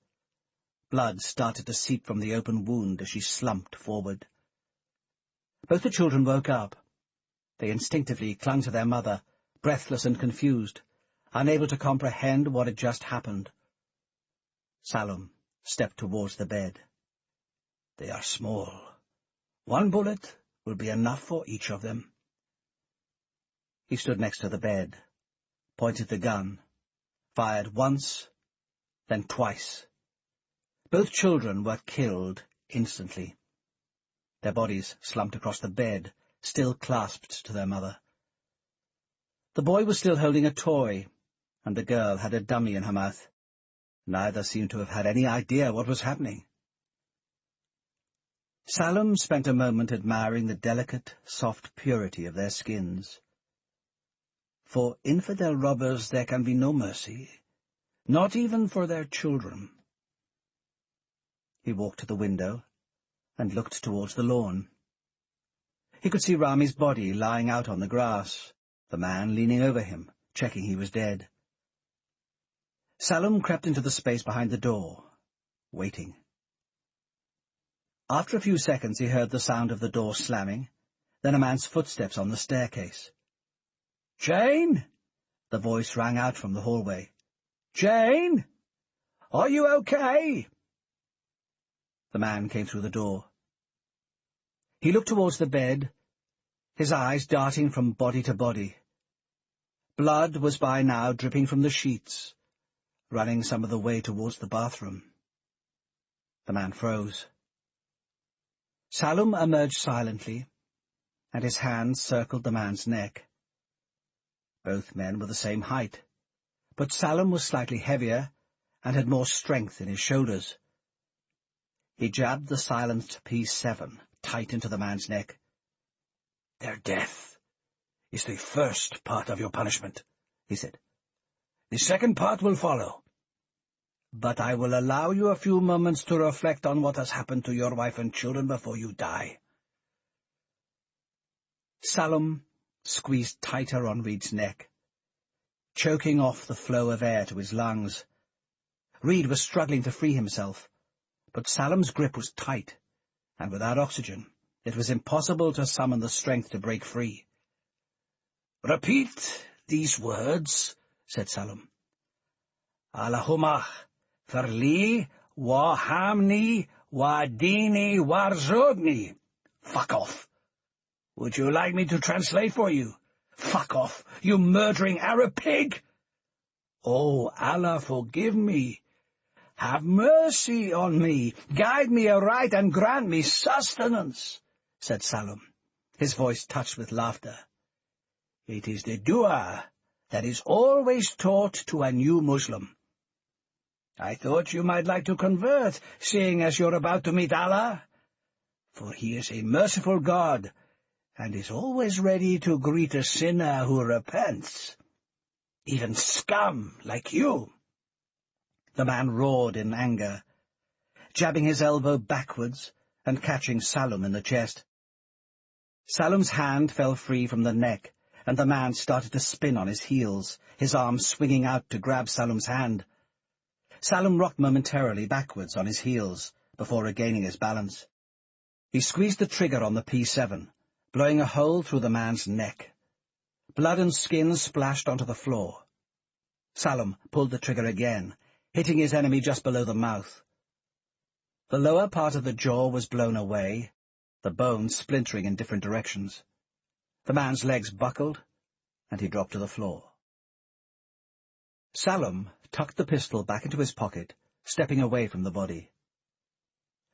Speaker 2: Blood started to seep from the open wound as she slumped forward. Both the children woke up. They instinctively clung to their mother, breathless and confused, unable to comprehend what had just happened. Salum stepped towards the bed. They are small. 1 bullet will be enough for each of them. He stood next to the bed, pointed the gun, fired once, then twice. Both children were killed instantly. Their bodies slumped across the bed, still clasped to their mother. The boy was still holding a toy, and the girl had a dummy in her mouth. Neither seemed to have had any idea what was happening. Salum spent a moment admiring the delicate, soft purity of their skins. For infidel robbers there can be no mercy, not even for their children. He walked to the window and looked towards the lawn. He could see Rami's body lying out on the grass, the man leaning over him, checking he was dead. Salum crept into the space behind the door, waiting. After a few seconds he heard the sound of the door slamming, then a man's footsteps on the staircase. "Jane!" the voice rang out from the hallway. "Jane! Are you okay?" The man came through the door. He looked towards the bed, his eyes darting from body to body. Blood was by now dripping from the sheets, running some of the way towards the bathroom. The man froze. Salum emerged silently, and his hand circled the man's neck. Both men were the same height, but Salam was slightly heavier and had more strength in his shoulders. He jabbed the silenced P7 tight into the man's neck.
Speaker 3: "Their death is the first part of your punishment," he said. "The second part will follow. But I will allow you a few moments to reflect on what has happened to your wife and children before you die."
Speaker 2: Salam squeezed tighter on Reed's neck, choking off the flow of air to his lungs. Reed was struggling to free himself, but Salam's grip was tight, and without oxygen, it was impossible to summon the strength to break free.
Speaker 3: "Repeat these words," said Salam. "Allahumma farli wa hamni wa dini warzugni." Fuck off. Would you like me to translate for you? Fuck off, you murdering Arab pig! "Oh, Allah, forgive me. Have mercy on me. Guide me aright and grant me sustenance," said Salam, his voice touched with laughter. "It is the dua that is always taught to a new Muslim. I thought you might like to convert, seeing as you're about to meet Allah. For he is a merciful God, and is always ready to greet a sinner who repents. Even scum like you."
Speaker 2: The man roared in anger, jabbing his elbow backwards and catching Salam in the chest. Salam's hand fell free from the neck, and the man started to spin on his heels, his arm swinging out to grab Salam's hand. Salam rocked momentarily backwards on his heels before regaining his balance. He squeezed the trigger on the P7, blowing a hole through the man's neck. Blood and skin splashed onto the floor. Salam pulled the trigger again, hitting his enemy just below the mouth. The lower part of the jaw was blown away, the bones splintering in different directions. The man's legs buckled, and he dropped to the floor. Salam tucked the pistol back into his pocket, stepping away from the body.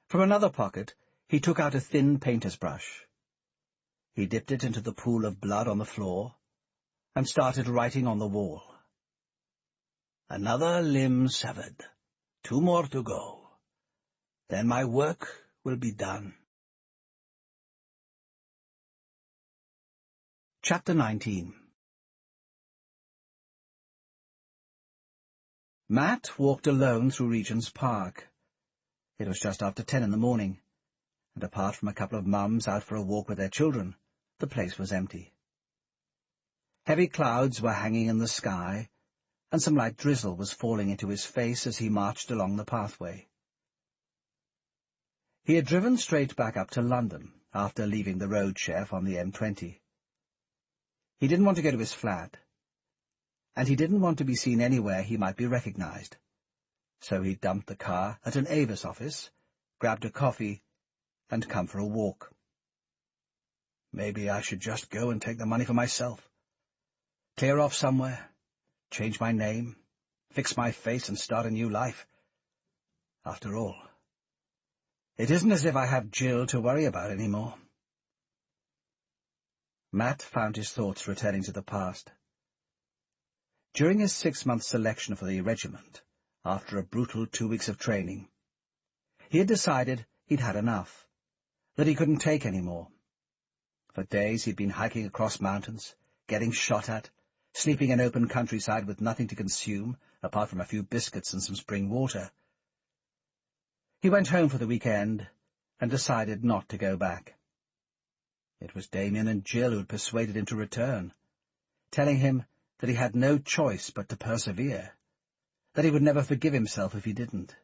Speaker 2: From another pocket, he took out a thin painter's brush. He dipped it into the pool of blood on the floor and started writing on the wall.
Speaker 3: "Another limb severed. 2 more to go. Then my work will be done."
Speaker 2: Chapter 19. Matt walked alone through Regent's Park. It was just after 10 in the morning, and apart from a couple of mums out for a walk with their children, the place was empty. Heavy clouds were hanging in the sky, and some light drizzle was falling into his face as he marched along the pathway. He had driven straight back up to London after leaving the road chef on the M20. He didn't want to go to his flat, and he didn't want to be seen anywhere he might be recognized. So he dumped the car at an Avis office, grabbed a coffee, and come for a walk. Maybe I should just go and take the money for myself. Clear off somewhere, change my name, fix my face and start a new life. After all, it isn't as if I have Jill to worry about anymore. Matt found his thoughts returning to the past. During his 6-month selection for the regiment, after a brutal 2 weeks of training, he had decided he'd had enough, that he couldn't take any more. For days he'd been hiking across mountains, getting shot at, sleeping in open countryside with nothing to consume, apart from a few biscuits and some spring water. He went home for the weekend and decided not to go back. It was Damien and Jill who had persuaded him to return, telling him that he had no choice but to persevere, that he would never forgive himself if he didn't.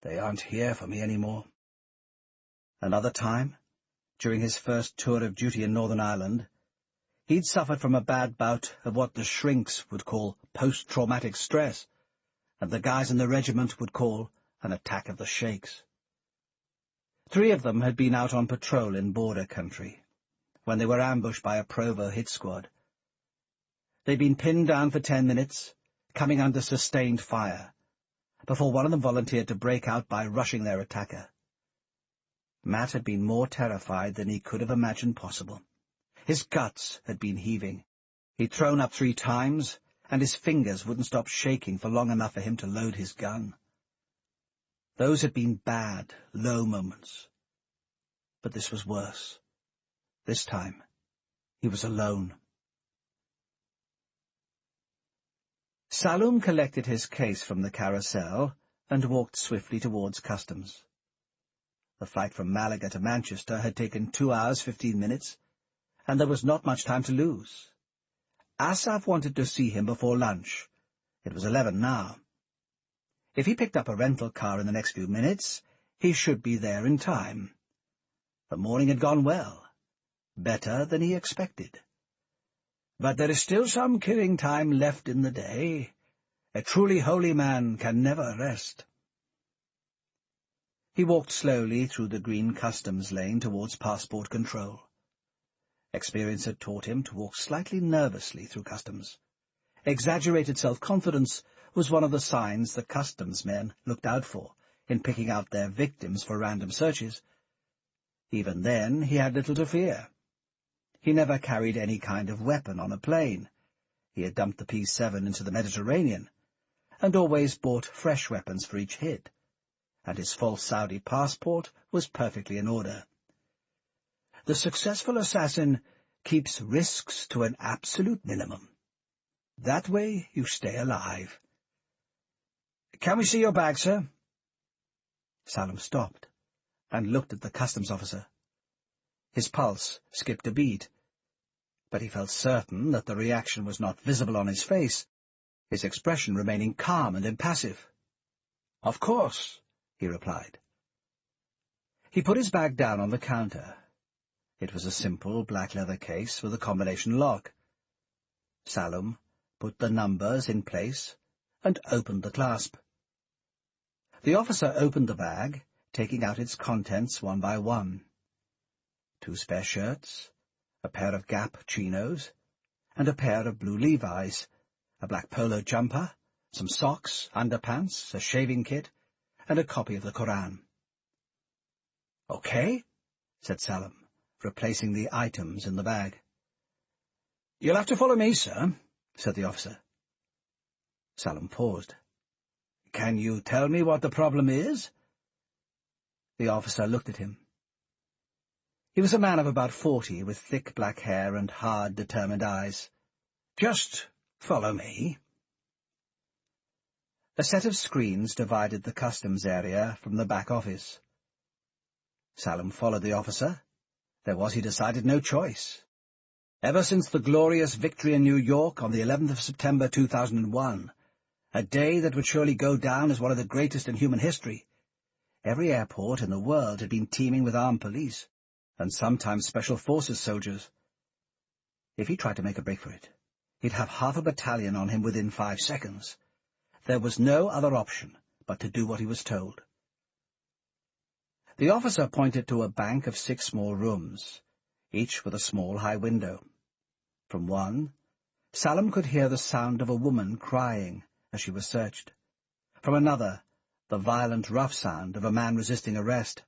Speaker 2: They aren't here for me anymore. Another time, during his first tour of duty in Northern Ireland, he'd suffered from a bad bout of what the shrinks would call post-traumatic stress, and the guys in the regiment would call an attack of the shakes. 3 of them had been out on patrol in border country, when they were ambushed by a Provo hit squad. They'd been pinned down for 10 minutes, coming under sustained fire, before one of them volunteered to break out by rushing their attacker. Matt had been more terrified than he could have imagined possible. His guts had been heaving. He'd thrown up 3 times, and his fingers wouldn't stop shaking for long enough for him to load his gun. Those had been bad, low moments. But this was worse. This time, he was alone. Salum collected his case from the carousel and walked swiftly towards customs. The flight from Malaga to Manchester had taken 2 hours, 15 minutes, and there was not much time to lose. Asaf wanted to see him before lunch. It was 11 now. If he picked up a rental car in the next few minutes, he should be there in time. The morning had gone well, better than he expected. But there is still some killing time left in the day. A truly holy man can never rest. He walked slowly through the green customs lane towards passport control. Experience had taught him to walk slightly nervously through customs. Exaggerated self-confidence was one of the signs the customs men looked out for in picking out their victims for random searches. Even then, he had little to fear. He never carried any kind of weapon on a plane. He had dumped the P-7 into the Mediterranean, and always bought fresh weapons for each hit, and his false Saudi passport was perfectly in order. The successful assassin keeps risks to an absolute minimum. That way you stay alive. "Can we see your bag, sir?" Salum stopped and looked at the customs officer. His pulse skipped a beat, but he felt certain that the reaction was not visible on his face, his expression remaining calm and impassive. "Of course," he replied. He put his bag down on the counter. It was a simple black leather case with a combination lock. Salum put the numbers in place and opened the clasp. The officer opened the bag, taking out its contents one by one. 2 spare shirts, a pair of Gap chinos, and a pair of blue Levi's, a black polo jumper, some socks, underpants, a shaving kit, and a copy of the Koran. "Okay," said Salum, replacing the items in the bag. "You'll have to follow me, sir," said the officer. Salum paused. "Can you tell me what the problem is?" The officer looked at him. He was a man of about 40, with thick black hair and hard, determined eyes. "Just follow me." A set of screens divided the customs area from the back office. Salum followed the officer. There was, he decided, no choice. Ever since the glorious victory in New York on the 11th of September 2001, a day that would surely go down as one of the greatest in human history, every airport in the world had been teeming with armed police, and sometimes special forces soldiers. If he tried to make a break for it, he'd have half a battalion on him within 5 seconds. There was no other option but to do what he was told. The officer pointed to a bank of 6 small rooms, each with a small high window. From one, Salum could hear the sound of a woman crying as she was searched. From another, the violent, rough sound of a man resisting arrest.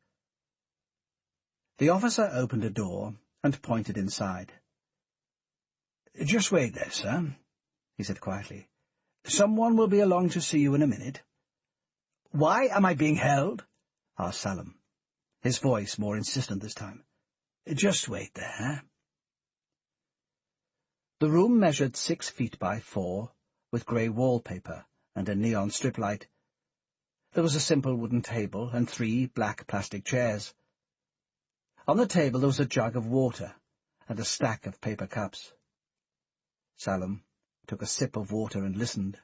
Speaker 2: The officer opened a door and pointed inside. "Just wait there, sir," he said quietly. "Someone will be along to see you in a minute." "Why am I being held?" asked Salum, his voice more insistent this time. "Just wait there." The room measured 6 feet by 4, with grey wallpaper and a neon strip light. There was a simple wooden table and 3 black plastic chairs. On the table there was a jug of water and a stack of paper cups. Salum took a sip of water and listened.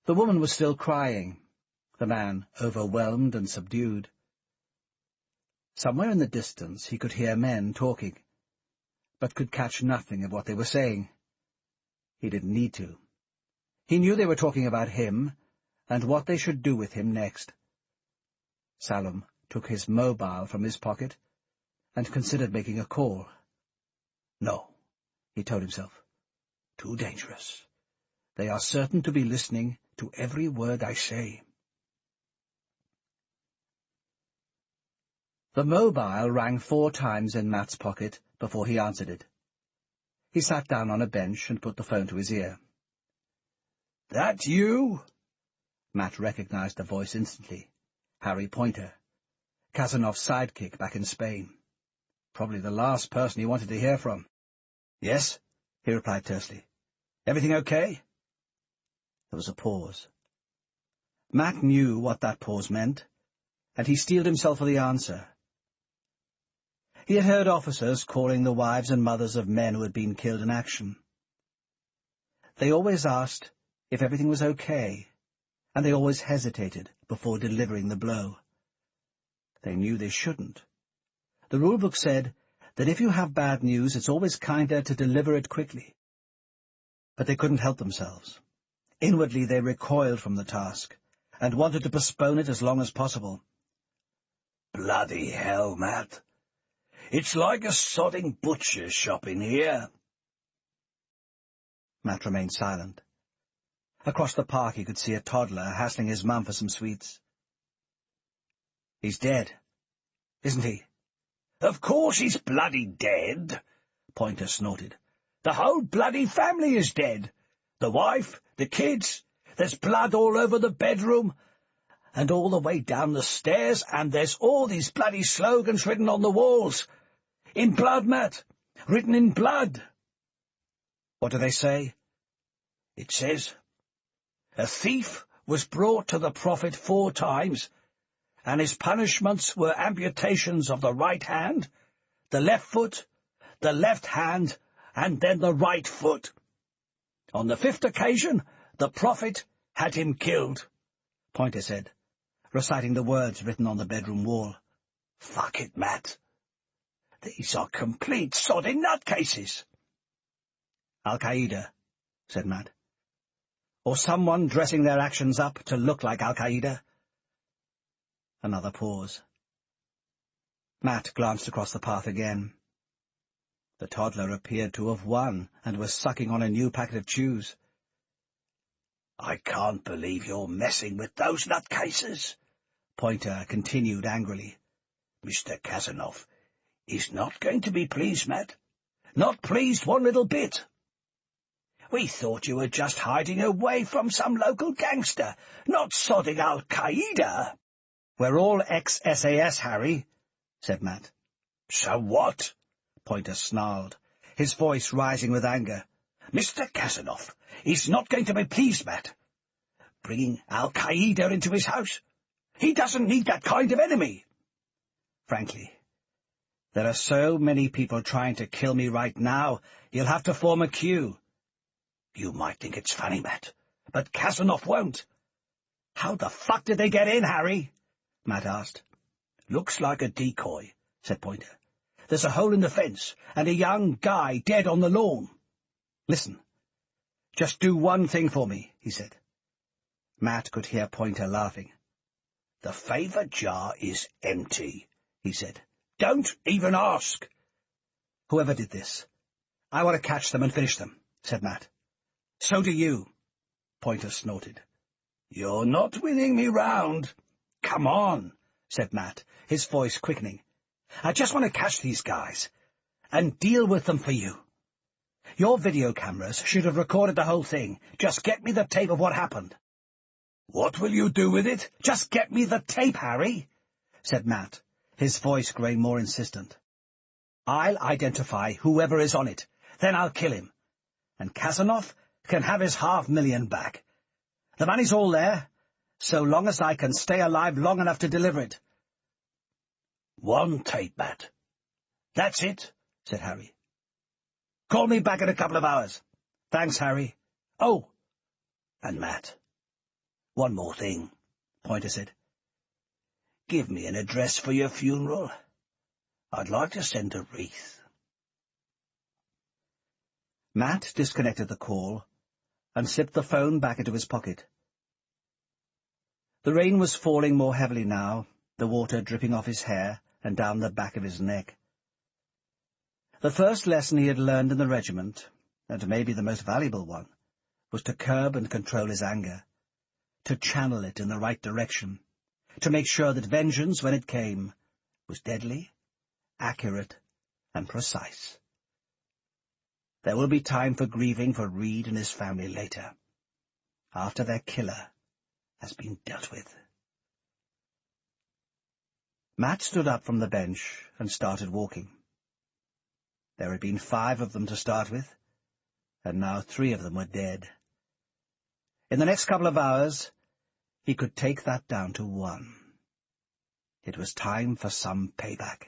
Speaker 2: The woman was still crying, the man overwhelmed and subdued. Somewhere in the distance he could hear men talking, but could catch nothing of what they were saying. He didn't need to. He knew they were talking about him and what they should do with him next. Salum took his mobile from his pocket and considered making a call. "No," he told himself. "Too dangerous. They are certain to be listening to every word I say." The mobile rang 4 times in Matt's pocket before he answered it. He sat down on a bench and put the phone to his ear.
Speaker 3: "That you?"
Speaker 2: Matt recognized the voice instantly. Harry Pointer, Casanov's sidekick back in Spain. Probably the last person he wanted to hear from.
Speaker 3: "Yes," he replied tersely. "Everything okay?"
Speaker 2: There was a pause. Matt knew what that pause meant, and he steeled himself for the answer. He had heard officers calling the wives and mothers of men who had been killed in action. They always asked if everything was okay, and they always hesitated before delivering the blow. They knew they shouldn't. The rulebook said that if you have bad news, it's always kinder to deliver it quickly. But they couldn't help themselves. Inwardly they recoiled from the task, and wanted to postpone it as long as possible.
Speaker 3: "Bloody hell, Matt. It's like a sodding butcher's shop in here."
Speaker 2: Matt remained silent. Across the park he could see a toddler hassling his mum for some sweets. "He's dead, isn't he?"
Speaker 3: "Of course he's bloody dead," Pointer snorted. "The whole bloody family is dead. The wife, the kids. There's blood all over the bedroom, and all the way down the stairs, and there's all these bloody slogans written on the walls. In blood, Matt. Written in blood."
Speaker 2: "What do they say?"
Speaker 3: "It says, 'A thief was brought to the Prophet 4 times, and his punishments were amputations of the right hand, the left foot, the left hand, and then the right foot. On the 5th occasion, the Prophet had him killed,'" Pointer said, reciting the words written on the bedroom wall. "Fuck it, Matt. These are complete sodding nutcases."
Speaker 2: "Al-Qaeda," said Matt. "Or someone dressing their actions up to look like Al-Qaeda." Another pause. Matt glanced across the path again. The toddler appeared to have won and was sucking on a new packet of chews.
Speaker 3: "I can't believe you're messing with those nutcases," Pointer continued angrily. "Mr. Casanov is not going to be pleased, Matt. Not pleased one little bit. We thought you were just hiding away from some local gangster, not sodding Al-Qaeda."
Speaker 2: "We're all ex-SAS, Harry," said Matt.
Speaker 3: "So what?"
Speaker 2: Pointer snarled, his voice rising with anger.
Speaker 3: "Mr. Casanov is not going to be pleased, Matt. Bringing Al-Qaeda into his house. He doesn't need that kind of enemy."
Speaker 2: "Frankly, there are so many people trying to kill me right now, you'll have to form a queue."
Speaker 3: "You might think it's funny, Matt, but Casanov won't."
Speaker 2: "How the fuck did they get in, Harry?" Matt asked.
Speaker 3: "Looks like a decoy," said Pointer. "There's a hole in the fence, and a young guy dead on the lawn."
Speaker 2: "Listen, just do one thing for me," he said. Matt could hear Pointer laughing.
Speaker 3: "The favour jar is empty," he said. "Don't even ask."
Speaker 2: "Whoever did this, I want to catch them and finish them," said Matt.
Speaker 3: "So do you," Pointer snorted. "You're not winning me round." "Come on," said Matt, his voice quickening. "I just want to catch these guys and deal with them for you. Your video cameras should have recorded the whole thing. Just get me the tape of what happened." "What will you do with it?" "Just get me the tape, Harry," said Matt, his voice growing more insistent. "I'll identify whoever is on it. Then I'll kill him. And Casanov can have his $500,000 back. The money's all there, so long as I can stay alive long enough to deliver it." "One tape, Matt." "That's it," said Harry. "Call me back in a couple of hours." "Thanks, Harry." "Oh, and Matt, one more thing," Pointer said. "Give me an address for your funeral. I'd like to send a wreath." Matt disconnected the call and slipped the phone back into his pocket. The rain was falling more heavily now, the water dripping off his hair and down the back of his neck. The first lesson he had learned in the regiment, and maybe the most valuable one, was to curb and control his anger, to channel it in the right direction, to make sure that vengeance, when it came, was deadly, accurate, and precise. There will be time for grieving for Reed and his family later, after their killer has been dealt with. Matt stood up from the bench and started walking. There had been 5 of them to start with, and now 3 of them were dead. In the next couple of hours, he could take that down to 1. It was time for some payback.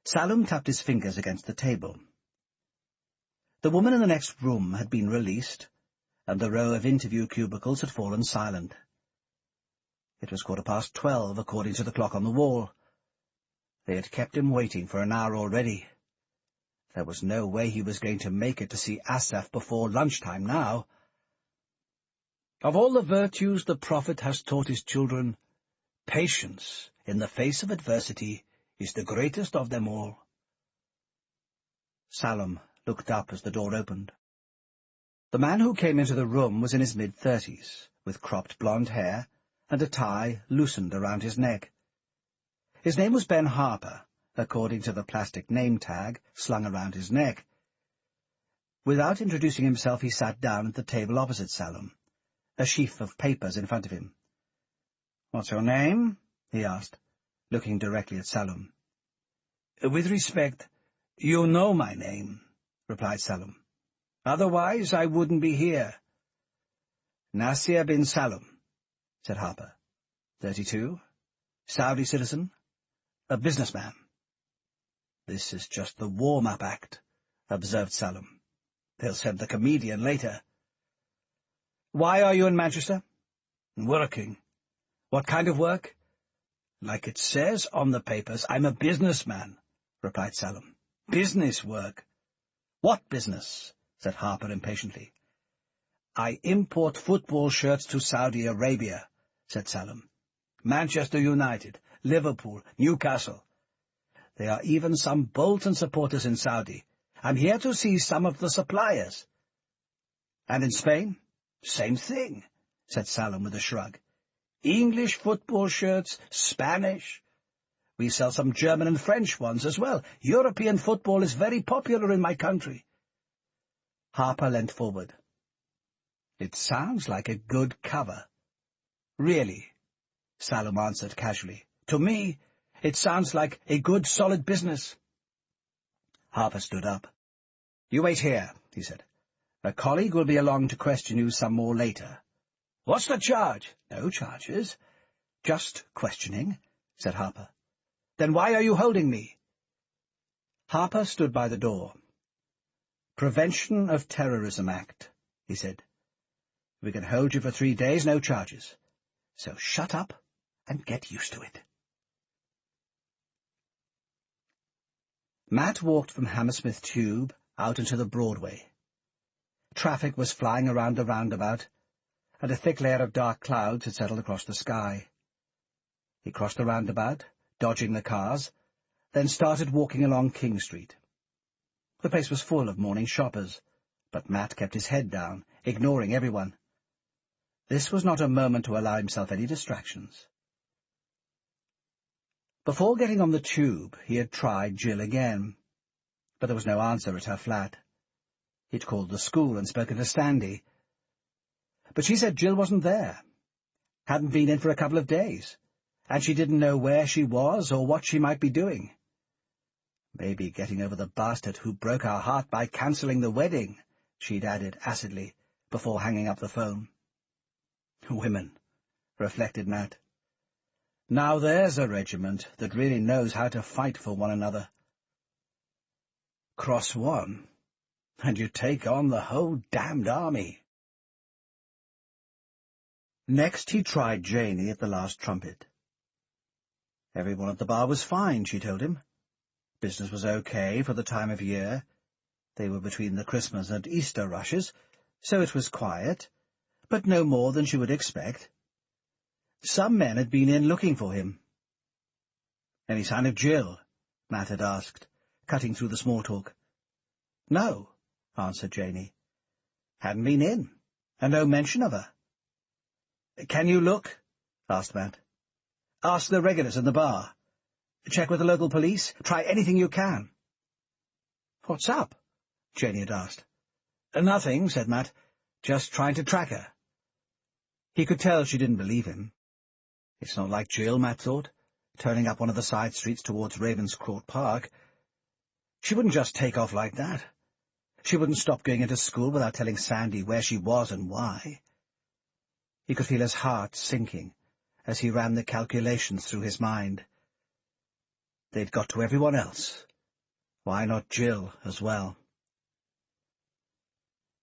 Speaker 3: Salum tapped his fingers against the table. The woman in the next room had been released, and the row of interview cubicles had fallen silent. It was 12:15, according to the clock on the wall. They had kept him waiting for an hour already. There was no way he was going to make it to see Asaf before lunchtime now. Of all the virtues the Prophet has taught his children, patience in the face of adversity is the greatest of them all. Salum looked up as the door opened. The man who came into the room was in his mid-30s, with cropped blonde hair and a tie loosened around his neck. His name was Ben Harper, according to the plastic name tag slung around his neck. Without introducing himself, he sat down at the table opposite Salum, a sheaf of papers in front of him. "What's your name?" he asked, looking directly at Salum. "With respect, you know my name," replied Salum. "Otherwise I wouldn't be here." "Nasir bin Salum," said Harper. 32, Saudi citizen, a businessman. "This is just the warm-up act," observed Salum. "They'll send the comedian later." "Why are you in Manchester?" "Working." "What kind of work?" "Like it says on the papers, I'm a businessman," replied Salum. "Business work." "What business?" said Harper impatiently. "I import football shirts to Saudi Arabia," said Salum. "Manchester United, Liverpool, Newcastle. There are even some Bolton supporters in Saudi. I'm here to see some of the suppliers." "And in Spain?" "Same thing," said Salum with a shrug. "English football shirts, Spanish. We sell some German and French ones as well. European football is very popular in my country." Harper leant forward. "It sounds like a good cover." "Really," Salum answered casually. "To me, it sounds like a good, solid business." Harper stood up. "You wait here," he said. "A colleague will be along to question you some more later." "What's the charge?" "No charges. Just questioning," said Harper. "Then why are you holding me?" Harper stood by the door. "Prevention of Terrorism Act," he said. "We can hold you for 3 days, no charges. So shut up and get used to it." Matt walked from Hammersmith Tube out into the Broadway. Traffic was flying around the roundabout, and a thick layer of dark clouds had settled across the sky. He crossed the roundabout, dodging the cars, then started walking along King Street. The place was full of morning shoppers, but Matt kept his head down, ignoring everyone. This was not a moment to allow himself any distractions. Before getting on the tube, he had tried Jill again, but there was no answer at her flat. He'd called the school and spoken to Sandy, but she said Jill wasn't there, hadn't been in for a couple of days, and she didn't know where she was or what she might be doing. "Maybe getting over the bastard who broke our heart by cancelling the wedding," she'd added acidly, before hanging up the phone. Women, reflected Matt. Now there's a regiment that really knows how to fight for one another. Cross one, and you take on the whole damned army. Next he tried Janie at the last trumpet. Everyone at the bar was fine, she told him. Business was okay for the time of year. They were between the Christmas and Easter rushes, so it was quiet, but no more than she would expect. Some men had been in looking for him. "Any sign of Jill?" Matt had asked, cutting through the small talk. "No," answered Janie. "Hadn't been in, and no mention of her." "Can you look?" asked Matt. Ask the regulars in the bar. Check with the local police. Try anything you can. What's up? Janie had asked. Nothing, said Matt. Just trying to track her. He could tell she didn't believe him. It's not like Jill, Matt thought, turning up one of the side streets towards Ravenscourt Park. She wouldn't just take off like that. She wouldn't stop going into school without telling Sandy where she was and why. He could feel his heart sinking as he ran the calculations through his mind. They'd got to everyone else. Why not Jill as well?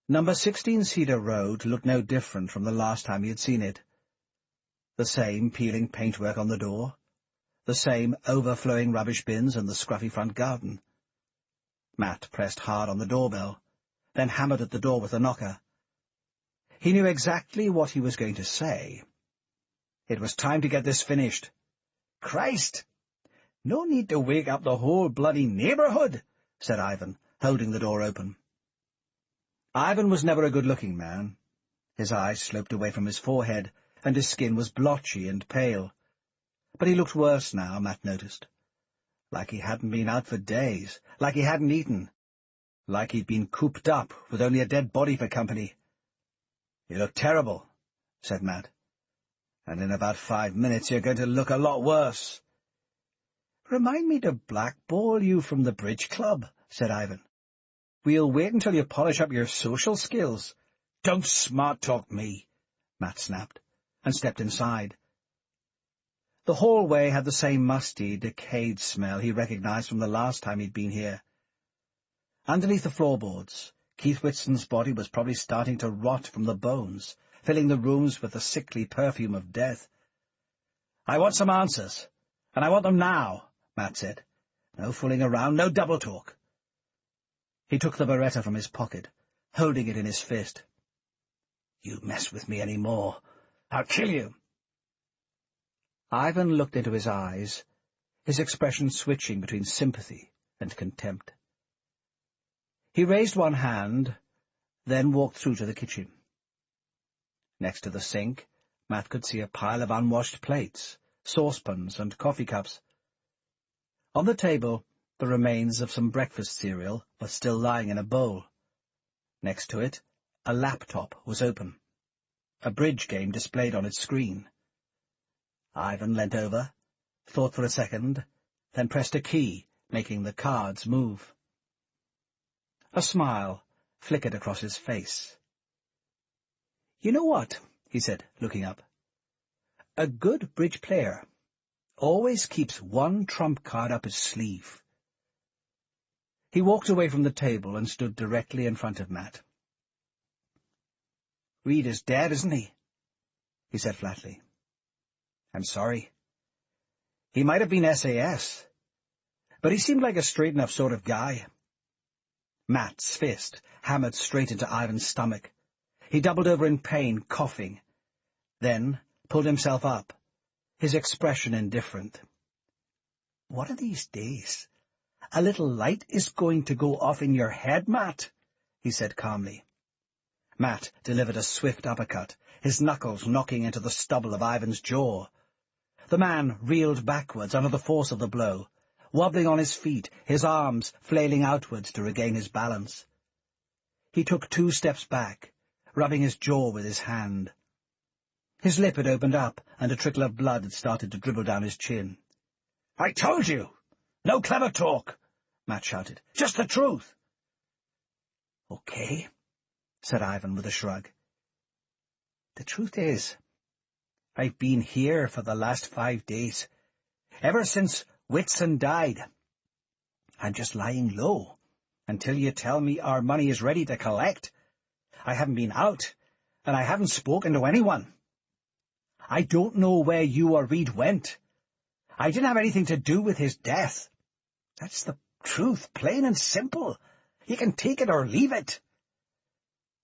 Speaker 3: Number 16 Cedar Road looked no different from the last time he had seen it. The same peeling paintwork on the door, the same overflowing rubbish bins and the scruffy front garden. Matt pressed hard on the doorbell, then hammered at the door with a knocker. He knew exactly what he was going to say. It was time to get this finished. Christ! No need to wake up the whole bloody neighbourhood, said Ivan, holding the door open. Ivan was never a good-looking man. His eyes sloped away from his forehead, and his skin was blotchy and pale. But he looked worse now, Matt noticed. Like he hadn't been out for days, like he hadn't eaten, like he'd been cooped up with only a dead body for company. You look terrible, said Matt. And in about 5 minutes you're going to look a lot worse. Remind me to blackball you from the bridge club, said Ivan. We'll wait until you polish up your social skills. Don't smart-talk me, Matt snapped, and stepped inside. The hallway had the same musty, decayed smell he recognized from the last time he'd been here. Underneath the floorboards, Keith Whitson's body was probably starting to rot from the bones, filling the rooms with the sickly perfume of death. I want some answers, and I want them now, Matt said. No fooling around, no double talk. He took the Beretta from his pocket, holding it in his fist. You mess with me any more, I'll kill you. Ivan looked into his eyes, his expression switching between sympathy and contempt. He raised one hand, then walked through to the kitchen. Next to the sink, Matt could see a pile of unwashed plates, saucepans, and coffee cups. On the table, the remains of some breakfast cereal was still lying in a bowl. Next to it, a laptop was open. A bridge game displayed on its screen. Ivan leant over, thought for a second, then pressed a key, making the cards move. A smile flickered across his face. You know what, he said, looking up. A good bridge player always keeps one trump card up his sleeve. He walked away from the table and stood directly in front of Matt. Reed is dead, isn't he? He said flatly. I'm sorry. He might have been SAS, but he seemed like a straight enough sort of guy. Matt's fist hammered straight into Ivan's stomach. He doubled over in pain, coughing, then pulled himself up, his expression indifferent. One of these days, a little light is going to go off in your head, Matt, he said calmly. Matt delivered a swift uppercut, his knuckles knocking into the stubble of Ivan's jaw. The man reeled backwards under the force of the blow, wobbling on his feet, his arms flailing outwards to regain his balance. He took 2 steps back, rubbing his jaw with his hand. His lip had opened up, and a trickle of blood had started to dribble down his chin. I told you! No clever talk! Matt shouted. Just the truth! Okay, said Ivan with a shrug. The truth is, I've been here for the last 5 days, ever since Whitson died. I'm just lying low until you tell me our money is ready to collect. I haven't been out, and I haven't spoken to anyone. I don't know where you or Reed went. I didn't have anything to do with his death. That's the truth, plain and simple. You can take it or leave it.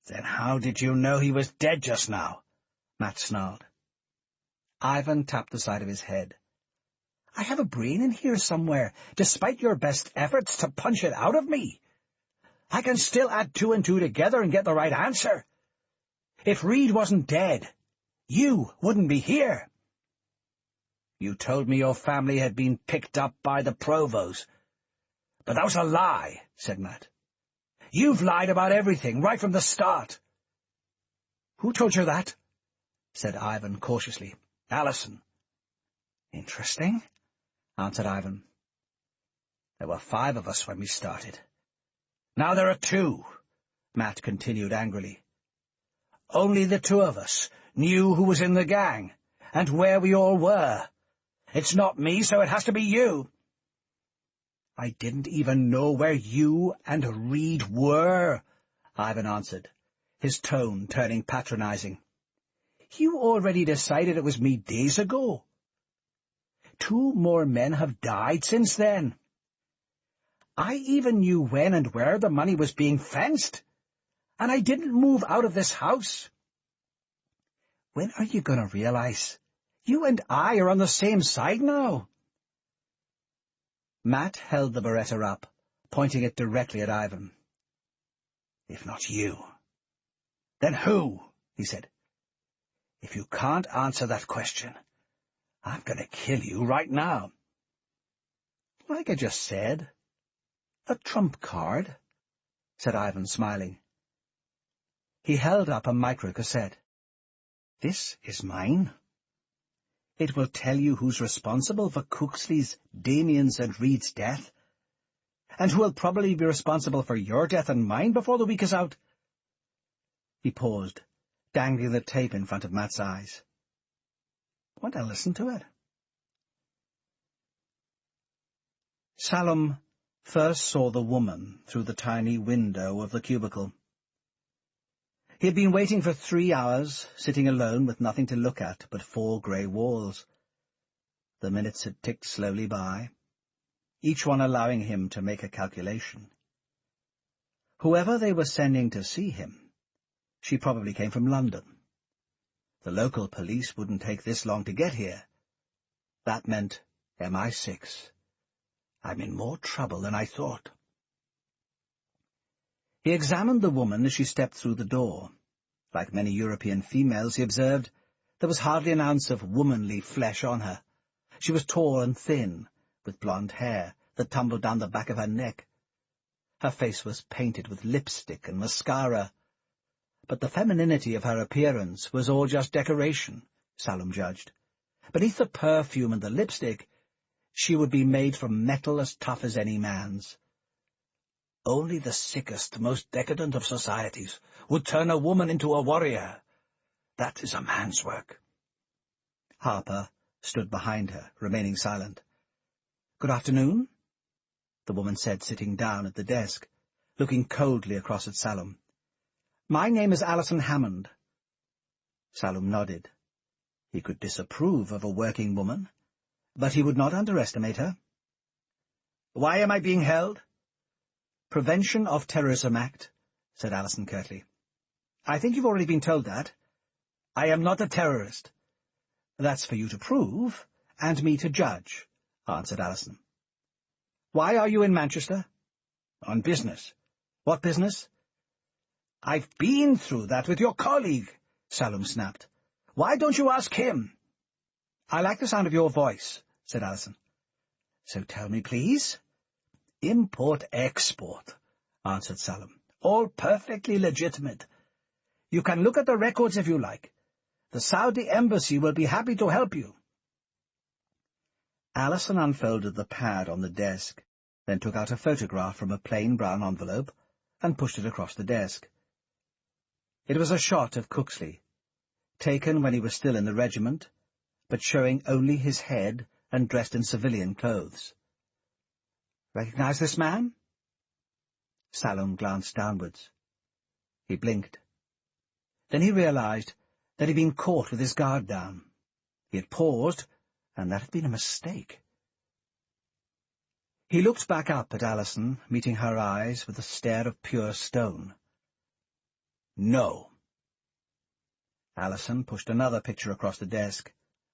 Speaker 3: Then how did you know he was dead just now? Matt snarled. Ivan tapped the side of his head. I have a brain in here somewhere, despite your best efforts to punch it out of me. I can still add 2 and 2 together and get the right answer. If Reed wasn't dead, you wouldn't be here. You told me your family had been picked up by the provost. But that was a lie, said Matt. You've lied about everything, right from the start. Who told you that? Said Ivan cautiously. Alison. Interesting, answered Ivan. There were 5 of us when we started. Now there are 2, Matt continued angrily. Only the 2 of us knew who was in the gang, and where we all were. It's not me, so it has to be you. I didn't even know where you and Reed were, Ivan answered, his tone turning patronizing. You already decided it was me days ago. 2 more men have died since then. I even knew when and where the money was being fenced, and I didn't move out of this house. When are you going to realize? You and I are on the same side now. Matt held the Beretta up, pointing it directly at Ivan. If not you, then who? He said. If you can't answer that question, I'm going to kill you right now. Like I just said, a trump card, said Ivan, smiling. He held up a microcassette. This is mine. It will tell you who's responsible for Cooksley's, Damien's and Reed's death, and who will probably be responsible for your death and mine before the week is out. He paused, dangling the tape in front of Matt's eyes. Want to listen to it? Salom first saw the woman through the tiny window of the cubicle. He had been waiting for 3 hours, sitting alone with nothing to look at but 4 grey walls. The minutes had ticked slowly by, each one allowing him to make a calculation. Whoever they were sending to see him, she probably came from London. The local police wouldn't take this long to get here. That meant MI6. I'm in more trouble than I thought. He examined the woman as she stepped through the door. Like many European females, he observed, there was hardly an ounce of womanly flesh on her. She was tall and thin, with blonde hair that tumbled down the back of her neck. Her face was painted with lipstick and mascara. But the femininity of her appearance was all just decoration, Salom judged. Beneath the perfume and the lipstick, she would be made from metal as tough as any man's. Only the sickest, most decadent of societies would turn a woman into a warrior. That is a man's work. Harper stood behind her, remaining silent. Good afternoon, the woman said, sitting down at the desk, looking coldly across at Salom. My name is Alison Hammond. Salom nodded. He could disapprove of a working woman, but he would not underestimate her. Why am I being held? Prevention of Terrorism Act, said Alison curtly. I think you've already been told that. I am not a terrorist. That's for you to prove, and me to judge, answered Alison. Why are you in Manchester? On business. What business? I've been through that with your colleague, Salom snapped. Why don't you ask him? I like the sound of your voice, said Alison. So tell me, please. Import-export, answered Salom. All perfectly legitimate. You can look at the records if you like. The Saudi embassy will be happy to help you. Alison unfolded the pad on the desk, then took out a photograph from a plain brown envelope and pushed it across the desk. It was a shot of Cooksley, taken when he was still in the regiment, but showing only his head and dressed in civilian clothes. Recognize this man? Salom glanced downwards. He blinked. Then he realized that he'd been caught with his guard down. He had paused, and that had been a mistake. He looked back up at Alison, meeting her eyes with a stare of pure stone. No. Alison pushed another picture across the desk.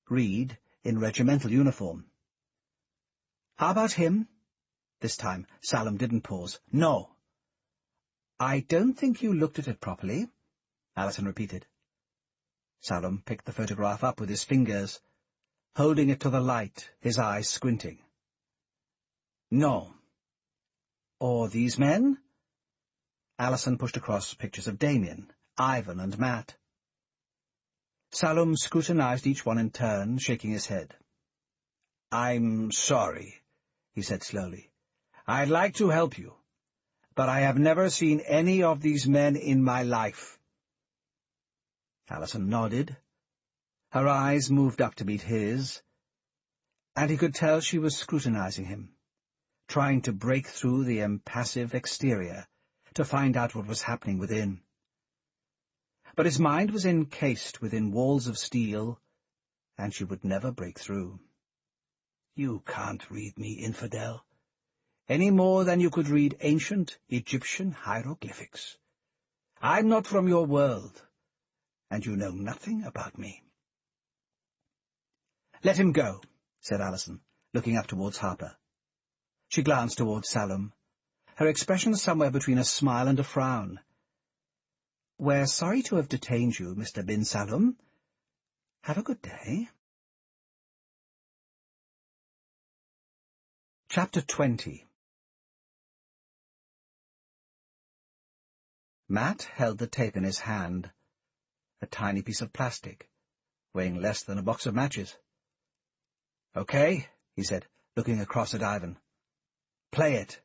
Speaker 3: Reed, in regimental uniform. How about him? This time, Salom didn't pause. No. I don't think you looked at it properly, Alison repeated. Salom picked the photograph up with his fingers. holding it to the light, his eyes squinting. "No." "Or these men?" Allison pushed across pictures of Damien, Ivan, and Matt. Salum scrutinized each one in turn, shaking his head. "I'm sorry," he said slowly. "I'd like to help you, but I have never seen any of these men in my life." Allison nodded. Her eyes moved up to meet his, and he could tell she was scrutinizing him, trying to break through the impassive exterior to find out what was happening within. But his mind was encased within walls of steel, and she would never break through. "You can't read me, infidel, any more than you could read ancient Egyptian hieroglyphics. I'm not from your world, and you know nothing about me." "Let him go," said Allison, looking up towards Harper. She glanced towards Salum, her expression somewhere between a smile and a frown. "We're sorry to have detained you, Mr. bin Salum. Have a good day." Chapter 20. Matt held the tape in his hand, a tiny piece of plastic, weighing less than a box of matches. "Okay," he said, looking across at Ivan. "Play it."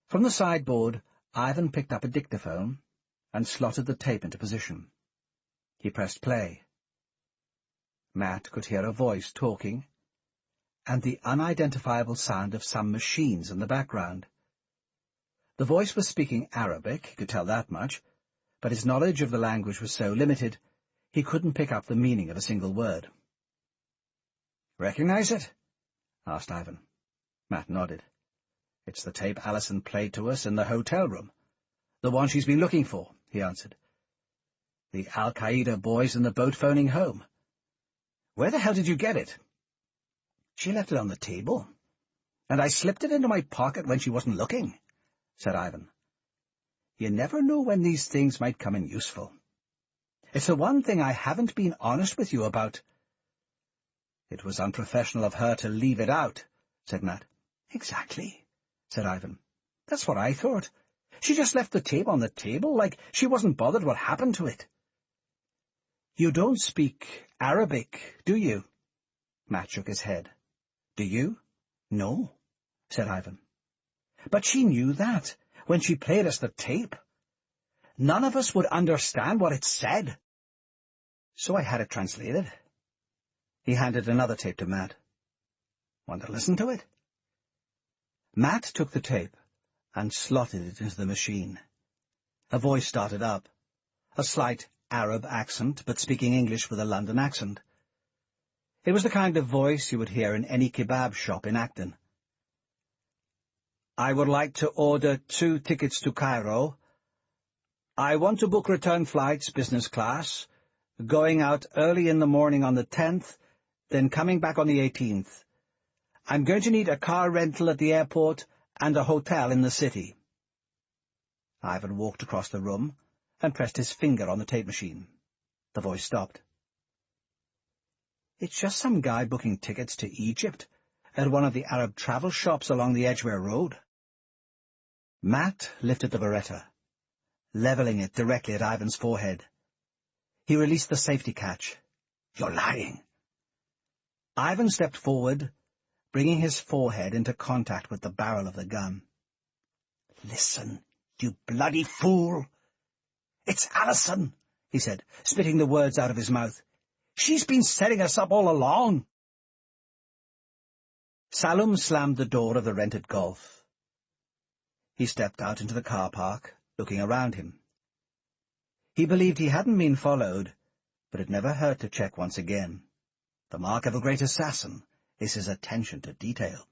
Speaker 3: From the sideboard, Ivan picked up a dictaphone and slotted the tape into position. He pressed play. Matt could hear a voice talking, and the unidentifiable sound of some machines in the background. The voice was speaking Arabic, he could tell that much, but his knowledge of the language was so limited he couldn't pick up the meaning of a single word. "Recognize it?" asked Ivan. Matt nodded. "It's the tape Allison played to us in the hotel room. The one she's been looking for," he answered. "The al-Qaeda boys in the boat phoning home. Where the hell did you get it?" "She left it on the table, and I slipped it into my pocket when she wasn't looking," said Ivan. "You never know when these things might come in useful. It's the one thing I haven't been honest with you about." "It was unprofessional of her to leave it out," said Matt. "Exactly," said Ivan. "That's what I thought. She just left the tape on the table, like she wasn't bothered what happened to it." "You don't speak Arabic, do you?" Matt shook his head. "Do you?" "No," said Ivan. "But she knew that when she played us the tape. None of us would understand what it said. So I had it translated." He handed another tape to Matt. "Want to listen to it?" Matt took the tape and slotted it into the machine. A voice started up, a slight Arab accent, but speaking English with a London accent. It was the kind of voice you would hear in any kebab shop in Acton. "I would like to order 2 tickets to Cairo. I want to book return flights, business class, going out early in the morning on the 10th, then coming back on the 18th. I'm going to need a car rental at the airport and a hotel in the city." Ivan walked across the room and pressed his finger on the tape machine. The voice stopped. "It's just some guy booking tickets to Egypt at one of the Arab travel shops along the Edgware Road." Matt lifted the Beretta, leveling it directly at Ivan's forehead. He released the safety catch. "You're lying." Ivan stepped forward, bringing his forehead into contact with the barrel of the gun. "Listen, you bloody fool. It's Allison," he said, spitting the words out of his mouth. "She's been setting us up all along." Salum slammed the door of the rented Golf. He stepped out into the car park, looking around him. He believed he hadn't been followed, but it never hurt to check once again. The mark of a great assassin is his attention to detail.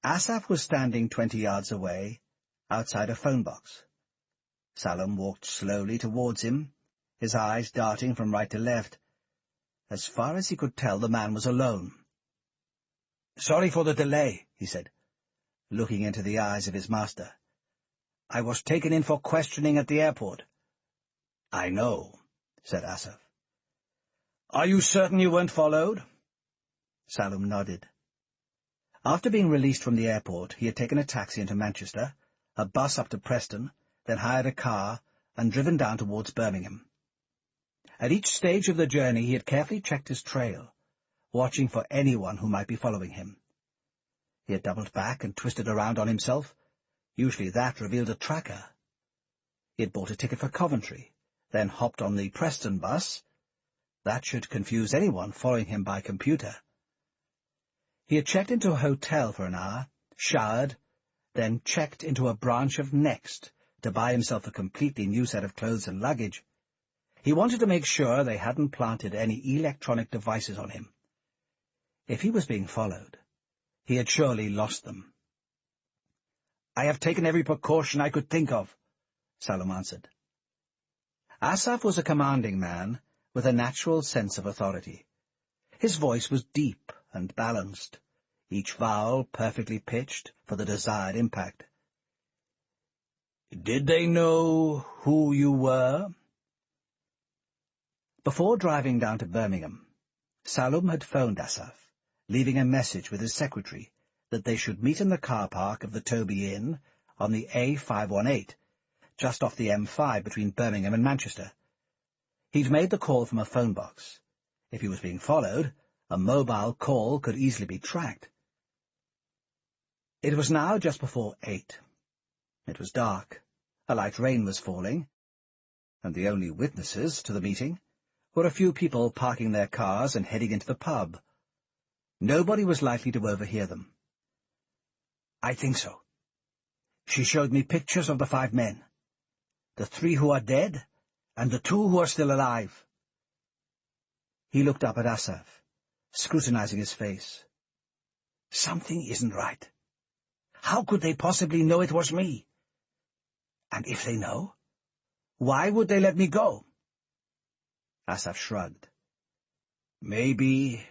Speaker 3: Asaf was standing 20 yards away, outside a phone box. Salum walked slowly towards him, his eyes darting from right to left. As far as he could tell, the man was alone. "Sorry for the delay," he said, looking into the eyes of his master. "I was taken in for questioning at the airport." "I know," said Asaf. Are you certain you weren't followed?
Speaker 2: Salum nodded. After being released from the airport, he had taken a taxi into Manchester, a bus up to Preston, then hired a car and driven down towards Birmingham. At each stage of the journey he had carefully checked his trail, watching for anyone who might be following him. He had doubled back and twisted around on himself. Usually that revealed a tracker. He had bought a ticket for Coventry, then hopped on the Preston bus. That should confuse anyone following him by computer. He had checked into a hotel for an hour, showered, then checked into a branch of Next to buy himself a completely new set of clothes and luggage. He wanted to make sure they hadn't planted any electronic devices on him. If he was being followed, he had surely lost them. "I have taken every precaution I could think of," Salum answered. Asaf was a commanding man with a natural sense of authority. His voice was deep and balanced, each vowel perfectly pitched for the desired impact.
Speaker 3: "Did they know who you were?"
Speaker 2: Before driving down to Birmingham, Salum had phoned Asaf, leaving a message with his secretary that they should meet in the car park of the Toby Inn on the A518, just off the M5 between Birmingham and Manchester. He'd made the call from a phone box. If he was being followed, a mobile call could easily be tracked. It was now just before 8. It was dark, a light rain was falling, and the only witnesses to the meeting were a few people parking their cars and heading into the pub. Nobody was likely to overhear them.
Speaker 3: "I think so. She showed me pictures of the 5 men, the 3 who are dead and the 2 who are still alive."
Speaker 2: He looked up at Asaf, scrutinizing his face.
Speaker 3: "Something isn't right. How could they possibly know it was me? And if they know, why would they let me go?"
Speaker 2: Asaf shrugged.
Speaker 3: "Maybe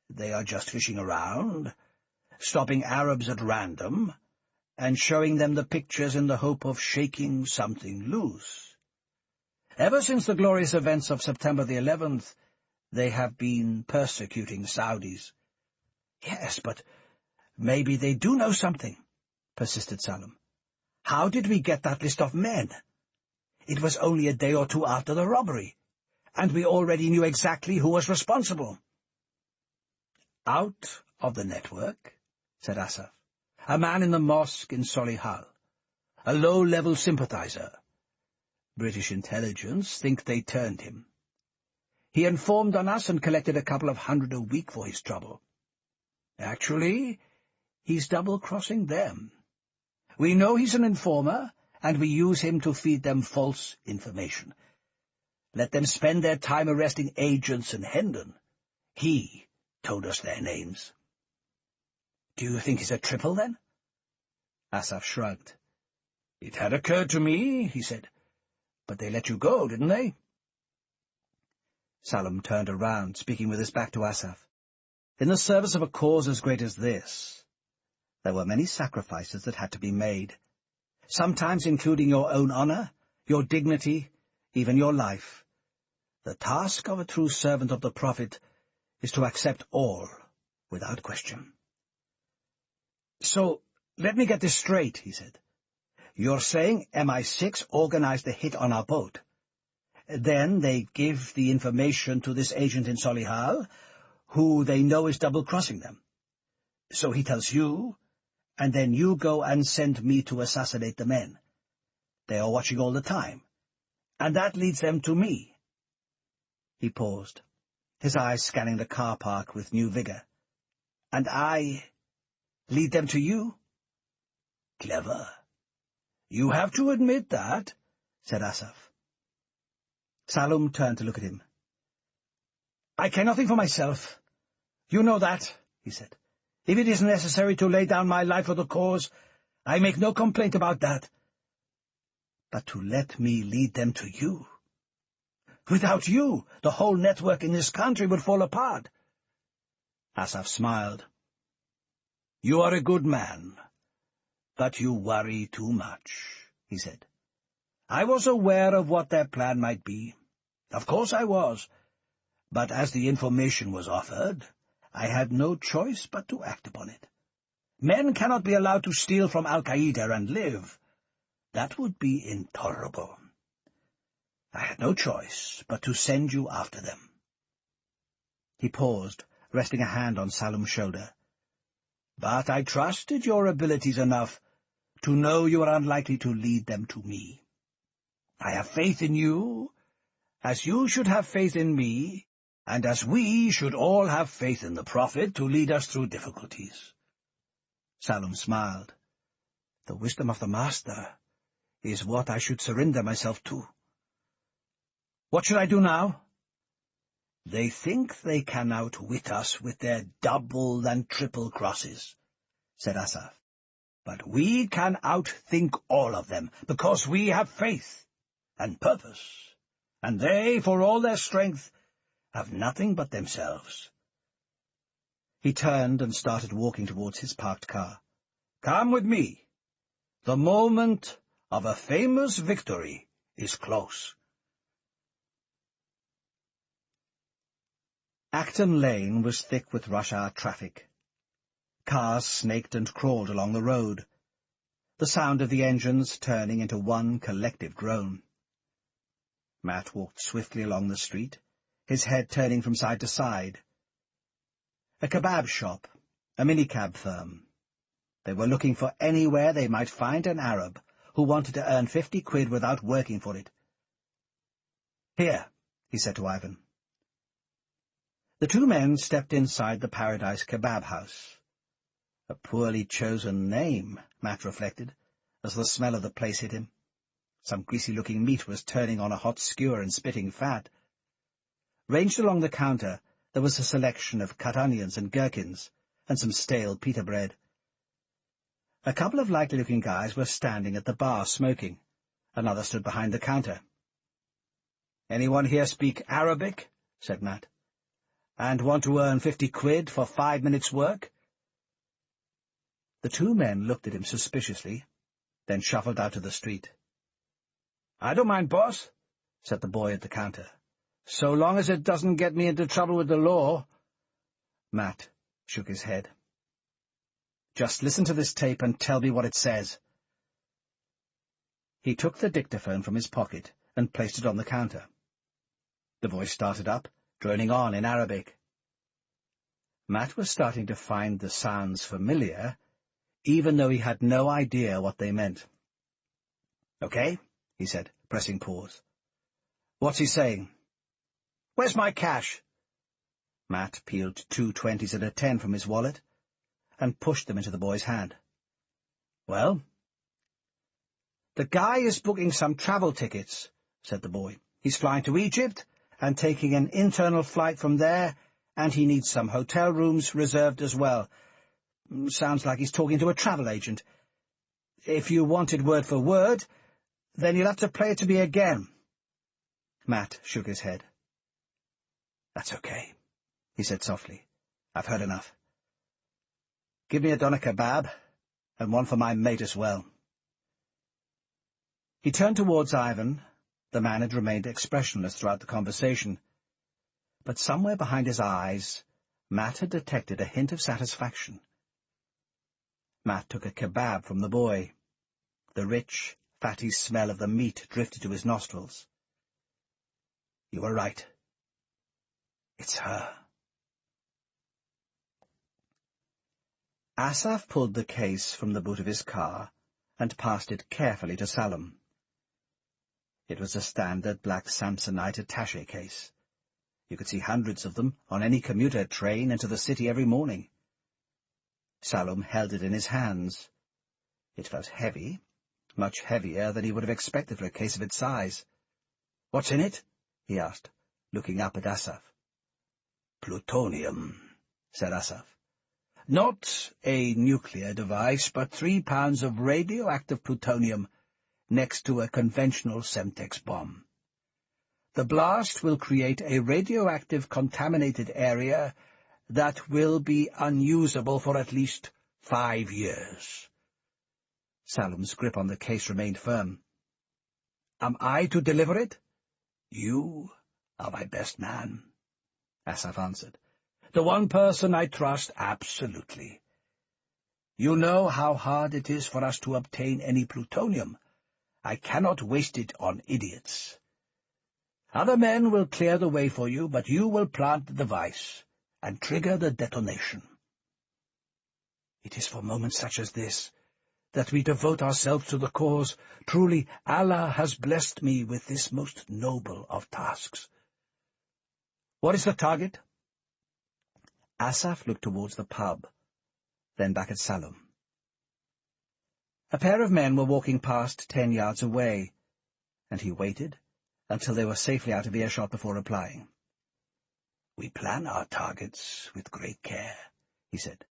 Speaker 3: they are just fishing around, stopping Arabs at random, and showing them the pictures in the hope of shaking something loose. Ever since the glorious events of September the 11th, they have been persecuting Saudis." "Yes, but maybe they do know something," persisted Salum. "How did we get that list of men? It was only a day or 2 after the robbery, and we already knew exactly who was responsible." "Out of the network," said Asaf. "A man in the mosque in Solihull. A low-level sympathizer. British intelligence think they turned him. He informed on us and collected a couple of $100 a week for his trouble. Actually, he's double-crossing them. We know he's an informer, and we use him to feed them false information. Let them spend their time arresting agents in Hendon. He told us their names." "Do you think he's a triple, then?"
Speaker 2: Asaf shrugged.
Speaker 3: "It had occurred to me," he said. "But they let you go, didn't they?"
Speaker 2: Salum turned around, speaking with his back to Asaf. In the service of a cause as great as this, there were many sacrifices that had to be made, sometimes including your own honor, your dignity, even your life. The task of a true servant of the Prophet is to accept all, without question.
Speaker 3: "So, let me get this straight," he said. "You're saying MI6 organized the hit on our boat. Then they give the information to this agent in Solihull, who they know is double-crossing them. So he tells you, and then you go and send me to assassinate the men. They are watching all the time, and that leads them to me."
Speaker 2: He paused, his eyes scanning the car park with new vigor.
Speaker 3: "And I lead them to you?" "Clever. You have to admit that," said Asaf.
Speaker 2: Salum turned to look at him.
Speaker 3: "I care nothing for myself. You know that," he said. "If it is necessary to lay down my life for the cause, I make no complaint about that. But to let me lead them to you? Without you, the whole network in this country would fall apart." Asaf smiled. "You are a good man, but you worry too much," he said. "I was aware of what their plan might be. Of course I was. But as the information was offered, I had no choice but to act upon it. Men cannot be allowed to steal from al-Qaeda and live. That would be intolerable. I had no choice but to send you after them." He paused, resting a hand on Salim's shoulder. "But I trusted your abilities enough to know you are unlikely to lead them to me. I have faith in you, as you should have faith in me, and as we should all have faith in the Prophet to lead us through difficulties." Salim smiled. "The wisdom of the Master is what I should surrender myself to. What should I do now?" "They think they can outwit us with their double and triple crosses," said Asaf. "But we can outthink all of them, because we have faith and purpose, and they, for all their strength, have nothing but themselves." He turned and started walking towards his parked car. "Come with me. The moment of a famous victory is close." Acton Lane was thick with rush-hour traffic. Cars snaked and crawled along the road, the sound of the engines turning into one collective groan. Matt walked swiftly along the street, his head turning from side to side. A kebab shop, a minicab firm. They were looking for anywhere they might find an Arab who wanted to earn 50 quid without working for it. "Here," he said to Ivan. The two men stepped inside the Paradise Kebab House. A poorly chosen name, Matt reflected, as the smell of the place hit him. Some greasy-looking meat was turning on a hot skewer and spitting fat. Ranged along the counter, there was a selection of cut onions and gherkins, and some stale pita bread. A couple of likely-looking guys were standing at the bar smoking. Another stood behind the counter. "Anyone here speak Arabic?" said Matt. "And want to earn 50 quid for 5 minutes' work?" The two men looked at him suspiciously, then shuffled out to the street. "I don't mind, boss," said the boy at the counter, "so long as it doesn't get me into trouble with the law." Matt shook his head. "Just listen to this tape and tell me what it says." He took the dictaphone from his pocket and placed it on the counter. The voice started up, droning on in Arabic. Matt was starting to find the sounds familiar, even though he had no idea what they meant. "Okay," he said, pressing pause. "What's he saying?" "Where's my cash?" Matt peeled 2 20s and a 10 from his wallet and pushed them into the boy's hand. "Well?" "The guy is booking some travel tickets," said the boy. "He's flying to Egypt and taking an internal flight from there, and he needs some hotel rooms reserved as well. Sounds like he's talking to a travel agent. If you wanted word for word, then you'll have to play it to me again." Matt shook his head. "That's okay," he said softly. "I've heard enough. Give me a doner kebab, and one for my mate as well." He turned towards Ivan. The man had remained expressionless throughout the conversation, but somewhere behind his eyes, Matt had detected a hint of satisfaction. Matt took a kebab from the boy. The rich, fatty smell of the meat drifted to his nostrils. "You were right. It's her." Asaf pulled the case from the boot of his car and passed it carefully to Salim. It was a standard black Samsonite attaché case. You could see hundreds of them on any commuter train into the city every morning. Salim held it in his hands. It felt heavy, much heavier than he would have expected for a case of its size. "What's in it?" he asked, looking up at Asaf. "Plutonium," said Asaf. "Not a nuclear device, but 3 pounds of radioactive plutonium next to a conventional Semtex bomb. The blast will create a radioactive contaminated area that will be unusable for at least 5 years. Salim's grip on the case remained firm. "Am I to deliver it?" "You are my best man." Asaph answered. "The one person I trust absolutely. You know how hard it is for us to obtain any plutonium. I cannot waste it on idiots. Other men will clear the way for you, but you will plant the device and trigger the detonation. It is for moments such as this that we devote ourselves to the cause. Truly, Allah has blessed me with this most noble of tasks. What is the target?"
Speaker 2: Asaph looked towards the pub, then back at Salum. A pair of men were walking past 10 yards away, and he waited until they were safely out of earshot before replying.
Speaker 3: "We plan our targets with great care," he said.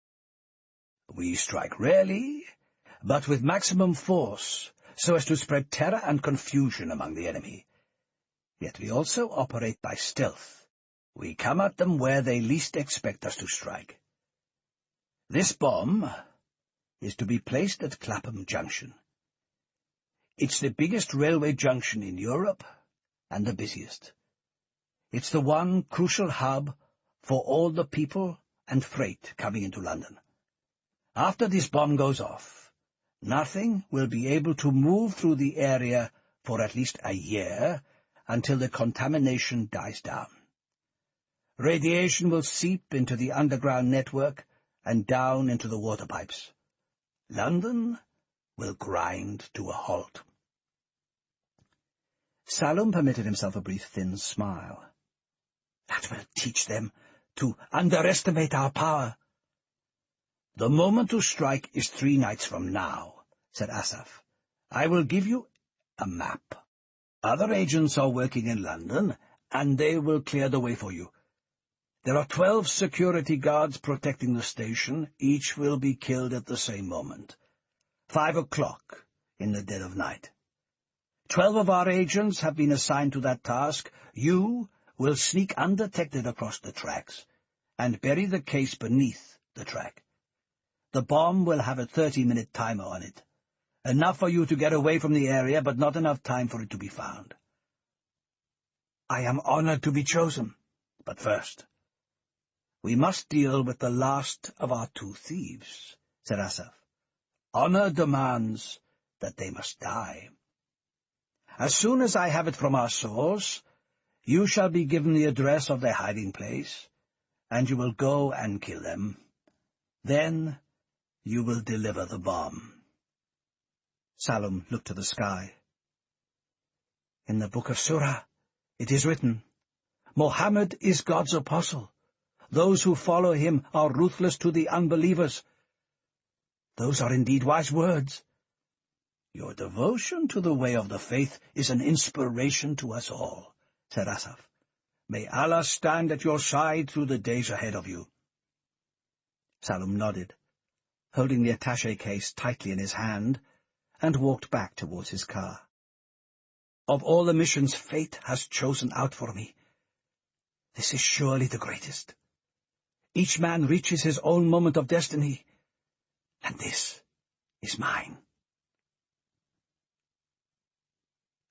Speaker 3: "We strike rarely, but with maximum force, so as to spread terror and confusion among the enemy. Yet we also operate by stealth. We come at them where they least expect us to strike. This bomb is to be placed at Clapham Junction. It's the biggest railway junction in Europe, and the busiest. It's the one crucial hub for all the people and freight coming into London. After this bomb goes off, nothing will be able to move through the area for at least a year until the contamination dies down. Radiation will seep into the underground network and down into the water pipes. London will grind to a halt."
Speaker 2: Salum permitted himself a brief thin smile.
Speaker 3: "That will teach them to underestimate our power." "The moment to strike is 3 nights from now," said Asaph. "I will give you a map. Other agents are working in London, and they will clear the way for you. There are 12 security guards protecting the station. Each will be killed at the same moment. 5 o'clock in the dead of night. 12 of our agents have been assigned to that task. You will sneak undetected across the tracks and bury the case beneath the track. The bomb will have a 30-minute timer on it. Enough for you to get away from the area, but not enough time for it to be found." "I am honored to be chosen. But first, we must deal with the last of our 2 thieves," said Asaph. "Honor demands that they must die. As soon as I have it from our source, you shall be given the address of their hiding place, and you will go and kill them. Then you will deliver the bomb."
Speaker 2: Salum looked to the sky.
Speaker 3: "In the book of Surah, it is written, 'Muhammad is God's apostle. Those who follow him are ruthless to the unbelievers.' Those are indeed wise words. Your devotion to the way of the faith is an inspiration to us all," said Asaph. "May Allah stand at your side through the days ahead of you."
Speaker 2: Salum nodded, holding the attaché case tightly in his hand, and walked back towards his car.
Speaker 3: "Of all the missions fate has chosen out for me, this is surely the greatest. Each man reaches his own moment of destiny, and this is mine."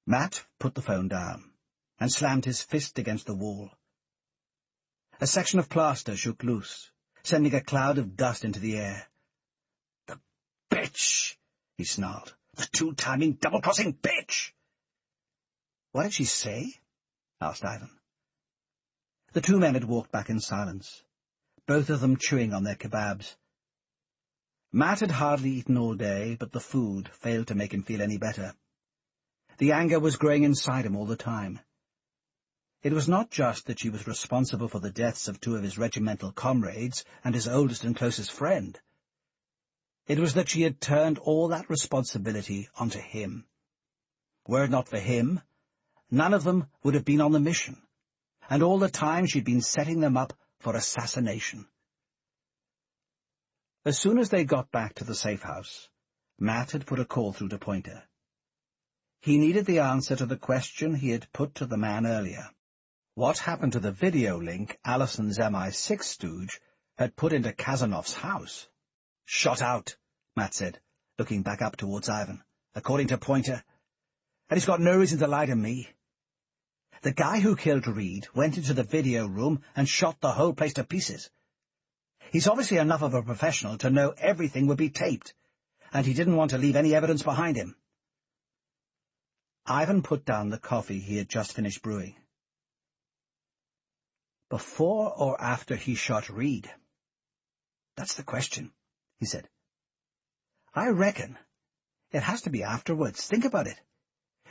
Speaker 2: Matt put the phone down and slammed his fist against the wall. A section of plaster shook loose, sending a cloud of dust into the air.
Speaker 3: "The bitch!" he snarled. "The 2-timing, double-crossing bitch!"
Speaker 2: "What did she say?" asked Ivan. The 2 men had walked back in silence, both of them chewing on their kebabs. Matt had hardly eaten all day, but the food failed to make him feel any better. The anger was growing inside him all the time. It was not just that she was responsible for the deaths of 2 of his regimental comrades and his oldest and closest friend. It was that she had turned all that responsibility onto him. Were it not for him, none of them would have been on the mission, and all the time she'd been setting them up for assassination. As soon as they got back to the safe house, Matt had put a call through to Pointer. He needed the answer to the question he had put to the man earlier. What happened to the video link Allison's MI6 stooge had put into Kazanov's house? "Shot out," Matt said, looking back up towards Ivan, "according to Pointer. And he's got no reason to lie to me.
Speaker 3: The guy who killed Reed went into the video room and shot the whole place to pieces. He's obviously enough of a professional to know everything would be taped, and he didn't want to leave any evidence behind him. Ivan put down the coffee he had just finished brewing. Before or after he shot Reed? That's the question, he said. I reckon it has to be afterwards. Think about it.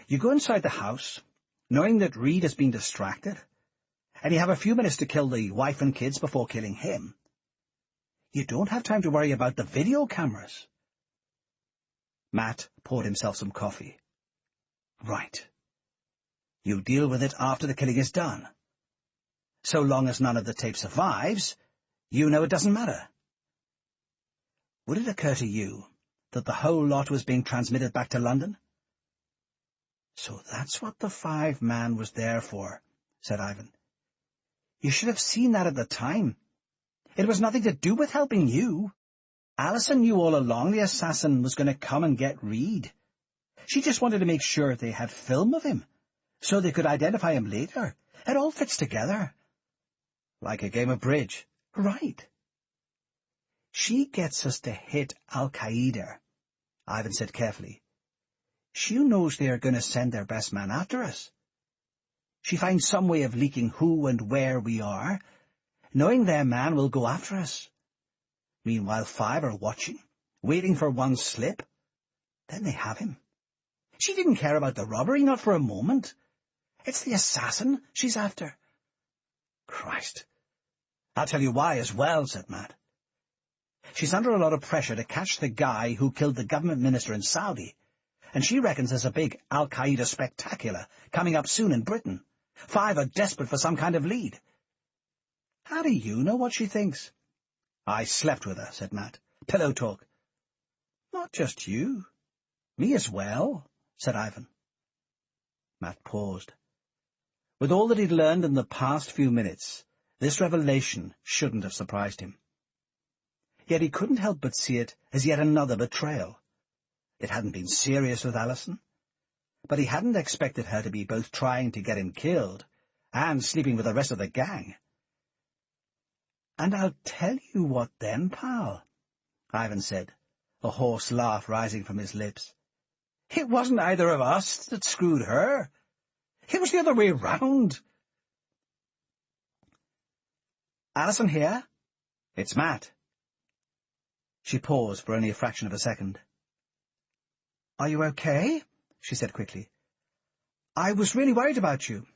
Speaker 3: You go inside the house, knowing that Reed has been distracted, and you have a few minutes to kill the wife and kids before killing him. You don't have time to worry about the video cameras. Matt poured himself some coffee. Right. You deal with it after the killing is done. So long as none of the tape survives, you know it doesn't matter. Would it occur to you that the whole lot was being transmitted back to London? So that's what the 5-man was there for, said Ivan. You should have seen that at the time. It was nothing to do with helping you. Alison knew all along the assassin was going to come and get Reed. She just wanted to make sure they had film of him, so they could identify him later. It all fits together. Like a game of bridge. Right. She gets us to hit al-Qaeda, Ivan said carefully. She knows they are going to send their best man after us. She finds some way of leaking who and where we are, knowing their man will go after us. Meanwhile, 5 are watching, waiting for one slip. Then they have him. She didn't care about the robbery, not for a moment. It's the assassin she's after. Christ. I'll tell you why as well, said Matt. She's under a lot of pressure to catch the guy who killed the government minister in Saudi, and she reckons there's a big al-Qaeda spectacular coming up soon in Britain. 5 are desperate for some kind of lead. How do you know what she thinks? I slept with her, said Matt. Pillow talk. Not just you. Me as well, said Ivan. Matt paused. With all that he'd learned in the past few minutes, this revelation shouldn't have surprised him. Yet he couldn't help but see it as yet another betrayal. It hadn't been serious with Alison, but he hadn't expected her to be both trying to get him killed and sleeping with the rest of the gang. And I'll tell you what then, pal, Ivan said, a hoarse laugh rising from his lips. It wasn't either of us that screwed her. It was the other way round. Alison here? It's Matt. She paused for only a fraction of a second. Are you okay? She said quickly. I was really worried about you.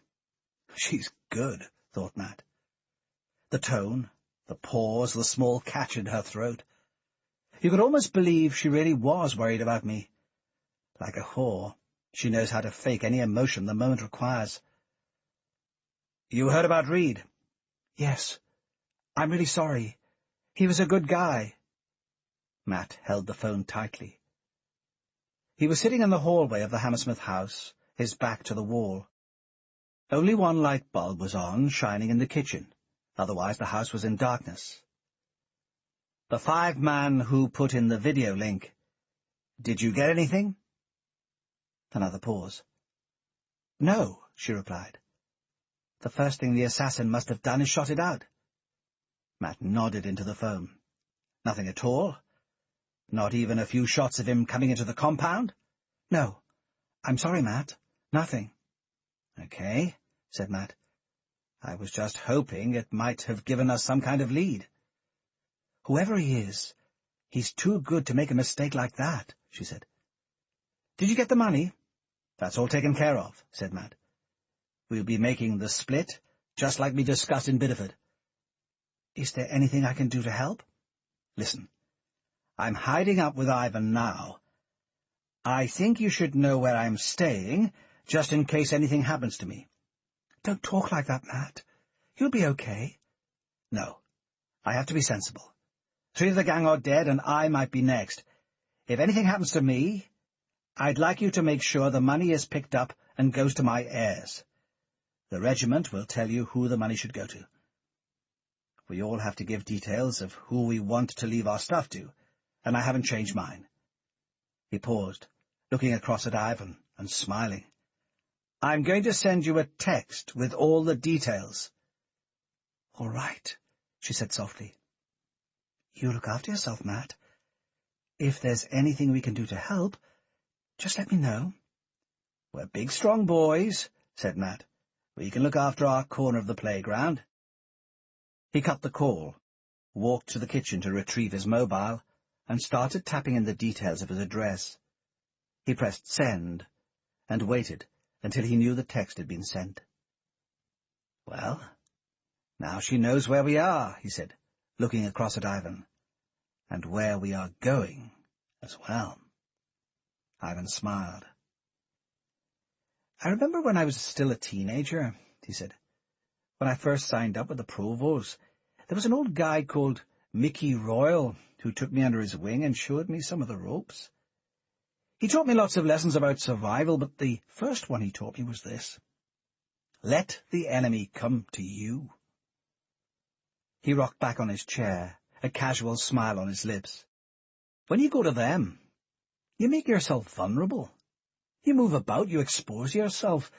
Speaker 3: She's good, thought Matt. The tone, the pause, the small catch in her throat. You could almost believe she really was worried about me. Like a whore, she knows how to fake any emotion the moment requires. You heard about Reed? Yes. I'm really sorry. He was a good guy. Matt held the phone tightly. He was sitting in the hallway of the Hammersmith house, his back to the wall. Only one light bulb was on, shining in the kitchen. Otherwise the house was in darkness. The 5-man who put in the video link. Did you get anything? Another pause. No, she replied. The first thing the assassin must have done is shot it out. Matt nodded into the phone. Nothing at all? Not even a few shots of him coming into the compound? No. I'm sorry, Matt. Nothing. Okay, said Matt. I was just hoping it might have given us some kind of lead. Whoever he is, he's too good to make a mistake like that, she said. Did you get the money? That's all taken care of, said Matt. We'll be making the split, just like we discussed in Bideford. Is there anything I can do to help? Listen, I'm hiding up with Ivan now. I think you should know where I'm staying, just in case anything happens to me. Don't talk like that, Matt. You'll be okay. No, I have to be sensible. 3 of the gang are dead, and I might be next. If anything happens to me, I'd like you to make sure the money is picked up and goes to my heirs. The regiment will tell you who the money should go to. We all have to give details of who we want to leave our stuff to, and I haven't changed mine. He paused, looking across at Ivan and smiling. I'm going to send you a text with all the details. All right, she said softly. You look after yourself, Matt. If there's anything we can do to help, just let me know. We're big, strong boys, said Matt. We can look after our corner of the playground. He cut the call, walked to the kitchen to retrieve his mobile, and started tapping in the details of his address. He pressed send, and waited until he knew the text had been sent. Well, now she knows where we are, he said, looking across at Ivan, and where we are going as well. Ivan smiled. I remember when I was still a teenager, he said. When I first signed up with the Provos, there was an old guy called Mickey Royal who took me under his wing and showed me some of the ropes. He taught me lots of lessons about survival, but the first one he taught me was this. Let the enemy come to you. He rocked back on his chair, a casual smile on his lips. When you go to them, you make yourself vulnerable. You move about, you expose yourself.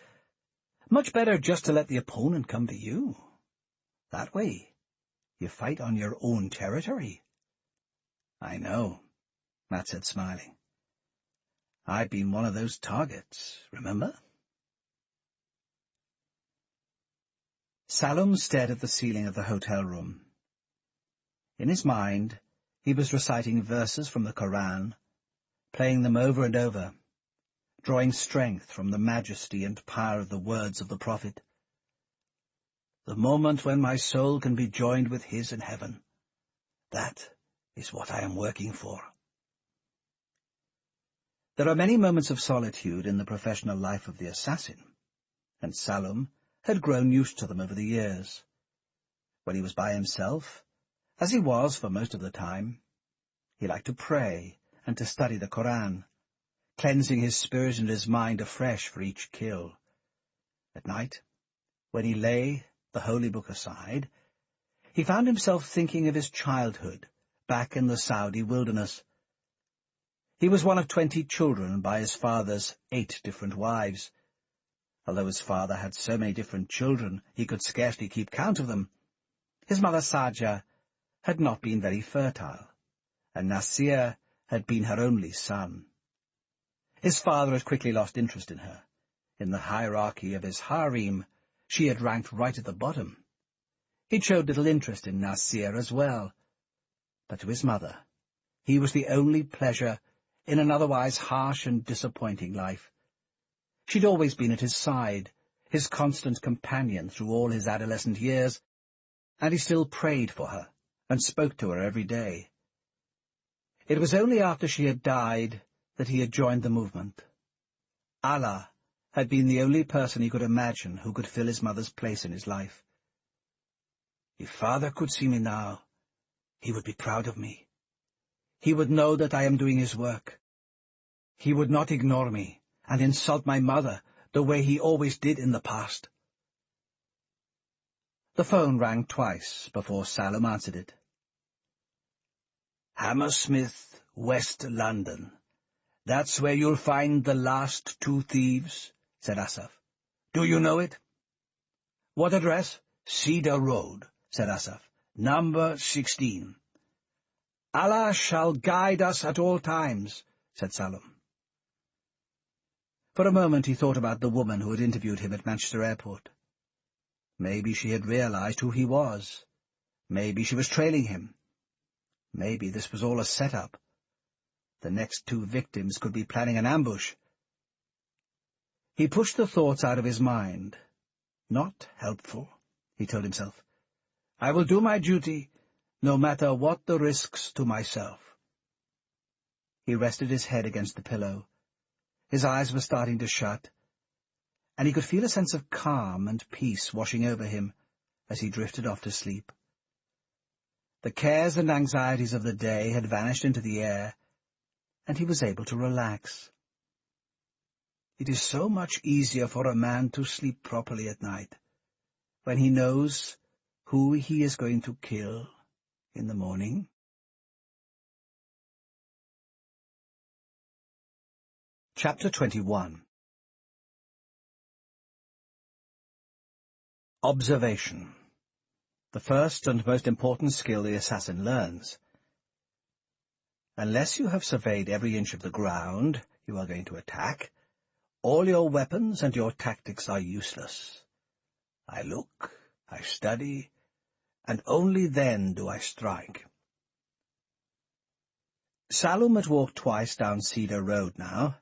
Speaker 3: Much better just to let the opponent come to you. That way, you fight on your own territory. I know, Matt said, smiling. I've been one of those targets, remember? Salom stared at the ceiling of the hotel room. In his mind, he was reciting verses from the Koran, playing them over and over, drawing strength from the majesty and power of the words of the Prophet. The moment when my soul can be joined with his in heaven, that is what I am working for. There are many moments of solitude in the professional life of the assassin, and Salom had grown used to them over the years. When he was by himself, as he was for most of the time, he liked to pray and to study the Koran, cleansing his spirit and his mind afresh for each kill. At night, when he lay the holy book aside, he found himself thinking of his childhood back in the Saudi wilderness. He was one of 20 children by his father's 8 different wives. Although his father had so many different children, he could scarcely keep count of them. His mother Saja had not been very fertile, and Nasir had been her only son. His father had quickly lost interest in her. In the hierarchy of his harem, she had ranked right at the bottom. He showed little interest in Nasir as well, but to his mother, he was the only pleasure in an otherwise harsh and disappointing life. She'd always been at his side, his constant companion through all his adolescent years, and he still prayed for her and spoke to her every day. It was only after she had died that he had joined the movement. Allah had been the only person he could imagine who could fill his mother's place in his life. If Father could see me now, he would be proud of me. He would know that I am doing his work. He would not ignore me and insult my mother the way he always did in the past. The phone rang twice before Salom answered it. Hammersmith, West London. That's where you'll find the last 2 thieves, said Asaf. Do you know it? What address? Cedar Road, said Asaf. Number 16. Allah shall guide us at all times, said Salom. For a moment he thought about the woman who had interviewed him at Manchester Airport. Maybe she had realized who he was. Maybe she was trailing him. Maybe this was all a setup. The next 2 victims could be planning an ambush. He pushed the thoughts out of his mind. Not helpful, he told himself. I will do my duty, no matter what the risks to myself. He rested his head against the pillow. His eyes were starting to shut, and he could feel a sense of calm and peace washing over him as he drifted off to sleep. The cares and anxieties of the day had vanished into the air, and he was able to relax. It is so much easier for a man to sleep properly at night, when he knows who he is going to kill in the morning. Chapter 21 Observation. The first and most important skill the assassin learns. Unless you have surveyed every inch of the ground you are going to attack, all your weapons and your tactics are useless. I look, I study, and only then do I strike. Salum had walked twice down Cedar Road now.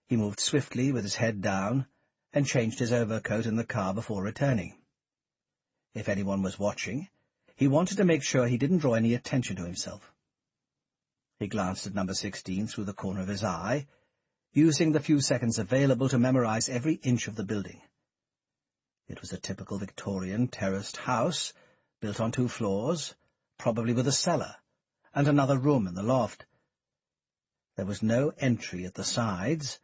Speaker 3: He moved swiftly with his head down and changed his overcoat in the car before returning. If anyone was watching, he wanted to make sure he didn't draw any attention to himself. He glanced at number 16 through the corner of his eye, using the few seconds available to memorize every inch of the building. It was a typical Victorian terraced house, built on 2 floors, probably with a cellar, and another room in the loft. There was no entry at the sides,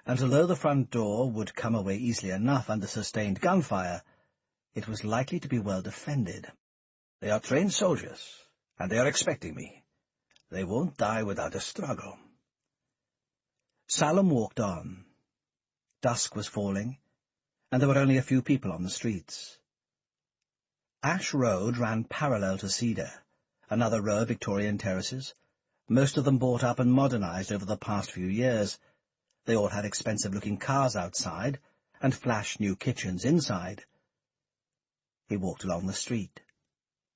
Speaker 3: and although the front door would come away easily enough under sustained gunfire, it was likely to be well defended. They are trained soldiers, and they are expecting me. They won't die without a struggle. Salum walked on. Dusk was falling, and there were only a few people on the streets. Ash Road ran parallel to Cedar, another row of Victorian terraces, most of them bought up and modernized over the past few years. They all had expensive-looking cars outside and flash new kitchens inside. He walked along the street,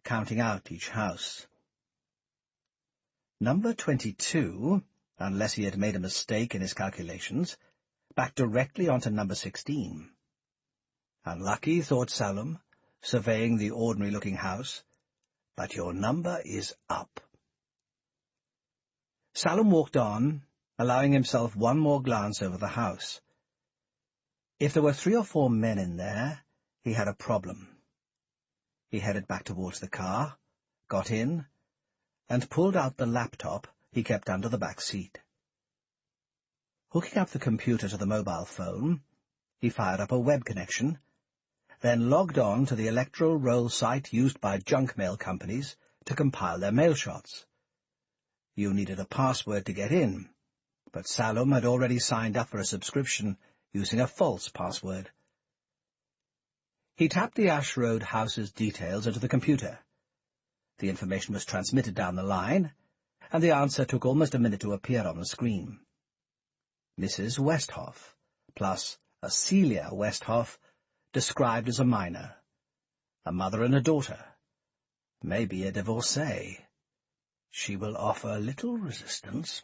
Speaker 3: counting out each house. Number 22, unless he had made a mistake in his calculations, backed directly onto number 16. Unlucky, thought Salum, surveying the ordinary-looking house, but your number is up. Salum walked on, allowing himself one more glance over the house. If there were 3 or 4 men in there, he had a problem. He headed back towards the car, got in, and pulled out the laptop he kept under the back seat. Hooking up the computer to the mobile phone, he fired up a web connection, then logged on to the electoral roll site used by junk mail companies to compile their mail shots. You needed a password to get in, but Salum had already signed up for a subscription using a false password. He tapped the Ash Road house's details into the computer. The information was transmitted down the line, and the answer took almost a minute to appear on the screen. Mrs. Westhoff, plus a Celia Westhoff, described as a minor, a mother and a daughter, maybe a divorcee. She will offer little resistance.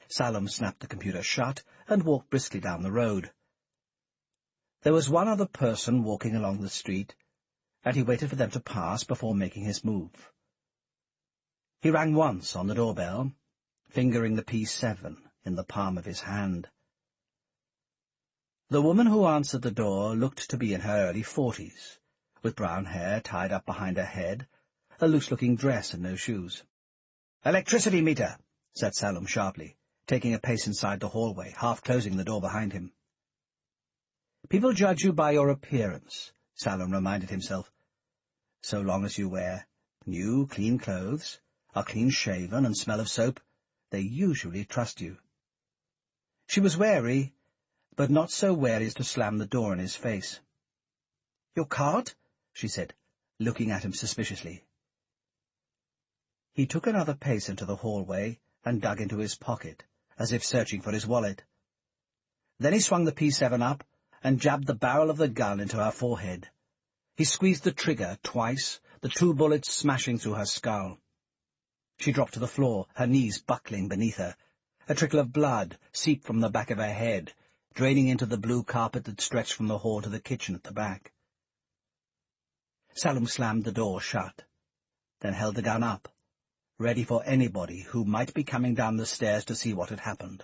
Speaker 3: Salum snapped the computer shut and walked briskly down the road. There was one other person walking along the street, and he waited for them to pass before making his move. He rang once on the doorbell, fingering the P7 in the palm of his hand. The woman who answered the door looked to be in her early 40s, with brown hair tied up behind her head, a loose-looking dress and no shoes. "Electricity meter," said Salum sharply, taking a pace inside the hallway, half-closing the door behind him. "People judge you by your appearance," Salum reminded himself. "So long as you wear new, clean clothes, are clean-shaven and smell of soap, they usually trust you." She was wary, but not so wary as to slam the door in his face. "Your card?" she said, looking at him suspiciously. He took another pace into the hallway and dug into his pocket, as if searching for his wallet. Then he swung the P7 up and jabbed the barrel of the gun into her forehead. He squeezed the trigger twice, the 2 bullets smashing through her skull. She dropped to the floor, her knees buckling beneath her. A trickle of blood seeped from the back of her head, draining into the blue carpet that stretched from the hall to the kitchen at the back. Salum slammed the door shut, then held the gun up, ready for anybody who might be coming down the stairs to see what had happened.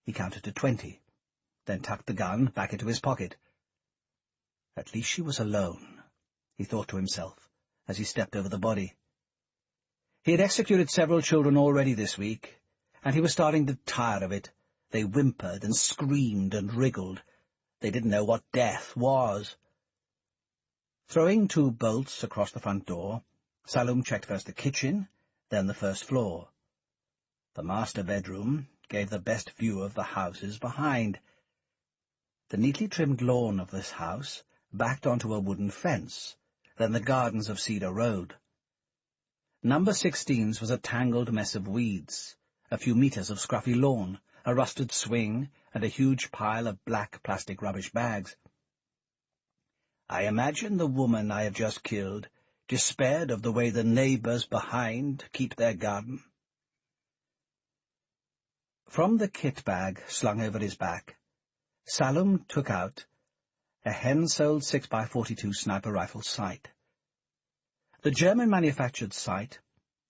Speaker 3: He counted to 20, then tucked the gun back into his pocket. At least she was alone, he thought to himself, as he stepped over the body. He had executed several children already this week, and he was starting to tire of it. They whimpered and screamed and wriggled. They didn't know what death was. Throwing 2 bolts across the front door, Salum checked first the kitchen, then the first floor. The master bedroom gave the best view of the houses behind. The neatly trimmed lawn of this house backed onto a wooden fence, then the gardens of Cedar Road. Number 16's was a tangled mess of weeds, a few meters of scruffy lawn, a rusted swing, and a huge pile of black plastic rubbish bags. I imagine the woman I have just killed despaired of the way the neighbours behind keep their garden. From the kit bag slung over his back, Salum took out a Hensoldt 6x42 sniper rifle sight. The German-manufactured sight,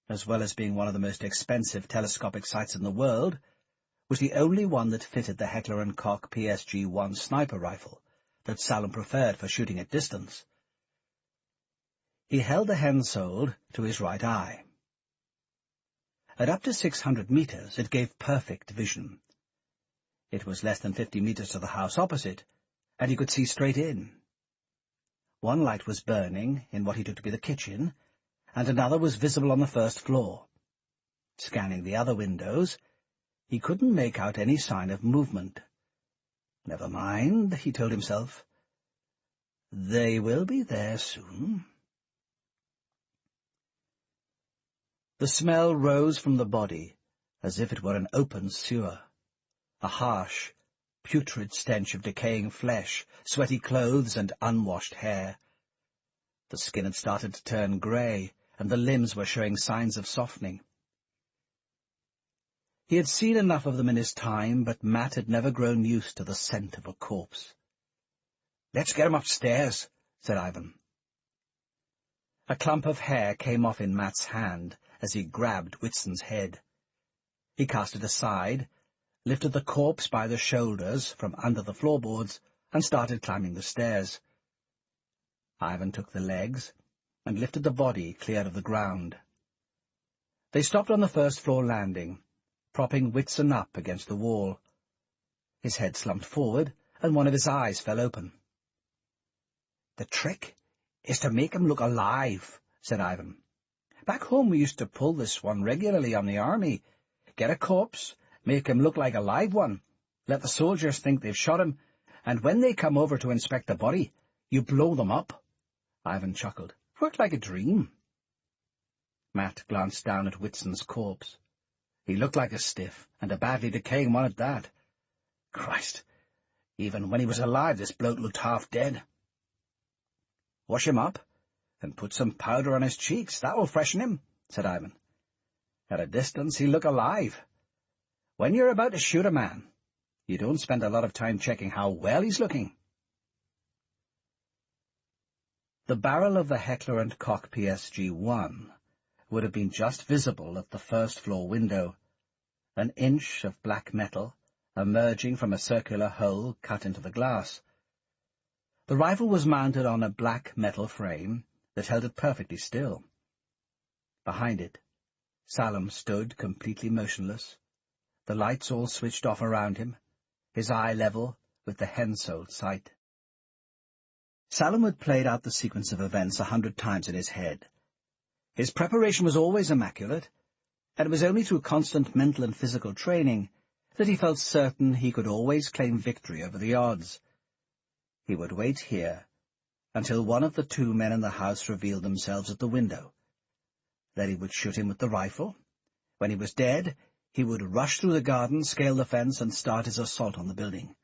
Speaker 3: as well as being one of the most expensive telescopic sights in the world, was the only one that fitted the Heckler & Koch PSG-1 sniper rifle that Salum preferred for shooting at distance. He held the Hensoldt to his right eye. At up to 600 meters, it gave perfect vision. It was less than 50 meters to the house opposite, and he could see straight in. One light was burning in what he took to be the kitchen, and another was visible on the first floor. Scanning the other windows, he couldn't make out any sign of movement. Never mind, he told himself. They will be there soon. The smell rose from the body as if it were an open sewer, a harsh, putrid stench of decaying flesh, sweaty clothes, and unwashed hair. The skin had started to turn grey, and the limbs were showing signs of softening. He had seen enough of them in his time, but Matt had never grown used to the scent of a corpse. "Let's get him upstairs," said Ivan. A clump of hair came off in Matt's hand as he grabbed Whitson's head. He cast it aside, lifted the corpse by the shoulders from under the floorboards, and started climbing the stairs. Ivan took the legs and lifted the body clear of the ground. They stopped on the first-floor landing, propping Whitson up against the wall. His head slumped forward, and one of his eyes fell open. "The trick is to make him look alive," said Ivan. "Back home we used to pull this one regularly on the army. Get a corpse, make him look like a live one, let the soldiers think they've shot him, and when they come over to inspect the body, you blow them up." Ivan chuckled. "Worked like a dream." Matt glanced down at Whitson's corpse. He looked like a stiff, and a badly decaying one at that. Christ, even when he was alive this bloke looked half dead. "Wash him up, and put some powder on his cheeks. That will freshen him," said Ivan. "At a distance he'll look alive. When you're about to shoot a man, you don't spend a lot of time checking how well he's looking." The barrel of the Heckler & Koch PSG-1 would have been just visible at the first-floor window, an inch of black metal emerging from a circular hole cut into the glass. The rifle was mounted on a black metal frame that held it perfectly still. Behind it, Salum stood completely motionless, the lights all switched off around him, his eye level with the Hensoldt sight. Salum had played out the sequence of events 100 times in his head. His preparation was always immaculate, and it was only through constant mental and physical training that he felt certain he could always claim victory over the odds. He would wait here until one of the two men in the house revealed themselves at the window. Then he would shoot him with the rifle. When he was dead, he would rush through the garden, scale the fence, and start his assault on the building.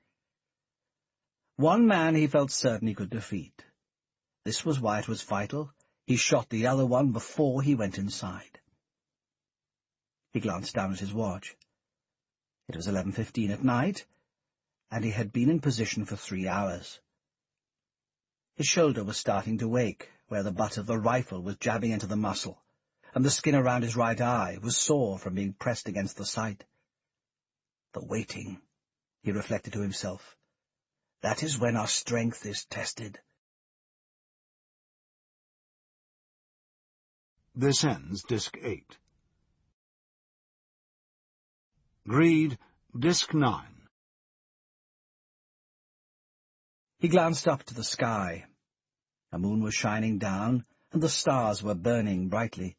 Speaker 3: One man he felt certain he could defeat. This was why it was vital he shot the other one before he went inside. He glanced down at his watch. It was 11:15 at night, and he had been in position for 3 hours. His shoulder was starting to ache, where the butt of the rifle was jabbing into the muscle, and the skin around his right eye was sore from being pressed against the sight. The waiting, he reflected to himself. That is when our strength is tested.
Speaker 4: This ends Disc 8. Greed, Disc 9.
Speaker 3: He glanced up to the sky. A moon was shining down, and the stars were burning brightly.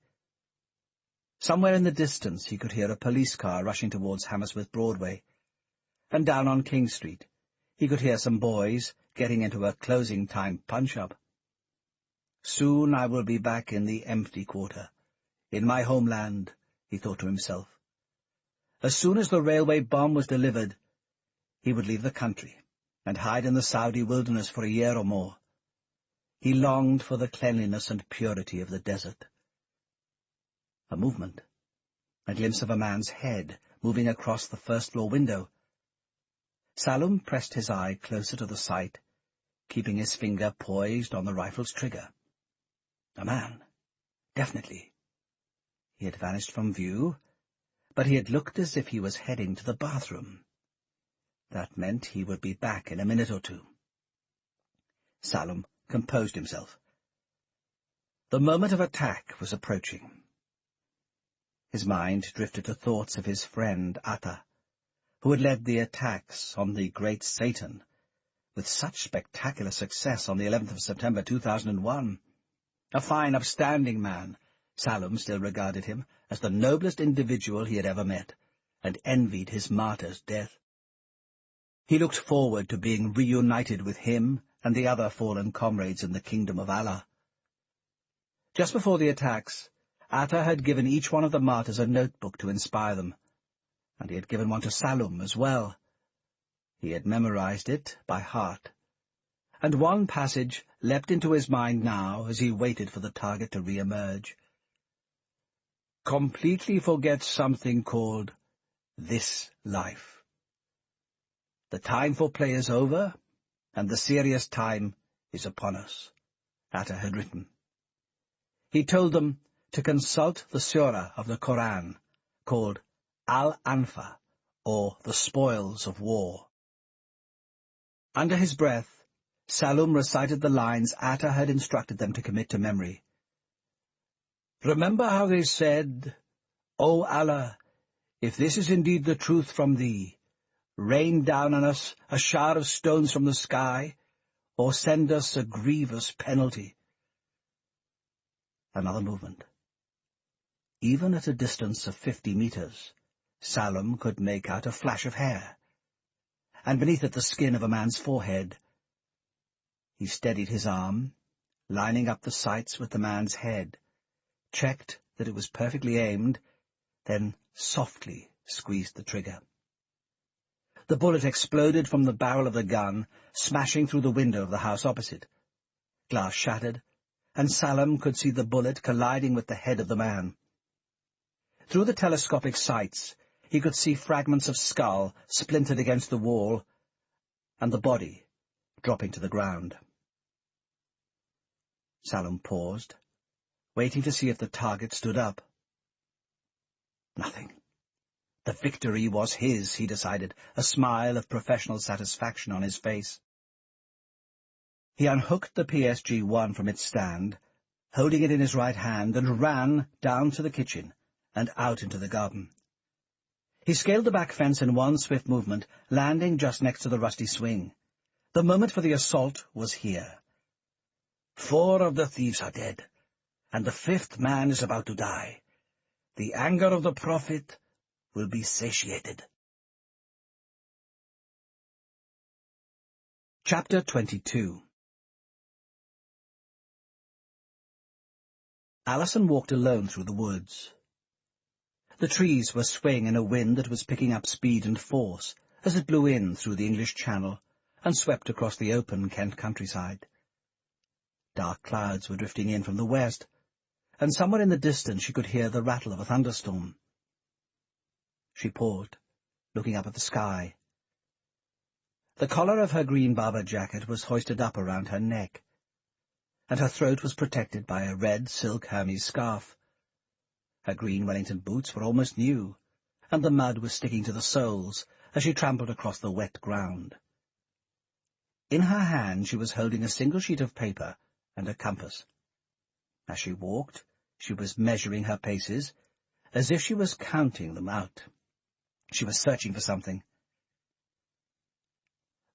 Speaker 3: Somewhere in the distance he could hear a police car rushing towards Hammersmith Broadway, and down on King Street
Speaker 2: he could hear some boys getting into a closing-time punch-up. "Soon I will be back in the empty quarter, in my homeland," he thought to himself. As soon as the railway bomb was delivered, he would leave the country and hide in the Saudi wilderness for a year or more. He longed for the cleanliness and purity of the desert. A movement. A glimpse of a man's head moving across the first-floor window. Salum pressed his eye closer to the sight, keeping his finger poised on the rifle's trigger. A man. Definitely. He had vanished from view, but he had looked as if he was heading to the bathroom. That meant he would be back in a minute or two. Salum composed himself. The moment of attack was approaching. His mind drifted to thoughts of his friend Atta, who had led the attacks on the great Satan with such spectacular success on the 11th of September 2001. A fine, upstanding man, Salum still regarded him as the noblest individual he had ever met, and envied his martyr's death. He looked forward to being reunited with him and the other fallen comrades in the kingdom of Allah. Just before the attacks, Atta had given each one of the martyrs a notebook to inspire them, and he had given one to Salum as well. He had memorized it by heart, and one passage leapt into his mind now as he waited for the target to re-emerge. Completely forget something called this life. The time for play is over, and the serious time is upon us, Atta had written. He told them to consult the surah of the Quran, called Al-Anfa, or the Spoils of War. Under his breath, Salum recited the lines Atta had instructed them to commit to memory. Remember how they said, O Allah, if this is indeed the truth from thee, rain down on us a shower of stones from the sky, or send us a grievous penalty. Another movement. Even at a distance of 50 meters, Salum could make out a flash of hair, and beneath it the skin of a man's forehead. He steadied his arm, lining up the sights with the man's head, checked that it was perfectly aimed, then softly squeezed the trigger. The bullet exploded from the barrel of the gun, smashing through the window of the house opposite. Glass shattered, and Salum could see the bullet colliding with the head of the man. Through the telescopic sights, he could see fragments of skull splintered against the wall, and the body dropping to the ground. Salum paused, waiting to see if the target stood up. Nothing. The victory was his, he decided, a smile of professional satisfaction on his face. He unhooked the PSG-1 from its stand, holding it in his right hand, and ran down to the kitchen and out into the garden. He scaled the back fence in one swift movement, landing just next to the rusty swing. The moment for the assault was here. 4 of the thieves are dead, and the 5th man is about to die. The anger of the Prophet will be satiated. Chapter 22. Alison walked alone through the woods. The trees were swaying in a wind that was picking up speed and force as it blew in through the English Channel and swept across the open Kent countryside. Dark clouds were drifting in from the west, and somewhere in the distance she could hear the rattle of a thunderstorm. She paused, looking up at the sky. The collar of her green Barber jacket was hoisted up around her neck, and her throat was protected by a red silk Hermes scarf. Her green Wellington boots were almost new, and the mud was sticking to the soles as she trampled across the wet ground. In her hand she was holding a single sheet of paper and a compass. As she walked, she was measuring her paces, as if she was counting them out. She was searching for something.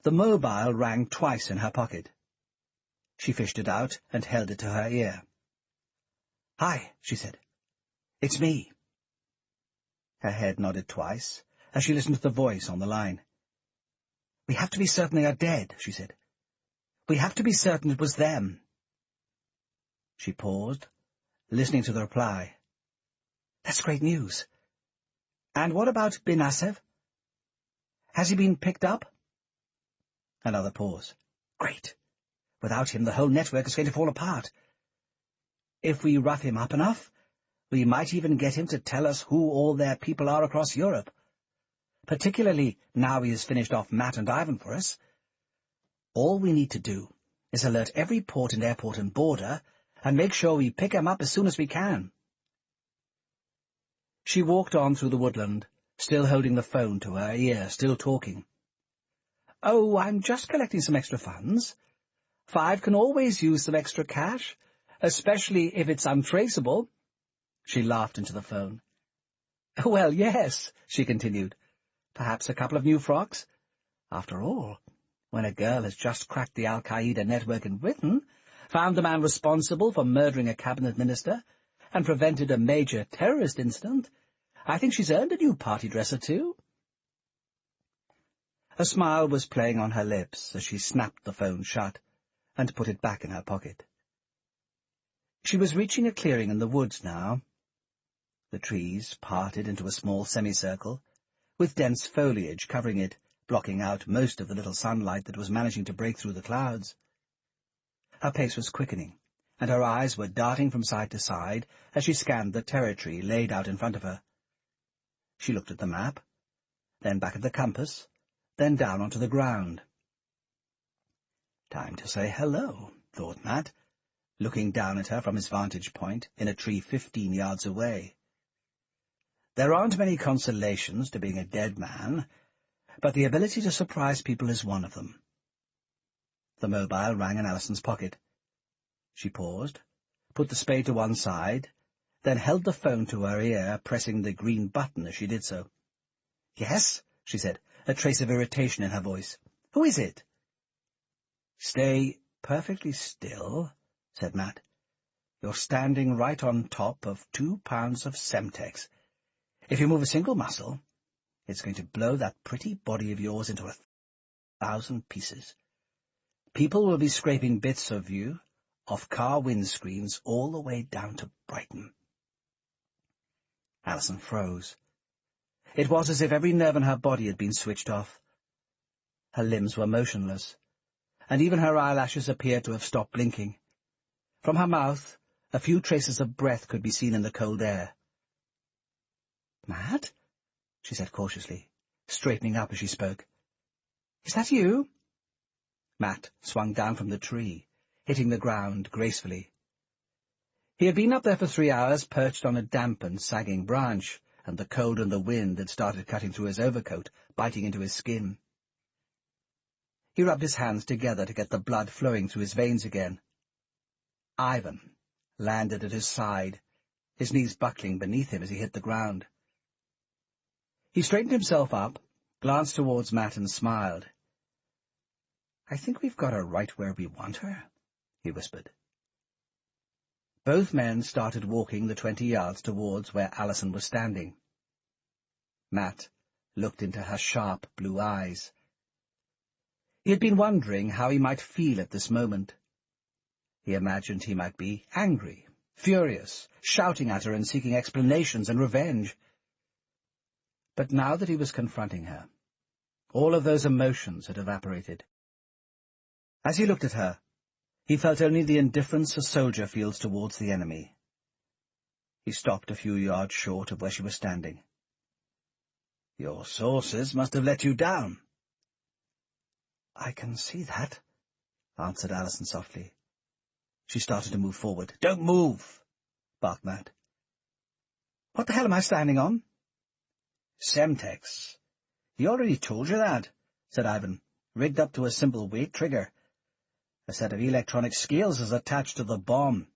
Speaker 2: The mobile rang twice in her pocket. She fished it out and held it to her ear. "Hi," she said. "It's me." Her head nodded twice as she listened to the voice on the line. "We have to be certain they are dead," she said. "We have to be certain it was them." She paused, listening to the reply. "That's great news. And what about bin Assef? Has he been picked up?" Another pause. "Great. Without him, the whole network is going to fall apart. If we rough him up enough, we might even get him to tell us who all their people are across Europe. Particularly now he has finished off Matt and Ivan for us. All we need to do is alert every port and airport and border, and make sure we pick him up as soon as we can." She walked on through the woodland, still holding the phone to her ear, still talking. "Oh, I'm just collecting some extra funds. 5 can always use some extra cash, especially if it's untraceable." She laughed into the phone. "Well, yes," she continued. "Perhaps a couple of new frocks. After all, when a girl has just cracked the al-Qaeda network in Britain, found the man responsible for murdering a cabinet minister, and prevented a major terrorist incident, I think she's earned a new party dress or two." A smile was playing on her lips as she snapped the phone shut and put it back in her pocket. She was reaching a clearing in the woods now. The trees parted into a small semicircle, with dense foliage covering it, blocking out most of the little sunlight that was managing to break through the clouds. Her pace was quickening, and her eyes were darting from side to side as she scanned the territory laid out in front of her. She looked at the map, then back at the compass, then down onto the ground. "Time to say hello," thought Matt, looking down at her from his vantage point in a tree 15 yards away. There aren't many consolations to being a dead man, but the ability to surprise people is one of them. The mobile rang in Alison's pocket. She paused, put the spade to one side, then held the phone to her ear, pressing the green button as she did so. "Yes," she said, a trace of irritation in her voice. "Who is it?" "Stay perfectly still," said Matt. "You're standing right on top of 2 pounds of Semtex. If you move a single muscle, it's going to blow that pretty body of yours into 1,000 pieces. People will be scraping bits of you off car windscreens all the way down to Brighton." Alison froze. It was as if every nerve in her body had been switched off. Her limbs were motionless, and even her eyelashes appeared to have stopped blinking. From her mouth, a few traces of breath could be seen in the cold air. "Matt?" she said cautiously, straightening up as she spoke. "Is that you?" Matt swung down from the tree, hitting the ground gracefully. He had been up there for 3 hours, perched on a damp and sagging branch, and the cold and the wind had started cutting through his overcoat, biting into his skin. He rubbed his hands together to get the blood flowing through his veins again. Ivan landed at his side, his knees buckling beneath him as he hit the ground. He straightened himself up, glanced towards Matt and smiled. "I think we've got her right where we want her," he whispered. Both men started walking the 20 yards towards where Alison was standing. Matt looked into her sharp blue eyes. He had been wondering how he might feel at this moment. He imagined he might be angry, furious, shouting at her and seeking explanations and revenge. But now that he was confronting her, all of those emotions had evaporated. As he looked at her, he felt only the indifference a soldier feels towards the enemy. He stopped a few yards short of where she was standing. "Your sources must have let you down." "I can see that," answered Alison softly. She started to move forward. "Don't move!" barked Matt. "What the hell am I standing on?" "Semtex. He already told you that," said Ivan, "rigged up to a simple weight trigger. A set of electronic scales is attached to the bomb.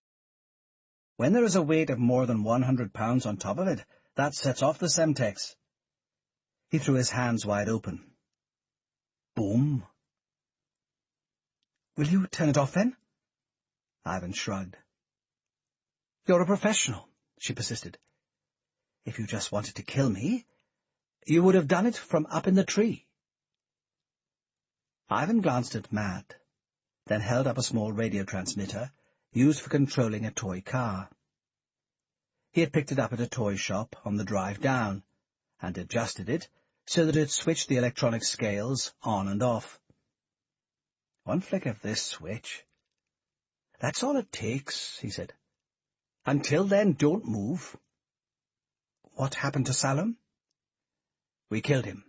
Speaker 2: When there is a weight of more than 100 pounds on top of it, that sets off the Semtex." He threw his hands wide open. Boom. "Will you turn it off, then?" Ivan shrugged. "You're a professional," she persisted. "If you just wanted to kill me, you would have done it from up in the tree." Ivan glanced at Matt, then held up a small radio transmitter used for controlling a toy car. He had picked it up at a toy shop on the drive down, and adjusted it so that it switched the electronic scales on and off. One flick of this switch. "That's all it takes," he said. "Until then, don't move." "What happened to Salem?" "We killed him,"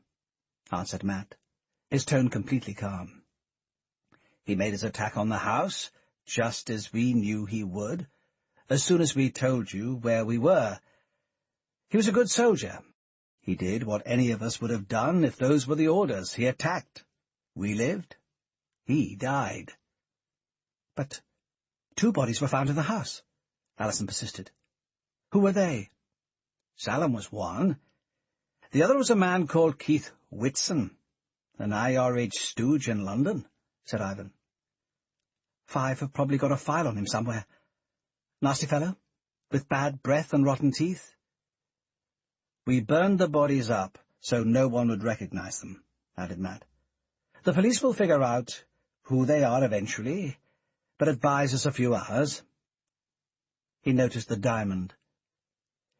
Speaker 2: answered Matt, his tone completely calm. "He made his attack on the house, just as we knew he would, as soon as we told you where we were. He was a good soldier. He did what any of us would have done if those were the orders. He attacked. We lived. He died." "But 2 bodies were found in the house," Allison persisted. "Who were they?" "Salem was one. The other was a man called Keith Whitson, an IRH stooge in London," said Ivan. "5 have probably got a file on him somewhere. Nasty fellow, with bad breath and rotten teeth?" "We burned the bodies up so no one would recognize them," added Matt. "The police will figure out who they are eventually, but it buys us a few hours." He noticed the diamond.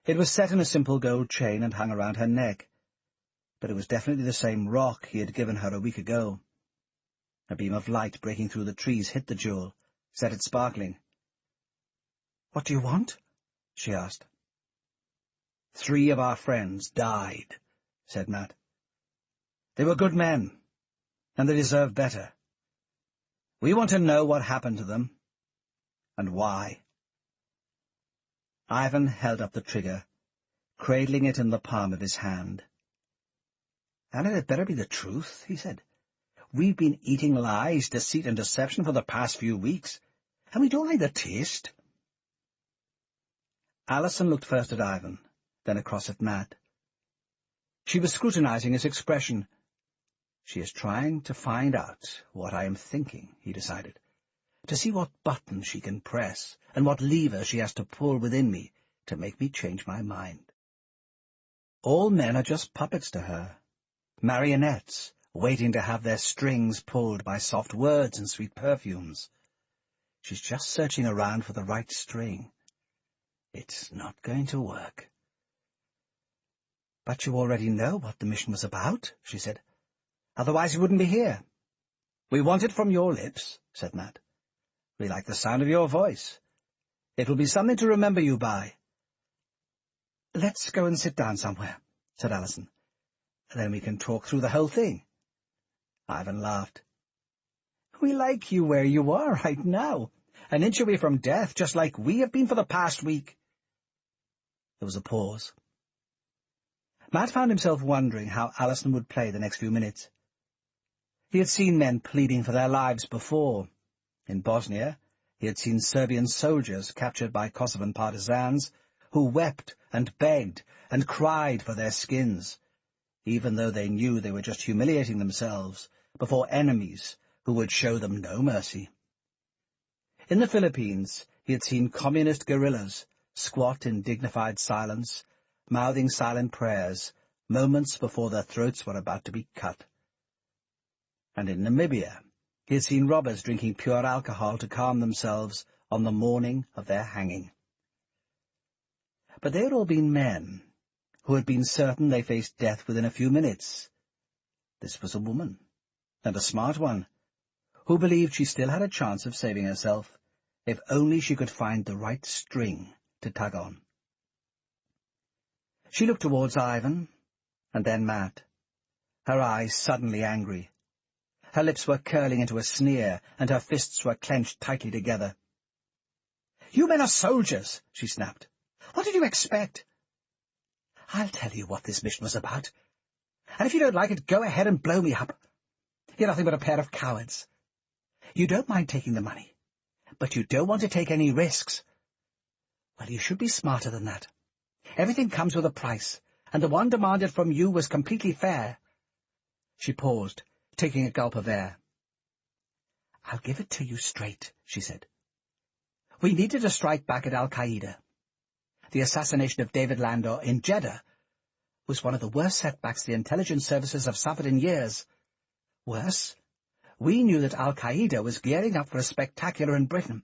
Speaker 2: It was set in a simple gold chain and hung around her neck, but it was definitely the same rock he had given her a week ago. A beam of light breaking through the trees hit the jewel, set it sparkling. "What do you want?" she asked. 3 of our friends died," said Matt. "They were good men, and they deserve better. We want to know what happened to them, and why." Ivan held up the trigger, cradling it in the palm of his hand. "And it had better be the truth," he said. "We've been eating lies, deceit, and deception for the past few weeks, and we don't like the taste." Allison looked first at Ivan, then across at Matt. She was scrutinizing his expression. "She is trying to find out what I am thinking," he decided, "to see what button she can press and what lever she has to pull within me to make me change my mind. All men are just puppets to her, marionettes waiting to have their strings pulled by soft words and sweet perfumes. She's just searching around for the right string. It's not going to work." "But you already know what the mission was about," she said. "Otherwise you wouldn't be here." "We want it from your lips," said Matt. "We like the sound of your voice. It will be something to remember you by." "Let's go and sit down somewhere," said Allison. "Then we can talk through the whole thing." Ivan laughed. "We like you where you are right now, an inch away from death, just like we have been for the past week." There was a pause. Matt found himself wondering how Allison would play the next few minutes. He had seen men pleading for their lives before. In Bosnia, he had seen Serbian soldiers captured by Kosovan partisans who wept and begged and cried for their skins, even though they knew they were just humiliating themselves before enemies who would show them no mercy. In the Philippines, he had seen communist guerrillas squat in dignified silence, mouthing silent prayers, moments before their throats were about to be cut. And in Namibia, he had seen robbers drinking pure alcohol to calm themselves on the morning of their hanging. But they had all been men who had been certain they faced death within a few minutes. This was a woman, and a smart one, who believed she still had a chance of saving herself, if only she could find the right string to tug on. She looked towards Ivan, and then Matt, her eyes suddenly angry. Her lips were curling into a sneer, and her fists were clenched tightly together. "You men are soldiers," she snapped. "What did you expect?" "I'll tell you what this mission was about, and if you don't like it, go ahead and blow me up. You're nothing but a pair of cowards. You don't mind taking the money, but you don't want to take any risks. Well, you should be smarter than that. Everything comes with a price, and the one demanded from you was completely fair." She paused, taking a gulp of air. "I'll give it to you straight," she said. "We needed to strike back at al-Qaeda. The assassination of David Landor in Jeddah was one of the worst setbacks the intelligence services have suffered in years. Worse,
Speaker 3: We knew that al-Qaeda was gearing up for a spectacular in Britain.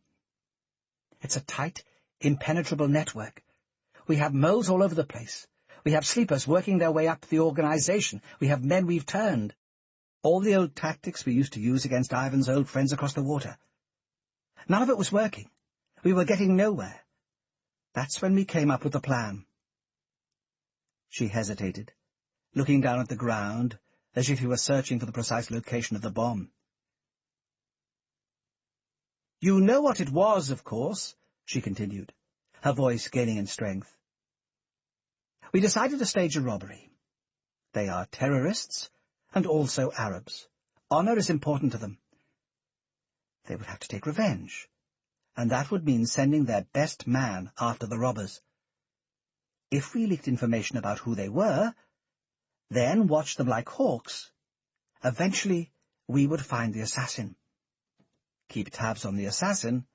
Speaker 3: It's a tight, impenetrable network. We have moles all over the place. We have sleepers working their way up the organization. We have men we've turned. All the old tactics we used to use against Ivan's old friends across the water. None of it was working. We were getting nowhere. That's when we came up with the plan. She hesitated, looking down at the ground as if he were searching for the precise location of the bomb. "You know what it was, of course," she continued, her voice gaining in strength. "We decided to stage a robbery. They are terrorists and also Arabs. Honor is important to them. They would have to take revenge, and that would mean sending their best man after the robbers. If we leaked information about who they were, then watched them like hawks, eventually we would find the assassin. Keep tabs on the assassin,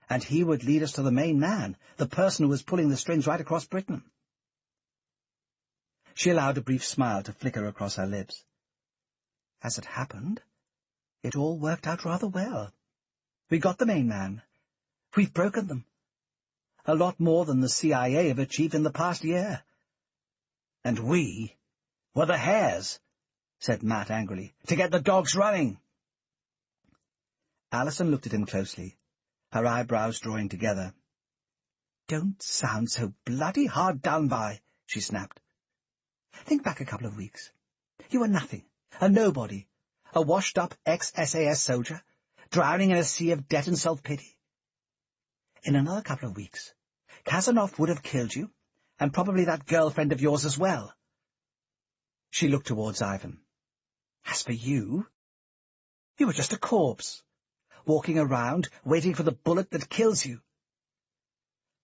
Speaker 3: and he would lead us to the main man, the person who was pulling the strings right across Britain." She allowed a brief smile to flicker across her lips. As it happened, it all worked out rather well. We got the main man. We've broken them. A lot more than the CIA have achieved in the past year. "And we were the hares," said Matt angrily, "to get the dogs running." Alison looked at him closely, her eyebrows drawing together. "Don't sound so bloody hard done by," she snapped. "Think back a couple of weeks. You were nothing, a nobody, a washed-up ex-SAS soldier, drowning in a sea of debt and self-pity. In another couple of weeks, Kazanov would have killed you, and probably that girlfriend of yours as well." She looked towards Ivan. "As for you, you were just a corpse, walking around waiting for the bullet that kills you.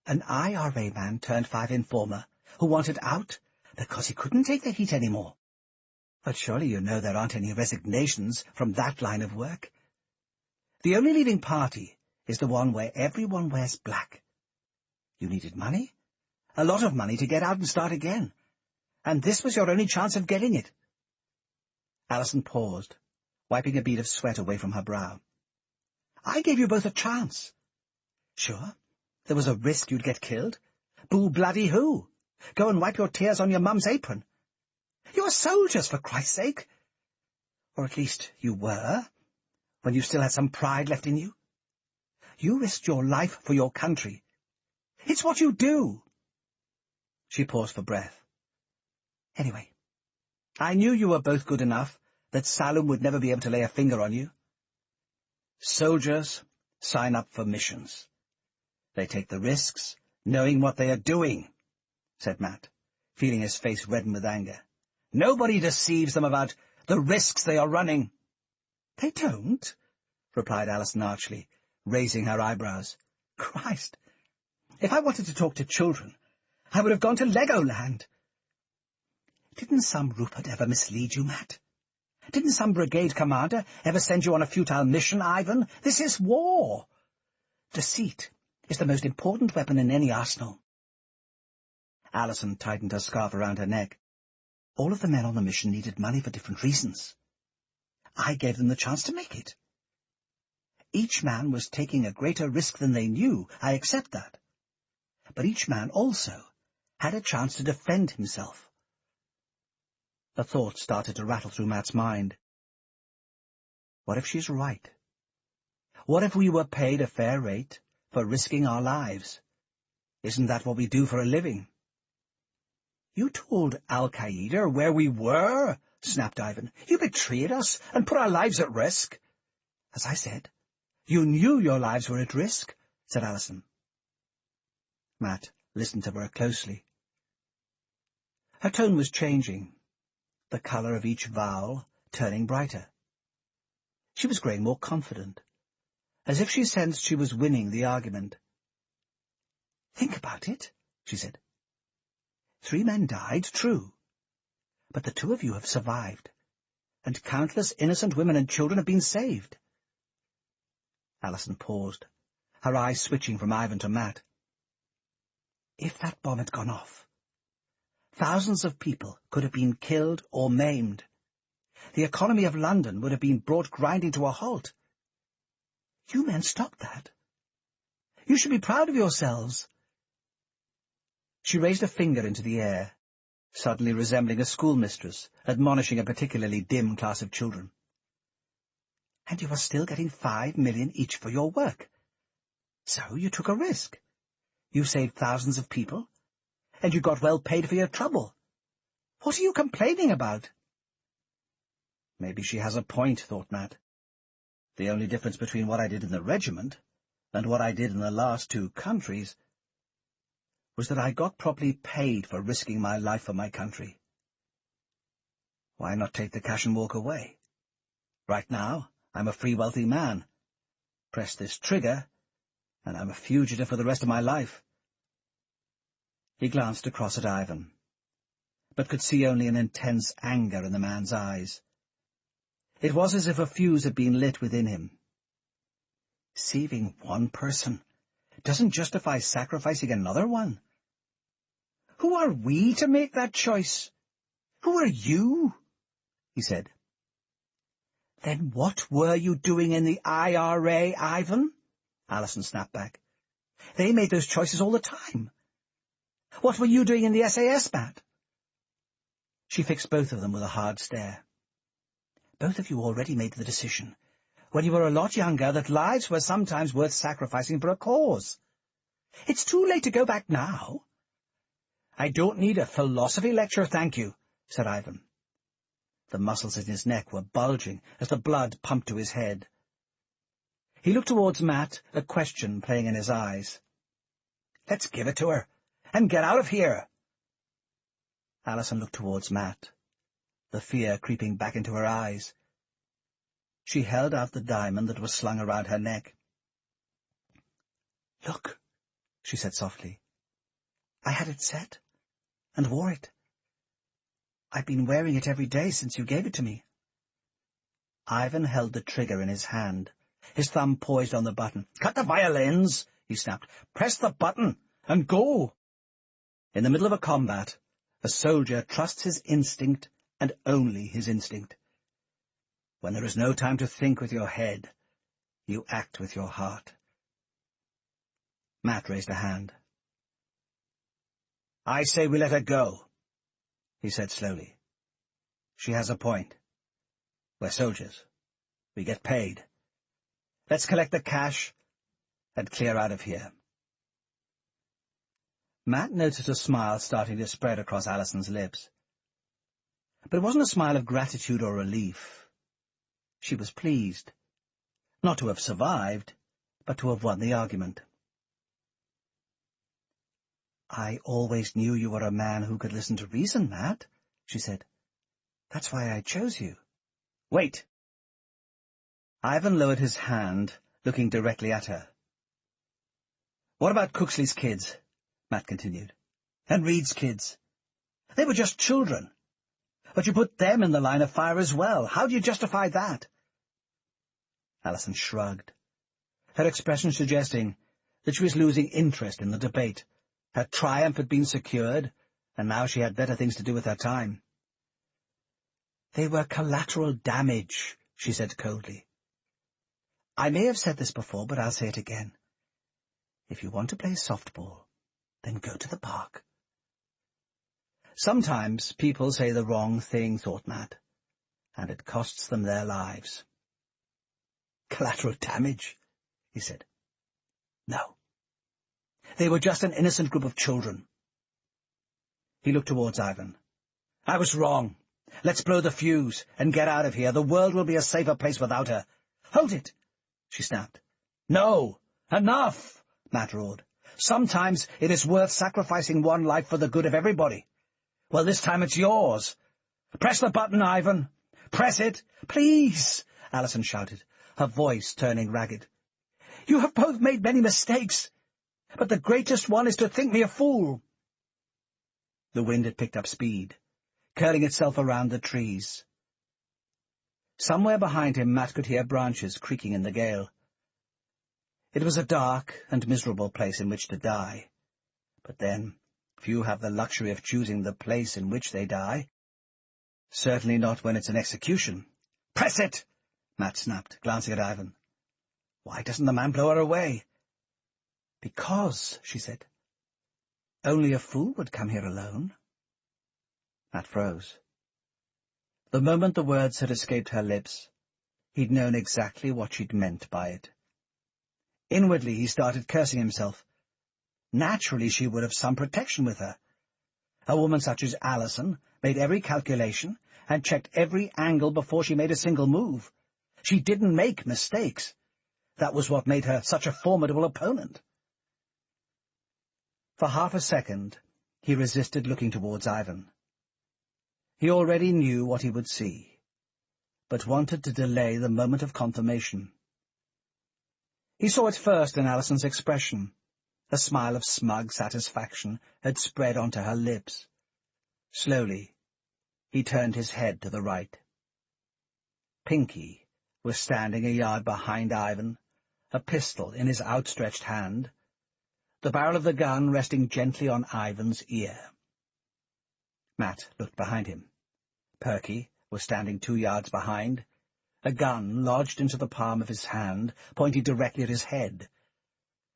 Speaker 3: An IRA man turned 5 informer who wanted out because he couldn't take the heat anymore. But surely you know there aren't any resignations from that line of work. The only leading party is the one where everyone wears black. You needed money, a lot of money, to get out and start again, and this was your only chance of getting it." Alison paused, wiping a bead of sweat away from her brow. "I gave you both a chance. Sure, there was a risk you'd get killed. Boo bloody who? Go and wipe your tears on your mum's apron. You were soldiers, for Christ's sake. Or at least you were, when you still had some pride left in you. You risked your life for your country. It's what you do." She paused for breath. "Anyway, I knew you were both good enough that Salum would never be able to lay a finger on you. Soldiers sign up for missions. They take the risks, knowing what they are doing," said Matt, feeling his face redden with anger. "Nobody deceives them about the risks they are running." "They don't," replied Alison archly, raising her eyebrows. "Christ, if I wanted to talk to children, I would have gone to Legoland." "Didn't some Rupert ever mislead you, Matt? Didn't some brigade commander ever send you on a futile mission, Ivan? This is war. Deceit is the most important weapon in any arsenal." Alison tightened her scarf around her neck. All of the men on the mission needed money for different reasons. I gave them the chance to make it. Each man was taking a greater risk than they knew, I accept that. But each man also had a chance to defend himself. A thought started to rattle through Matt's mind. What if she's right? What if we were paid a fair rate for risking our lives? Isn't that what we do for a living? "You told al-Qaeda where we were," snapped Ivan. "You betrayed us and put our lives at risk." "As I said, you knew your lives were at risk," said Alison. Matt listened to her closely. Her tone was changing, the colour of each vowel turning brighter. She was growing more confident, as if she sensed she was winning the argument. "Think about it," she said. 3 men died, true, but the 2 of you have survived, and countless innocent women and children have been saved." Alison paused, her eyes switching from Ivan to Matt. "If that bomb had gone off, thousands of people could have been killed or maimed. the economy of London would have been brought grinding to a halt. You men stopped that. You should be proud of yourselves. She raised a finger into the air, suddenly resembling a schoolmistress, admonishing a particularly dim class of children. And you are still getting 5 million each for your work. So you took a risk. You saved thousands of people, and you got well paid for your trouble. What are you complaining about? Maybe she has a point, thought Matt. The only difference between what I did in the regiment and what I did in the last 2 countries was that I got properly paid for risking my life for my country. Why not take the cash and walk away? Right now, I'm a free, wealthy man. Press this trigger, and I'm a fugitive for the rest of my life. He glanced across at Ivan, but could see only an intense anger in the man's eyes. It was as if a fuse had been lit within him. Saving one person doesn't justify sacrificing another one. Who are we to make that choice? Who are you? He said. Then what were you doing in the IRA, Ivan? Alison snapped back. They made those choices all the time. What were you doing in the SAS, Matt? She fixed both of them with a hard stare. Both of you already made the decision, when you were a lot younger, that lives were sometimes worth sacrificing for a cause. It's too late to go back now. I don't need a philosophy lecture, thank you, said Ivan. The muscles in his neck were bulging as the blood pumped to his head. He looked towards Matt, a question playing in his eyes. Let's give it to her, and get out of here. Alison looked towards Matt, the fear creeping back into her eyes. She held out the diamond that was slung around her neck. Look, she said softly. I had it set, and wore it. I've been wearing it every day since you gave it to me. Ivan held the trigger in his hand, his thumb poised on the button. Cut the violins, he snapped. Press the button, and go. In the middle of a combat, a soldier trusts his instinct, and only his instinct. When there is no time to think with your head, you act with your heart. Matt raised a hand. I say we let her go, he said slowly. She has a point. We're soldiers. We get paid. Let's collect the cash and clear out of here. Matt noticed a smile starting to spread across Alison's lips. But it wasn't a smile of gratitude or relief. She was pleased, not to have survived, but to have won the argument. I always knew you were a man who could listen to reason, Matt, she said. That's why I chose you. Wait! Ivan lowered his hand, looking directly at her. What about Cooksley's kids? Matt continued. And Reed's kids? They were just children. But you put them in the line of fire as well. How do you justify that? Alison shrugged, her expression suggesting that she was losing interest in the debate. Her triumph had been secured, and now she had better things to do with her time. They were collateral damage, she said coldly. I may have said this before, but I'll say it again. If you want to play softball, then go to the park. Sometimes people say the wrong thing, thought Matt, and it costs them their lives. Collateral damage, he said. No. They were just an innocent group of children. He looked towards Ivan. I was wrong. Let's blow the fuse and get out of here. The world will be a safer place without her. Hold it, she snapped. No, enough, Matt roared. Sometimes it is worth sacrificing one life for the good of everybody. Well, this time it's yours. Press the button, Ivan. Press it, please, Alison shouted, her voice turning ragged. You have both made many mistakes, but the greatest one is to think me a fool. The wind had picked up speed, curling itself around the trees. Somewhere behind him Matt could hear branches creaking in the gale. It was a dark and miserable place in which to die. But then, few have the luxury of choosing the place in which they die.
Speaker 2: Certainly not when it's an execution. "Press it!" Matt snapped, glancing at Ivan. "Why doesn't the man blow her away?" "Because," she said, "only a fool would come here alone." Matt froze. The moment the words had escaped her lips, he'd known exactly what she'd meant by it. Inwardly, he started cursing himself. Naturally, she would have some protection with her. A woman such as Allison made every calculation and checked every angle before she made a single move. She didn't make mistakes. That was what made her such a formidable opponent. For half a second, he resisted looking towards Ivan. He already knew what he would see, but wanted to delay the moment of confirmation. He saw it first in Allison's expression. A smile of smug satisfaction had spread onto her lips. Slowly, he turned his head to the right. Pinky was standing a yard behind Ivan, a pistol in his outstretched hand, the barrel of the gun resting gently on Ivan's ear. Matt looked behind him. Perky was standing 2 yards behind, a gun lodged into the palm of his hand, pointing directly at his head.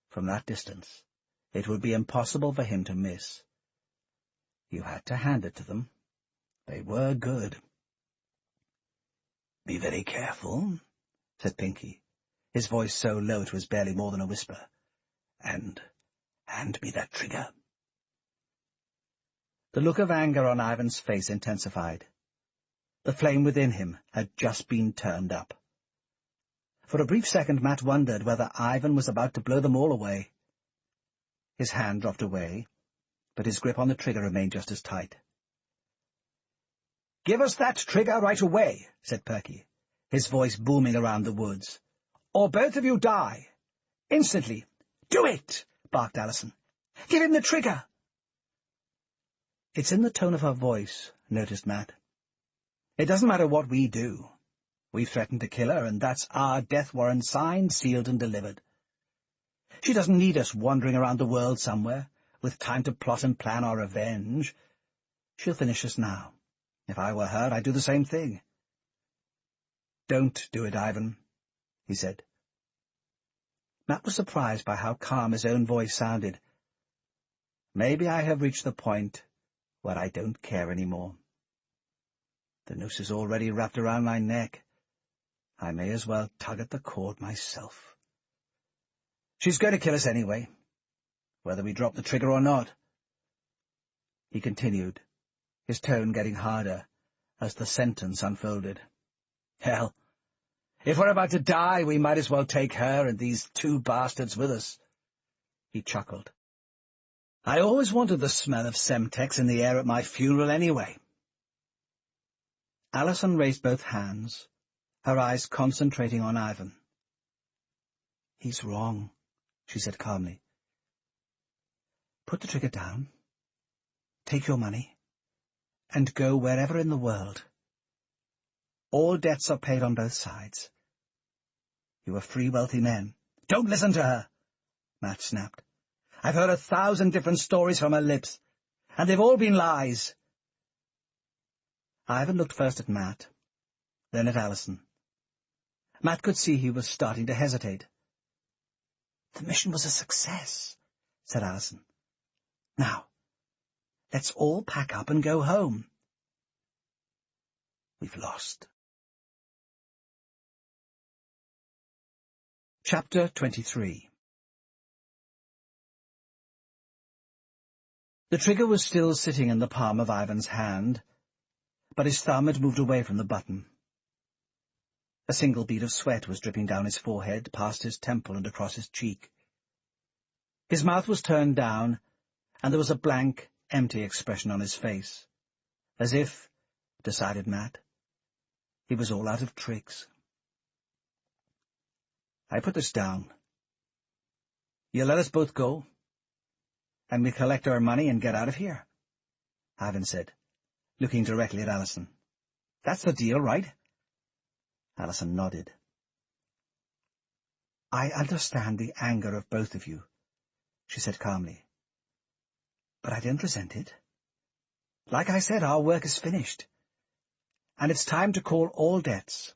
Speaker 2: From that distance, it would be impossible for him to miss. You had to hand it to them. They were good. "Be very careful," said Pinky, his voice so low it was barely more than a whisper. "And hand me that trigger." The look of anger on Ivan's face intensified. The flame within him had just been turned up. For a brief second, Matt wondered whether Ivan was about to blow them all away. His hand dropped away, but his grip on the trigger remained just as tight. "Give us that trigger right away," said Perky, his voice booming around the woods. "Or both of you die. Instantly." "Do it!" barked Allison. "Give him the trigger!" It's in the tone of her voice, noticed Matt. It doesn't matter what we do. We've threatened to kill her, and that's our death warrant signed, sealed, and delivered. She doesn't need us wandering around the world somewhere, with time to plot and plan our revenge. She'll finish us now. If I were her, I'd do the same thing. "Don't do it, Ivan," he said. Matt was surprised by how calm his own voice sounded. Maybe I have reached the point where I don't care anymore. The noose is already wrapped around my neck. I may as well tug at the cord myself. She's going to kill us anyway, whether we drop the trigger or not. He continued, his tone getting harder as the sentence unfolded. Hell, if we're about to die, we might as well take her and these 2 bastards with us. He chuckled. I always wanted the smell of Semtex in the air at my funeral anyway. Allison raised both hands, her eyes concentrating on Ivan. "He's wrong," she said calmly. "Put the trigger down, take your money, and go wherever in the world. All debts are paid on both sides. You are 3 wealthy men." "Don't listen to her," Matt snapped. "I've heard 1,000 different stories from her lips, and they've all been lies." Ivan looked first at Matt, then at Allison. Matt could see he was starting to hesitate. "The mission was a success," said Allison. "Now, let's all pack up and go home. We've lost." Chapter 23. The trigger was still sitting in the palm of Ivan's hand, but his thumb had moved away from the button. A single bead of sweat was dripping down his forehead, past his temple and across his cheek. His mouth was turned down, and there was a blank, empty expression on his face, as if, decided Matt, he was all out of tricks. "I put this down. You let us both go, and we collect our money and get out of here?" Ivan said, looking directly at Allison. "That's the deal, right?" Allison nodded. "I understand the anger of both of you," she said calmly. "But I don't resent it. Like I said, our work is finished. And it's time to call all debts,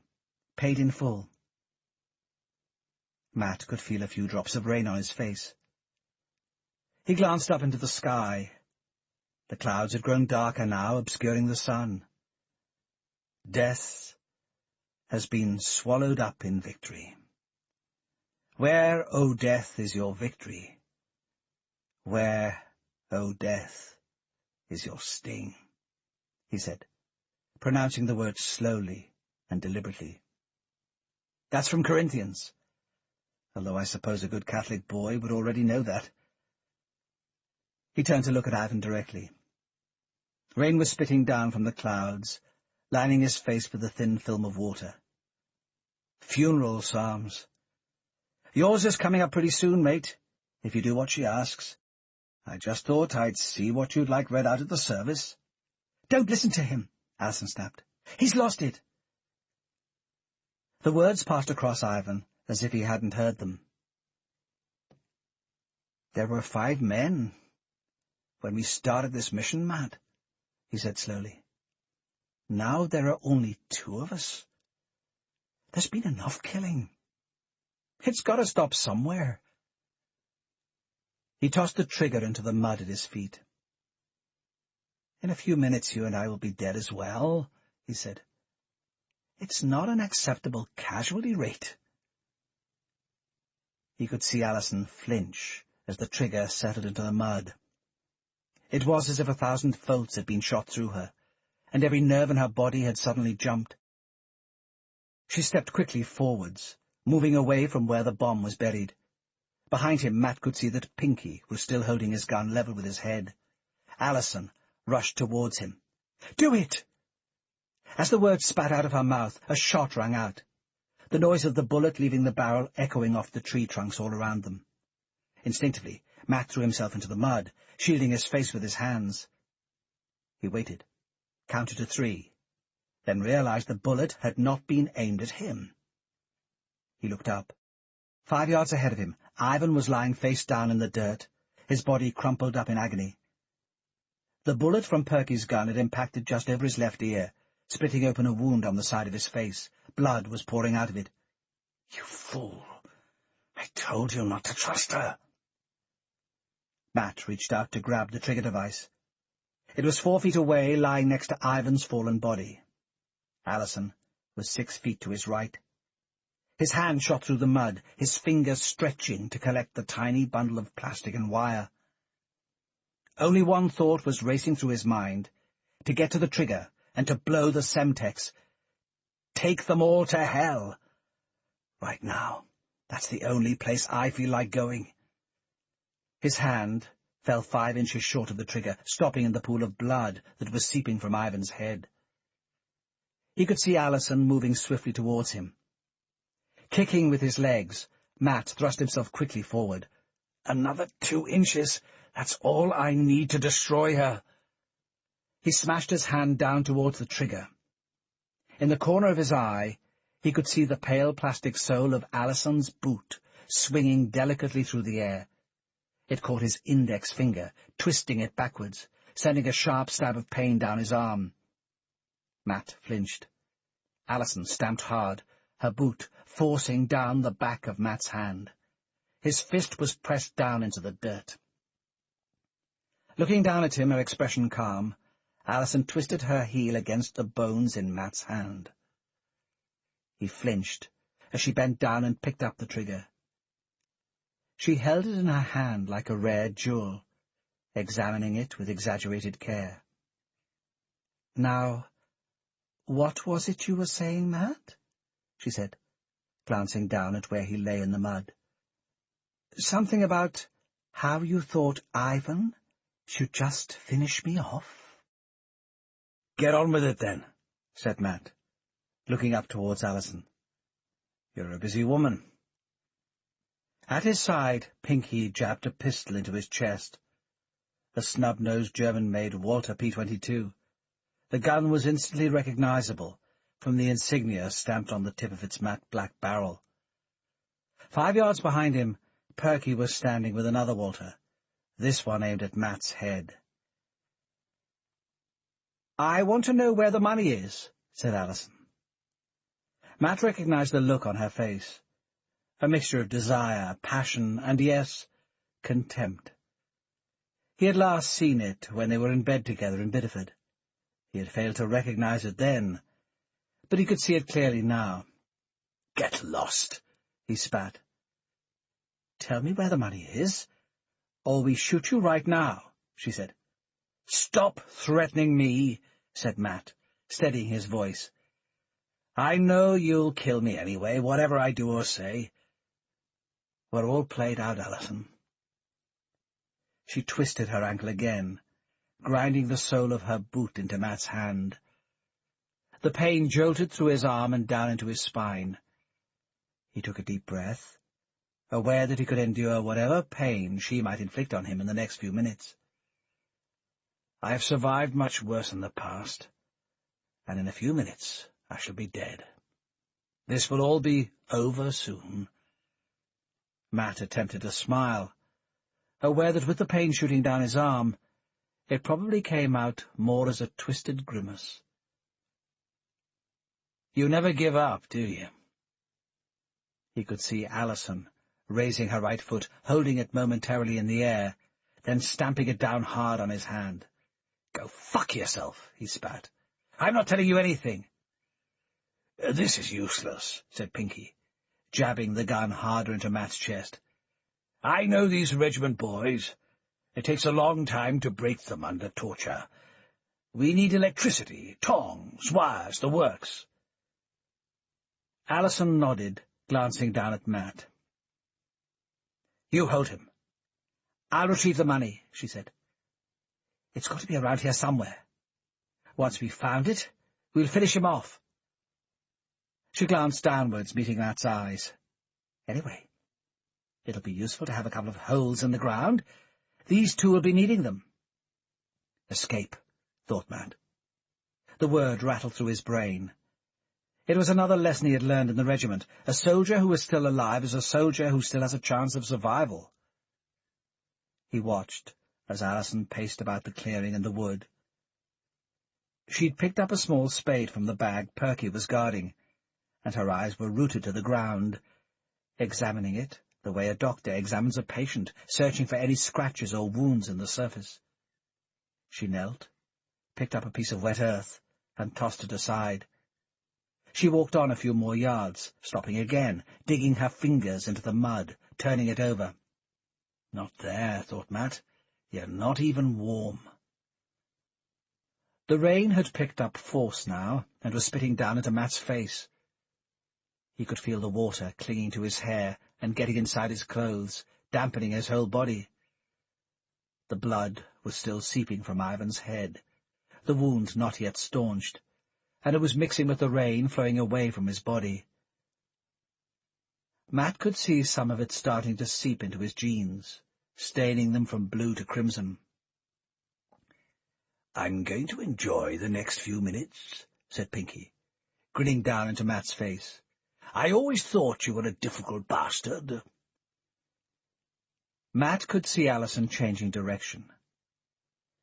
Speaker 2: paid in full. Matt could feel a few drops of rain on his face. He glanced up into the sky. The clouds had grown darker now, obscuring the sun. Death has been swallowed up in victory. Where, O death, is your victory? Where, O death, is your sting? He said, pronouncing the words slowly and deliberately. That's from Corinthians, although I suppose a good Catholic boy would already know that. He turned to look at Ivan directly. Rain was spitting down from the clouds, lining his face with a thin film of water. Funeral psalms. Yours is coming up pretty soon, mate, if you do what she asks. I just thought I'd see what you'd like read out at the service. Don't listen to him, Alison snapped. He's lost it. The words passed across Ivan as if he hadn't heard them. There were 5 men when we started this mission, Matt, he said slowly. Now there are only 2 of us. There's been enough killing. It's got to stop somewhere. He tossed the trigger into the mud at his feet. In a few minutes you and I will be dead as well, he said. It's not an acceptable casualty rate. He could see Alison flinch as the trigger settled into the mud. It was as if 1,000 volts had been shot through her, and every nerve in her body had suddenly jumped. She stepped quickly forwards, moving away from where the bomb was buried. Behind him, Matt could see that Pinky was still holding his gun level with his head. Alison rushed towards him. Do it! As the words spat out of her mouth, a shot rang out, the noise of the bullet leaving the barrel echoing off the tree trunks all around them. Instinctively, Matt threw himself into the mud, shielding his face with his hands. He waited, counted to 3, then realized the bullet had not been aimed at him. He looked up. 5 yards ahead of him, Ivan was lying face down in the dirt, his body crumpled up in agony. The bullet from Perky's gun had impacted just over his left ear, splitting open a wound on the side of his face. Blood was pouring out of it. You fool! I told you not to trust her. Matt reached out to grab the trigger device. It was 4 feet away, lying next to Ivan's fallen body. Alison was 6 feet to his right. His hand shot through the mud, his fingers stretching to collect the tiny bundle of plastic and wire. Only one thought was racing through his mind, to get to the trigger and to blow the Semtex. Take them all to hell. Right now, that's the only place I feel like going. His hand fell 5 inches short of the trigger, stopping in the pool of blood that was seeping from Ivan's head. He could see Alison moving swiftly towards him. Kicking with his legs, Matt thrust himself quickly forward. Another 2 inches. That's all I need to destroy her. He smashed his hand down towards the trigger. In the corner of his eye, he could see the pale plastic sole of Alison's boot swinging delicately through the air. It caught his index finger, twisting it backwards, sending a sharp stab of pain down his arm. Matt flinched. Alison stamped hard, her boot forcing down the back of Matt's hand. His fist was pressed down into the dirt. Looking down at him, her expression calm, Alison twisted her heel against the bones in Matt's hand. He flinched as she bent down and picked up the trigger. She held it in her hand like a rare jewel, examining it with exaggerated care. Now, what was it you were saying, Matt? She said, glancing down at where he lay in the mud. Something about how you thought Ivan should just finish me off?
Speaker 3: Get on with it, then,
Speaker 2: said Matt, looking up towards Alison.
Speaker 3: You're a busy woman.
Speaker 2: At his side, Pinky jabbed a pistol into his chest. A snub-nosed German-made Walter P-22. The gun was instantly recognizable from the insignia stamped on the tip of its matte black barrel. 5 yards behind him, Perky was standing with another Walter, this one aimed at Matt's head. I want to know where the money is, said Alison. Matt recognized the look on her face, a mixture of desire, passion, and, yes, contempt. He had last seen it when they were in bed together in Bideford. He had failed to recognize it then, but he could see it clearly now.
Speaker 3: "Get lost,"
Speaker 2: he spat. "Tell me where the money is, or we shoot you right now," she said.
Speaker 3: "Stop threatening me," said Matt, steadying his voice. "I know you'll kill me anyway, whatever I do or say. We're all played out, Alison."
Speaker 2: She twisted her ankle again, grinding the sole of her boot into Matt's hand. The pain jolted through his arm and down into his spine. He took a deep breath, aware that he could endure whatever pain she might inflict on him in the next few minutes.
Speaker 3: "I have survived much worse in the past, and in a few minutes I shall be dead. This will all be over soon."
Speaker 2: Matt attempted to smile, aware that with the pain shooting down his arm, it probably came out more as a twisted grimace.
Speaker 3: "You never give up, do you?"
Speaker 2: He could see Alison raising her right foot, holding it momentarily in the air, then stamping it down hard on his hand.
Speaker 3: "Go fuck yourself," he spat. "I'm not telling you anything." "This is useless," said Pinky, jabbing the gun harder into Matt's chest. "I know these regiment boys. It takes a long time to break them under torture. We need electricity, tongs, wires, the works."
Speaker 2: Alison nodded, glancing down at Matt.
Speaker 3: "You hold him."
Speaker 2: "I'll retrieve the money," she said. "It's got to be around here somewhere. Once we've found it, we'll finish him off." She glanced downwards, meeting Matt's eyes. "Anyway, it'll be useful to have a couple of holes in the ground. These two will be needing them." Escape, thought Matt. The word rattled through his brain. It was another lesson he had learned in the regiment. A soldier who is still alive is a soldier who still has a chance of survival. He watched as Alison paced about the clearing and the wood. She'd picked up a small spade from the bag Perky was guarding, and her eyes were rooted to the ground, examining it the way a doctor examines a patient, searching for any scratches or wounds in the surface. She knelt, picked up a piece of wet earth, and tossed it aside. She walked on a few more yards, stopping again, digging her fingers into the mud, turning it over. "Not there," thought Matt. "You're not even warm." The rain had picked up force now, and was spitting down into Matt's face. He could feel the water clinging to his hair and getting inside his clothes, dampening his whole body. The blood was still seeping from Ivan's head, the wound not yet staunched, and it was mixing with the rain flowing away from his body. Matt could see some of it starting to seep into his jeans, staining them from blue to crimson.
Speaker 3: "I'm going to enjoy the next few minutes," said Pinky,
Speaker 2: grinning down into Matt's face.
Speaker 3: "I always thought you were a difficult bastard."
Speaker 2: Matt could see Alison changing direction.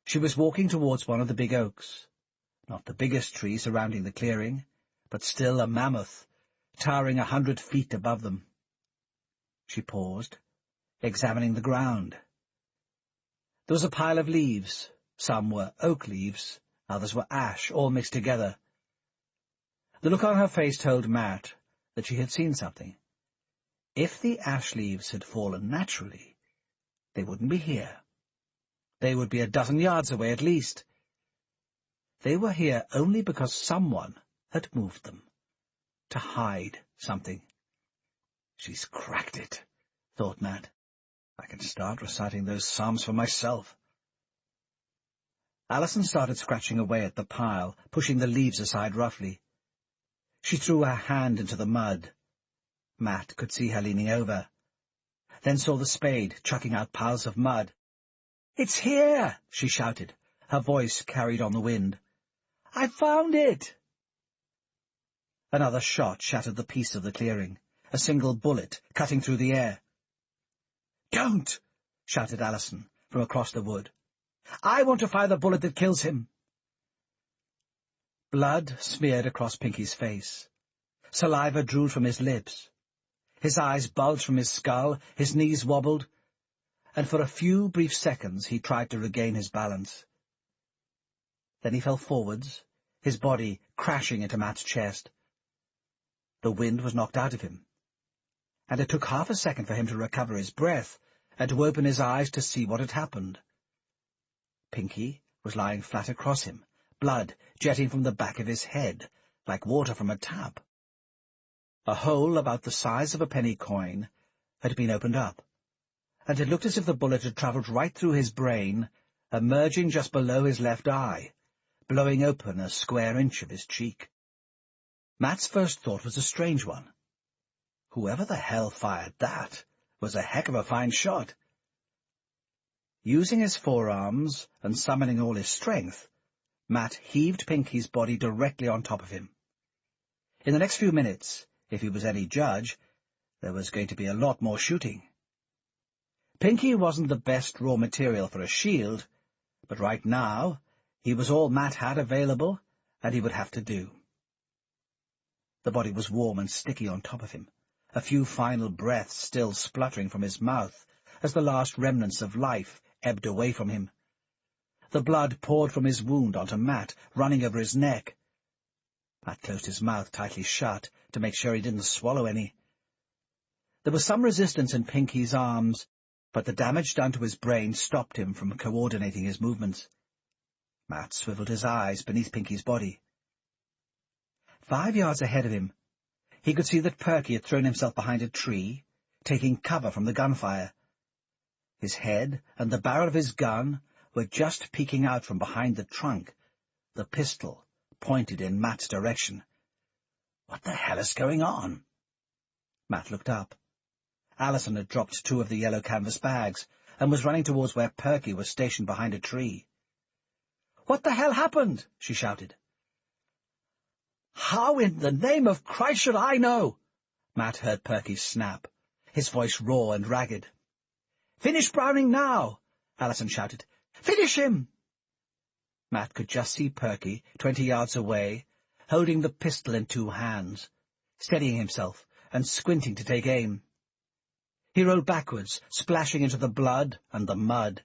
Speaker 2: She was walking towards one of the big oaks, not the biggest tree surrounding the clearing, but still a mammoth, towering 100 feet above them. She paused, examining the ground. There was a pile of leaves. Some were oak leaves, others were ash, all mixed together. The look on her face told Matt that she had seen something. If the ash leaves had fallen naturally, they wouldn't be here. They would be a dozen yards away at least. They were here only because someone had moved them, to hide something.
Speaker 3: "She's cracked it," thought Matt. "I can start reciting those psalms for myself."
Speaker 2: Alison started scratching away at the pile, pushing the leaves aside roughly. She threw her hand into the mud. Matt could see her leaning over, then saw the spade chucking out piles of mud. "It's here!" she shouted, her voice carried on the wind. "I found it!" Another shot shattered the peace of the clearing, a single bullet cutting through the air. "Don't!" shouted Alison from across the wood. "I want to fire the bullet that kills him." Blood smeared across Pinky's face. Saliva drooled from his lips. His eyes bulged from his skull, his knees wobbled, and for a few brief seconds he tried to regain his balance. Then he fell forwards, his body crashing into Matt's chest. The wind was knocked out of him, and it took half a second for him to recover his breath and to open his eyes to see what had happened. Pinky was lying flat across him, blood jetting from the back of his head, like water from a tap. A hole about the size of a penny coin had been opened up, and it looked as if the bullet had travelled right through his brain, emerging just below his left eye, blowing open a square inch of his cheek. Matt's first thought was a strange one. Whoever the hell fired that was a heck of a fine shot. Using his forearms and summoning all his strength, Matt heaved Pinky's body directly on top of him. In the next few minutes, if he was any judge, there was going to be a lot more shooting. Pinky wasn't the best raw material for a shield, but right now he was all Matt had available, and he would have to do. The body was warm and sticky on top of him, a few final breaths still spluttering from his mouth as the last remnants of life ebbed away from him. The blood poured from his wound onto Matt, running over his neck. Matt closed his mouth tightly shut to make sure he didn't swallow any. There was some resistance in Pinky's arms, but the damage done to his brain stopped him from coordinating his movements. Matt swiveled his eyes beneath Pinky's body. 5 yards ahead of him, he could see that Perky had thrown himself behind a tree, taking cover from the gunfire. His head and the barrel of his gun were just peeking out from behind the trunk, the pistol pointed in Matt's direction. What the hell is going on? Matt looked up. Allison had dropped 2 of the yellow canvas bags and was running towards where Perky was stationed behind a tree. "What the hell happened?" she shouted. "How in the name of Christ should I know?" Matt heard Perky snap, his voice raw and ragged. "Finish Browning now!" Allison shouted. "Finish him!" Matt could just see Perky, 20 yards away, holding the pistol in 2 hands, steadying himself and squinting to take aim. He rolled backwards, splashing into the blood and the mud.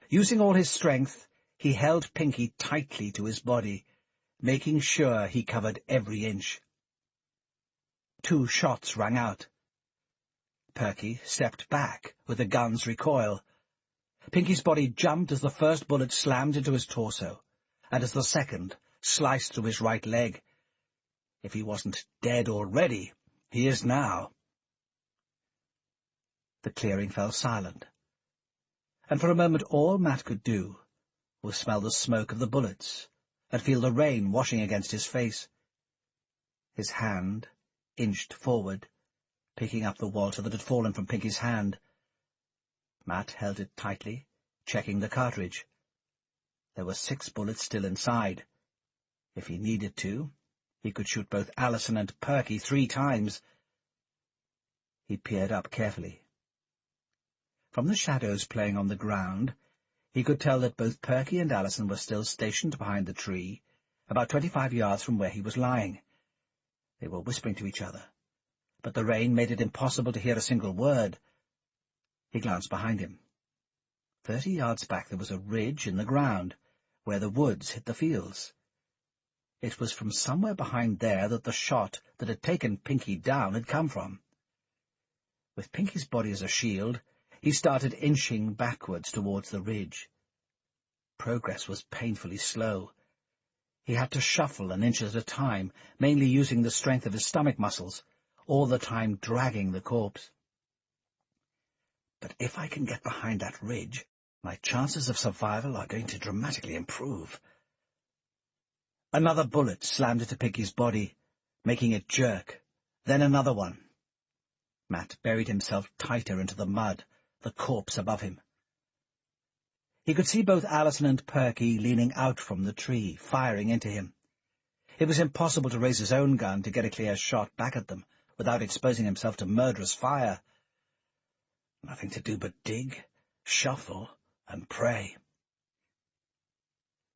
Speaker 2: Using all his strength, he held Pinky tightly to his body, making sure he covered every inch. 2 shots rang out. Perky stepped back with the gun's recoil. Pinky's body jumped as the first bullet slammed into his torso, and as the second sliced through his right leg. If he wasn't dead already, he is now. The clearing fell silent, and for a moment all Matt could do was smell the smoke of the bullets and feel the rain washing against his face. His hand inched forward, picking up the Walter that had fallen from Pinky's hand. Matt held it tightly, checking the cartridge. There were 6 bullets still inside. If he needed to, he could shoot both Allison and Perky 3 times. He peered up carefully. From the shadows playing on the ground, he could tell that both Perky and Allison were still stationed behind the tree, about 25 yards from where he was lying. They were whispering to each other, but the rain made it impossible to hear a single word. He glanced behind him. 30 yards back there was a ridge in the ground, where the woods hit the fields. It was from somewhere behind there that the shot that had taken Pinky down had come from. With Pinky's body as a shield, he started inching backwards towards the ridge. Progress was painfully slow. He had to shuffle an inch at a time, mainly using the strength of his stomach muscles, all the time dragging the corpse. But if I can get behind that ridge, my chances of survival are going to dramatically improve. Another bullet slammed into Pinky's body, making it jerk. Then another one. Matt buried himself tighter into the mud, the corpse above him. He could see both Allison and Perky leaning out from the tree, firing into him. It was impossible to raise his own gun to get a clear shot back at them without exposing himself to murderous fire. Nothing to do but dig, shuffle, and pray.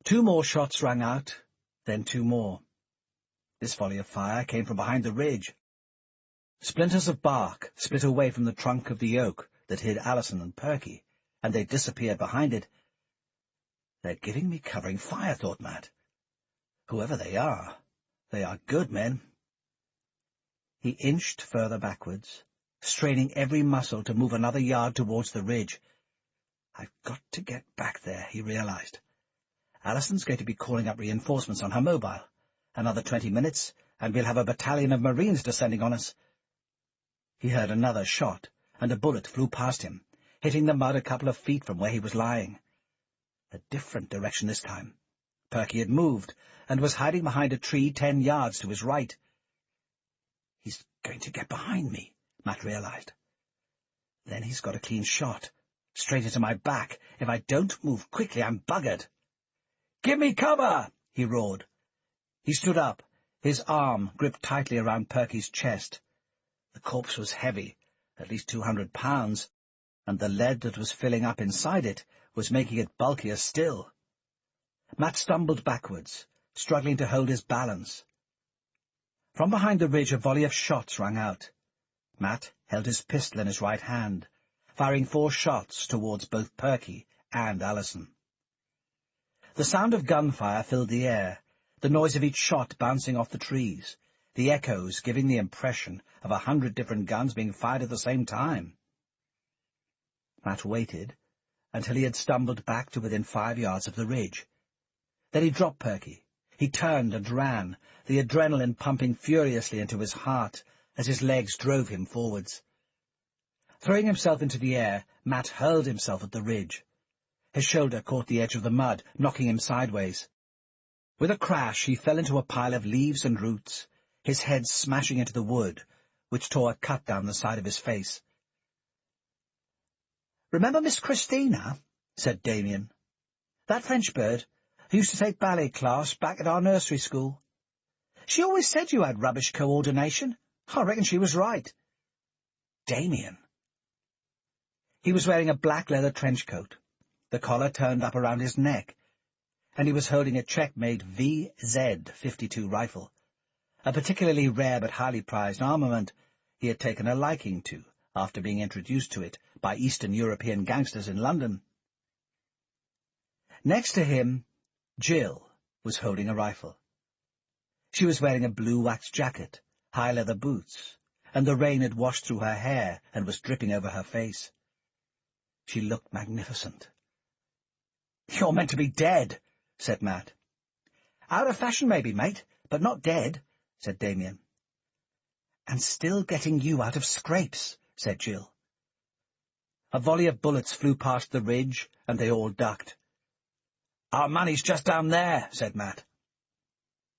Speaker 2: 2 more shots rang out, Then 2 more. This volley of fire came from behind the ridge. Splinters of bark split away from the trunk of the oak that hid Allison and Perky, and they disappeared behind it. They're giving me covering fire, thought Matt. Whoever they are good men. He inched further backwards, straining every muscle to move another yard towards the ridge. I've got to get back there, he realized. Allison's going to be calling up reinforcements on her mobile. Another 20 minutes, and we'll have a battalion of Marines descending on us. He heard another shot, and a bullet flew past him, hitting the mud a couple of feet from where he was lying. A different direction this time. Perky had moved, and was hiding behind a tree 10 yards to his right. He's going to get behind me, Matt realized. Then he's got a clean shot, straight into my back. If I don't move quickly, I'm buggered. "Give me cover!" he roared. He stood up, his arm gripped tightly around Perky's chest. The corpse was heavy, at least 200 pounds, and the lead that was filling up inside it was making it bulkier still. Matt stumbled backwards, struggling to hold his balance. From behind the ridge a volley of shots rang out. Matt held his pistol in his right hand, firing 4 shots towards both Perky and Allison. The sound of gunfire filled the air, the noise of each shot bouncing off the trees, the echoes giving the impression of 100 different guns being fired at the same time. Matt waited until he had stumbled back to within 5 yards of the ridge. Then he dropped Perky. He turned and ran, the adrenaline pumping furiously into his heart as his legs drove him forwards. Throwing himself into the air, Matt hurled himself at the ridge. His shoulder caught the edge of the mud, knocking him sideways. With a crash, he fell into a pile of leaves and roots, his head smashing into the wood, which tore a cut down the side of his face. "Remember Miss Christina?" said Damien. "That French bird who used to take ballet class back at our nursery school. She always said you had rubbish coordination. I reckon she was right." Damien. He was wearing a black leather trench coat, the collar turned up around his neck, and he was holding a check-made VZ-52 rifle, a particularly rare but highly prized armament he had taken a liking to after being introduced to it by Eastern European gangsters in London. Next to him, Jill was holding a rifle. She was wearing a blue wax jacket, high leather boots, and the rain had washed through her hair and was dripping over her face. She looked magnificent. "You're meant to be dead," said Matt. "Out of fashion maybe, mate, but not dead," said Damien. "And still getting you out of scrapes," said Jill. A volley of bullets flew past the ridge, and they all ducked. "Our money's just down there," said Matt.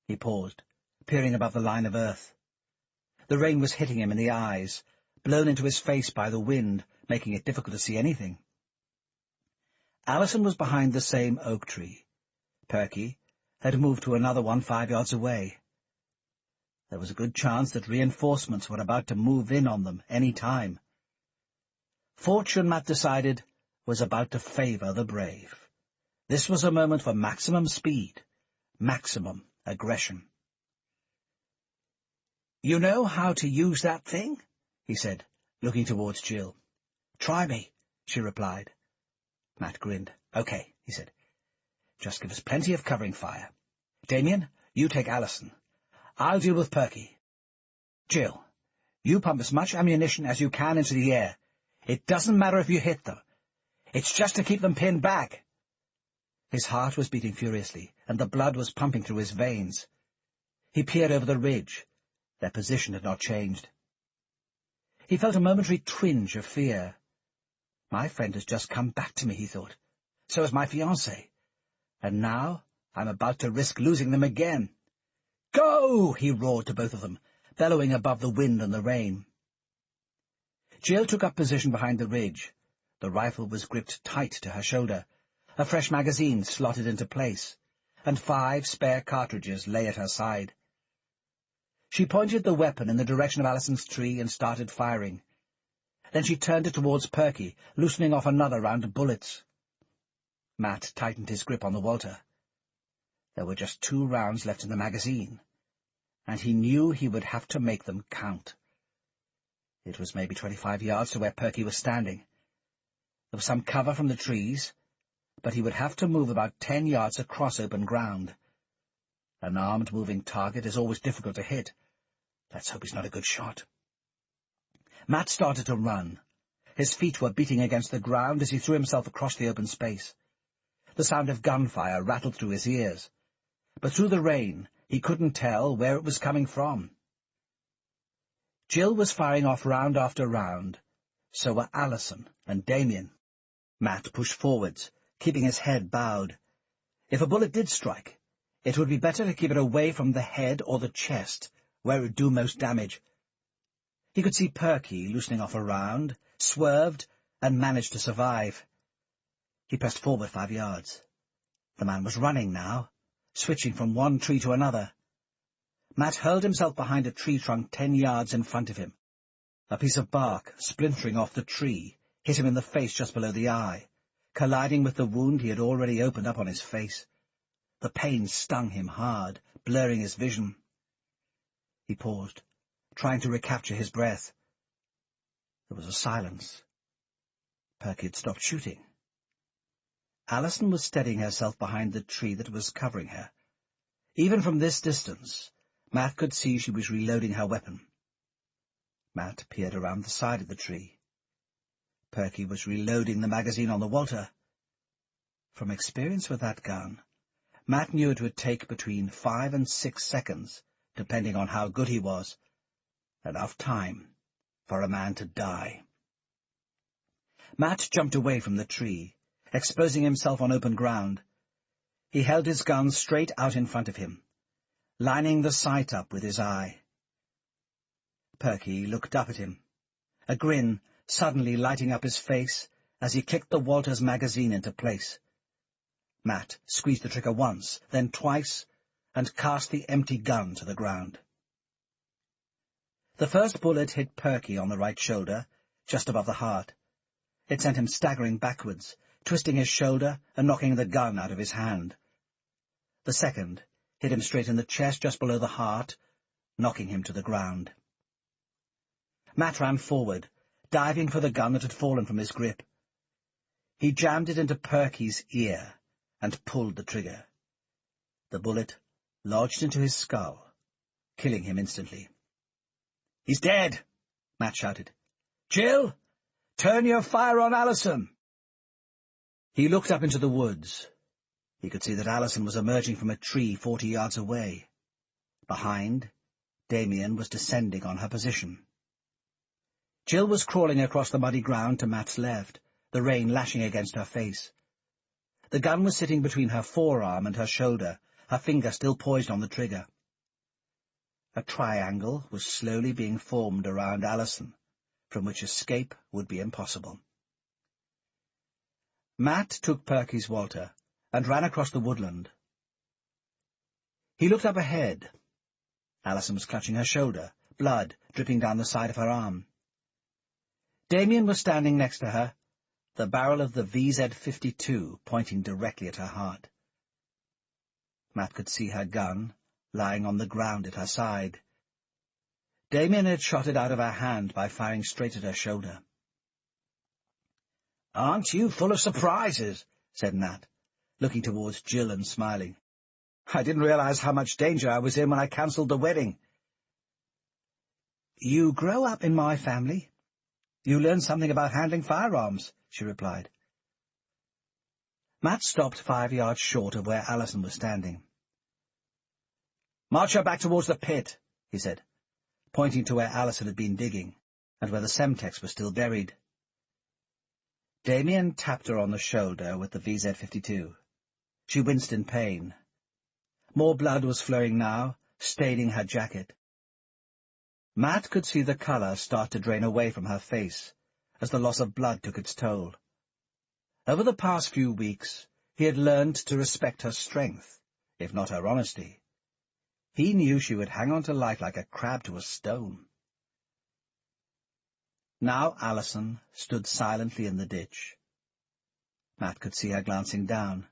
Speaker 2: He paused, peering above the line of earth. The rain was hitting him in the eyes, blown into his face by the wind, making it difficult to see anything. Allison was behind the same oak tree. Perky had moved to another one 5 yards away. There was a good chance that reinforcements were about to move in on them any time. Fortune, Matt decided, was about to favour the brave. This was a moment for maximum speed, maximum aggression. "You know how to use that thing?" he said, looking towards Jill. "Try me," she replied. Matt grinned. "Okay," he said. "Just give us plenty of covering fire. Damien, you take Allison. I'll deal with Perky. Jill, you pump as much ammunition as you can into the air. It doesn't matter if you hit them. It's just to keep them pinned back." His heart was beating furiously, and the blood was pumping through his veins. He peered over the ridge. Their position had not changed. He felt a momentary twinge of fear. My friend has just come back to me, he thought. So has my fiancée. And now I'm about to risk losing them again. "Go!" he roared to both of them, bellowing above the wind and the rain. Jill took up position behind the ridge. The rifle was gripped tight to her shoulder, a fresh magazine slotted into place, and 5 spare cartridges lay at her side. She pointed the weapon in the direction of Allison's tree and started firing. Then she turned it towards Perky, loosening off another round of bullets. Matt tightened his grip on the Walter.
Speaker 3: There were just 2 rounds left in the magazine, and he knew he would have to make them count. It was maybe 25 yards to where Perky was standing. There was some cover from the trees, but he would have to move about 10 yards across open ground. An armed moving target is always difficult to hit. Let's hope he's not a good shot. Matt started to run. His feet were beating against the ground as he threw himself across the open space. The sound of gunfire rattled through his ears, but through the rain he couldn't tell where it was coming from. Jill was firing off round after round. So were Alison and Damien. Matt pushed forwards, keeping his head bowed. If a bullet did strike, it would be better to keep it away from the head or the chest, where it would do most damage. He could see Perky loosening off a round, swerved, and managed to survive. He pressed forward 5 yards. The man was running now, switching from one tree to another. Matt hurled himself behind a tree trunk 10 yards in front of him. A piece of bark, splintering off the tree, hit him in the face just below the eye, colliding with the wound he had already opened up on his face. The pain stung him hard, blurring his vision. He paused, trying to recapture his breath. There was a silence. Perky had stopped shooting. Alison was steadying herself behind the tree that was covering her. Even from this distance, Matt could see she was reloading her weapon. Matt peered around the side of the tree. Perky was reloading the magazine on the Walter. From experience with that gun, Matt knew it would take between 5 and 6 seconds, depending on how good he was, enough time for a man to die. Matt jumped away from the tree, exposing himself on open ground. He held his gun straight out in front of him, lining the sight up with his eye. Perky looked up at him, a grin suddenly lighting up his face as he clicked the Walter's magazine into place. Matt squeezed the trigger once, then twice, and cast the empty gun to the ground. The first bullet hit Perky on the right shoulder, just above the heart. It sent him staggering backwards, twisting his shoulder and knocking the gun out of his hand. The second hit him straight in the chest just below the heart, knocking him to the ground. Matt ran forward, diving for the gun that had fallen from his grip. He jammed it into Perky's ear and pulled the trigger. The bullet lodged into his skull, killing him instantly. "He's dead!" Matt shouted. "Jill, turn your fire on Alison!" He looked up into the woods. He could see that Alison was emerging from a tree 40 yards away. Behind, Damien was descending on her position. Jill was crawling across the muddy ground to Matt's left, the rain lashing against her face. The gun was sitting between her forearm and her shoulder, her finger still poised on the trigger. A triangle was slowly being formed around Alison, from which escape would be impossible. Matt took Perky's Walter and ran across the woodland. He looked up ahead. Alison was clutching her shoulder, blood dripping down the side of her arm. Damien was standing next to her, the barrel of the VZ-52 pointing directly at her heart. Matt could see her gun lying on the ground at her side. Damien had shot it out of her hand by firing straight at her shoulder. "Aren't you full of surprises?" said Matt, looking towards Jill and smiling. "I didn't realize how much danger I was in when I cancelled the wedding." "You grow up in my family. You learn something about handling firearms," she replied. Matt stopped 5 yards short of where Alison was standing. "March her back towards the pit," he said, pointing to where Alison had been digging, and where the Semtex was still buried. Damien tapped her on the shoulder with the VZ-52. She winced in pain. More blood was flowing now, staining her jacket. Matt could see the colour start to drain away from her face, as the loss of blood took its toll. Over the past few weeks, he had learned to respect her strength, if not her honesty. He knew she would hang on to life like a crab to a stone. Now Alison stood silently in the ditch. Matt could see her glancing down.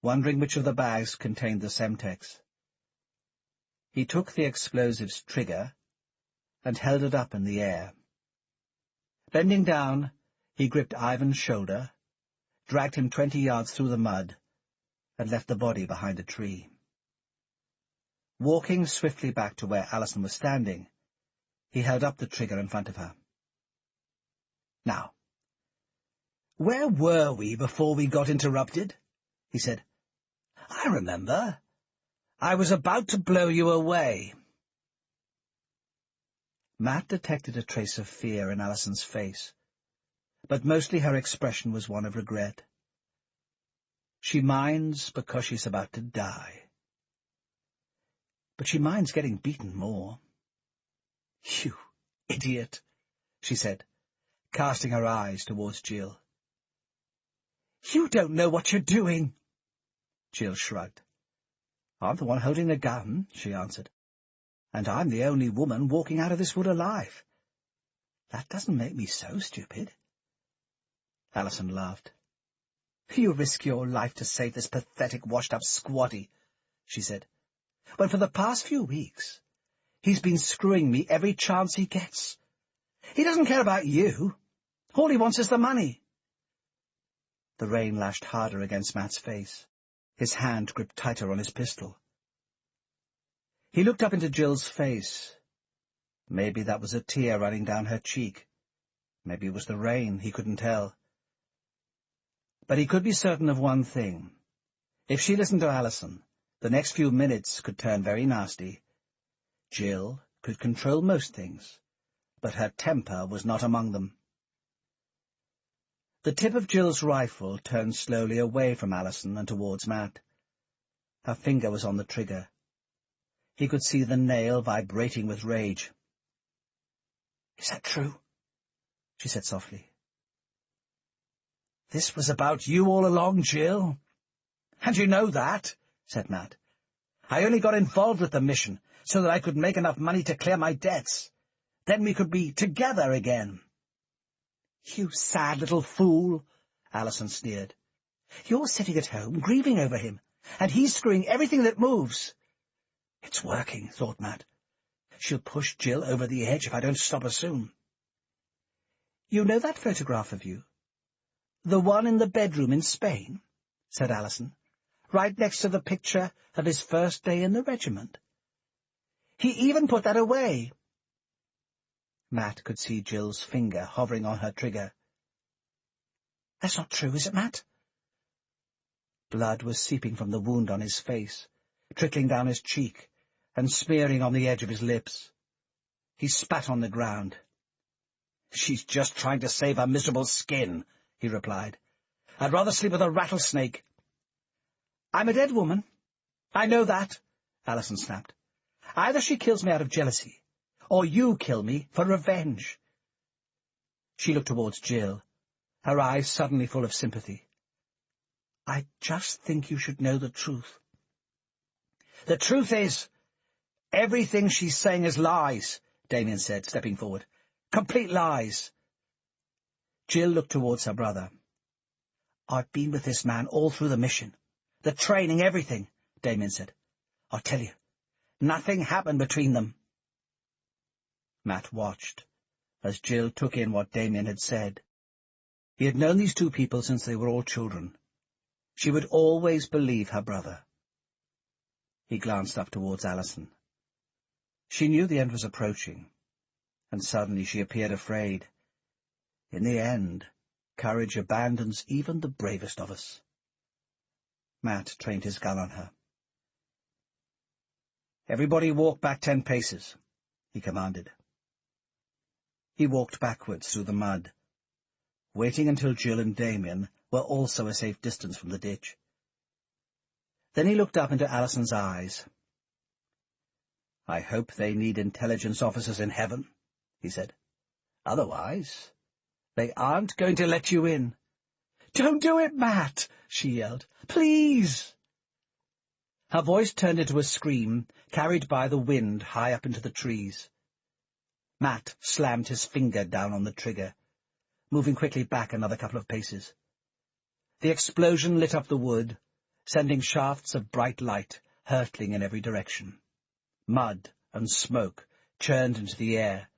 Speaker 2: wondering which of the bags contained the Semtex. He took the explosive's trigger and held it up in the air. Bending down, he gripped Ivan's shoulder, dragged him 20 yards through the mud, and left the body behind a tree. Walking swiftly back to where Alison was standing, he held up the trigger in front of her.
Speaker 3: "Now, where were we before we got interrupted?" he said. "I remember. I was about to blow you away."
Speaker 2: Matt detected a trace of fear in Alison's face, but mostly her expression was one of regret. She minds because she's about to die. But she minds getting beaten more.
Speaker 3: "You idiot," she said,
Speaker 2: casting her eyes towards Jill.
Speaker 3: "You don't know what you're doing."
Speaker 2: Jill shrugged. "I'm the one holding the gun," she answered. "And I'm the only woman walking out of this wood alive. That doesn't make me so stupid." Alison laughed.
Speaker 3: "You risk your life to save this pathetic, washed-up squatty," she said, "when for the past few weeks he's been screwing me every chance he gets. He doesn't care about you. All he wants is the money."
Speaker 2: The rain lashed harder against Matt's face. His hand gripped tighter on his pistol. He looked up into Jill's face. Maybe that was a tear running down her cheek. Maybe it was the rain, he couldn't tell. But he could be certain of one thing. If she listened to Alison, the next few minutes could turn very nasty. Jill could control most things, but her temper was not among them. The tip of Jill's rifle turned slowly away from Alison and towards Matt. Her finger was on the trigger. He could see the nail vibrating with rage.
Speaker 3: "Is that true?" she said softly.
Speaker 2: "This was about you all along, Jill.
Speaker 3: "And you know that,"
Speaker 2: said Matt.
Speaker 3: "I only got involved with the mission so that I could make enough money to clear my debts. Then we could be together again."
Speaker 2: "You sad little fool," Alison sneered.
Speaker 3: "You're sitting at home grieving over him, and he's screwing everything that moves."
Speaker 2: "It's working," thought Matt. "She'll push Jill over the edge if I don't stop her soon."
Speaker 3: "You know that photograph of you? The one in the bedroom in Spain?" said Alison, "right next to the picture of his first day in the regiment. He even put that away."
Speaker 2: Matt could see Jill's finger hovering on her trigger.
Speaker 3: "That's not true, is it, Matt?"
Speaker 2: Blood was seeping from the wound on his face, trickling down his cheek, and smearing on the edge of his lips. He spat on the ground.
Speaker 3: "She's just trying to save her miserable skin," he replied. "I'd rather sleep with a rattlesnake." "I'm a dead woman. I know that," Alison snapped. "Either she kills me out of jealousy, or you kill me for revenge."
Speaker 2: She looked towards Jill, her eyes suddenly full of sympathy.
Speaker 3: "I just think you should know the truth."
Speaker 2: "The truth is, everything she's saying is lies," Damien said, stepping forward. "Complete lies." Jill looked towards her brother.
Speaker 3: "I've been with this man all through the mission. The training, everything," Damien said. "I tell you, nothing happened between them."
Speaker 2: Matt watched, as Jill took in what Damien had said. He had known these two people since they were all children. She would always believe her brother. He glanced up towards Alison. She knew the end was approaching, and suddenly she appeared afraid. In the end, courage abandons even the bravest of us. Matt trained his gun on her. "Everybody walk back 10 paces, he commanded. He walked backwards through the mud, waiting until Jill and Damien were also a safe distance from the ditch. Then he looked up into Alison's eyes. "I hope they need intelligence officers in heaven," he said. "Otherwise, they aren't going to let you in."
Speaker 3: "Don't do it, Matt!" she yelled. "Please!"
Speaker 2: Her voice turned into a scream, carried by the wind high up into the trees. Matt slammed his finger down on the trigger, moving quickly back another couple of paces. The explosion lit up the wood,
Speaker 3: sending shafts of bright light hurtling in every direction. Mud and smoke churned into the air,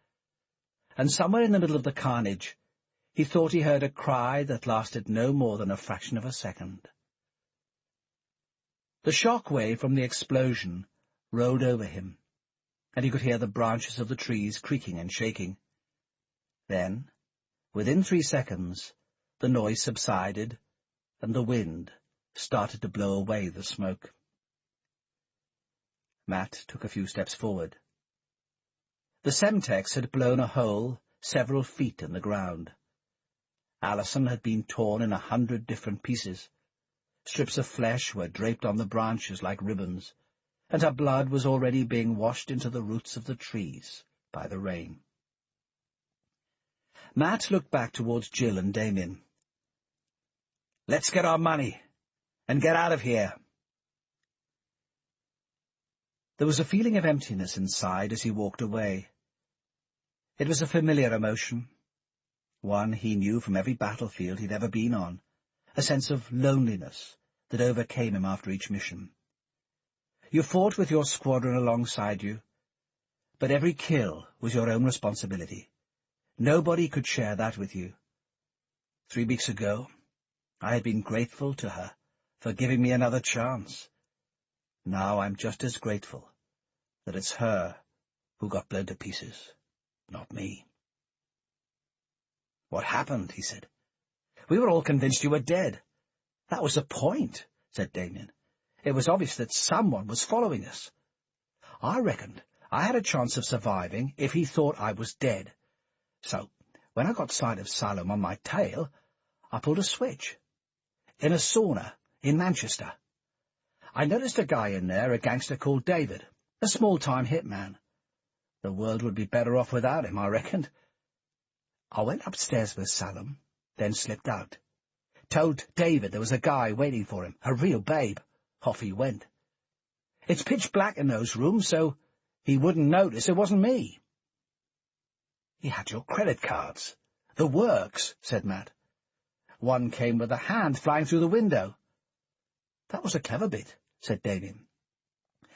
Speaker 3: and somewhere in the middle of the carnage he thought he heard a cry that lasted no more than a fraction of a second. The shock wave from the explosion rolled over him, and he could hear the branches of the trees creaking and shaking. Then, within 3 seconds, the noise subsided, and the wind started to blow away the smoke. Matt took a few steps forward. The Semtex had blown a hole several feet in the ground. Alison had been torn in 100 different pieces. Strips of flesh were draped on the branches like ribbons, and her blood was already being washed into the roots of the trees by the rain. Matt looked back towards Jill and Damien. "Let's get our money and get out of here." There was a feeling of emptiness inside as he walked away. It was a familiar emotion, one he knew from every battlefield he'd ever been on, a sense of loneliness that overcame him after each mission. You fought with your squadron alongside you, but every kill was your own responsibility. Nobody could share that with you. 3 weeks ago, I had been grateful to her for giving me another chance. Now I'm just as grateful that it's her who got blown to pieces, not me. "What happened?" he said. "We were all convinced you were dead." "That was the point," said Damien. "It was obvious that someone was following us. I reckoned I had a chance of surviving if he thought I was dead. So, when I got sight of Salem on my tail, I pulled a switch. In a sauna in Manchester. I noticed a guy in there, a gangster called David, a small-time hitman. The world would be better off without him, I reckoned. I went upstairs with Salem, then slipped out. Told David there was a guy waiting for him, a real babe. Off he went. It's pitch black in those rooms, so he wouldn't notice it wasn't me." "He had your credit cards. The works," said Matt. "One came with a hand flying through the window." "That was a clever bit," said Damien.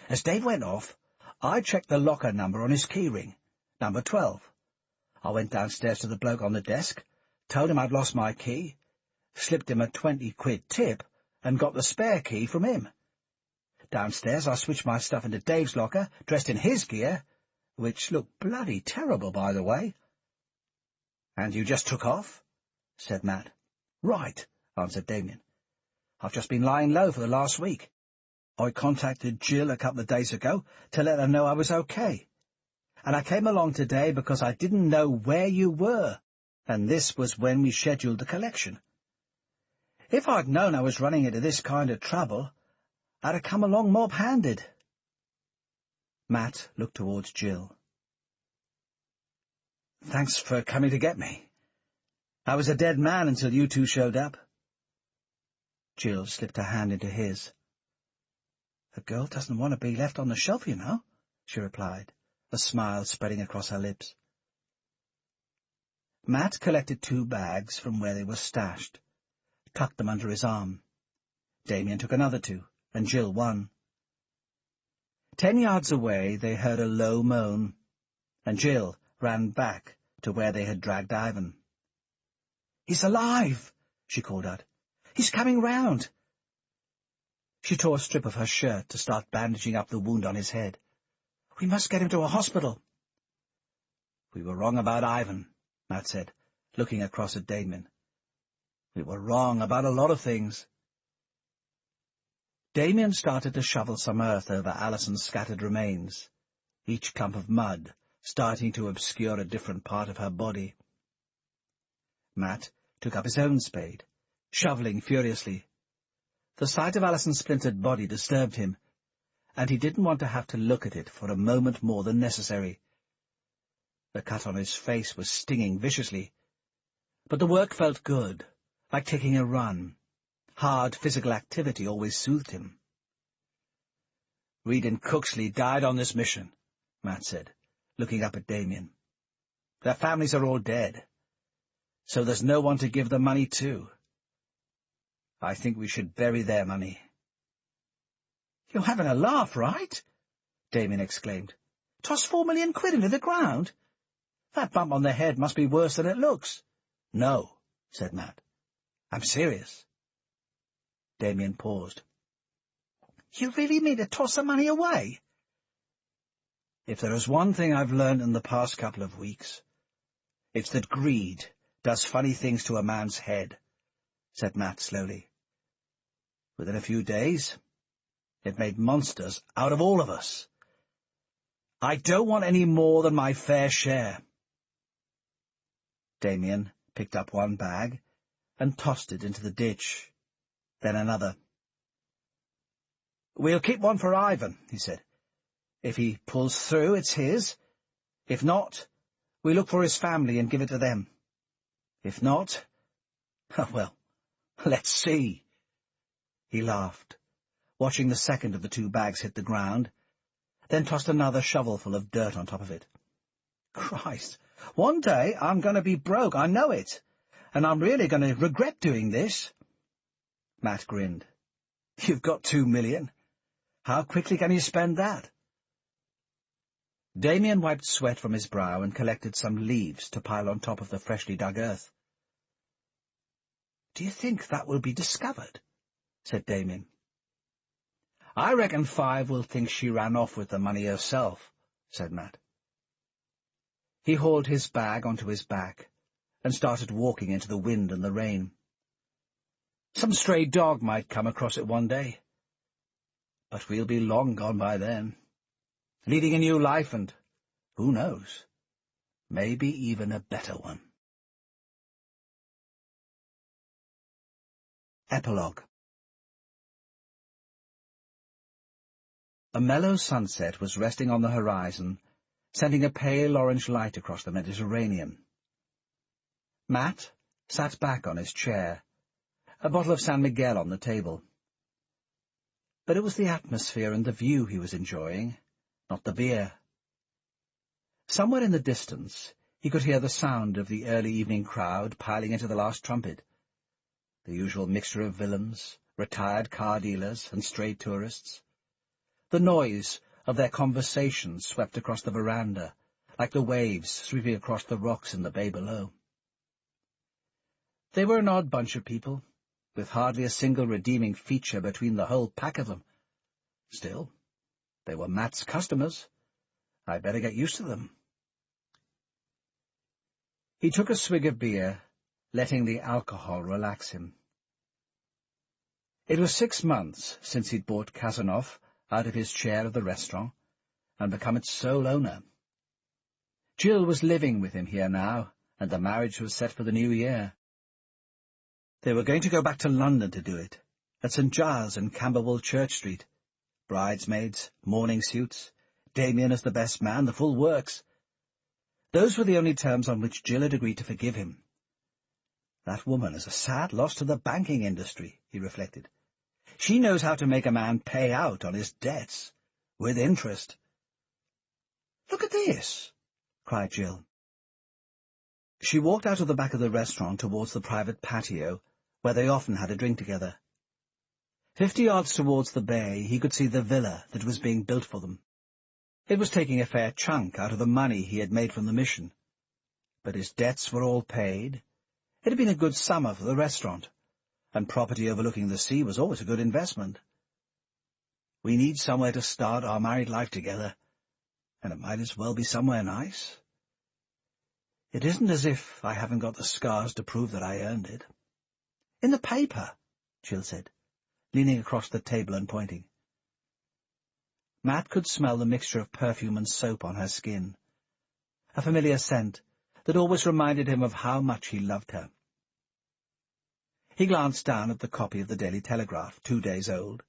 Speaker 3: "As Dave went off, I checked the locker number on his keyring, number 12. I went downstairs to the bloke on the desk, told him I'd lost my key, slipped him a 20-quid tip, and got the spare key from him. Downstairs I switched my stuff into Dave's locker, dressed in his gear, which looked bloody terrible, by the way." "And you just took off?" said Matt. "Right," answered Damien. "I've just been lying low for the last week. I contacted Jill a couple of days ago to let her know I was okay. And I came along today because I didn't know where you were, and this was when we scheduled the collection. If I'd known I was running into this kind of trouble, I'd have come along mob-handed." Matt looked towards Jill. "Thanks for coming to get me. I was a dead man until you two showed up." Jill slipped her hand into his. "A girl doesn't want to be left on the shelf, you know," she replied, a smile spreading across her lips. Matt collected 2 bags from where they were stashed, tucked them under his arm. Damien took another 2, and Jill 1. 10 yards away they heard a low moan, and Jill ran back to where they had dragged Ivan. "He's alive!" she called out. "He's coming round!" She tore a strip of her shirt to start bandaging up the wound on his head. "We must get him to a hospital." "We were wrong about Ivan," Matt said, looking across at Damien. "We were wrong about a lot of things." Damien started to shovel some earth over Alison's scattered remains, each clump of mud starting to obscure a different part of her body. Matt took up his own spade, shoveling furiously. The sight of Alison's splintered body disturbed him, and he didn't want to have to look at it for a moment more than necessary. The cut on his face was stinging viciously, but the work felt good, like taking a run. Hard physical activity always soothed him. "Reed and Cooksley died on this mission," Matt said, looking up at Damien. "Their families are all dead, so there's no one to give the money to. I think we should bury their money "You're having a laugh, right?" Damien exclaimed. "Toss 4 million quid into the ground? That bump on the head must be worse than it looks." "No," said Matt. "I'm serious." Damien paused. "You really mean to toss the money away?" "If there is one thing I've learned in the past couple of weeks, it's that greed does funny things to a man's head," said Matt slowly. "Within a few days, it made monsters out of all of us. I don't want any more than my fair share." Damien picked up one bag and tossed it into the ditch, then another. "We'll keep one for Ivan," he said. "If he pulls through, it's his. If not, we look for his family and give it to them. If not, well, let's see." He laughed, watching the second of the 2 bags hit the ground, then tossed another shovelful of dirt on top of it. "Christ, one day I'm going to be broke, I know it, and I'm really going to regret doing this." Matt grinned. "You've got 2 million. How quickly can you spend that?" Damien wiped sweat from his brow and collected some leaves to pile on top of the freshly dug earth. "Do you think that will be discovered?" said Damien. "I reckon 5 will think she ran off with the money herself," said Matt. He hauled his bag onto his back and started walking into the wind and the rain. "Some stray dog might come across it one day, but we'll be long gone by then, leading a new life and, who knows, maybe even a better one." Epilogue. A mellow sunset was resting on the horizon, sending a pale orange light across the Mediterranean. Matt sat back on his chair, a bottle of San Miguel on the table. But it was the atmosphere and the view he was enjoying, not the beer. Somewhere in the distance he could hear the sound of the early evening crowd piling into the last trumpet, the usual mixture of villains, retired car dealers, and stray tourists. The noise of their conversations swept across the veranda, like the waves sweeping across the rocks in the bay below. They were an odd bunch of people, with hardly a single redeeming feature between the whole pack of them. Still, they were Matt's customers. I'd better get used to them. He took a swig of beer, letting the alcohol relax him. It was 6 months since he'd bought Kazanov out of his chair of the restaurant and become its sole owner. Jill was living with him here now, and the marriage was set for the new year. They were going to go back to London to do it, at St. Giles in Camberwell Church Street. Bridesmaids, mourning suits, Damien as the best man, the full works. Those were the only terms on which Jill had agreed to forgive him. That woman is a sad loss to the banking industry, he reflected. She knows how to make a man pay out on his debts, with interest. "Look at this!" cried Jill. She walked out of the back of the restaurant towards the private patio, where they often had a drink together. 50 yards towards the bay he could see the villa that was being built for them. It was taking a fair chunk out of the money he had made from the mission. But his debts were all paid. It had been a good summer for the restaurant, and property overlooking the sea was always a good investment. "We need somewhere to start our married life together, and it might as well be somewhere nice. It isn't as if I haven't got the scars to prove that I earned it." "In the paper," Jill said, leaning across the table and pointing. Matt could smell the mixture of perfume and soap on her skin, a familiar scent that always reminded him of how much he loved her. He glanced down at the copy of the Daily Telegraph, 2 days old,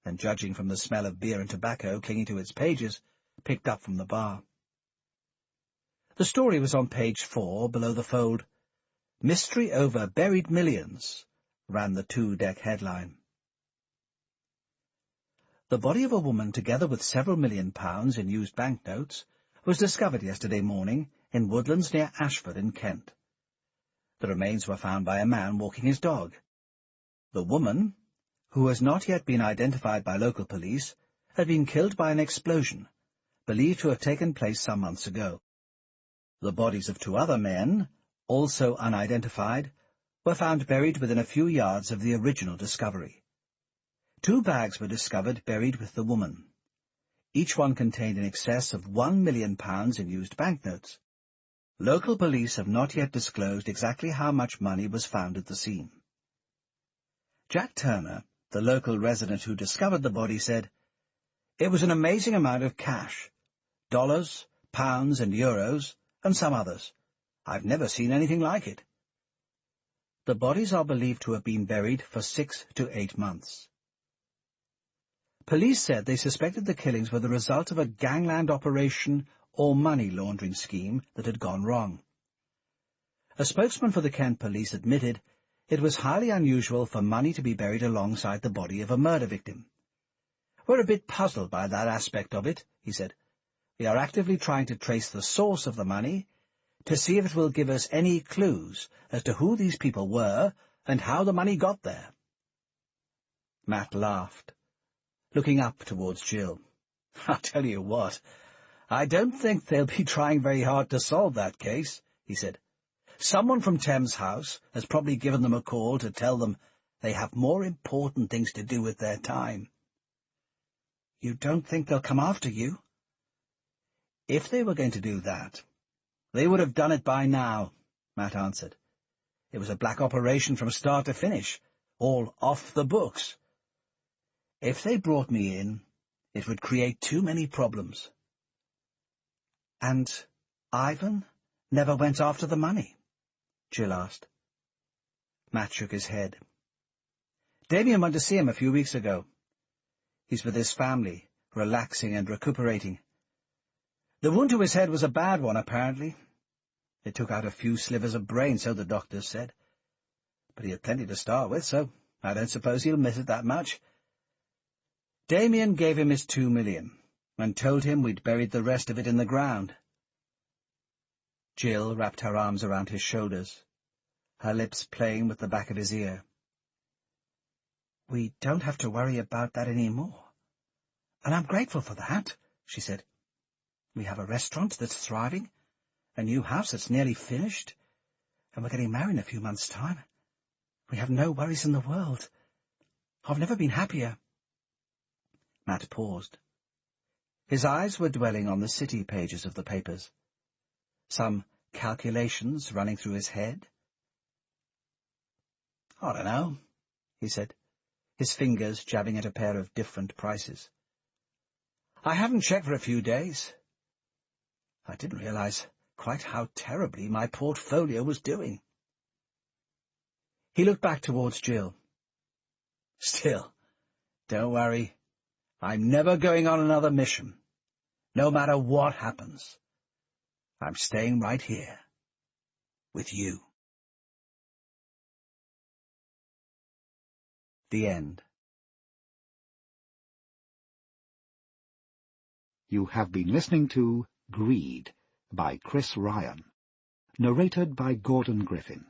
Speaker 3: and, judging from the smell of beer and tobacco clinging to its pages, picked up from the bar. The story was on page 4, below the fold, "Mystery over buried millions," ran the 2-deck headline. The body of a woman, together with several £1 million in used banknotes, was discovered yesterday morning in woodlands near Ashford in Kent. The remains were found by a man walking his dog. The woman
Speaker 2: who has not yet been identified by local police, had been killed by an explosion, believed to have taken place some months ago. The bodies of 2 other men, also unidentified, were found buried within a few yards of the original discovery. 2 bags were discovered buried with the woman. Each one contained in excess of £1 million in used banknotes. Local police have not yet disclosed exactly how much money was found at the scene. Jack Turner, the local resident who discovered the body, said, "It was an amazing amount of cash. Dollars, pounds and euros, and some others. I've never seen anything like it." The bodies are believed to have been buried for 6 to 8 months. Police said they suspected the killings were the result of a gangland operation or money laundering scheme that had gone wrong. A spokesman for the Kent police admitted it was highly unusual for money to be buried alongside the body of a murder victim. "We're a bit puzzled by that aspect of it," he said. "We are actively trying to trace the source of the money to see if it will give us any clues as to who these people were and how the money got there." Matt laughed, looking up towards Jill. "I'll tell you what, I don't think they'll be trying very hard to solve that case," he said. "Someone from Thames House has probably given them a call to tell them they have more important things to do with their time." "You don't think they'll come after you?" "If they were going to do that, they would have done it by now," Matt answered. "It was a black operation from start to finish, all off the books. If they brought me in, it would create too many problems." "And Ivan never went after the money?" Jill asked. Matt shook his head. "Damien went to see him a few weeks ago. He's with his family, relaxing and recuperating. The wound to his head was a bad one, apparently. They took out a few slivers of brain, so the doctors said. But he had plenty to start with, so I don't suppose he'll miss it that much. Damien gave him his $2 million, and told him we'd buried the rest of it in the ground." Jill wrapped her arms around his shoulders, her lips playing with the back of his ear. "We don't have to worry about that anymore. And I'm grateful for that," she said. "We have a restaurant that's thriving, a new house that's nearly finished, and we're getting married in a few months' time. We have no worries in the world. I've never been happier." Matt paused. His eyes were dwelling on the city pages of the papers. Some calculations running through his head. "I don't know," he said, his fingers jabbing at a pair of different prices. "I haven't checked for a few days. I didn't realize quite how terribly my portfolio was doing." He looked back towards Jill. "Still, don't worry. I'm never going on another mission, no matter what happens. I'm staying right here, with you." The end.
Speaker 1: You have been listening to Greed by Chris Ryan, narrated by Gordon Griffin.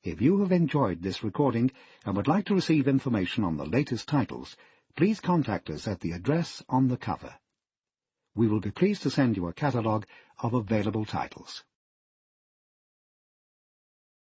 Speaker 1: If you have enjoyed this recording and would like to receive information on the latest titles, please contact us at the address on the cover. We will be pleased to send you a catalogue of available titles.